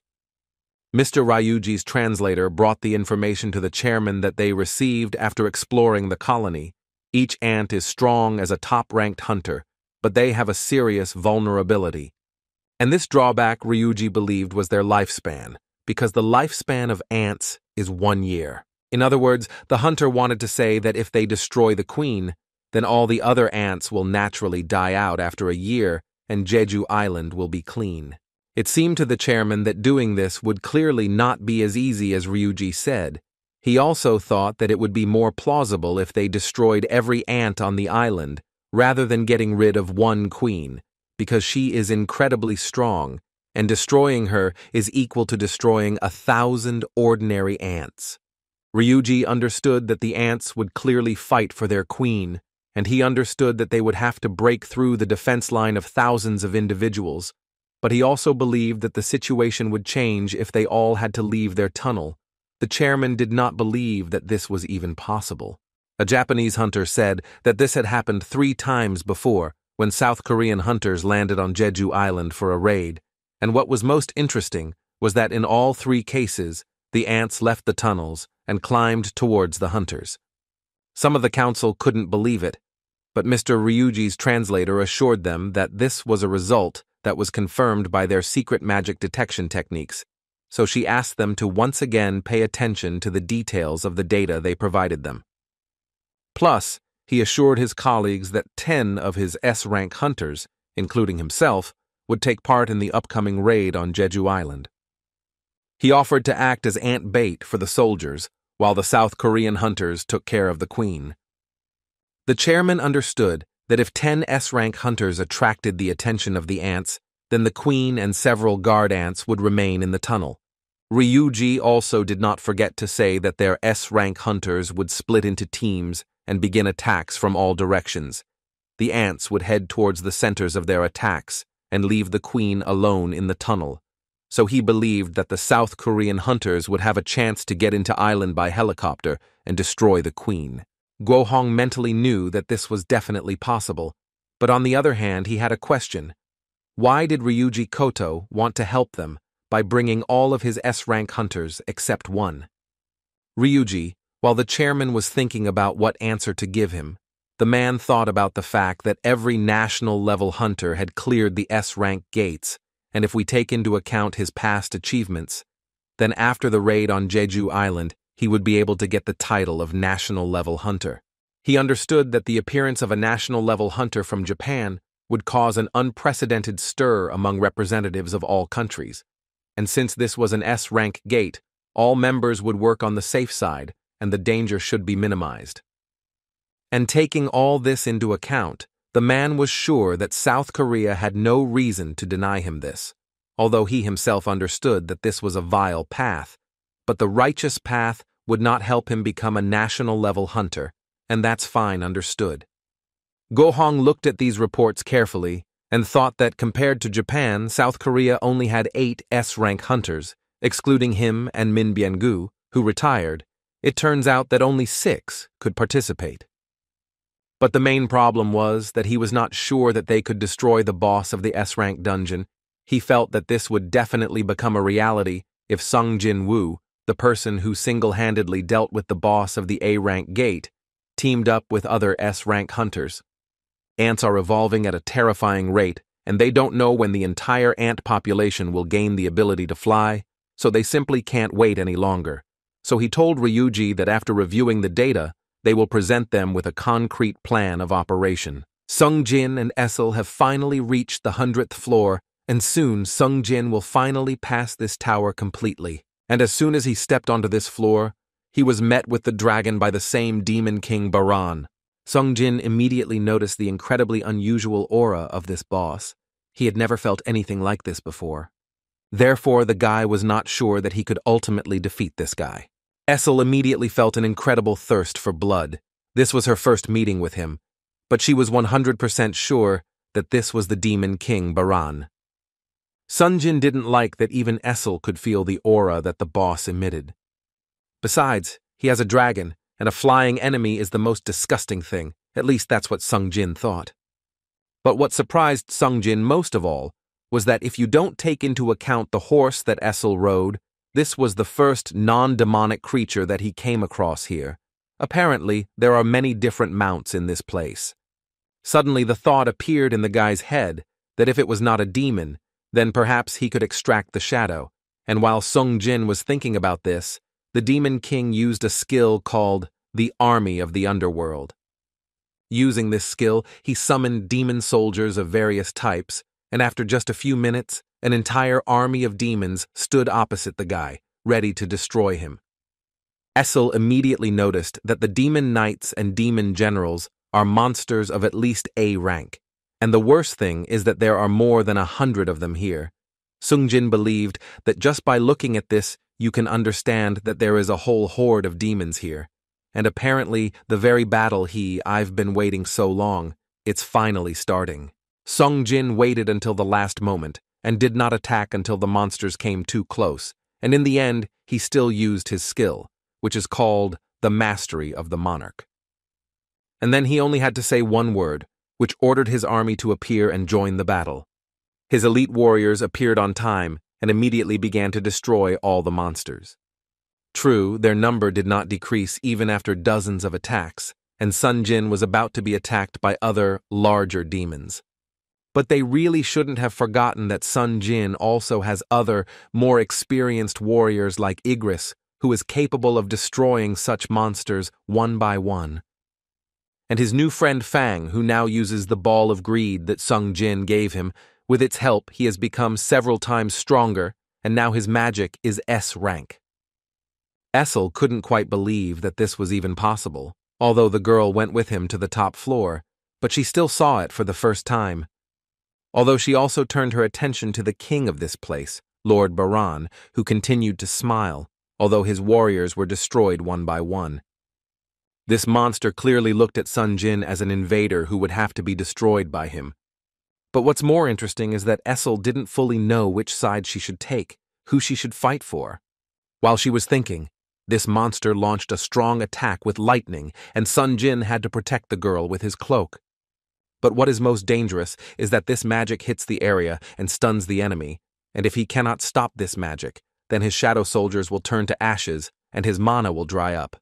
Mr. Ryuji's translator brought the information to the chairman that they received after exploring the colony. Each ant is strong as a top-ranked hunter, but they have a serious vulnerability. And this drawback Ryuji believed was their lifespan, because the lifespan of ants is 1 year. In other words, the hunter wanted to say that if they destroy the queen, then all the other ants will naturally die out after a year, and Jeju Island will be clean. It seemed to the chairman that doing this would clearly not be as easy as Ryuji said. He also thought that it would be more plausible if they destroyed every ant on the island, rather than getting rid of one queen, because she is incredibly strong, and destroying her is equal to destroying 1,000 ordinary ants. Ryuji understood that the ants would clearly fight for their queen, and he understood that they would have to break through the defense line of thousands of individuals, but he also believed that the situation would change if they all had to leave their tunnel. The chairman did not believe that this was even possible. A Japanese hunter said that this had happened 3 times before, when South Korean hunters landed on Jeju Island for a raid, and what was most interesting was that in all 3 cases, the ants left the tunnels and climbed towards the hunters. Some of the council couldn't believe it, but Mr. Ryuji's translator assured them that this was a result that was confirmed by their secret magic detection techniques, so she asked them to once again pay attention to the details of the data they provided them. Plus, he assured his colleagues that 10 of his S-rank hunters, including himself, would take part in the upcoming raid on Jeju Island. He offered to act as ant bait for the soldiers, while the South Korean hunters took care of the queen. The chairman understood that if 10 S-rank hunters attracted the attention of the ants, then the queen and several guard ants would remain in the tunnel. Ryuji also did not forget to say that their S-rank hunters would split into teams and begin attacks from all directions. The ants would head towards the centers of their attacks and leave the queen alone in the tunnel. So he believed that the South Korean hunters would have a chance to get into island by helicopter and destroy the queen. Guohong mentally knew that this was definitely possible, but on the other hand he had a question. Why did Ryuji Koto want to help them by bringing all of his S-rank hunters except one? Ryuji, while the chairman was thinking about what answer to give him, the man thought about the fact that every national-level hunter had cleared the S-rank gates, and if we take into account his past achievements, then after the raid on Jeju Island, he would be able to get the title of national-level hunter. He understood that the appearance of a national-level hunter from Japan would cause an unprecedented stir among representatives of all countries, and since this was an S-rank gate, all members would work on the safe side, and the danger should be minimized. And taking all this into account, the man was sure that South Korea had no reason to deny him this, although he himself understood that this was a vile path, but the righteous path would not help him become a national-level hunter, and that's fine understood. Guohong looked at these reports carefully and thought that compared to Japan, South Korea only had 8 S-rank hunters, excluding him and Min Byung-gu, who retired. It turns out that only 6 could participate. But the main problem was that he was not sure that they could destroy the boss of the S-rank dungeon. He felt that this would definitely become a reality if Sung Jin-woo, the person who single-handedly dealt with the boss of the A-rank gate, teamed up with other S-rank hunters. Ants are evolving at a terrifying rate, and they don't know when the entire ant population will gain the ability to fly, so they simply can't wait any longer. So he told Ryuji that after reviewing the data, they will present them with a concrete plan of operation. Sung Jin and Essel have finally reached the 100th floor, and soon Sung Jin will finally pass this tower completely. And as soon as he stepped onto this floor, he was met with the dragon by the same Demon King Baran. Sung Jin immediately noticed the incredibly unusual aura of this boss. He had never felt anything like this before. Therefore, the guy was not sure that he could ultimately defeat this guy. Essel immediately felt an incredible thirst for blood. This was her first meeting with him, but she was 100% sure that this was the Demon King Baran. Sung Jin didn't like that even Essel could feel the aura that the boss emitted. Besides, he has a dragon, and a flying enemy is the most disgusting thing, at least that's what Sung Jin thought. But what surprised Sung Jin most of all was that if you don't take into account the horse that Essel rode, this was the first non-demonic creature that he came across here. Apparently, there are many different mounts in this place. Suddenly the thought appeared in the guy's head that if it was not a demon, then perhaps he could extract the shadow, and while Sung Jin was thinking about this, the Demon King used a skill called the Army of the Underworld. Using this skill, he summoned demon soldiers of various types, and after just a few minutes, an entire army of demons stood opposite the guy, ready to destroy him. Essel immediately noticed that the demon knights and demon generals are monsters of at least A rank, and the worst thing is that there are more than 100 of them here. Sung Jin believed that just by looking at this, you can understand that there is a whole horde of demons here, and apparently the very battle I've been waiting so long, it's finally starting. Sung Jin waited until the last moment, and did not attack until the monsters came too close, and in the end, he still used his skill, which is called the Mastery of the Monarch. And then he only had to say one word, which ordered his army to appear and join the battle. His elite warriors appeared on time and immediately began to destroy all the monsters. True, their number did not decrease even after dozens of attacks, and Sung Jin was about to be attacked by other, larger demons. But they really shouldn't have forgotten that Sung Jin also has other, more experienced warriors like Igris, who is capable of destroying such monsters one by one. And his new friend Fang, who now uses the ball of greed that Sung Jin gave him. With its help, he has become several times stronger, and now his magic is S rank. Essel couldn't quite believe that this was even possible, although the girl went with him to the top floor, but she still saw it for the first time. although she also turned her attention to the king of this place, Lord Baran, who continued to smile, although his warriors were destroyed one by one. This monster clearly looked at Sun Jin as an invader who would have to be destroyed by him. But what's more interesting is that Essel didn't fully know which side she should take, who she should fight for. While she was thinking, this monster launched a strong attack with lightning, and Sun Jin had to protect the girl with his cloak. But what is most dangerous is that this magic hits the area and stuns the enemy, and if he cannot stop this magic, then his shadow soldiers will turn to ashes and his mana will dry up.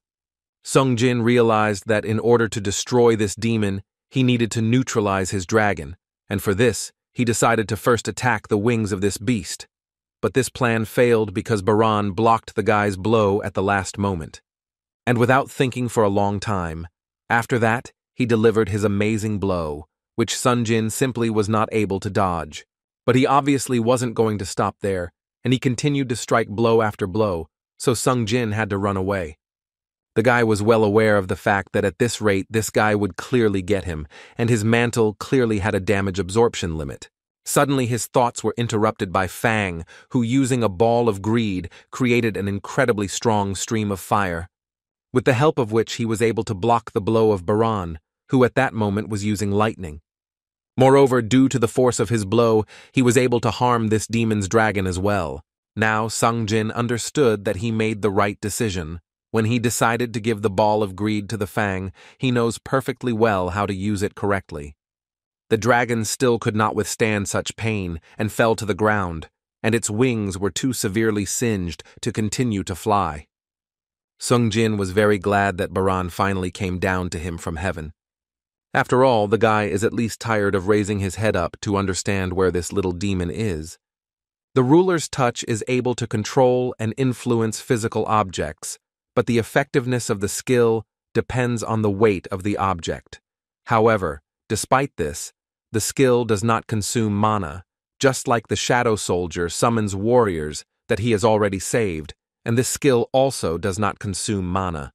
Sung Jin realized that in order to destroy this demon, he needed to neutralize his dragon, and for this, he decided to first attack the wings of this beast. But this plan failed because Baran blocked the guy's blow at the last moment. And without thinking for a long time, after that, he delivered his amazing blow, which Sun Jin simply was not able to dodge. But he obviously wasn't going to stop there, and he continued to strike blow after blow, so Sung Jin had to run away. The guy was well aware of the fact that at this rate this guy would clearly get him, and his mantle clearly had a damage absorption limit. Suddenly his thoughts were interrupted by Fang, who using a ball of greed created an incredibly strong stream of fire, with the help of which he was able to block the blow of Baran, who at that moment was using lightning. Moreover, due to the force of his blow, he was able to harm this demon's dragon as well. Now Sung Jin understood that he made the right decision. When he decided to give the ball of greed to the Fang, he knows perfectly well how to use it correctly. The dragon still could not withstand such pain and fell to the ground, and its wings were too severely singed to continue to fly. Sung Jin was very glad that Baran finally came down to him from heaven. After all, the guy is at least tired of raising his head up to understand where this little demon is. The ruler's touch is able to control and influence physical objects, but the effectiveness of the skill depends on the weight of the object. However, despite this, the skill does not consume mana, just like the shadow soldier summons warriors that he has already saved, and this skill also does not consume mana.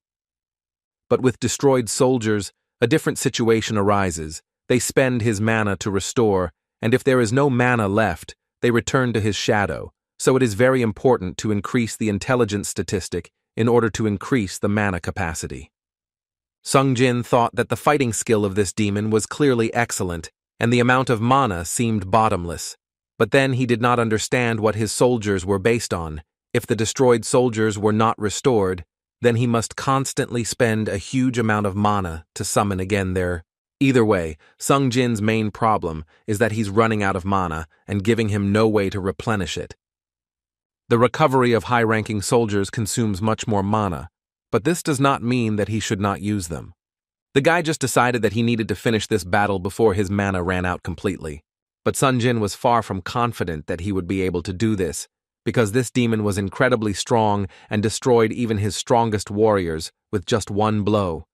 But with destroyed soldiers, a different situation arises. They spend his mana to restore, and if there is no mana left, they return to his shadow, so it is very important to increase the intelligence statistic in order to increase the mana capacity. Sung Jin thought that the fighting skill of this demon was clearly excellent, and the amount of mana seemed bottomless. But then he did not understand what his soldiers were based on. If the destroyed soldiers were not restored, then he must constantly spend a huge amount of mana to summon again their. Either way, Sung Jin's main problem is that he's running out of mana and giving him no way to replenish it. The recovery of high-ranking soldiers consumes much more mana, but this does not mean that he should not use them. The guy just decided that he needed to finish this battle before his mana ran out completely. But Sun Jin was far from confident that he would be able to do this, because this demon was incredibly strong and destroyed even his strongest warriors with just one blow.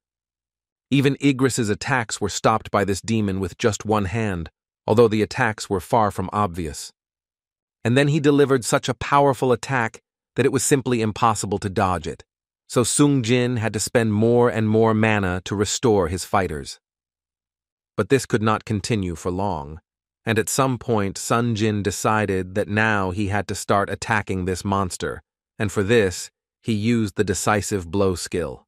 Even Igris's attacks were stopped by this demon with just one hand, although the attacks were far from obvious. And then he delivered such a powerful attack that it was simply impossible to dodge it. So Sung Jin had to spend more and more mana to restore his fighters. But this could not continue for long, and at some point Sun Jin decided that now he had to start attacking this monster, and for this, he used the decisive blow skill.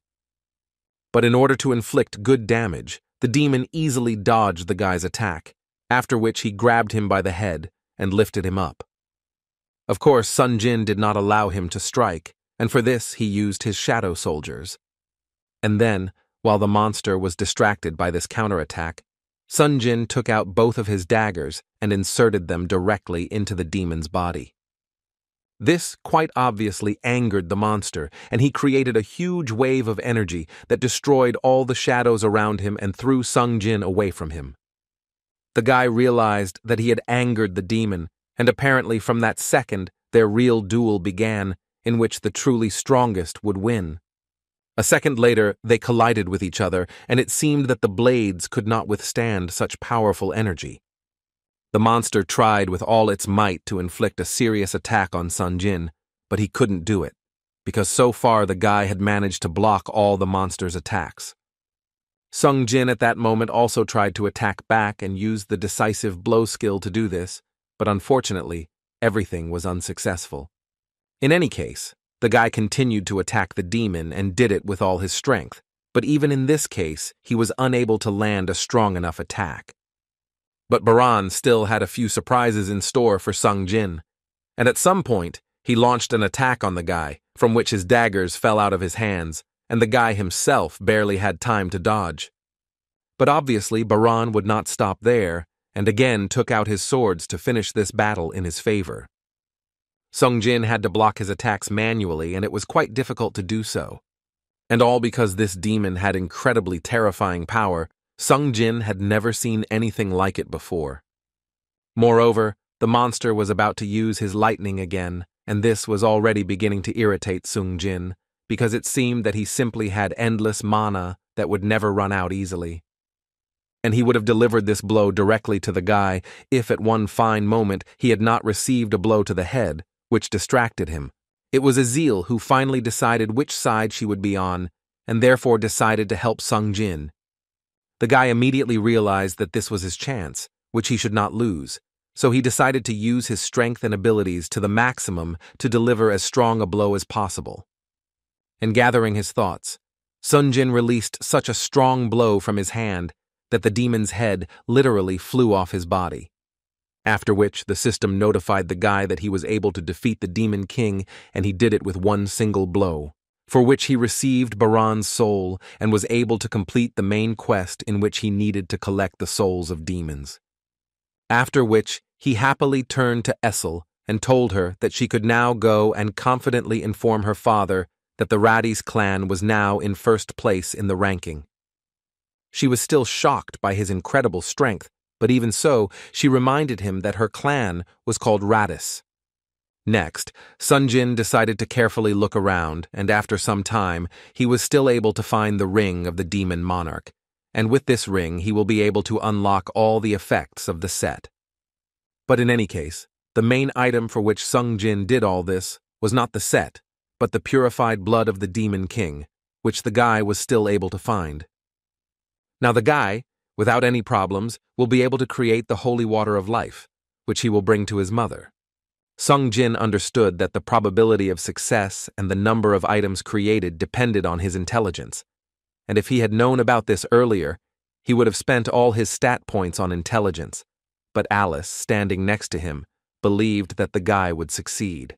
But in order to inflict good damage, the demon easily dodged the guy's attack, after which he grabbed him by the head and lifted him up. Of course, Sun Jin did not allow him to strike, and for this he used his shadow soldiers. And then, while the monster was distracted by this counterattack, Sun Jin took out both of his daggers and inserted them directly into the demon's body. This quite obviously angered the monster, and he created a huge wave of energy that destroyed all the shadows around him and threw Sung Jin away from him. The guy realized that he had angered the demon, and apparently from that second their real duel began, in which the truly strongest would win. A second later, they collided with each other, and it seemed that the blades could not withstand such powerful energy. The monster tried with all its might to inflict a serious attack on Sun Jin, but he couldn't do it, because so far the guy had managed to block all the monster's attacks. Sung Jin at that moment also tried to attack back and used the decisive blow skill to do this, but unfortunately, everything was unsuccessful. In any case, the guy continued to attack the demon and did it with all his strength, but even in this case, he was unable to land a strong enough attack. But Baran still had a few surprises in store for Sung Jin, and at some point, he launched an attack on the guy, from which his daggers fell out of his hands, and the guy himself barely had time to dodge. But obviously, Baran would not stop there, and again took out his swords to finish this battle in his favor. Sung Jin had to block his attacks manually, and it was quite difficult to do so. And all because this demon had incredibly terrifying power. Sung Jin had never seen anything like it before. Moreover, the monster was about to use his lightning again, and this was already beginning to irritate Sung Jin, because it seemed that he simply had endless mana that would never run out easily. And he would have delivered this blow directly to the guy if at one fine moment he had not received a blow to the head, which distracted him. It was Azil who finally decided which side she would be on, and therefore decided to help Sung Jin. The guy immediately realized that this was his chance, which he should not lose, so he decided to use his strength and abilities to the maximum to deliver as strong a blow as possible. And gathering his thoughts, Sung Jin released such a strong blow from his hand that the demon's head literally flew off his body. After which, the system notified the guy that he was able to defeat the Demon King, and he did it with one single blow, for which he received Baran's soul and was able to complete the main quest in which he needed to collect the souls of demons. After which, he happily turned to Essel and told her that she could now go and confidently inform her father that the Radis clan was now in first place in the ranking. She was still shocked by his incredible strength, but even so, she reminded him that her clan was called Radis. Next, Sung Jin decided to carefully look around, and after some time, he was still able to find the ring of the demon monarch, and with this ring he will be able to unlock all the effects of the set. But in any case, the main item for which Sung Jin did all this was not the set, but the purified blood of the Demon King, which the guy was still able to find. Now the guy, without any problems, will be able to create the holy water of life, which he will bring to his mother. Sung Jin understood that the probability of success and the number of items created depended on his intelligence, and if he had known about this earlier, he would have spent all his stat points on intelligence, but Alice, standing next to him, believed that the guy would succeed.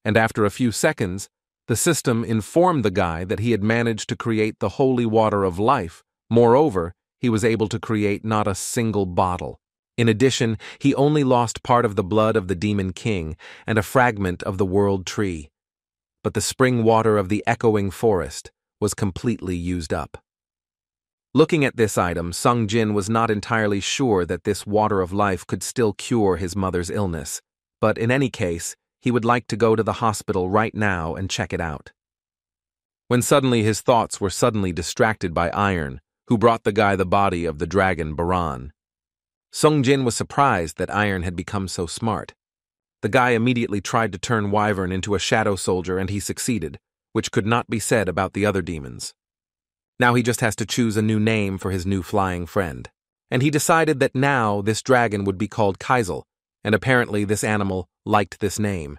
And after a few seconds, the system informed the guy that he had managed to create the holy water of life. Moreover, he was able to create not a single bottle. In addition, he only lost part of the blood of the Demon King and a fragment of the World Tree. But the spring water of the echoing forest was completely used up. Looking at this item, Sung Jin was not entirely sure that this water of life could still cure his mother's illness, but in any case, he would like to go to the hospital right now and check it out. When suddenly his thoughts were suddenly distracted by Iron, who brought the guy the body of the dragon Baran. Sung Jin was surprised that Iron had become so smart. The guy immediately tried to turn Wyvern into a shadow soldier and he succeeded, which could not be said about the other demons. Now he just has to choose a new name for his new flying friend. And he decided that now this dragon would be called Kaisel, and apparently this animal liked this name.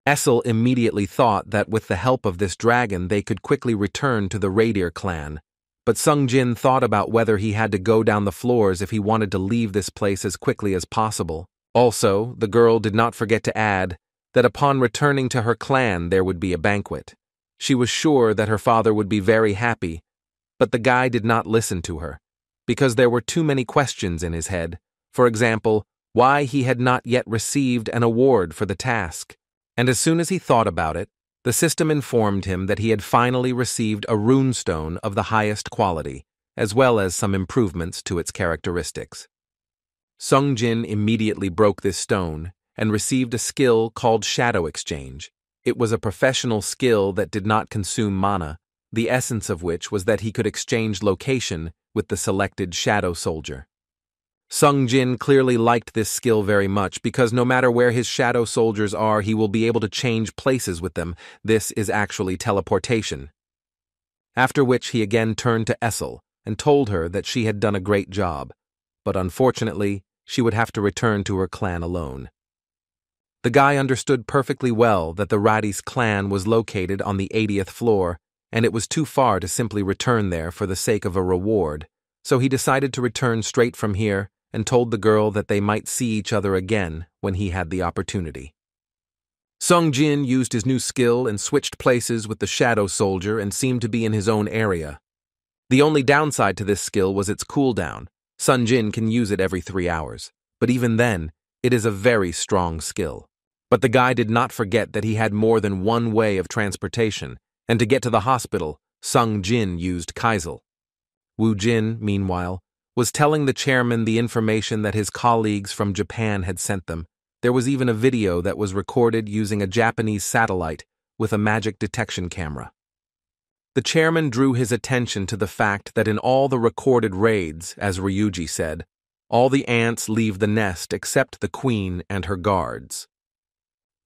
Essel immediately thought that with the help of this dragon they could quickly return to the Reincarnated clan, but Sung Jin thought about whether he had to go down the floors if he wanted to leave this place as quickly as possible. Also, the girl did not forget to add that upon returning to her clan there would be a banquet. She was sure that her father would be very happy, but the guy did not listen to her, because there were too many questions in his head. For example, why he had not yet received an award for the task. And as soon as he thought about it, the system informed him that he had finally received a runestone of the highest quality, as well as some improvements to its characteristics. Sung Jin immediately broke this stone and received a skill called Shadow Exchange. It was a professional skill that did not consume mana, the essence of which was that he could exchange location with the selected shadow soldier. Sung Jin clearly liked this skill very much because no matter where his shadow soldiers are, he will be able to change places with them. This is actually teleportation. After which he again turned to Essel and told her that she had done a great job, but unfortunately, she would have to return to her clan alone. The guy understood perfectly well that the Ratty's clan was located on the 80th floor, and it was too far to simply return there for the sake of a reward, so he decided to return straight from here and told the girl that they might see each other again when he had the opportunity. Sung Jin used his new skill and switched places with the shadow soldier and seemed to be in his own area. The only downside to this skill was its cooldown. Sung Jin can use it every 3 hours, but even then, it is a very strong skill. But the guy did not forget that he had more than one way of transportation, and to get to the hospital, Sung Jin used Kaisel. Wu Jin, meanwhile, was telling the chairman the information that his colleagues from Japan had sent them. There was even a video that was recorded using a Japanese satellite with a magic detection camera. The chairman drew his attention to the fact that in all the recorded raids, as Ryuji said, all the ants leave the nest except the queen and her guards.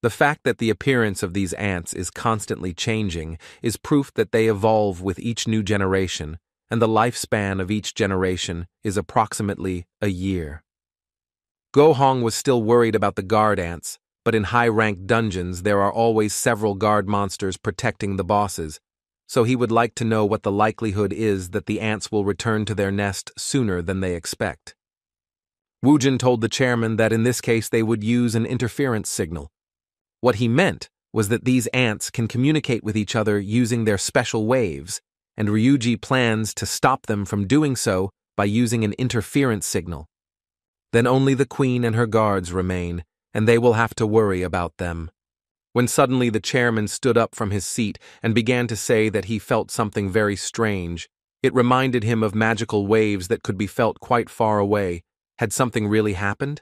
The fact that the appearance of these ants is constantly changing is proof that they evolve with each new generation, and the lifespan of each generation is approximately a year. Go Hong was still worried about the guard ants, but in high-ranked dungeons there are always several guard monsters protecting the bosses, so he would like to know what the likelihood is that the ants will return to their nest sooner than they expect. Wu Jin told the chairman that in this case they would use an interference signal. What he meant was that these ants can communicate with each other using their special waves, and Ryuji plans to stop them from doing so by using an interference signal. Then only the queen and her guards remain, and they will have to worry about them. When suddenly the chairman stood up from his seat and began to say that he felt something very strange, it reminded him of magical waves that could be felt quite far away. Had something really happened?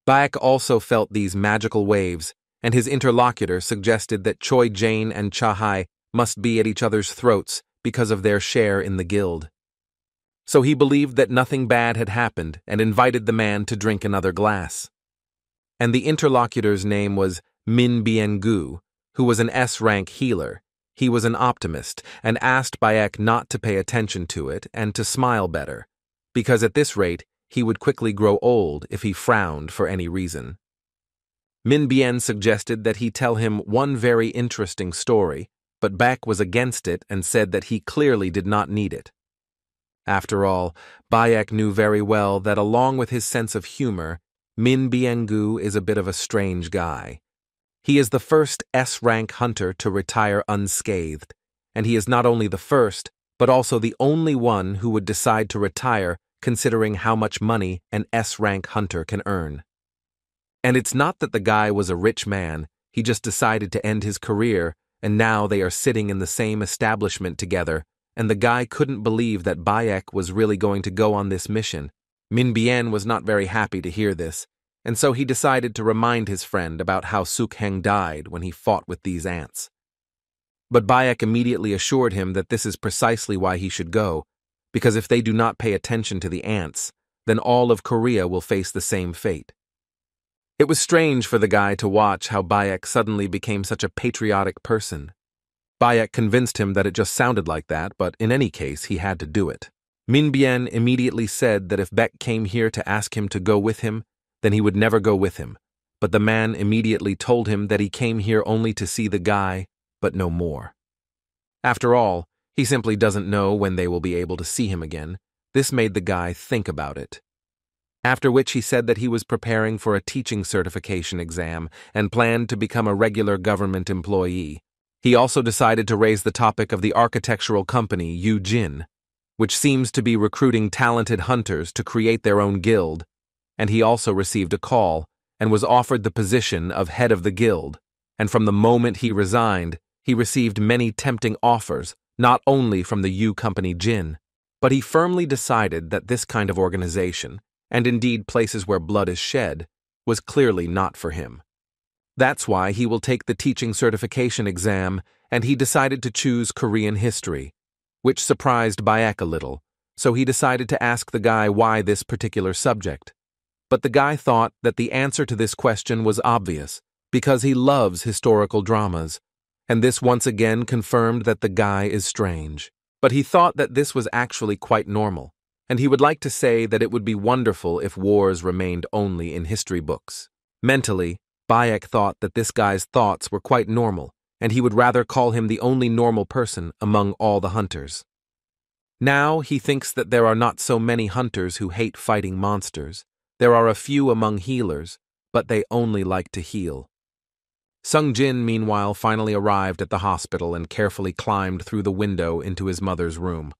Baek also felt these magical waves, and his interlocutor suggested that Choi Jane and Cha-hai must be at each other's throats because of their share in the guild. So he believed that nothing bad had happened and invited the man to drink another glass. And the interlocutor's name was Min Bien-gu, who was an S-rank healer. He was an optimist and asked Baek not to pay attention to it and to smile better, because at this rate he would quickly grow old if he frowned for any reason. Min Bien suggested that he tell him one very interesting story, but Baek was against it and said that he clearly did not need it. After all, Baek knew very well that along with his sense of humor, Min Bien-gu is a bit of a strange guy. He is the first S-rank hunter to retire unscathed, and he is not only the first, but also the only one who would decide to retire considering how much money an S-rank hunter can earn. And it's not that the guy was a rich man, he just decided to end his career, and now they are sitting in the same establishment together, and the guy couldn't believe that Baek was really going to go on this mission. Min Bien was not very happy to hear this, and so he decided to remind his friend about how Suk-heng died when he fought with these ants. But Baek immediately assured him that this is precisely why he should go, because if they do not pay attention to the ants, then all of Korea will face the same fate. It was strange for the guy to watch how Baek suddenly became such a patriotic person. Baek convinced him that it just sounded like that, but in any case, he had to do it. Min Bien immediately said that if Baek came here to ask him to go with him, then he would never go with him, but the man immediately told him that he came here only to see the guy, but no more. After all, he simply doesn't know when they will be able to see him again. This made the guy think about it. After which he said that he was preparing for a teaching certification exam and planned to become a regular government employee. He also decided to raise the topic of the architectural company Yujin, which seems to be recruiting talented hunters to create their own guild, and he also received a call and was offered the position of head of the guild, and from the moment he resigned, he received many tempting offers, not only from the Yu Company Jin, but he firmly decided that this kind of organization, and indeed places where blood is shed, was clearly not for him. That's why he will take the teaching certification exam, and he decided to choose Korean history, which surprised Baek a little, so he decided to ask the guy why this particular subject. But the guy thought that the answer to this question was obvious, because he loves historical dramas, and this once again confirmed that the guy is strange. But he thought that this was actually quite normal, and he would like to say that it would be wonderful if wars remained only in history books. Mentally, Bayek thought that this guy's thoughts were quite normal, and he would rather call him the only normal person among all the hunters. Now he thinks that there are not so many hunters who hate fighting monsters. There are a few among healers, but they only like to heal. Sung Jin, meanwhile, finally arrived at the hospital and carefully climbed through the window into his mother's room.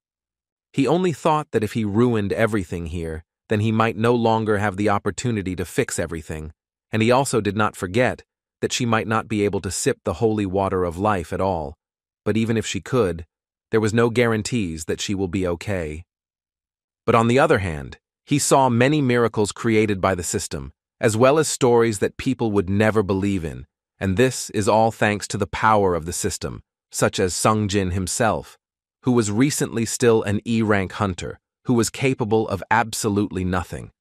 He only thought that if he ruined everything here, then he might no longer have the opportunity to fix everything, and he also did not forget that she might not be able to sip the holy water of life at all, but even if she could, there was no guarantees that she will be okay. But on the other hand, he saw many miracles created by the system, as well as stories that people would never believe in, and this is all thanks to the power of the system, such as Sung Jin himself, who was recently still an E-rank hunter, who was capable of absolutely nothing.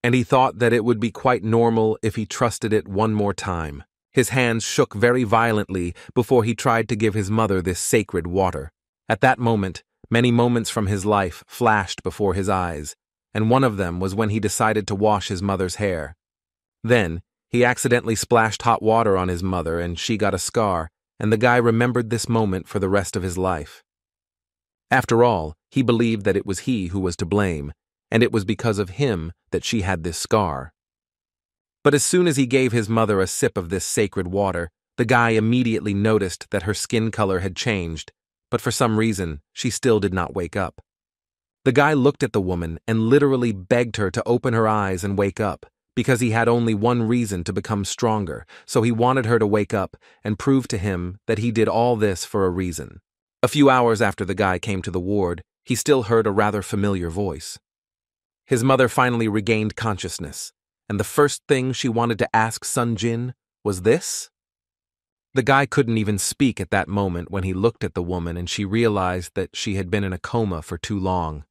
And he thought that it would be quite normal if he trusted it one more time. His hands shook very violently before he tried to give his mother this sacred water. At that moment, many moments from his life flashed before his eyes, and one of them was when he decided to wash his mother's hair. Then, he accidentally splashed hot water on his mother and she got a scar, and the guy remembered this moment for the rest of his life. After all, he believed that it was he who was to blame, and it was because of him that she had this scar. But as soon as he gave his mother a sip of this sacred water, the guy immediately noticed that her skin color had changed, but for some reason, she still did not wake up. The guy looked at the woman and literally begged her to open her eyes and wake up, because he had only one reason to become stronger, so he wanted her to wake up and prove to him that he did all this for a reason. A few hours after the guy came to the ward, he still heard a rather familiar voice. His mother finally regained consciousness, and the first thing she wanted to ask Sung Jin was this? The guy couldn't even speak at that moment when he looked at the woman and she realized that she had been in a coma for too long.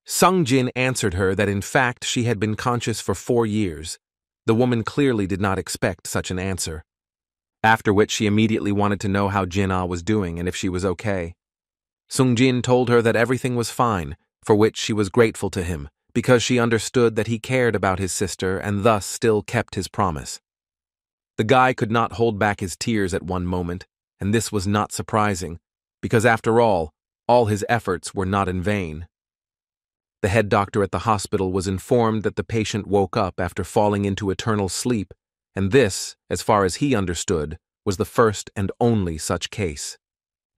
Sung Jin answered her that in fact she had been conscious for 4 years. The woman clearly did not expect such an answer. After which she immediately wanted to know how Jin-ah was doing and if she was okay. Sung Jin told her that everything was fine, for which she was grateful to him, because she understood that he cared about his sister and thus still kept his promise. The guy could not hold back his tears at one moment, and this was not surprising, because after all his efforts were not in vain. The head doctor at the hospital was informed that the patient woke up after falling into eternal sleep, and this, as far as he understood, was the first and only such case.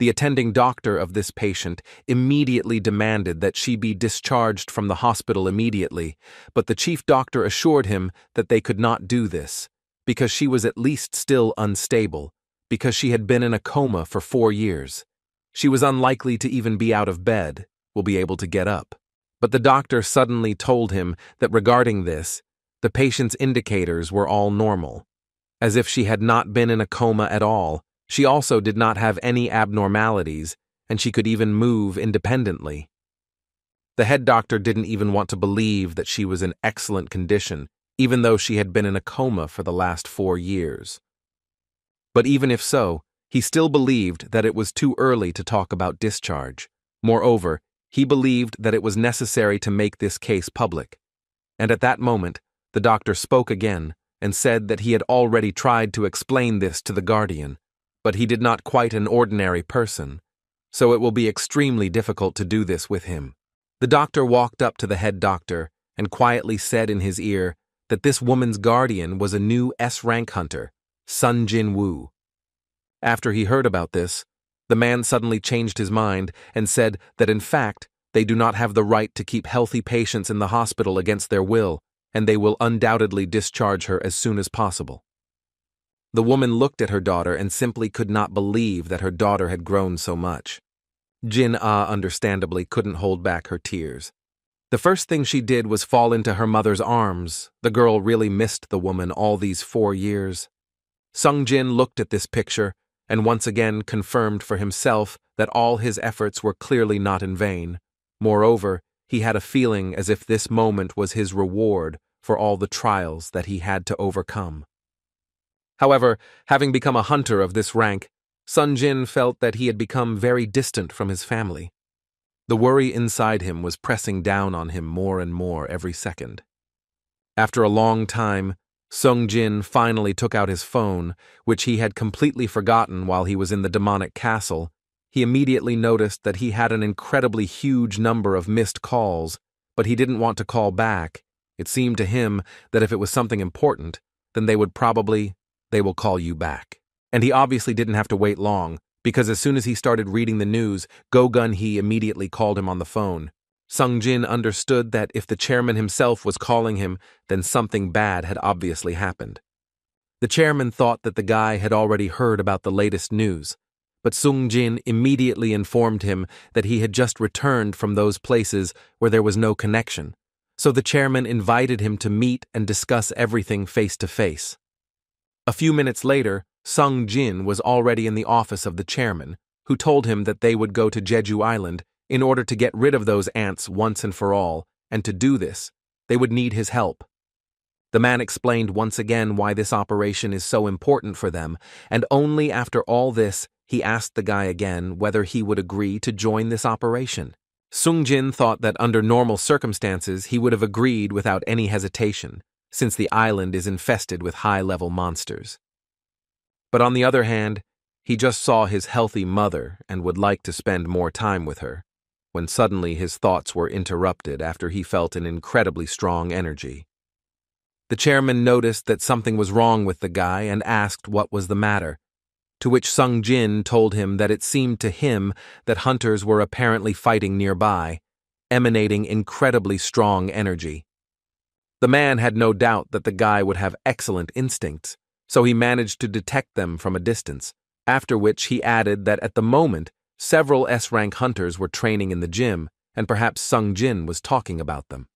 The attending doctor of this patient immediately demanded that she be discharged from the hospital immediately, but the chief doctor assured him that they could not do this, because she was at least still unstable, because she had been in a coma for 4 years. She was unlikely to even be out of bed, will be able to get up. But the doctor suddenly told him that regarding this, the patient's indicators were all normal. As if she had not been in a coma at all, she also did not have any abnormalities, and she could even move independently. The head doctor didn't even want to believe that she was in excellent condition, even though she had been in a coma for the last 4 years. But even if so, he still believed that it was too early to talk about discharge. Moreover, he believed that it was necessary to make this case public. And at that moment, the doctor spoke again and said that he had already tried to explain this to the guardian, but he did not quite an ordinary person, so it will be extremely difficult to do this with him. The doctor walked up to the head doctor and quietly said in his ear that this woman's guardian was a new S-rank hunter, Sun Jin Woo. After he heard about this, the man suddenly changed his mind and said that in fact, they do not have the right to keep healthy patients in the hospital against their will, and they will undoubtedly discharge her as soon as possible. The woman looked at her daughter and simply could not believe that her daughter had grown so much. Jin-ah understandably couldn't hold back her tears. The first thing she did was fall into her mother's arms. The girl really missed the woman all these 4 years. Sung Jin looked at this picture and once again confirmed for himself that all his efforts were clearly not in vain. Moreover, he had a feeling as if this moment was his reward for all the trials that he had to overcome. However, having become a hunter of this rank, Sung Jin felt that he had become very distant from his family. The worry inside him was pressing down on him more and more every second. After a long time, Sung Jin finally took out his phone, which he had completely forgotten while he was in the demonic castle. He immediately noticed that he had an incredibly huge number of missed calls, but he didn't want to call back. It seemed to him that if it was something important, then they will call you back. And he obviously didn't have to wait long, because as soon as he started reading the news, Go Gun-hee immediately called him on the phone. Sung Jin understood that if the chairman himself was calling him, then something bad had obviously happened. The chairman thought that the guy had already heard about the latest news, but Sung Jin immediately informed him that he had just returned from those places where there was no connection, so the chairman invited him to meet and discuss everything face to face. A few minutes later, Sung Jin was already in the office of the chairman, who told him that they would go to Jeju Island in order to get rid of those ants once and for all, and to do this, they would need his help. The man explained once again why this operation is so important for them, and only after all this, he asked the guy again whether he would agree to join this operation. Sung Jin thought that under normal circumstances he would have agreed without any hesitation, since the island is infested with high-level monsters. But on the other hand, he just saw his healthy mother and would like to spend more time with her, when suddenly his thoughts were interrupted after he felt an incredibly strong energy. The chairman noticed that something was wrong with the guy and asked what was the matter, to which Sung Jin told him that it seemed to him that hunters were apparently fighting nearby, emanating incredibly strong energy. The man had no doubt that the guy would have excellent instincts, so he managed to detect them from a distance, after which he added that at the moment, several S-rank hunters were training in the gym, and perhaps Sung Jin was talking about them.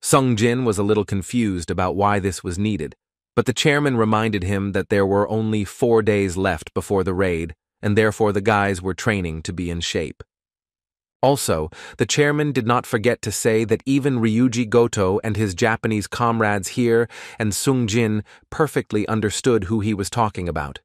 Sung Jin was a little confused about why this was needed, but the chairman reminded him that there were only 4 days left before the raid, and therefore the guys were training to be in shape. Also, the chairman did not forget to say that even Ryuji Goto and his Japanese comrades here and Sung Jin perfectly understood who he was talking about,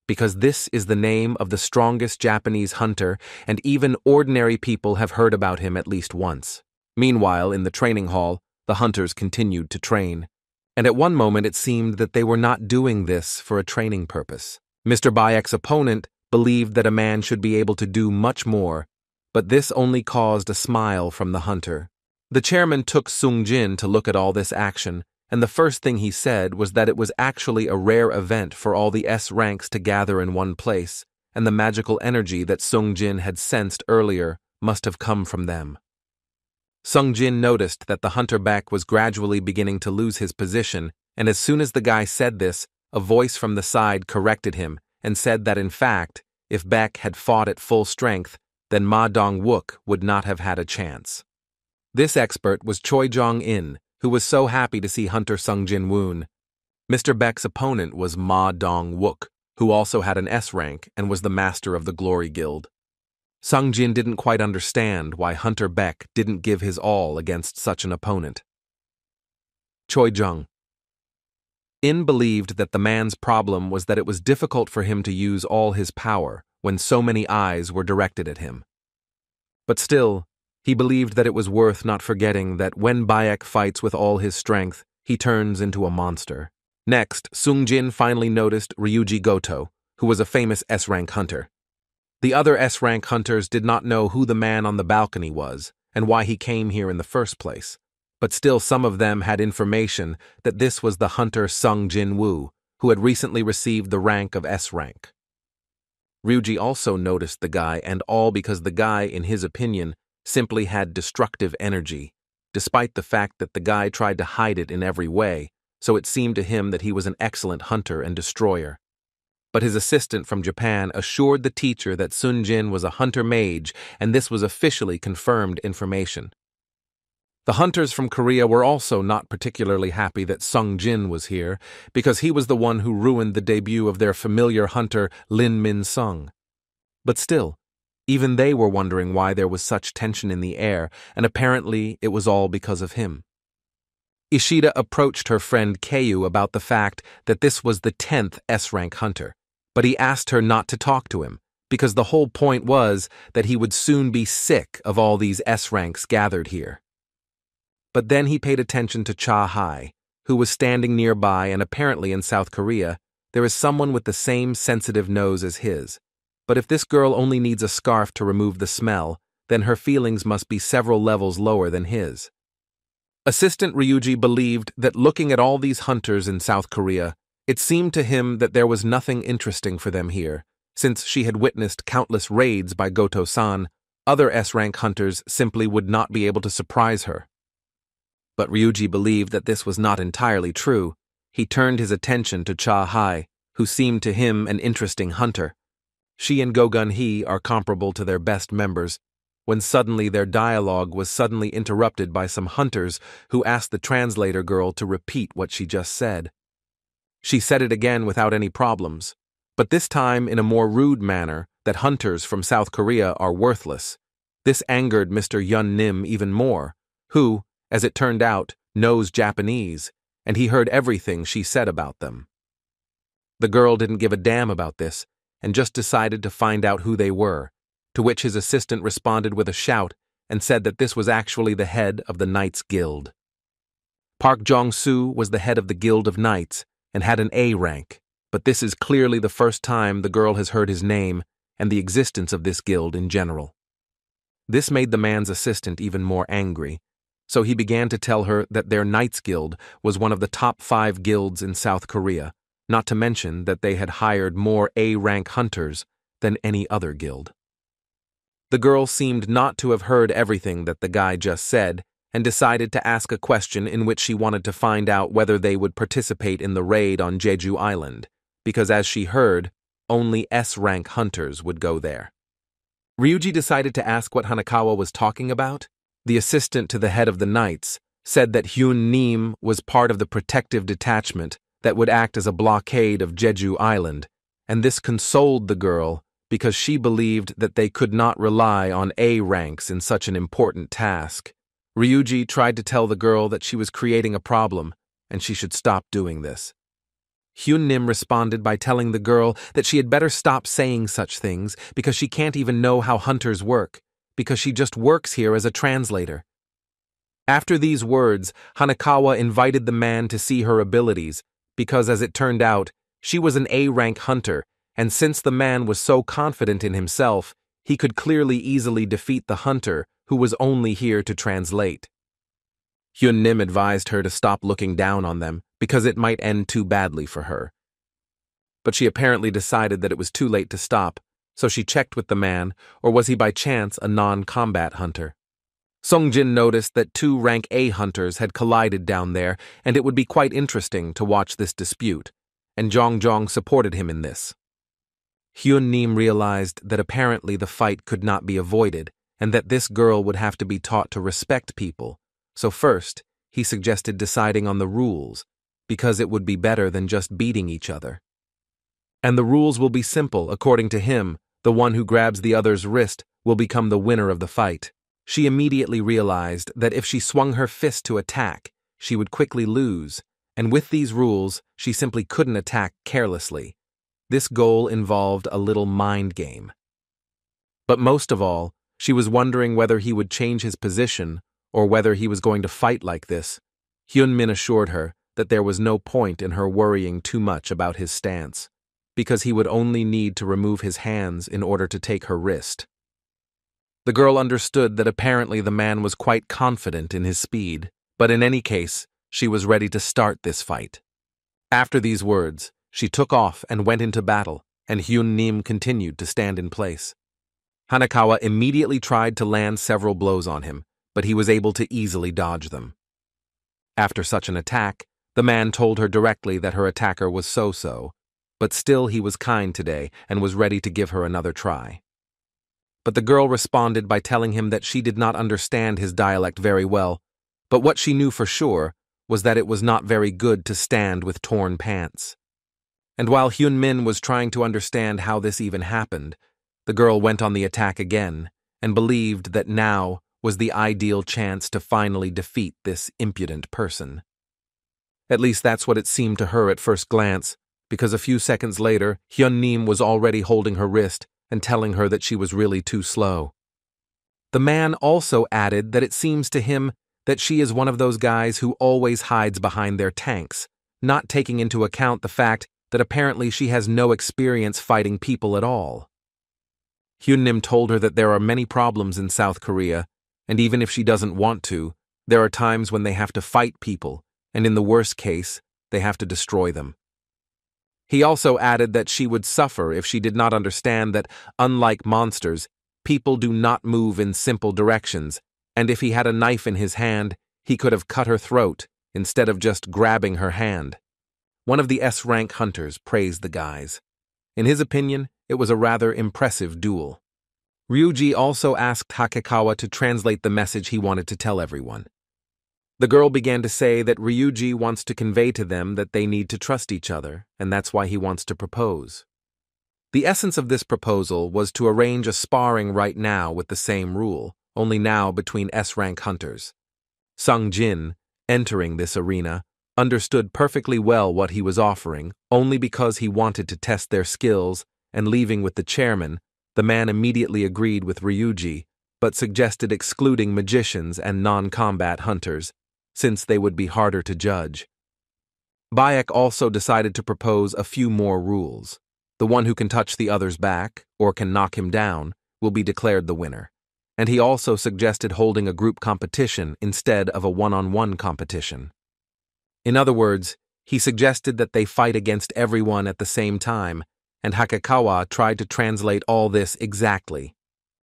because this is the name of the strongest Japanese hunter, and even ordinary people have heard about him at least once. Meanwhile, in the training hall, the hunters continued to train, and at one moment it seemed that they were not doing this for a training purpose. Mr. Bayek's opponent believed that a man should be able to do much more, but this only caused a smile from the hunter. The chairman took Sung Jin to look at all this action, and the first thing he said was that it was actually a rare event for all the S ranks to gather in one place, and the magical energy that Sung Jin had sensed earlier must have come from them. Sung Jin noticed that the hunter back was gradually beginning to lose his position, and as soon as the guy said this, a voice from the side corrected him and said that in fact, if Beck had fought at full strength, then Ma Dong-wook would not have had a chance. This expert was Choi Jong-in, who was so happy to see Hunter Sung Jin woon. Mr. Beck's opponent was Ma Dong-wook, who also had an S rank and was the master of the Glory Guild. Sung Jin didn't quite understand why Hunter Beck didn't give his all against such an opponent. Choi Jong-in believed that the man's problem was that it was difficult for him to use all his power when so many eyes were directed at him. But still, he believed that it was worth not forgetting that when Bayek fights with all his strength, he turns into a monster. Next, Sung Jin finally noticed Ryuji Goto, who was a famous S-rank hunter. The other S-rank hunters did not know who the man on the balcony was and why he came here in the first place, but still some of them had information that this was the hunter Sung Jin Woo, who had recently received the rank of S-rank. Ryuji also noticed the guy, and all because the guy, in his opinion, simply had destructive energy, despite the fact that the guy tried to hide it in every way, so it seemed to him that he was an excellent hunter and destroyer. But his assistant from Japan assured the teacher that Sung Jin was a hunter mage, and this was officially confirmed information. The hunters from Korea were also not particularly happy that Sung Jin was here, because he was the one who ruined the debut of their familiar hunter Lin Min Sung. But still, even they were wondering why there was such tension in the air, and apparently it was all because of him. Ishida approached her friend Keiyu about the fact that this was the 10th S-rank hunter, but he asked her not to talk to him, because the whole point was that he would soon be sick of all these S-ranks gathered here. But then he paid attention to Cha Hai, who was standing nearby, and apparently in South Korea, there is someone with the same sensitive nose as his. But if this girl only needs a scarf to remove the smell, then her feelings must be several levels lower than his. Assistant Ryuji believed that looking at all these hunters in South Korea, it seemed to him that there was nothing interesting for them here. Since she had witnessed countless raids by Goto-san, other S-rank hunters simply would not be able to surprise her. But Ryuji believed that this was not entirely true. He turned his attention to Cha Hai, who seemed to him an interesting hunter. She and Go-gun-hee are comparable to their best members, when suddenly their dialogue was suddenly interrupted by some hunters who asked the translator girl to repeat what she just said. She said it again without any problems, but this time in a more rude manner, that hunters from South Korea are worthless. This angered Mr. Yun Nim even more, who, as it turned out, knows Japanese, and he heard everything she said about them. The girl didn't give a damn about this, and just decided to find out who they were, to which his assistant responded with a shout and said that this was actually the head of the Knights Guild. Park Jong-soo was the head of the Guild of Knights and had an A rank, but this is clearly the first time the girl has heard his name and the existence of this guild in general. This made the man's assistant even more angry, so he began to tell her that their Knights Guild was one of the top 5 guilds in South Korea, not to mention that they had hired more A-rank hunters than any other guild. The girl seemed not to have heard everything that the guy just said, and decided to ask a question in which she wanted to find out whether they would participate in the raid on Jeju Island, because as she heard, only S-rank hunters would go there. Ryuji decided to ask what Hanakawa was talking about. The assistant to the head of the Knights said that Hyun Nim was part of the protective detachment that would act as a blockade of Jeju Island, and this consoled the girl because she believed that they could not rely on A ranks in such an important task. Ryuji tried to tell the girl that she was creating a problem and she should stop doing this. Hyun Nim responded by telling the girl that she had better stop saying such things because she can't even know how hunters work, because she just works here as a translator. After these words, Hanakawa invited the man to see her abilities, because as it turned out, she was an A-rank hunter, and since the man was so confident in himself, he could clearly easily defeat the hunter who was only here to translate. Hyun Nim advised her to stop looking down on them because it might end too badly for her. But she apparently decided that it was too late to stop, so she checked with the man, or was he by chance a non-combat hunter? Songjin noticed that 2 rank A hunters had collided down there, and it would be quite interesting to watch this dispute, and Jong supported him in this. Hyun Nim realized that apparently the fight could not be avoided, and that this girl would have to be taught to respect people, so first, he suggested deciding on the rules, because it would be better than just beating each other. And the rules will be simple, according to him. The one who grabs the other's wrist will become the winner of the fight. She immediately realized that if she swung her fist to attack, she would quickly lose, and with these rules, she simply couldn't attack carelessly. This goal involved a little mind game. But most of all, she was wondering whether he would change his position or whether he was going to fight like this. Hyun Min assured her that there was no point in her worrying too much about his stance, because he would only need to remove his hands in order to take her wrist. The girl understood that apparently the man was quite confident in his speed, but in any case, she was ready to start this fight. After these words, she took off and went into battle, and Hyun Nim continued to stand in place. Hanakawa immediately tried to land several blows on him, but he was able to easily dodge them. After such an attack, the man told her directly that her attacker was so-so, but still he was kind today and was ready to give her another try. But the girl responded by telling him that she did not understand his dialect very well, but what she knew for sure was that it was not very good to stand with torn pants. And while Hyun Min was trying to understand how this even happened, the girl went on the attack again and believed that now was the ideal chance to finally defeat this impudent person. At least that's what it seemed to her at first glance, because a few seconds later, Hyun Nim was already holding her wrist and telling her that she was really too slow. The man also added that it seems to him that she is one of those guys who always hides behind their tanks, not taking into account the fact that apparently she has no experience fighting people at all. Hyunnim told her that there are many problems in South Korea, and even if she doesn't want to, there are times when they have to fight people, and in the worst case, they have to destroy them. He also added that she would suffer if she did not understand that, unlike monsters, people do not move in simple directions, and if he had a knife in his hand, he could have cut her throat instead of just grabbing her hand. One of the S-rank hunters praised the guys. In his opinion, it was a rather impressive duel. Ryuji also asked Hakekawa to translate the message he wanted to tell everyone. The girl began to say that Ryuji wants to convey to them that they need to trust each other, and that's why he wants to propose. The essence of this proposal was to arrange a sparring right now with the same rule, only now between S-rank hunters. Sung Jin, entering this arena, understood perfectly well what he was offering, only because he wanted to test their skills, and leaving with the chairman, the man immediately agreed with Ryuji, but suggested excluding magicians and non-combat hunters, since they would be harder to judge. Bayek also decided to propose a few more rules. The one who can touch the other's back, or can knock him down, will be declared the winner. And he also suggested holding a group competition instead of a one-on-one competition. In other words, he suggested that they fight against everyone at the same time, and Hakekawa tried to translate all this exactly.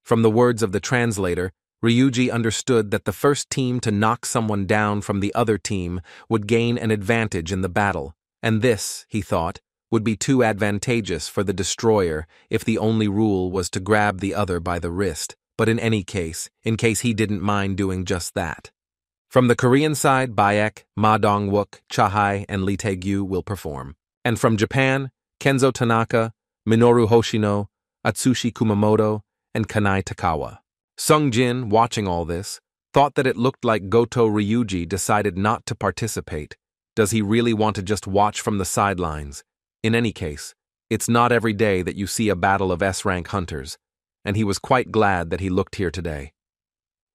From the words of the translator, Ryuji understood that the first team to knock someone down from the other team would gain an advantage in the battle, and this, he thought, would be too advantageous for the destroyer if the only rule was to grab the other by the wrist, but in any case, in case he didn't mind doing just that. From the Korean side, Bayek, Ma Dong-wook, Chahai, and Lee Tae-gyu will perform. And from Japan, Kenzo Tanaka, Minoru Hoshino, Atsushi Kumamoto, and Kanai Takawa. Sung Jin, watching all this, thought that it looked like Goto Ryuji decided not to participate. Does he really want to just watch from the sidelines? In any case, it's not every day that you see a battle of S-rank hunters, and he was quite glad that he looked here today.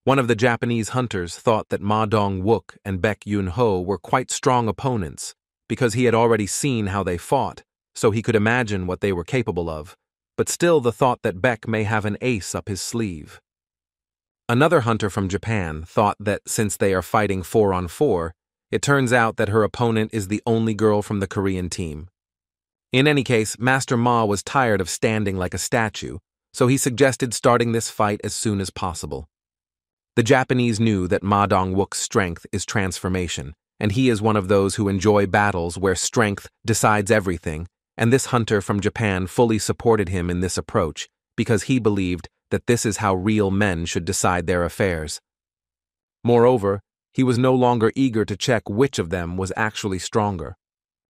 One of the Japanese hunters thought that Ma Dong-wook and Baek Yun-ho were quite strong opponents because he had already seen how they fought, so he could imagine what they were capable of, but still the thought that Baek may have an ace up his sleeve. Another hunter from Japan thought that since they are fighting 4-on-4, it turns out that her opponent is the only girl from the Korean team. In any case, Master Ma was tired of standing like a statue, so he suggested starting this fight as soon as possible. The Japanese knew that Ma Dong-wook's strength is transformation, and he is one of those who enjoy battles where strength decides everything, and this hunter from Japan fully supported him in this approach because he believed that this is how real men should decide their affairs. Moreover, he was no longer eager to check which of them was actually stronger,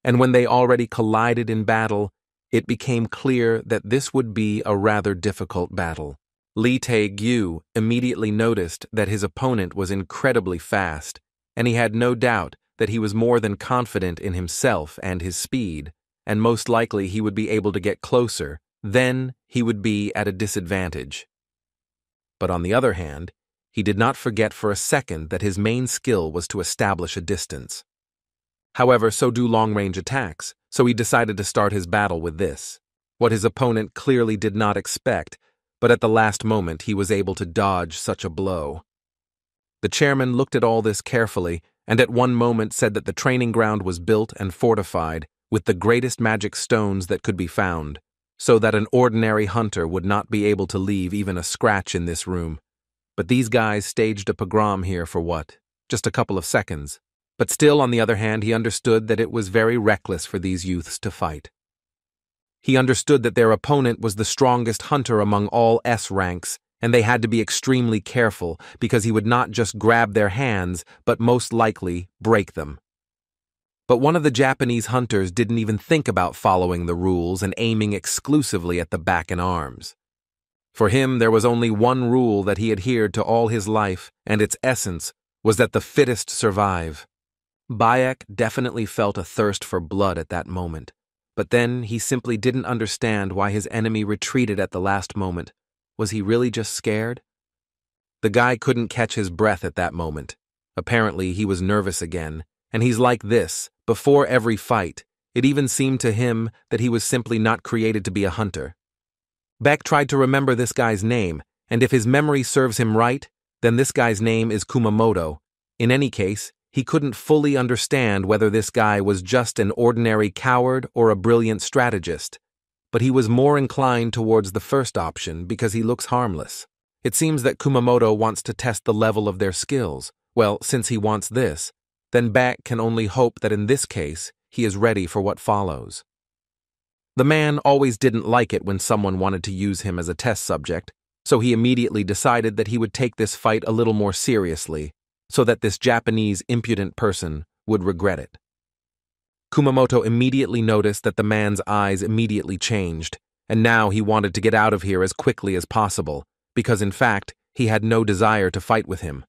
and when they already collided in battle, it became clear that this would be a rather difficult battle. Lee Tae-gyu immediately noticed that his opponent was incredibly fast, and he had no doubt that he was more than confident in himself and his speed, and most likely he would be able to get closer. Then he would be at a disadvantage. But on the other hand, he did not forget for a second that his main skill was to establish a distance. However, so do long-range attacks, so he decided to start his battle with this, what his opponent clearly did not expect, but at the last moment he was able to dodge such a blow. The chairman looked at all this carefully, and at one moment said that the training ground was built and fortified with the greatest magic stones that could be found, so that an ordinary hunter would not be able to leave even a scratch in this room. But these guys staged a pogrom here for what? Just a couple of seconds. But still, on the other hand, he understood that it was very reckless for these youths to fight. He understood that their opponent was the strongest hunter among all S ranks, and they had to be extremely careful because he would not just grab their hands, but most likely break them. But one of the Japanese hunters didn't even think about following the rules and aiming exclusively at the back and arms. For him, there was only one rule that he adhered to all his life, and its essence was that the fittest survive. Bayek definitely felt a thirst for blood at that moment, But then he simply didn't understand why his enemy retreated at the last moment. Was he really just scared? The guy couldn't catch his breath at that moment. Apparently, he was nervous again, and he's like this, before every fight. It even seemed to him that he was simply not created to be a hunter. Beck tried to remember this guy's name, and if his memory serves him right, then this guy's name is Kumamoto. In any case, he couldn't fully understand whether this guy was just an ordinary coward or a brilliant strategist, but he was more inclined towards the first option because he looks harmless. It seems that Kumamoto wants to test the level of their skills. Well, since he wants this, then Beck can only hope that in this case, he is ready for what follows. The man always didn't like it when someone wanted to use him as a test subject, so he immediately decided that he would take this fight a little more seriously, so that this Japanese impudent person would regret it. Kumamoto immediately noticed that the man's eyes immediately changed, and now he wanted to get out of here as quickly as possible, because in fact, he had no desire to fight with him.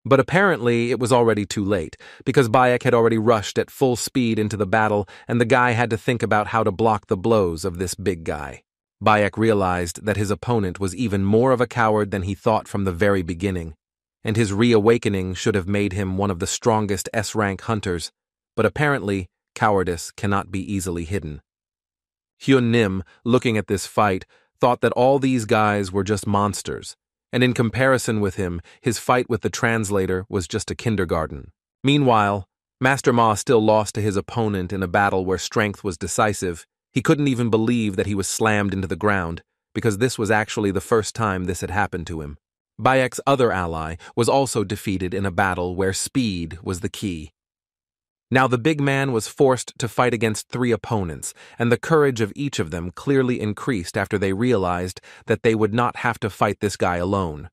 But apparently it was already too late, because Bayek had already rushed at full speed into the battle, and the guy had to think about how to block the blows of this big guy. Bayek realized that his opponent was even more of a coward than he thought from the very beginning, and his reawakening should have made him one of the strongest S-rank hunters, but apparently cowardice cannot be easily hidden. Hyun Nim, looking at this fight, thought that all these guys were just monsters, and in comparison with him, his fight with the translator was just a kindergarten. Meanwhile, Master Ma still lost to his opponent in a battle where strength was decisive. He couldn't even believe that he was slammed into the ground, because this was actually the first time this had happened to him. Bayek's other ally was also defeated in a battle where speed was the key. Now the big man was forced to fight against 3 opponents, and the courage of each of them clearly increased after they realized that they would not have to fight this guy alone.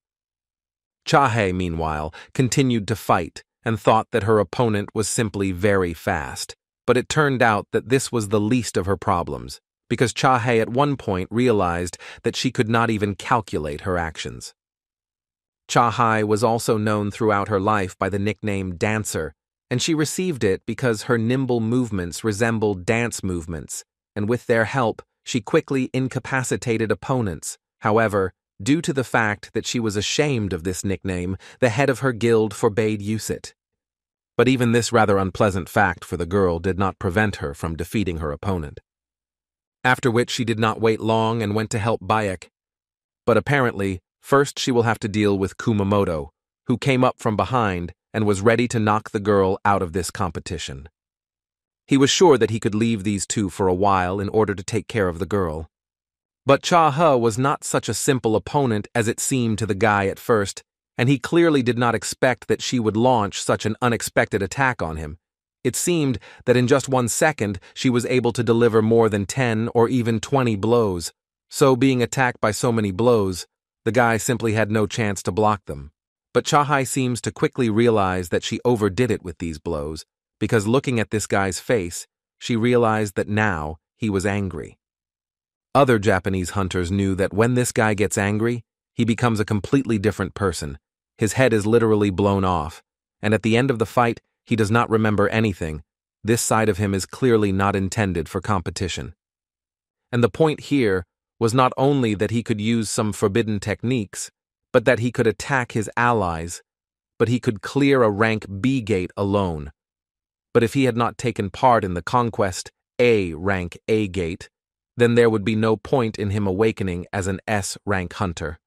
Chahae, meanwhile, continued to fight and thought that her opponent was simply very fast, but it turned out that this was the least of her problems, because Chahae at one point realized that she could not even calculate her actions. Chahae was also known throughout her life by the nickname Dancer, and she received it because her nimble movements resembled dance movements, and with their help, she quickly incapacitated opponents. However, due to the fact that she was ashamed of this nickname, the head of her guild forbade use it. But even this rather unpleasant fact for the girl did not prevent her from defeating her opponent. After which she did not wait long and went to help Bayek. But apparently, first she will have to deal with Kumamoto, who came up from behind and was ready to knock the girl out of this competition. He was sure that he could leave these two for a while in order to take care of the girl. But Cha-he was not such a simple opponent as it seemed to the guy at first, and he clearly did not expect that she would launch such an unexpected attack on him. It seemed that in just 1 second she was able to deliver more than 10 or even 20 blows, so being attacked by so many blows, the guy simply had no chance to block them. But Chahae seems to quickly realize that she overdid it with these blows, because looking at this guy's face, she realized that now he was angry. Other Japanese hunters knew that when this guy gets angry, he becomes a completely different person. His head is literally blown off, and at the end of the fight, he does not remember anything. This side of him is clearly not intended for competition. And the point here was not only that he could use some forbidden techniques, but that he could attack his allies, but he could clear a rank B gate alone. But if he had not taken part in the conquest A rank A gate, then there would be no point in him awakening as an S rank hunter.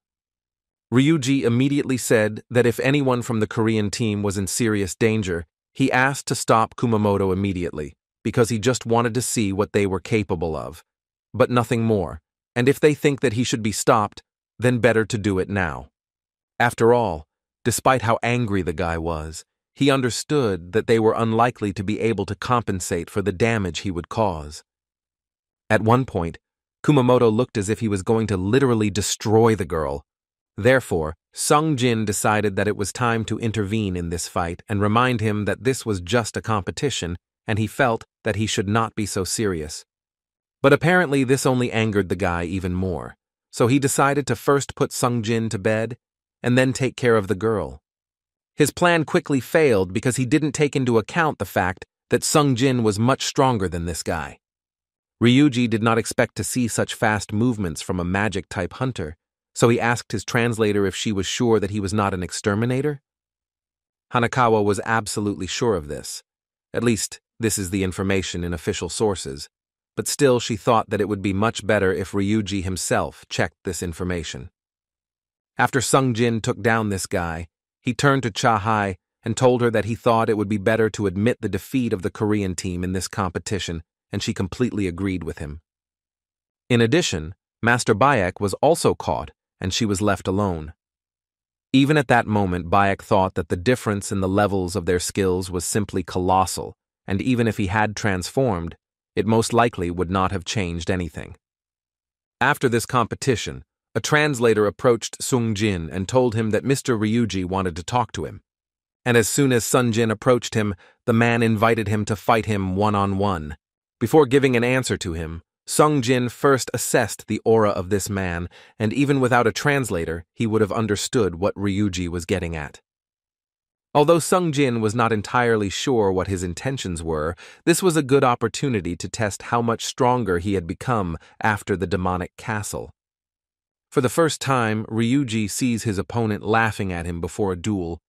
Ryuji immediately said that if anyone from the Korean team was in serious danger, he asked to stop Kumamoto immediately, because he just wanted to see what they were capable of, but nothing more, and if they think that he should be stopped, then better to do it now. After all, despite how angry the guy was, he understood that they were unlikely to be able to compensate for the damage he would cause. At one point, Kumamoto looked as if he was going to literally destroy the girl. Therefore, Sung Jin decided that it was time to intervene in this fight and remind him that this was just a competition, and he felt that he should not be so serious. But apparently this only angered the guy even more, so he decided to first put Sung Jin to bed and then take care of the girl. His plan quickly failed because he didn't take into account the fact that Sung Jin was much stronger than this guy. Ryuji did not expect to see such fast movements from a magic-type hunter, so he asked his translator if she was sure that he was not an exterminator. Hanakawa was absolutely sure of this. At least, this is the information in official sources. But still she thought that it would be much better if Ryuji himself checked this information. After Sung-jin took down this guy, he turned to Cha-hai and told her that he thought it would be better to admit the defeat of the Korean team in this competition, and she completely agreed with him. In addition, Master Bayek was also caught, and she was left alone. Even at that moment, Bayek thought that the difference in the levels of their skills was simply colossal, and even if he had transformed, it most likely would not have changed anything. After this competition, a translator approached Sung-jin and told him that Mr. Ryuji wanted to talk to him. And as soon as Sun-jin approached him, the man invited him to fight him one-on-one. Before giving an answer to him, Sung-jin first assessed the aura of this man, and even without a translator, he would have understood what Ryuji was getting at. Although Sung-jin was not entirely sure what his intentions were, this was a good opportunity to test how much stronger he had become after the demonic castle. For the first time, Ryuji sees his opponent laughing at him before a duel.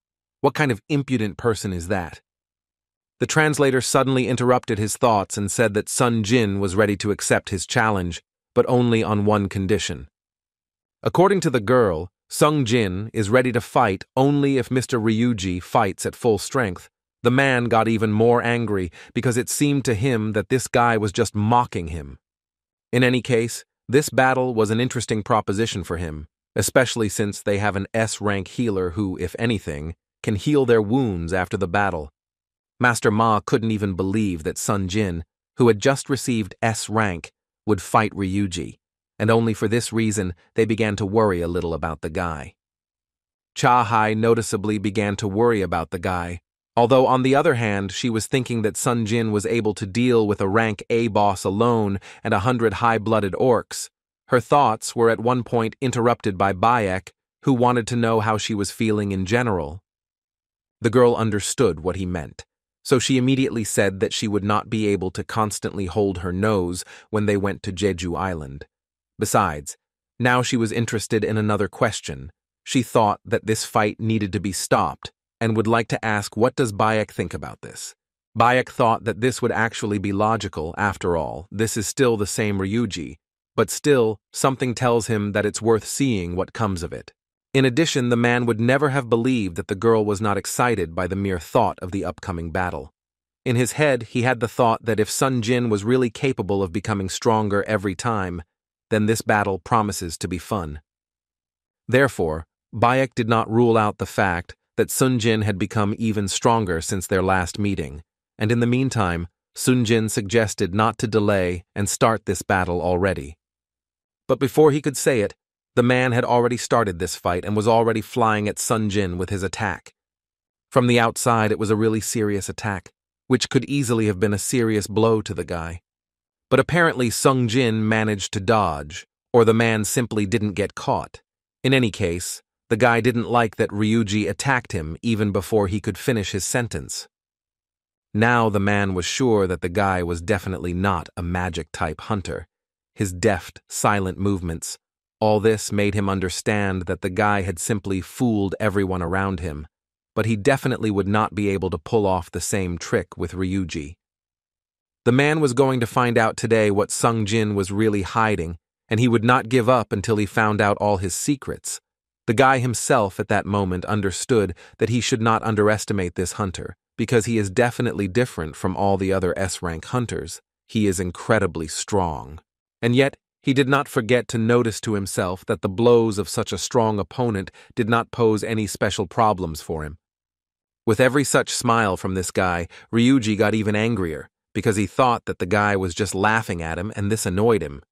What kind of impudent person is that? The translator suddenly interrupted his thoughts and said that Sun-jin was ready to accept his challenge, but only on one condition. According to the girl, Sung-jin is ready to fight only if Mr. Ryuji fights at full strength. The man got even more angry because it seemed to him that this guy was just mocking him. In any case, this battle was an interesting proposition for him, especially since they have an S-rank healer who, if anything, can heal their wounds after the battle. Master Ma couldn't even believe that Sun-jin, who had just received S rank, would fight Ryuji, and only for this reason they began to worry a little about the guy. Cha-hai noticeably began to worry about the guy, although on the other hand she was thinking that Sun-jin was able to deal with a rank A boss alone and 100 high-blooded orcs. Her thoughts were at one point interrupted by Bayek, who wanted to know how she was feeling in general. The girl understood what he meant, so she immediately said that she would not be able to constantly hold her nose when they went to Jeju Island. Besides, now she was interested in another question. She thought that this fight needed to be stopped and would like to ask what does Bayek think about this. Bayek thought that this would actually be logical. After all, this is still the same Ryuji, but still, something tells him that it's worth seeing what comes of it. In addition, the man would never have believed that the girl was not excited by the mere thought of the upcoming battle. In his head, he had the thought that if Sun-jin was really capable of becoming stronger every time, then this battle promises to be fun. Therefore, Bayek did not rule out the fact that Sun-jin had become even stronger since their last meeting, and in the meantime, Sun-jin suggested not to delay and start this battle already. But before he could say it, the man had already started this fight and was already flying at Sun-jin with his attack. From the outside, it was a really serious attack, which could easily have been a serious blow to the guy. But apparently Sung-jin managed to dodge, or the man simply didn't get caught. In any case, the guy didn't like that Ryuji attacked him even before he could finish his sentence. Now the man was sure that the guy was definitely not a magic-type hunter. His deft, silent movements, all this made him understand that the guy had simply fooled everyone around him, but he definitely would not be able to pull off the same trick with Ryuji. The man was going to find out today what Sung-jin was really hiding, and he would not give up until he found out all his secrets. The guy himself at that moment understood that he should not underestimate this hunter, because he is definitely different from all the other S-rank hunters. He is incredibly strong. And yet, he did not forget to notice to himself that the blows of such a strong opponent did not pose any special problems for him. With every such smile from this guy, Ryuji got even angrier, because he thought that the guy was just laughing at him and this annoyed him.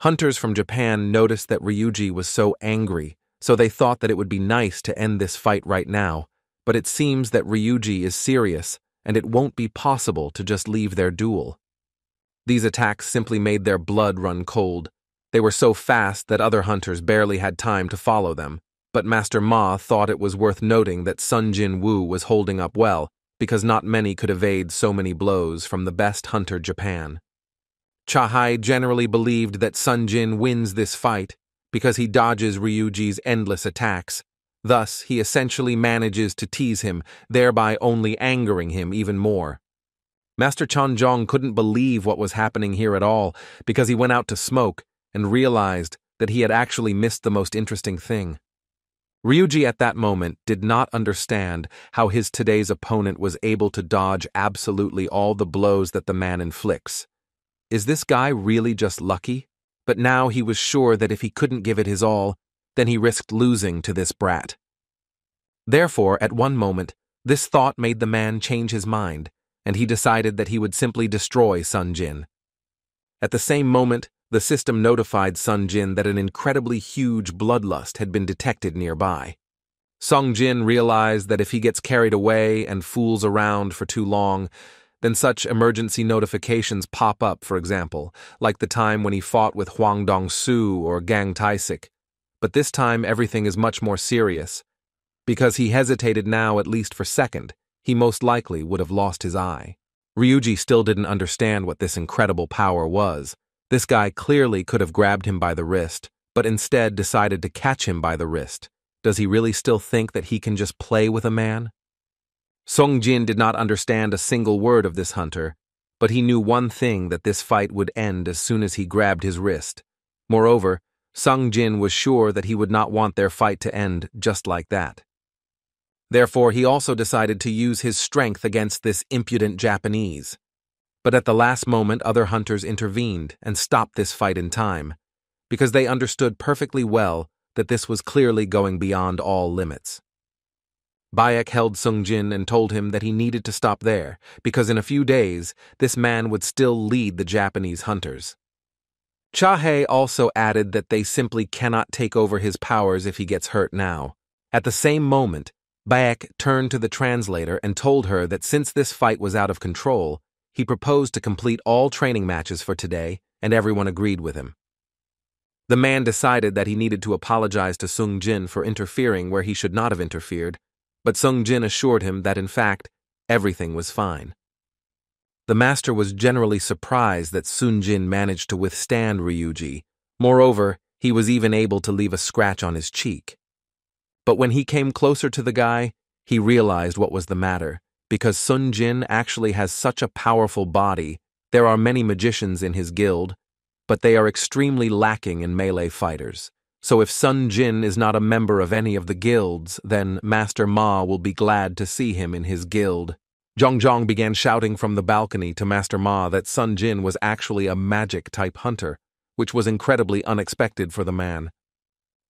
Hunters from Japan noticed that Ryuji was so angry, so they thought that it would be nice to end this fight right now, but it seems that Ryuji is serious and it won't be possible to just leave their duel. These attacks simply made their blood run cold. They were so fast that other hunters barely had time to follow them, but Master Ma thought it was worth noting that Sun-jin Woo was holding up well, because not many could evade so many blows from the best hunter Japan. Chahai generally believed that Sun Jin wins this fight because he dodges Ryuji's endless attacks. Thus, he essentially manages to tease him, thereby only angering him even more. Master Chanjong couldn't believe what was happening here at all because he went out to smoke and realized that he had actually missed the most interesting thing. Ryuji at that moment did not understand how his today's opponent was able to dodge absolutely all the blows that the man inflicts. Is this guy really just lucky? But now he was sure that if he couldn't give it his all, then he risked losing to this brat. Therefore, at one moment, this thought made the man change his mind, and he decided that he would simply destroy Sun Jin. At the same moment, the system notified Sun Jin that an incredibly huge bloodlust had been detected nearby. Sung Jin realized that if he gets carried away and fools around for too long, then such emergency notifications pop up, for example, like the time when he fought with Huang Dong-su or Gang Taisik. But this time everything is much more serious. Because he hesitated now at least for a second, he most likely would have lost his eye. Ryuji still didn't understand what this incredible power was. This guy clearly could have grabbed him by the wrist, but instead decided to catch him by the wrist. Does he really still think that he can just play with a man? Sung Jin did not understand a single word of this hunter, but he knew one thing, that this fight would end as soon as he grabbed his wrist. Moreover, Sung Jin was sure that he would not want their fight to end just like that. Therefore, he also decided to use his strength against this impudent Japanese. But at the last moment, other hunters intervened and stopped this fight in time, because they understood perfectly well that this was clearly going beyond all limits. Bayek held Sung Jin and told him that he needed to stop there, because in a few days, this man would still lead the Japanese hunters. Chahei also added that they simply cannot take over his powers if he gets hurt now. At the same moment, Bayek turned to the translator and told her that since this fight was out of control, he proposed to complete all training matches for today, and everyone agreed with him. The man decided that he needed to apologize to Sung Jin for interfering where he should not have interfered, but Sung Jin assured him that in fact, everything was fine. The master was generally surprised that Sun Jin managed to withstand Ryuji. Moreover, he was even able to leave a scratch on his cheek. But when he came closer to the guy, he realized what was the matter. Because Sun Jin actually has such a powerful body, there are many magicians in his guild, but they are extremely lacking in melee fighters. So if Sun Jin is not a member of any of the guilds, then Master Ma will be glad to see him in his guild. Zhong began shouting from the balcony to Master Ma that Sun Jin was actually a magic-type hunter, which was incredibly unexpected for the man.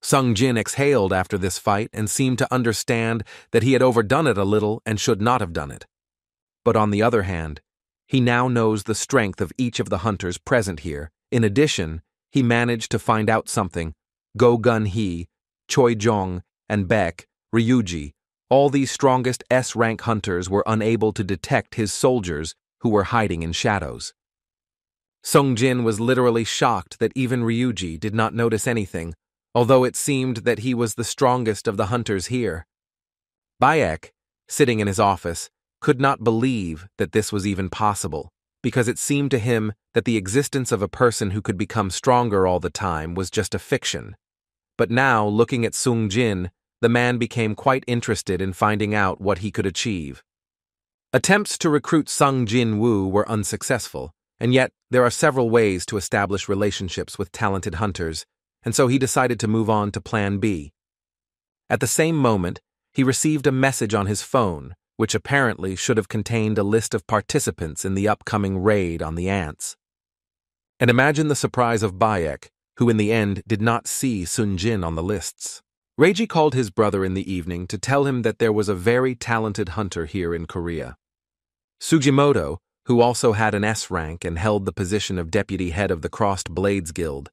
Sung Jin exhaled after this fight and seemed to understand that he had overdone it a little and should not have done it. But on the other hand, he now knows the strength of each of the hunters present here. In addition, he managed to find out something. Go Gun Hee, Choi Jong, and Baek, Ryuji, all these strongest S-rank hunters were unable to detect his soldiers who were hiding in shadows. Sung Jin was literally shocked that even Ryuji did not notice anything, although it seemed that he was the strongest of the hunters here. Bayek, sitting in his office, could not believe that this was even possible, because it seemed to him that the existence of a person who could become stronger all the time was just a fiction. But now, looking at Sung Jin, the man became quite interested in finding out what he could achieve. Attempts to recruit Sung Jin Woo were unsuccessful, and yet there are several ways to establish relationships with talented hunters, and so he decided to move on to Plan B. At the same moment, he received a message on his phone, which apparently should have contained a list of participants in the upcoming raid on the ants. And imagine the surprise of Bayek, who in the end did not see Sun Jin on the lists. Reiji called his brother in the evening to tell him that there was a very talented hunter here in Korea. Sugimoto, who also had an S rank and held the position of deputy head of the Crossed Blades Guild,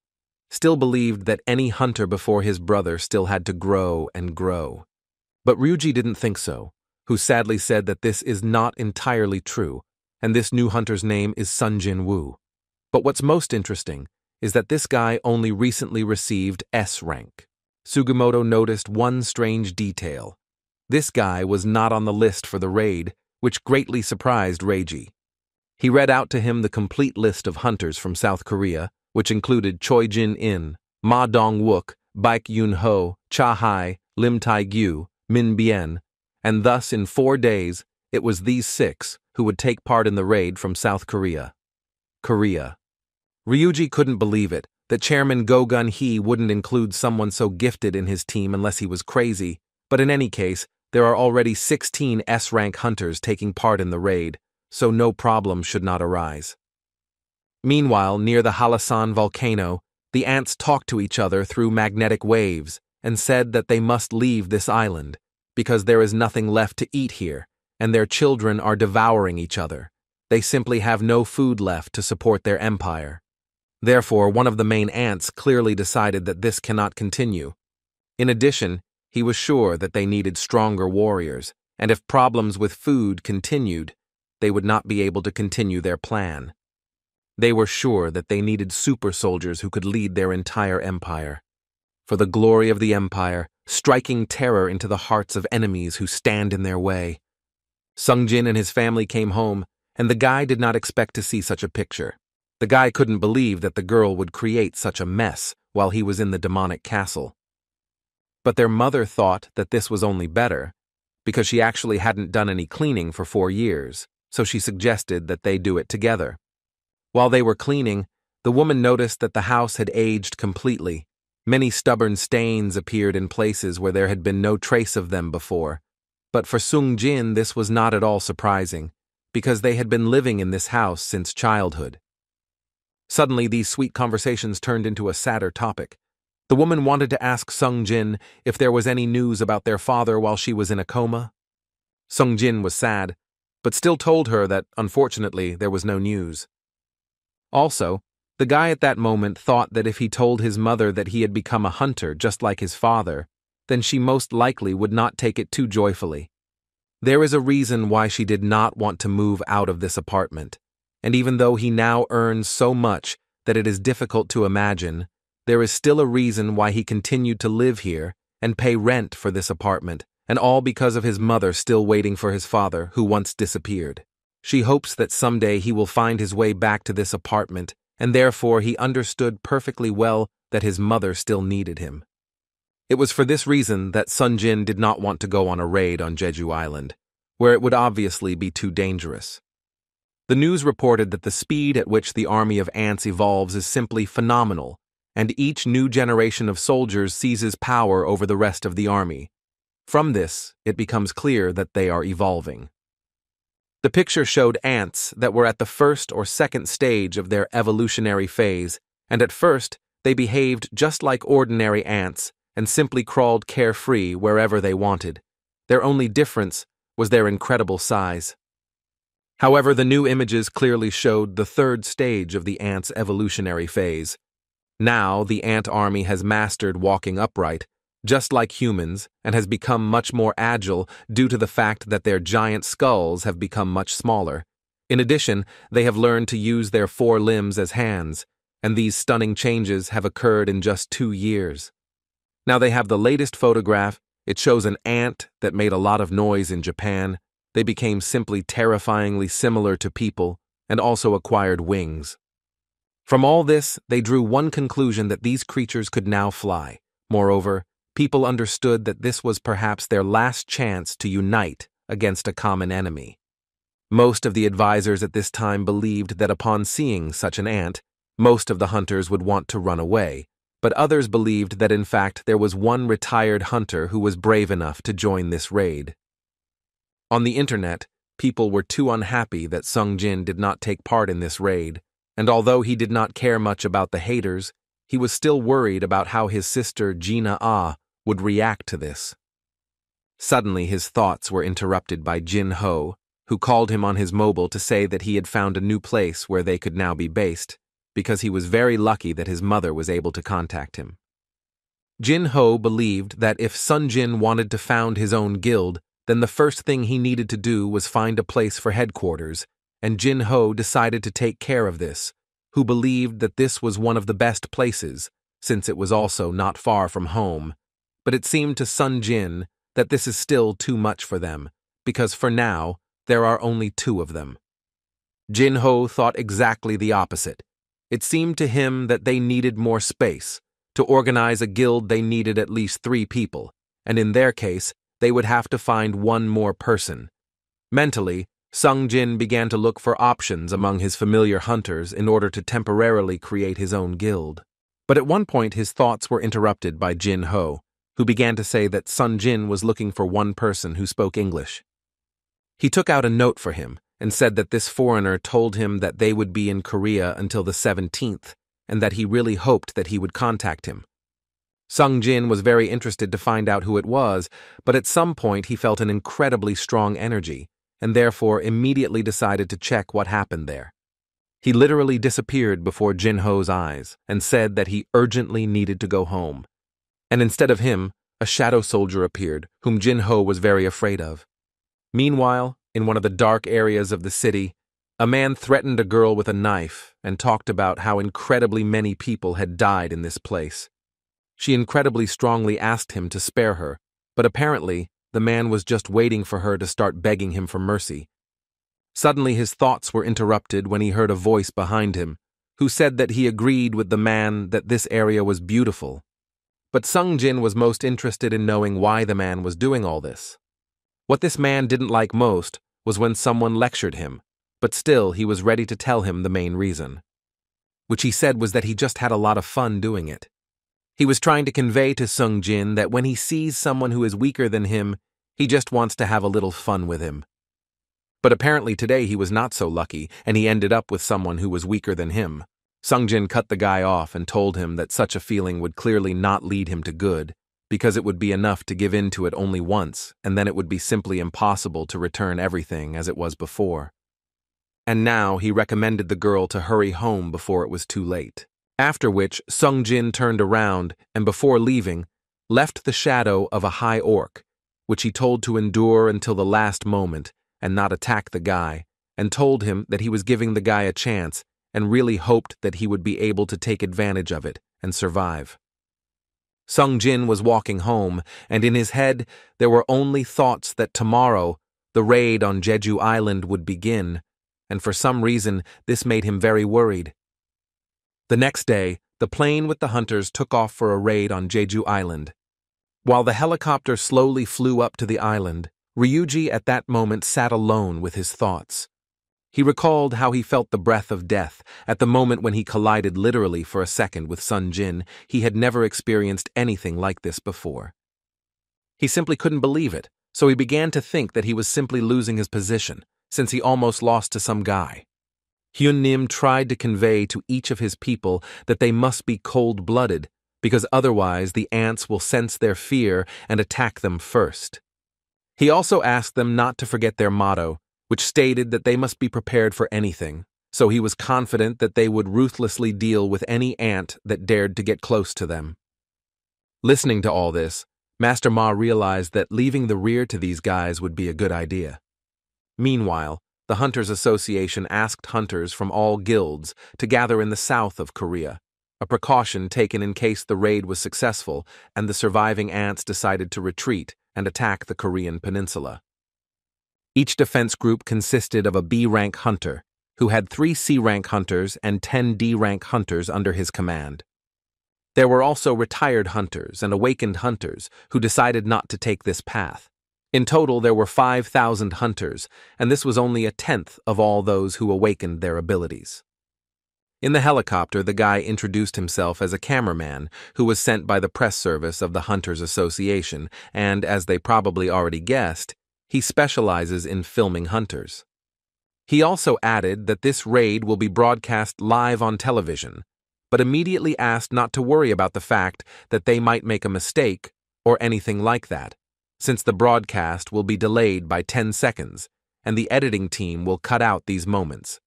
still believed that any hunter before his brother still had to grow and grow. But Ryuji didn't think so, who sadly said that this is not entirely true, and this new hunter's name is Sun Jin Woo. But what's most interesting is that this guy only recently received S rank. Sugimoto noticed one strange detail. This guy was not on the list for the raid, which greatly surprised Reiji. He read out to him the complete list of hunters from South Korea, which included Choi Jin-in, Ma Dong-wook, Baek Yun-ho, Cha Hai, Lim Tai-gyu, Min Bien, and thus in 4 days, it was these 6 who would take part in the raid from South Korea. Ryuji couldn't believe it, that Chairman Go Gun-hee wouldn't include someone so gifted in his team unless he was crazy, but in any case, there are already 16 S-rank hunters taking part in the raid, so no problem should not arise. Meanwhile, near the Halasan volcano, the ants talked to each other through magnetic waves and said that they must leave this island, because there is nothing left to eat here, and their children are devouring each other. They simply have no food left to support their empire. Therefore, one of the main ants clearly decided that this cannot continue. In addition, he was sure that they needed stronger warriors, and if problems with food continued, they would not be able to continue their plan. They were sure that they needed super soldiers who could lead their entire empire. For the glory of the empire, striking terror into the hearts of enemies who stand in their way. Sungjin and his family came home, and the guy did not expect to see such a picture. The guy couldn't believe that the girl would create such a mess while he was in the demonic castle. But their mother thought that this was only better, because she actually hadn't done any cleaning for 4 years, so she suggested that they do it together. While they were cleaning, the woman noticed that the house had aged completely. Many stubborn stains appeared in places where there had been no trace of them before. But for Sungjin, this was not at all surprising, because they had been living in this house since childhood. Suddenly, these sweet conversations turned into a sadder topic. The woman wanted to ask Sungjin if there was any news about their father while she was in a coma. Sungjin was sad, but still told her that, unfortunately, there was no news. Also, the guy at that moment thought that if he told his mother that he had become a hunter just like his father, then she most likely would not take it too joyfully. There is a reason why she did not want to move out of this apartment, and even though he now earns so much that it is difficult to imagine, there is still a reason why he continued to live here and pay rent for this apartment, and all because of his mother still waiting for his father, who once disappeared. She hopes that someday he will find his way back to this apartment, and therefore he understood perfectly well that his mother still needed him. It was for this reason that Sungjin did not want to go on a raid on Jeju Island, where it would obviously be too dangerous. The news reported that the speed at which the army of ants evolves is simply phenomenal, and each new generation of soldiers seizes power over the rest of the army. From this, it becomes clear that they are evolving. The picture showed ants that were at the first or second stage of their evolutionary phase, and at first, they behaved just like ordinary ants and simply crawled carefree wherever they wanted. Their only difference was their incredible size. However, the new images clearly showed the third stage of the ants' evolutionary phase. Now, the ant army has mastered walking upright, just like humans, and has become much more agile due to the fact that their giant skulls have become much smaller. In addition, they have learned to use their 4 limbs as hands, and these stunning changes have occurred in just 2 years. Now they have the latest photograph. It shows an ant that made a lot of noise in Japan. They became simply terrifyingly similar to people and also acquired wings. From all this, they drew one conclusion, that these creatures could now fly. Moreover, people understood that this was perhaps their last chance to unite against a common enemy. Most of the advisors at this time believed that upon seeing such an ant, most of the hunters would want to run away, but others believed that in fact there was one retired hunter who was brave enough to join this raid. On the internet, people were too unhappy that Sungjin did not take part in this raid, and although he did not care much about the haters, he was still worried about how his sister Gina Ah would react to this. Suddenly his thoughts were interrupted by Jin Ho, who called him on his mobile to say that he had found a new place where they could now be based, because he was very lucky that his mother was able to contact him. Jin Ho believed that if Sungjin wanted to found his own guild, then the first thing he needed to do was find a place for headquarters, and Jin Ho decided to take care of this, who believed that this was one of the best places, since it was also not far from home. But it seemed to Sungjin that this is still too much for them, because for now, there are only 2 of them. Jin-ho thought exactly the opposite. It seemed to him that they needed more space. To organize a guild, they needed at least 3 people, and in their case, they would have to find one more person. Mentally, Sung Jin began to look for options among his familiar hunters in order to temporarily create his own guild. But at one point his thoughts were interrupted by Jin-ho, who began to say that Sun Jin was looking for one person who spoke English. He took out a note for him and said that this foreigner told him that they would be in Korea until the 17th, and that he really hoped that he would contact him. Sung Jin was very interested to find out who it was, but at some point he felt an incredibly strong energy, and therefore immediately decided to check what happened there. He literally disappeared before Jin-ho's eyes and said that he urgently needed to go home. And instead of him, a shadow soldier appeared, whom Jin-ho was very afraid of. Meanwhile, in one of the dark areas of the city, a man threatened a girl with a knife and talked about how incredibly many people had died in this place. She incredibly strongly asked him to spare her, but apparently the man was just waiting for her to start begging him for mercy. Suddenly his thoughts were interrupted when he heard a voice behind him, who said that he agreed with the man that this area was beautiful. But Sung Jin was most interested in knowing why the man was doing all this. What this man didn't like most was when someone lectured him, but still he was ready to tell him the main reason, which he said was that he just had a lot of fun doing it. He was trying to convey to Sung Jin that when he sees someone who is weaker than him, he just wants to have a little fun with him. But apparently today he was not so lucky, and he ended up with someone who was weaker than him. Sung Jin cut the guy off and told him that such a feeling would clearly not lead him to good, because it would be enough to give in to it only once, and then it would be simply impossible to return everything as it was before. And now he recommended the girl to hurry home before it was too late. After which, Sung Jin turned around and before leaving, left the shadow of a high orc, which he told to endure until the last moment and not attack the guy, and told him that he was giving the guy a chance and really hoped that he would be able to take advantage of it and survive. Sung Jin was walking home, and in his head there were only thoughts that tomorrow the raid on Jeju Island would begin, and for some reason this made him very worried. The next day, the plane with the hunters took off for a raid on Jeju Island. While the helicopter slowly flew up to the island, Ryuji at that moment sat alone with his thoughts. He recalled how he felt the breath of death at the moment when he collided literally for a second with Sun Jin. He had never experienced anything like this before. He simply couldn't believe it, so he began to think that he was simply losing his position, since he almost lost to some guy. Hyun Nim tried to convey to each of his people that they must be cold-blooded, because otherwise the ants will sense their fear and attack them first. He also asked them not to forget their motto, which stated that they must be prepared for anything, so he was confident that they would ruthlessly deal with any ant that dared to get close to them. Listening to all this, Master Ma realized that leaving the rear to these guys would be a good idea. Meanwhile, the Hunters Association asked hunters from all guilds to gather in the south of Korea, a precaution taken in case the raid was successful and the surviving ants decided to retreat and attack the Korean peninsula. Each defense group consisted of a B-rank hunter, who had 3 C-rank hunters and 10 D-rank hunters under his command. There were also retired hunters and awakened hunters who decided not to take this path. In total, there were 5,000 hunters, and this was only a tenth of all those who awakened their abilities. In the helicopter, the guy introduced himself as a cameraman who was sent by the press service of the Hunters Association, and, as they probably already guessed, he specializes in filming hunters. He also added that this raid will be broadcast live on television, but immediately asked not to worry about the fact that they might make a mistake or anything like that, since the broadcast will be delayed by 10 seconds, and the editing team will cut out these moments.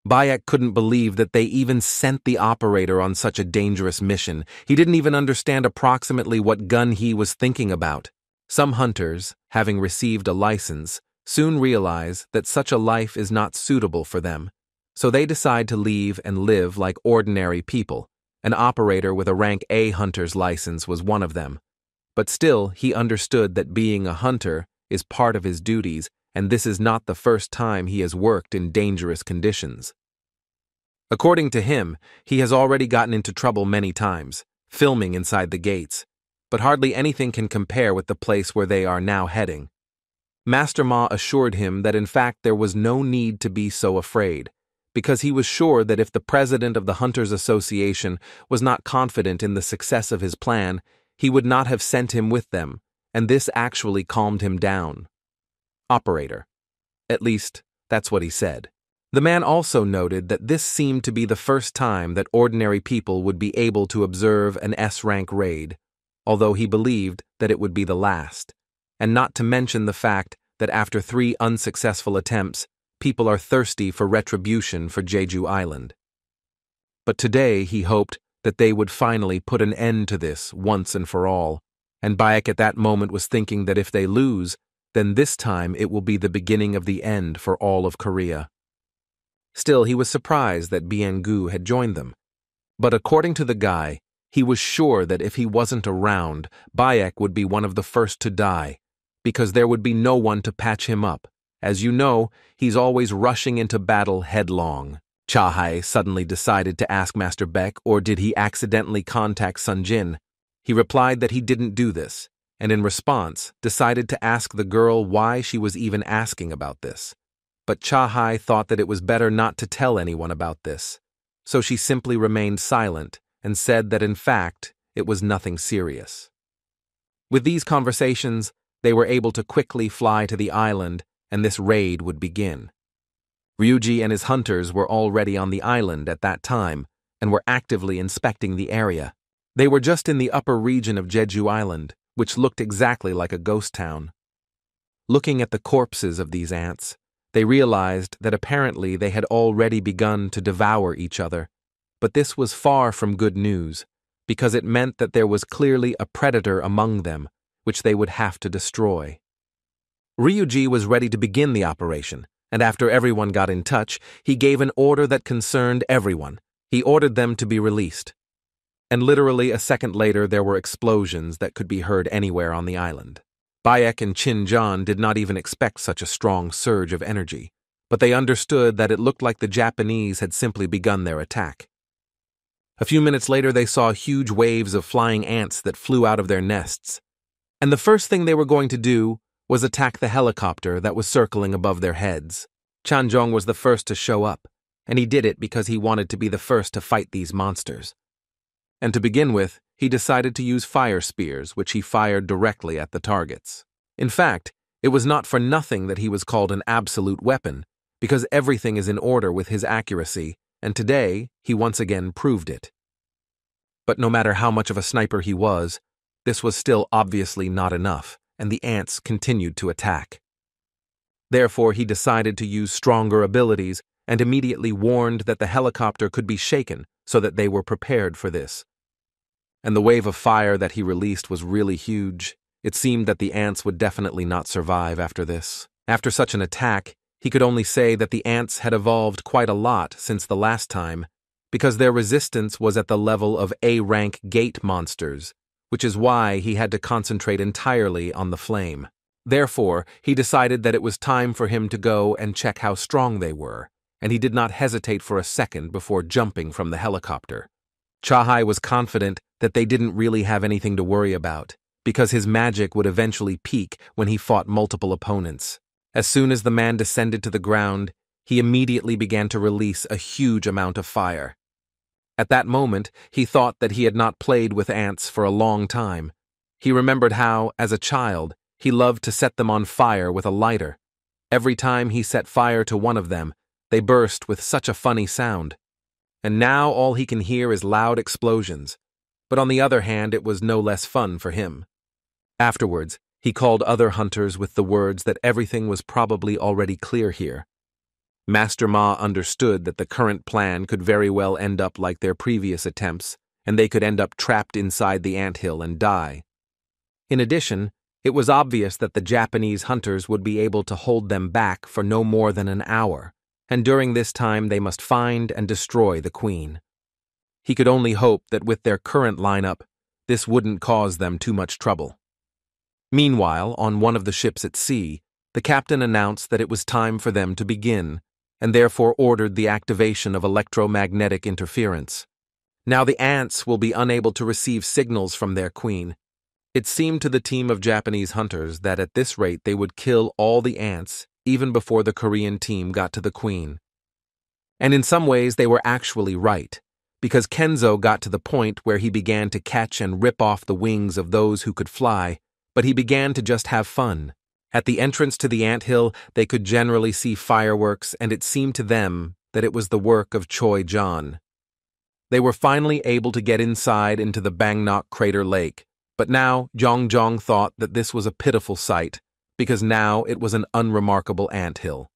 Bayek couldn't believe that they even sent the operator on such a dangerous mission. He didn't even understand approximately what gun he was thinking about. Some hunters, having received a license, soon realize that such a life is not suitable for them, so they decide to leave and live like ordinary people. An operator with a rank A hunter's license was one of them. But still, he understood that being a hunter is part of his duties and this is not the first time he has worked in dangerous conditions. According to him, he has already gotten into trouble many times, filming inside the gates, but hardly anything can compare with the place where they are now heading. Master Ma assured him that in fact there was no need to be so afraid, because he was sure that if the president of the Hunters Association was not confident in the success of his plan, he would not have sent him with them, and this actually calmed him down. Operator. At least, that's what he said. The man also noted that this seemed to be the first time that ordinary people would be able to observe an S-rank raid, although he believed that it would be the last, and not to mention the fact that after 3 unsuccessful attempts, people are thirsty for retribution for Jeju Island. But today he hoped that they would finally put an end to this once and for all, and Bayek at that moment was thinking that if they lose, then this time it will be the beginning of the end for all of Korea. Still, he was surprised that Biengu had joined them. But according to the guy, he was sure that if he wasn't around, Bayek would be one of the first to die, because there would be no one to patch him up. As you know, he's always rushing into battle headlong. Cha-hai suddenly decided to ask Master Beck, or did he accidentally contact Sun Jin? He replied that he didn't do this, and in response, decided to ask the girl why she was even asking about this. But Cha-hai thought that it was better not to tell anyone about this, so she simply remained silent and said that in fact, it was nothing serious. With these conversations, they were able to quickly fly to the island, and this raid would begin. Ryuji and his hunters were already on the island at that time and were actively inspecting the area. They were just in the upper region of Jeju Island, which looked exactly like a ghost town. Looking at the corpses of these ants, they realized that apparently they had already begun to devour each other, but this was far from good news, because it meant that there was clearly a predator among them, which they would have to destroy. Ryuji was ready to begin the operation, and after everyone got in touch, he gave an order that concerned everyone. He ordered them to be released. And literally a second later there were explosions that could be heard anywhere on the island. Bayek and Chin-jan did not even expect such a strong surge of energy, but they understood that it looked like the Japanese had simply begun their attack. A few minutes later they saw huge waves of flying ants that flew out of their nests, and the first thing they were going to do was attack the helicopter that was circling above their heads. Chanjong was the first to show up, and he did it because he wanted to be the first to fight these monsters. And to begin with, he decided to use fire spears, which he fired directly at the targets. In fact, it was not for nothing that he was called an absolute weapon, because everything is in order with his accuracy, and today he once again proved it. But no matter how much of a sniper he was, this was still obviously not enough, and the ants continued to attack. Therefore, he decided to use stronger abilities and immediately warned that the helicopter could be shaken so that they were prepared for this. And the wave of fire that he released was really huge. It seemed that the ants would definitely not survive after this. After such an attack, he could only say that the ants had evolved quite a lot since the last time, because their resistance was at the level of A-rank gate monsters, which is why he had to concentrate entirely on the flame. Therefore, he decided that it was time for him to go and check how strong they were, and he did not hesitate for a second before jumping from the helicopter. Cha-hai was confident that they didn't really have anything to worry about, because his magic would eventually peak when he fought multiple opponents. As soon as the man descended to the ground, he immediately began to release a huge amount of fire. At that moment, he thought that he had not played with ants for a long time. He remembered how, as a child, he loved to set them on fire with a lighter. Every time he set fire to one of them, they burst with such a funny sound. And now all he can hear is loud explosions. But on the other hand, it was no less fun for him. Afterwards, he called other hunters with the words that everything was probably already clear here. Master Ma understood that the current plan could very well end up like their previous attempts, and they could end up trapped inside the anthill and die. In addition, it was obvious that the Japanese hunters would be able to hold them back for no more than an hour, and during this time they must find and destroy the queen. He could only hope that with their current lineup, this wouldn't cause them too much trouble. Meanwhile, on one of the ships at sea, the captain announced that it was time for them to begin, and therefore ordered the activation of electromagnetic interference. Now the ants will be unable to receive signals from their queen. It seemed to the team of Japanese hunters that at this rate they would kill all the ants even before the Korean team got to the queen. And in some ways they were actually right, because Kenzo got to the point where he began to catch and rip off the wings of those who could fly, but he began to just have fun. At the entrance to the anthill, they could generally see fireworks, and it seemed to them that it was the work of Choi John. They were finally able to get inside into the Bangnok Crater Lake, but now Jong thought that this was a pitiful sight, because now it was an unremarkable anthill.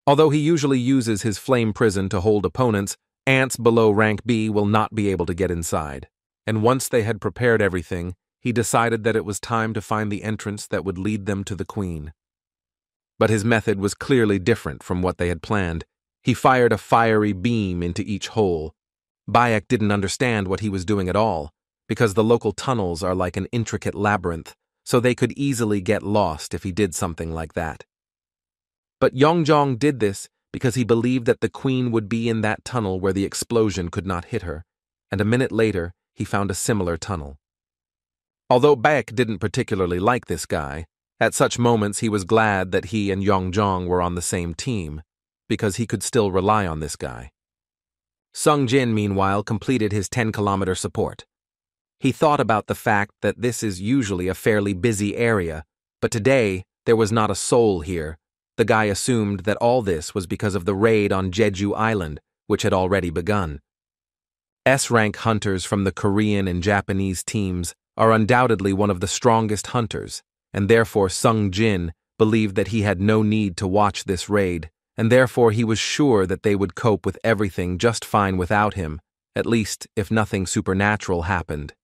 Although he usually uses his flame prison to hold opponents, ants below rank B will not be able to get inside. And once they had prepared everything, he decided that it was time to find the entrance that would lead them to the queen. But his method was clearly different from what they had planned. He fired a fiery beam into each hole. Bayek didn't understand what he was doing at all, because the local tunnels are like an intricate labyrinth, so they could easily get lost if he did something like that. But Yongjong did this because he believed that the queen would be in that tunnel where the explosion could not hit her, and a minute later he found a similar tunnel. Although Baek didn't particularly like this guy, at such moments he was glad that he and Yongjong were on the same team, because he could still rely on this guy. Sung Jin, meanwhile, completed his 10-kilometer support. He thought about the fact that this is usually a fairly busy area, but today there was not a soul here. The guy assumed that all this was because of the raid on Jeju Island, which had already begun. S-rank hunters from the Korean and Japanese teams are undoubtedly one of the strongest hunters, and therefore Sung Jin believed that he had no need to watch this raid, and therefore he was sure that they would cope with everything just fine without him, at least if nothing supernatural happened.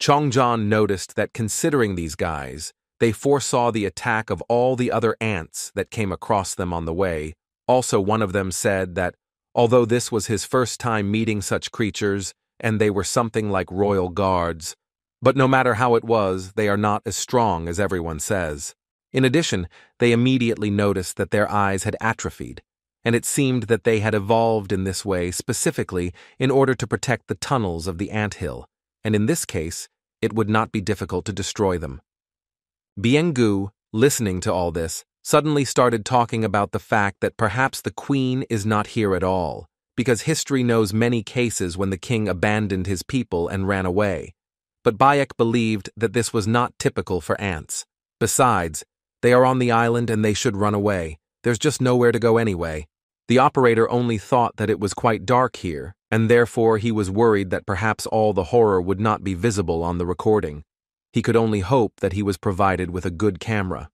Chongjon noticed that considering these guys, they foresaw the attack of all the other ants that came across them on the way. Also, one of them said that, although this was his first time meeting such creatures, and they were something like royal guards, but no matter how it was, they are not as strong as everyone says. In addition, they immediately noticed that their eyes had atrophied, and it seemed that they had evolved in this way specifically in order to protect the tunnels of the anthill, and in this case, it would not be difficult to destroy them. Biengu, listening to all this, suddenly started talking about the fact that perhaps the queen is not here at all, because history knows many cases when the king abandoned his people and ran away. But Bayek believed that this was not typical for ants. Besides, they are on the island and they should run away. There's just nowhere to go anyway. The operator only thought that it was quite dark here, and therefore he was worried that perhaps all the horror would not be visible on the recording. He could only hope that he was provided with a good camera.